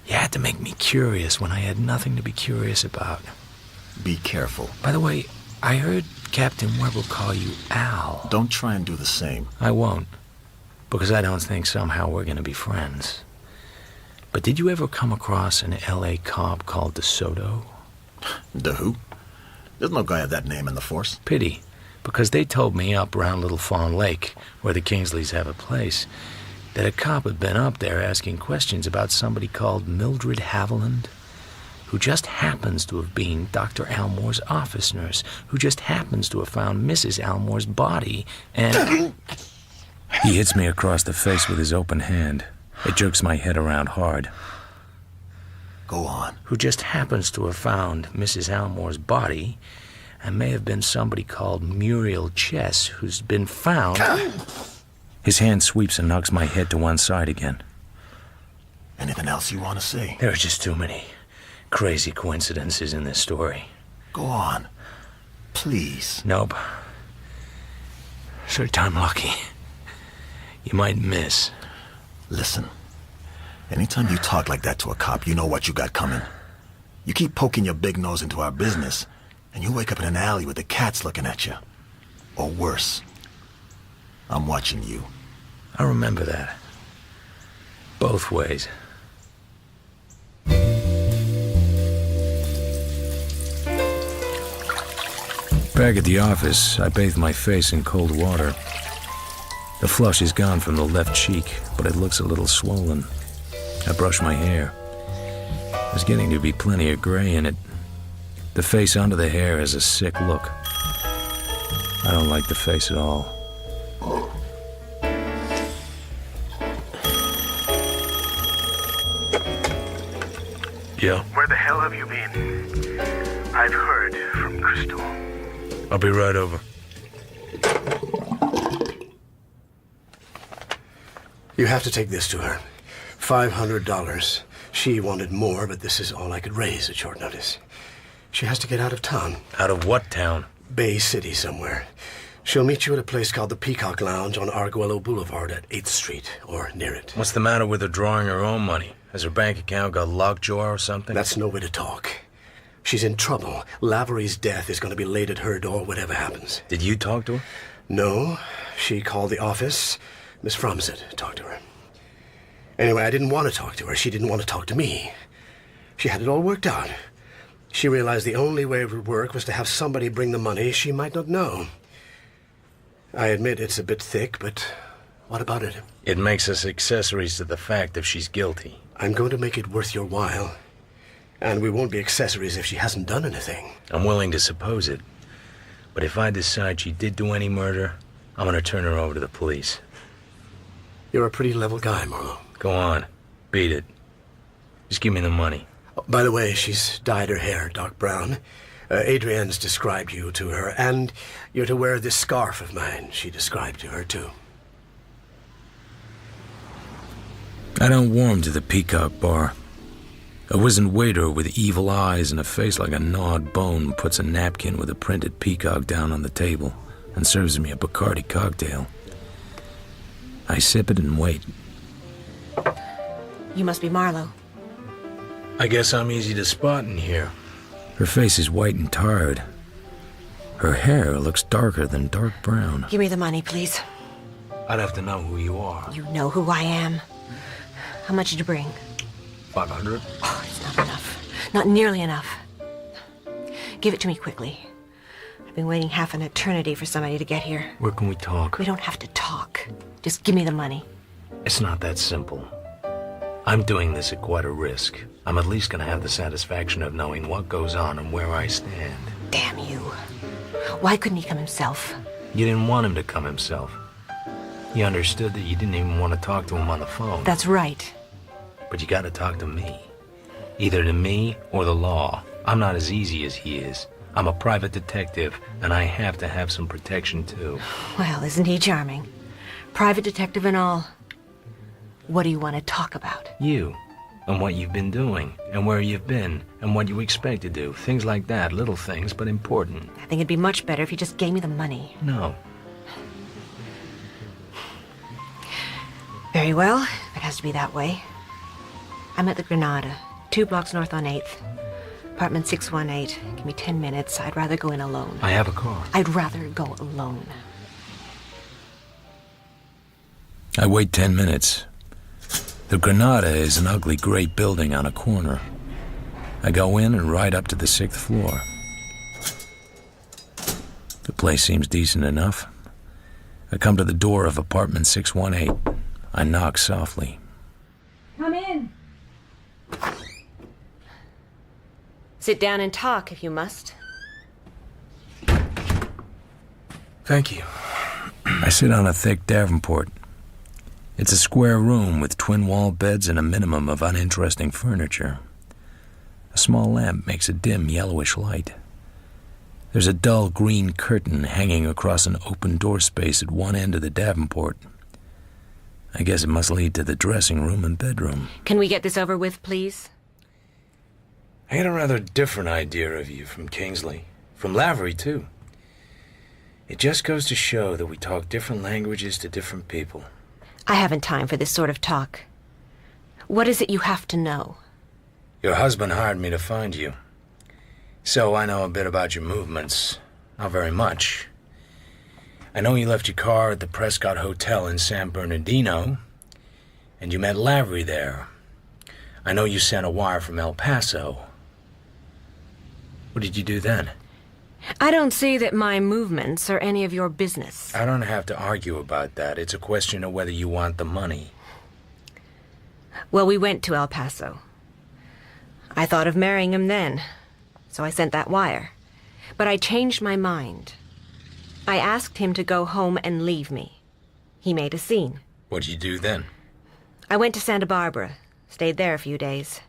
You had to make me curious when I had nothing to be curious about. Be careful. By the way, I heard Captain Weber call you Al. Don't try and do the same. I won't, because I don't think somehow we're going to be friends. But did you ever come across an L.A. cop called DeSoto? The who? There's no guy of that name in the force. Pity, because they told me up around Little Fawn Lake, where the Kingsleys have a place, that a cop had been up there asking questions about somebody called Mildred Haviland, who just happens to have been Dr. Elmore's office nurse, who just happens to have found Mrs. Elmore's body, and... He hits me across the face with his open hand. It jerks my head around hard. Go on. Who just happens to have found Mrs. Elmore's body, and may have been somebody called Muriel Chess, who's been found... His hand sweeps and knocks my head to one side again. Anything else you want to say? There are just too many crazy coincidences in this story. Go on. Please. Nope. Third time lucky. You might miss. Listen. Anytime you talk like that to a cop, you know what you got coming. You keep poking your big nose into our business, and you wake up in an alley with the cats looking at you. Or worse. I'm watching you. I remember that. Both ways. Back at the office, I bathe my face in cold water. The flush is gone from the left cheek, but it looks a little swollen. I brush my hair. There's getting to be plenty of gray in it. The face under the hair has a sick look. I don't like the face at all. Yeah? Where the hell have you been? I've heard from Crystal. I'll be right over. You have to take this to her. $500. She wanted more, but this is all I could raise at short notice. She has to get out of town. Out of what town? Bay City somewhere. She'll meet you at a place called the Peacock Lounge on Arguello Boulevard at 8th Street, or near it. What's the matter with her drawing her own money? Has her bank account got lockjaw or something? That's no way to talk. She's in trouble. Lavery's death is going to be laid at her door, whatever happens. Did you talk to her? No. She called the office. Miss Fromset talked to her. Anyway, I didn't want to talk to her. She didn't want to talk to me. She had it all worked out. She realized the only way it would work was to have somebody bring the money she might not know. I admit it's a bit thick, but what about it? It makes us accessories to the fact if she's guilty. I'm going to make it worth your while. And we won't be accessories if she hasn't done anything. I'm willing to suppose it. But if I decide she did do any murder, I'm going to turn her over to the police. You're a pretty level guy, Marlowe. Go on. Beat it. Just give me the money. Oh, by the way, she's dyed her hair dark brown. Adrienne's described you to her, and you're to wear this scarf of mine she described to her, too. I don't warm to the Peacock Bar. A wizened waiter with evil eyes and a face like a gnawed bone puts a napkin with a printed peacock down on the table and serves me a Bacardi cocktail. I sip it and wait. You must be Marlowe. I guess I'm easy to spot in here. Her face is white and tired. Her hair looks darker than dark brown. Give me the money, please. I'd have to know who you are. You know who I am. How much did you bring? 500? Oh, it's not enough. Not nearly enough. Give it to me quickly. I've been waiting half an eternity for somebody to get here. Where can we talk? We don't have to talk. Just give me the money. It's not that simple. I'm doing this at quite a risk. I'm at least going to have the satisfaction of knowing what goes on and where I stand. Damn you. Why couldn't he come himself? You didn't want him to come himself. He understood that you didn't even want to talk to him on the phone. That's right. But you got to talk to me. Either to me or the law. I'm not as easy as he is. I'm a private detective, and I have to have some protection, too. Well, isn't he charming? Private detective and all. What do you want to talk about? You, and what you've been doing, and where you've been, and what you expect to do. Things like that, little things, but important. I think it'd be much better if you just gave me the money. No. Very well, if it has to be that way. I'm at the Granada, 2 blocks north on 8th. Apartment 618. Give me 10 minutes. I'd rather go in alone. I have a car. I'd rather go alone. I wait 10 minutes. The Granada is an ugly gray building on a corner. I go in and ride up to the 6th floor. The place seems decent enough. I come to the door of apartment 618. I knock softly. Come in. Sit down and talk if you must. Thank you. I sit on a thick Davenport. It's a square room with twin-wall beds and a minimum of uninteresting furniture. A small lamp makes a dim yellowish light. There's a dull green curtain hanging across an open door space at one end of the Davenport. I guess it must lead to the dressing room and bedroom. Can we get this over with, please? I had a rather different idea of you from Kingsley. From Lavery, too. It just goes to show that we talk different languages to different people. I haven't time for this sort of talk. What is it you have to know? Your husband hired me to find you. So I know a bit about your movements. Not very much. I know you left your car at the Prescott Hotel in San Bernardino, and you met Lavery there. I know you sent a wire from El Paso. What did you do then? I don't see that my movements are any of your business. I don't have to argue about that. It's a question of whether you want the money. Well, we went to El Paso. I thought of marrying him then, so I sent that wire. But I changed my mind. I asked him to go home and leave me. He made a scene. What'd you do then? I went to Santa Barbara, stayed there a few days.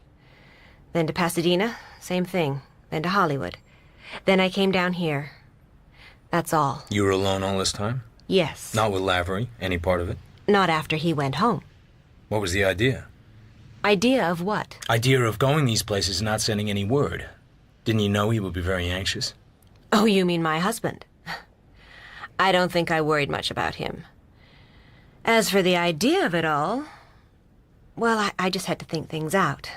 Then to Pasadena, same thing. Then to Hollywood. Then I came down here. That's all. You were alone all this time? Yes. Not with Lavery? Any part of it? Not after he went home. What was the idea? Idea of what? Idea of going these places and not sending any word. Didn't you know he would be very anxious? Oh, you mean my husband? I don't think I worried much about him. As for the idea of it all, well, I just had to think things out.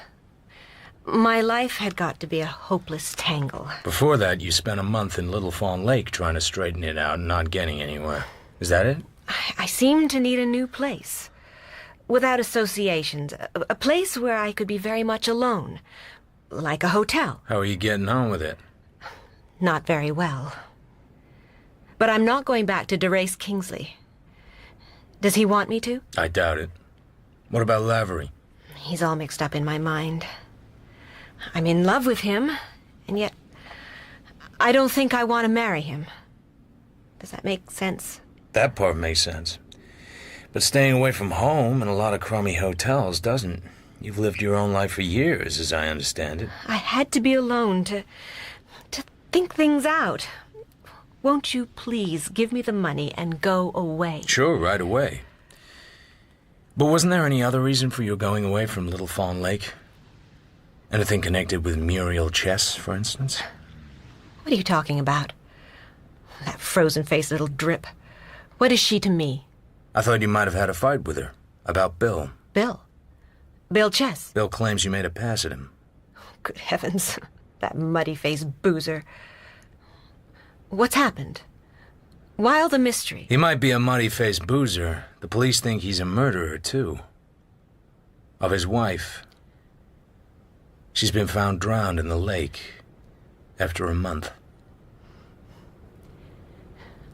My life had got to be a hopeless tangle. Before that, you spent a month in Little Fawn Lake trying to straighten it out and not getting anywhere. Is that it? I seemed to need a new place. Without associations. A place where I could be very much alone. Like a hotel. How are you getting on with it? Not very well. But I'm not going back to DeRace Kingsley. Does he want me to? I doubt it. What about Lavery? He's all mixed up in my mind. I'm in love with him, and yet I don't think I want to marry him. Does that make sense? That part makes sense. But staying away from home in a lot of crummy hotels doesn't. You've lived your own life for years, as I understand it. I had to be alone to think things out. Won't you please give me the money and go away? Sure, right away. But wasn't there any other reason for your going away from Little Fawn Lake? Anything connected with Muriel Chess, for instance? What are you talking about? That frozen-faced little drip. What is she to me? I thought you might have had a fight with her. About Bill. Bill? Bill Chess? Bill claims you made a pass at him. Good heavens. That muddy-faced boozer. What's happened? Why all the mystery? He might be a muddy-faced boozer. The police think he's a murderer, too. Of his wife. She's been found drowned in the lake after a month.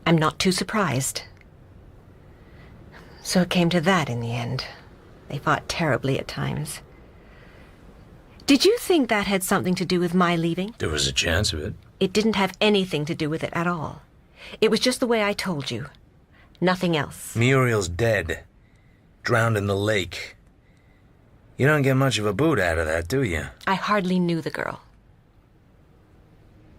I'm not too surprised. So it came to that in the end. They fought terribly at times. Did you think that had something to do with my leaving? There was a chance of it. It didn't have anything to do with it at all. It was just the way I told you. Nothing else. Muriel's dead. Drowned in the lake. You don't get much of a boot out of that, do you? I hardly knew the girl.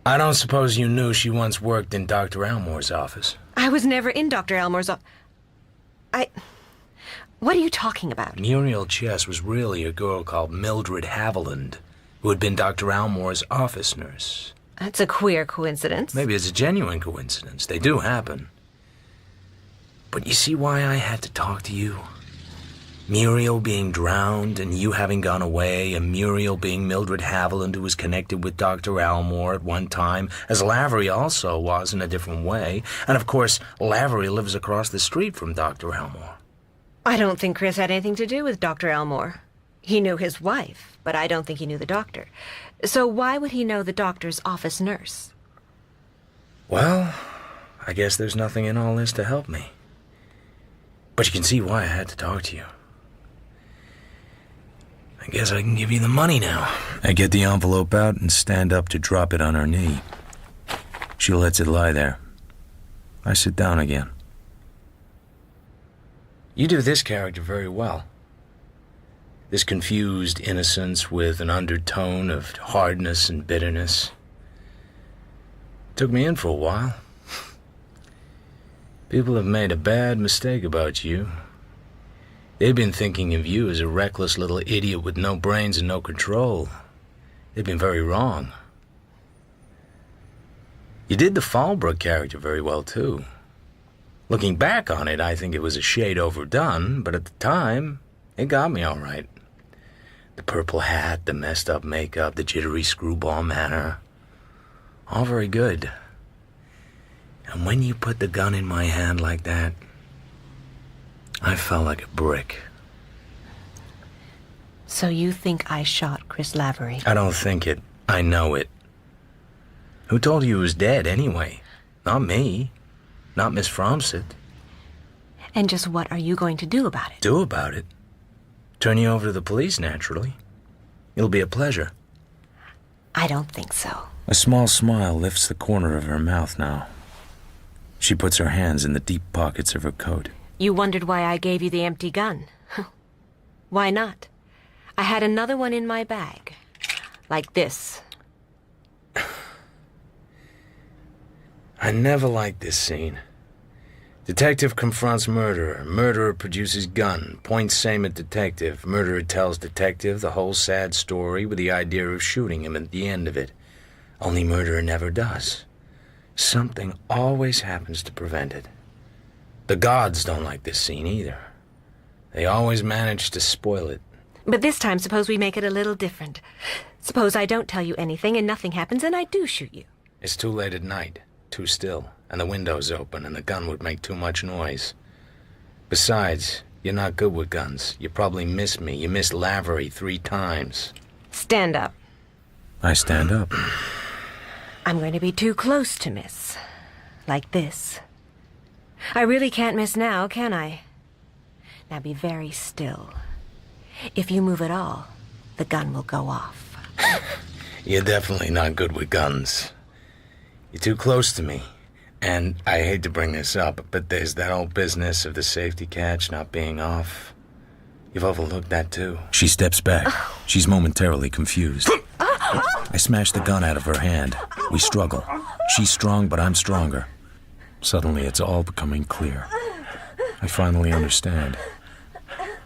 I don't suppose you knew she once worked in Dr. Elmore's office. I was never in Dr. Elmore's office. What are you talking about? Muriel Chess was really a girl called Mildred Haviland, who had been Dr. Elmore's office nurse. That's a queer coincidence. Maybe it's a genuine coincidence. They do happen. But you see why I had to talk to you? Muriel being drowned and you having gone away, and Muriel being Mildred Haviland, who was connected with Dr. Elmore at one time, as Lavery also was in a different way. And of course, Lavery lives across the street from Dr. Elmore. I don't think Chris had anything to do with Dr. Elmore. He knew his wife, but I don't think he knew the doctor. So why would he know the doctor's office nurse? Well, I guess there's nothing in all this to help me. But you can see why I had to talk to you. I guess I can give you the money now. I get the envelope out and stand up to drop it on her knee. She lets it lie there. I sit down again. You do this character very well. This confused innocence with an undertone of hardness and bitterness. Took me in for a while. People have made a bad mistake about you. They've been thinking of you as a reckless little idiot with no brains and no control. They've been very wrong. You did the Fallbrook character very well, too. Looking back on it, I think it was a shade overdone, but at the time, it got me all right. The purple hat, the messed up makeup, the jittery screwball manner. All very good. And when you put the gun in my hand like that, I felt like a brick. So you think I shot Chris Lavery? I don't think it. I know it. Who told you he was dead, anyway? Not me. Not Miss Fromsett. And just what are you going to do about it? Do about it? Turn you over to the police, naturally. It'll be a pleasure. I don't think so. A small smile lifts the corner of her mouth now. She puts her hands in the deep pockets of her coat. You wondered why I gave you the empty gun. Why not? I had another one in my bag. Like this. I never liked this scene. Detective confronts murderer. Murderer produces gun. Points same at detective. Murderer tells detective the whole sad story with the idea of shooting him at the end of it. Only murderer never does. Something always happens to prevent it. The gods don't like this scene either. They always manage to spoil it. But this time, suppose we make it a little different. Suppose I don't tell you anything and nothing happens and I do shoot you. It's too late at night, too still, and the window's open and the gun would make too much noise. Besides, you're not good with guns. You probably miss me. You missed Lavery 3 times. Stand up. I stand up. I'm going to be too close to miss. Like this. I really can't miss now, can I? Now be very still. If you move at all, the gun will go off. You're definitely not good with guns. You're too close to me. And I hate to bring this up, but there's that old business of the safety catch not being off. You've overlooked that too. She steps back. She's momentarily confused. I smash the gun out of her hand. We struggle. She's strong, but I'm stronger. Suddenly, it's all becoming clear. I finally understand.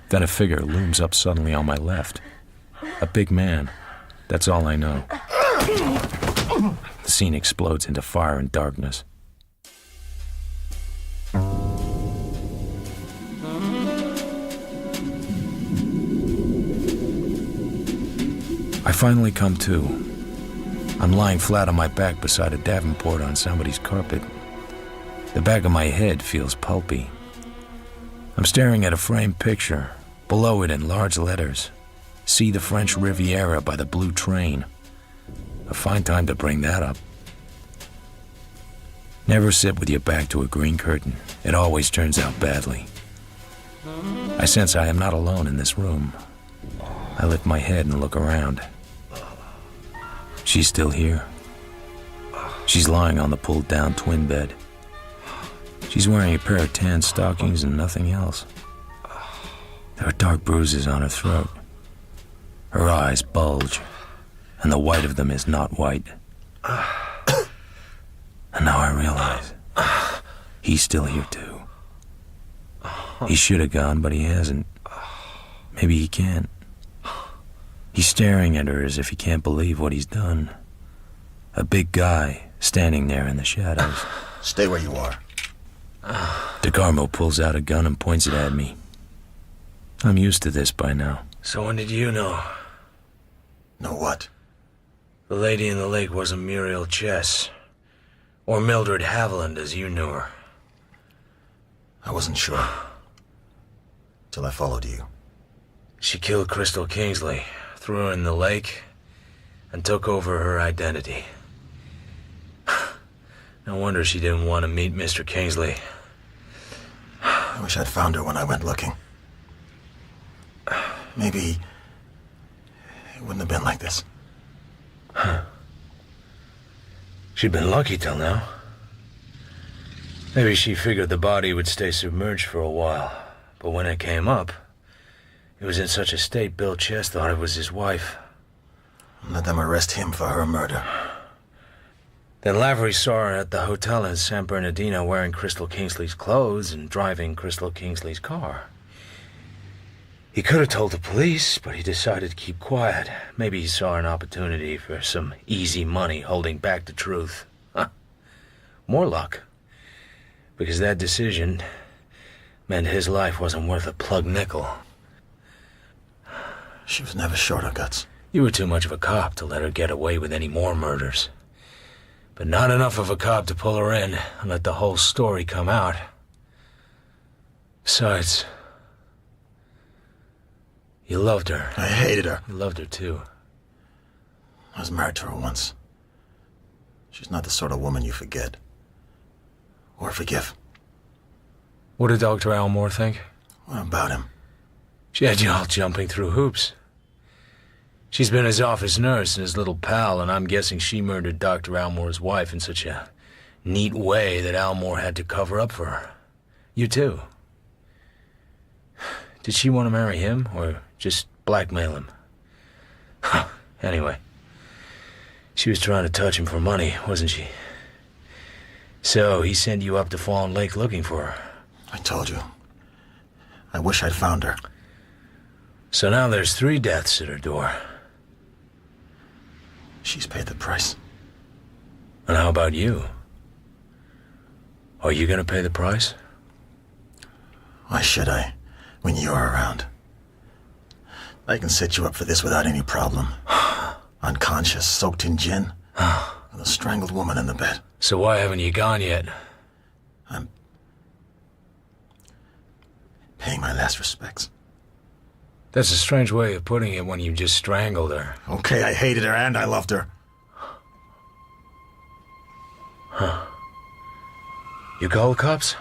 Then a figure looms up suddenly on my left. A big man. That's all I know. The scene explodes into fire and darkness. I finally come to. I'm lying flat on my back beside a davenport on somebody's carpet. The back of my head feels pulpy. I'm staring at a framed picture. Below it in large letters, "See the French Riviera by the Blue Train." A fine time to bring that up. Never sit with your back to a green curtain. It always turns out badly. I sense I am not alone in this room. I lift my head and look around. She's still here. She's lying on the pulled-down twin bed. She's wearing a pair of tan stockings and nothing else. There are dark bruises on her throat. Her eyes bulge, and the white of them is not white. And now I realize he's still here too. He should have gone, but he hasn't. Maybe he can't. He's staring at her as if he can't believe what he's done. A big guy standing there in the shadows. Stay where you are. DeGarmo pulls out a gun and points it at me. I'm used to this by now. So when did you know? Know what? The lady in the lake wasn't Muriel Chess. Or Mildred Haviland as you knew her. I wasn't sure. Till I followed you. She killed Crystal Kingsley, threw her in the lake, and took over her identity. No wonder she didn't want to meet Mr. Kingsley. I wish I'd found her when I went looking. Maybe it wouldn't have been like this. She'd been lucky till now. Maybe she figured the body would stay submerged for a while, but when it came up, it was in such a state Bill Chess thought it was his wife. Let them arrest him for her murder. Then Lavery saw her at the hotel in San Bernardino wearing Crystal Kingsley's clothes and driving Crystal Kingsley's car. He could have told the police, but he decided to keep quiet. Maybe he saw an opportunity for some easy money holding back the truth. Huh. More luck. Because that decision meant his life wasn't worth a plug nickel. She was never short of guts. You were too much of a cop to let her get away with any more murders. But not enough of a cop to pull her in and let the whole story come out. Besides, you loved her. I hated her. You loved her too. I was married to her once. She's not the sort of woman you forget. Or forgive. What did Dr. Almore think? What about him? She had you all jumping through hoops. She's been his office nurse and his little pal, and I'm guessing she murdered Dr. Almore's wife in such a neat way that Almore had to cover up for her. You too. Did she want to marry him, or just blackmail him? Anyway, she was trying to touch him for money, wasn't she? So he sent you up to Fawn Lake looking for her. I told you. I wish I'd found her. So now there's 3 deaths at her door. She's paid the price. And how about you? Are you gonna pay the price? Why should I, when you're around? I can set you up for this without any problem. Unconscious, soaked in gin, with a strangled woman in the bed. So why haven't you gone yet? I'm paying my last respects. That's a strange way of putting it when you just strangled her. Okay, I hated her and I loved her. Huh. You call the cops?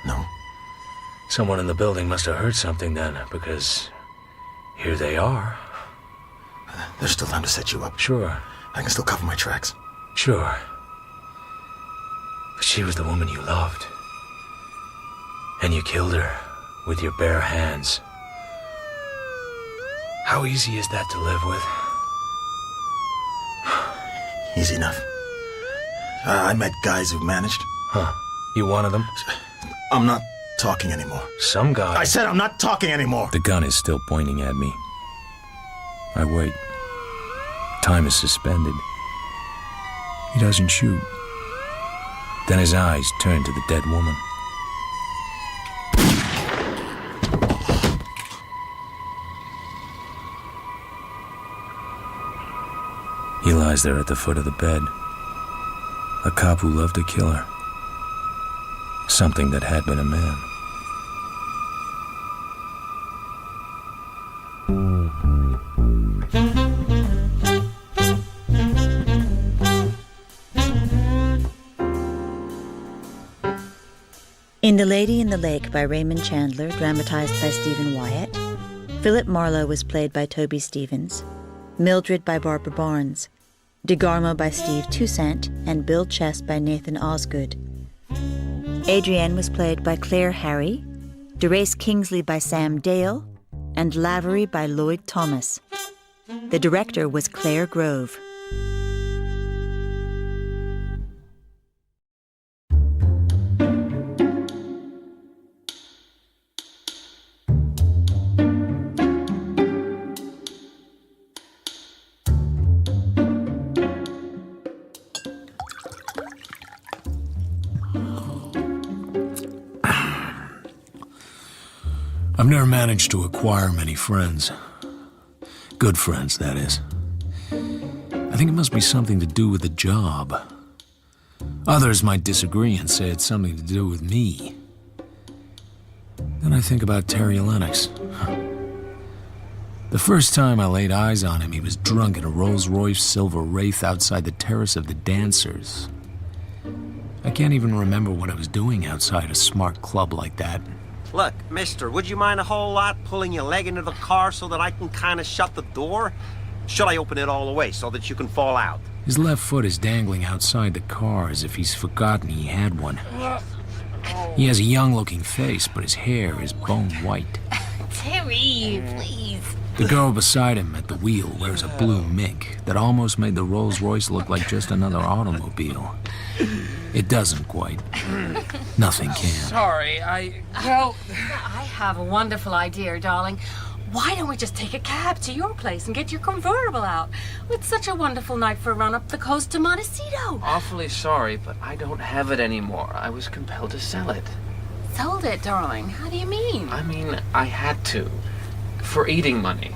No. Someone in the building must have heard something then, because here they are. There's still time to set you up. Sure. I can still cover my tracks. Sure. But she was the woman you loved. And you killed her with your bare hands. How easy is that to live with? Easy enough. I met guys who've managed. Huh. You one of them? I'm not talking anymore. Some guy. I said I'm not talking anymore. The gun is still pointing at me. I wait. Time is suspended. He doesn't shoot. Then his eyes turn to the dead woman. He lies there at the foot of the bed. A cop who loved to kill her. Something that had been a man. In The Lady in the Lake by Raymond Chandler, dramatized by Stephen Wyatt, Philip Marlowe was played by Toby Stevens, Mildred by Barbara Barnes, DeGarmo by Steve Toussaint, and Bill Chess by Nathan Osgood. Adrienne was played by Claire Harry, DeRace Kingsley by Sam Dale, and Lavery by Lloyd Thomas. The director was Claire Grove. I've never managed to acquire many friends. Good friends, that is. I think it must be something to do with the job. Others might disagree and say it's something to do with me. Then I think about Terry Lennox. The first time I laid eyes on him, he was drunk in a Rolls-Royce Silver Wraith outside the Terrace of the Dancers. I can't even remember what I was doing outside a smart club like that. Look, mister, would you mind a whole lot pulling your leg into the car so that I can kind of shut the door? Should I open it all the way so that you can fall out? His left foot is dangling outside the car as if he's forgotten he had one. He has a young-looking face, but his hair is bone white. Terry, please. The girl beside him at the wheel wears a blue mink that almost made the Rolls-Royce look like just another automobile. It doesn't quite. Nothing can. Sorry, Well, I have a wonderful idea, darling. Why don't we just take a cab to your place and get your convertible out? It's such a wonderful night for a run up the coast to Montecito. Awfully sorry, but I don't have it anymore. I was compelled to sell it. Sold it, darling. How do you mean? I mean, I had to. For eating money.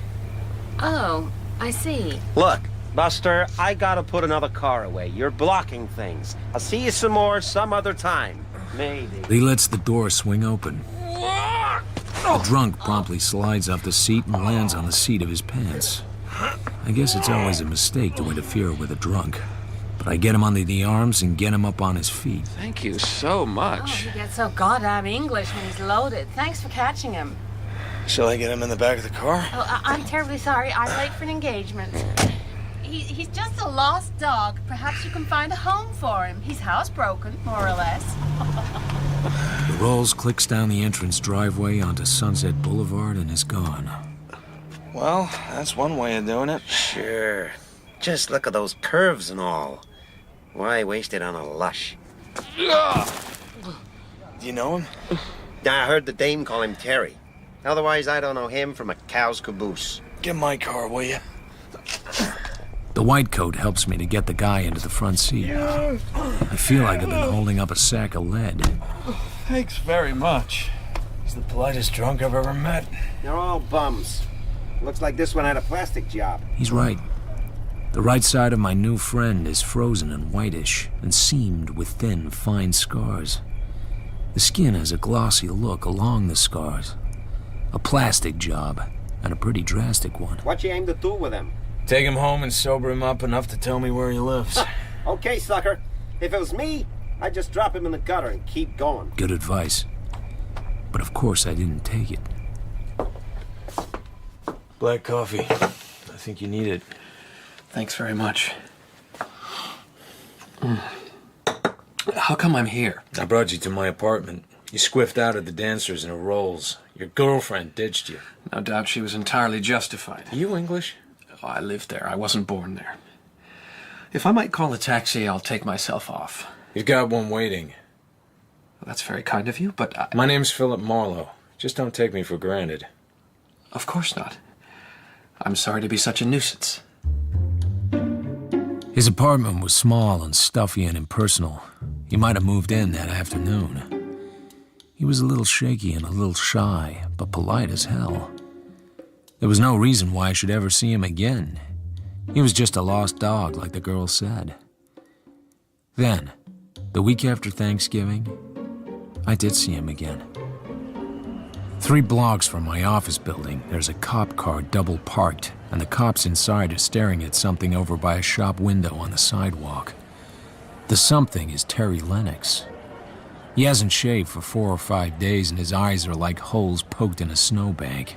Oh, I see. Look, Buster, I gotta put another car away. You're blocking things. I'll see you some more some other time. Maybe. He lets the door swing open. The drunk promptly slides off the seat and lands on the seat of his pants. I guess it's always a mistake to interfere with a drunk. But I get him under the arms and get him up on his feet. Thank you so much. Oh, he gets so goddamn English when he's loaded. Thanks for catching him. Shall I get him in the back of the car? Oh, I'm terribly sorry. I'm late for an engagement. He's just a lost dog. Perhaps you can find a home for him. He's housebroken, more or less. The Rolls clicks down the entrance driveway onto Sunset Boulevard and is gone. Well, that's one way of doing it. Sure. Just look at those curves and all. Why waste it on a lush? Do you know him? I heard the dame call him Terry. Otherwise, I don't know him from a cow's caboose. Get my car, will you? The white coat helps me to get the guy into the front seat. I feel like I've been holding up a sack of lead. Thanks very much. He's the politest drunk I've ever met. They're all bums. Looks like this one had a plastic job. He's right. The right side of my new friend is frozen and whitish and seamed with thin, fine scars. The skin has a glossy look along the scars. A plastic job, and a pretty drastic one. What you aim to do with him? Take him home and sober him up enough to tell me where he lives. Okay, sucker. If it was me, I'd just drop him in the gutter and keep going. Good advice. But of course I didn't take it. Black coffee. I think you need it. Thanks very much. How come I'm here? I brought you to my apartment. You squiffed out at the dancers in a Rolls. Your girlfriend ditched you. No doubt she was entirely justified. Are you English? Oh, I lived there. I wasn't born there. If I might call a taxi, I'll take myself off. You've got one waiting. Well, that's very kind of you, but My name's Philip Marlowe. Just don't take me for granted. Of course not. I'm sorry to be such a nuisance. His apartment was small and stuffy and impersonal. He might have moved in that afternoon. He was a little shaky and a little shy, but polite as hell. There was no reason why I should ever see him again. He was just a lost dog, like the girl said. Then, the week after Thanksgiving, I did see him again. 3 blocks from my office building, there's a cop car double parked, and the cops inside are staring at something over by a shop window on the sidewalk. The something is Terry Lennox. He hasn't shaved for 4 or 5 days, and his eyes are like holes poked in a snowbank.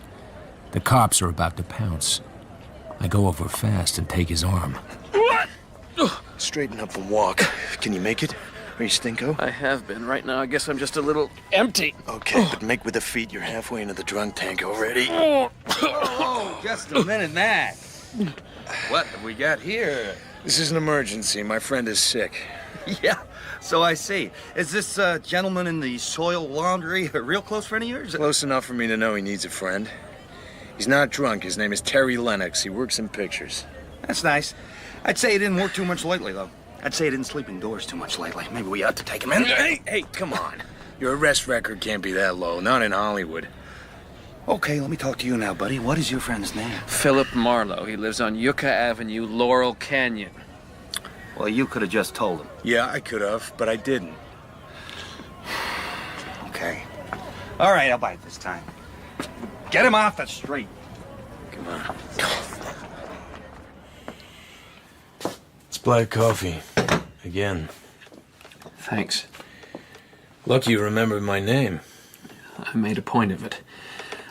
The cops are about to pounce. I go over fast and take his arm. Straighten up and walk. Can you make it? Are you stinko? I have been. Right now, I guess I'm just a little empty. Okay, but make with the feet. You're halfway into the drunk tank already. Just a minute, Mac. What have we got here? This is an emergency. My friend is sick. Yeah, so I see. Is this gentleman in the soil laundry a real close friend of yours? Close enough for me to know he needs a friend. He's not drunk. His name is Terry Lennox. He works in pictures. That's nice. I'd say he didn't work too much lately, though. I'd say he didn't sleep indoors too much lately. Maybe we ought to take him in. Hey, come on. Your arrest record can't be that low. Not in Hollywood. Okay, let me talk to you now, buddy. What is your friend's name? Philip Marlowe. He lives on Yucca Avenue, Laurel Canyon. Well, you could have just told him. Yeah, I could have, but I didn't. Okay. All right, I'll bite this time. Get him off the street. Come on. It's black coffee. Again. Thanks. Lucky you remembered my name. I made a point of it.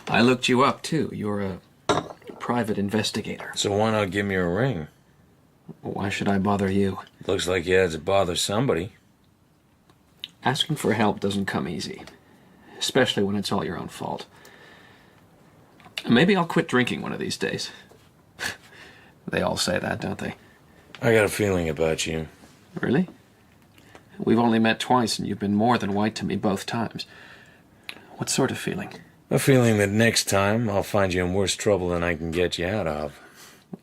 I looked you up, too. You're a private investigator. So why not give me a ring? Why should I bother you? Looks like you had to bother somebody. Asking for help doesn't come easy. Especially when it's all your own fault. Maybe I'll quit drinking one of these days. They all say that, don't they? I got a feeling about you. Really? We've only met twice, and you've been more than white to me both times. What sort of feeling? A feeling that next time I'll find you in worse trouble than I can get you out of.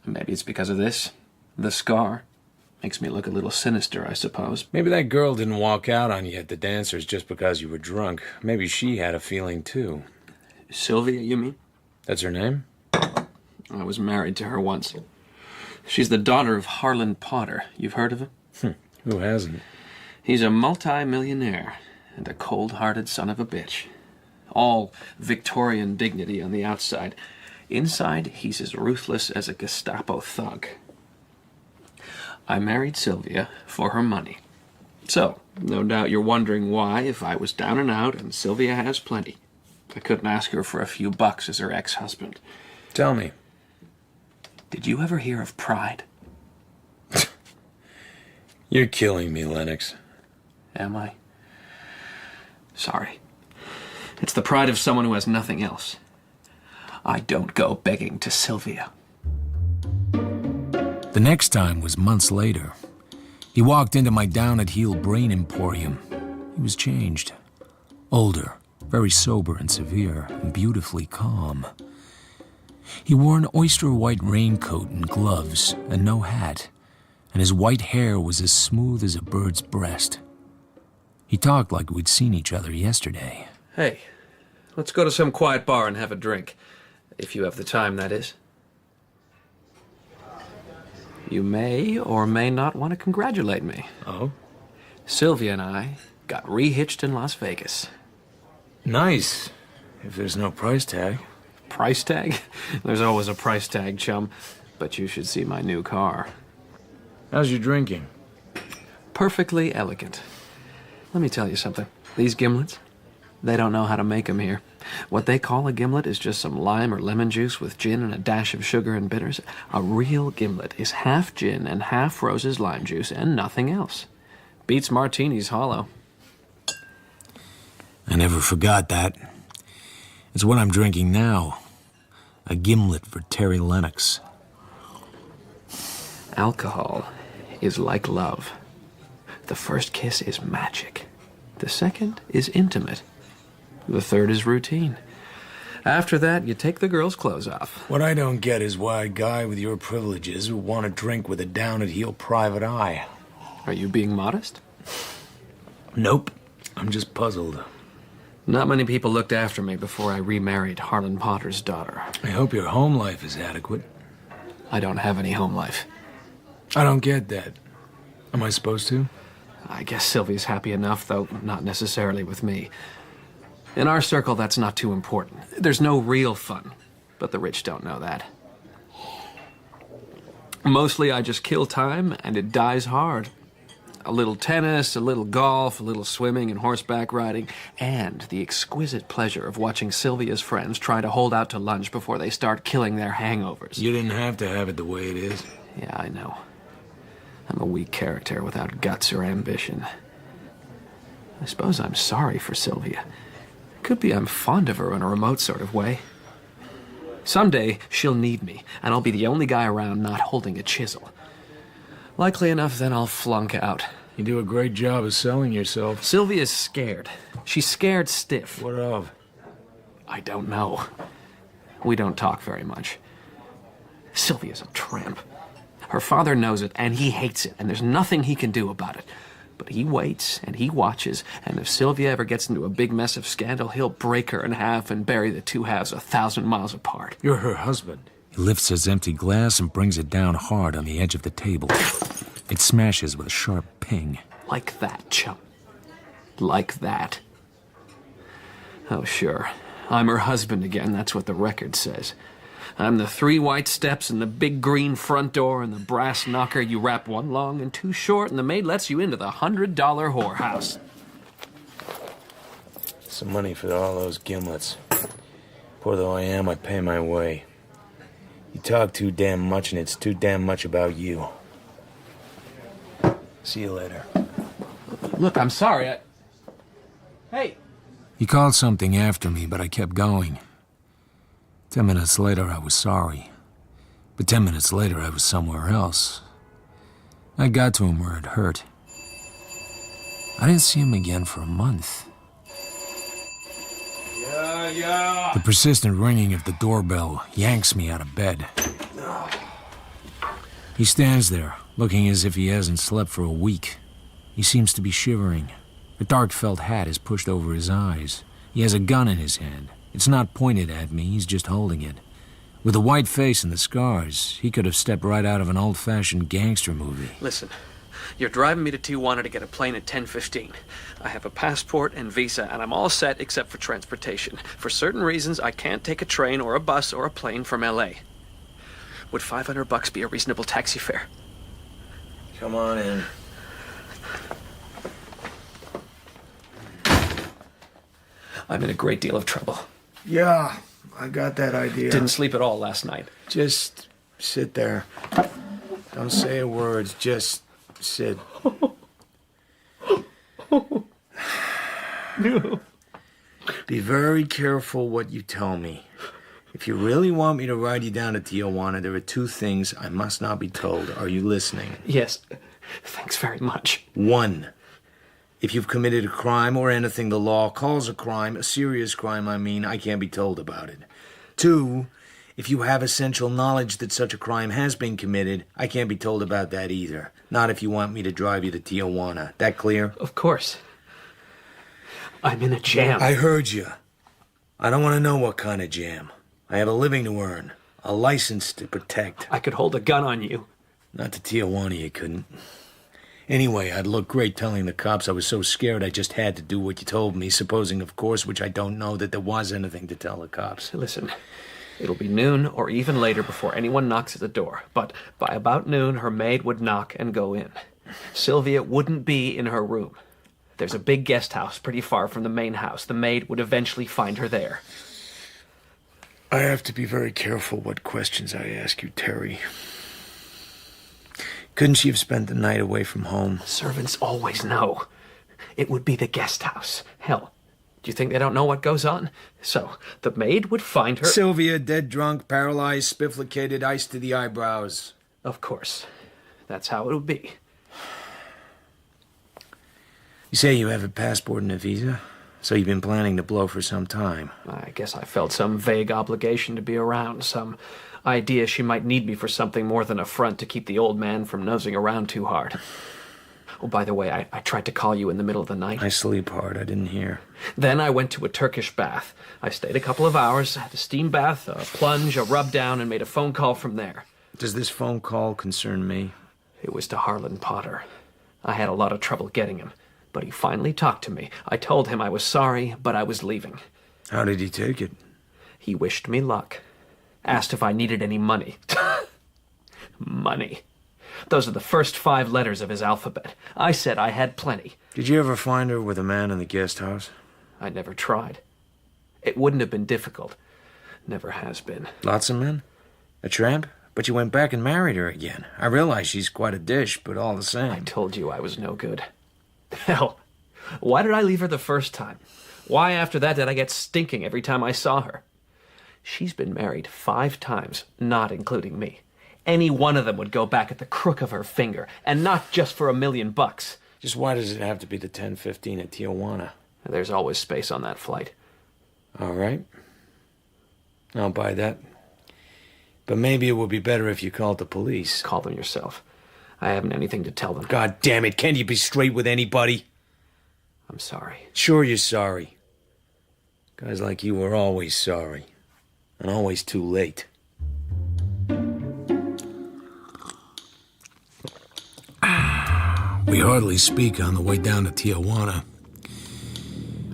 Maybe it's because of this. The scar. Makes me look a little sinister, I suppose. Maybe that girl didn't walk out on you at the dancers just because you were drunk. Maybe she had a feeling, too. Sylvia, you mean? That's her name? I was married to her once. She's the daughter of Harlan Potter. You've heard of him? Who hasn't? He's a multi-millionaire and a cold-hearted son of a bitch. All Victorian dignity on the outside. Inside, he's as ruthless as a Gestapo thug. I married Sylvia for her money. So, no doubt you're wondering why, if I was down and out, and Sylvia has plenty, I couldn't ask her for a few bucks as her ex-husband. Tell me. Did you ever hear of pride? You're killing me, Lennox. Am I? Sorry. It's the pride of someone who has nothing else. I don't go begging to Sylvia. The next time was months later. He walked into my down-at-heel brain emporium. He was changed. Older, very sober and severe, and beautifully calm. He wore an oyster-white raincoat and gloves, and no hat, and his white hair was as smooth as a bird's breast. He talked like we'd seen each other yesterday. Hey, let's go to some quiet bar and have a drink. If you have the time, that is. You may or may not want to congratulate me. Oh? Sylvia and I got rehitched in Las Vegas. Nice. If there's no price tag. Price tag? There's always a price tag, chum. But you should see my new car. How's your drinking? Perfectly elegant. Let me tell you something. These gimlets, they don't know how to make them here. What they call a gimlet is just some lime or lemon juice with gin and a dash of sugar and bitters. A real gimlet is half gin and half Rose's lime juice and nothing else. Beats martinis hollow. I never forgot that. It's what I'm drinking now. A gimlet for Terry Lennox. Alcohol is like love. The first kiss is magic. The second is intimate. The third is routine. After that, you take the girl's clothes off. What I don't get is why a guy with your privileges would want to drink with a down-at-heel private eye. Are you being modest? Nope. I'm just puzzled. Not many people looked after me before I remarried Harlan Potter's daughter. I hope your home life is adequate. I don't have any home life. I don't get that. Am I supposed to? I guess Sylvia's happy enough, though not necessarily with me. In our circle, that's not too important. There's no real fun, but the rich don't know that. Mostly I just kill time, and it dies hard. A little tennis, a little golf, a little swimming and horseback riding, and the exquisite pleasure of watching Sylvia's friends try to hold out to lunch before they start killing their hangovers. You didn't have to have it the way it is. Yeah, I know. I'm a weak character without guts or ambition. I suppose I'm sorry for Sylvia. Could be I'm fond of her in a remote sort of way. Someday, she'll need me, and I'll be the only guy around not holding a chisel. Likely enough, then I'll flunk out. You do a great job of selling yourself. Sylvia's scared. She's scared stiff. What of? I don't know. We don't talk very much. Sylvia's a tramp. Her father knows it, and he hates it, and there's nothing he can do about it. But he waits, and he watches, and if Sylvia ever gets into a big mess of scandal, he'll break her in half and bury the two halves 1,000 miles apart. You're her husband. He lifts his empty glass and brings it down hard on the edge of the table. It smashes with a sharp ping. Like that, chum. Like that. Oh, sure. I'm her husband again, that's what the record says. I'm the 3 white steps and the big green front door and the brass knocker you wrap one long and two short, and the maid lets you into the $100 whorehouse. Some money for all those gimlets. Poor though I am, I pay my way. You talk too damn much, and it's too damn much about you. See you later. Look, I'm sorry, Hey! He called something after me, but I kept going. 10 minutes later, I was sorry. But 10 minutes later, I was somewhere else. I got to him where it hurt. I didn't see him again for a month. Yeah. The persistent ringing of the doorbell yanks me out of bed. He stands there, looking as if he hasn't slept for a week. He seems to be shivering. A dark felt hat is pushed over his eyes. He has a gun in his hand. It's not pointed at me, he's just holding it. With the white face and the scars, he could have stepped right out of an old-fashioned gangster movie. Listen, you're driving me to Tijuana to get a plane at 10:15. I have a passport and visa, and I'm all set except for transportation. For certain reasons, I can't take a train or a bus or a plane from L.A. Would $500 be a reasonable taxi fare? Come on in. I'm in a great deal of trouble. Yeah, I got that idea. Didn't sleep at all last night. Just sit there. Don't say a word, just sit. Be very careful what you tell me. If you really want me to ride you down to Tijuana, there are 2 things I must not be told. Are you listening? Yes. Thanks very much. 1, If you've committed a crime or anything the law calls a crime, a serious crime, I can't be told about it. 2, if you have essential knowledge that such a crime has been committed, I can't be told about that either. Not if you want me to drive you to Tijuana. That clear? Of course. I'm in a jam. I heard you. I don't want to know what kind of jam. I have a living to earn, a license to protect. I could hold a gun on you. Not to Tijuana, you couldn't. Anyway, I'd look great telling the cops I was so scared I just had to do what you told me, supposing, of course, which I don't know, that there was anything to tell the cops. Listen, it'll be noon or even later before anyone knocks at the door. But by about noon, her maid would knock and go in. Sylvia wouldn't be in her room. There's a big guest house pretty far from the main house. The maid would eventually find her there. I have to be very careful what questions I ask you, Terry. Couldn't she have spent the night away from home? Servants always know. It would be the guest house. Hell, do you think they don't know what goes on? So, the maid would find her... Sylvia, dead drunk, paralyzed, spifflicated, ice to the eyebrows. Of course. That's how it would be. You say you have a passport and a visa? So you've been planning to blow for some time. I guess I felt some vague obligation to be around, some idea she might need me for something more than a front to keep the old man from nosing around too hard. Oh, by the way, I tried to call you in the middle of the night. I sleep hard. I didn't hear. Then I went to a Turkish bath. I stayed a couple of hours, had a steam bath, a plunge, a rub down, and made a phone call from there. Does this phone call concern me? It was to Harlan Potter. I had a lot of trouble getting him, but he finally talked to me. I told him I was sorry, but I was leaving. How did he take it? He wished me luck. Asked if I needed any money. Money. Those are the first 5 letters of his alphabet. I said I had plenty. Did you ever find her with a man in the guest house? I never tried. It wouldn't have been difficult. Never has been. Lots of men? A tramp? But you went back and married her again. I realize she's quite a dish, but all the same. I told you I was no good. Hell, why did I leave her the first time? Why after that did I get stinking every time I saw her? She's been married 5 times, not including me. Any one of them would go back at the crook of her finger, and not just for $1 million. Just why does it have to be the 10:15 at Tijuana? There's always space on that flight. All right. I'll buy that. But maybe it would be better if you called the police. Call them yourself. I haven't anything to tell them. God damn it, can't you be straight with anybody? I'm sorry. Sure you're sorry. Guys like you are always sorry. And always too late. We hardly speak on the way down to Tijuana.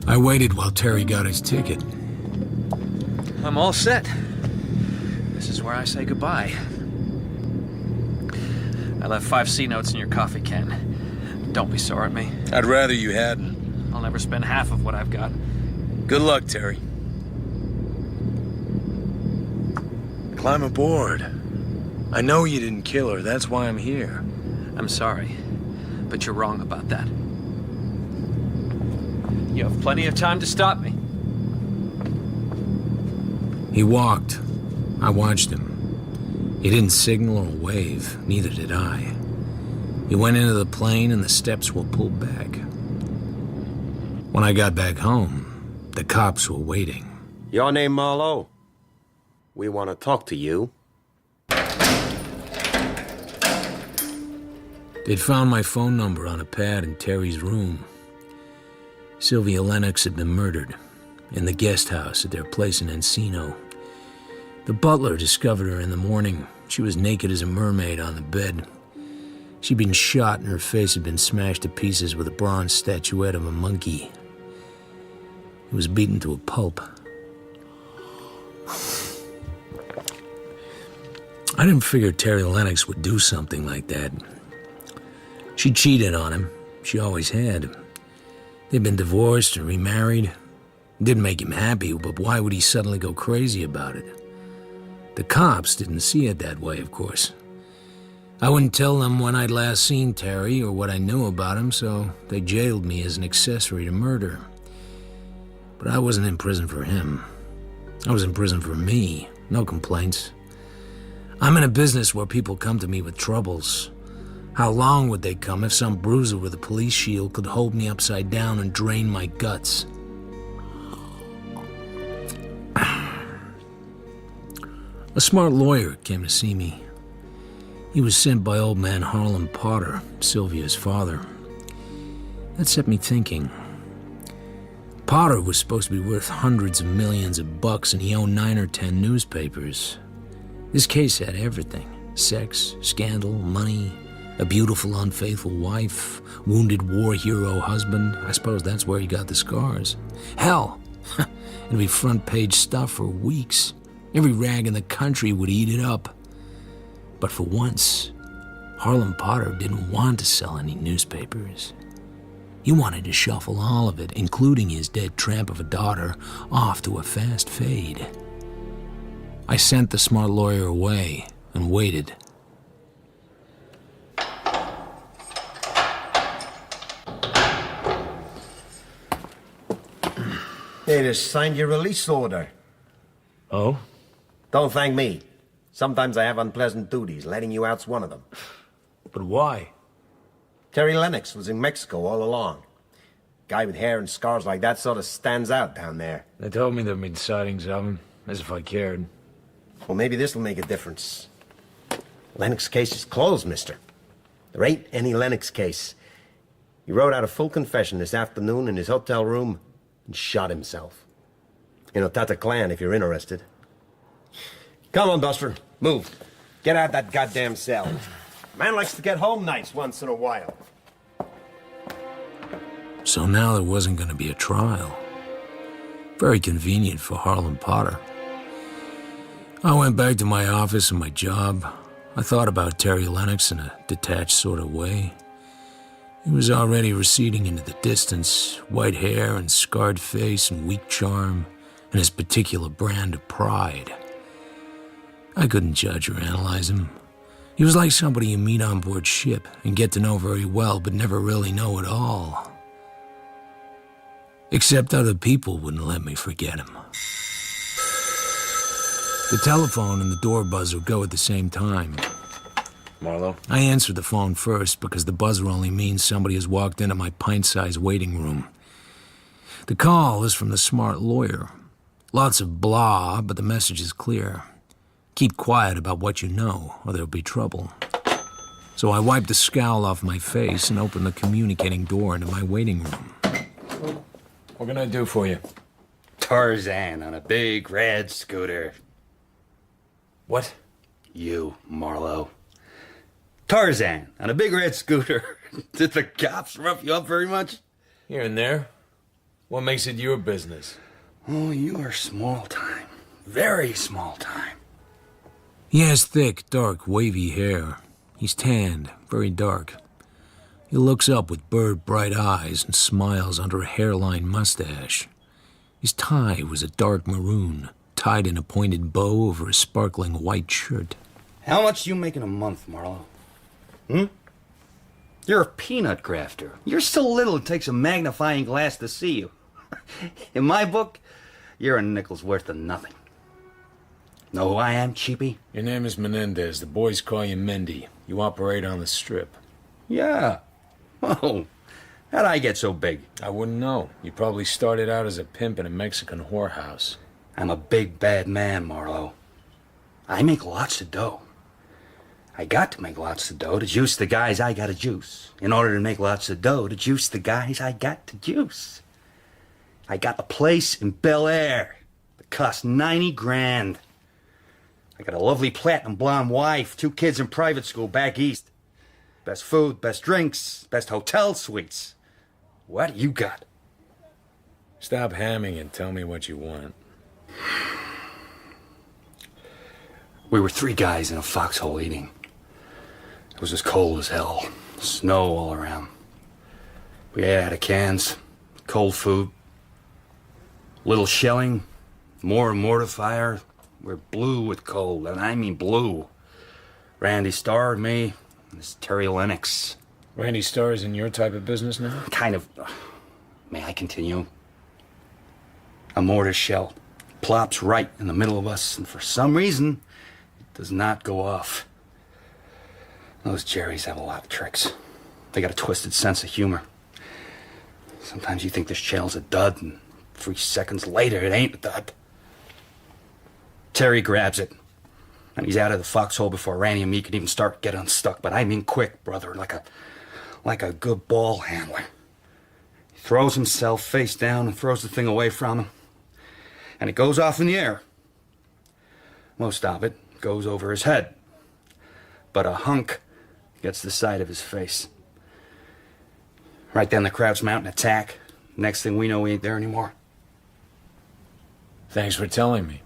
I waited while Terry got his ticket. I'm all set. This is where I say goodbye. I left 5 C notes in your coffee can. Don't be sore at me. I'd rather you hadn't. I'll never spend half of what I've got. Good luck, Terry. Climb aboard. I know you didn't kill her. That's why I'm here. I'm sorry, but you're wrong about that. You have plenty of time to stop me. He walked. I watched him. He didn't signal or wave, neither did I. He went into the plane and the steps were pulled back. When I got back home, the cops were waiting. Your name, Marlowe? We want to talk to you. They'd found my phone number on a pad in Terry's room. Sylvia Lennox had been murdered in the guest house at their place in Encino. The butler discovered her in the morning. She was naked as a mermaid on the bed. She'd been shot and her face had been smashed to pieces with a bronze statuette of a monkey. It was beaten to a pulp. I didn't figure Terry Lennox would do something like that. She cheated on him. She always had. They'd been divorced and remarried. It didn't make him happy, but why would he suddenly go crazy about it? The cops didn't see it that way, of course. I wouldn't tell them when I'd last seen Terry or what I knew about him, so they jailed me as an accessory to murder. But I wasn't in prison for him. I was in prison for me. No complaints. I'm in a business where people come to me with troubles. How long would they come if some bruiser with a police shield could hold me upside down and drain my guts? A smart lawyer came to see me. He was sent by old man Harlan Potter, Sylvia's father. That set me thinking. Potter was supposed to be worth hundreds of millions of bucks, and he owned 9 or 10 newspapers. This case had everything. Sex, scandal, money, a beautiful, unfaithful wife, wounded war hero husband. I suppose that's where he got the scars. Hell, it'd be front-page stuff for weeks. Every rag in the country would eat it up. But for once, Harlan Potter didn't want to sell any newspapers. He wanted to shuffle all of it, including his dead tramp of a daughter, off to a fast fade. I sent the smart lawyer away and waited. They just signed your release order. Oh? Don't thank me. Sometimes I have unpleasant duties. Letting you out's one of them. But why? Terry Lennox was in Mexico all along. Guy with hair and scars like that sort of stands out down there. They told me there'd been sightings of him, as if I cared. Well, maybe this'll make a difference. Lennox case is closed, mister. There ain't any Lennox case. He wrote out a full confession this afternoon in his hotel room and shot himself. You know, Tata Clan, if you're interested. Come on, Buster. Move. Get out of that goddamn cell. Man likes to get home nights once in a while. So now there wasn't going to be a trial. Very convenient for Harlan Potter. I went back to my office and my job. I thought about Terry Lennox in a detached sort of way. He was already receding into the distance, white hair and scarred face and weak charm, and his particular brand of pride. I couldn't judge or analyze him. He was like somebody you meet on board ship and get to know very well, but never really know at all. Except other people wouldn't let me forget him. The telephone and the door buzzer go at the same time. Marlowe? I answered the phone first because the buzzer only means somebody has walked into my pint-sized waiting room. The call is from the smart lawyer. Lots of blah, but the message is clear. Keep quiet about what you know, or there'll be trouble. So I wiped the scowl off my face and opened the communicating door into my waiting room. What can I do for you? Tarzan on a big red scooter. What? You, Marlowe. Tarzan on a big red scooter. Did the cops rough you up very much? Here and there. What makes it your business? Oh, you are small time. Very small time. He has thick, dark, wavy hair. He's tanned, very dark. He looks up with bird-bright eyes and smiles under a hairline mustache. His tie was a dark maroon, tied in a pointed bow over a sparkling white shirt. How much do you make in a month, Marlowe? You're a peanut grafter. You're so little it takes a magnifying glass to see you. In my book, you're a nickel's worth of nothing. Know who I am, cheapie? Your name is Menendez. The boys call you Mendy. You operate on the strip. Yeah. Oh, how'd I get so big? I wouldn't know. You probably started out as a pimp in a Mexican whorehouse. I'm a big, bad man, Marlowe. I make lots of dough. I got to make lots of dough to juice the guys I gotta juice. In order to make lots of dough to juice the guys I got to juice. I got a place in Bel Air that cost 90 grand. I got a lovely platinum blonde wife, 2 kids in private school back east. Best food, best drinks, best hotel suites. What you got? Stop hamming and tell me what you want. We were 3 guys in a foxhole eating. It was as cold as hell. Snow all around. We ate out of cans, cold food, little shelling, more mortar fire. We're blue with cold, and I mean blue. Randy Starr and me, and this Terry Lennox. Randy Starr is in your type of business now? Kind of. May I continue? A mortar shell plops right in the middle of us, and for some reason, it does not go off. Those Jerrys have a lot of tricks. They got a twisted sense of humor. Sometimes you think this channel's a dud, and 3 seconds later, it ain't a dud. Terry grabs it, and he's out of the foxhole before Randy and me can even start getting unstuck. But I mean quick, brother, like a good ball handler. He throws himself face down and throws the thing away from him, and it goes off in the air. Most of it goes over his head, but a hunk gets the side of his face. Right then the crowd's mounting attack. Next thing we know, we ain't there anymore. Thanks for telling me.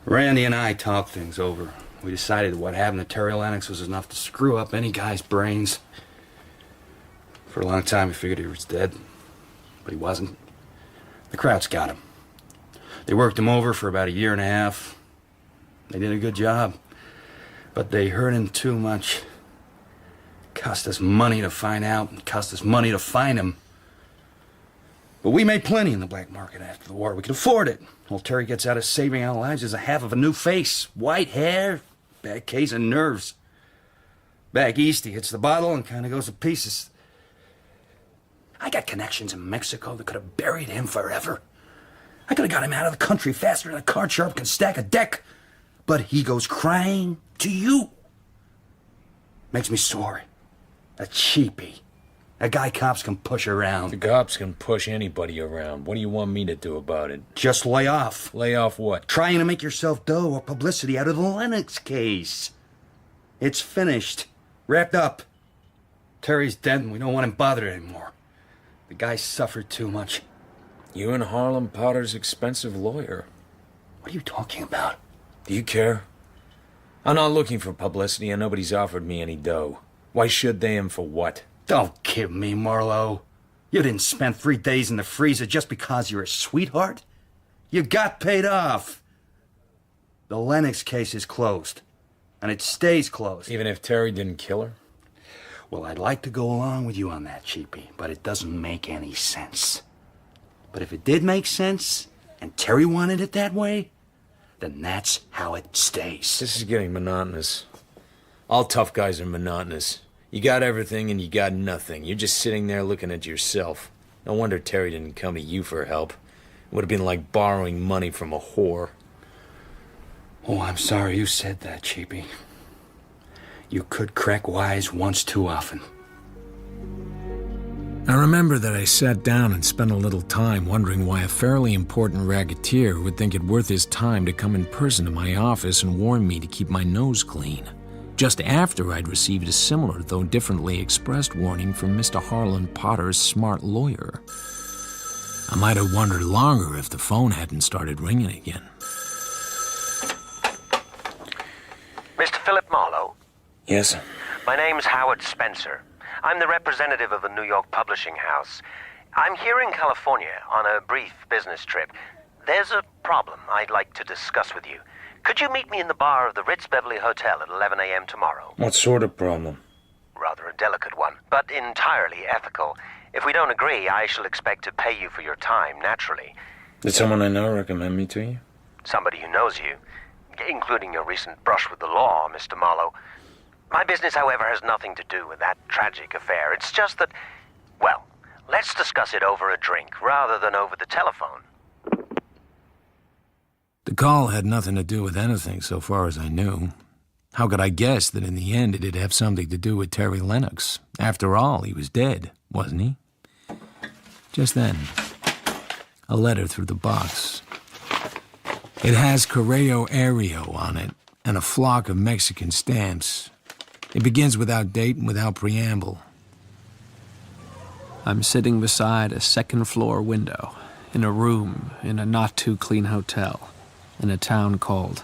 Randy and I talked things over. We decided that what happened to Terry Lennox was enough to screw up any guy's brains. For a long time we figured he was dead, but he wasn't. The crowd's got him. They worked him over for about 1.5 years. They did a good job, but they hurt him too much. Cost us money to find out, and cost us money to find him. But we made plenty in the black market after the war. We could afford it. Well, Terry gets out of saving our lives as a half of a new face. White hair, bad case of nerves. Back east, he hits the bottle and kind of goes to pieces. I got connections in Mexico that could have buried him forever. I could have got him out of the country faster than a card sharp can stack a deck. But he goes crying to you. Makes me sorry. A cheapie. A guy cops can push around. The cops can push anybody around. What do you want me to do about it? Just lay off. Lay off what? Trying to make yourself dough or publicity out of the Lennox case. It's finished. Wrapped up. Terry's dead and we don't want him bothered anymore. The guy suffered too much. You and Harlem Potter's expensive lawyer. What are you talking about? Do you care? I'm not looking for publicity and nobody's offered me any dough. Why should they and for what? Don't kid me, Marlowe. You didn't spend 3 days in the freezer just because you're a sweetheart. You got paid off. The Lennox case is closed. And it stays closed. Even if Terry didn't kill her? Well, I'd like to go along with you on that, cheapie, but it doesn't make any sense. But if it did make sense, and Terry wanted it that way, then that's how it stays. This is getting monotonous. All tough guys are monotonous. You got everything and you got nothing. You're just sitting there looking at yourself. No wonder Terry didn't come to you for help. It would have been like borrowing money from a whore. Oh, I'm sorry you said that, cheapie. You could crack wise once too often. I remember that I sat down and spent a little time wondering why a fairly important racketeer would think it worth his time to come in person to my office and warn me to keep my nose clean, just after I'd received a similar, though differently expressed warning from Mr. Harlan Potter's smart lawyer. I might have wondered longer if the phone hadn't started ringing again. Mr. Philip Marlowe? Yes? My name's Howard Spencer. I'm the representative of a New York publishing house. I'm here in California on a brief business trip. There's a problem I'd like to discuss with you. Could you meet me in the bar of the Ritz Beverly Hotel at 11 a.m. tomorrow? What sort of problem? Rather a delicate one, but entirely ethical. If we don't agree, I shall expect to pay you for your time, naturally. Did someone I know recommend me to you? Somebody who knows you, including your recent brush with the law, Mr. Marlowe. My business, however, has nothing to do with that tragic affair. It's just that, well, let's discuss it over a drink rather than over the telephone. The call had nothing to do with anything so far as I knew. How could I guess that in the end it'd have something to do with Terry Lennox? After all, he was dead, wasn't he? Just then, a letter through the box. It has Correo Aéreo on it and a flock of Mexican stamps. It begins without date and without preamble. I'm sitting beside a second-floor window in a room in a not-too-clean hotel in a town called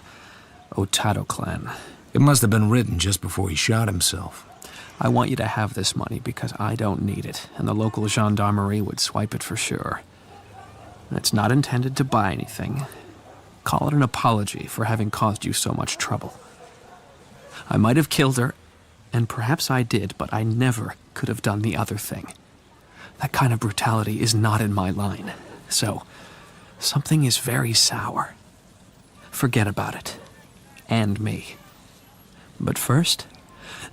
Otadoclan. It must have been written just before he shot himself. I want you to have this money because I don't need it, and the local gendarmerie would swipe it for sure. It's not intended to buy anything. Call it an apology for having caused you so much trouble. I might have killed her, and perhaps I did, but I never could have done the other thing. That kind of brutality is not in my line. So, something is very sour. Forget about it. And me. But first,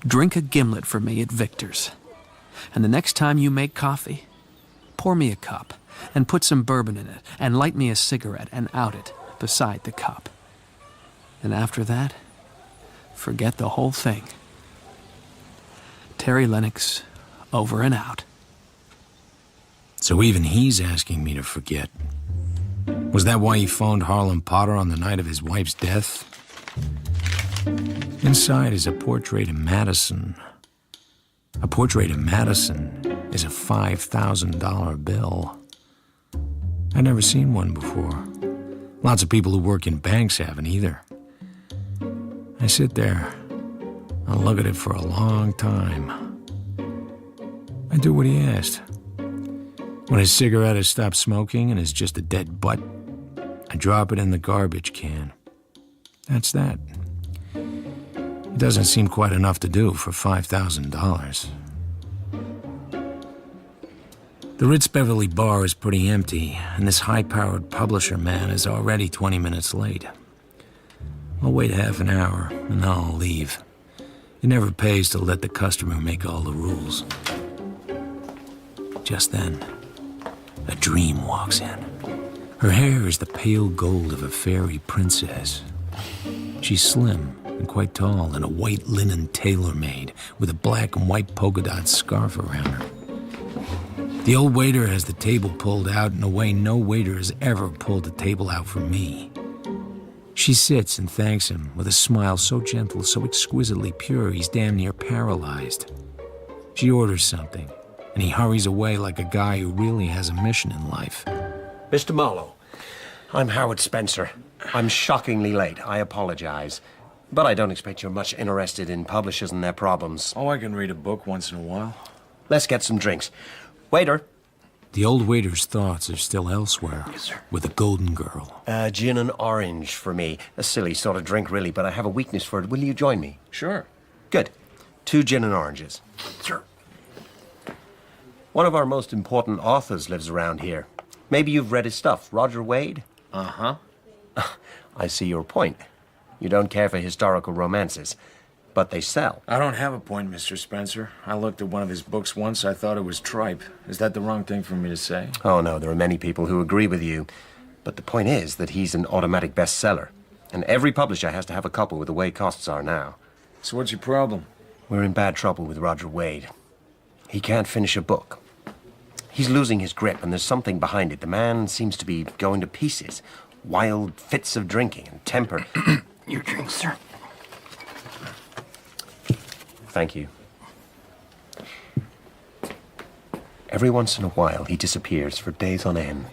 Drink a gimlet for me at Victor's. And the next time you make coffee, pour me a cup and put some bourbon in it and light me a cigarette and out it beside the cup. And after that, forget the whole thing. Terry Lennox, over and out. So even he's asking me to forget. Was that why he phoned Harlan Potter on the night of his wife's death? Inside is a portrait of Madison. A portrait of Madison is a $5,000 bill. I'd never seen one before. Lots of people who work in banks haven't either. I sit there. I look at it for a long time. I do what he asked. When his cigarette has stopped smoking and is just a dead butt, I drop it in the garbage can. That's that. It doesn't seem quite enough to do for $5,000. The Ritz Beverly bar is pretty empty, and this high-powered publisher man is already 20 minutes late. I'll wait half an hour, and then I'll leave. It never pays to let the customer make all the rules. Just then, a dream walks in. Her hair is the pale gold of a fairy princess. She's slim and quite tall in a white linen tailor-made with a black and white polka dot scarf around her. The old waiter has the table pulled out in a way no waiter has ever pulled a table out for me. She sits and thanks him with a smile so gentle, so exquisitely pure, he's damn near paralyzed. She orders something, and he hurries away like a guy who really has a mission in life. Mr. Marlowe, I'm Howard Spencer. I'm shockingly late. I apologize. But I don't expect you're much interested in publishers and their problems. Oh, I can read a book once in a while. Let's get some drinks. Waiter. The old waiter's thoughts are still elsewhere. Yes, sir. With a golden girl. Gin and orange for me. A silly sort of drink, really, but I have a weakness for it. Will you join me? Sure. Good. 2 gin and oranges. Sure. One of our most important authors lives around here. Maybe you've read his stuff. Roger Wade? Uh-huh. I see your point. You don't care for historical romances, but they sell. I don't have a point, Mr. Spencer. I looked at one of his books once. I thought it was tripe. Is that the wrong thing for me to say? Oh, no, there are many people who agree with you. But the point is that he's an automatic bestseller. And every publisher has to have a couple with the way costs are now. So what's your problem? We're in bad trouble with Roger Wade. He can't finish a book. He's losing his grip, and there's something behind it. The man seems to be going to pieces. Wild fits of drinking and temper. Your drink, sir. Thank you. Every once in a while, he disappears for days on end.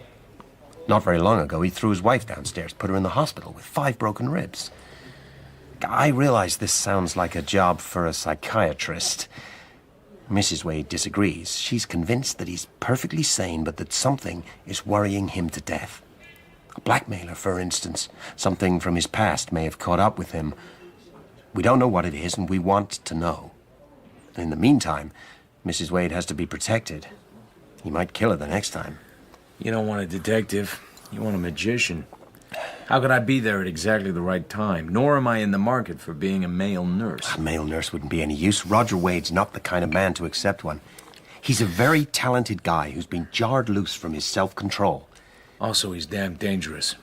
Not very long ago, he threw his wife downstairs, put her in the hospital with 5 broken ribs. I realize this sounds like a job for a psychiatrist. Mrs. Wade disagrees. She's convinced that he's perfectly sane, but that something is worrying him to death. A blackmailer, for instance. Something from his past may have caught up with him. We don't know what it is, and we want to know. And in the meantime, Mrs. Wade has to be protected. He might kill her the next time. You don't want a detective. You want a magician. How could I be there at exactly the right time? Nor am I in the market for being a male nurse. A male nurse wouldn't be any use. Roger Wade's not the kind of man to accept one. He's a very talented guy who's been jarred loose from his self-control. Also, he's damn dangerous.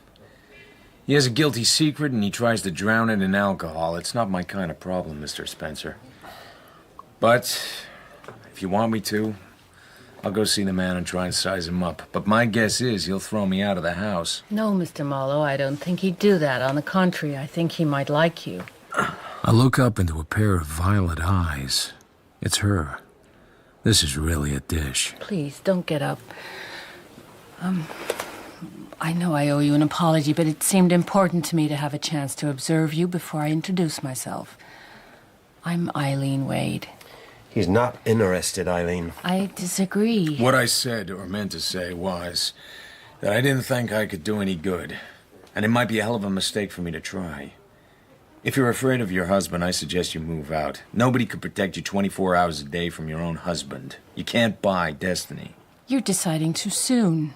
He has a guilty secret and he tries to drown it in alcohol. It's not my kind of problem, Mr. Spencer. But if you want me to, I'll go see the man and try and size him up. But my guess is he'll throw me out of the house. No, Mr. Marlowe, I don't think he'd do that. On the contrary, I think he might like you. I look up into a pair of violet eyes. It's her. This is really a dish. Please, don't get up. I know I owe you an apology, but it seemed important to me to have a chance to observe you before I introduce myself. I'm Eileen Wade. He's not interested, Eileen. I disagree. What I said, or meant to say, was that I didn't think I could do any good. And it might be a hell of a mistake for me to try. If you're afraid of your husband, I suggest you move out. Nobody could protect you 24 hours a day from your own husband. You can't buy destiny. You're deciding too soon.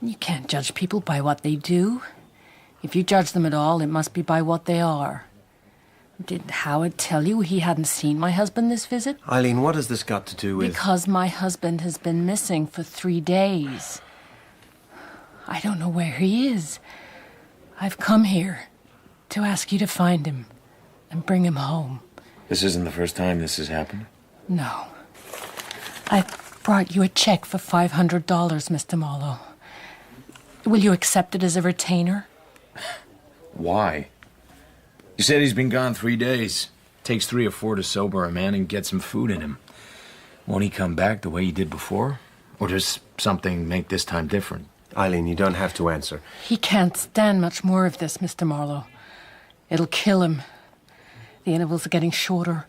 You can't judge people by what they do. If you judge them at all, it must be by what they are. Did Howard tell you he hadn't seen my husband this visit? Eileen, what has this got to do with... Because my husband has been missing for 3 days. I don't know where he is. I've come here to ask you to find him and bring him home. This isn't the first time this has happened? No. I brought you a check for $500, Mr. Marlowe. Will you accept it as a retainer? Why? You said he's been gone 3 days. Takes 3 or 4 to sober a man and get some food in him. Won't he come back the way he did before? Or does something make this time different? Eileen, you don't have to answer. He can't stand much more of this, Mr. Marlowe. It'll kill him. The intervals are getting shorter.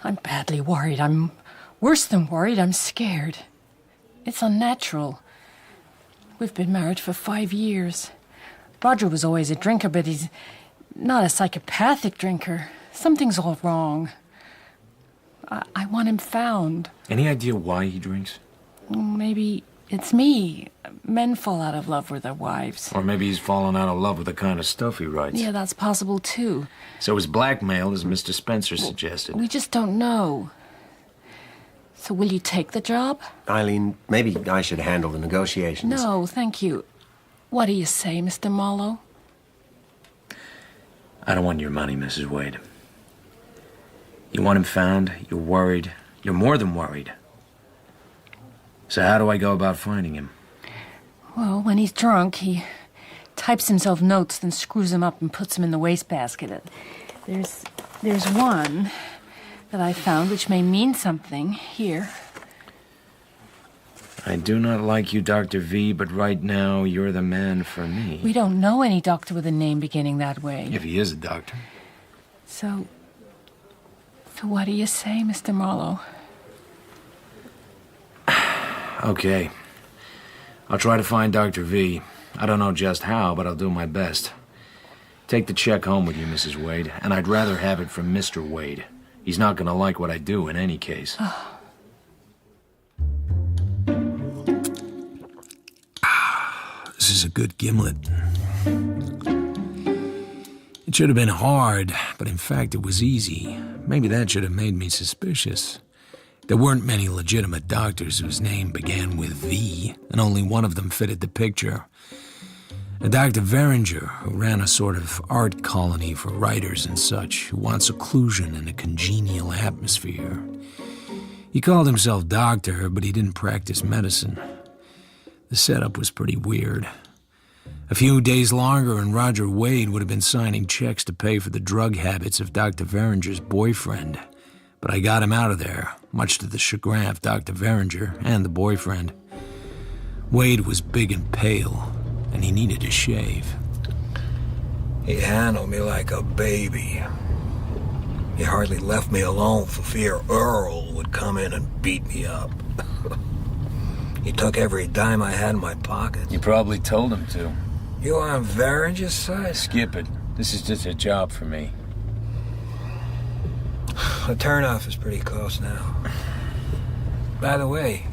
I'm badly worried. I'm worse than worried. I'm scared. It's unnatural. We've been married for 5 years. Roger was always a drinker, but he's not a psychopathic drinker. Something's all wrong. I want him found. Any idea why he drinks? Maybe it's me. Men fall out of love with their wives. Or maybe he's fallen out of love with the kind of stuff he writes. Yeah, that's possible, too. So he's blackmailed, as Mr. Spencer suggested. We just don't know. So will you take the job? Eileen, maybe I should handle the negotiations. No, thank you. What do you say, Mr. Marlowe? I don't want your money, Mrs. Wade. You want him found, you're worried, you're more than worried. So how do I go about finding him? Well, when he's drunk, he types himself notes, then screws them up and puts them in the wastebasket. There's one that I found which may mean something here. I do not like you, Dr. V, but right now you're the man for me. We don't know any doctor with a name beginning that way. If he is a doctor. So what do you say, Mr. Marlowe? Okay. I'll try to find Dr. V. I don't know just how, but I'll do my best. Take the check home with you, Mrs. Wade, and I'd rather have it from Mr. Wade. He's not gonna like what I do in any case. This is a good gimlet. It should have been hard, but in fact it was easy. Maybe that should have made me suspicious. There weren't many legitimate doctors whose name began with V, and only one of them fitted the picture. A Dr. Veringer, who ran a sort of art colony for writers and such, who want seclusion and a congenial atmosphere. He called himself doctor, but he didn't practice medicine. The setup was pretty weird. A few days longer and Roger Wade would have been signing checks to pay for the drug habits of Dr. Veringer's boyfriend. But I got him out of there, much to the chagrin of Dr. Veringer and the boyfriend. Wade was big and pale, and he needed a shave. He handled me like a baby. He hardly left me alone for fear Earl would come in and beat me up. He took every dime I had in my pocket. You probably told him to. You on Veringer's side? Skip it. This is just a job for me. The turnoff is pretty close now. By the way,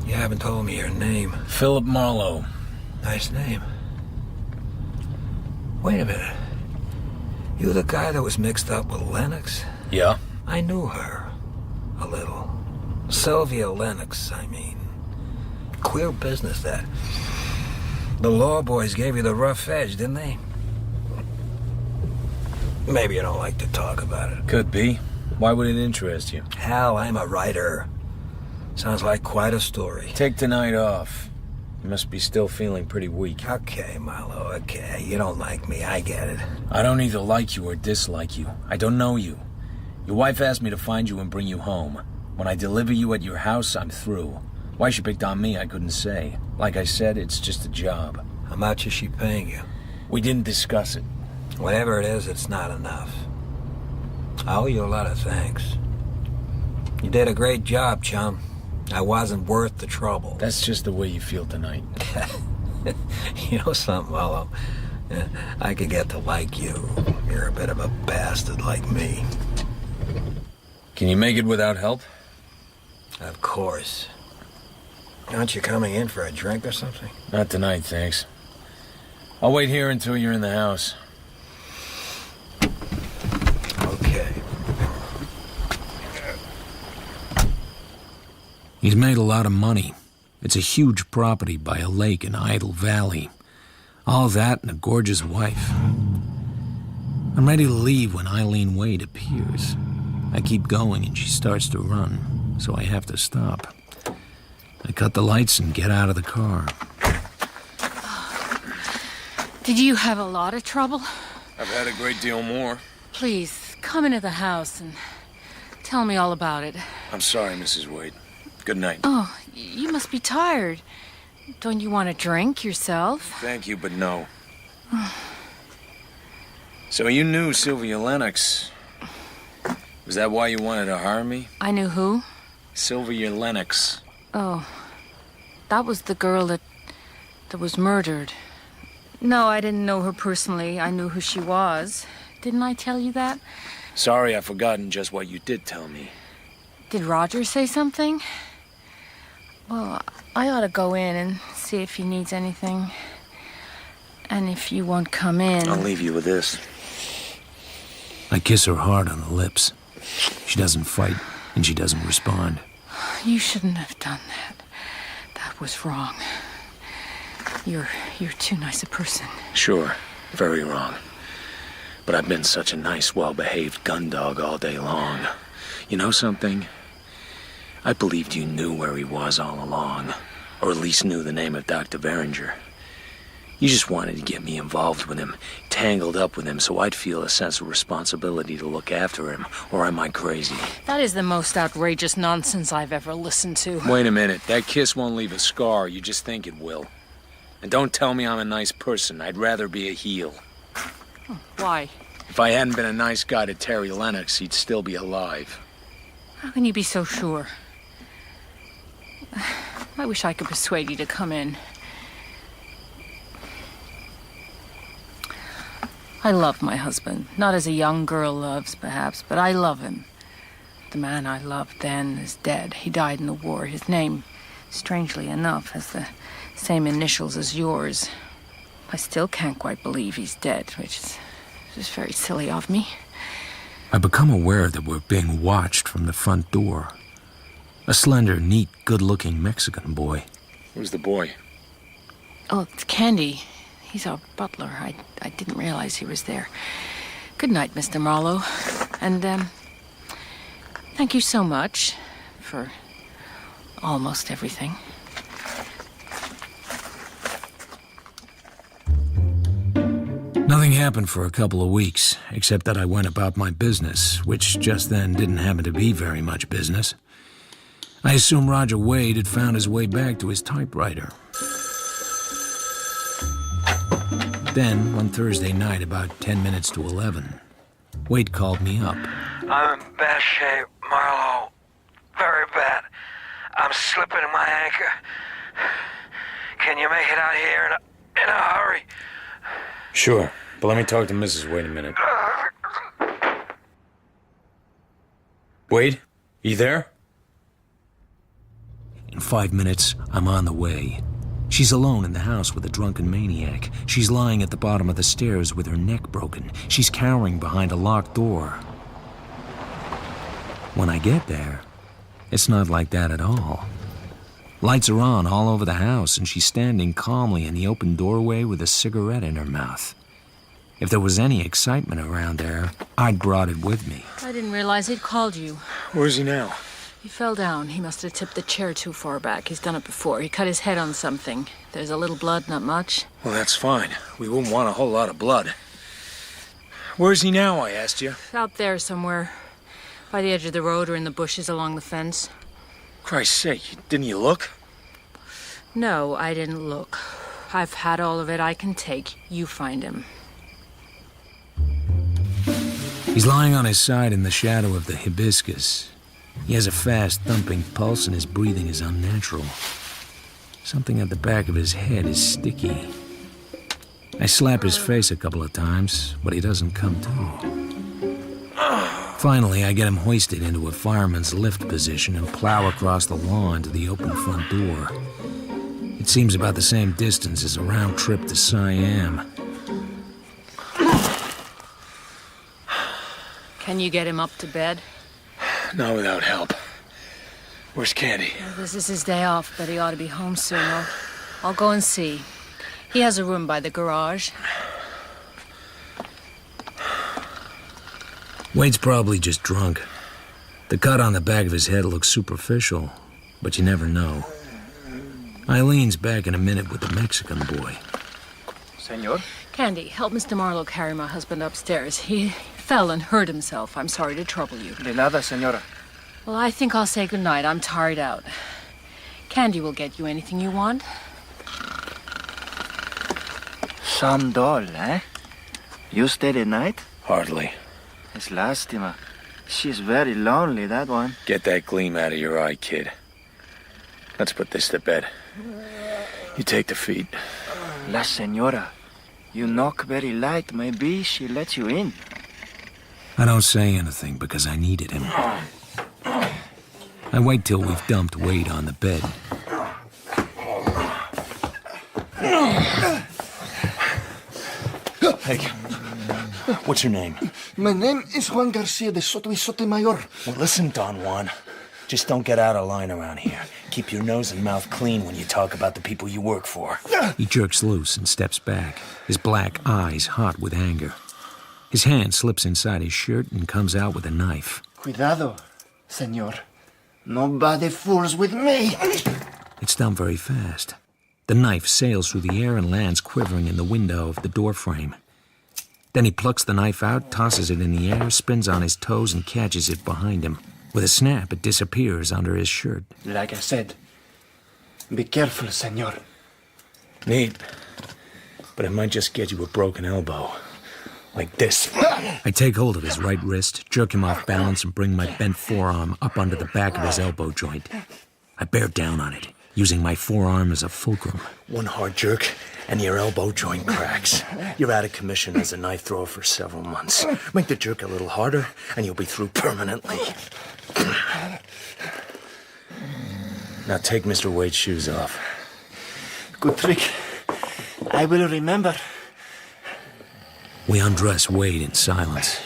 you haven't told me your name. Philip Marlowe. Nice name. Wait a minute. You the guy that was mixed up with Lennox? Yeah? I knew her. A little. Sylvia Lennox, I mean. Queer business, that. The law boys gave you the rough edge, didn't they? Maybe you don't like to talk about it. Could be. Why would it interest you? Hell, I'm a writer. Sounds like quite a story. Take tonight off. You must be still feeling pretty weak. Okay, Marlowe, okay. You don't like me, I get it. I don't either like you or dislike you. I don't know you. Your wife asked me to find you and bring you home. When I deliver you at your house, I'm through. Why she picked on me, I couldn't say. Like I said, it's just a job. How much is she paying you? We didn't discuss it. Whatever it is, it's not enough. I owe you a lot of thanks. You did a great job, chum. I wasn't worth the trouble. That's just the way you feel tonight. You know something, Marlowe? I could get to like you. You're a bit of a bastard like me. Can you make it without help? Of course. Aren't you coming in for a drink or something? Not tonight, thanks. I'll wait here until you're in the house. He's made a lot of money. It's a huge property by a lake in Idle Valley. All that and a gorgeous wife. I'm ready to leave when Eileen Wade appears. I keep going and she starts to run, so I have to stop. I cut the lights and get out of the car. Did you have a lot of trouble? I've had a great deal more. Please, come into the house and tell me all about it. I'm sorry, Mrs. Wade. Good night. Oh, you must be tired. Don't you want a drink yourself? Thank you, but no. So you knew Sylvia Lennox. Was that why you wanted to hire me? I knew who? Sylvia Lennox. Oh, that was the girl that was murdered. No, I didn't know her personally. I knew who she was. Didn't I tell you that? Sorry, I've forgotten just what you did tell me. Did Roger say something? Well, I ought to go in and see if he needs anything. And if you won't come in... I'll leave you with this. I kiss her hard on the lips. She doesn't fight, and she doesn't respond. You shouldn't have done that. That was wrong. You're too nice a person. Sure, very wrong. But I've been such a nice, well-behaved gun dog all day long. You know something? I believed you knew where he was all along, or at least knew the name of Dr. Veringer. You just wanted to get me involved with him, tangled up with him, so I'd feel a sense of responsibility to look after him, or am I crazy? That is the most outrageous nonsense I've ever listened to. Wait a minute, that kiss won't leave a scar, you just think it will. And don't tell me I'm a nice person, I'd rather be a heel. Why? If I hadn't been a nice guy to Terry Lennox, he'd still be alive. How can you be so sure? I wish I could persuade you to come in. I love my husband. Not as a young girl loves, perhaps, but I love him. The man I loved then is dead. He died in the war. His name, strangely enough, has the same initials as yours. I still can't quite believe he's dead, which is just very silly of me. I become aware that we're being watched from the front door. A slender, neat, good-looking Mexican boy. Who's the boy? Oh, it's Candy. He's our butler. I didn't realize he was there. Good night, Mr. Marlowe. And, thank you so much for almost everything. Nothing happened for a couple of weeks, except that I went about my business, which just then didn't happen to be very much business. I assume Roger Wade had found his way back to his typewriter. Then, one Thursday night, about 10 minutes to 11, Wade called me up. I'm in bad shape, Marlowe. Very bad. I'm slipping in my anchor. Can you make it out here in a hurry? Sure, but let me talk to Mrs. Wade a minute. Wade, you there? In 5 minutes, I'm on the way. She's alone in the house with a drunken maniac. She's lying at the bottom of the stairs with her neck broken. She's cowering behind a locked door. When I get there, it's not like that at all. Lights are on all over the house, and she's standing calmly in the open doorway with a cigarette in her mouth. If there was any excitement around there, I'd brought it with me. I didn't realize he'd called you. Where is he now? He fell down. He must have tipped the chair too far back. He's done it before. He cut his head on something. There's a little blood, not much. Well, that's fine. We wouldn't want a whole lot of blood. Where's he now, I asked you? Out there somewhere. By the edge of the road or in the bushes along the fence. Christ's sake, didn't you look? No, I didn't look. I've had all of it I can take. You find him. He's lying on his side in the shadow of the hibiscus. He has a fast, thumping pulse, and his breathing is unnatural. Something at the back of his head is sticky. I slap his face a couple of times, but he doesn't come to. Finally, I get him hoisted into a fireman's lift position and plow across the lawn to the open front door. It seems about the same distance as a round trip to Siam. Can you get him up to bed? Not without help. Where's Candy? Well, this is his day off, but he ought to be home soon. I'll go and see. He has a room by the garage. Wade's probably just drunk. The cut on the back of his head looks superficial, but you never know. Eileen's back in a minute with the Mexican boy. Senor? Candy, help Mr. Marlowe carry my husband upstairs. He fell and hurt himself. I'm sorry to trouble you. De nada, senora. Well, I think I'll say goodnight. I'm tired out. Candy will get you anything you want. Some doll, eh? You stay the night? Hardly. It's lástima. She's very lonely, that one. Get that gleam out of your eye, kid. Let's put this to bed. You take the feet. La senora. You knock very light. Maybe she lets you in. I don't say anything because I needed him. I wait till we've dumped Wade on the bed. Hey, what's your name? My name is Juan Garcia de Soto y Sotomayor. Well, listen, Don Juan. Just don't get out of line around here. Keep your nose and mouth clean when you talk about the people you work for. He jerks loose and steps back, his black eyes hot with anger. His hand slips inside his shirt and comes out with a knife. Cuidado, senor. Nobody fools with me. It's done very fast. The knife sails through the air and lands quivering in the window of the doorframe. Then he plucks the knife out, tosses it in the air, spins on his toes, and catches it behind him. With a snap, it disappears under his shirt. Like I said, be careful, senor. Neat. But it might just get you a broken elbow. Like this. I take hold of his right wrist, jerk him off balance, and bring my bent forearm up under the back of his elbow joint. I bear down on it, using my forearm as a fulcrum. One hard jerk, and your elbow joint cracks. You're out of commission as a knife thrower for several months. Make the jerk a little harder, and you'll be through permanently. Now take Mr. Wade's shoes off. Good trick. I will remember. We undress Wade in silence.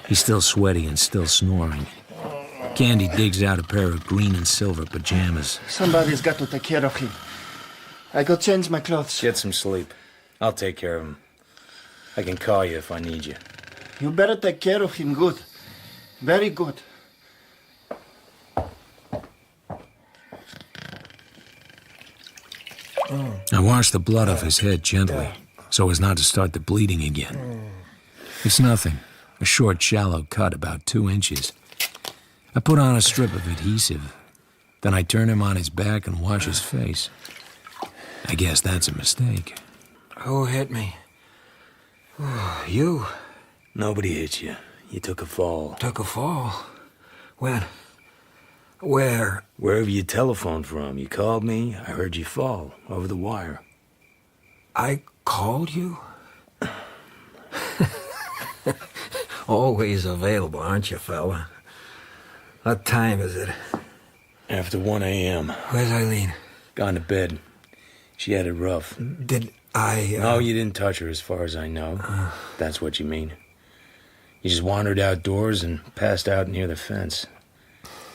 He's still sweaty and still snoring. Candy digs out a pair of green and silver pajamas. Somebody's got to take care of him. I go change my clothes. Get some sleep. I'll take care of him. I can call you if I need you. You better take care of him good. Very good. I wash the blood off his head gently, so as not to start the bleeding again. It's nothing. A short, shallow cut about 2 inches. I put on a strip of adhesive. Then I turn him on his back and wash his face. I guess that's a mistake. Who hit me? You? Nobody hit you. You took a fall. Took a fall? When? Where? Wherever you telephoned from. You called me. I heard you fall over the wire. I called you? Always available, aren't you, fella? What time is it? After 1 a.m. Where's Eileen? Gone to bed. She had it rough. Did I... No, you didn't touch her as far as I know. That's what you mean. You just wandered outdoors and passed out near the fence.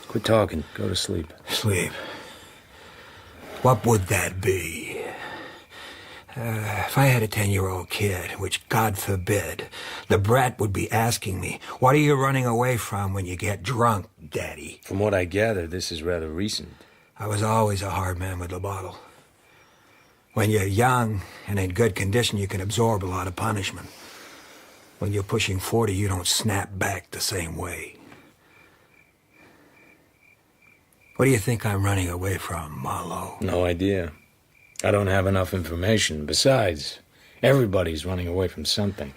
Quit talking. Go to sleep. Sleep? What would that be? If I had a 10-year-old kid, which God forbid, the brat would be asking me, what are you running away from when you get drunk, Daddy? From what I gather, this is rather recent. I was always a hard man with the bottle. When you're young and in good condition, you can absorb a lot of punishment. When you're pushing 40, you don't snap back the same way. What do you think I'm running away from, Marlowe? No idea. I don't have enough information. Besides, everybody's running away from something.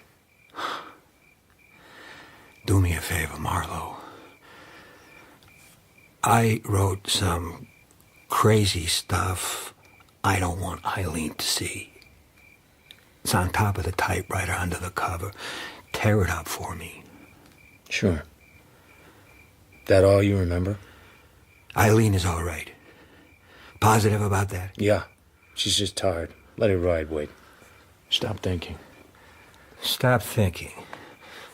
Do me a favor, Marlowe. I wrote some crazy stuff I don't want Eileen to see. It's on top of the typewriter under the cover. Tear it up for me. Sure. That all you remember? Eileen is all right. Positive about that? Yeah. She's just tired. Let it ride, Wade. Stop thinking. Stop thinking.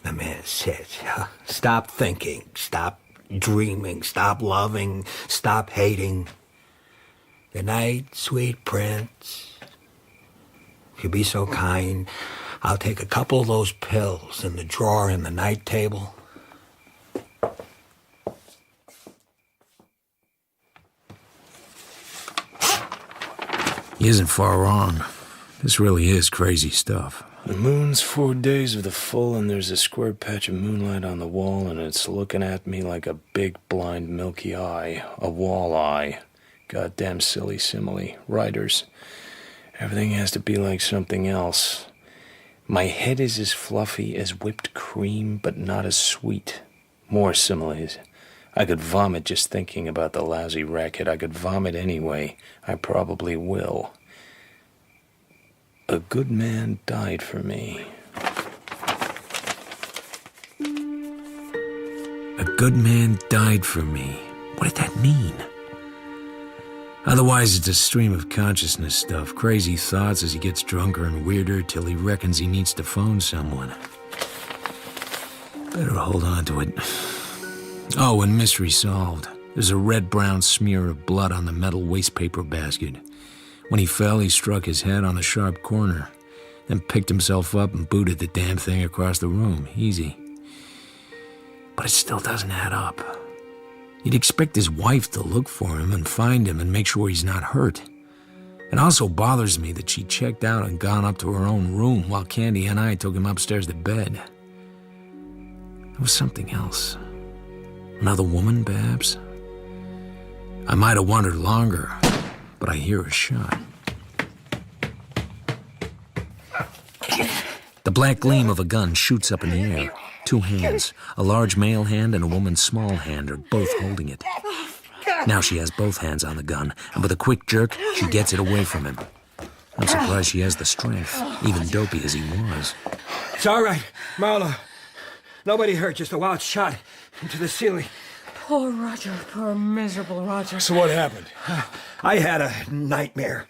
The man says, stop thinking. Stop dreaming, stop loving, stop hating. Good night, sweet prince. If you'd be so kind, I'll take a couple of those pills in the drawer in the night table. He isn't far wrong. This really is crazy stuff. The moon's 4 days of the full, and there's a square patch of moonlight on the wall, and it's looking at me like a big, blind, milky eye. A walleye. Goddamn silly simile. Writers. Everything has to be like something else. My head is as fluffy as whipped cream, but not as sweet. More similes. I could vomit just thinking about the lousy racket. I could vomit anyway. I probably will. A good man died for me. A good man died for me. What did that mean? Otherwise, it's a stream of consciousness stuff. Crazy thoughts as he gets drunker and weirder till he reckons he needs to phone someone. Better hold on to it. Oh, and mystery solved. There's a red-brown smear of blood on the metal wastepaper basket. When he fell, he struck his head on a sharp corner, then picked himself up and booted the damn thing across the room. Easy. But it still doesn't add up. You'd expect his wife to look for him and find him and make sure he's not hurt. It also bothers me that she checked out and gone up to her own room while Candy and I took him upstairs to bed. There was something else. Another woman, perhaps? I might have wondered longer, but I hear a shot. The black gleam of a gun shoots up in the air. 2 hands, a large male hand and a woman's small hand, are both holding it. Now she has both hands on the gun, and with a quick jerk, she gets it away from him. I'm surprised she has the strength, even dopey as he was. It's all right, Marlowe. Nobody hurt, just a wild shot into the ceiling. Poor Roger, poor miserable Roger. So what happened? I had a nightmare.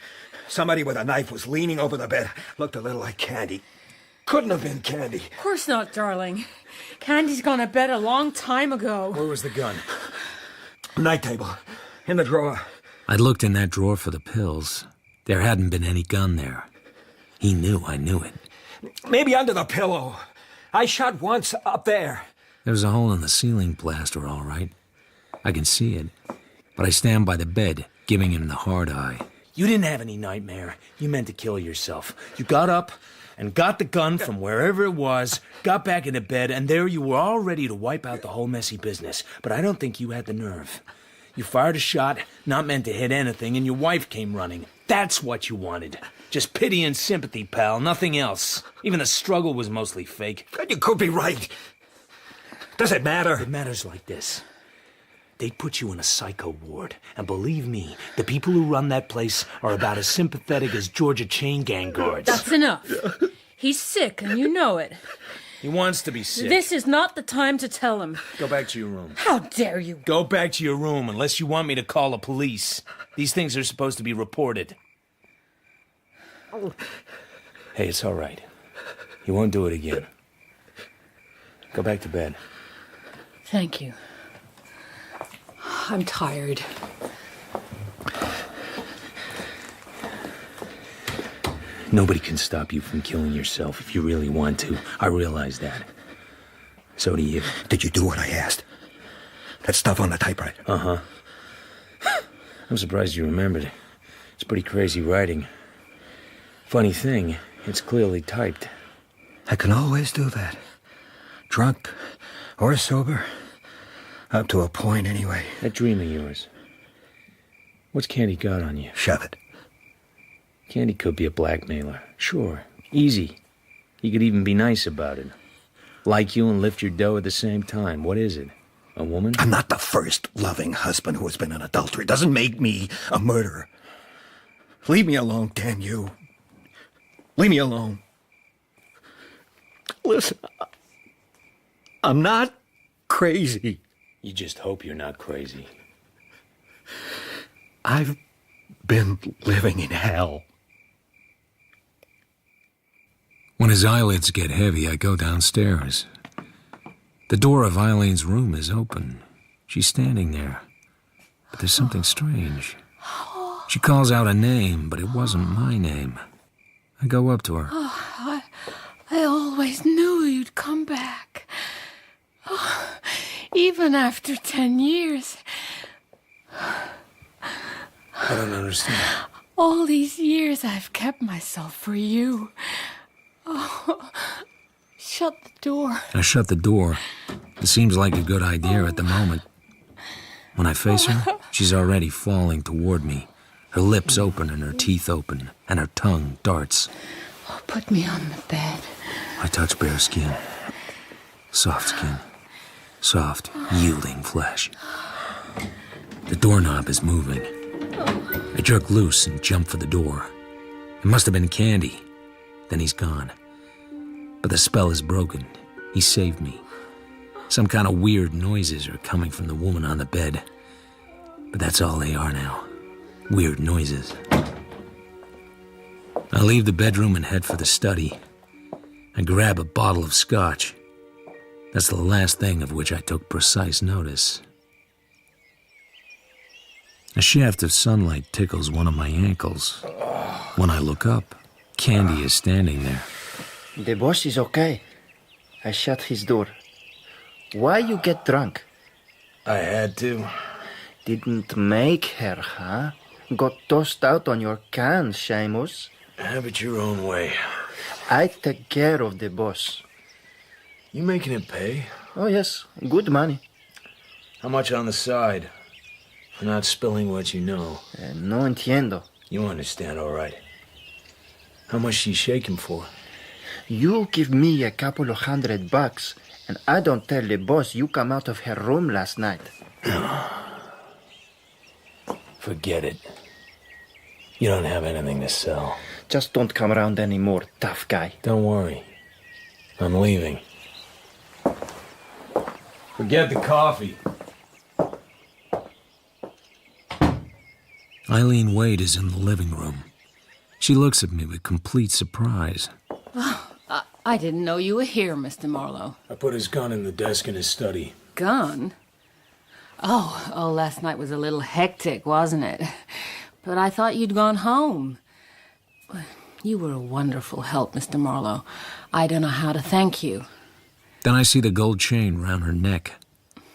Somebody with a knife was leaning over the bed. Looked a little like Candy. Couldn't have been Candy. Of course not, darling. Candy's gone to bed a long time ago. Where was the gun? Night table. In the drawer. I looked in that drawer for the pills. There hadn't been any gun there. He knew I knew it. Maybe under the pillow. I shot once up there. There's a hole in the ceiling plaster, all right. I can see it. But I stand by the bed, giving him the hard eye. You didn't have any nightmare. You meant to kill yourself. You got up and got the gun from wherever it was, got back into bed, and there you were all ready to wipe out the whole messy business. But I don't think you had the nerve. You fired a shot, not meant to hit anything, and your wife came running. That's what you wanted. Just pity and sympathy, pal, nothing else. Even the struggle was mostly fake. You could be right. Does it matter? It matters like this. They'd put you in a psycho ward. And believe me, the people who run that place are about as sympathetic as Georgia chain gang guards. That's enough. He's sick, and you know it. He wants to be sick. This is not the time to tell him. Go back to your room. How dare you? Go back to your room, unless you want me to call the police. These things are supposed to be reported. Hey, it's all right. He won't do it again. Go back to bed. Thank you. I'm tired. Nobody can stop you from killing yourself if you really want to. I realize that. So do you. Did you do what I asked? That stuff on the typewriter? Uh-huh. I'm surprised you remembered. It's pretty crazy writing. Funny thing, it's clearly typed. I can always do that. Drunk or sober. Up to a point, anyway. That dream of yours. What's Candy got on you? Shove it. Candy could be a blackmailer. Sure. Easy. He could even be nice about it. Like you and lift your dough at the same time. What is it? A woman? I'm not the first loving husband who has been an adulterer. It doesn't make me a murderer. Leave me alone, damn you. Leave me alone. Listen, I'm not crazy. You just hope you're not crazy. I've been living in hell. When his eyelids get heavy, I go downstairs. The door of Eileen's room is open. She's standing there, but there's something strange. She calls out a name, but it wasn't my name. I go up to her. Oh, I always knew you'd come back. Oh, even after 10 years. I don't understand. All these years I've kept myself for you. Oh, shut the door. I shut the door. It seems like a good idea at the moment. When I face her, she's already falling toward me. Her lips open and her teeth open, and her tongue darts. Oh, put me on the bed. I touch bare skin. Soft skin. Soft, yielding flesh. The doorknob is moving. I jerk loose and jump for the door. It must have been Candy. Then he's gone. But the spell is broken. He saved me. Some kind of weird noises are coming from the woman on the bed. But that's all they are now. Weird noises. I leave the bedroom and head for the study. I grab a bottle of scotch. That's the last thing of which I took precise notice. A shaft of sunlight tickles one of my ankles. When I look up, Candy is standing there. The boss is okay. I shut his door. Why you get drunk? I had to. Didn't make her, huh? Got tossed out on your can, Seamus. Have it your own way. I take care of the boss. You making it pay? Oh, yes. Good money. How much on the side? For not spilling what you know. No entiendo. You understand, all right. How much she shaking for? You give me a couple of $100, and I don't tell the boss you come out of her room last night. Forget it. You don't have anything to sell. Just don't come around anymore, tough guy. Don't worry. I'm leaving. Forget the coffee. Eileen Wade is in the living room. She looks at me with complete surprise. Oh, I didn't know you were here, Mr. Marlowe. I put his gun in the desk in his study. Gun? Oh, last night was a little hectic, wasn't it? But I thought you'd gone home. You were a wonderful help, Mr. Marlowe. I don't know how to thank you. Then I see the gold chain round her neck,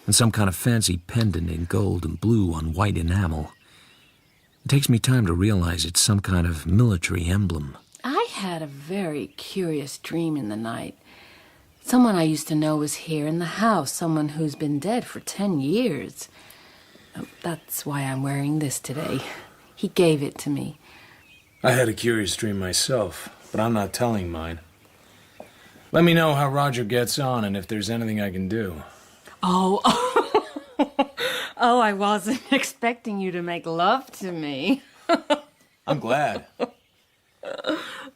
and some kind of fancy pendant in gold and blue on white enamel. It takes me time to realize it's some kind of military emblem. I had a very curious dream in the night. Someone I used to know was here in the house, someone who's been dead for 10 years. That's why I'm wearing this today. He gave it to me. I had a curious dream myself, but I'm not telling mine. Let me know how Roger gets on and if there's anything I can do. Oh, I wasn't expecting you to make love to me. I'm glad.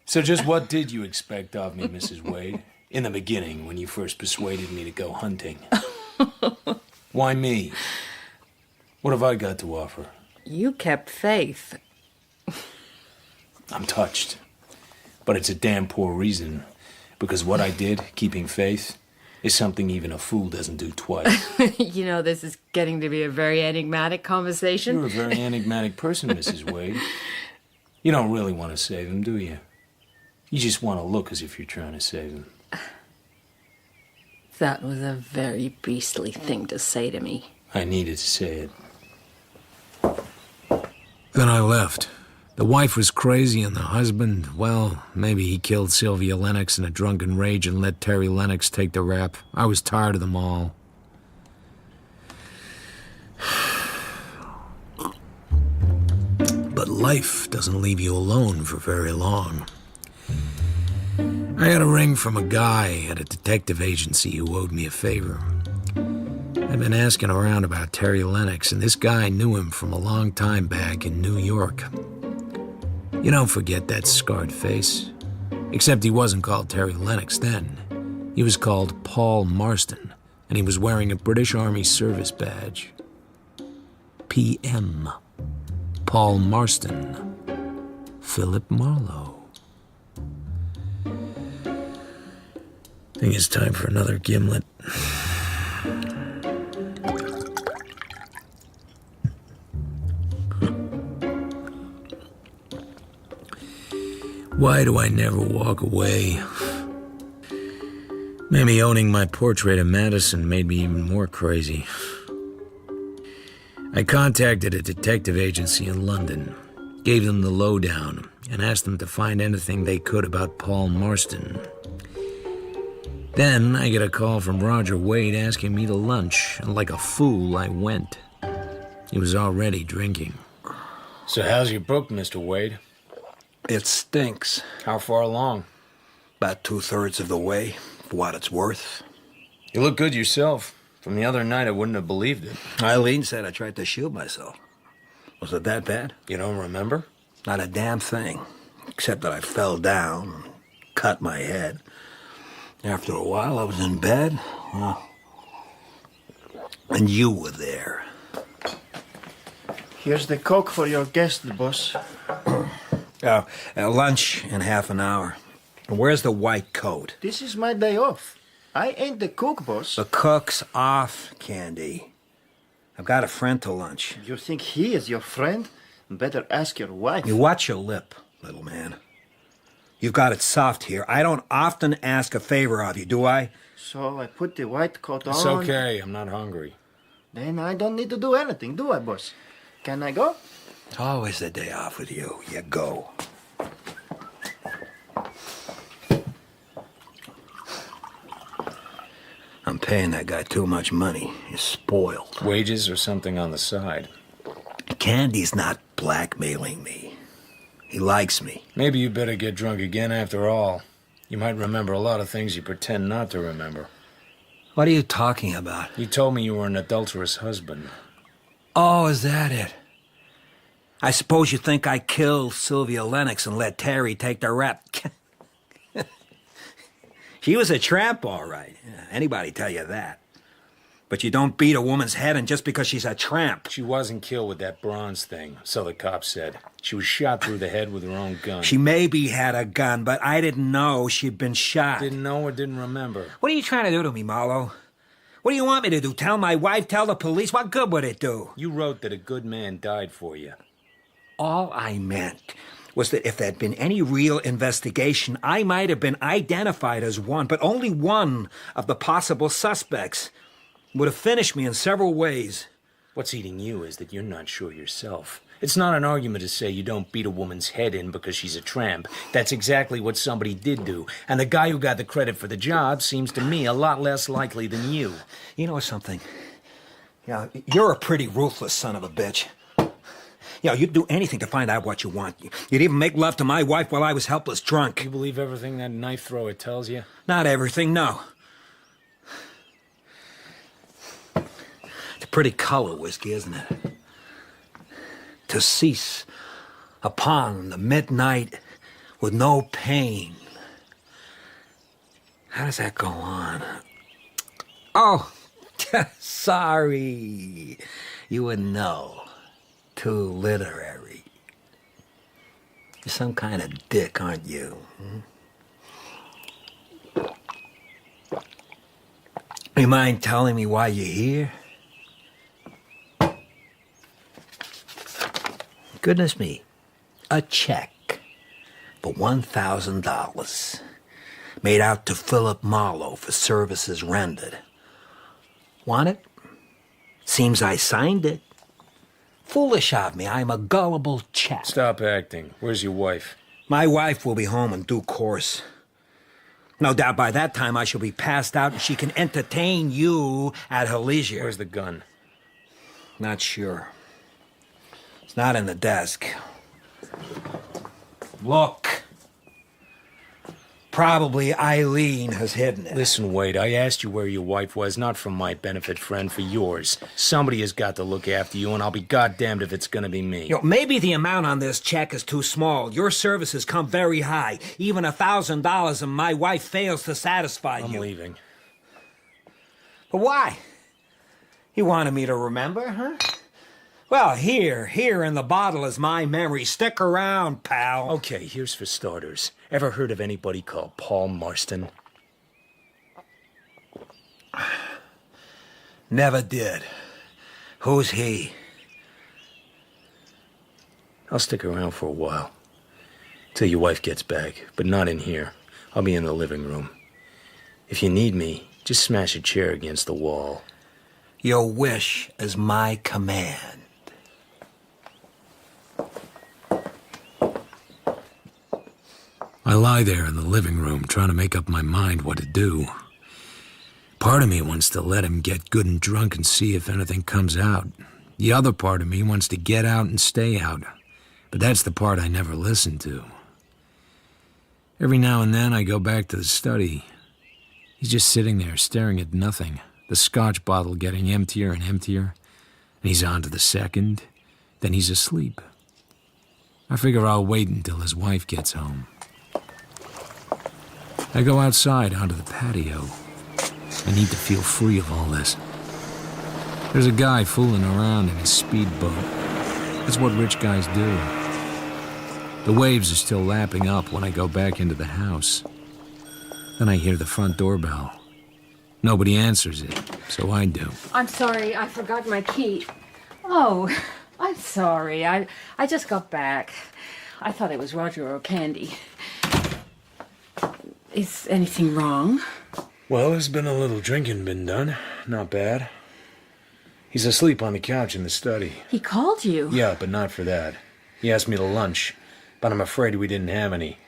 So just what did you expect of me, Mrs. Wade? In the beginning, when you first persuaded me to go hunting. Why me? What have I got to offer? You kept faith. I'm touched. But it's a damn poor reason. Because what I did, keeping faith, is something even a fool doesn't do twice. You know, this is getting to be a very enigmatic conversation. You're a very enigmatic person, Mrs. Wade. You don't really want to save him, do you? You just want to look as if you're trying to save him. That was a very beastly thing to say to me. I needed to say it. Then I left. The wife was crazy and the husband, well, maybe he killed Sylvia Lennox in a drunken rage and let Terry Lennox take the rap. I was tired of them all. But life doesn't leave you alone for very long. I had a ring from a guy at a detective agency who owed me a favor. I've been asking around about Terry Lennox, and this guy knew him from a long time back in New York. You don't forget that scarred face. Except he wasn't called Terry Lennox then. He was called Paul Marston, and he was wearing a British Army service badge. PM. Paul Marston. Philip Marlowe. I think it's time for another gimlet. Why do I never walk away? Maybe owning my portrait of Madison made me even more crazy. I contacted a detective agency in London, gave them the lowdown, and asked them to find anything they could about Paul Marston. Then I get a call from Roger Wade asking me to lunch, and like a fool, I went. He was already drinking. So how's your book, Mr. Wade? It stinks. How far along? About 2/3 of the way, for what it's worth. You look good yourself. From the other night, I wouldn't have believed it. Eileen said I tried to shield myself. Was it that bad? You don't remember? Not a damn thing. Except that I fell down and cut my head. After a while, I was in bed. Well, and you were there. Here's the Coke for your guest, boss. Lunch in half an hour. Where's the white coat? This is my day off. I ain't the cook, boss. The cook's off, Candy. I've got a friend to lunch. You think he is your friend? Better ask your wife. You watch your lip, little man. You've got it soft here. I don't often ask a favor of you, do I? So I put the white coat on. It's okay. I'm not hungry. Then I don't need to do anything, do I, boss? Can I go? It's always the day off with you. You go. I'm paying that guy too much money. He's spoiled. Wages or something on the side? Candy's not blackmailing me. He likes me. Maybe you better get drunk again after all. You might remember a lot of things you pretend not to remember. What are you talking about? You told me you were an adulterous husband. Oh, is that it? I suppose you think I killed Sylvia Lennox and let Terry take the rep. She was a tramp, all right. Anybody tell you that. But you don't beat a woman's head in just because she's a tramp. She wasn't killed with that bronze thing, so the cops said. She was shot through the head with her own gun. She maybe had a gun, but I didn't know she'd been shot. Didn't know or didn't remember? What are you trying to do to me, Marlowe? What do you want me to do? Tell my wife? Tell the police? What good would it do? You wrote that a good man died for you. All I meant was that if there'd been any real investigation, I might have been identified as one, but only one of the possible suspects. Would have finished me in several ways. What's eating you is that you're not sure yourself. It's not an argument to say you don't beat a woman's head in because she's a tramp. That's exactly what somebody did do. And the guy who got the credit for the job seems to me a lot less likely than you. You know something? Yeah, you're a pretty ruthless son of a bitch. Yeah, you'd do anything to find out what you want. You'd even make love to my wife while I was helpless drunk. You believe everything that knife thrower tells you? Not everything, no. It's a pretty color whiskey, isn't it? To cease upon the midnight with no pain. How does that go on? Oh, sorry. You wouldn't know. Too literary. You're some kind of dick, aren't you? You mind telling me why you're here? Goodness me. A check for $1,000 made out to Philip Marlowe for services rendered. Want it? Seems I signed it. Foolish of me. I'm a gullible chap. Stop acting. Where's your wife? My wife will be home in due course. No doubt by that time I shall be passed out and she can entertain you at her leisure. Where's the gun? Not sure. It's not in the desk. Look. Probably Eileen has hidden it. Listen, Wade, I asked you where your wife was, not for my benefit, friend, for yours. Somebody has got to look after you, and I'll be goddamned if it's gonna be me. You know, maybe the amount on this check is too small. Your services come very high. Even $1,000 and my wife fails to satisfy you. I'm leaving. But why? You wanted me to remember, huh? Well, here in the bottle is my memory. Stick around, pal. Okay, here's for starters. Ever heard of anybody called Paul Marston? Never did. Who's he? I'll stick around for a while. Till your wife gets back, but not in here. I'll be in the living room. If you need me, just smash a chair against the wall. Your wish is my command. I lie there in the living room trying to make up my mind what to do. Part of me wants to let him get good and drunk and see if anything comes out. The other part of me wants to get out and stay out. But that's the part I never listen to. Every now and then I go back to the study. He's just sitting there staring at nothing, the scotch bottle getting emptier and emptier, and he's on to the second, then he's asleep. I figure I'll wait until his wife gets home. I go outside onto the patio. I need to feel free of all this. There's a guy fooling around in his speedboat. That's what rich guys do. The waves are still lapping up when I go back into the house. Then I hear the front doorbell. Nobody answers it, so I do. I'm sorry, I forgot my key. Oh, I'm sorry. I just got back. I thought it was Roger or Candy. Is anything wrong? Well, there's been a little drinking been done. Not bad. He's asleep on the couch in the study. He called you? Yeah, but not for that. He asked me to lunch, but I'm afraid we didn't have any.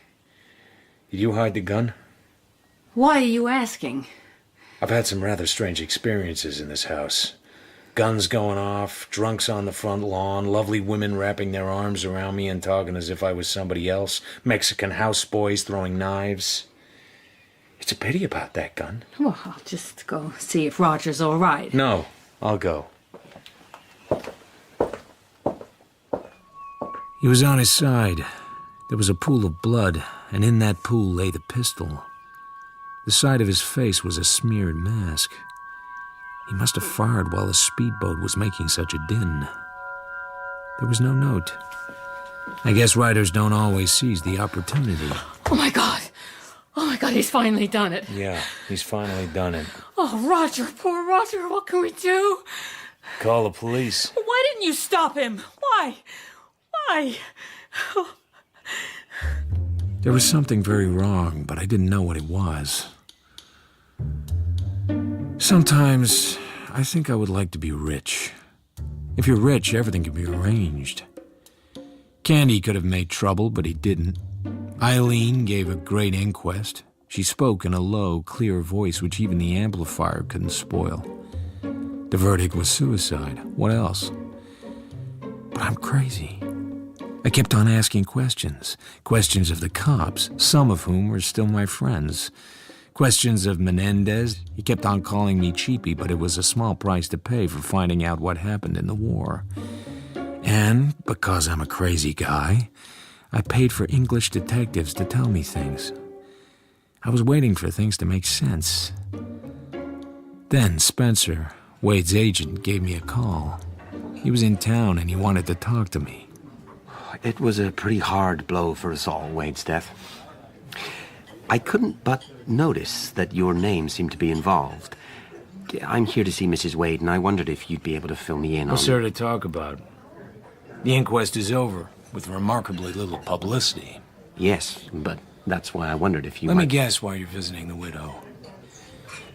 Did you hide the gun? Why are you asking? I've had some rather strange experiences in this house. Guns going off, drunks on the front lawn, lovely women wrapping their arms around me and talking as if I was somebody else, Mexican houseboys throwing knives. It's a pity about that gun. Well, I'll just go see if Roger's all right. No, I'll go. He was on his side. There was a pool of blood, and in that pool lay the pistol. The side of his face was a smeared mask. He must have fired while the speedboat was making such a din. There was no note. I guess writers don't always seize the opportunity. Oh, my God. Oh, my God, he's finally done it. Yeah, he's finally done it. Oh, Roger, poor Roger, what can we do? Call the police. Why didn't you stop him? Why? Why? Oh. There was something very wrong, but I didn't know what it was. Sometimes I think I would like to be rich. If you're rich, everything can be arranged. Candy could have made trouble, but he didn't. Eileen gave a great inquest. She spoke in a low, clear voice which even the amplifier couldn't spoil. The verdict was suicide. What else? But I'm crazy. I kept on asking questions. Questions of the cops, some of whom were still my friends. Questions of Menendez. He kept on calling me cheapy, but it was a small price to pay for finding out what happened in the war. And because I'm a crazy guy, I paid for English detectives to tell me things. I was waiting for things to make sense. Then Spencer, Wade's agent, gave me a call. He was in town and he wanted to talk to me. It was a pretty hard blow for us all, Wade's death. I couldn't but notice that your name seemed to be involved. I'm here to see Mrs. Wade, and I wondered if you'd be able to fill me in on... What's there to talk about? The inquest is over, with remarkably little publicity. Yes, but that's why I wondered if you... Let me guess why you're visiting the widow.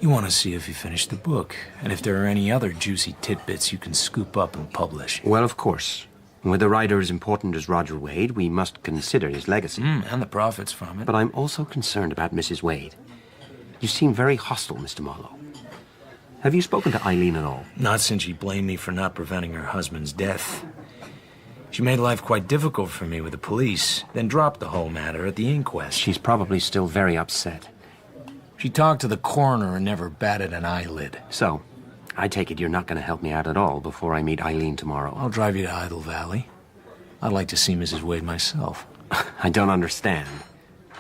You want to see if you finished the book, and if there are any other juicy tidbits you can scoop up and publish. Well, of course. With a writer as important as Roger Wade, we must consider his legacy. And the profits from it. But I'm also concerned about Mrs. Wade. You seem very hostile, Mr. Marlowe. Have you spoken to Eileen at all? Not since she blamed me for not preventing her husband's death. She made life quite difficult for me with the police, then dropped the whole matter at the inquest. She's probably still very upset. She talked to the coroner and never batted an eyelid. So, I take it you're not going to help me out at all before I meet Eileen tomorrow. I'll drive you to Idle Valley. I'd like to see Mrs. Wade myself. I don't understand.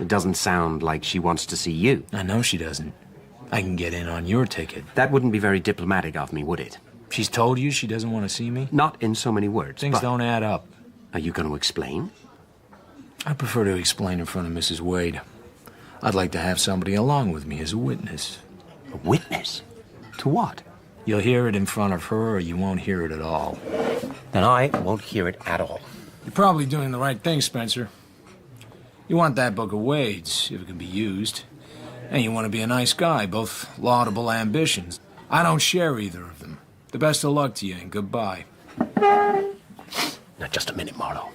It doesn't sound like she wants to see you. I know she doesn't. I can get in on your ticket. That wouldn't be very diplomatic of me, would it? She's told you she doesn't want to see me? Not in so many words. Things don't add up. Are you going to explain? I prefer to explain in front of Mrs. Wade. I'd like to have somebody along with me as a witness. A witness? To what? You'll hear it in front of her, or you won't hear it at all. Then I won't hear it at all. You're probably doing the right thing, Spencer. You want that book of Wade's, if it can be used. And you want to be a nice guy, both laudable ambitions. I don't share either of them. The best of luck to you, and goodbye. Now, just a minute, Marlowe.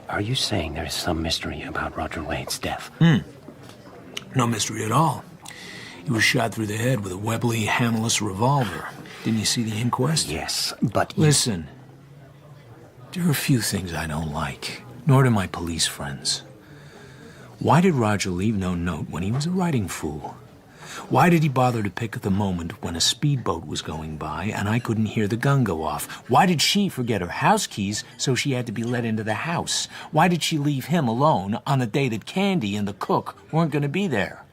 Are you saying there is some mystery about Roger Wade's death? No mystery at all. He was shot through the head with a Webley hammerless revolver. Didn't you see the inquest? Yes, but... Listen, there are a few things I don't like, nor do my police friends. Why did Roger leave no note when he was a writing fool? Why did he bother to pick at the moment when a speedboat was going by and I couldn't hear the gun go off? Why did she forget her house keys so she had to be let into the house? Why did she leave him alone on the day that Candy and the cook weren't going to be there?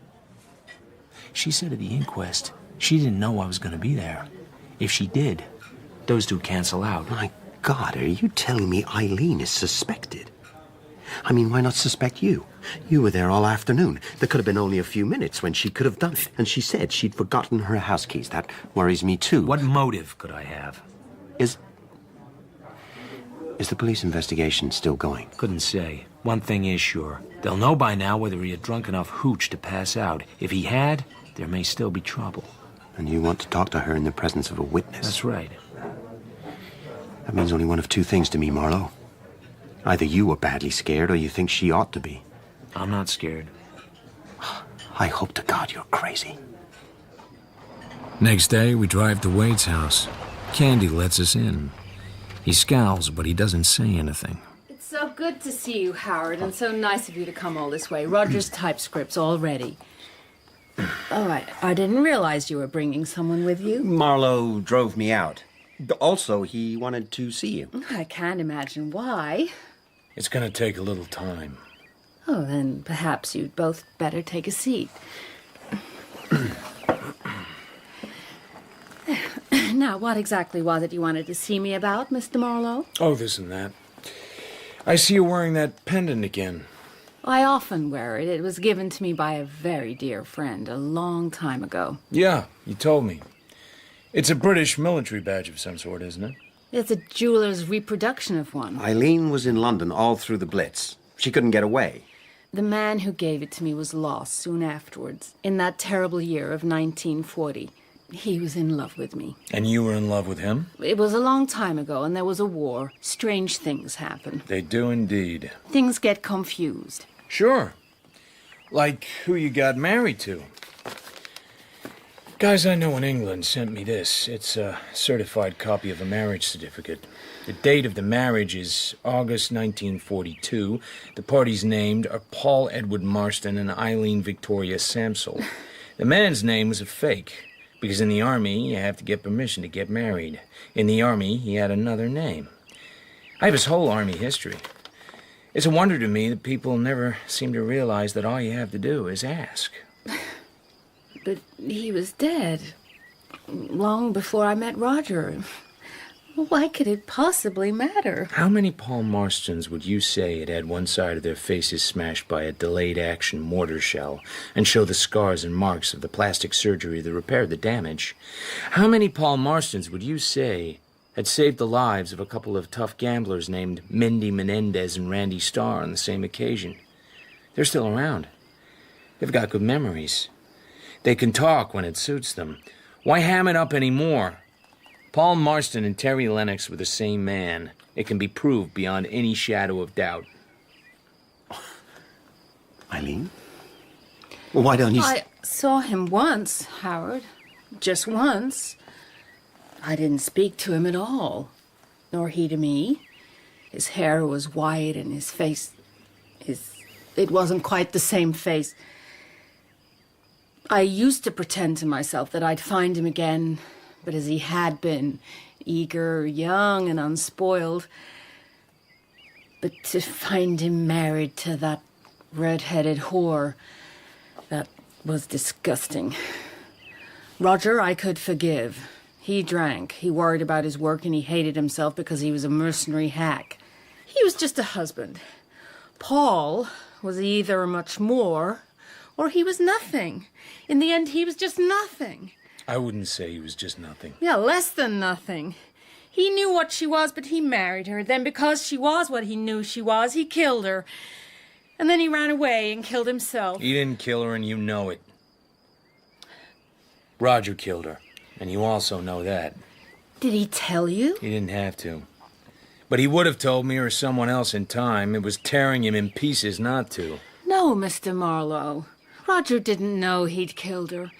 She said at the inquest she didn't know I was going to be there. If she did, those two cancel out. My God, are you telling me Eileen is suspected? I mean, why not suspect you? You were there all afternoon. There could have been only a few minutes when she could have done it. And she said she'd forgotten her house keys. That worries me, too. What motive could I have? Is the police investigation still going? Couldn't say. One thing is sure. They'll know by now whether he had drunk enough hooch to pass out. If he had, there may still be trouble. And you want to talk to her in the presence of a witness? That's right. That means only one of two things to me, Marlowe. Either you were badly scared or you think she ought to be. I'm not scared. I hope to God you're crazy. Next day, we drive to Wade's house. Candy lets us in. He scowls, but he doesn't say anything. It's so good to see you, Howard, and so nice of you to come all this way. Roger's typescript's all ready. Oh, I didn't realize you were bringing someone with you. Marlowe drove me out. Also, he wanted to see you. I can't imagine why. It's going to take a little time. Oh, then perhaps you'd both better take a seat. Now, what exactly was it you wanted to see me about, Mr. Marlowe? Oh, this and that. I see you wearing that pendant again. I often wear it. It was given to me by a very dear friend a long time ago. Yeah, you told me. It's a British military badge of some sort, isn't it? It's a jeweler's reproduction of one. Eileen was in London all through the Blitz. She couldn't get away. The man who gave it to me was lost soon afterwards, in that terrible year of 1940. He was in love with me. And you were in love with him? It was a long time ago, and there was a war. Strange things happen. They do indeed. Things get confused. Sure. Like who you got married to. Guys I know in England sent me this. It's a certified copy of a marriage certificate. The date of the marriage is August 1942. The parties named are Paul Edward Marston and Eileen Victoria Samsel. The man's name was a fake, because in the Army you have to get permission to get married. In the Army he had another name. I have his whole Army history. It's a wonder to me that people never seem to realize that all you have to do is ask. But he was dead long before I met Roger. Why could it possibly matter? How many Paul Marstons would you say had one side of their faces smashed by a delayed-action mortar shell and show the scars and marks of the plastic surgery that repaired the damage? How many Paul Marstons would you say had saved the lives of a couple of tough gamblers named Mindy Menendez and Randy Starr on the same occasion? They're still around. They've got good memories. They can talk when it suits them. Why ham it up anymore? Paul Marston and Terry Lennox were the same man. It can be proved beyond any shadow of doubt. Eileen? Well, why don't you... I saw him once, Howard. Just once. I didn't speak to him at all. Nor he to me. His hair was white and his face... It wasn't quite the same face. I used to pretend to myself that I'd find him again, but as he had been, eager, young, and unspoiled. But to find him married to that red-headed whore, that was disgusting. Roger, I could forgive. He drank, he worried about his work, and he hated himself because he was a mercenary hack. He was just a husband. Paul was either much more, or he was nothing. In the end, he was just nothing. I wouldn't say he was just nothing. Yeah, less than nothing. He knew what she was, but he married her. Then because she was what he knew she was, he killed her. And then he ran away and killed himself. He didn't kill her, and you know it. Roger killed her, and you also know that. Did he tell you? He didn't have to. But he would have told me or someone else in time. It was tearing him in pieces not to. No, Mr. Marlowe. Roger didn't know he'd killed her.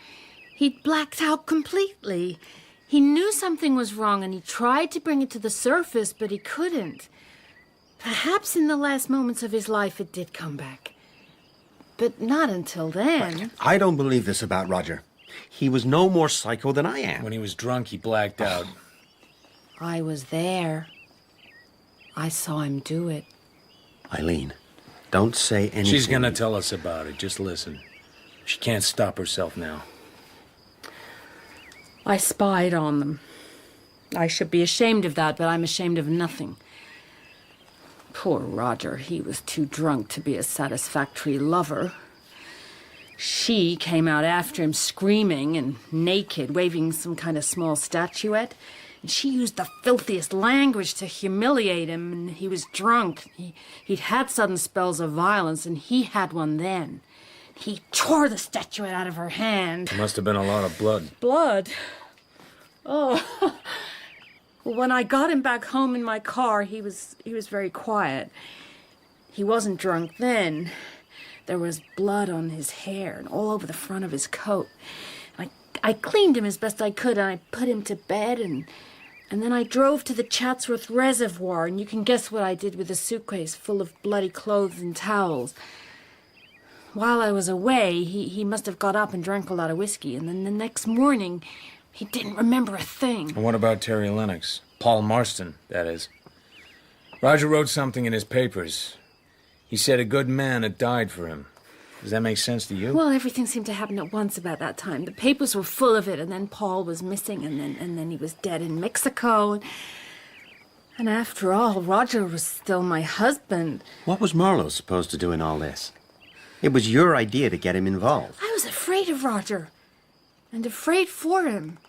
He'd blacked out completely. He knew something was wrong, and he tried to bring it to the surface, but he couldn't. Perhaps in the last moments of his life it did come back. But not until then. I don't believe this about Roger. He was no more psycho than I am. When he was drunk, he blacked out. I was there. I saw him do it. Eileen, don't say anything. She's gonna tell us about it. Just listen. She can't stop herself now. I spied on them. I should be ashamed of that, but I'm ashamed of nothing. Poor Roger, he was too drunk to be a satisfactory lover. She came out after him screaming and naked, waving some kind of small statuette. And she used the filthiest language to humiliate him, and he was drunk. He'd had sudden spells of violence, and he had one then. He tore the statuette out of her hand. There must have been a lot of blood. Blood? Oh. When I got him back home in my car, he was very quiet. He wasn't drunk then. There was blood on his hair and all over the front of his coat. I cleaned him as best I could, and I put him to bed, and then I drove to the Chatsworth Reservoir, and you can guess what I did with a suitcase full of bloody clothes and towels. While I was away, he must have got up and drank a lot of whiskey, and then the next morning, he didn't remember a thing. And what about Terry Lennox? Paul Marston, that is. Roger wrote something in his papers. He said a good man had died for him. Does that make sense to you? Well, everything seemed to happen at once about that time. The papers were full of it, and then Paul was missing, and then he was dead in Mexico. And after all, Roger was still my husband. What was Marlowe supposed to do in all this? It was your idea to get him involved. I was afraid of Roger, and afraid for him.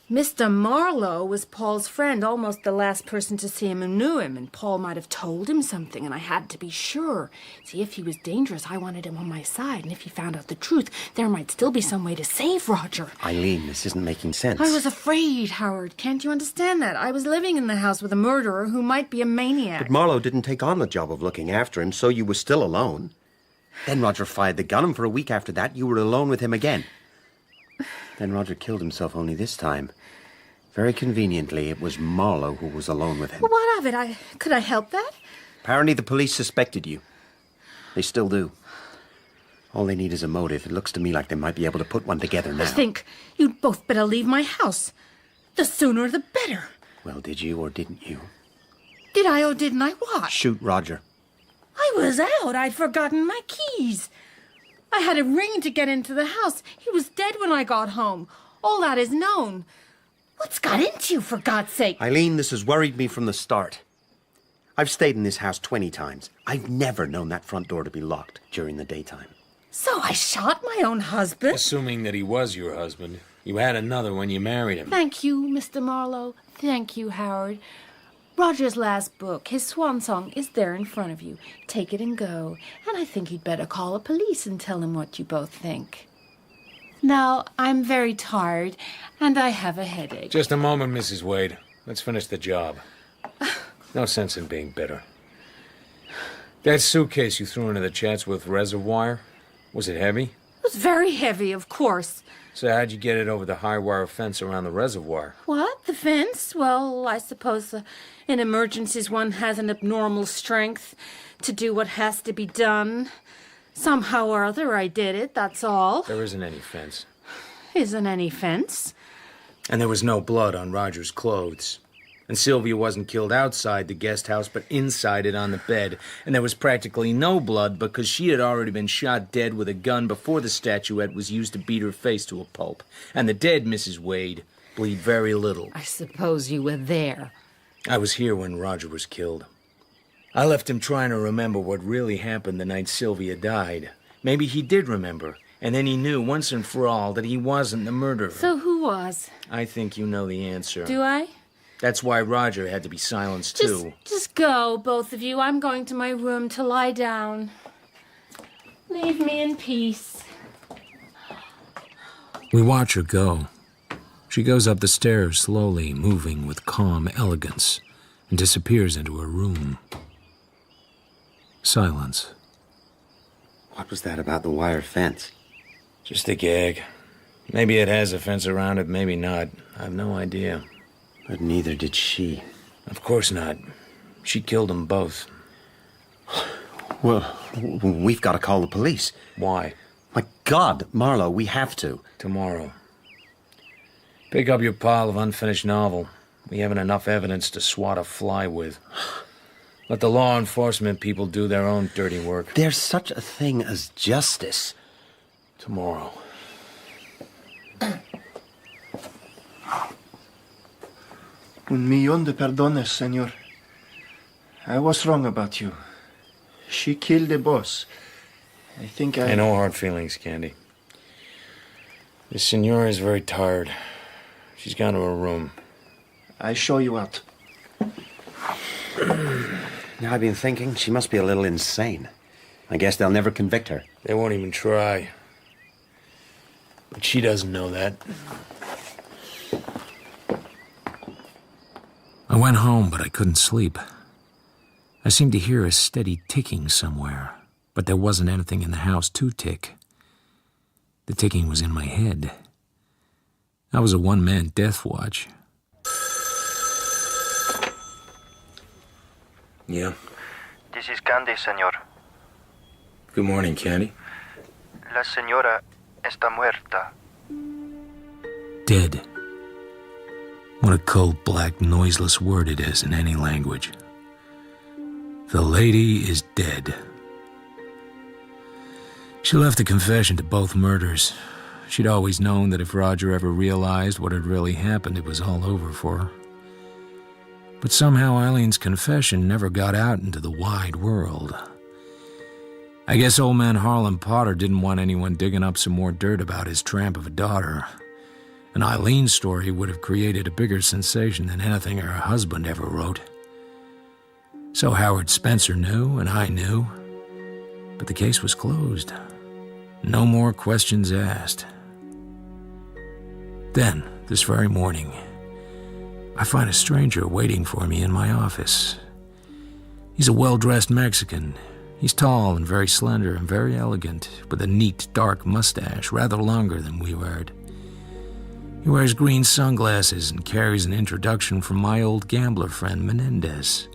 Mr. Marlowe was Paul's friend, almost the last person to see him who knew him, and Paul might have told him something, and I had to be sure. See, if he was dangerous, I wanted him on my side, and if he found out the truth, there might still be some way to save Roger. Eileen, this isn't making sense. I was afraid, Howard. Can't you understand that? I was living in the house with a murderer who might be a maniac. But Marlowe didn't take on the job of looking after him, so you were still alone. Then Roger fired the gun, and for a week after that, you were alone with him again. Then Roger killed himself only this time. Very conveniently, it was Marlowe who was alone with him. Well, what of it? Could I help that? Apparently the police suspected you. They still do. All they need is a motive. It looks to me like they might be able to put one together now. I think you'd both better leave my house. The sooner the better. Well, did you or didn't you? Did I or didn't I what? Shoot Roger. I was out. I'd forgotten my keys. I had a ring to get into the house. He was dead when I got home. All that is known. What's got into you, for God's sake? Eileen, this has worried me from the start. I've stayed in this house 20 times. I've never known that front door to be locked during the daytime. So I shot my own husband? Assuming that he was your husband. You had another when you married him. Thank you, Mr. Marlowe. Thank you, Howard. Roger's last book, his swan song, is there in front of you. Take it and go. And I think you'd better call the police and tell them what you both think. Now, I'm very tired, and I have a headache. Just a moment, Mrs. Wade. Let's finish the job. No sense in being bitter. That suitcase you threw into the Chatsworth Reservoir, was it heavy? It was very heavy, of course. So how'd you get it over the high wire fence around the reservoir? What? The fence? Well, I suppose in emergencies one has an abnormal strength to do what has to be done. Somehow or other I did it, that's all. There isn't any fence. Isn't any fence? And there was no blood on Roger's clothes. And Sylvia wasn't killed outside the guest house, but inside it on the bed. And there was practically no blood because she had already been shot dead with a gun before the statuette was used to beat her face to a pulp. And the dead, Mrs. Wade, bleed very little. I suppose you were there. I was here when Roger was killed. I left him trying to remember what really happened the night Sylvia died. Maybe he did remember, and then he knew once and for all that he wasn't the murderer. So who was? I think you know the answer. Do I? That's why Roger had to be silenced, too. Just go, both of you. I'm going to my room to lie down. Leave me in peace. We watch her go. She goes up the stairs slowly, moving with calm elegance, and disappears into her room. Silence. What was that about the wire fence? Just a gag. Maybe it has a fence around it, maybe not. I've no idea. But neither did she. Of course not. She killed them both. Well, we've got to call the police. Why? My God, Marlowe, we have to. Tomorrow. Pick up your pile of unfinished novel. We haven't enough evidence to swat a fly with. Let the law enforcement people do their own dirty work. There's such a thing as justice. Tomorrow. Un millón de perdones, señor. I was wrong about you. She killed the boss. I think I... No hard feelings, Candy. The senora is very tired. She's gone to her room. I show you out. Now, I've been thinking she must be a little insane. I guess they'll never convict her. They won't even try. But she doesn't know that. I went home, but I couldn't sleep. I seemed to hear a steady ticking somewhere, but there wasn't anything in the house to tick. The ticking was in my head. I was a one-man death watch. Yeah? This is Candy, señor. Good morning, Candy. La señora está muerta. Dead. What a cold, black, noiseless word it is in any language. The lady is dead. She left a confession to both murders. She'd always known that if Roger ever realized what had really happened, it was all over for her. But somehow Eileen's confession never got out into the wide world. I guess old man Harlan Potter didn't want anyone digging up some more dirt about his tramp of a daughter. And Eileen's story would have created a bigger sensation than anything her husband ever wrote. So Howard Spencer knew, and I knew. But the case was closed. No more questions asked. Then, this very morning, I find a stranger waiting for me in my office. He's a well-dressed Mexican. He's tall and very slender and very elegant, with a neat, dark mustache, rather longer than we weared. He wears green sunglasses and carries an introduction from my old gambler friend Menendez.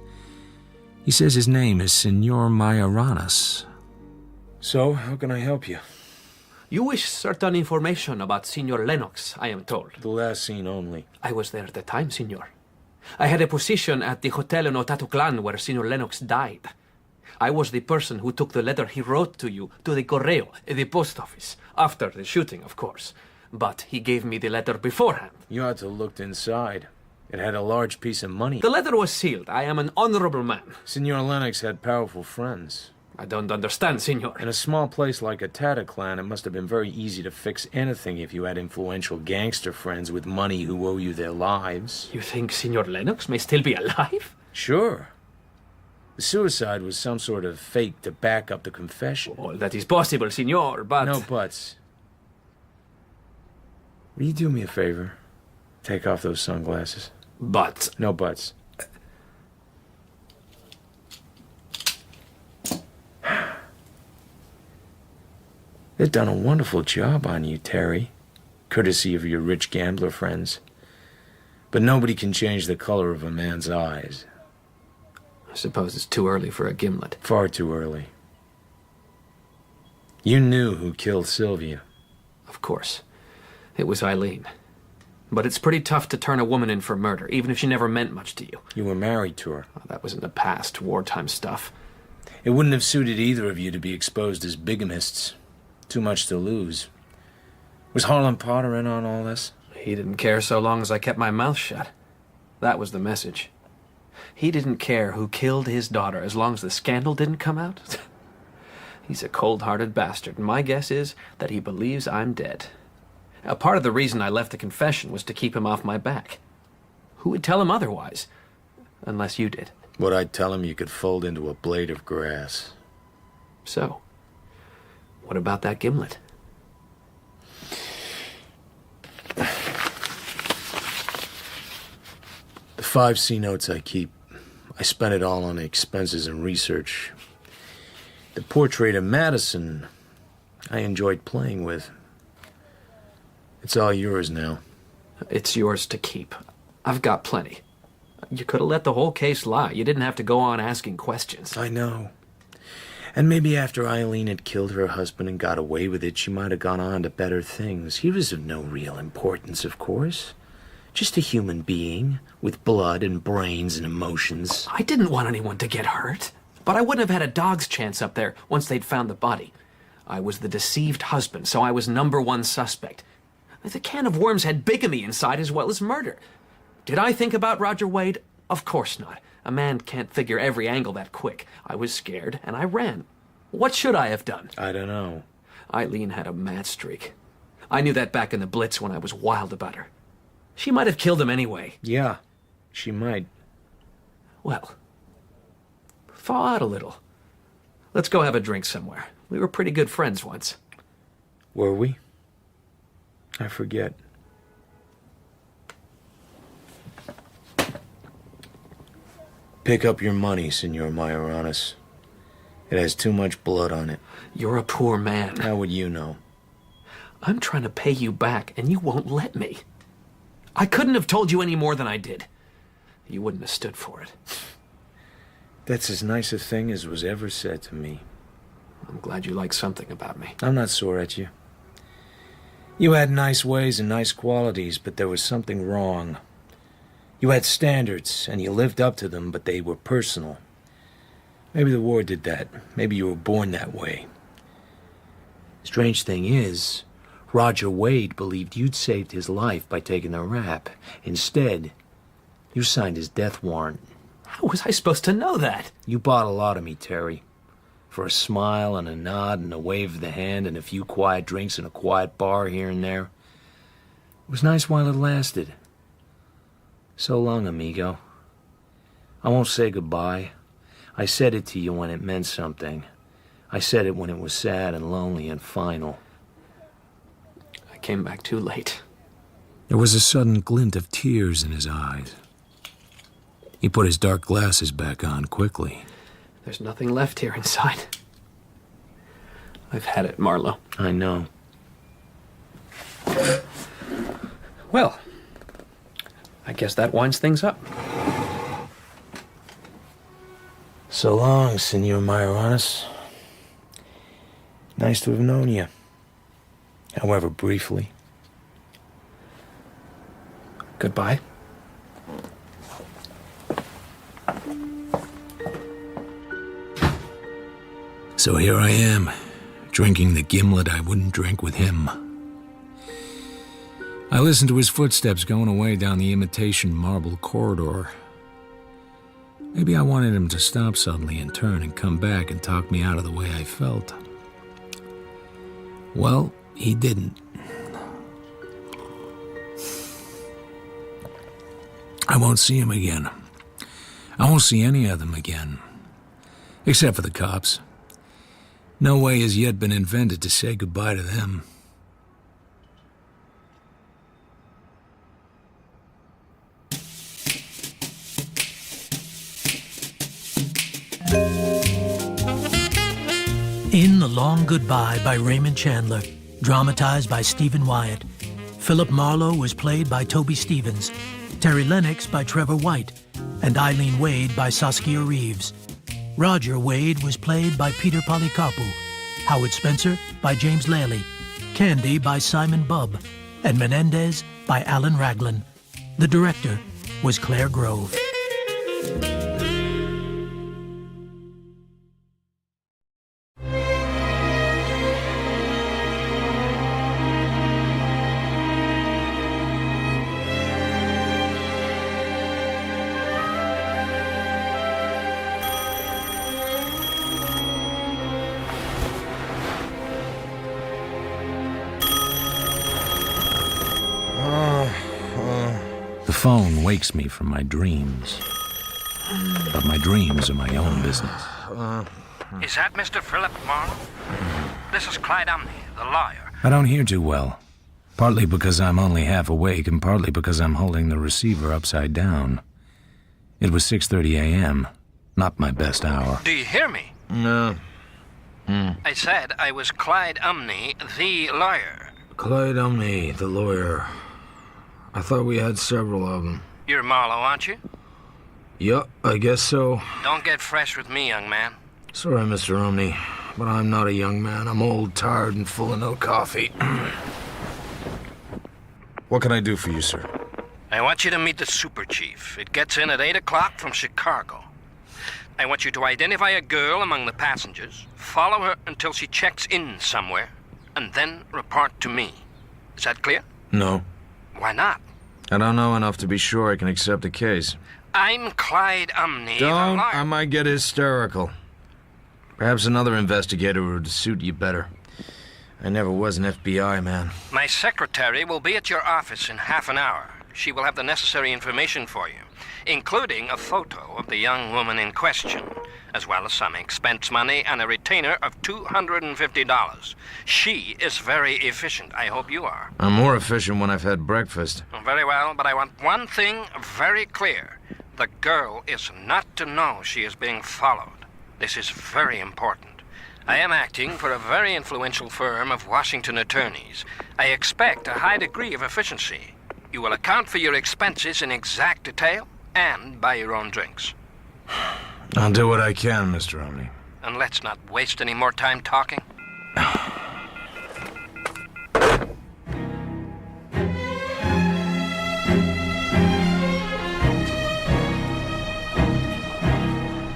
He says his name is Senor Mayoranas. So, how can I help you? You wish certain information about Senor Lennox, I am told. The last scene only. I was there at the time, Senor. I had a position at the hotel in Otatoclan where Senor Lennox died. I was the person who took the letter he wrote to you to the correo, the post office, after the shooting, of course. But he gave me the letter beforehand. You ought to have looked inside. It had a large piece of money. The letter was sealed. I am an honorable man. Senor Lennox had powerful friends. I don't understand, Senor. In a small place like Otatoclan, it must have been very easy to fix anything if you had influential gangster friends with money who owe you their lives. You think Senor Lennox may still be alive? Sure. The suicide was some sort of fake to back up the confession. Well, that is possible, Senor, but... No buts. Will you do me a favor? Take off those sunglasses. But... No buts. They've done a wonderful job on you, Terry, courtesy of your rich gambler friends. But nobody can change the color of a man's eyes. I suppose it's too early for a gimlet. Far too early. You knew who killed Sylvia. Of course. It was Eileen. But it's pretty tough to turn a woman in for murder, even if she never meant much to you. You were married to her. Oh, that was in the past, wartime stuff. It wouldn't have suited either of you to be exposed as bigamists. Too much to lose. Was Harlan Potter in on all this? He didn't care so long as I kept my mouth shut. That was the message. He didn't care who killed his daughter as long as the scandal didn't come out. He's a cold-hearted bastard, and my guess is that he believes I'm dead. A part of the reason I left the confession was to keep him off my back. Who would tell him otherwise? Unless you did. Would I tell him you could fold into a blade of grass? So, What about that gimlet? The 5C notes I keep, I spent it all on expenses and research. The portrait of Madison, I enjoyed playing with. It's all yours now. It's yours to keep. I've got plenty. You could have let the whole case lie. You didn't have to go on asking questions. I know. And maybe after Eileen had killed her husband and got away with it, she might have gone on to better things. He was of no real importance, of course. Just a human being with blood and brains and emotions. I didn't want anyone to get hurt. But I wouldn't have had a dog's chance up there once they'd found the body. I was the deceived husband, so I was #1 suspect. The can of worms had bigamy inside as well as murder. Did I think about Roger Wade? Of course not. A man can't figure every angle that quick. I was scared, and I ran. What should I have done? I don't know. Eileen had a mad streak. I knew that back in the Blitz when I was wild about her. She might have killed him anyway. Yeah, she might. Well, thaw out a little. Let's go have a drink somewhere. We were pretty good friends once. Were we? I forget. Pick up your money, Senor Mayoranes. It has too much blood on it. You're a poor man. How would you know? I'm trying to pay you back, and you won't let me. I couldn't have told you any more than I did. You wouldn't have stood for it. That's as nice a thing as was ever said to me. I'm glad you like something about me. I'm not sore at you. You had nice ways and nice qualities, but there was something wrong. You had standards, and you lived up to them, but they were personal. Maybe the war did that. Maybe you were born that way. Strange thing is, Roger Wade believed you'd saved his life by taking the rap. Instead, you signed his death warrant. How was I supposed to know that? You bought a lot of me, Terry. For a smile and a nod and a wave of the hand and a few quiet drinks in a quiet bar here and there. It was nice while it lasted. So long, amigo. I won't say goodbye. I said it to you when it meant something. I said it when it was sad and lonely and final. I came back too late. There was a sudden glint of tears in his eyes. He put his dark glasses back on quickly. There's nothing left here inside. I've had it, Marlowe. I know. Well, I guess that winds things up. So long, Senor Mayoranes. Nice to have known you. However briefly. Goodbye. So here I am, drinking the gimlet I wouldn't drink with him. I listened to his footsteps going away down the imitation marble corridor. Maybe I wanted him to stop suddenly and turn and come back and talk me out of the way I felt. Well, he didn't. I won't see him again. I won't see any of them again. Except for the cops. No way has yet been invented to say goodbye to them. In The Long Goodbye by Raymond Chandler, dramatized by Stephen Wyatt. Philip Marlowe was played by Toby Stevens, Terry Lennox by Trevor White, and Eileen Wade by Saskia Reeves. Roger Wade was played by Peter Polycarpou, Howard Spencer by James Lally, Candy by Simon Bubb, and Menendez by Alan Raglan. The director was Claire Grove. The phone wakes me from my dreams. But my dreams are my own business. Is that Mr. Philip Marlowe? This is Clyde Umney, the lawyer. I don't hear too well. Partly because I'm only half awake, and partly because I'm holding the receiver upside down. It was 6:30 a.m., not my best hour. Do you hear me? No. I said I was Clyde Umney, the lawyer. Clyde Umney, the lawyer. I thought we had several of them. You're Marlowe, aren't you? Yup, I guess so. Don't get fresh with me, young man. Sorry, Mr. Umney, but I'm not a young man. I'm old, tired, and full of no coffee. What can I do for you, sir? I want you to meet the super chief. It gets in at 8 o'clock from Chicago. I want you to identify a girl among the passengers, follow her until she checks in somewhere, and then report to me. Is that clear? No. Why not? I don't know enough to be sure I can accept a case. I'm Clyde Umney, Don't. the lawyer. I might get hysterical. Perhaps another investigator would suit you better. I never was an FBI man. My secretary will be at your office in half an hour. She will have the necessary information for you, including a photo of the young woman in question, as well as some expense money and a retainer of $250. She is very efficient. I hope you are. I'm more efficient when I've had breakfast. Very well, but I want one thing very clear. The girl is not to know she is being followed. This is very important. I am acting for a very influential firm of Washington attorneys. I expect a high degree of efficiency. You will account for your expenses in exact detail and buy your own drinks. I'll do what I can, Mr. Umney. And let's not waste any more time talking.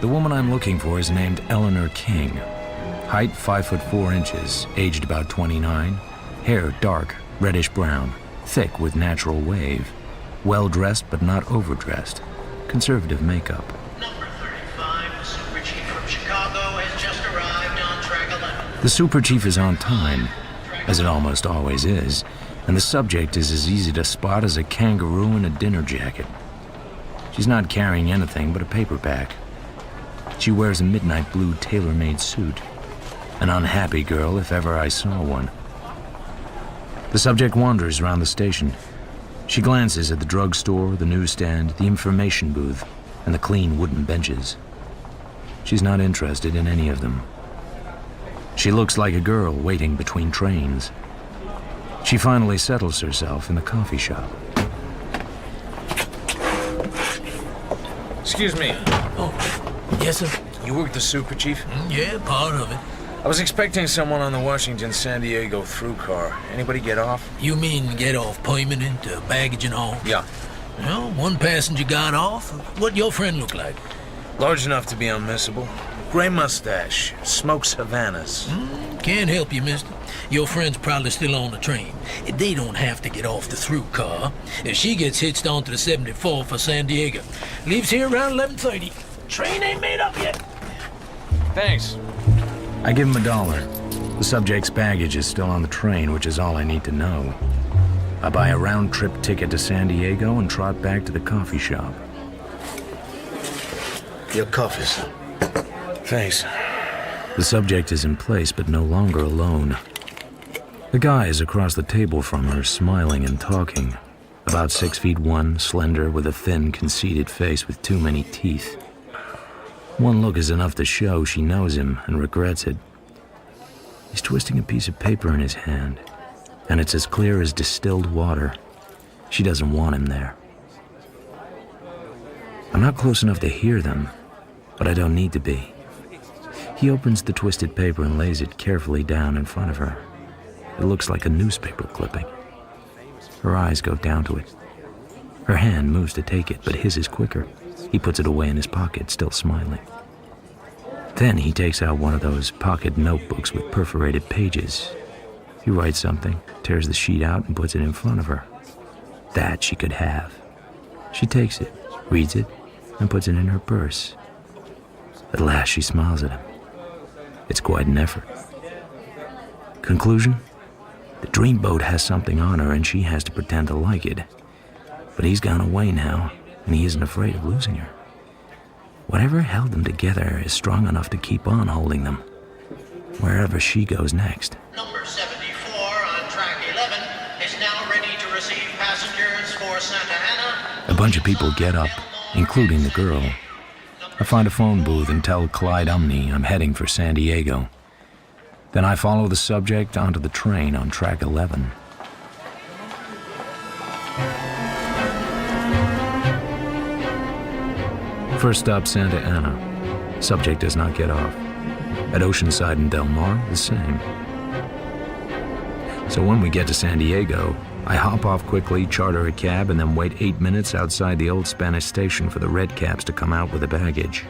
The woman I'm looking for is named Eleanor King. Height 5'4", aged about 29. Hair dark, reddish brown, thick with natural wave. Well dressed but not overdressed. Conservative makeup. Number 35, the Super Chief from Chicago has just arrived on track 11. The Super Chief is on time, as it almost always is, and the subject is as easy to spot as a kangaroo in a dinner jacket. She's not carrying anything but a paperback. She wears a midnight blue tailor-made suit. An unhappy girl, if ever I saw one. The subject wanders around the station. She glances at the drugstore, the newsstand, the information booth, and the clean wooden benches. She's not interested in any of them. She looks like a girl waiting between trains. She finally settles herself in the coffee shop. Excuse me. Oh, yes, sir. You work the Super Chief? Yeah, part of it. I was expecting someone on the Washington-San Diego through car. Anybody get off? You mean get off permanent, baggage and all? Yeah. Well, one passenger got off. What your friend look like? Large enough to be unmissable. Gray mustache. Smokes Havanas. Can't help you, mister. Your friend's probably still on the train. They don't have to get off the through car. If she gets hitched onto the 74 for San Diego. Leaves here around 11:30. Train ain't made up yet. Thanks. I give him $1. The subject's baggage is still on the train, which is all I need to know. I buy a round-trip ticket to San Diego and trot back to the coffee shop. Your coffee, sir. Thanks. The subject is in place, but no longer alone. The guy is across the table from her, smiling and talking. About 6'1", slender, with a thin, conceited face with too many teeth. One look is enough to show she knows him and regrets it. He's twisting a piece of paper in his hand, and it's as clear as distilled water. She doesn't want him there. I'm not close enough to hear them, but I don't need to be. He opens the twisted paper and lays it carefully down in front of her. It looks like a newspaper clipping. Her eyes go down to it. Her hand moves to take it, but his is quicker. He puts it away in his pocket, still smiling. Then he takes out one of those pocket notebooks with perforated pages. He writes something, tears the sheet out, and puts it in front of her. That she could have. She takes it, reads it, and puts it in her purse. At last she smiles at him. It's quite an effort. Conclusion? The dreamboat has something on her and she has to pretend to like it. But he's gone away now, and he isn't afraid of losing her. Whatever held them together is strong enough to keep on holding them. wherever she goes next. Number 74 on track 11 is now ready to receive passengers for Santa Ana. A bunch of people get up, including the girl. I find a phone booth and tell Clyde Umney I'm heading for San Diego. Then I follow the subject onto the train on track 11. First stop, Santa Ana. Subject does not get off. At Oceanside and Del Mar, the same. So when we get to San Diego, I hop off quickly, charter a cab, and then wait 8 minutes outside the old Spanish station for the red caps to come out with the baggage.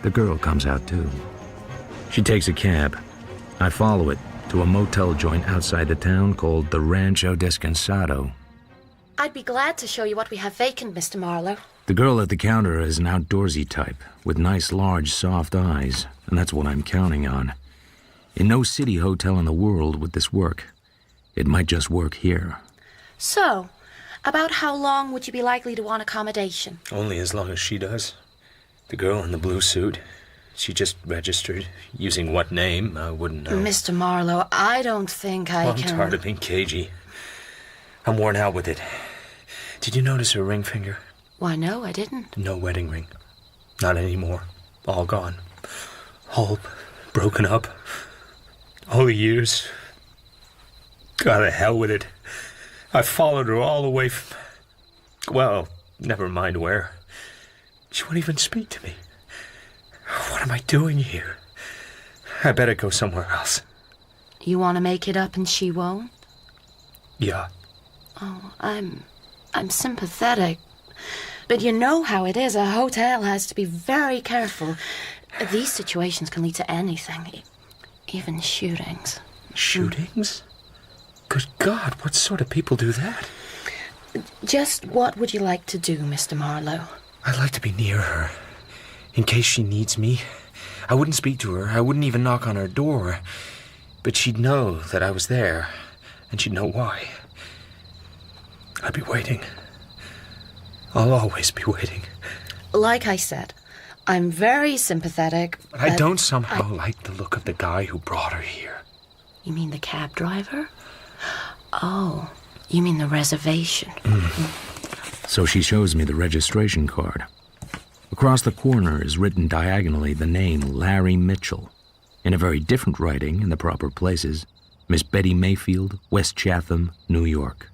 The girl comes out too. She takes a cab. I follow it to a motel joint outside the town called the Rancho Descansado. I'd be glad to show you what we have vacant, Mr. Marlowe. The girl at the counter is an outdoorsy type, with nice, large, soft eyes, and that's what I'm counting on. In no city hotel in the world would this work. It might just work here. So, about how long would you be likely to want accommodation? Only as long as she does. The girl in the blue suit, she just registered. Using what name, I wouldn't know. Mr. Marlowe, I don't think I I'm can... tired of being cagey. I'm worn out with it. Did you notice her ring finger? Why, no, I didn't. No wedding ring. Not anymore. All gone. All broken up. All the years. God, to hell with it. I followed her all the way from... Well, never mind where. She won't even speak to me. What am I doing here? I better go somewhere else. You want to make it up and she won't? Yeah. Oh, I'm sympathetic. But you know how it is. A hotel has to be very careful. These situations can lead to anything. Even shootings. Shootings? Good God, what sort of people do that? Just what would you like to do, Mr. Marlowe? I'd like to be near her. In case she needs me. I wouldn't speak to her. I wouldn't even knock on her door. But she'd know that I was there. And she'd know why. I'd be waiting. I'll always be waiting. Like I said, I'm very sympathetic. But I don't somehow like the look of the guy who brought her here. You mean the cab driver? Oh, you mean the reservation. So she shows me the registration card. Across the corner is written diagonally the name Larry Mitchell. In a very different writing in the proper places, Miss Betty Mayfield, West Chatham, New York.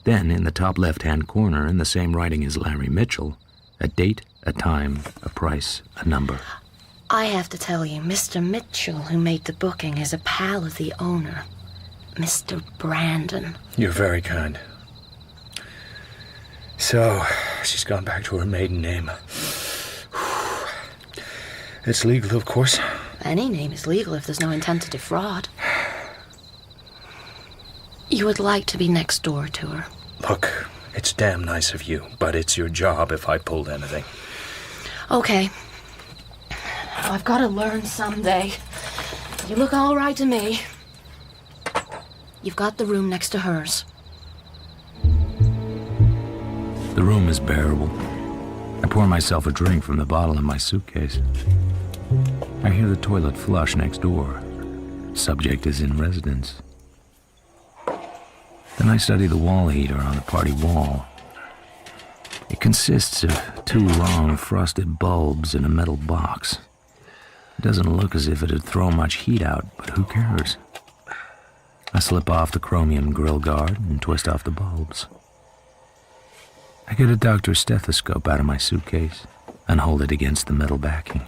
Then, in the top left-hand corner, in the same writing as Larry Mitchell, a date, a time, a price, a number. I have to tell you, Mr. Mitchell, who made the booking, is a pal of the owner, Mr. Brandon. You're very kind. So, she's gone back to her maiden name. It's legal, of course. Any name is legal if there's no intent to defraud. You would like to be next door to her. Look, it's damn nice of you, but it's your job if I pulled anything. Okay. I've got to learn someday. You look all right to me. You've got the room next to hers. The room is bearable. I pour myself a drink from the bottle in my suitcase. I hear the toilet flush next door. Subject is in residence. Then I study the wall heater on the party wall. It consists of 2 long frosted bulbs in a metal box. It doesn't look as if it'd throw much heat out, but who cares? I slip off the chromium grill guard and twist off the bulbs. I get a doctor's stethoscope out of my suitcase and hold it against the metal backing.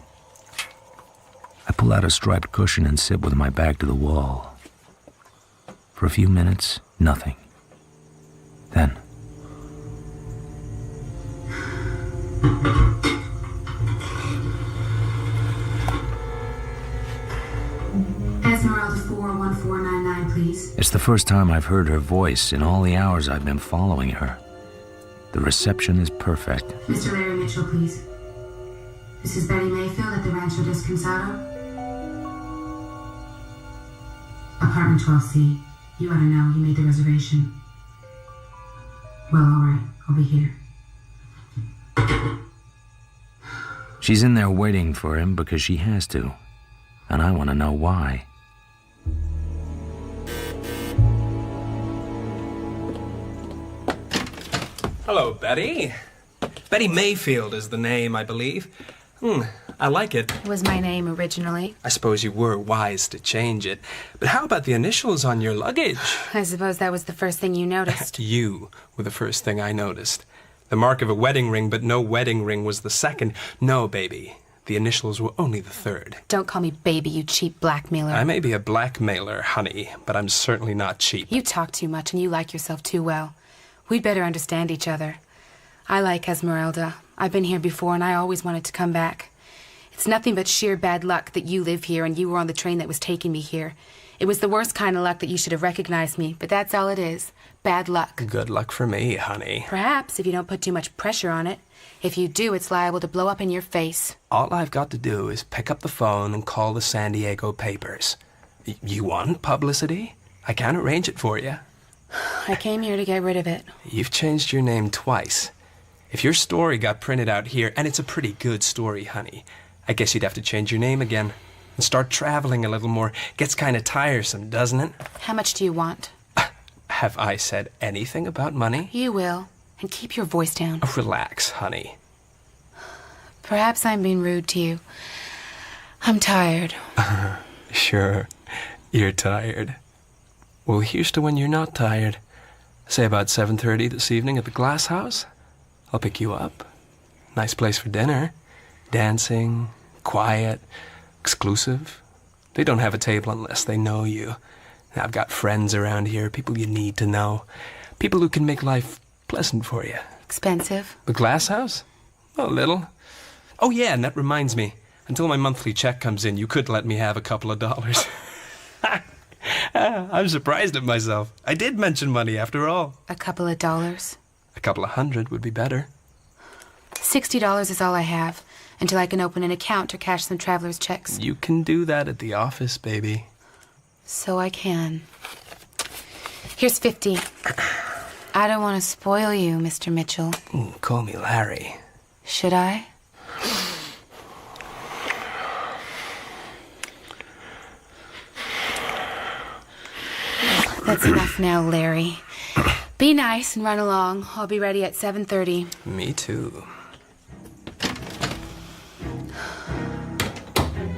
I pull out a striped cushion and sit with my back to the wall. For a few minutes, nothing. Then... Esmeralda 41499, please. It's the first time I've heard her voice in all the hours I've been following her. The reception is perfect. Mr. Larry Mitchell, please. This is Betty Mayfield at the Rancho Descansado. Apartment 12C. You ought to know, you made the reservation. Well, all right. I'll be here. She's in there waiting for him because she has to. and I want to know why. Hello, Betty. Betty Mayfield is the name, I believe. I like it. Was my name originally? I suppose you were wise to change it. But how about the initials on your luggage? I suppose that was the first thing you noticed. You were the first thing I noticed. The mark of a wedding ring, but no wedding ring was the second. No, baby. The initials were only the third. Don't call me baby, you cheap blackmailer. I may be a blackmailer, honey, but I'm certainly not cheap. You talk too much and you like yourself too well. We'd better understand each other. I like Esmeralda. I've been here before and I always wanted to come back. It's nothing but sheer bad luck that you live here and you were on the train that was taking me here. It was the worst kind of luck that you should have recognized me, but that's all it is. Bad luck. Good luck for me, honey. Perhaps, if you don't put too much pressure on it. If you do, it's liable to blow up in your face. All I've got to do is pick up the phone and call the San Diego papers. You want publicity? I can arrange it for you. I came here to get rid of it. You've changed your name twice. If your story got printed out here, and it's a pretty good story, honey, I guess you'd have to change your name again and start traveling a little more. Gets kind of tiresome, doesn't it? How much do you want? Have I said anything about money? You will. And keep your voice down. Oh, relax, honey. Perhaps I'm being rude to you. I'm tired. Sure, you're tired. Well, here's to when you're not tired. Say about 7:30 this evening at the Glass House. I'll pick you up. Nice place for dinner. Dancing, quiet, exclusive. They don't have a table unless they know you. I've got friends around here, people you need to know. People who can make life pleasant for you. Expensive? The Glass House? A little. Oh, yeah, and that reminds me. Until my monthly check comes in, you could let me have a couple of dollars. I'm surprised at myself. I did mention money after all. A couple of dollars? A couple of $100 would be better. $60 is all I have, until I can open an account or cash some traveler's checks. You can do that at the office, baby. So I can. Here's 50. I don't want to spoil you, Mr. Mitchell. Call me Larry. Should I? That's enough now, Larry. Be nice and run along. I'll be ready at 7:30. Me too.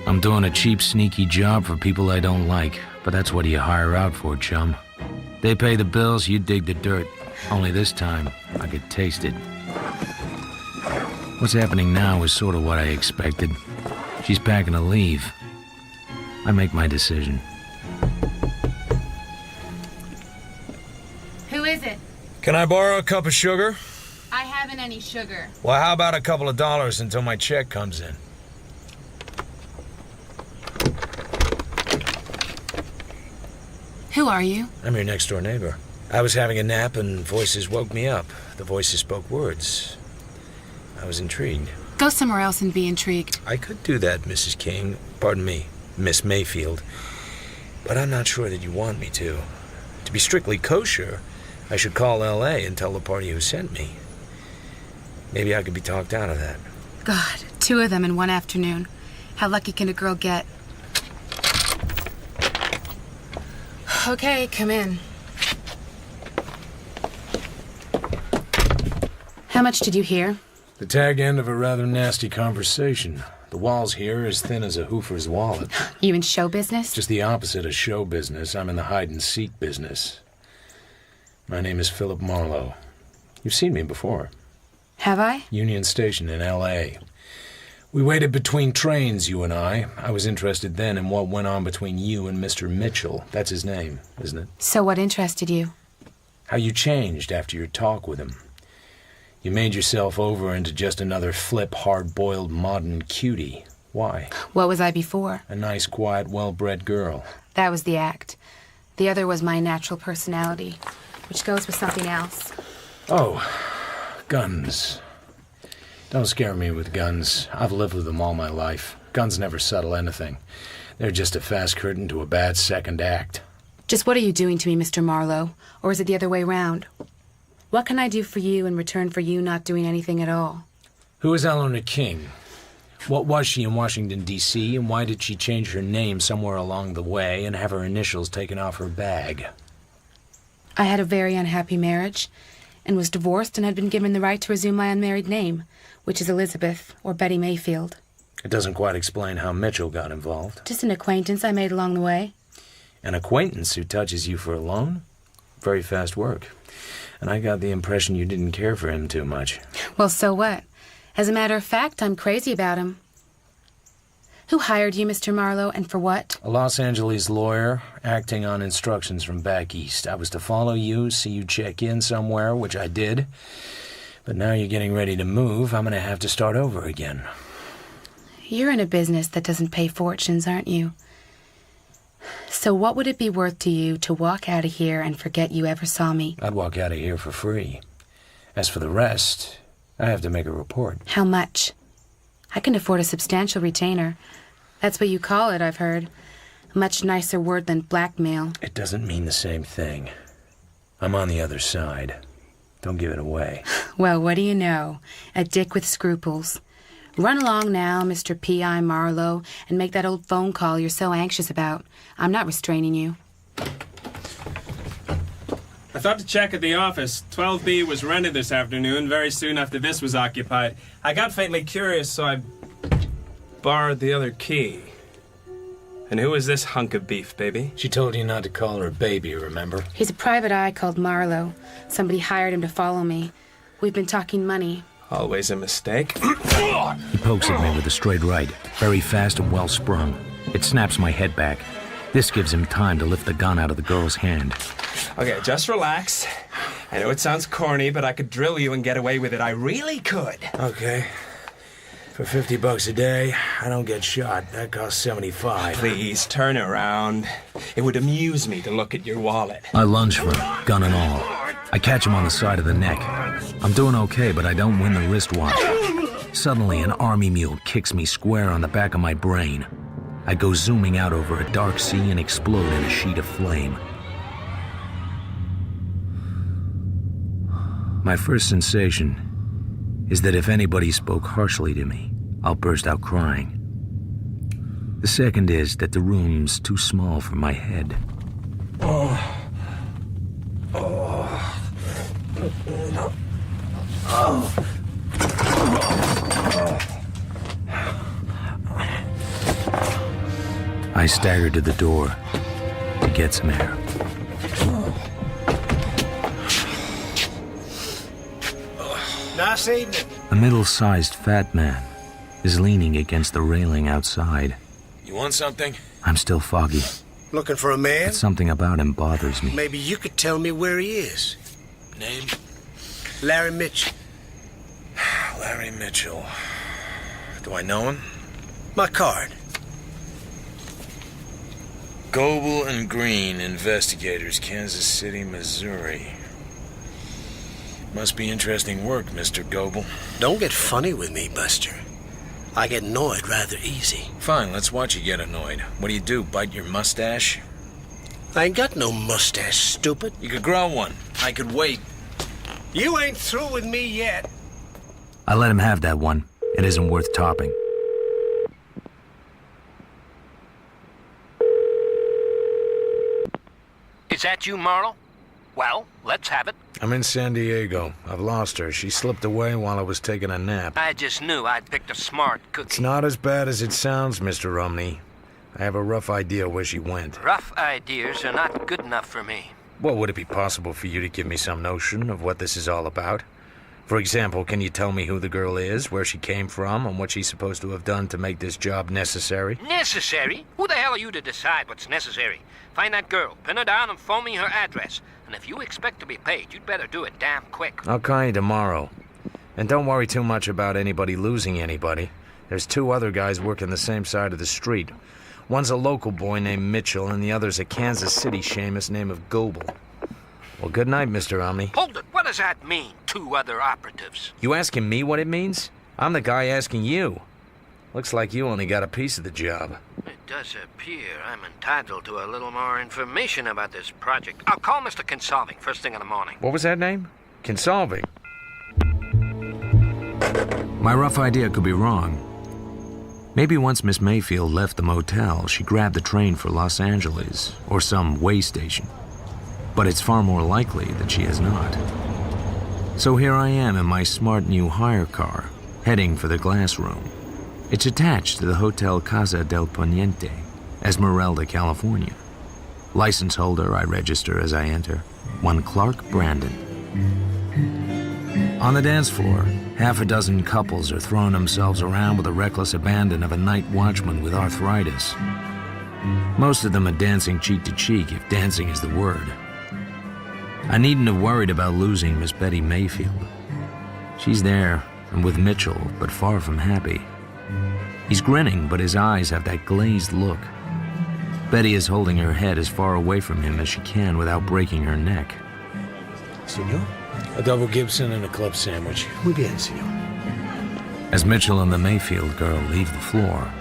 I'm doing a cheap, sneaky job for people I don't like, but that's what you hire out for, chum. They pay the bills, you dig the dirt. Only this time, I could taste it. What's happening now is sort of what I expected. She's packing to leave. I make my decision. Who is it? Can I borrow a cup of sugar? I haven't any sugar. Well, how about a couple of dollars until my check comes in? Who are you? I'm your next-door neighbor. I was having a nap and voices woke me up. The voices spoke words. I was intrigued. Go somewhere else and be intrigued. I could do that, Mrs. King. Pardon me, Miss Mayfield. But I'm not sure that you want me to. To be strictly kosher, I should call L.A. and tell the party who sent me. Maybe I could be talked out of that. God, 2 of them in one afternoon. How lucky can a girl get? Okay, come in. How much did you hear? The tag end of a rather nasty conversation. The walls here are as thin as a hoofer's wallet. You in show business? Just the opposite of show business. I'm in the hide-and-seek business. My name is Philip Marlowe. You've seen me before. Have I? Union Station in L.A. We waited between trains, you and I. I was interested then in what went on between you and Mr. Mitchell. That's his name, isn't it? So what interested you? How you changed after your talk with him. You made yourself over into just another flip, hard-boiled, modern cutie. Why? What was I before? A nice, quiet, well-bred girl. That was the act. The other was my natural personality, which goes with something else. Oh, guns. Don't scare me with guns. I've lived with them all my life. Guns never settle anything. They're just a fast curtain to a bad second act. Just what are you doing to me, Mr. Marlowe? Or is it the other way round? What can I do for you in return for you not doing anything at all? Who is Eleanor King? What was she in Washington, D.C., and why did she change her name somewhere along the way and have her initials taken off her bag? I had a very unhappy marriage and was divorced and had been given the right to resume my unmarried name, which is Elizabeth or Betty Mayfield. It doesn't quite explain how Mitchell got involved. Just an acquaintance I made along the way. An acquaintance who touches you for a loan? Very fast work. And I got the impression you didn't care for him too much. Well, so what? As a matter of fact, I'm crazy about him. Who hired you, Mr. Marlowe, and for what? A Los Angeles lawyer, acting on instructions from back east. I was to follow you, see you check in somewhere, which I did. But now you're getting ready to move, I'm going to have to start over again. You're in a business that doesn't pay fortunes, aren't you? So what would it be worth to you to walk out of here and forget you ever saw me? I'd walk out of here for free. As for the rest, I have to make a report. How much? I can afford a substantial retainer. That's what you call it, I've heard. A much nicer word than blackmail. It doesn't mean the same thing. I'm on the other side. Don't give it away. Well, what do you know? A dick with scruples. Run along now, Mr. P.I. Marlowe, and make that old phone call you're so anxious about. I'm not restraining you. I thought to check at the office. 12B was rented this afternoon, very soon after this was occupied. I got faintly curious, so I borrowed the other key. And who is this hunk of beef, baby? She told you not to call her baby, remember? He's a private eye called Marlowe. Somebody hired him to follow me. We've been talking money. Always a mistake. He pokes at me with a straight right, very fast and well sprung. It snaps my head back. This gives him time to lift the gun out of the girl's hand. Okay, just relax. I know it sounds corny, but I could drill you and get away with it. I really could. Okay. For $50 a day, I don't get shot. That costs $75. Please, turn around. It would amuse me to look at your wallet. I lunge for him, gun and all. I catch him on the side of the neck. I'm doing okay, but I don't win the wristwatch. Suddenly, an army mule kicks me square on the back of my brain. I go zooming out over a dark sea and explode in a sheet of flame. My first sensation is that if anybody spoke harshly to me, I'll burst out crying. The second is that the room's too small for my head. I stagger to the door to get some air. Nice evening. A middle-sized fat man is leaning against the railing outside. You want something? I'm still foggy, Looking for a man? but something about him bothers me. Maybe you could tell me where he is. Name? Larry Mitchell. Larry Mitchell. Do I know him? My card. Goebel and Green, investigators, Kansas City, Missouri. Must be interesting work, Mr. Goebel. Don't get funny with me, Buster. I get annoyed rather easy. Fine, let's watch you get annoyed. What do? Bite your mustache? I ain't got no mustache, stupid. You could grow one. I could wait. You ain't through with me yet. I let him have that one. It isn't worth topping. Is that you, Marlowe? Well, let's have it. I'm in San Diego. I've lost her. She slipped away while I was taking a nap. I just knew I'd picked a smart cookie. It's not as bad as it sounds, Mr. Romney. I have a rough idea where she went. Rough ideas are not good enough for me. Well, would it be possible for you to give me some notion of what this is all about? For example, can you tell me who the girl is, where she came from, and what she's supposed to have done to make this job necessary? Necessary? Who the hell are you to decide what's necessary? Find that girl, pin her down, and phone me her address. And if you expect to be paid, you'd better do it damn quick. I'll call you tomorrow. And don't worry too much about anybody losing anybody. There's two other guys working the same side of the street. One's a local boy named Mitchell, and the other's a Kansas City shamus named Goebel. Well, good night, Mr. Omni. Hold it. What does that mean, two other operatives? You asking me what it means? I'm the guy asking you. Looks like you only got a piece of the job. It does appear I'm entitled to a little more information about this project. I'll call Mr. Confronting first thing in the morning. What was that name? Confronting. My rough idea could be wrong, Maybe once Miss Mayfield left the motel, she grabbed the train for Los Angeles or some way station. But it's far more likely that she has not. So here I am in my smart new hire car, heading for the glass room. It's attached to the Hotel Casa del Poniente, Esmeralda, California. License holder, I register as I enter. One Clark Brandon. On the dance floor, half a dozen couples are throwing themselves around with the reckless abandon of a night watchman with arthritis. Most of them are dancing cheek to cheek, if dancing is the word. I needn't have worried about losing Miss Betty Mayfield. She's there and with Mitchell, but far from happy. He's grinning, but his eyes have that glazed look. Betty is holding her head as far away from him as she can without breaking her neck. Senor? A double Gibson and a club sandwich. Muy bien, senor. As Mitchell and the Mayfield girl leave the floor,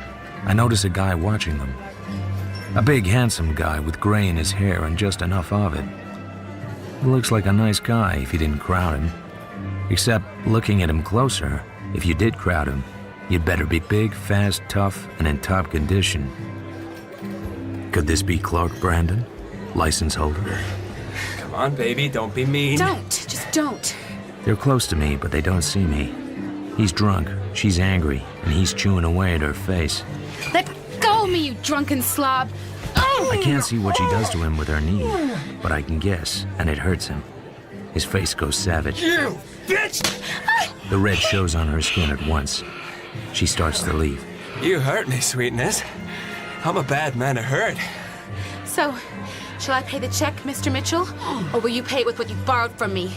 I notice a guy watching them. A big, handsome guy with gray in his hair and just enough of it. He looks like a nice guy if you didn't crowd him. Except, looking at him closer, if you did crowd him, you'd better be big, fast, tough, and in top condition. Could this be Clark Brandon, license holder? Come on, baby, don't be mean. Don't. Just don't. They're close to me, but they don't see me. He's drunk, she's angry, and he's chewing away at her face. Let go of me, you drunken slob. I can't see what she does to him with her knee, but I can guess, and it hurts him. His face goes savage. You bitch! The red shows on her skin at once. She starts to leave. You hurt me, sweetness. I'm a bad man to hurt. So, shall I pay the check, Mr. Mitchell? Or will you pay it with what you borrowed from me?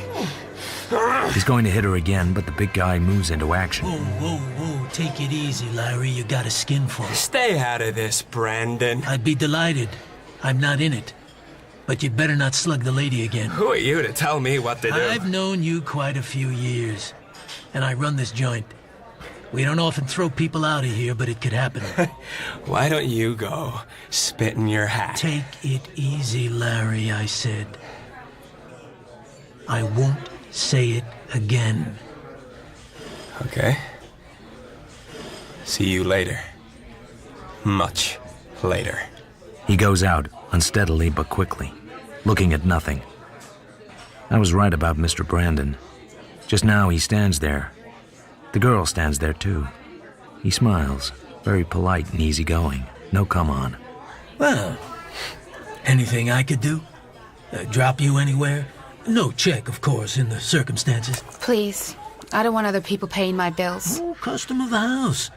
He's going to hit her again, but the big guy moves into action. Whoa. Take it easy, Larry. You got a skin full. Stay out of this, Brandon. I'd be delighted. I'm not in it. But you'd better not slug the lady again. Who are you to tell me what to do? I've known you quite a few years. And I run this joint. We don't often throw people out of here, but it could happen. Why don't you go spit in your hat? Take it easy, Larry, I said. I won't say it again. Okay. See you later. Much later. He goes out, unsteadily but quickly, looking at nothing. I was right about Mr. Brandon. Just now he stands there. The girl stands there too. He smiles, very polite and easygoing. No come on. Well, anything I could do? Drop you anywhere? No check, of course, in the circumstances. Please. I don't want other people paying my bills. Oh, custom of the house.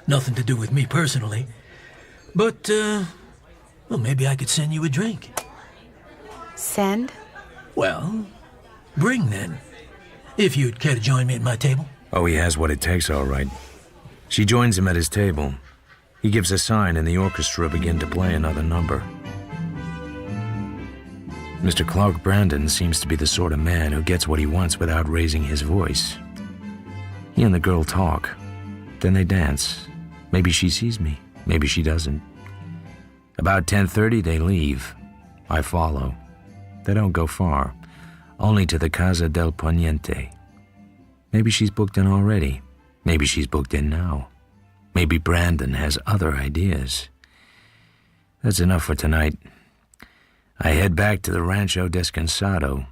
Nothing to do with me personally. But, well, maybe I could send you a drink. Send? Well, bring then. If you'd care to join me at my table. Oh, he has what it takes, all right. She joins him at his table. He gives a sign and the orchestra begin to play another number. Mr. Clark Brandon seems to be the sort of man who gets what he wants without raising his voice. He and the girl talk. Then they dance. Maybe she sees me. Maybe she doesn't. About 10:30, they leave. I follow. They don't go far. Only to the Casa del Poniente. Maybe she's booked in already. Maybe she's booked in now. Maybe Brandon has other ideas. That's enough for tonight. I head back to the Rancho Descansado.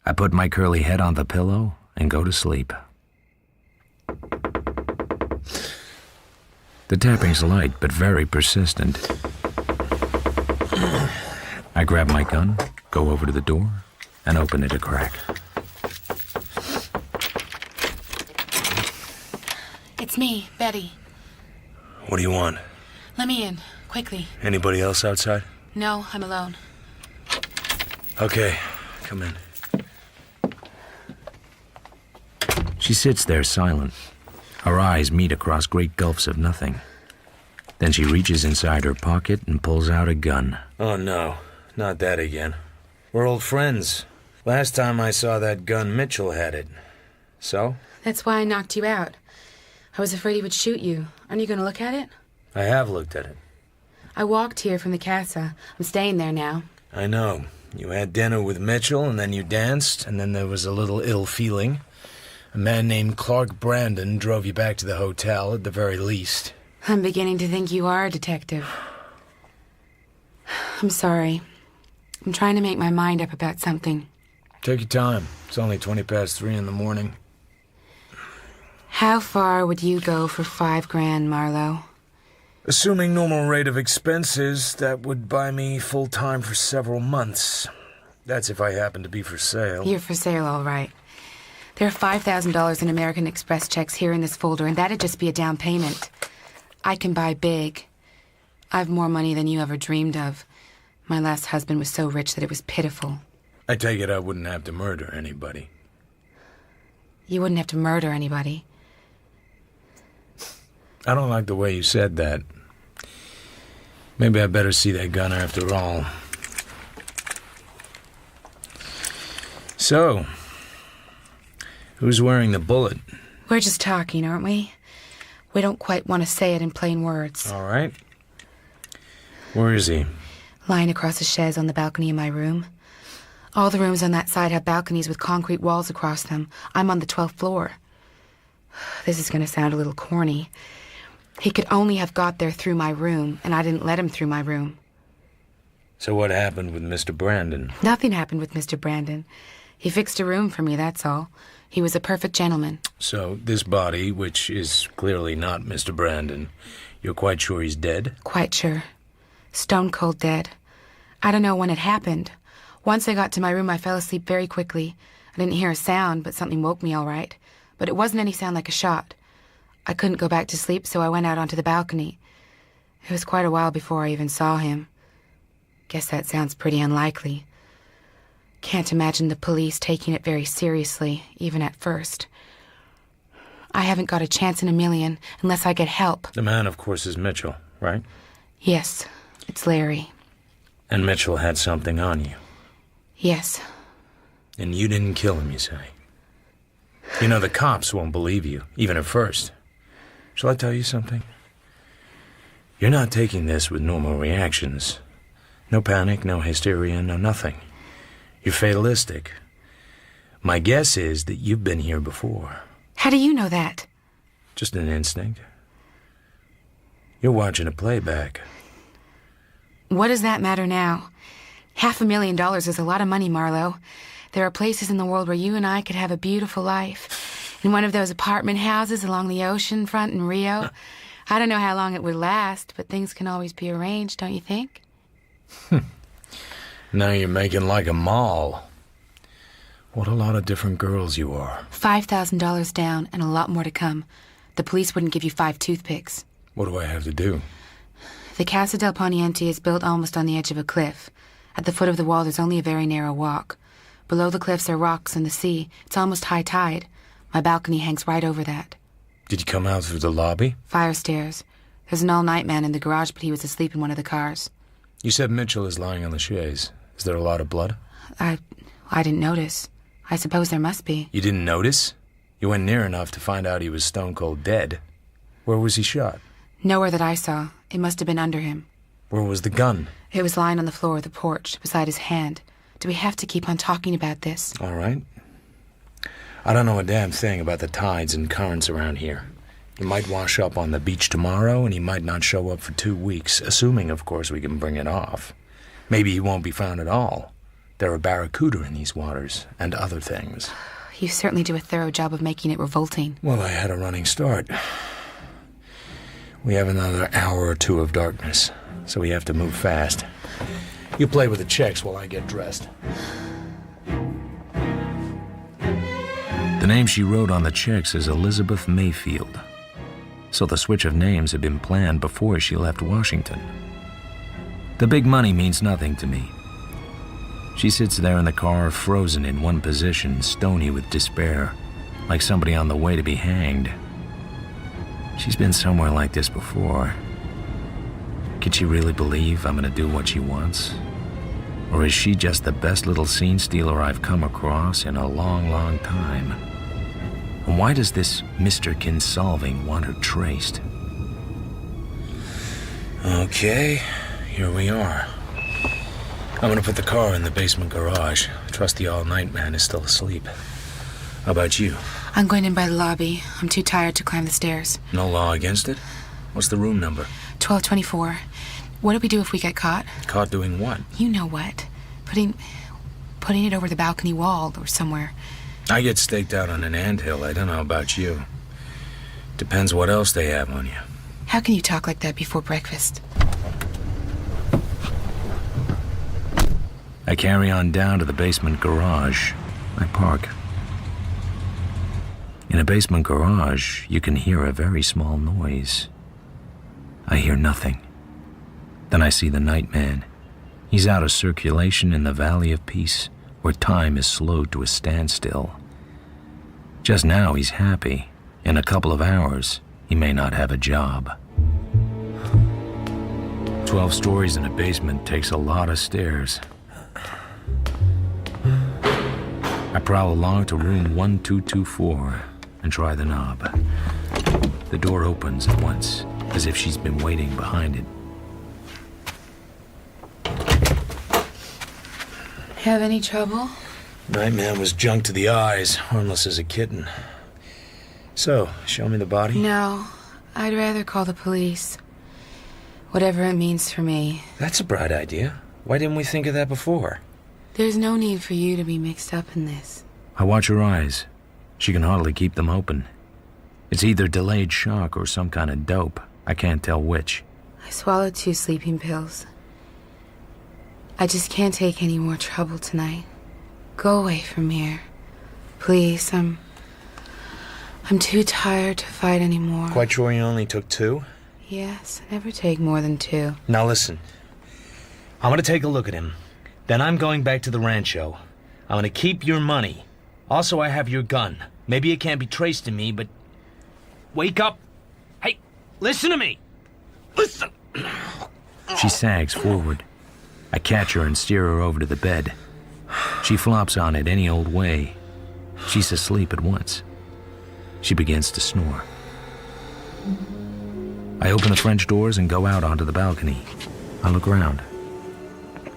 I put my curly head on the pillow and go to sleep. The tapping's light, but very persistent. I grab my gun, go over to the door, and open it a crack. It's me, Betty. What do you want? Let me in, quickly. Anybody else outside? No, I'm alone. Okay, come in. She sits there silent. Her eyes meet across great gulfs of nothing. Then she reaches inside her pocket and pulls out a gun. Oh, no. Not that again. We're old friends. Last time I saw that gun, Mitchell had it. So? That's why I knocked you out. I was afraid he would shoot you. Aren't you going to look at it? I have looked at it. I walked here from the casa. I'm staying there now. I know. You had dinner with Mitchell, and then you danced, and then there was a little ill feeling. A man named Clark Brandon drove you back to the hotel, at the very least. I'm beginning to think you are a detective. I'm sorry. I'm trying to make my mind up about something. Take your time. It's only 3:20 in the morning. How far would you go for $5,000, Marlowe? Assuming normal rate of expenses, that would buy me full-time for several months. That's if I happen to be for sale. You're for sale, all right. There are $5,000 in American Express checks here in this folder, and that'd just be a down payment. I can buy big. I've more money than you ever dreamed of. My last husband was so rich that it was pitiful. I take it I wouldn't have to murder anybody. You wouldn't have to murder anybody. I don't like the way you said that. Maybe I better see that gun after all. So, who's wearing the bullet? We're just talking, aren't we? We don't quite want to say it in plain words. All right. Where is he? Lying across a chaise on the balcony in my room. All the rooms on that side have balconies with concrete walls across them. I'm on the 12th floor. This is going to sound a little corny. He could only have got there through my room, and I didn't let him through my room. So what happened with Mr. Brandon? Nothing happened with Mr. Brandon. He fixed a room for me, that's all. He was a perfect gentleman. So this body, which is clearly not Mr. Brandon, you're quite sure he's dead? Quite sure. Stone cold dead. I don't know when it happened. Once I got to my room, I fell asleep very quickly. I didn't hear a sound, but something woke me all right. But it wasn't any sound like a shot. I couldn't go back to sleep, so I went out onto the balcony. It was quite a while before I even saw him. Guess that sounds pretty unlikely. Can't imagine the police taking it very seriously, even at first. I haven't got a chance in a million unless I get help. The man, of course, is Mitchell, right? Yes, it's Larry. And Mitchell had something on you. Yes. And you didn't kill him, you say? You know, the cops won't believe you, even at first. Shall I tell you something? You're not taking this with normal reactions. No panic, no hysteria, no nothing. You're fatalistic. My guess is that you've been here before. How do you know that? Just an instinct. You're watching a playback. What does that matter now? $500,000 is a lot of money, Marlowe. There are places in the world where you and I could have a beautiful life. In one of those apartment houses along the ocean front in Rio. I don't know how long it would last, but things can always be arranged, don't you think? Now you're making like a mall. What a lot of different girls you are. $5,000 down and a lot more to come. The police wouldn't give you 5 toothpicks. What do I have to do? The Casa del Poniente is built almost on the edge of a cliff. At the foot of the wall, there's only a very narrow walk. Below the cliffs are rocks and the sea. It's almost high tide. My balcony hangs right over that. Did you come out through the lobby? Fire stairs. There's an all-night man in the garage, but he was asleep in one of the cars. You said Mitchell is lying on the chaise. Is there a lot of blood? I didn't notice. I suppose there must be. You didn't notice? You went near enough to find out he was stone cold dead. Where was he shot? Nowhere that I saw. It must have been under him. Where was the gun? It was lying on the floor of the porch, beside his hand. Do we have to keep on talking about this? All right. I don't know a damn thing about the tides and currents around here. He might wash up on the beach tomorrow, and he might not show up for 2 weeks, assuming, of course, we can bring it off. Maybe he won't be found at all. There are barracuda in these waters, and other things. You certainly do a thorough job of making it revolting. Well, I had a running start. We have another hour or two of darkness, so we have to move fast. You play with the checks while I get dressed. The name she wrote on the checks is Elizabeth Mayfield. So the switch of names had been planned before she left Washington. The big money means nothing to me. She sits there in the car, frozen in one position, stony with despair, like somebody on the way to be hanged. She's been somewhere like this before. Can she really believe I'm gonna do what she wants? Or is she just the best little scene stealer I've come across in a long, long time? And why does this Mr. Kinsolving want her traced? Okay, here we are. I'm gonna put the car in the basement garage. Trust the all-night man is still asleep. How about you? I'm going in by the lobby. I'm too tired to climb the stairs. No law against it? What's the room number? 1224. What do we do if we get caught? Caught doing what? You know what. Putting it over the balcony wall or somewhere. I get staked out on an anthill. I don't know about you. Depends what else they have on you. How can you talk like that before breakfast? I carry on down to the basement garage. I park. In a basement garage, you can hear a very small noise. I hear nothing. Then I see the Nightman. He's out of circulation in the Valley of Peace, where time is slowed to a standstill. Just now he's happy. In a couple of hours, he may not have a job. 12 stories in a basement takes a lot of stairs. I prowl along to room 1224 and try the knob. The door opens at once, as if she's been waiting behind it. Have any trouble? Nightman was junk to the eyes, harmless as a kitten. So, show me the body? No, I'd rather call the police. Whatever it means for me. That's a bright idea. Why didn't we think of that before? There's no need for you to be mixed up in this. I watch her eyes. She can hardly keep them open. It's either delayed shock or some kind of dope. I can't tell which. I swallowed 2 sleeping pills. I just can't take any more trouble tonight. Go away from here. Please, I'm too tired to fight anymore. Quite sure you only took 2? Yes, I never take more than 2. Now listen. I'm gonna take a look at him. Then I'm going back to the rancho. I'm gonna keep your money. Also, I have your gun. Maybe it can't be traced to me, but... Wake up! Hey, listen to me! Listen! She sags forward. I catch her and steer her over to the bed. She flops on it any old way. She's asleep at once. She begins to snore. I open the French doors and go out onto the balcony. I look around.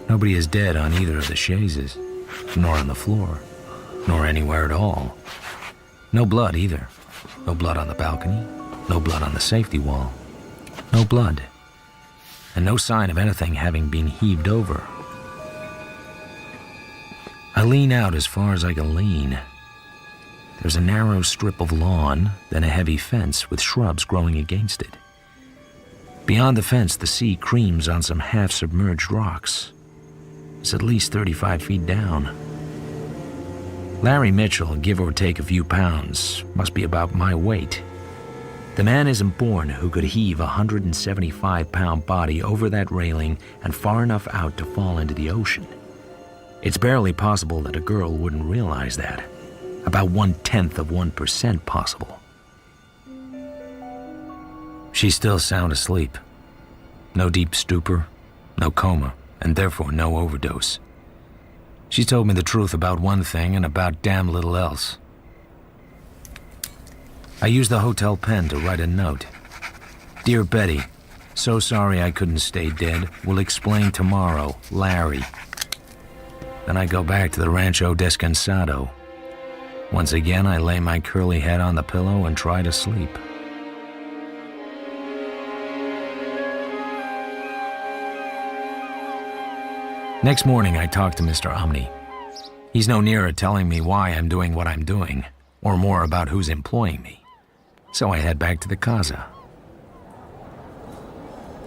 Nobody is dead on either of the chaises, nor on the floor, nor anywhere at all. No blood either. No blood on the balcony, no blood on the safety wall. No blood. And no sign of anything having been heaved over. I lean out as far as I can lean. There's a narrow strip of lawn, then a heavy fence with shrubs growing against it. Beyond the fence, the sea creams on some half-submerged rocks. It's at least 35 feet down. Larry Mitchell, give or take a few pounds, must be about my weight. The man isn't born who could heave a 175-pound body over that railing and far enough out to fall into the ocean. It's barely possible that a girl wouldn't realize that. About 0.1% possible. She's still sound asleep. No deep stupor, no coma, and therefore no overdose. She told me the truth about one thing and about damn little else. I used the hotel pen to write a note. Dear Betty, so sorry I couldn't stay dead. Will explain tomorrow. Larry. Then I go back to the Rancho Descansado. Once again, I lay my curly head on the pillow and try to sleep. Next morning, I talk to Mr. Omni. He's no nearer telling me why I'm doing what I'm doing, or more about who's employing me. So I head back to the casa.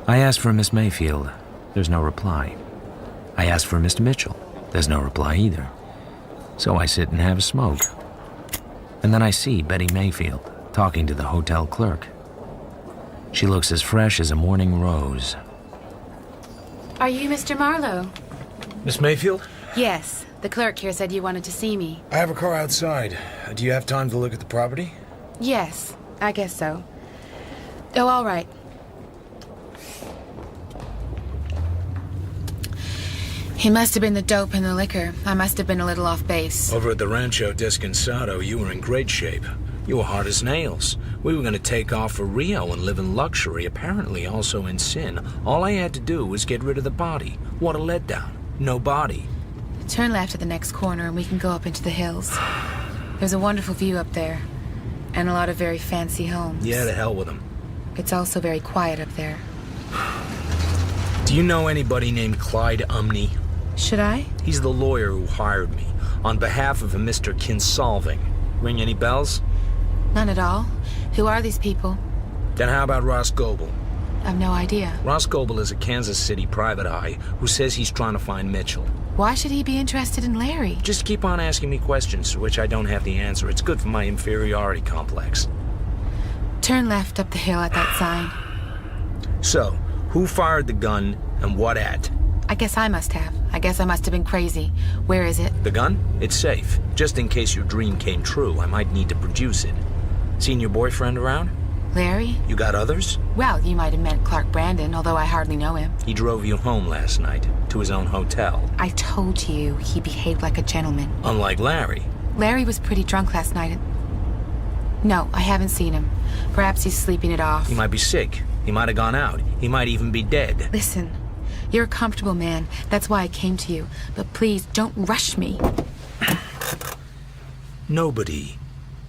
I ask for Miss Mayfield. There's no reply. I ask for Mr. Mitchell. There's no reply either. So I sit and have a smoke. And then I see Betty Mayfield talking to the hotel clerk. She looks as fresh as a morning rose. Are you Mr. Marlowe? Miss Mayfield? Yes. The clerk here said you wanted to see me. I have a car outside. Do you have time to look at the property? Yes, I guess so. Oh, all right. It must have been the dope and the liquor. I must have been a little off base. Over at the Rancho Descansado, you were in great shape. You were hard as nails. We were going to take off for Rio and live in luxury, apparently also in sin. All I had to do was get rid of the body. What a letdown. No body. Turn left at the next corner and we can go up into the hills. There's a wonderful view up there. And a lot of very fancy homes. Yeah, to hell with them. It's also very quiet up there. Do you know anybody named Clyde Umney? Should I? He's the lawyer who hired me, on behalf of a Mr. Kinsolving. Ring any bells? None at all. Who are these people? Then how about Ross Goebel? I've no idea. Ross Goebel is a Kansas City private eye who says he's trying to find Mitchell. Why should he be interested in Larry? Just keep on asking me questions to which I don't have the answer. It's good for my inferiority complex. Turn left up the hill at that sign. So, who fired the gun and what at? I guess I must have. I guess I must have been crazy. Where is it? The gun? It's safe. Just in case your dream came true, I might need to produce it. Seen your boyfriend around? Larry? You got others? Well, you might have met Clark Brandon, although I hardly know him. He drove you home last night, to his own hotel. I told you he behaved like a gentleman. Unlike Larry. Larry was pretty drunk last night. No, I haven't seen him. Perhaps he's sleeping it off. He might be sick. He might have gone out. He might even be dead. Listen, you're a comfortable man. That's why I came to you. But please, don't rush me. Nobody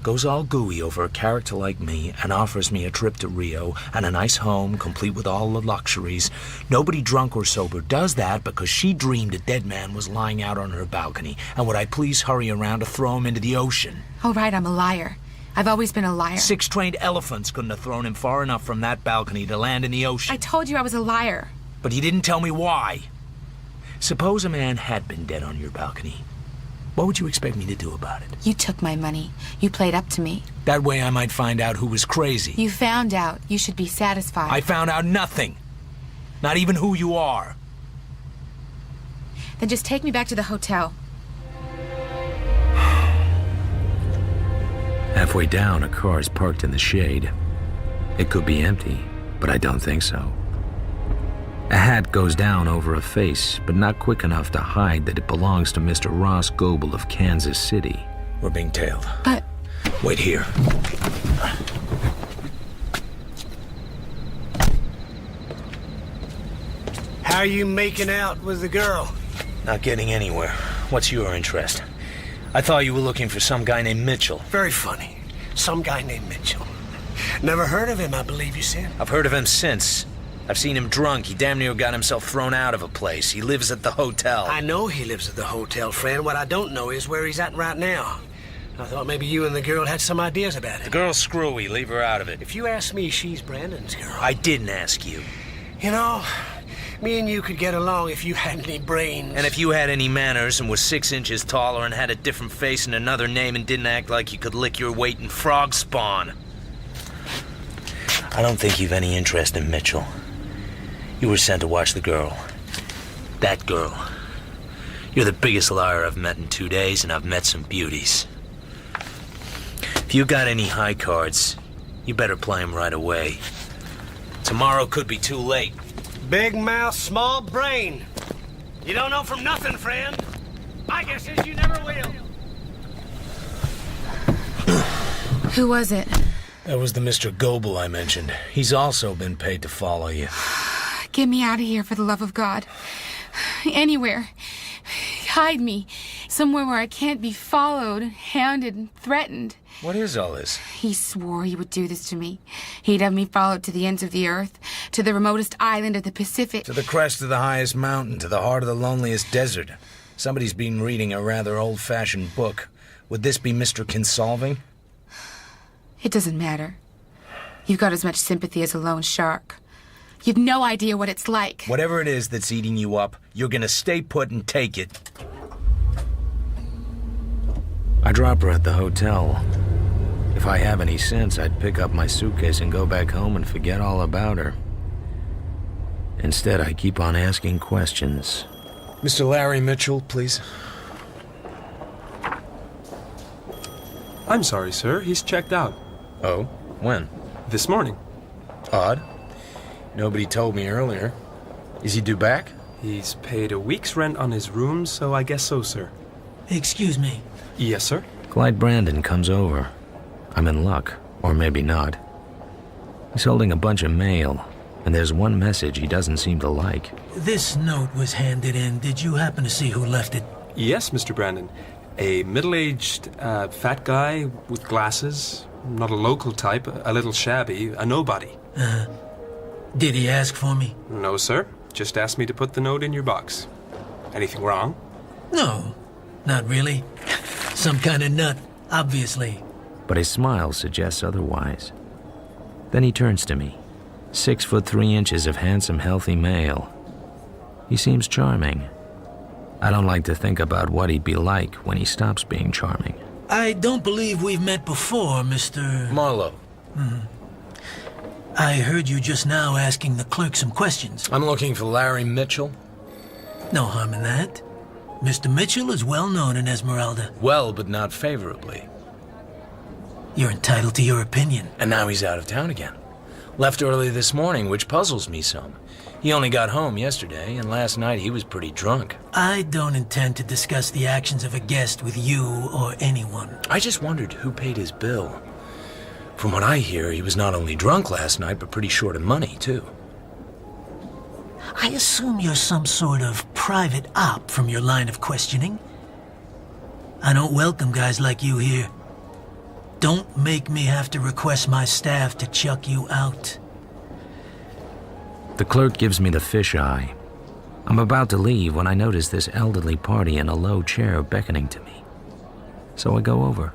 goes all gooey over a character like me and offers me a trip to Rio and a nice home complete with all the luxuries. Nobody drunk or sober does that because she dreamed a dead man was lying out on her balcony. And would I please hurry around to throw him into the ocean? All right, I'm a liar. I've always been a liar. 6 trained elephants couldn't have thrown him far enough from that balcony to land in the ocean. I told you I was a liar. But you didn't tell me why. Suppose a man had been dead on your balcony. What would you expect me to do about it? You took my money. You played up to me. That way I might find out who was crazy. You found out. You should be satisfied. I found out nothing. Not even who you are. Then just take me back to the hotel. Halfway down, a car is parked in the shade. It could be empty, but I don't think so. A hat goes down over a face, but not quick enough to hide that it belongs to Mr. Ross Goebel of Kansas City. We're being tailed. But... Wait here. How are you making out with the girl? Not getting anywhere. What's your interest? I thought you were looking for some guy named Mitchell. Very funny. Some guy named Mitchell. Never heard of him, I believe you said. I've heard of him since. I've seen him drunk. He damn near got himself thrown out of a place. He lives at the hotel. I know he lives at the hotel, friend. What I don't know is where he's at right now. I thought maybe you and the girl had some ideas about it. The girl's screwy. Leave her out of it. If you ask me, she's Brandon's girl. I didn't ask you. You know, me and you could get along if you had any brains. And if you had any manners and was 6 inches taller and had a different face and another name and didn't act like you could lick your weight in frog spawn. I don't think you've any interest in Mitchell. You were sent to watch the girl. That girl. You're the biggest liar I've met in 2 days, and I've met some beauties. If you got any high cards, you better play them right away. Tomorrow could be too late. Big mouth, small brain. You don't know from nothing, friend. My guess is you never will. Who was it? That was the Mr. Goebel I mentioned. He's also been paid to follow you. Get me out of here, for the love of God. Anywhere. Hide me. Somewhere where I can't be followed, hounded, and threatened. What is all this? He swore he would do this to me. He'd have me followed to the ends of the earth, to the remotest island of the Pacific. To the crest of the highest mountain, to the heart of the loneliest desert. Somebody's been reading a rather old-fashioned book. Would this be Mr. Kinsolving? It doesn't matter. You've got as much sympathy as a lone shark. You've no idea what it's like. Whatever it is that's eating you up, you're gonna stay put and take it. I drop her at the hotel. If I have any sense, I'd pick up my suitcase and go back home and forget all about her. Instead, I keep on asking questions. Mr. Larry Mitchell, please. I'm sorry, sir. He's checked out. Oh? When? This morning. Odd. Nobody told me earlier. Is he due back? He's paid a week's rent on his room, so I guess so, sir. Excuse me. Yes, sir? Clyde Brandon comes over. I'm in luck, or maybe not. He's holding a bunch of mail, and there's one message he doesn't seem to like. This note was handed in. Did you happen to see who left it? Yes, Mr. Brandon. A middle-aged, fat guy with glasses. Not a local type, a little shabby, a nobody. Did he ask for me? No, sir. Just asked me to put the note in your box. Anything wrong? No, not really. Some kind of nut, obviously. But his smile suggests otherwise. Then he turns to me, 6'3" of handsome, healthy male. He seems charming. I don't like to think about what he'd be like when he stops being charming. I don't believe we've met before, Mr. Marlowe. I heard you just now asking the clerk some questions. I'm looking for Larry Mitchell. No harm in that. Mr. Mitchell is well known in Esmeralda. Well, but not favorably. You're entitled to your opinion. And now he's out of town again. Left early this morning, which puzzles me some. He only got home yesterday, and last night he was pretty drunk. I don't intend to discuss the actions of a guest with you or anyone. I just wondered who paid his bill. From what I hear, he was not only drunk last night, but pretty short of money, too. I assume you're some sort of private op from your line of questioning. I don't welcome guys like you here. Don't make me have to request my staff to chuck you out. The clerk gives me the fisheye. I'm about to leave when I notice this elderly party in a low chair beckoning to me. So I go over.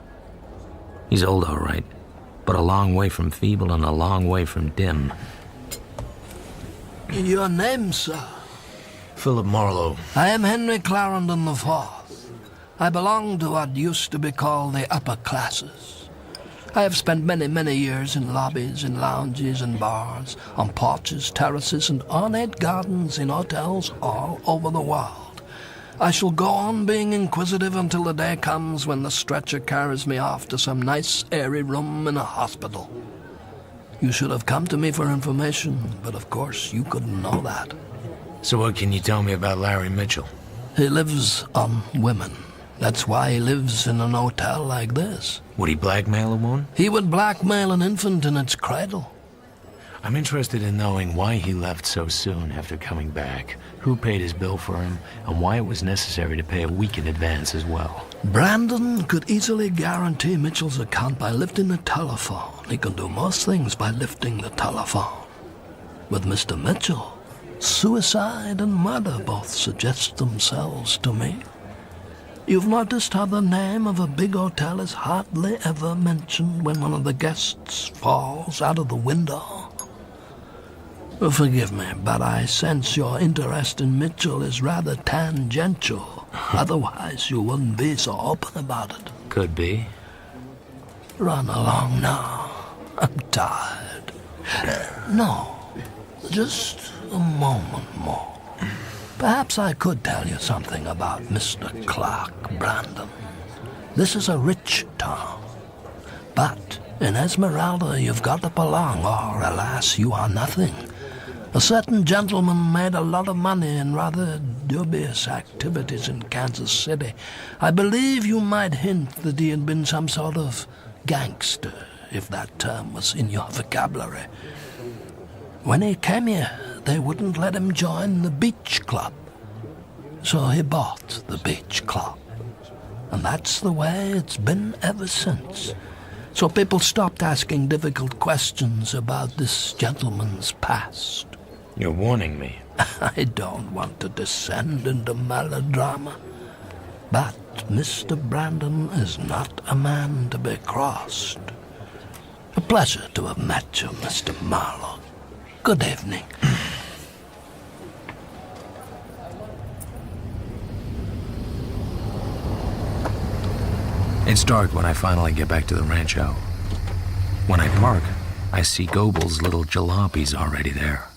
He's old, all right, but a long way from feeble and a long way from dim. Your name, sir? Philip Marlowe. I am Henry Clarendon IV. I belong to what used to be called the upper classes. I have spent many years in lobbies, in lounges and bars, on porches, terraces, and ornate gardens in hotels all over the world. I shall go on being inquisitive until the day comes when the stretcher carries me off to some nice, airy room in a hospital. You should have come to me for information, but of course you couldn't know that. So what can you tell me about Larry Mitchell? He lives on women. That's why he lives in an hotel like this. Would he blackmail a woman? He would blackmail an infant in its cradle. I'm interested in knowing why he left so soon after coming back, who paid his bill for him, and why it was necessary to pay a week in advance as well. Brandon could easily guarantee Mitchell's account by lifting the telephone. He can do most things by lifting the telephone. With Mr. Mitchell, suicide and murder both suggest themselves to me. You've noticed how the name of a big hotel is hardly ever mentioned when one of the guests falls out of the window. Forgive me, but I sense your interest in Mitchell is rather tangential. Otherwise, you wouldn't be so open about it. Could be. Run along now. I'm tired. No, just a moment more. Perhaps I could tell you something about Mr. Clark Brandon. This is a rich town. But in Esmeralda, you've got to belong, or alas, you are nothing. A certain gentleman made a lot of money in rather dubious activities in Kansas City. I believe you might hint that he had been some sort of gangster, if that term was in your vocabulary. When he came here, they wouldn't let him join the beach club. So he bought the beach club. And that's the way it's been ever since. So people stopped asking difficult questions about this gentleman's past. You're warning me. I don't want to descend into melodrama. But Mr. Brandon is not a man to be crossed. A pleasure to have met you, Mr. Marlowe. Good evening. It's dark when I finally get back to the rancho. When I park, I see Goebel's little jalopies already there.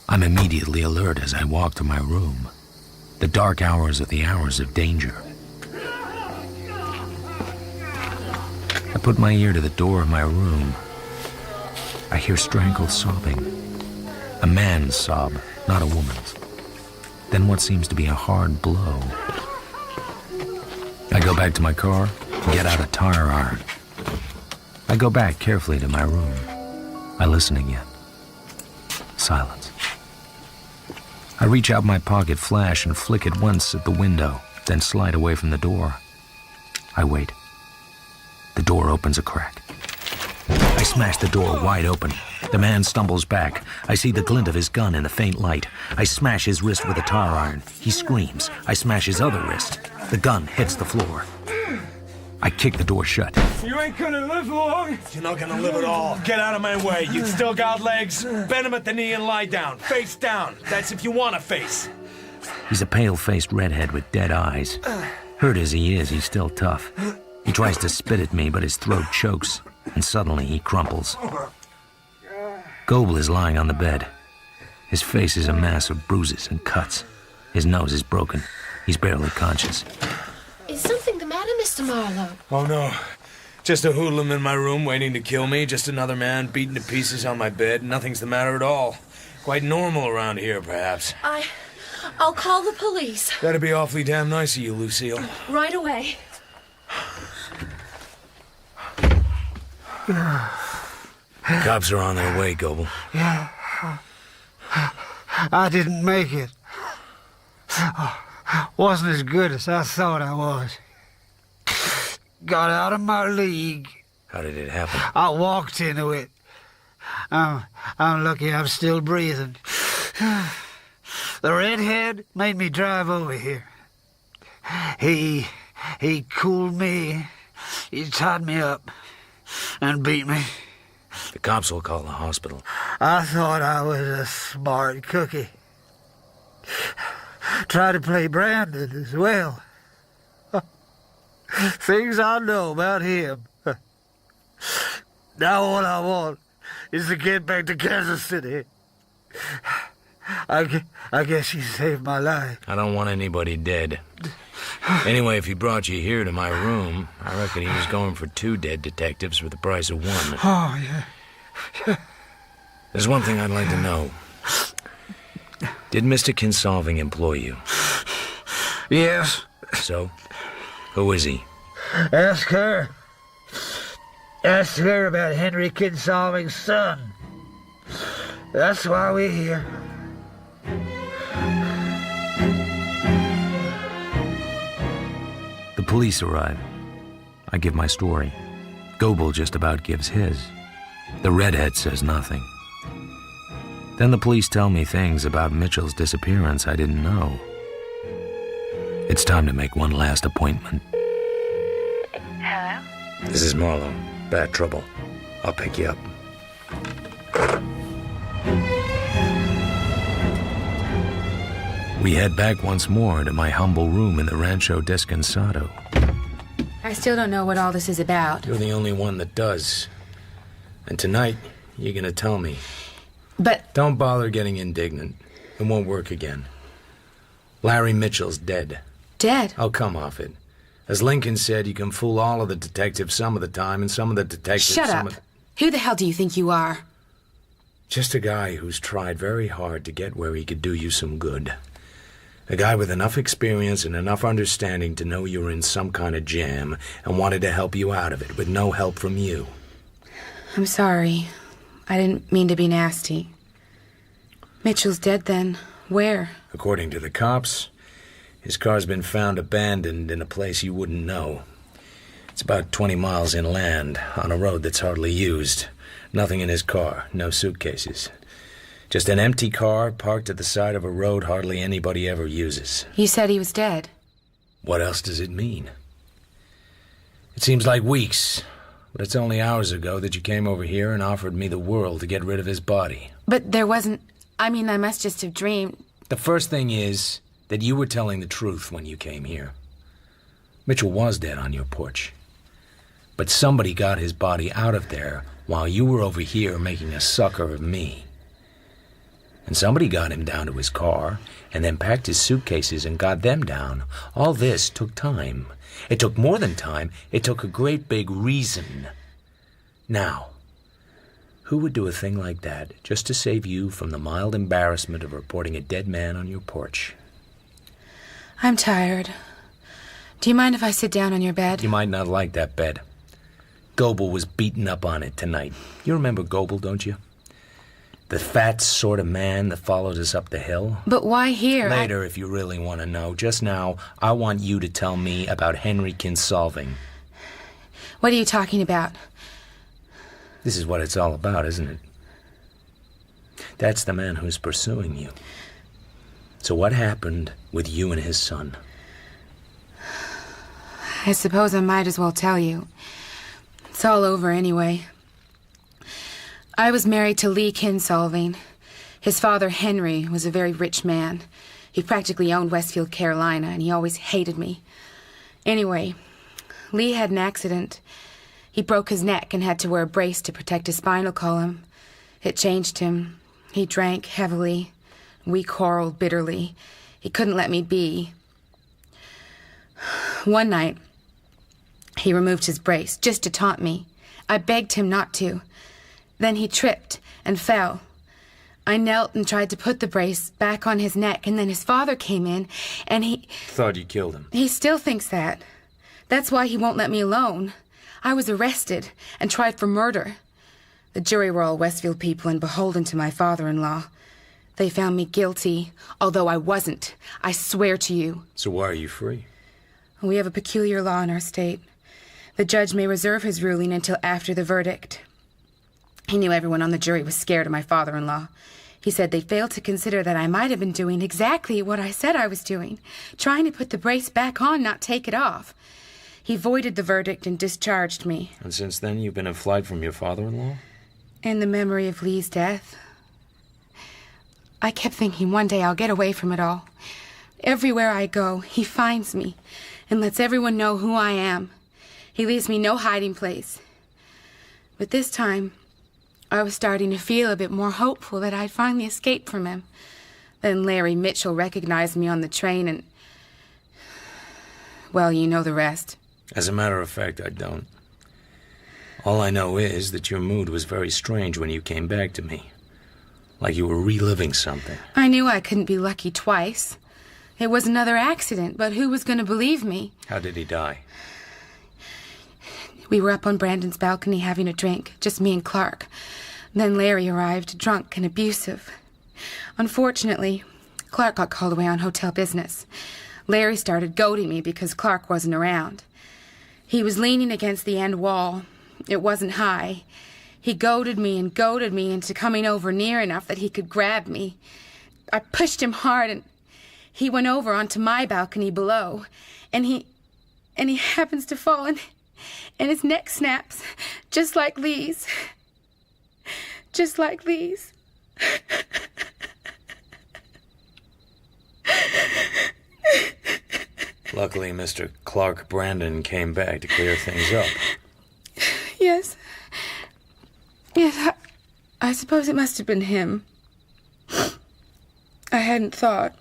I'm immediately alert as I walk to my room. The dark hours are the hours of danger. I put my ear to the door of my room. I hear strangled sobbing. A man's sob, not a woman's. Then what seems to be a hard blow. I go back to my car and get out a tire iron. I go back carefully to my room. I listen again. Silence. I reach out my pocket flash and flick it once at the window, then slide away from the door. I wait. The door opens a crack. I smash the door wide open, The man stumbles back. I see the glint of his gun in the faint light. I smash his wrist with a tar iron. He screams. I smash his other wrist. The gun hits the floor. I kick the door shut. You ain't gonna live long. You're not gonna live at all. Get out of my way. You still got legs? Bend him at the knee and lie down. Face down. That's if you want to face. He's a pale-faced redhead with dead eyes. Hurt as he is, he's still tough. He tries to spit at me, but his throat chokes, and suddenly he crumples. Goebel is lying on the bed. His face is a mass of bruises and cuts. His nose is broken. He's barely conscious. Is something the matter, Mr. Marlowe? Oh, no. Just a hoodlum in my room waiting to kill me. Just another man beaten to pieces on my bed. Nothing's the matter at all. Quite normal around here, perhaps. I'll call the police. That'd be awfully damn nice of you, Lucille. Right away. Cops are on their way, Goebel. Yeah. I didn't make it. Wasn't as good as I thought I was. Got out of my league. How did it happen? I walked into it. I'm lucky I'm still breathing. The redhead made me drive over here. He cooled me. He tied me up and beat me. The cops will call the hospital. I thought I was a smart cookie. Try to play Brandon as well. Things I know about him. Now all I want is to get back to Kansas City. I guess he saved my life. I don't want anybody dead. Anyway, if he brought you here to my room, I reckon he was going for 2 dead detectives for the price of 1. Oh, yeah. There's one thing I'd like to know. Did Mr. Kinsolving employ you? Yes. So? Who is he? Ask her. Ask her about Henry Kinsolving's son. That's why we're here. The police arrive. I give my story. Goebel just about gives his. The redhead says nothing. Then the police tell me things about Mitchell's disappearance I didn't know. It's time to make one last appointment. Hello? This is Marlowe. Bad trouble. I'll pick you up. We head back once more to my humble room in the Rancho Descansado. I still don't know what all this is about. You're the only one that does. And tonight, you're gonna tell me. But... Don't bother getting indignant. It won't work again. Larry Mitchell's dead. Dead? Oh, come off it. As Lincoln said, you can fool all of the detectives some of the time, and some of the detectives... Shut up. Who the hell do you think you are? Just a guy who's tried very hard to get where he could do you some good. A guy with enough experience and enough understanding to know you were in some kind of jam and wanted to help you out of it with no help from you. I'm sorry. I didn't mean to be nasty. Mitchell's dead then. Where? According to the cops, his car's been found abandoned in a place you wouldn't know. It's about 20 miles inland, on a road that's hardly used. Nothing in his car, no suitcases. Just an empty car parked at the side of a road hardly anybody ever uses. You said he was dead. What else does it mean? It seems like weeks, but it's only hours ago that you came over here and offered me the world to get rid of his body. But there wasn't... I mean, I must just have dreamed... The first thing is that you were telling the truth when you came here. Mitchell was dead on your porch. But somebody got his body out of there while you were over here making a sucker of me. And somebody got him down to his car, and then packed his suitcases and got them down. All this took time. It took more than time. It took a great big reason. Now, who would do a thing like that just to save you from the mild embarrassment of reporting a dead man on your porch? I'm tired. Do you mind if I sit down on your bed? You might not like that bed. Goebel was beaten up on it tonight. You remember Goebel, don't you? The fat sort of man that followed us up the hill? But why here? Later, if you really want to know. Just now, I want you to tell me about Henry Kinsolving. What are you talking about? This is what it's all about, isn't it? That's the man who's pursuing you. So what happened with you and his son? I suppose I might as well tell you. It's all over anyway. I was married to Lee Kinsolving. His father, Henry, was a very rich man. He practically owned Westfield, Carolina, and he always hated me. Anyway, Lee had an accident. He broke his neck and had to wear a brace to protect his spinal column. It changed him. He drank heavily. We quarreled bitterly. He couldn't let me be. One night, he removed his brace just to taunt me. I begged him not to. Then he tripped and fell. I knelt and tried to put the brace back on his neck, and then his father came in, and he... Thought you killed him. He still thinks that. That's why he won't let me alone. I was arrested and tried for murder. The jury were all Westfield people and beholden to my father-in-law. They found me guilty, although I wasn't. I swear to you. So why are you free? We have a peculiar law in our state. The judge may reserve his ruling until after the verdict. He knew everyone on the jury was scared of my father-in-law. He said they failed to consider that I might have been doing exactly what I said I was doing, trying to put the brace back on, not take it off. He voided the verdict and discharged me. And since then you've been in flight from your father-in-law? In the memory of Lee's death. I kept thinking one day I'll get away from it all. Everywhere I go, he finds me and lets everyone know who I am. He leaves me no hiding place. But this time, I was starting to feel a bit more hopeful that I'd finally escape from him. Then Larry Mitchell recognized me on the train and... well, you know the rest. As a matter of fact, I don't. All I know is that your mood was very strange when you came back to me. Like you were reliving something. I knew I couldn't be lucky twice. It was another accident, but who was going to believe me? How did he die? We were up on Brandon's balcony having a drink, just me and Clark. Then Larry arrived, drunk and abusive. Unfortunately, Clark got called away on hotel business. Larry started goading me because Clark wasn't around. He was leaning against the end wall. It wasn't high. He goaded me into coming over near enough that he could grab me. I pushed him hard, and he went over onto my balcony below. And he happens to fall, and his neck snaps, just like Lee's. Just like Lee's. Luckily, Mr. Clark Brandon came back to clear things up. Yes. Yes, I suppose it must have been him. I hadn't thought.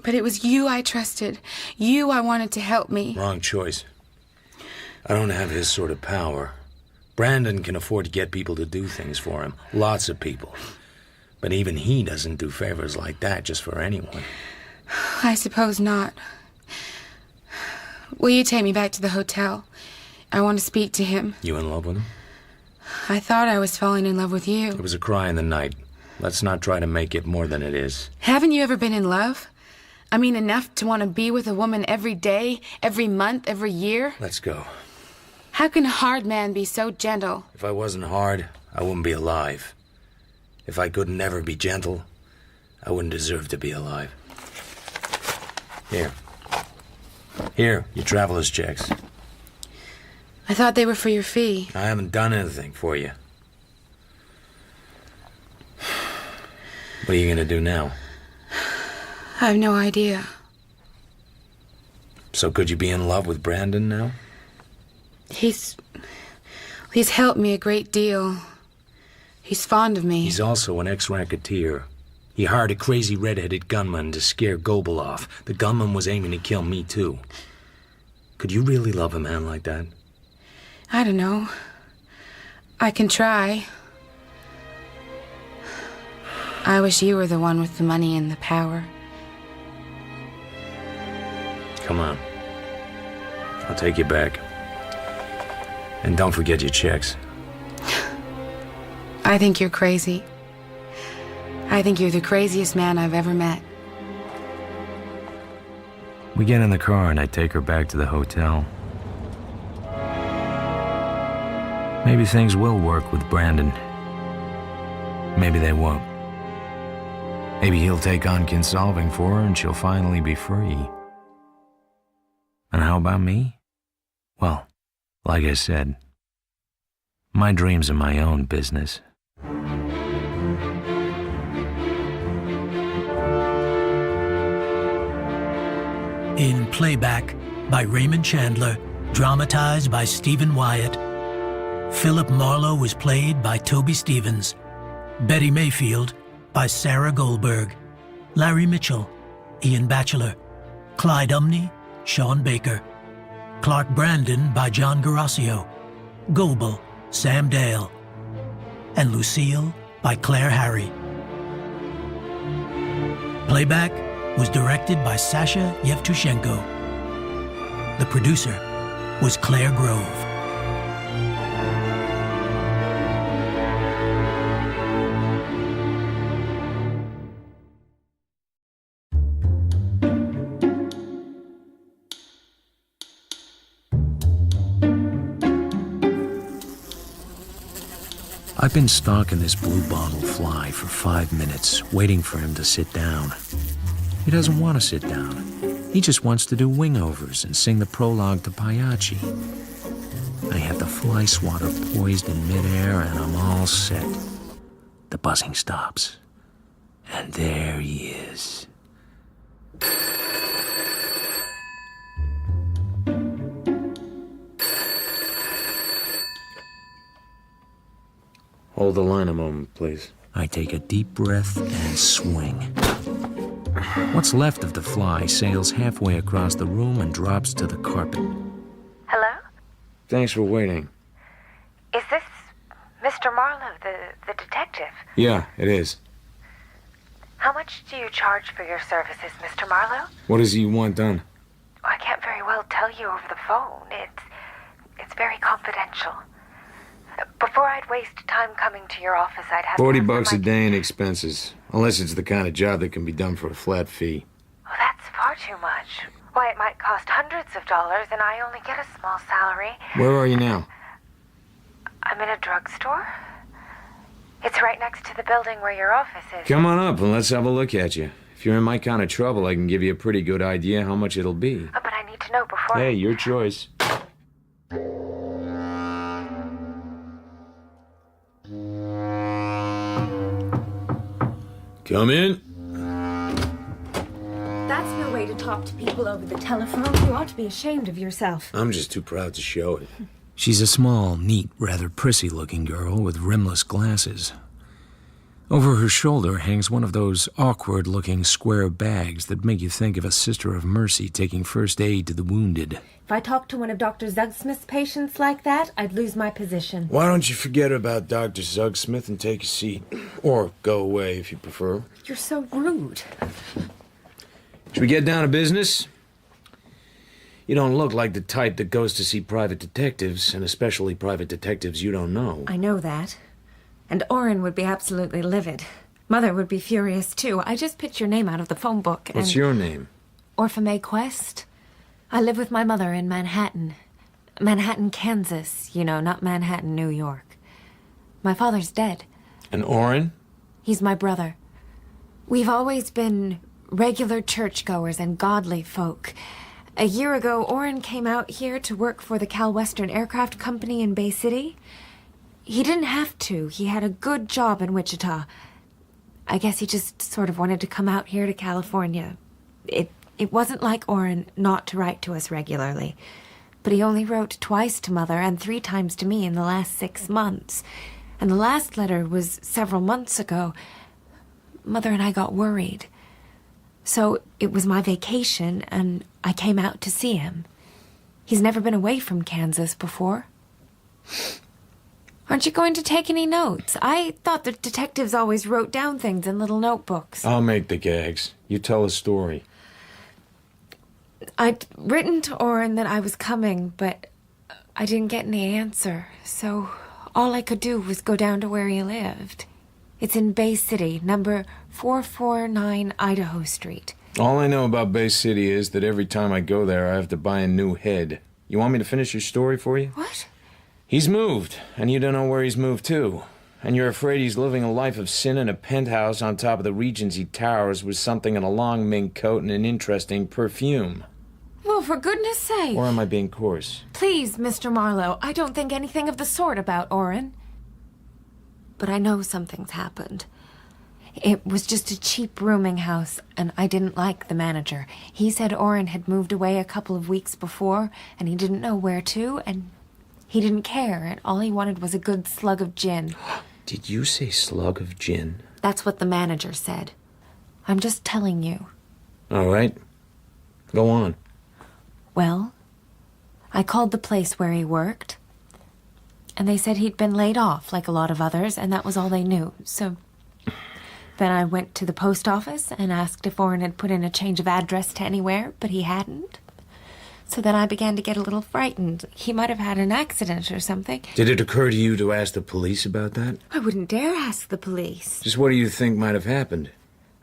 But it was you I trusted. You I wanted to help me. Wrong choice. I don't have his sort of power. Brandon can afford to get people to do things for him. Lots of people. But even he doesn't do favors like that just for anyone. I suppose not. Will you take me back to the hotel? I want to speak to him. You in love with him? I thought I was falling in love with you. It was a cry in the night. Let's not try to make it more than it is. Haven't you ever been in love? I mean, enough to want to be with a woman every day, every month, every year? Let's go. How can a hard man be so gentle? If I wasn't hard, I wouldn't be alive. If I could never be gentle, I wouldn't deserve to be alive. Here. Here, your traveler's checks. I thought they were for your fee. I haven't done anything for you. What are you gonna do now? I have no idea. So could you be in love with Brandon now? He's helped me a great deal. He's fond of me. He's also an ex-racketeer. He hired a crazy red-headed gunman to scare Goebel off. The gunman was aiming to kill me, too. Could you really love a man like that? I don't know. I can try. I wish you were the one with the money and the power. Come on. I'll take you back. And don't forget your checks. I think you're crazy. I think you're the craziest man I've ever met. We get in the car and I take her back to the hotel. Maybe things will work with Brandon. Maybe they won't. Maybe he'll take on consolving for her and she'll finally be free. And how about me? Well, like I said, my dreams are my own business. In Playback by Raymond Chandler, dramatized by Stephen Wyatt, Philip Marlowe was played by Toby Stevens, Betty Mayfield by Sarah Goldberg, Larry Mitchell, Ian Batchelor, Clyde Umney, Sean Baker, Clark Brandon by John Garasio, Goebel, Sam Dale, and Lucille by Claire Harry. Playback was directed by Sasha Yevtushenko. The producer was Claire Grove. I've been stalking this blue bottle fly for 5 minutes, waiting for him to sit down. He doesn't want to sit down. He just wants to do wingovers and sing the prologue to Pagliacci. I have the fly swatter poised in midair and I'm all set. The buzzing stops. And there he is. Hold the line a moment, please. I take a deep breath and swing. What's left of the fly sails halfway across the room and drops to the carpet. Hello? Thanks for waiting. Is this Mr. Marlowe, the detective? Yeah, it is. How much do you charge for your services, Mr. Marlowe? What does he want done? I can't very well tell you over the phone. It's very confidential. Before I'd waste time coming to your office, I'd have $40 a day in expenses. Unless it's the kind of job that can be done for a flat fee. Oh, that's far too much. Why, it might cost hundreds of dollars, and I only get a small salary. Where are you now? I'm in a drugstore. It's right next to the building where your office is. Come on up and let's have a look at you. If you're in my kind of trouble, I can give you a pretty good idea how much it'll be. But I need to know before... Hey, your choice. Come in. That's no way to talk to people over the telephone. You ought to be ashamed of yourself. I'm just too proud to show it. She's a small, neat, rather prissy-looking girl with rimless glasses. Over her shoulder hangs one of those awkward-looking square bags that make you think of a Sister of Mercy taking first aid to the wounded. If I talked to one of Dr. Zugsmith's patients like that, I'd lose my position. Why don't you forget about Dr. Zugsmith and take a seat? Or go away if you prefer. You're so rude. Should we get down to business? You don't look like the type that goes to see private detectives, and especially private detectives you don't know. I know that. And Orrin would be absolutely livid. Mother would be furious, too. I just picked your name out of the phone book. What's your name? Orpha Quest. I live with my mother in Manhattan. Manhattan, Kansas, you know, not Manhattan, New York. My father's dead. And Orrin? He's my brother. We've always been regular churchgoers and godly folk. A year ago, Orrin came out here to work for the Cal Western Aircraft Company in Bay City. He didn't have to. He had a good job in Wichita. I guess he just sort of wanted to come out here to California. It wasn't like Orrin not to write to us regularly. But he only wrote twice to Mother and 3 times to me in the last 6 months. And the last letter was several months ago. Mother and I got worried. So it was my vacation, and I came out to see him. He's never been away from Kansas before. Aren't you going to take any notes? I thought the detectives always wrote down things in little notebooks. I'll make the gags. You tell a story. I'd written to Orrin that I was coming, but I didn't get any answer. So all I could do was go down to where he lived. It's in Bay City, number 449 Idaho Street. All I know about Bay City is that every time I go there, I have to buy a new head. You want me to finish your story for you? What? He's moved, and you don't know where he's moved to. And you're afraid he's living a life of sin in a penthouse on top of the Regency Towers with something in a long mink coat and an interesting perfume. Well, for goodness sake. Or am I being coarse? Please, Mr. Marlowe, I don't think anything of the sort about Orrin. But I know something's happened. It was just a cheap rooming house, and I didn't like the manager. He said Orrin had moved away a couple of weeks before, and he didn't know where to, and he didn't care, and all he wanted was a good slug of gin. Did you say slug of gin? That's what the manager said. I'm just telling you. All right. Go on. Well, I called the place where he worked, and they said he'd been laid off like a lot of others, and that was all they knew. So then I went to the post office and asked if Orrin had put in a change of address to anywhere, but he hadn't. So then I began to get a little frightened. He might have had an accident or something. Did it occur to you to ask the police about that? I wouldn't dare ask the police. Just what do you think might have happened?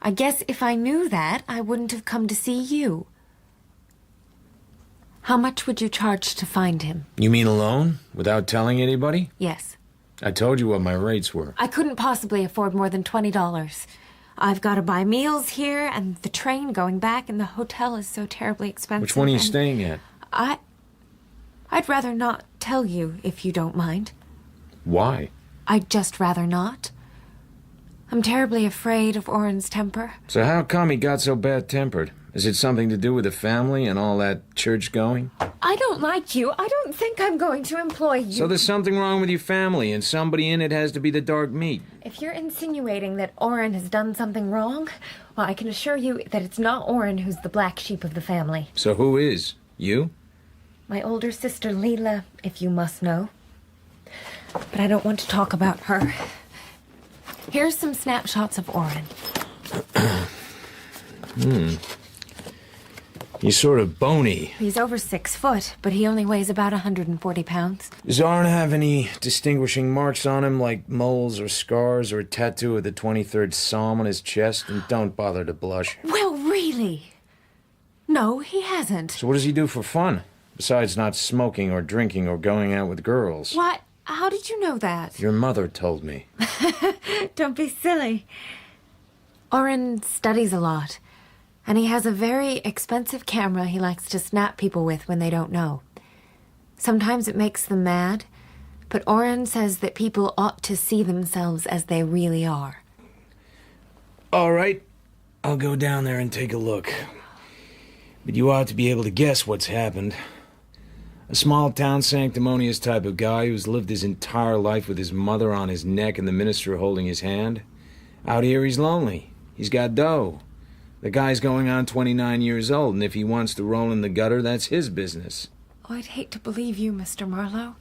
I guess if I knew that, I wouldn't have come to see you. How much would you charge to find him? You mean alone? Without telling anybody? Yes. I told you what my rates were. I couldn't possibly afford more than $20. I've got to buy meals here, and the train going back, and the hotel is so terribly expensive. Which one are you staying at? I'd rather not tell you, if you don't mind. Why? I'd just rather not. I'm terribly afraid of Orrin's temper. So how come he got so bad-tempered? Is it something to do with the family and all that church-going? I don't like you. I don't think I'm going to employ you. So there's something wrong with your family, and somebody in it has to be the dark meat. If you're insinuating that Orrin has done something wrong, well, I can assure you that it's not Orrin who's the black sheep of the family. So who is? You? My older sister, Leela, if you must know. But I don't want to talk about her. Here's some snapshots of Orrin. He's sort of bony. He's over 6 foot, but he only weighs about 140 pounds. Does Orrin have any distinguishing marks on him, like moles or scars or a tattoo of the 23rd Psalm on his chest? And don't bother to blush. Well, really? No, he hasn't. So what does he do for fun? Besides not smoking or drinking or going out with girls? What? How did you know that? Your mother told me. Don't be silly. Orrin studies a lot. And he has a very expensive camera he likes to snap people with when they don't know. Sometimes it makes them mad, but Orrin says that people ought to see themselves as they really are. All right. I'll go down there and take a look. But you ought to be able to guess what's happened. A small-town sanctimonious type of guy who's lived his entire life with his mother on his neck and the minister holding his hand. Out here he's lonely. He's got dough. The guy's going on 29 years old, and if he wants to roll in the gutter, that's his business. Oh, I'd hate to believe you, Mr. Marlowe.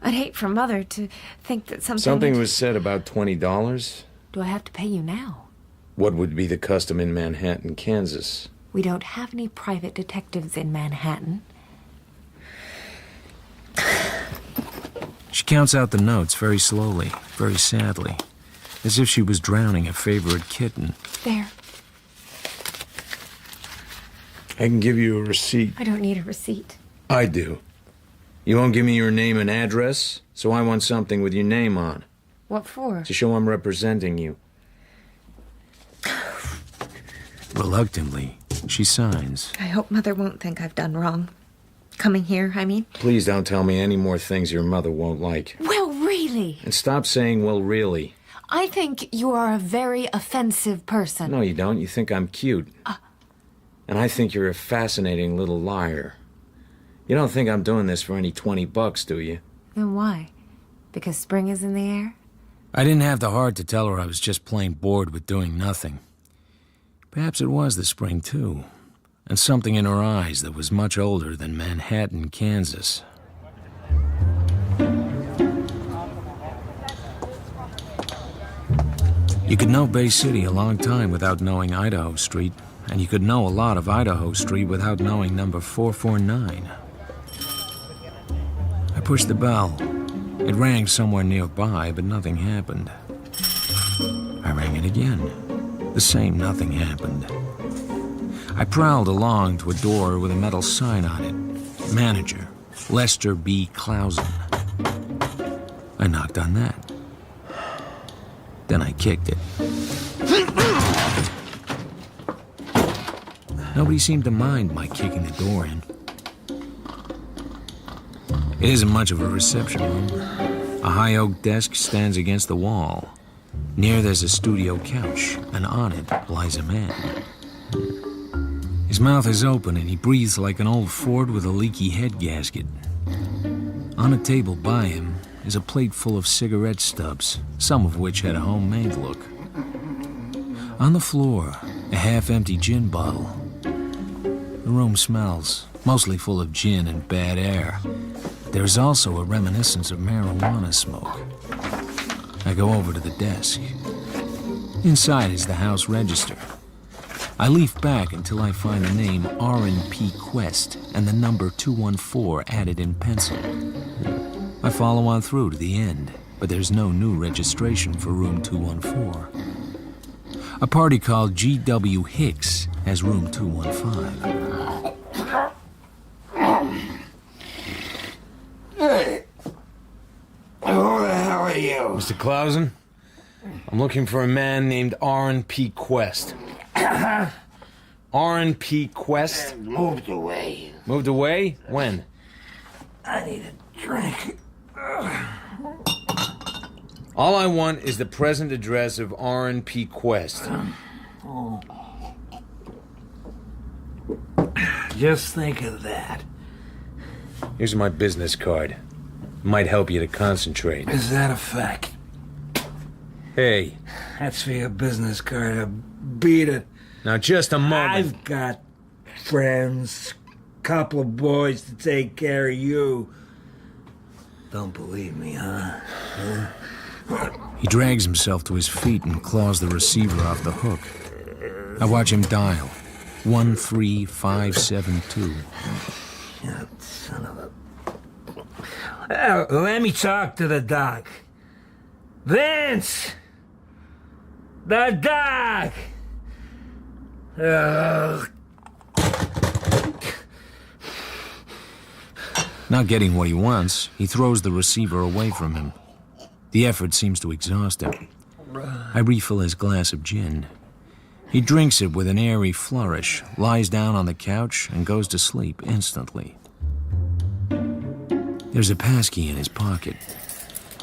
I'd hate for Mother to think that Something was said about $20. Do I have to pay you now? What would be the custom in Manhattan, Kansas? We don't have any private detectives in Manhattan. She counts out the notes very slowly, very sadly, as if she was drowning a favorite kitten. There. I can give you a receipt. I don't need a receipt. I do. You won't give me your name and address, so I want something with your name on. What for? To show I'm representing you. Reluctantly, she signs. I hope Mother won't think I've done wrong. Coming here, I mean. Please don't tell me any more things your mother won't like. Well, really? And stop saying, well, really. I think you are a very offensive person. No, you don't. You think I'm cute. And I think you're a fascinating little liar. You don't think I'm doing this for any $20, do you? Then why? Because spring is in the air? I didn't have the heart to tell her I was just plain bored with doing nothing. Perhaps it was the spring, too. And something in her eyes that was much older than Manhattan, Kansas. You could know Bay City a long time without knowing Idaho Street, and you could know a lot of Idaho Street without knowing number 449. I pushed the bell. It rang somewhere nearby, but nothing happened. I rang it again. The same nothing happened. I prowled along to a door with a metal sign on it. Manager, Lester B. Clausen. I knocked on that. Then I kicked it. Nobody seemed to mind my kicking the door in. It isn't much of a reception room. A high oak desk stands against the wall. Near there's a studio couch, and on it lies a man. His mouth is open and he breathes like an old Ford with a leaky head gasket. On a table by him is a plate full of cigarette stubs, some of which had a homemade look. On the floor, a half-empty gin bottle. The room smells, mostly full of gin and bad air. There is also a reminiscence of marijuana smoke. I go over to the desk. Inside is the house register. I leaf back until I find the name R&P Quest and the number 214 added in pencil. I follow on through to the end, but there's no new registration for room 214. A party called G.W. Hicks has room 215. Hey! Who the hell are you? Mr. Clausen? I'm looking for a man named R&P Quest. R&P Quest? Moved away. Moved away? When? I need a drink. All I want is the present address of R&P Quest. Just think of that. Here's my business card. Might help you to concentrate. Is that a fact? Hey. That's for your business card. I beat it. Now, just a moment. I've got friends, couple of boys to take care of you. Don't believe me, huh? He drags himself to his feet and claws the receiver off the hook. I watch him dial. 13572. You son of a... let me talk to the doc. Vince! The doc! Not getting what he wants, he throws the receiver away from him. The effort seems to exhaust him. I refill his glass of gin. He drinks it with an airy flourish, lies down on the couch, and goes to sleep instantly. There's a passkey in his pocket.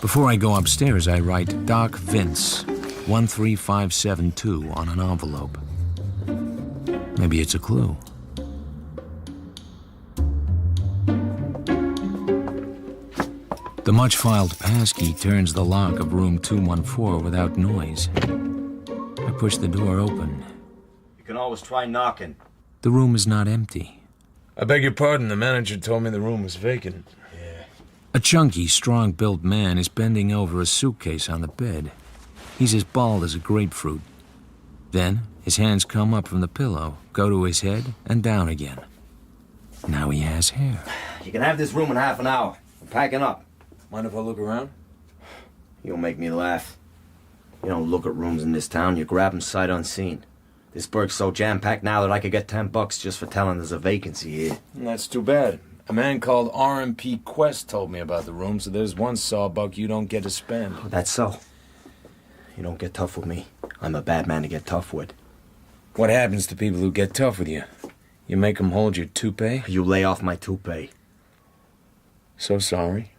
Before I go upstairs, I write Doc Vince, 13572 on an envelope. Maybe it's a clue. The much-filed passkey turns the lock of room 214 without noise. I push the door open. You can always try knocking. The room is not empty. I beg your pardon, the manager told me the room was vacant. A chunky, strong-built man is bending over a suitcase on the bed. He's as bald as a grapefruit. Then, his hands come up from the pillow, go to his head, and down again. Now he has hair. You can have this room in half an hour. I'm packing up. Mind if I look around? You'll make me laugh. You don't look at rooms in this town, you grab them sight unseen. This burg's so jam-packed now that I could get $10 just for telling there's a vacancy here. That's too bad. A man called R&P Quest told me about the room, so there's one sawbuck you don't get to spend. Oh, that's so. You don't get tough with me. I'm a bad man to get tough with. What happens to people who get tough with you? You make them hold your toupee? You lay off my toupee. So sorry.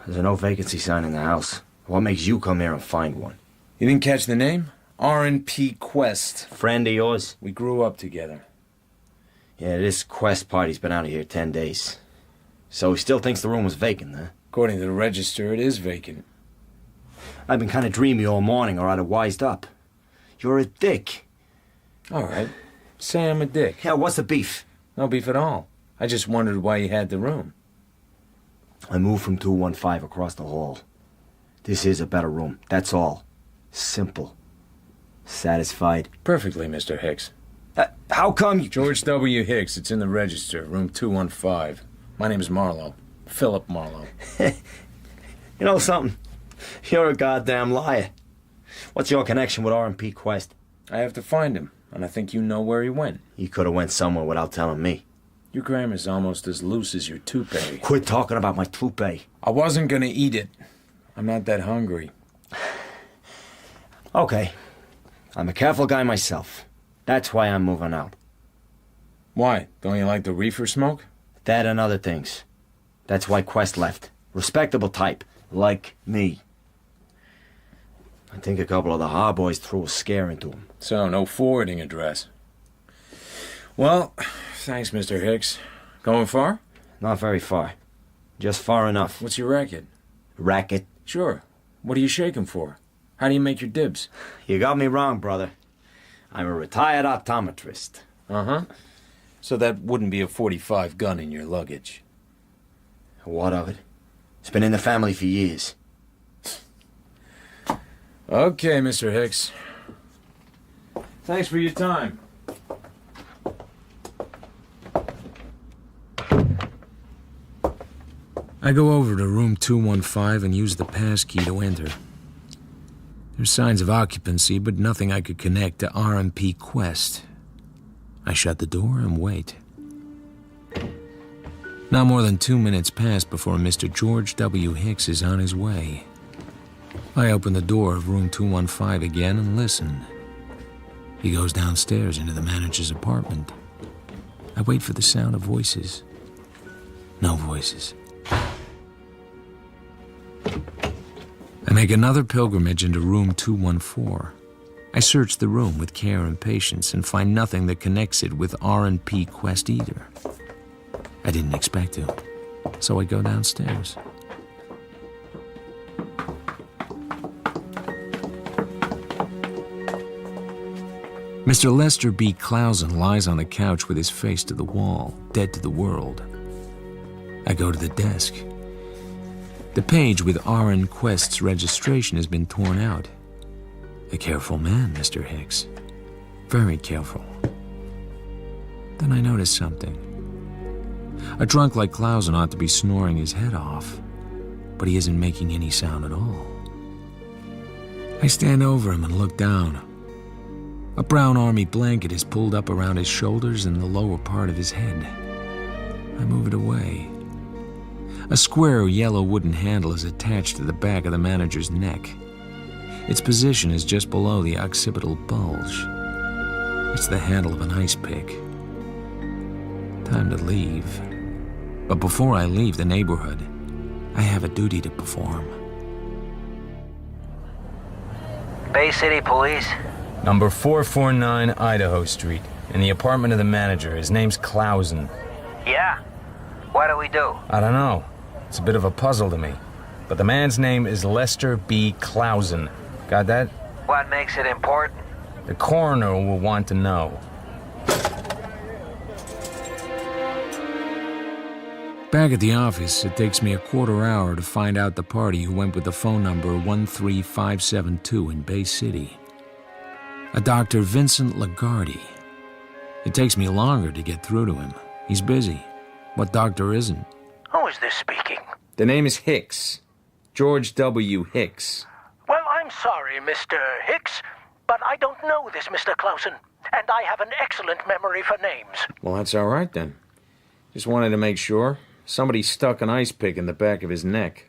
There's no vacancy sign in the house. What makes you come here and find one? You didn't catch the name? R&P Quest. Friend of yours? We grew up together. Yeah, this Quest party's been out of here 10 days. So he still thinks the room was vacant, huh? According to the register, it is vacant. I've been kind of dreamy all morning, or I'd have wised up. You're a dick. All right. Say I'm a dick. Yeah, what's the beef? No beef at all. I just wondered why you had the room. I moved from 215 across the hall. This is a better room, that's all. Simple. Satisfied? Perfectly, Mr. Hicks. How come you... George W. Hicks, it's in the register, room 215. My name is Marlowe. Philip Marlowe. You know something? You're a goddamn liar. What's your connection with R&P Quest? I have to find him, and I think you know where he went. He could have went somewhere without telling me. Your grammar's almost as loose as your toupee. Quit talking about my toupee. I wasn't gonna eat it. I'm not that hungry. Okay. I'm a careful guy myself. That's why I'm moving out. Why? Don't you like the reefer smoke? That and other things. That's why Quest left. Respectable type. Like me. I think a couple of the hard boys threw a scare into him. So, no forwarding address. Well, thanks, Mr. Hicks. Going far? Not very far. Just far enough. What's your racket? Racket? Sure. What are you shaking for? How do you make your dibs? You got me wrong, brother. I'm a retired optometrist. Uh-huh. So that wouldn't be a .45 gun in your luggage. What of it? It's been in the family for years. Okay, Mr. Hicks. Thanks for your time. I go over to room 215 and use the passkey to enter. There's signs of occupancy, but nothing I could connect to R&P Quest. I shut the door and wait. Not more than 2 minutes pass before Mr. George W. Hicks is on his way. I open the door of room 215 again and listen. He goes downstairs into the manager's apartment. I wait for the sound of voices. No voices. I make another pilgrimage into room 214. I search the room with care and patience and find nothing that connects it with R&P Quest either. I didn't expect to, so I go downstairs. Mr. Lester B. Clausen lies on the couch with his face to the wall, dead to the world. I go to the desk. The page with R.N. Quest's registration has been torn out. A careful man, Mr. Hicks. Very careful. Then I notice something. A drunk like Clausen ought to be snoring his head off, but he isn't making any sound at all. I stand over him and look down. A brown army blanket is pulled up around his shoulders and the lower part of his head. I move it away. A square yellow wooden handle is attached to the back of the manager's neck. Its position is just below the occipital bulge. It's the handle of an ice pick. Time to leave. But before I leave the neighborhood, I have a duty to perform. Bay City Police? Number 449 Idaho Street, in the apartment of the manager. His name's Clausen. Yeah. What do we do? I don't know. It's a bit of a puzzle to me. But the man's name is Lester B. Clausen. Got that? What makes it important? The coroner will want to know. Back at the office, it takes me a quarter hour to find out the party who went with the phone number 13572 in Bay City. A Dr. Vincent Lagarde. It takes me longer to get through to him. He's busy. What doctor isn't? Who is this speaking? The name is Hicks. George W. Hicks. Well, I'm sorry, Mr. Hicks, but I don't know this Mr. Clausen, and I have an excellent memory for names. Well, that's all right then. Just wanted to make sure. Somebody stuck an ice pick in the back of his neck.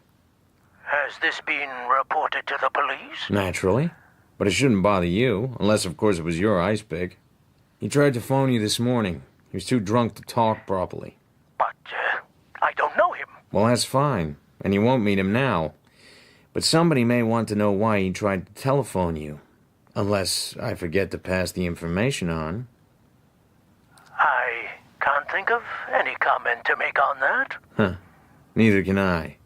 Has this been reported to the police? Naturally. But it shouldn't bother you, unless, of course, it was your ice pick. He tried to phone you this morning. He was too drunk to talk properly. But, I don't know him. Well, that's fine, and you won't meet him now. But somebody may want to know why he tried to telephone you. Unless I forget to pass the information on. I can't think of any comment to make on that. Huh. Neither can I.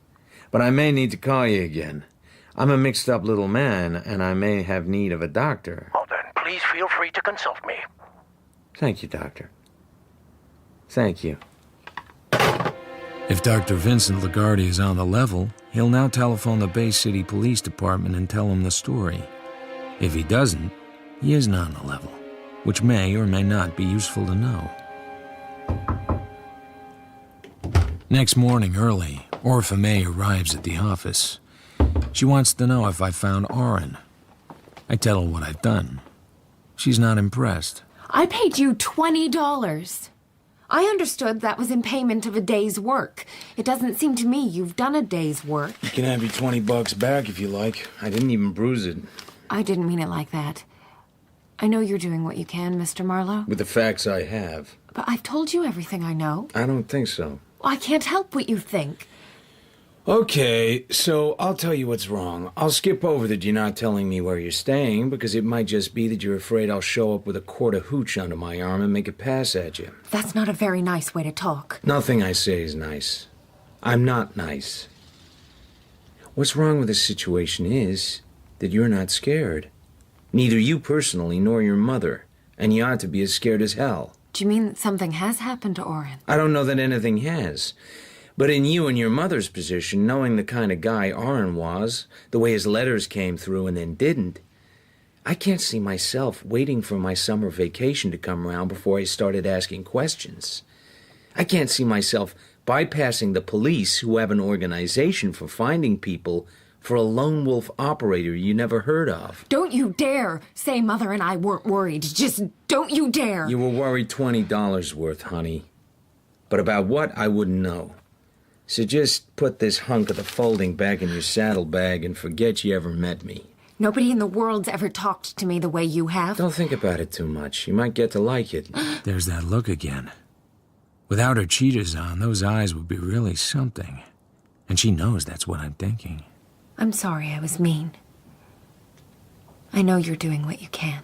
But I may need to call you again. I'm a mixed-up little man, and I may have need of a doctor. Well, then, please feel free to consult me. Thank you, Doctor. Thank you. If Dr. Vincent Lagarde is on the level, he'll now telephone the Bay City Police Department and tell them the story. If he doesn't, he isn't on the level, which may or may not be useful to know. Next morning early, Orpha May arrives at the office. She wants to know if I found Oren. I tell her what I've done. She's not impressed. I paid you $20. I understood that was in payment of a day's work. It doesn't seem to me you've done a day's work. You can have your $20 back if you like. I didn't even bruise it. I didn't mean it like that. I know you're doing what you can, Mr. Marlowe. With the facts I have. But I've told you everything I know. I don't think so. I can't help what you think. Okay, so I'll tell you what's wrong. I'll skip over that you're not telling me where you're staying, because it might just be that you're afraid I'll show up with a quart of hooch under my arm and make a pass at you. That's not a very nice way to talk. Nothing I say is nice. I'm not nice. What's wrong with the situation is that you're not scared. Neither you personally nor your mother, and you ought to be as scared as hell. Do you mean that something has happened to Oren? I don't know that anything has. But in you and your mother's position, knowing the kind of guy Oren was, the way his letters came through and then didn't, I can't see myself waiting for my summer vacation to come around before I started asking questions. I can't see myself bypassing the police, who have an organization for finding people, for a lone wolf operator you never heard of. Don't you dare say Mother and I weren't worried. Just don't you dare. You were worried $20 worth, honey. But about what, I wouldn't know. So just put this hunk of the folding back in your saddlebag and forget you ever met me. Nobody in the world's ever talked to me the way you have. Don't think about it too much. You might get to like it. There's that look again. Without her cheaters on, those eyes would be really something. And she knows that's what I'm thinking. I'm sorry I was mean. I know you're doing what you can.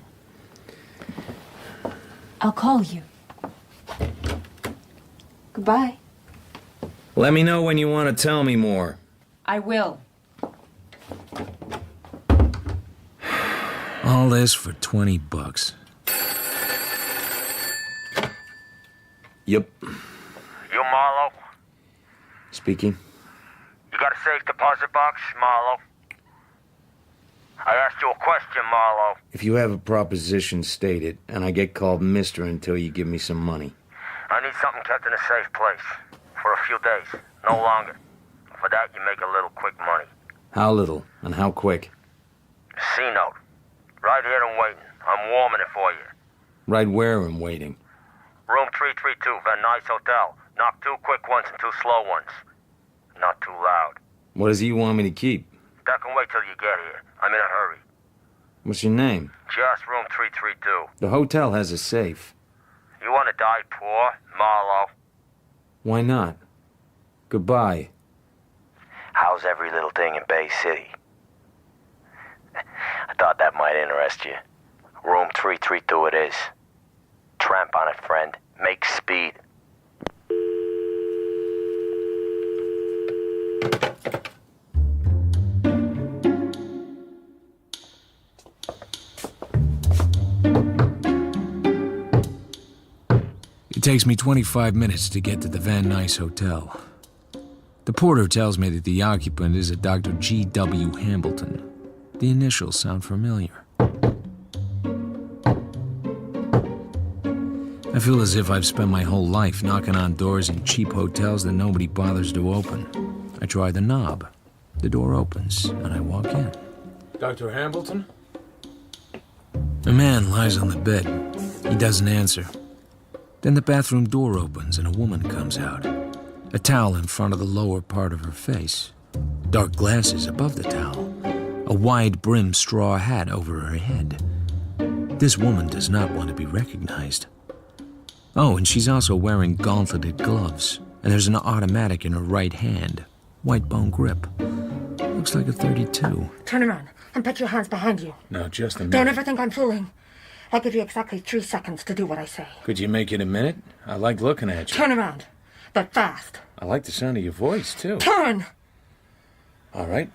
I'll call you. Goodbye. Let me know when you want to tell me more. I will. All this for $20. Yep. You Marlowe? Speaking. You got a safe deposit box, Marlowe? I asked you a question, Marlowe. If you have a proposition, state it, and I get called mister until you give me some money. I need something kept in a safe place. For a few days, no longer. For that, you make a little quick money. How little, and how quick? C-note. Right here and waiting. I'm warming it for you. Right where I'm waiting? Room 332, Van Nuys Hotel. Knock 2 quick ones and 2 slow ones. Not too loud. What does he want me to keep? That can wait till you get here. I'm in a hurry. What's your name? Just room 332. The hotel has a safe. You want to die poor, Marlowe? Why not? Goodbye. How's every little thing in Bay City? I thought that might interest you. Room 332 it is. Tramp on it, friend. Make speed. It takes me 25 minutes to get to the Van Nuys Hotel. The porter tells me that the occupant is a Dr. G.W. Hambleton. The initials sound familiar. I feel as if I've spent my whole life knocking on doors in cheap hotels that nobody bothers to open. I try the knob. The door opens, and I walk in. Dr. Hambleton? A man lies on the bed. He doesn't answer. Then the bathroom door opens and a woman comes out. A towel in front of the lower part of her face. Dark glasses above the towel. A wide-brimmed straw hat over her head. This woman does not want to be recognized. Oh, and she's also wearing gauntleted gloves. And there's an automatic in her right hand. White bone grip. Looks like a .32. Turn around and put your hands behind you. No, just a minute. Don't ever think I'm fooling. I'll give you exactly 3 seconds to do what I say. Could you make it a minute? I like looking at you. Turn around, but fast. I like the sound of your voice, too. Turn! All right.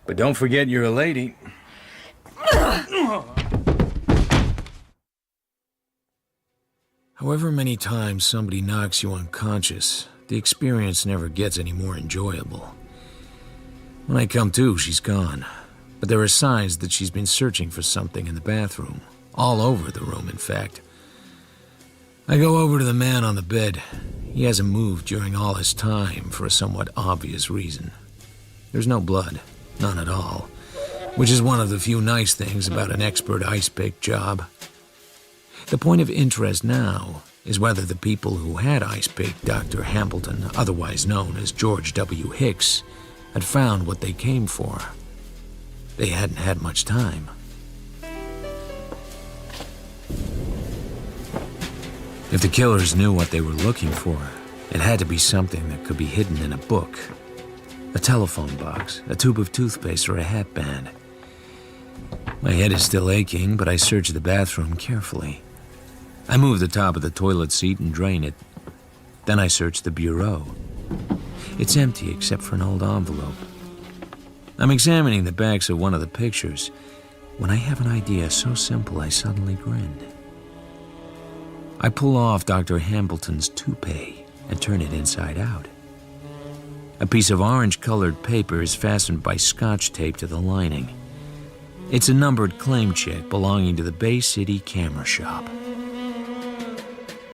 But don't forget you're a lady. However many times somebody knocks you unconscious, the experience never gets any more enjoyable. When I come to, she's gone. But there are signs that she's been searching for something in the bathroom. All over the room, in fact. I go over to the man on the bed. He hasn't moved during all this time for a somewhat obvious reason. There's no blood. None at all. Which is one of the few nice things about an expert ice pick job. The point of interest now is whether the people who had ice picked Dr. Hambleton, otherwise known as George W. Hicks, had found what they came for. They hadn't had much time. If the killers knew what they were looking for, it had to be something that could be hidden in a book. A telephone box, a tube of toothpaste, or a hatband. My head is still aching, but I search the bathroom carefully. I move the top of the toilet seat and drain it. Then I search the bureau. It's empty except for an old envelope. I'm examining the backs of one of the pictures when I have an idea so simple I suddenly grin. I pull off Dr. Hambleton's toupee and turn it inside out. A piece of orange-colored paper is fastened by scotch tape to the lining. It's a numbered claim check belonging to the Bay City Camera Shop.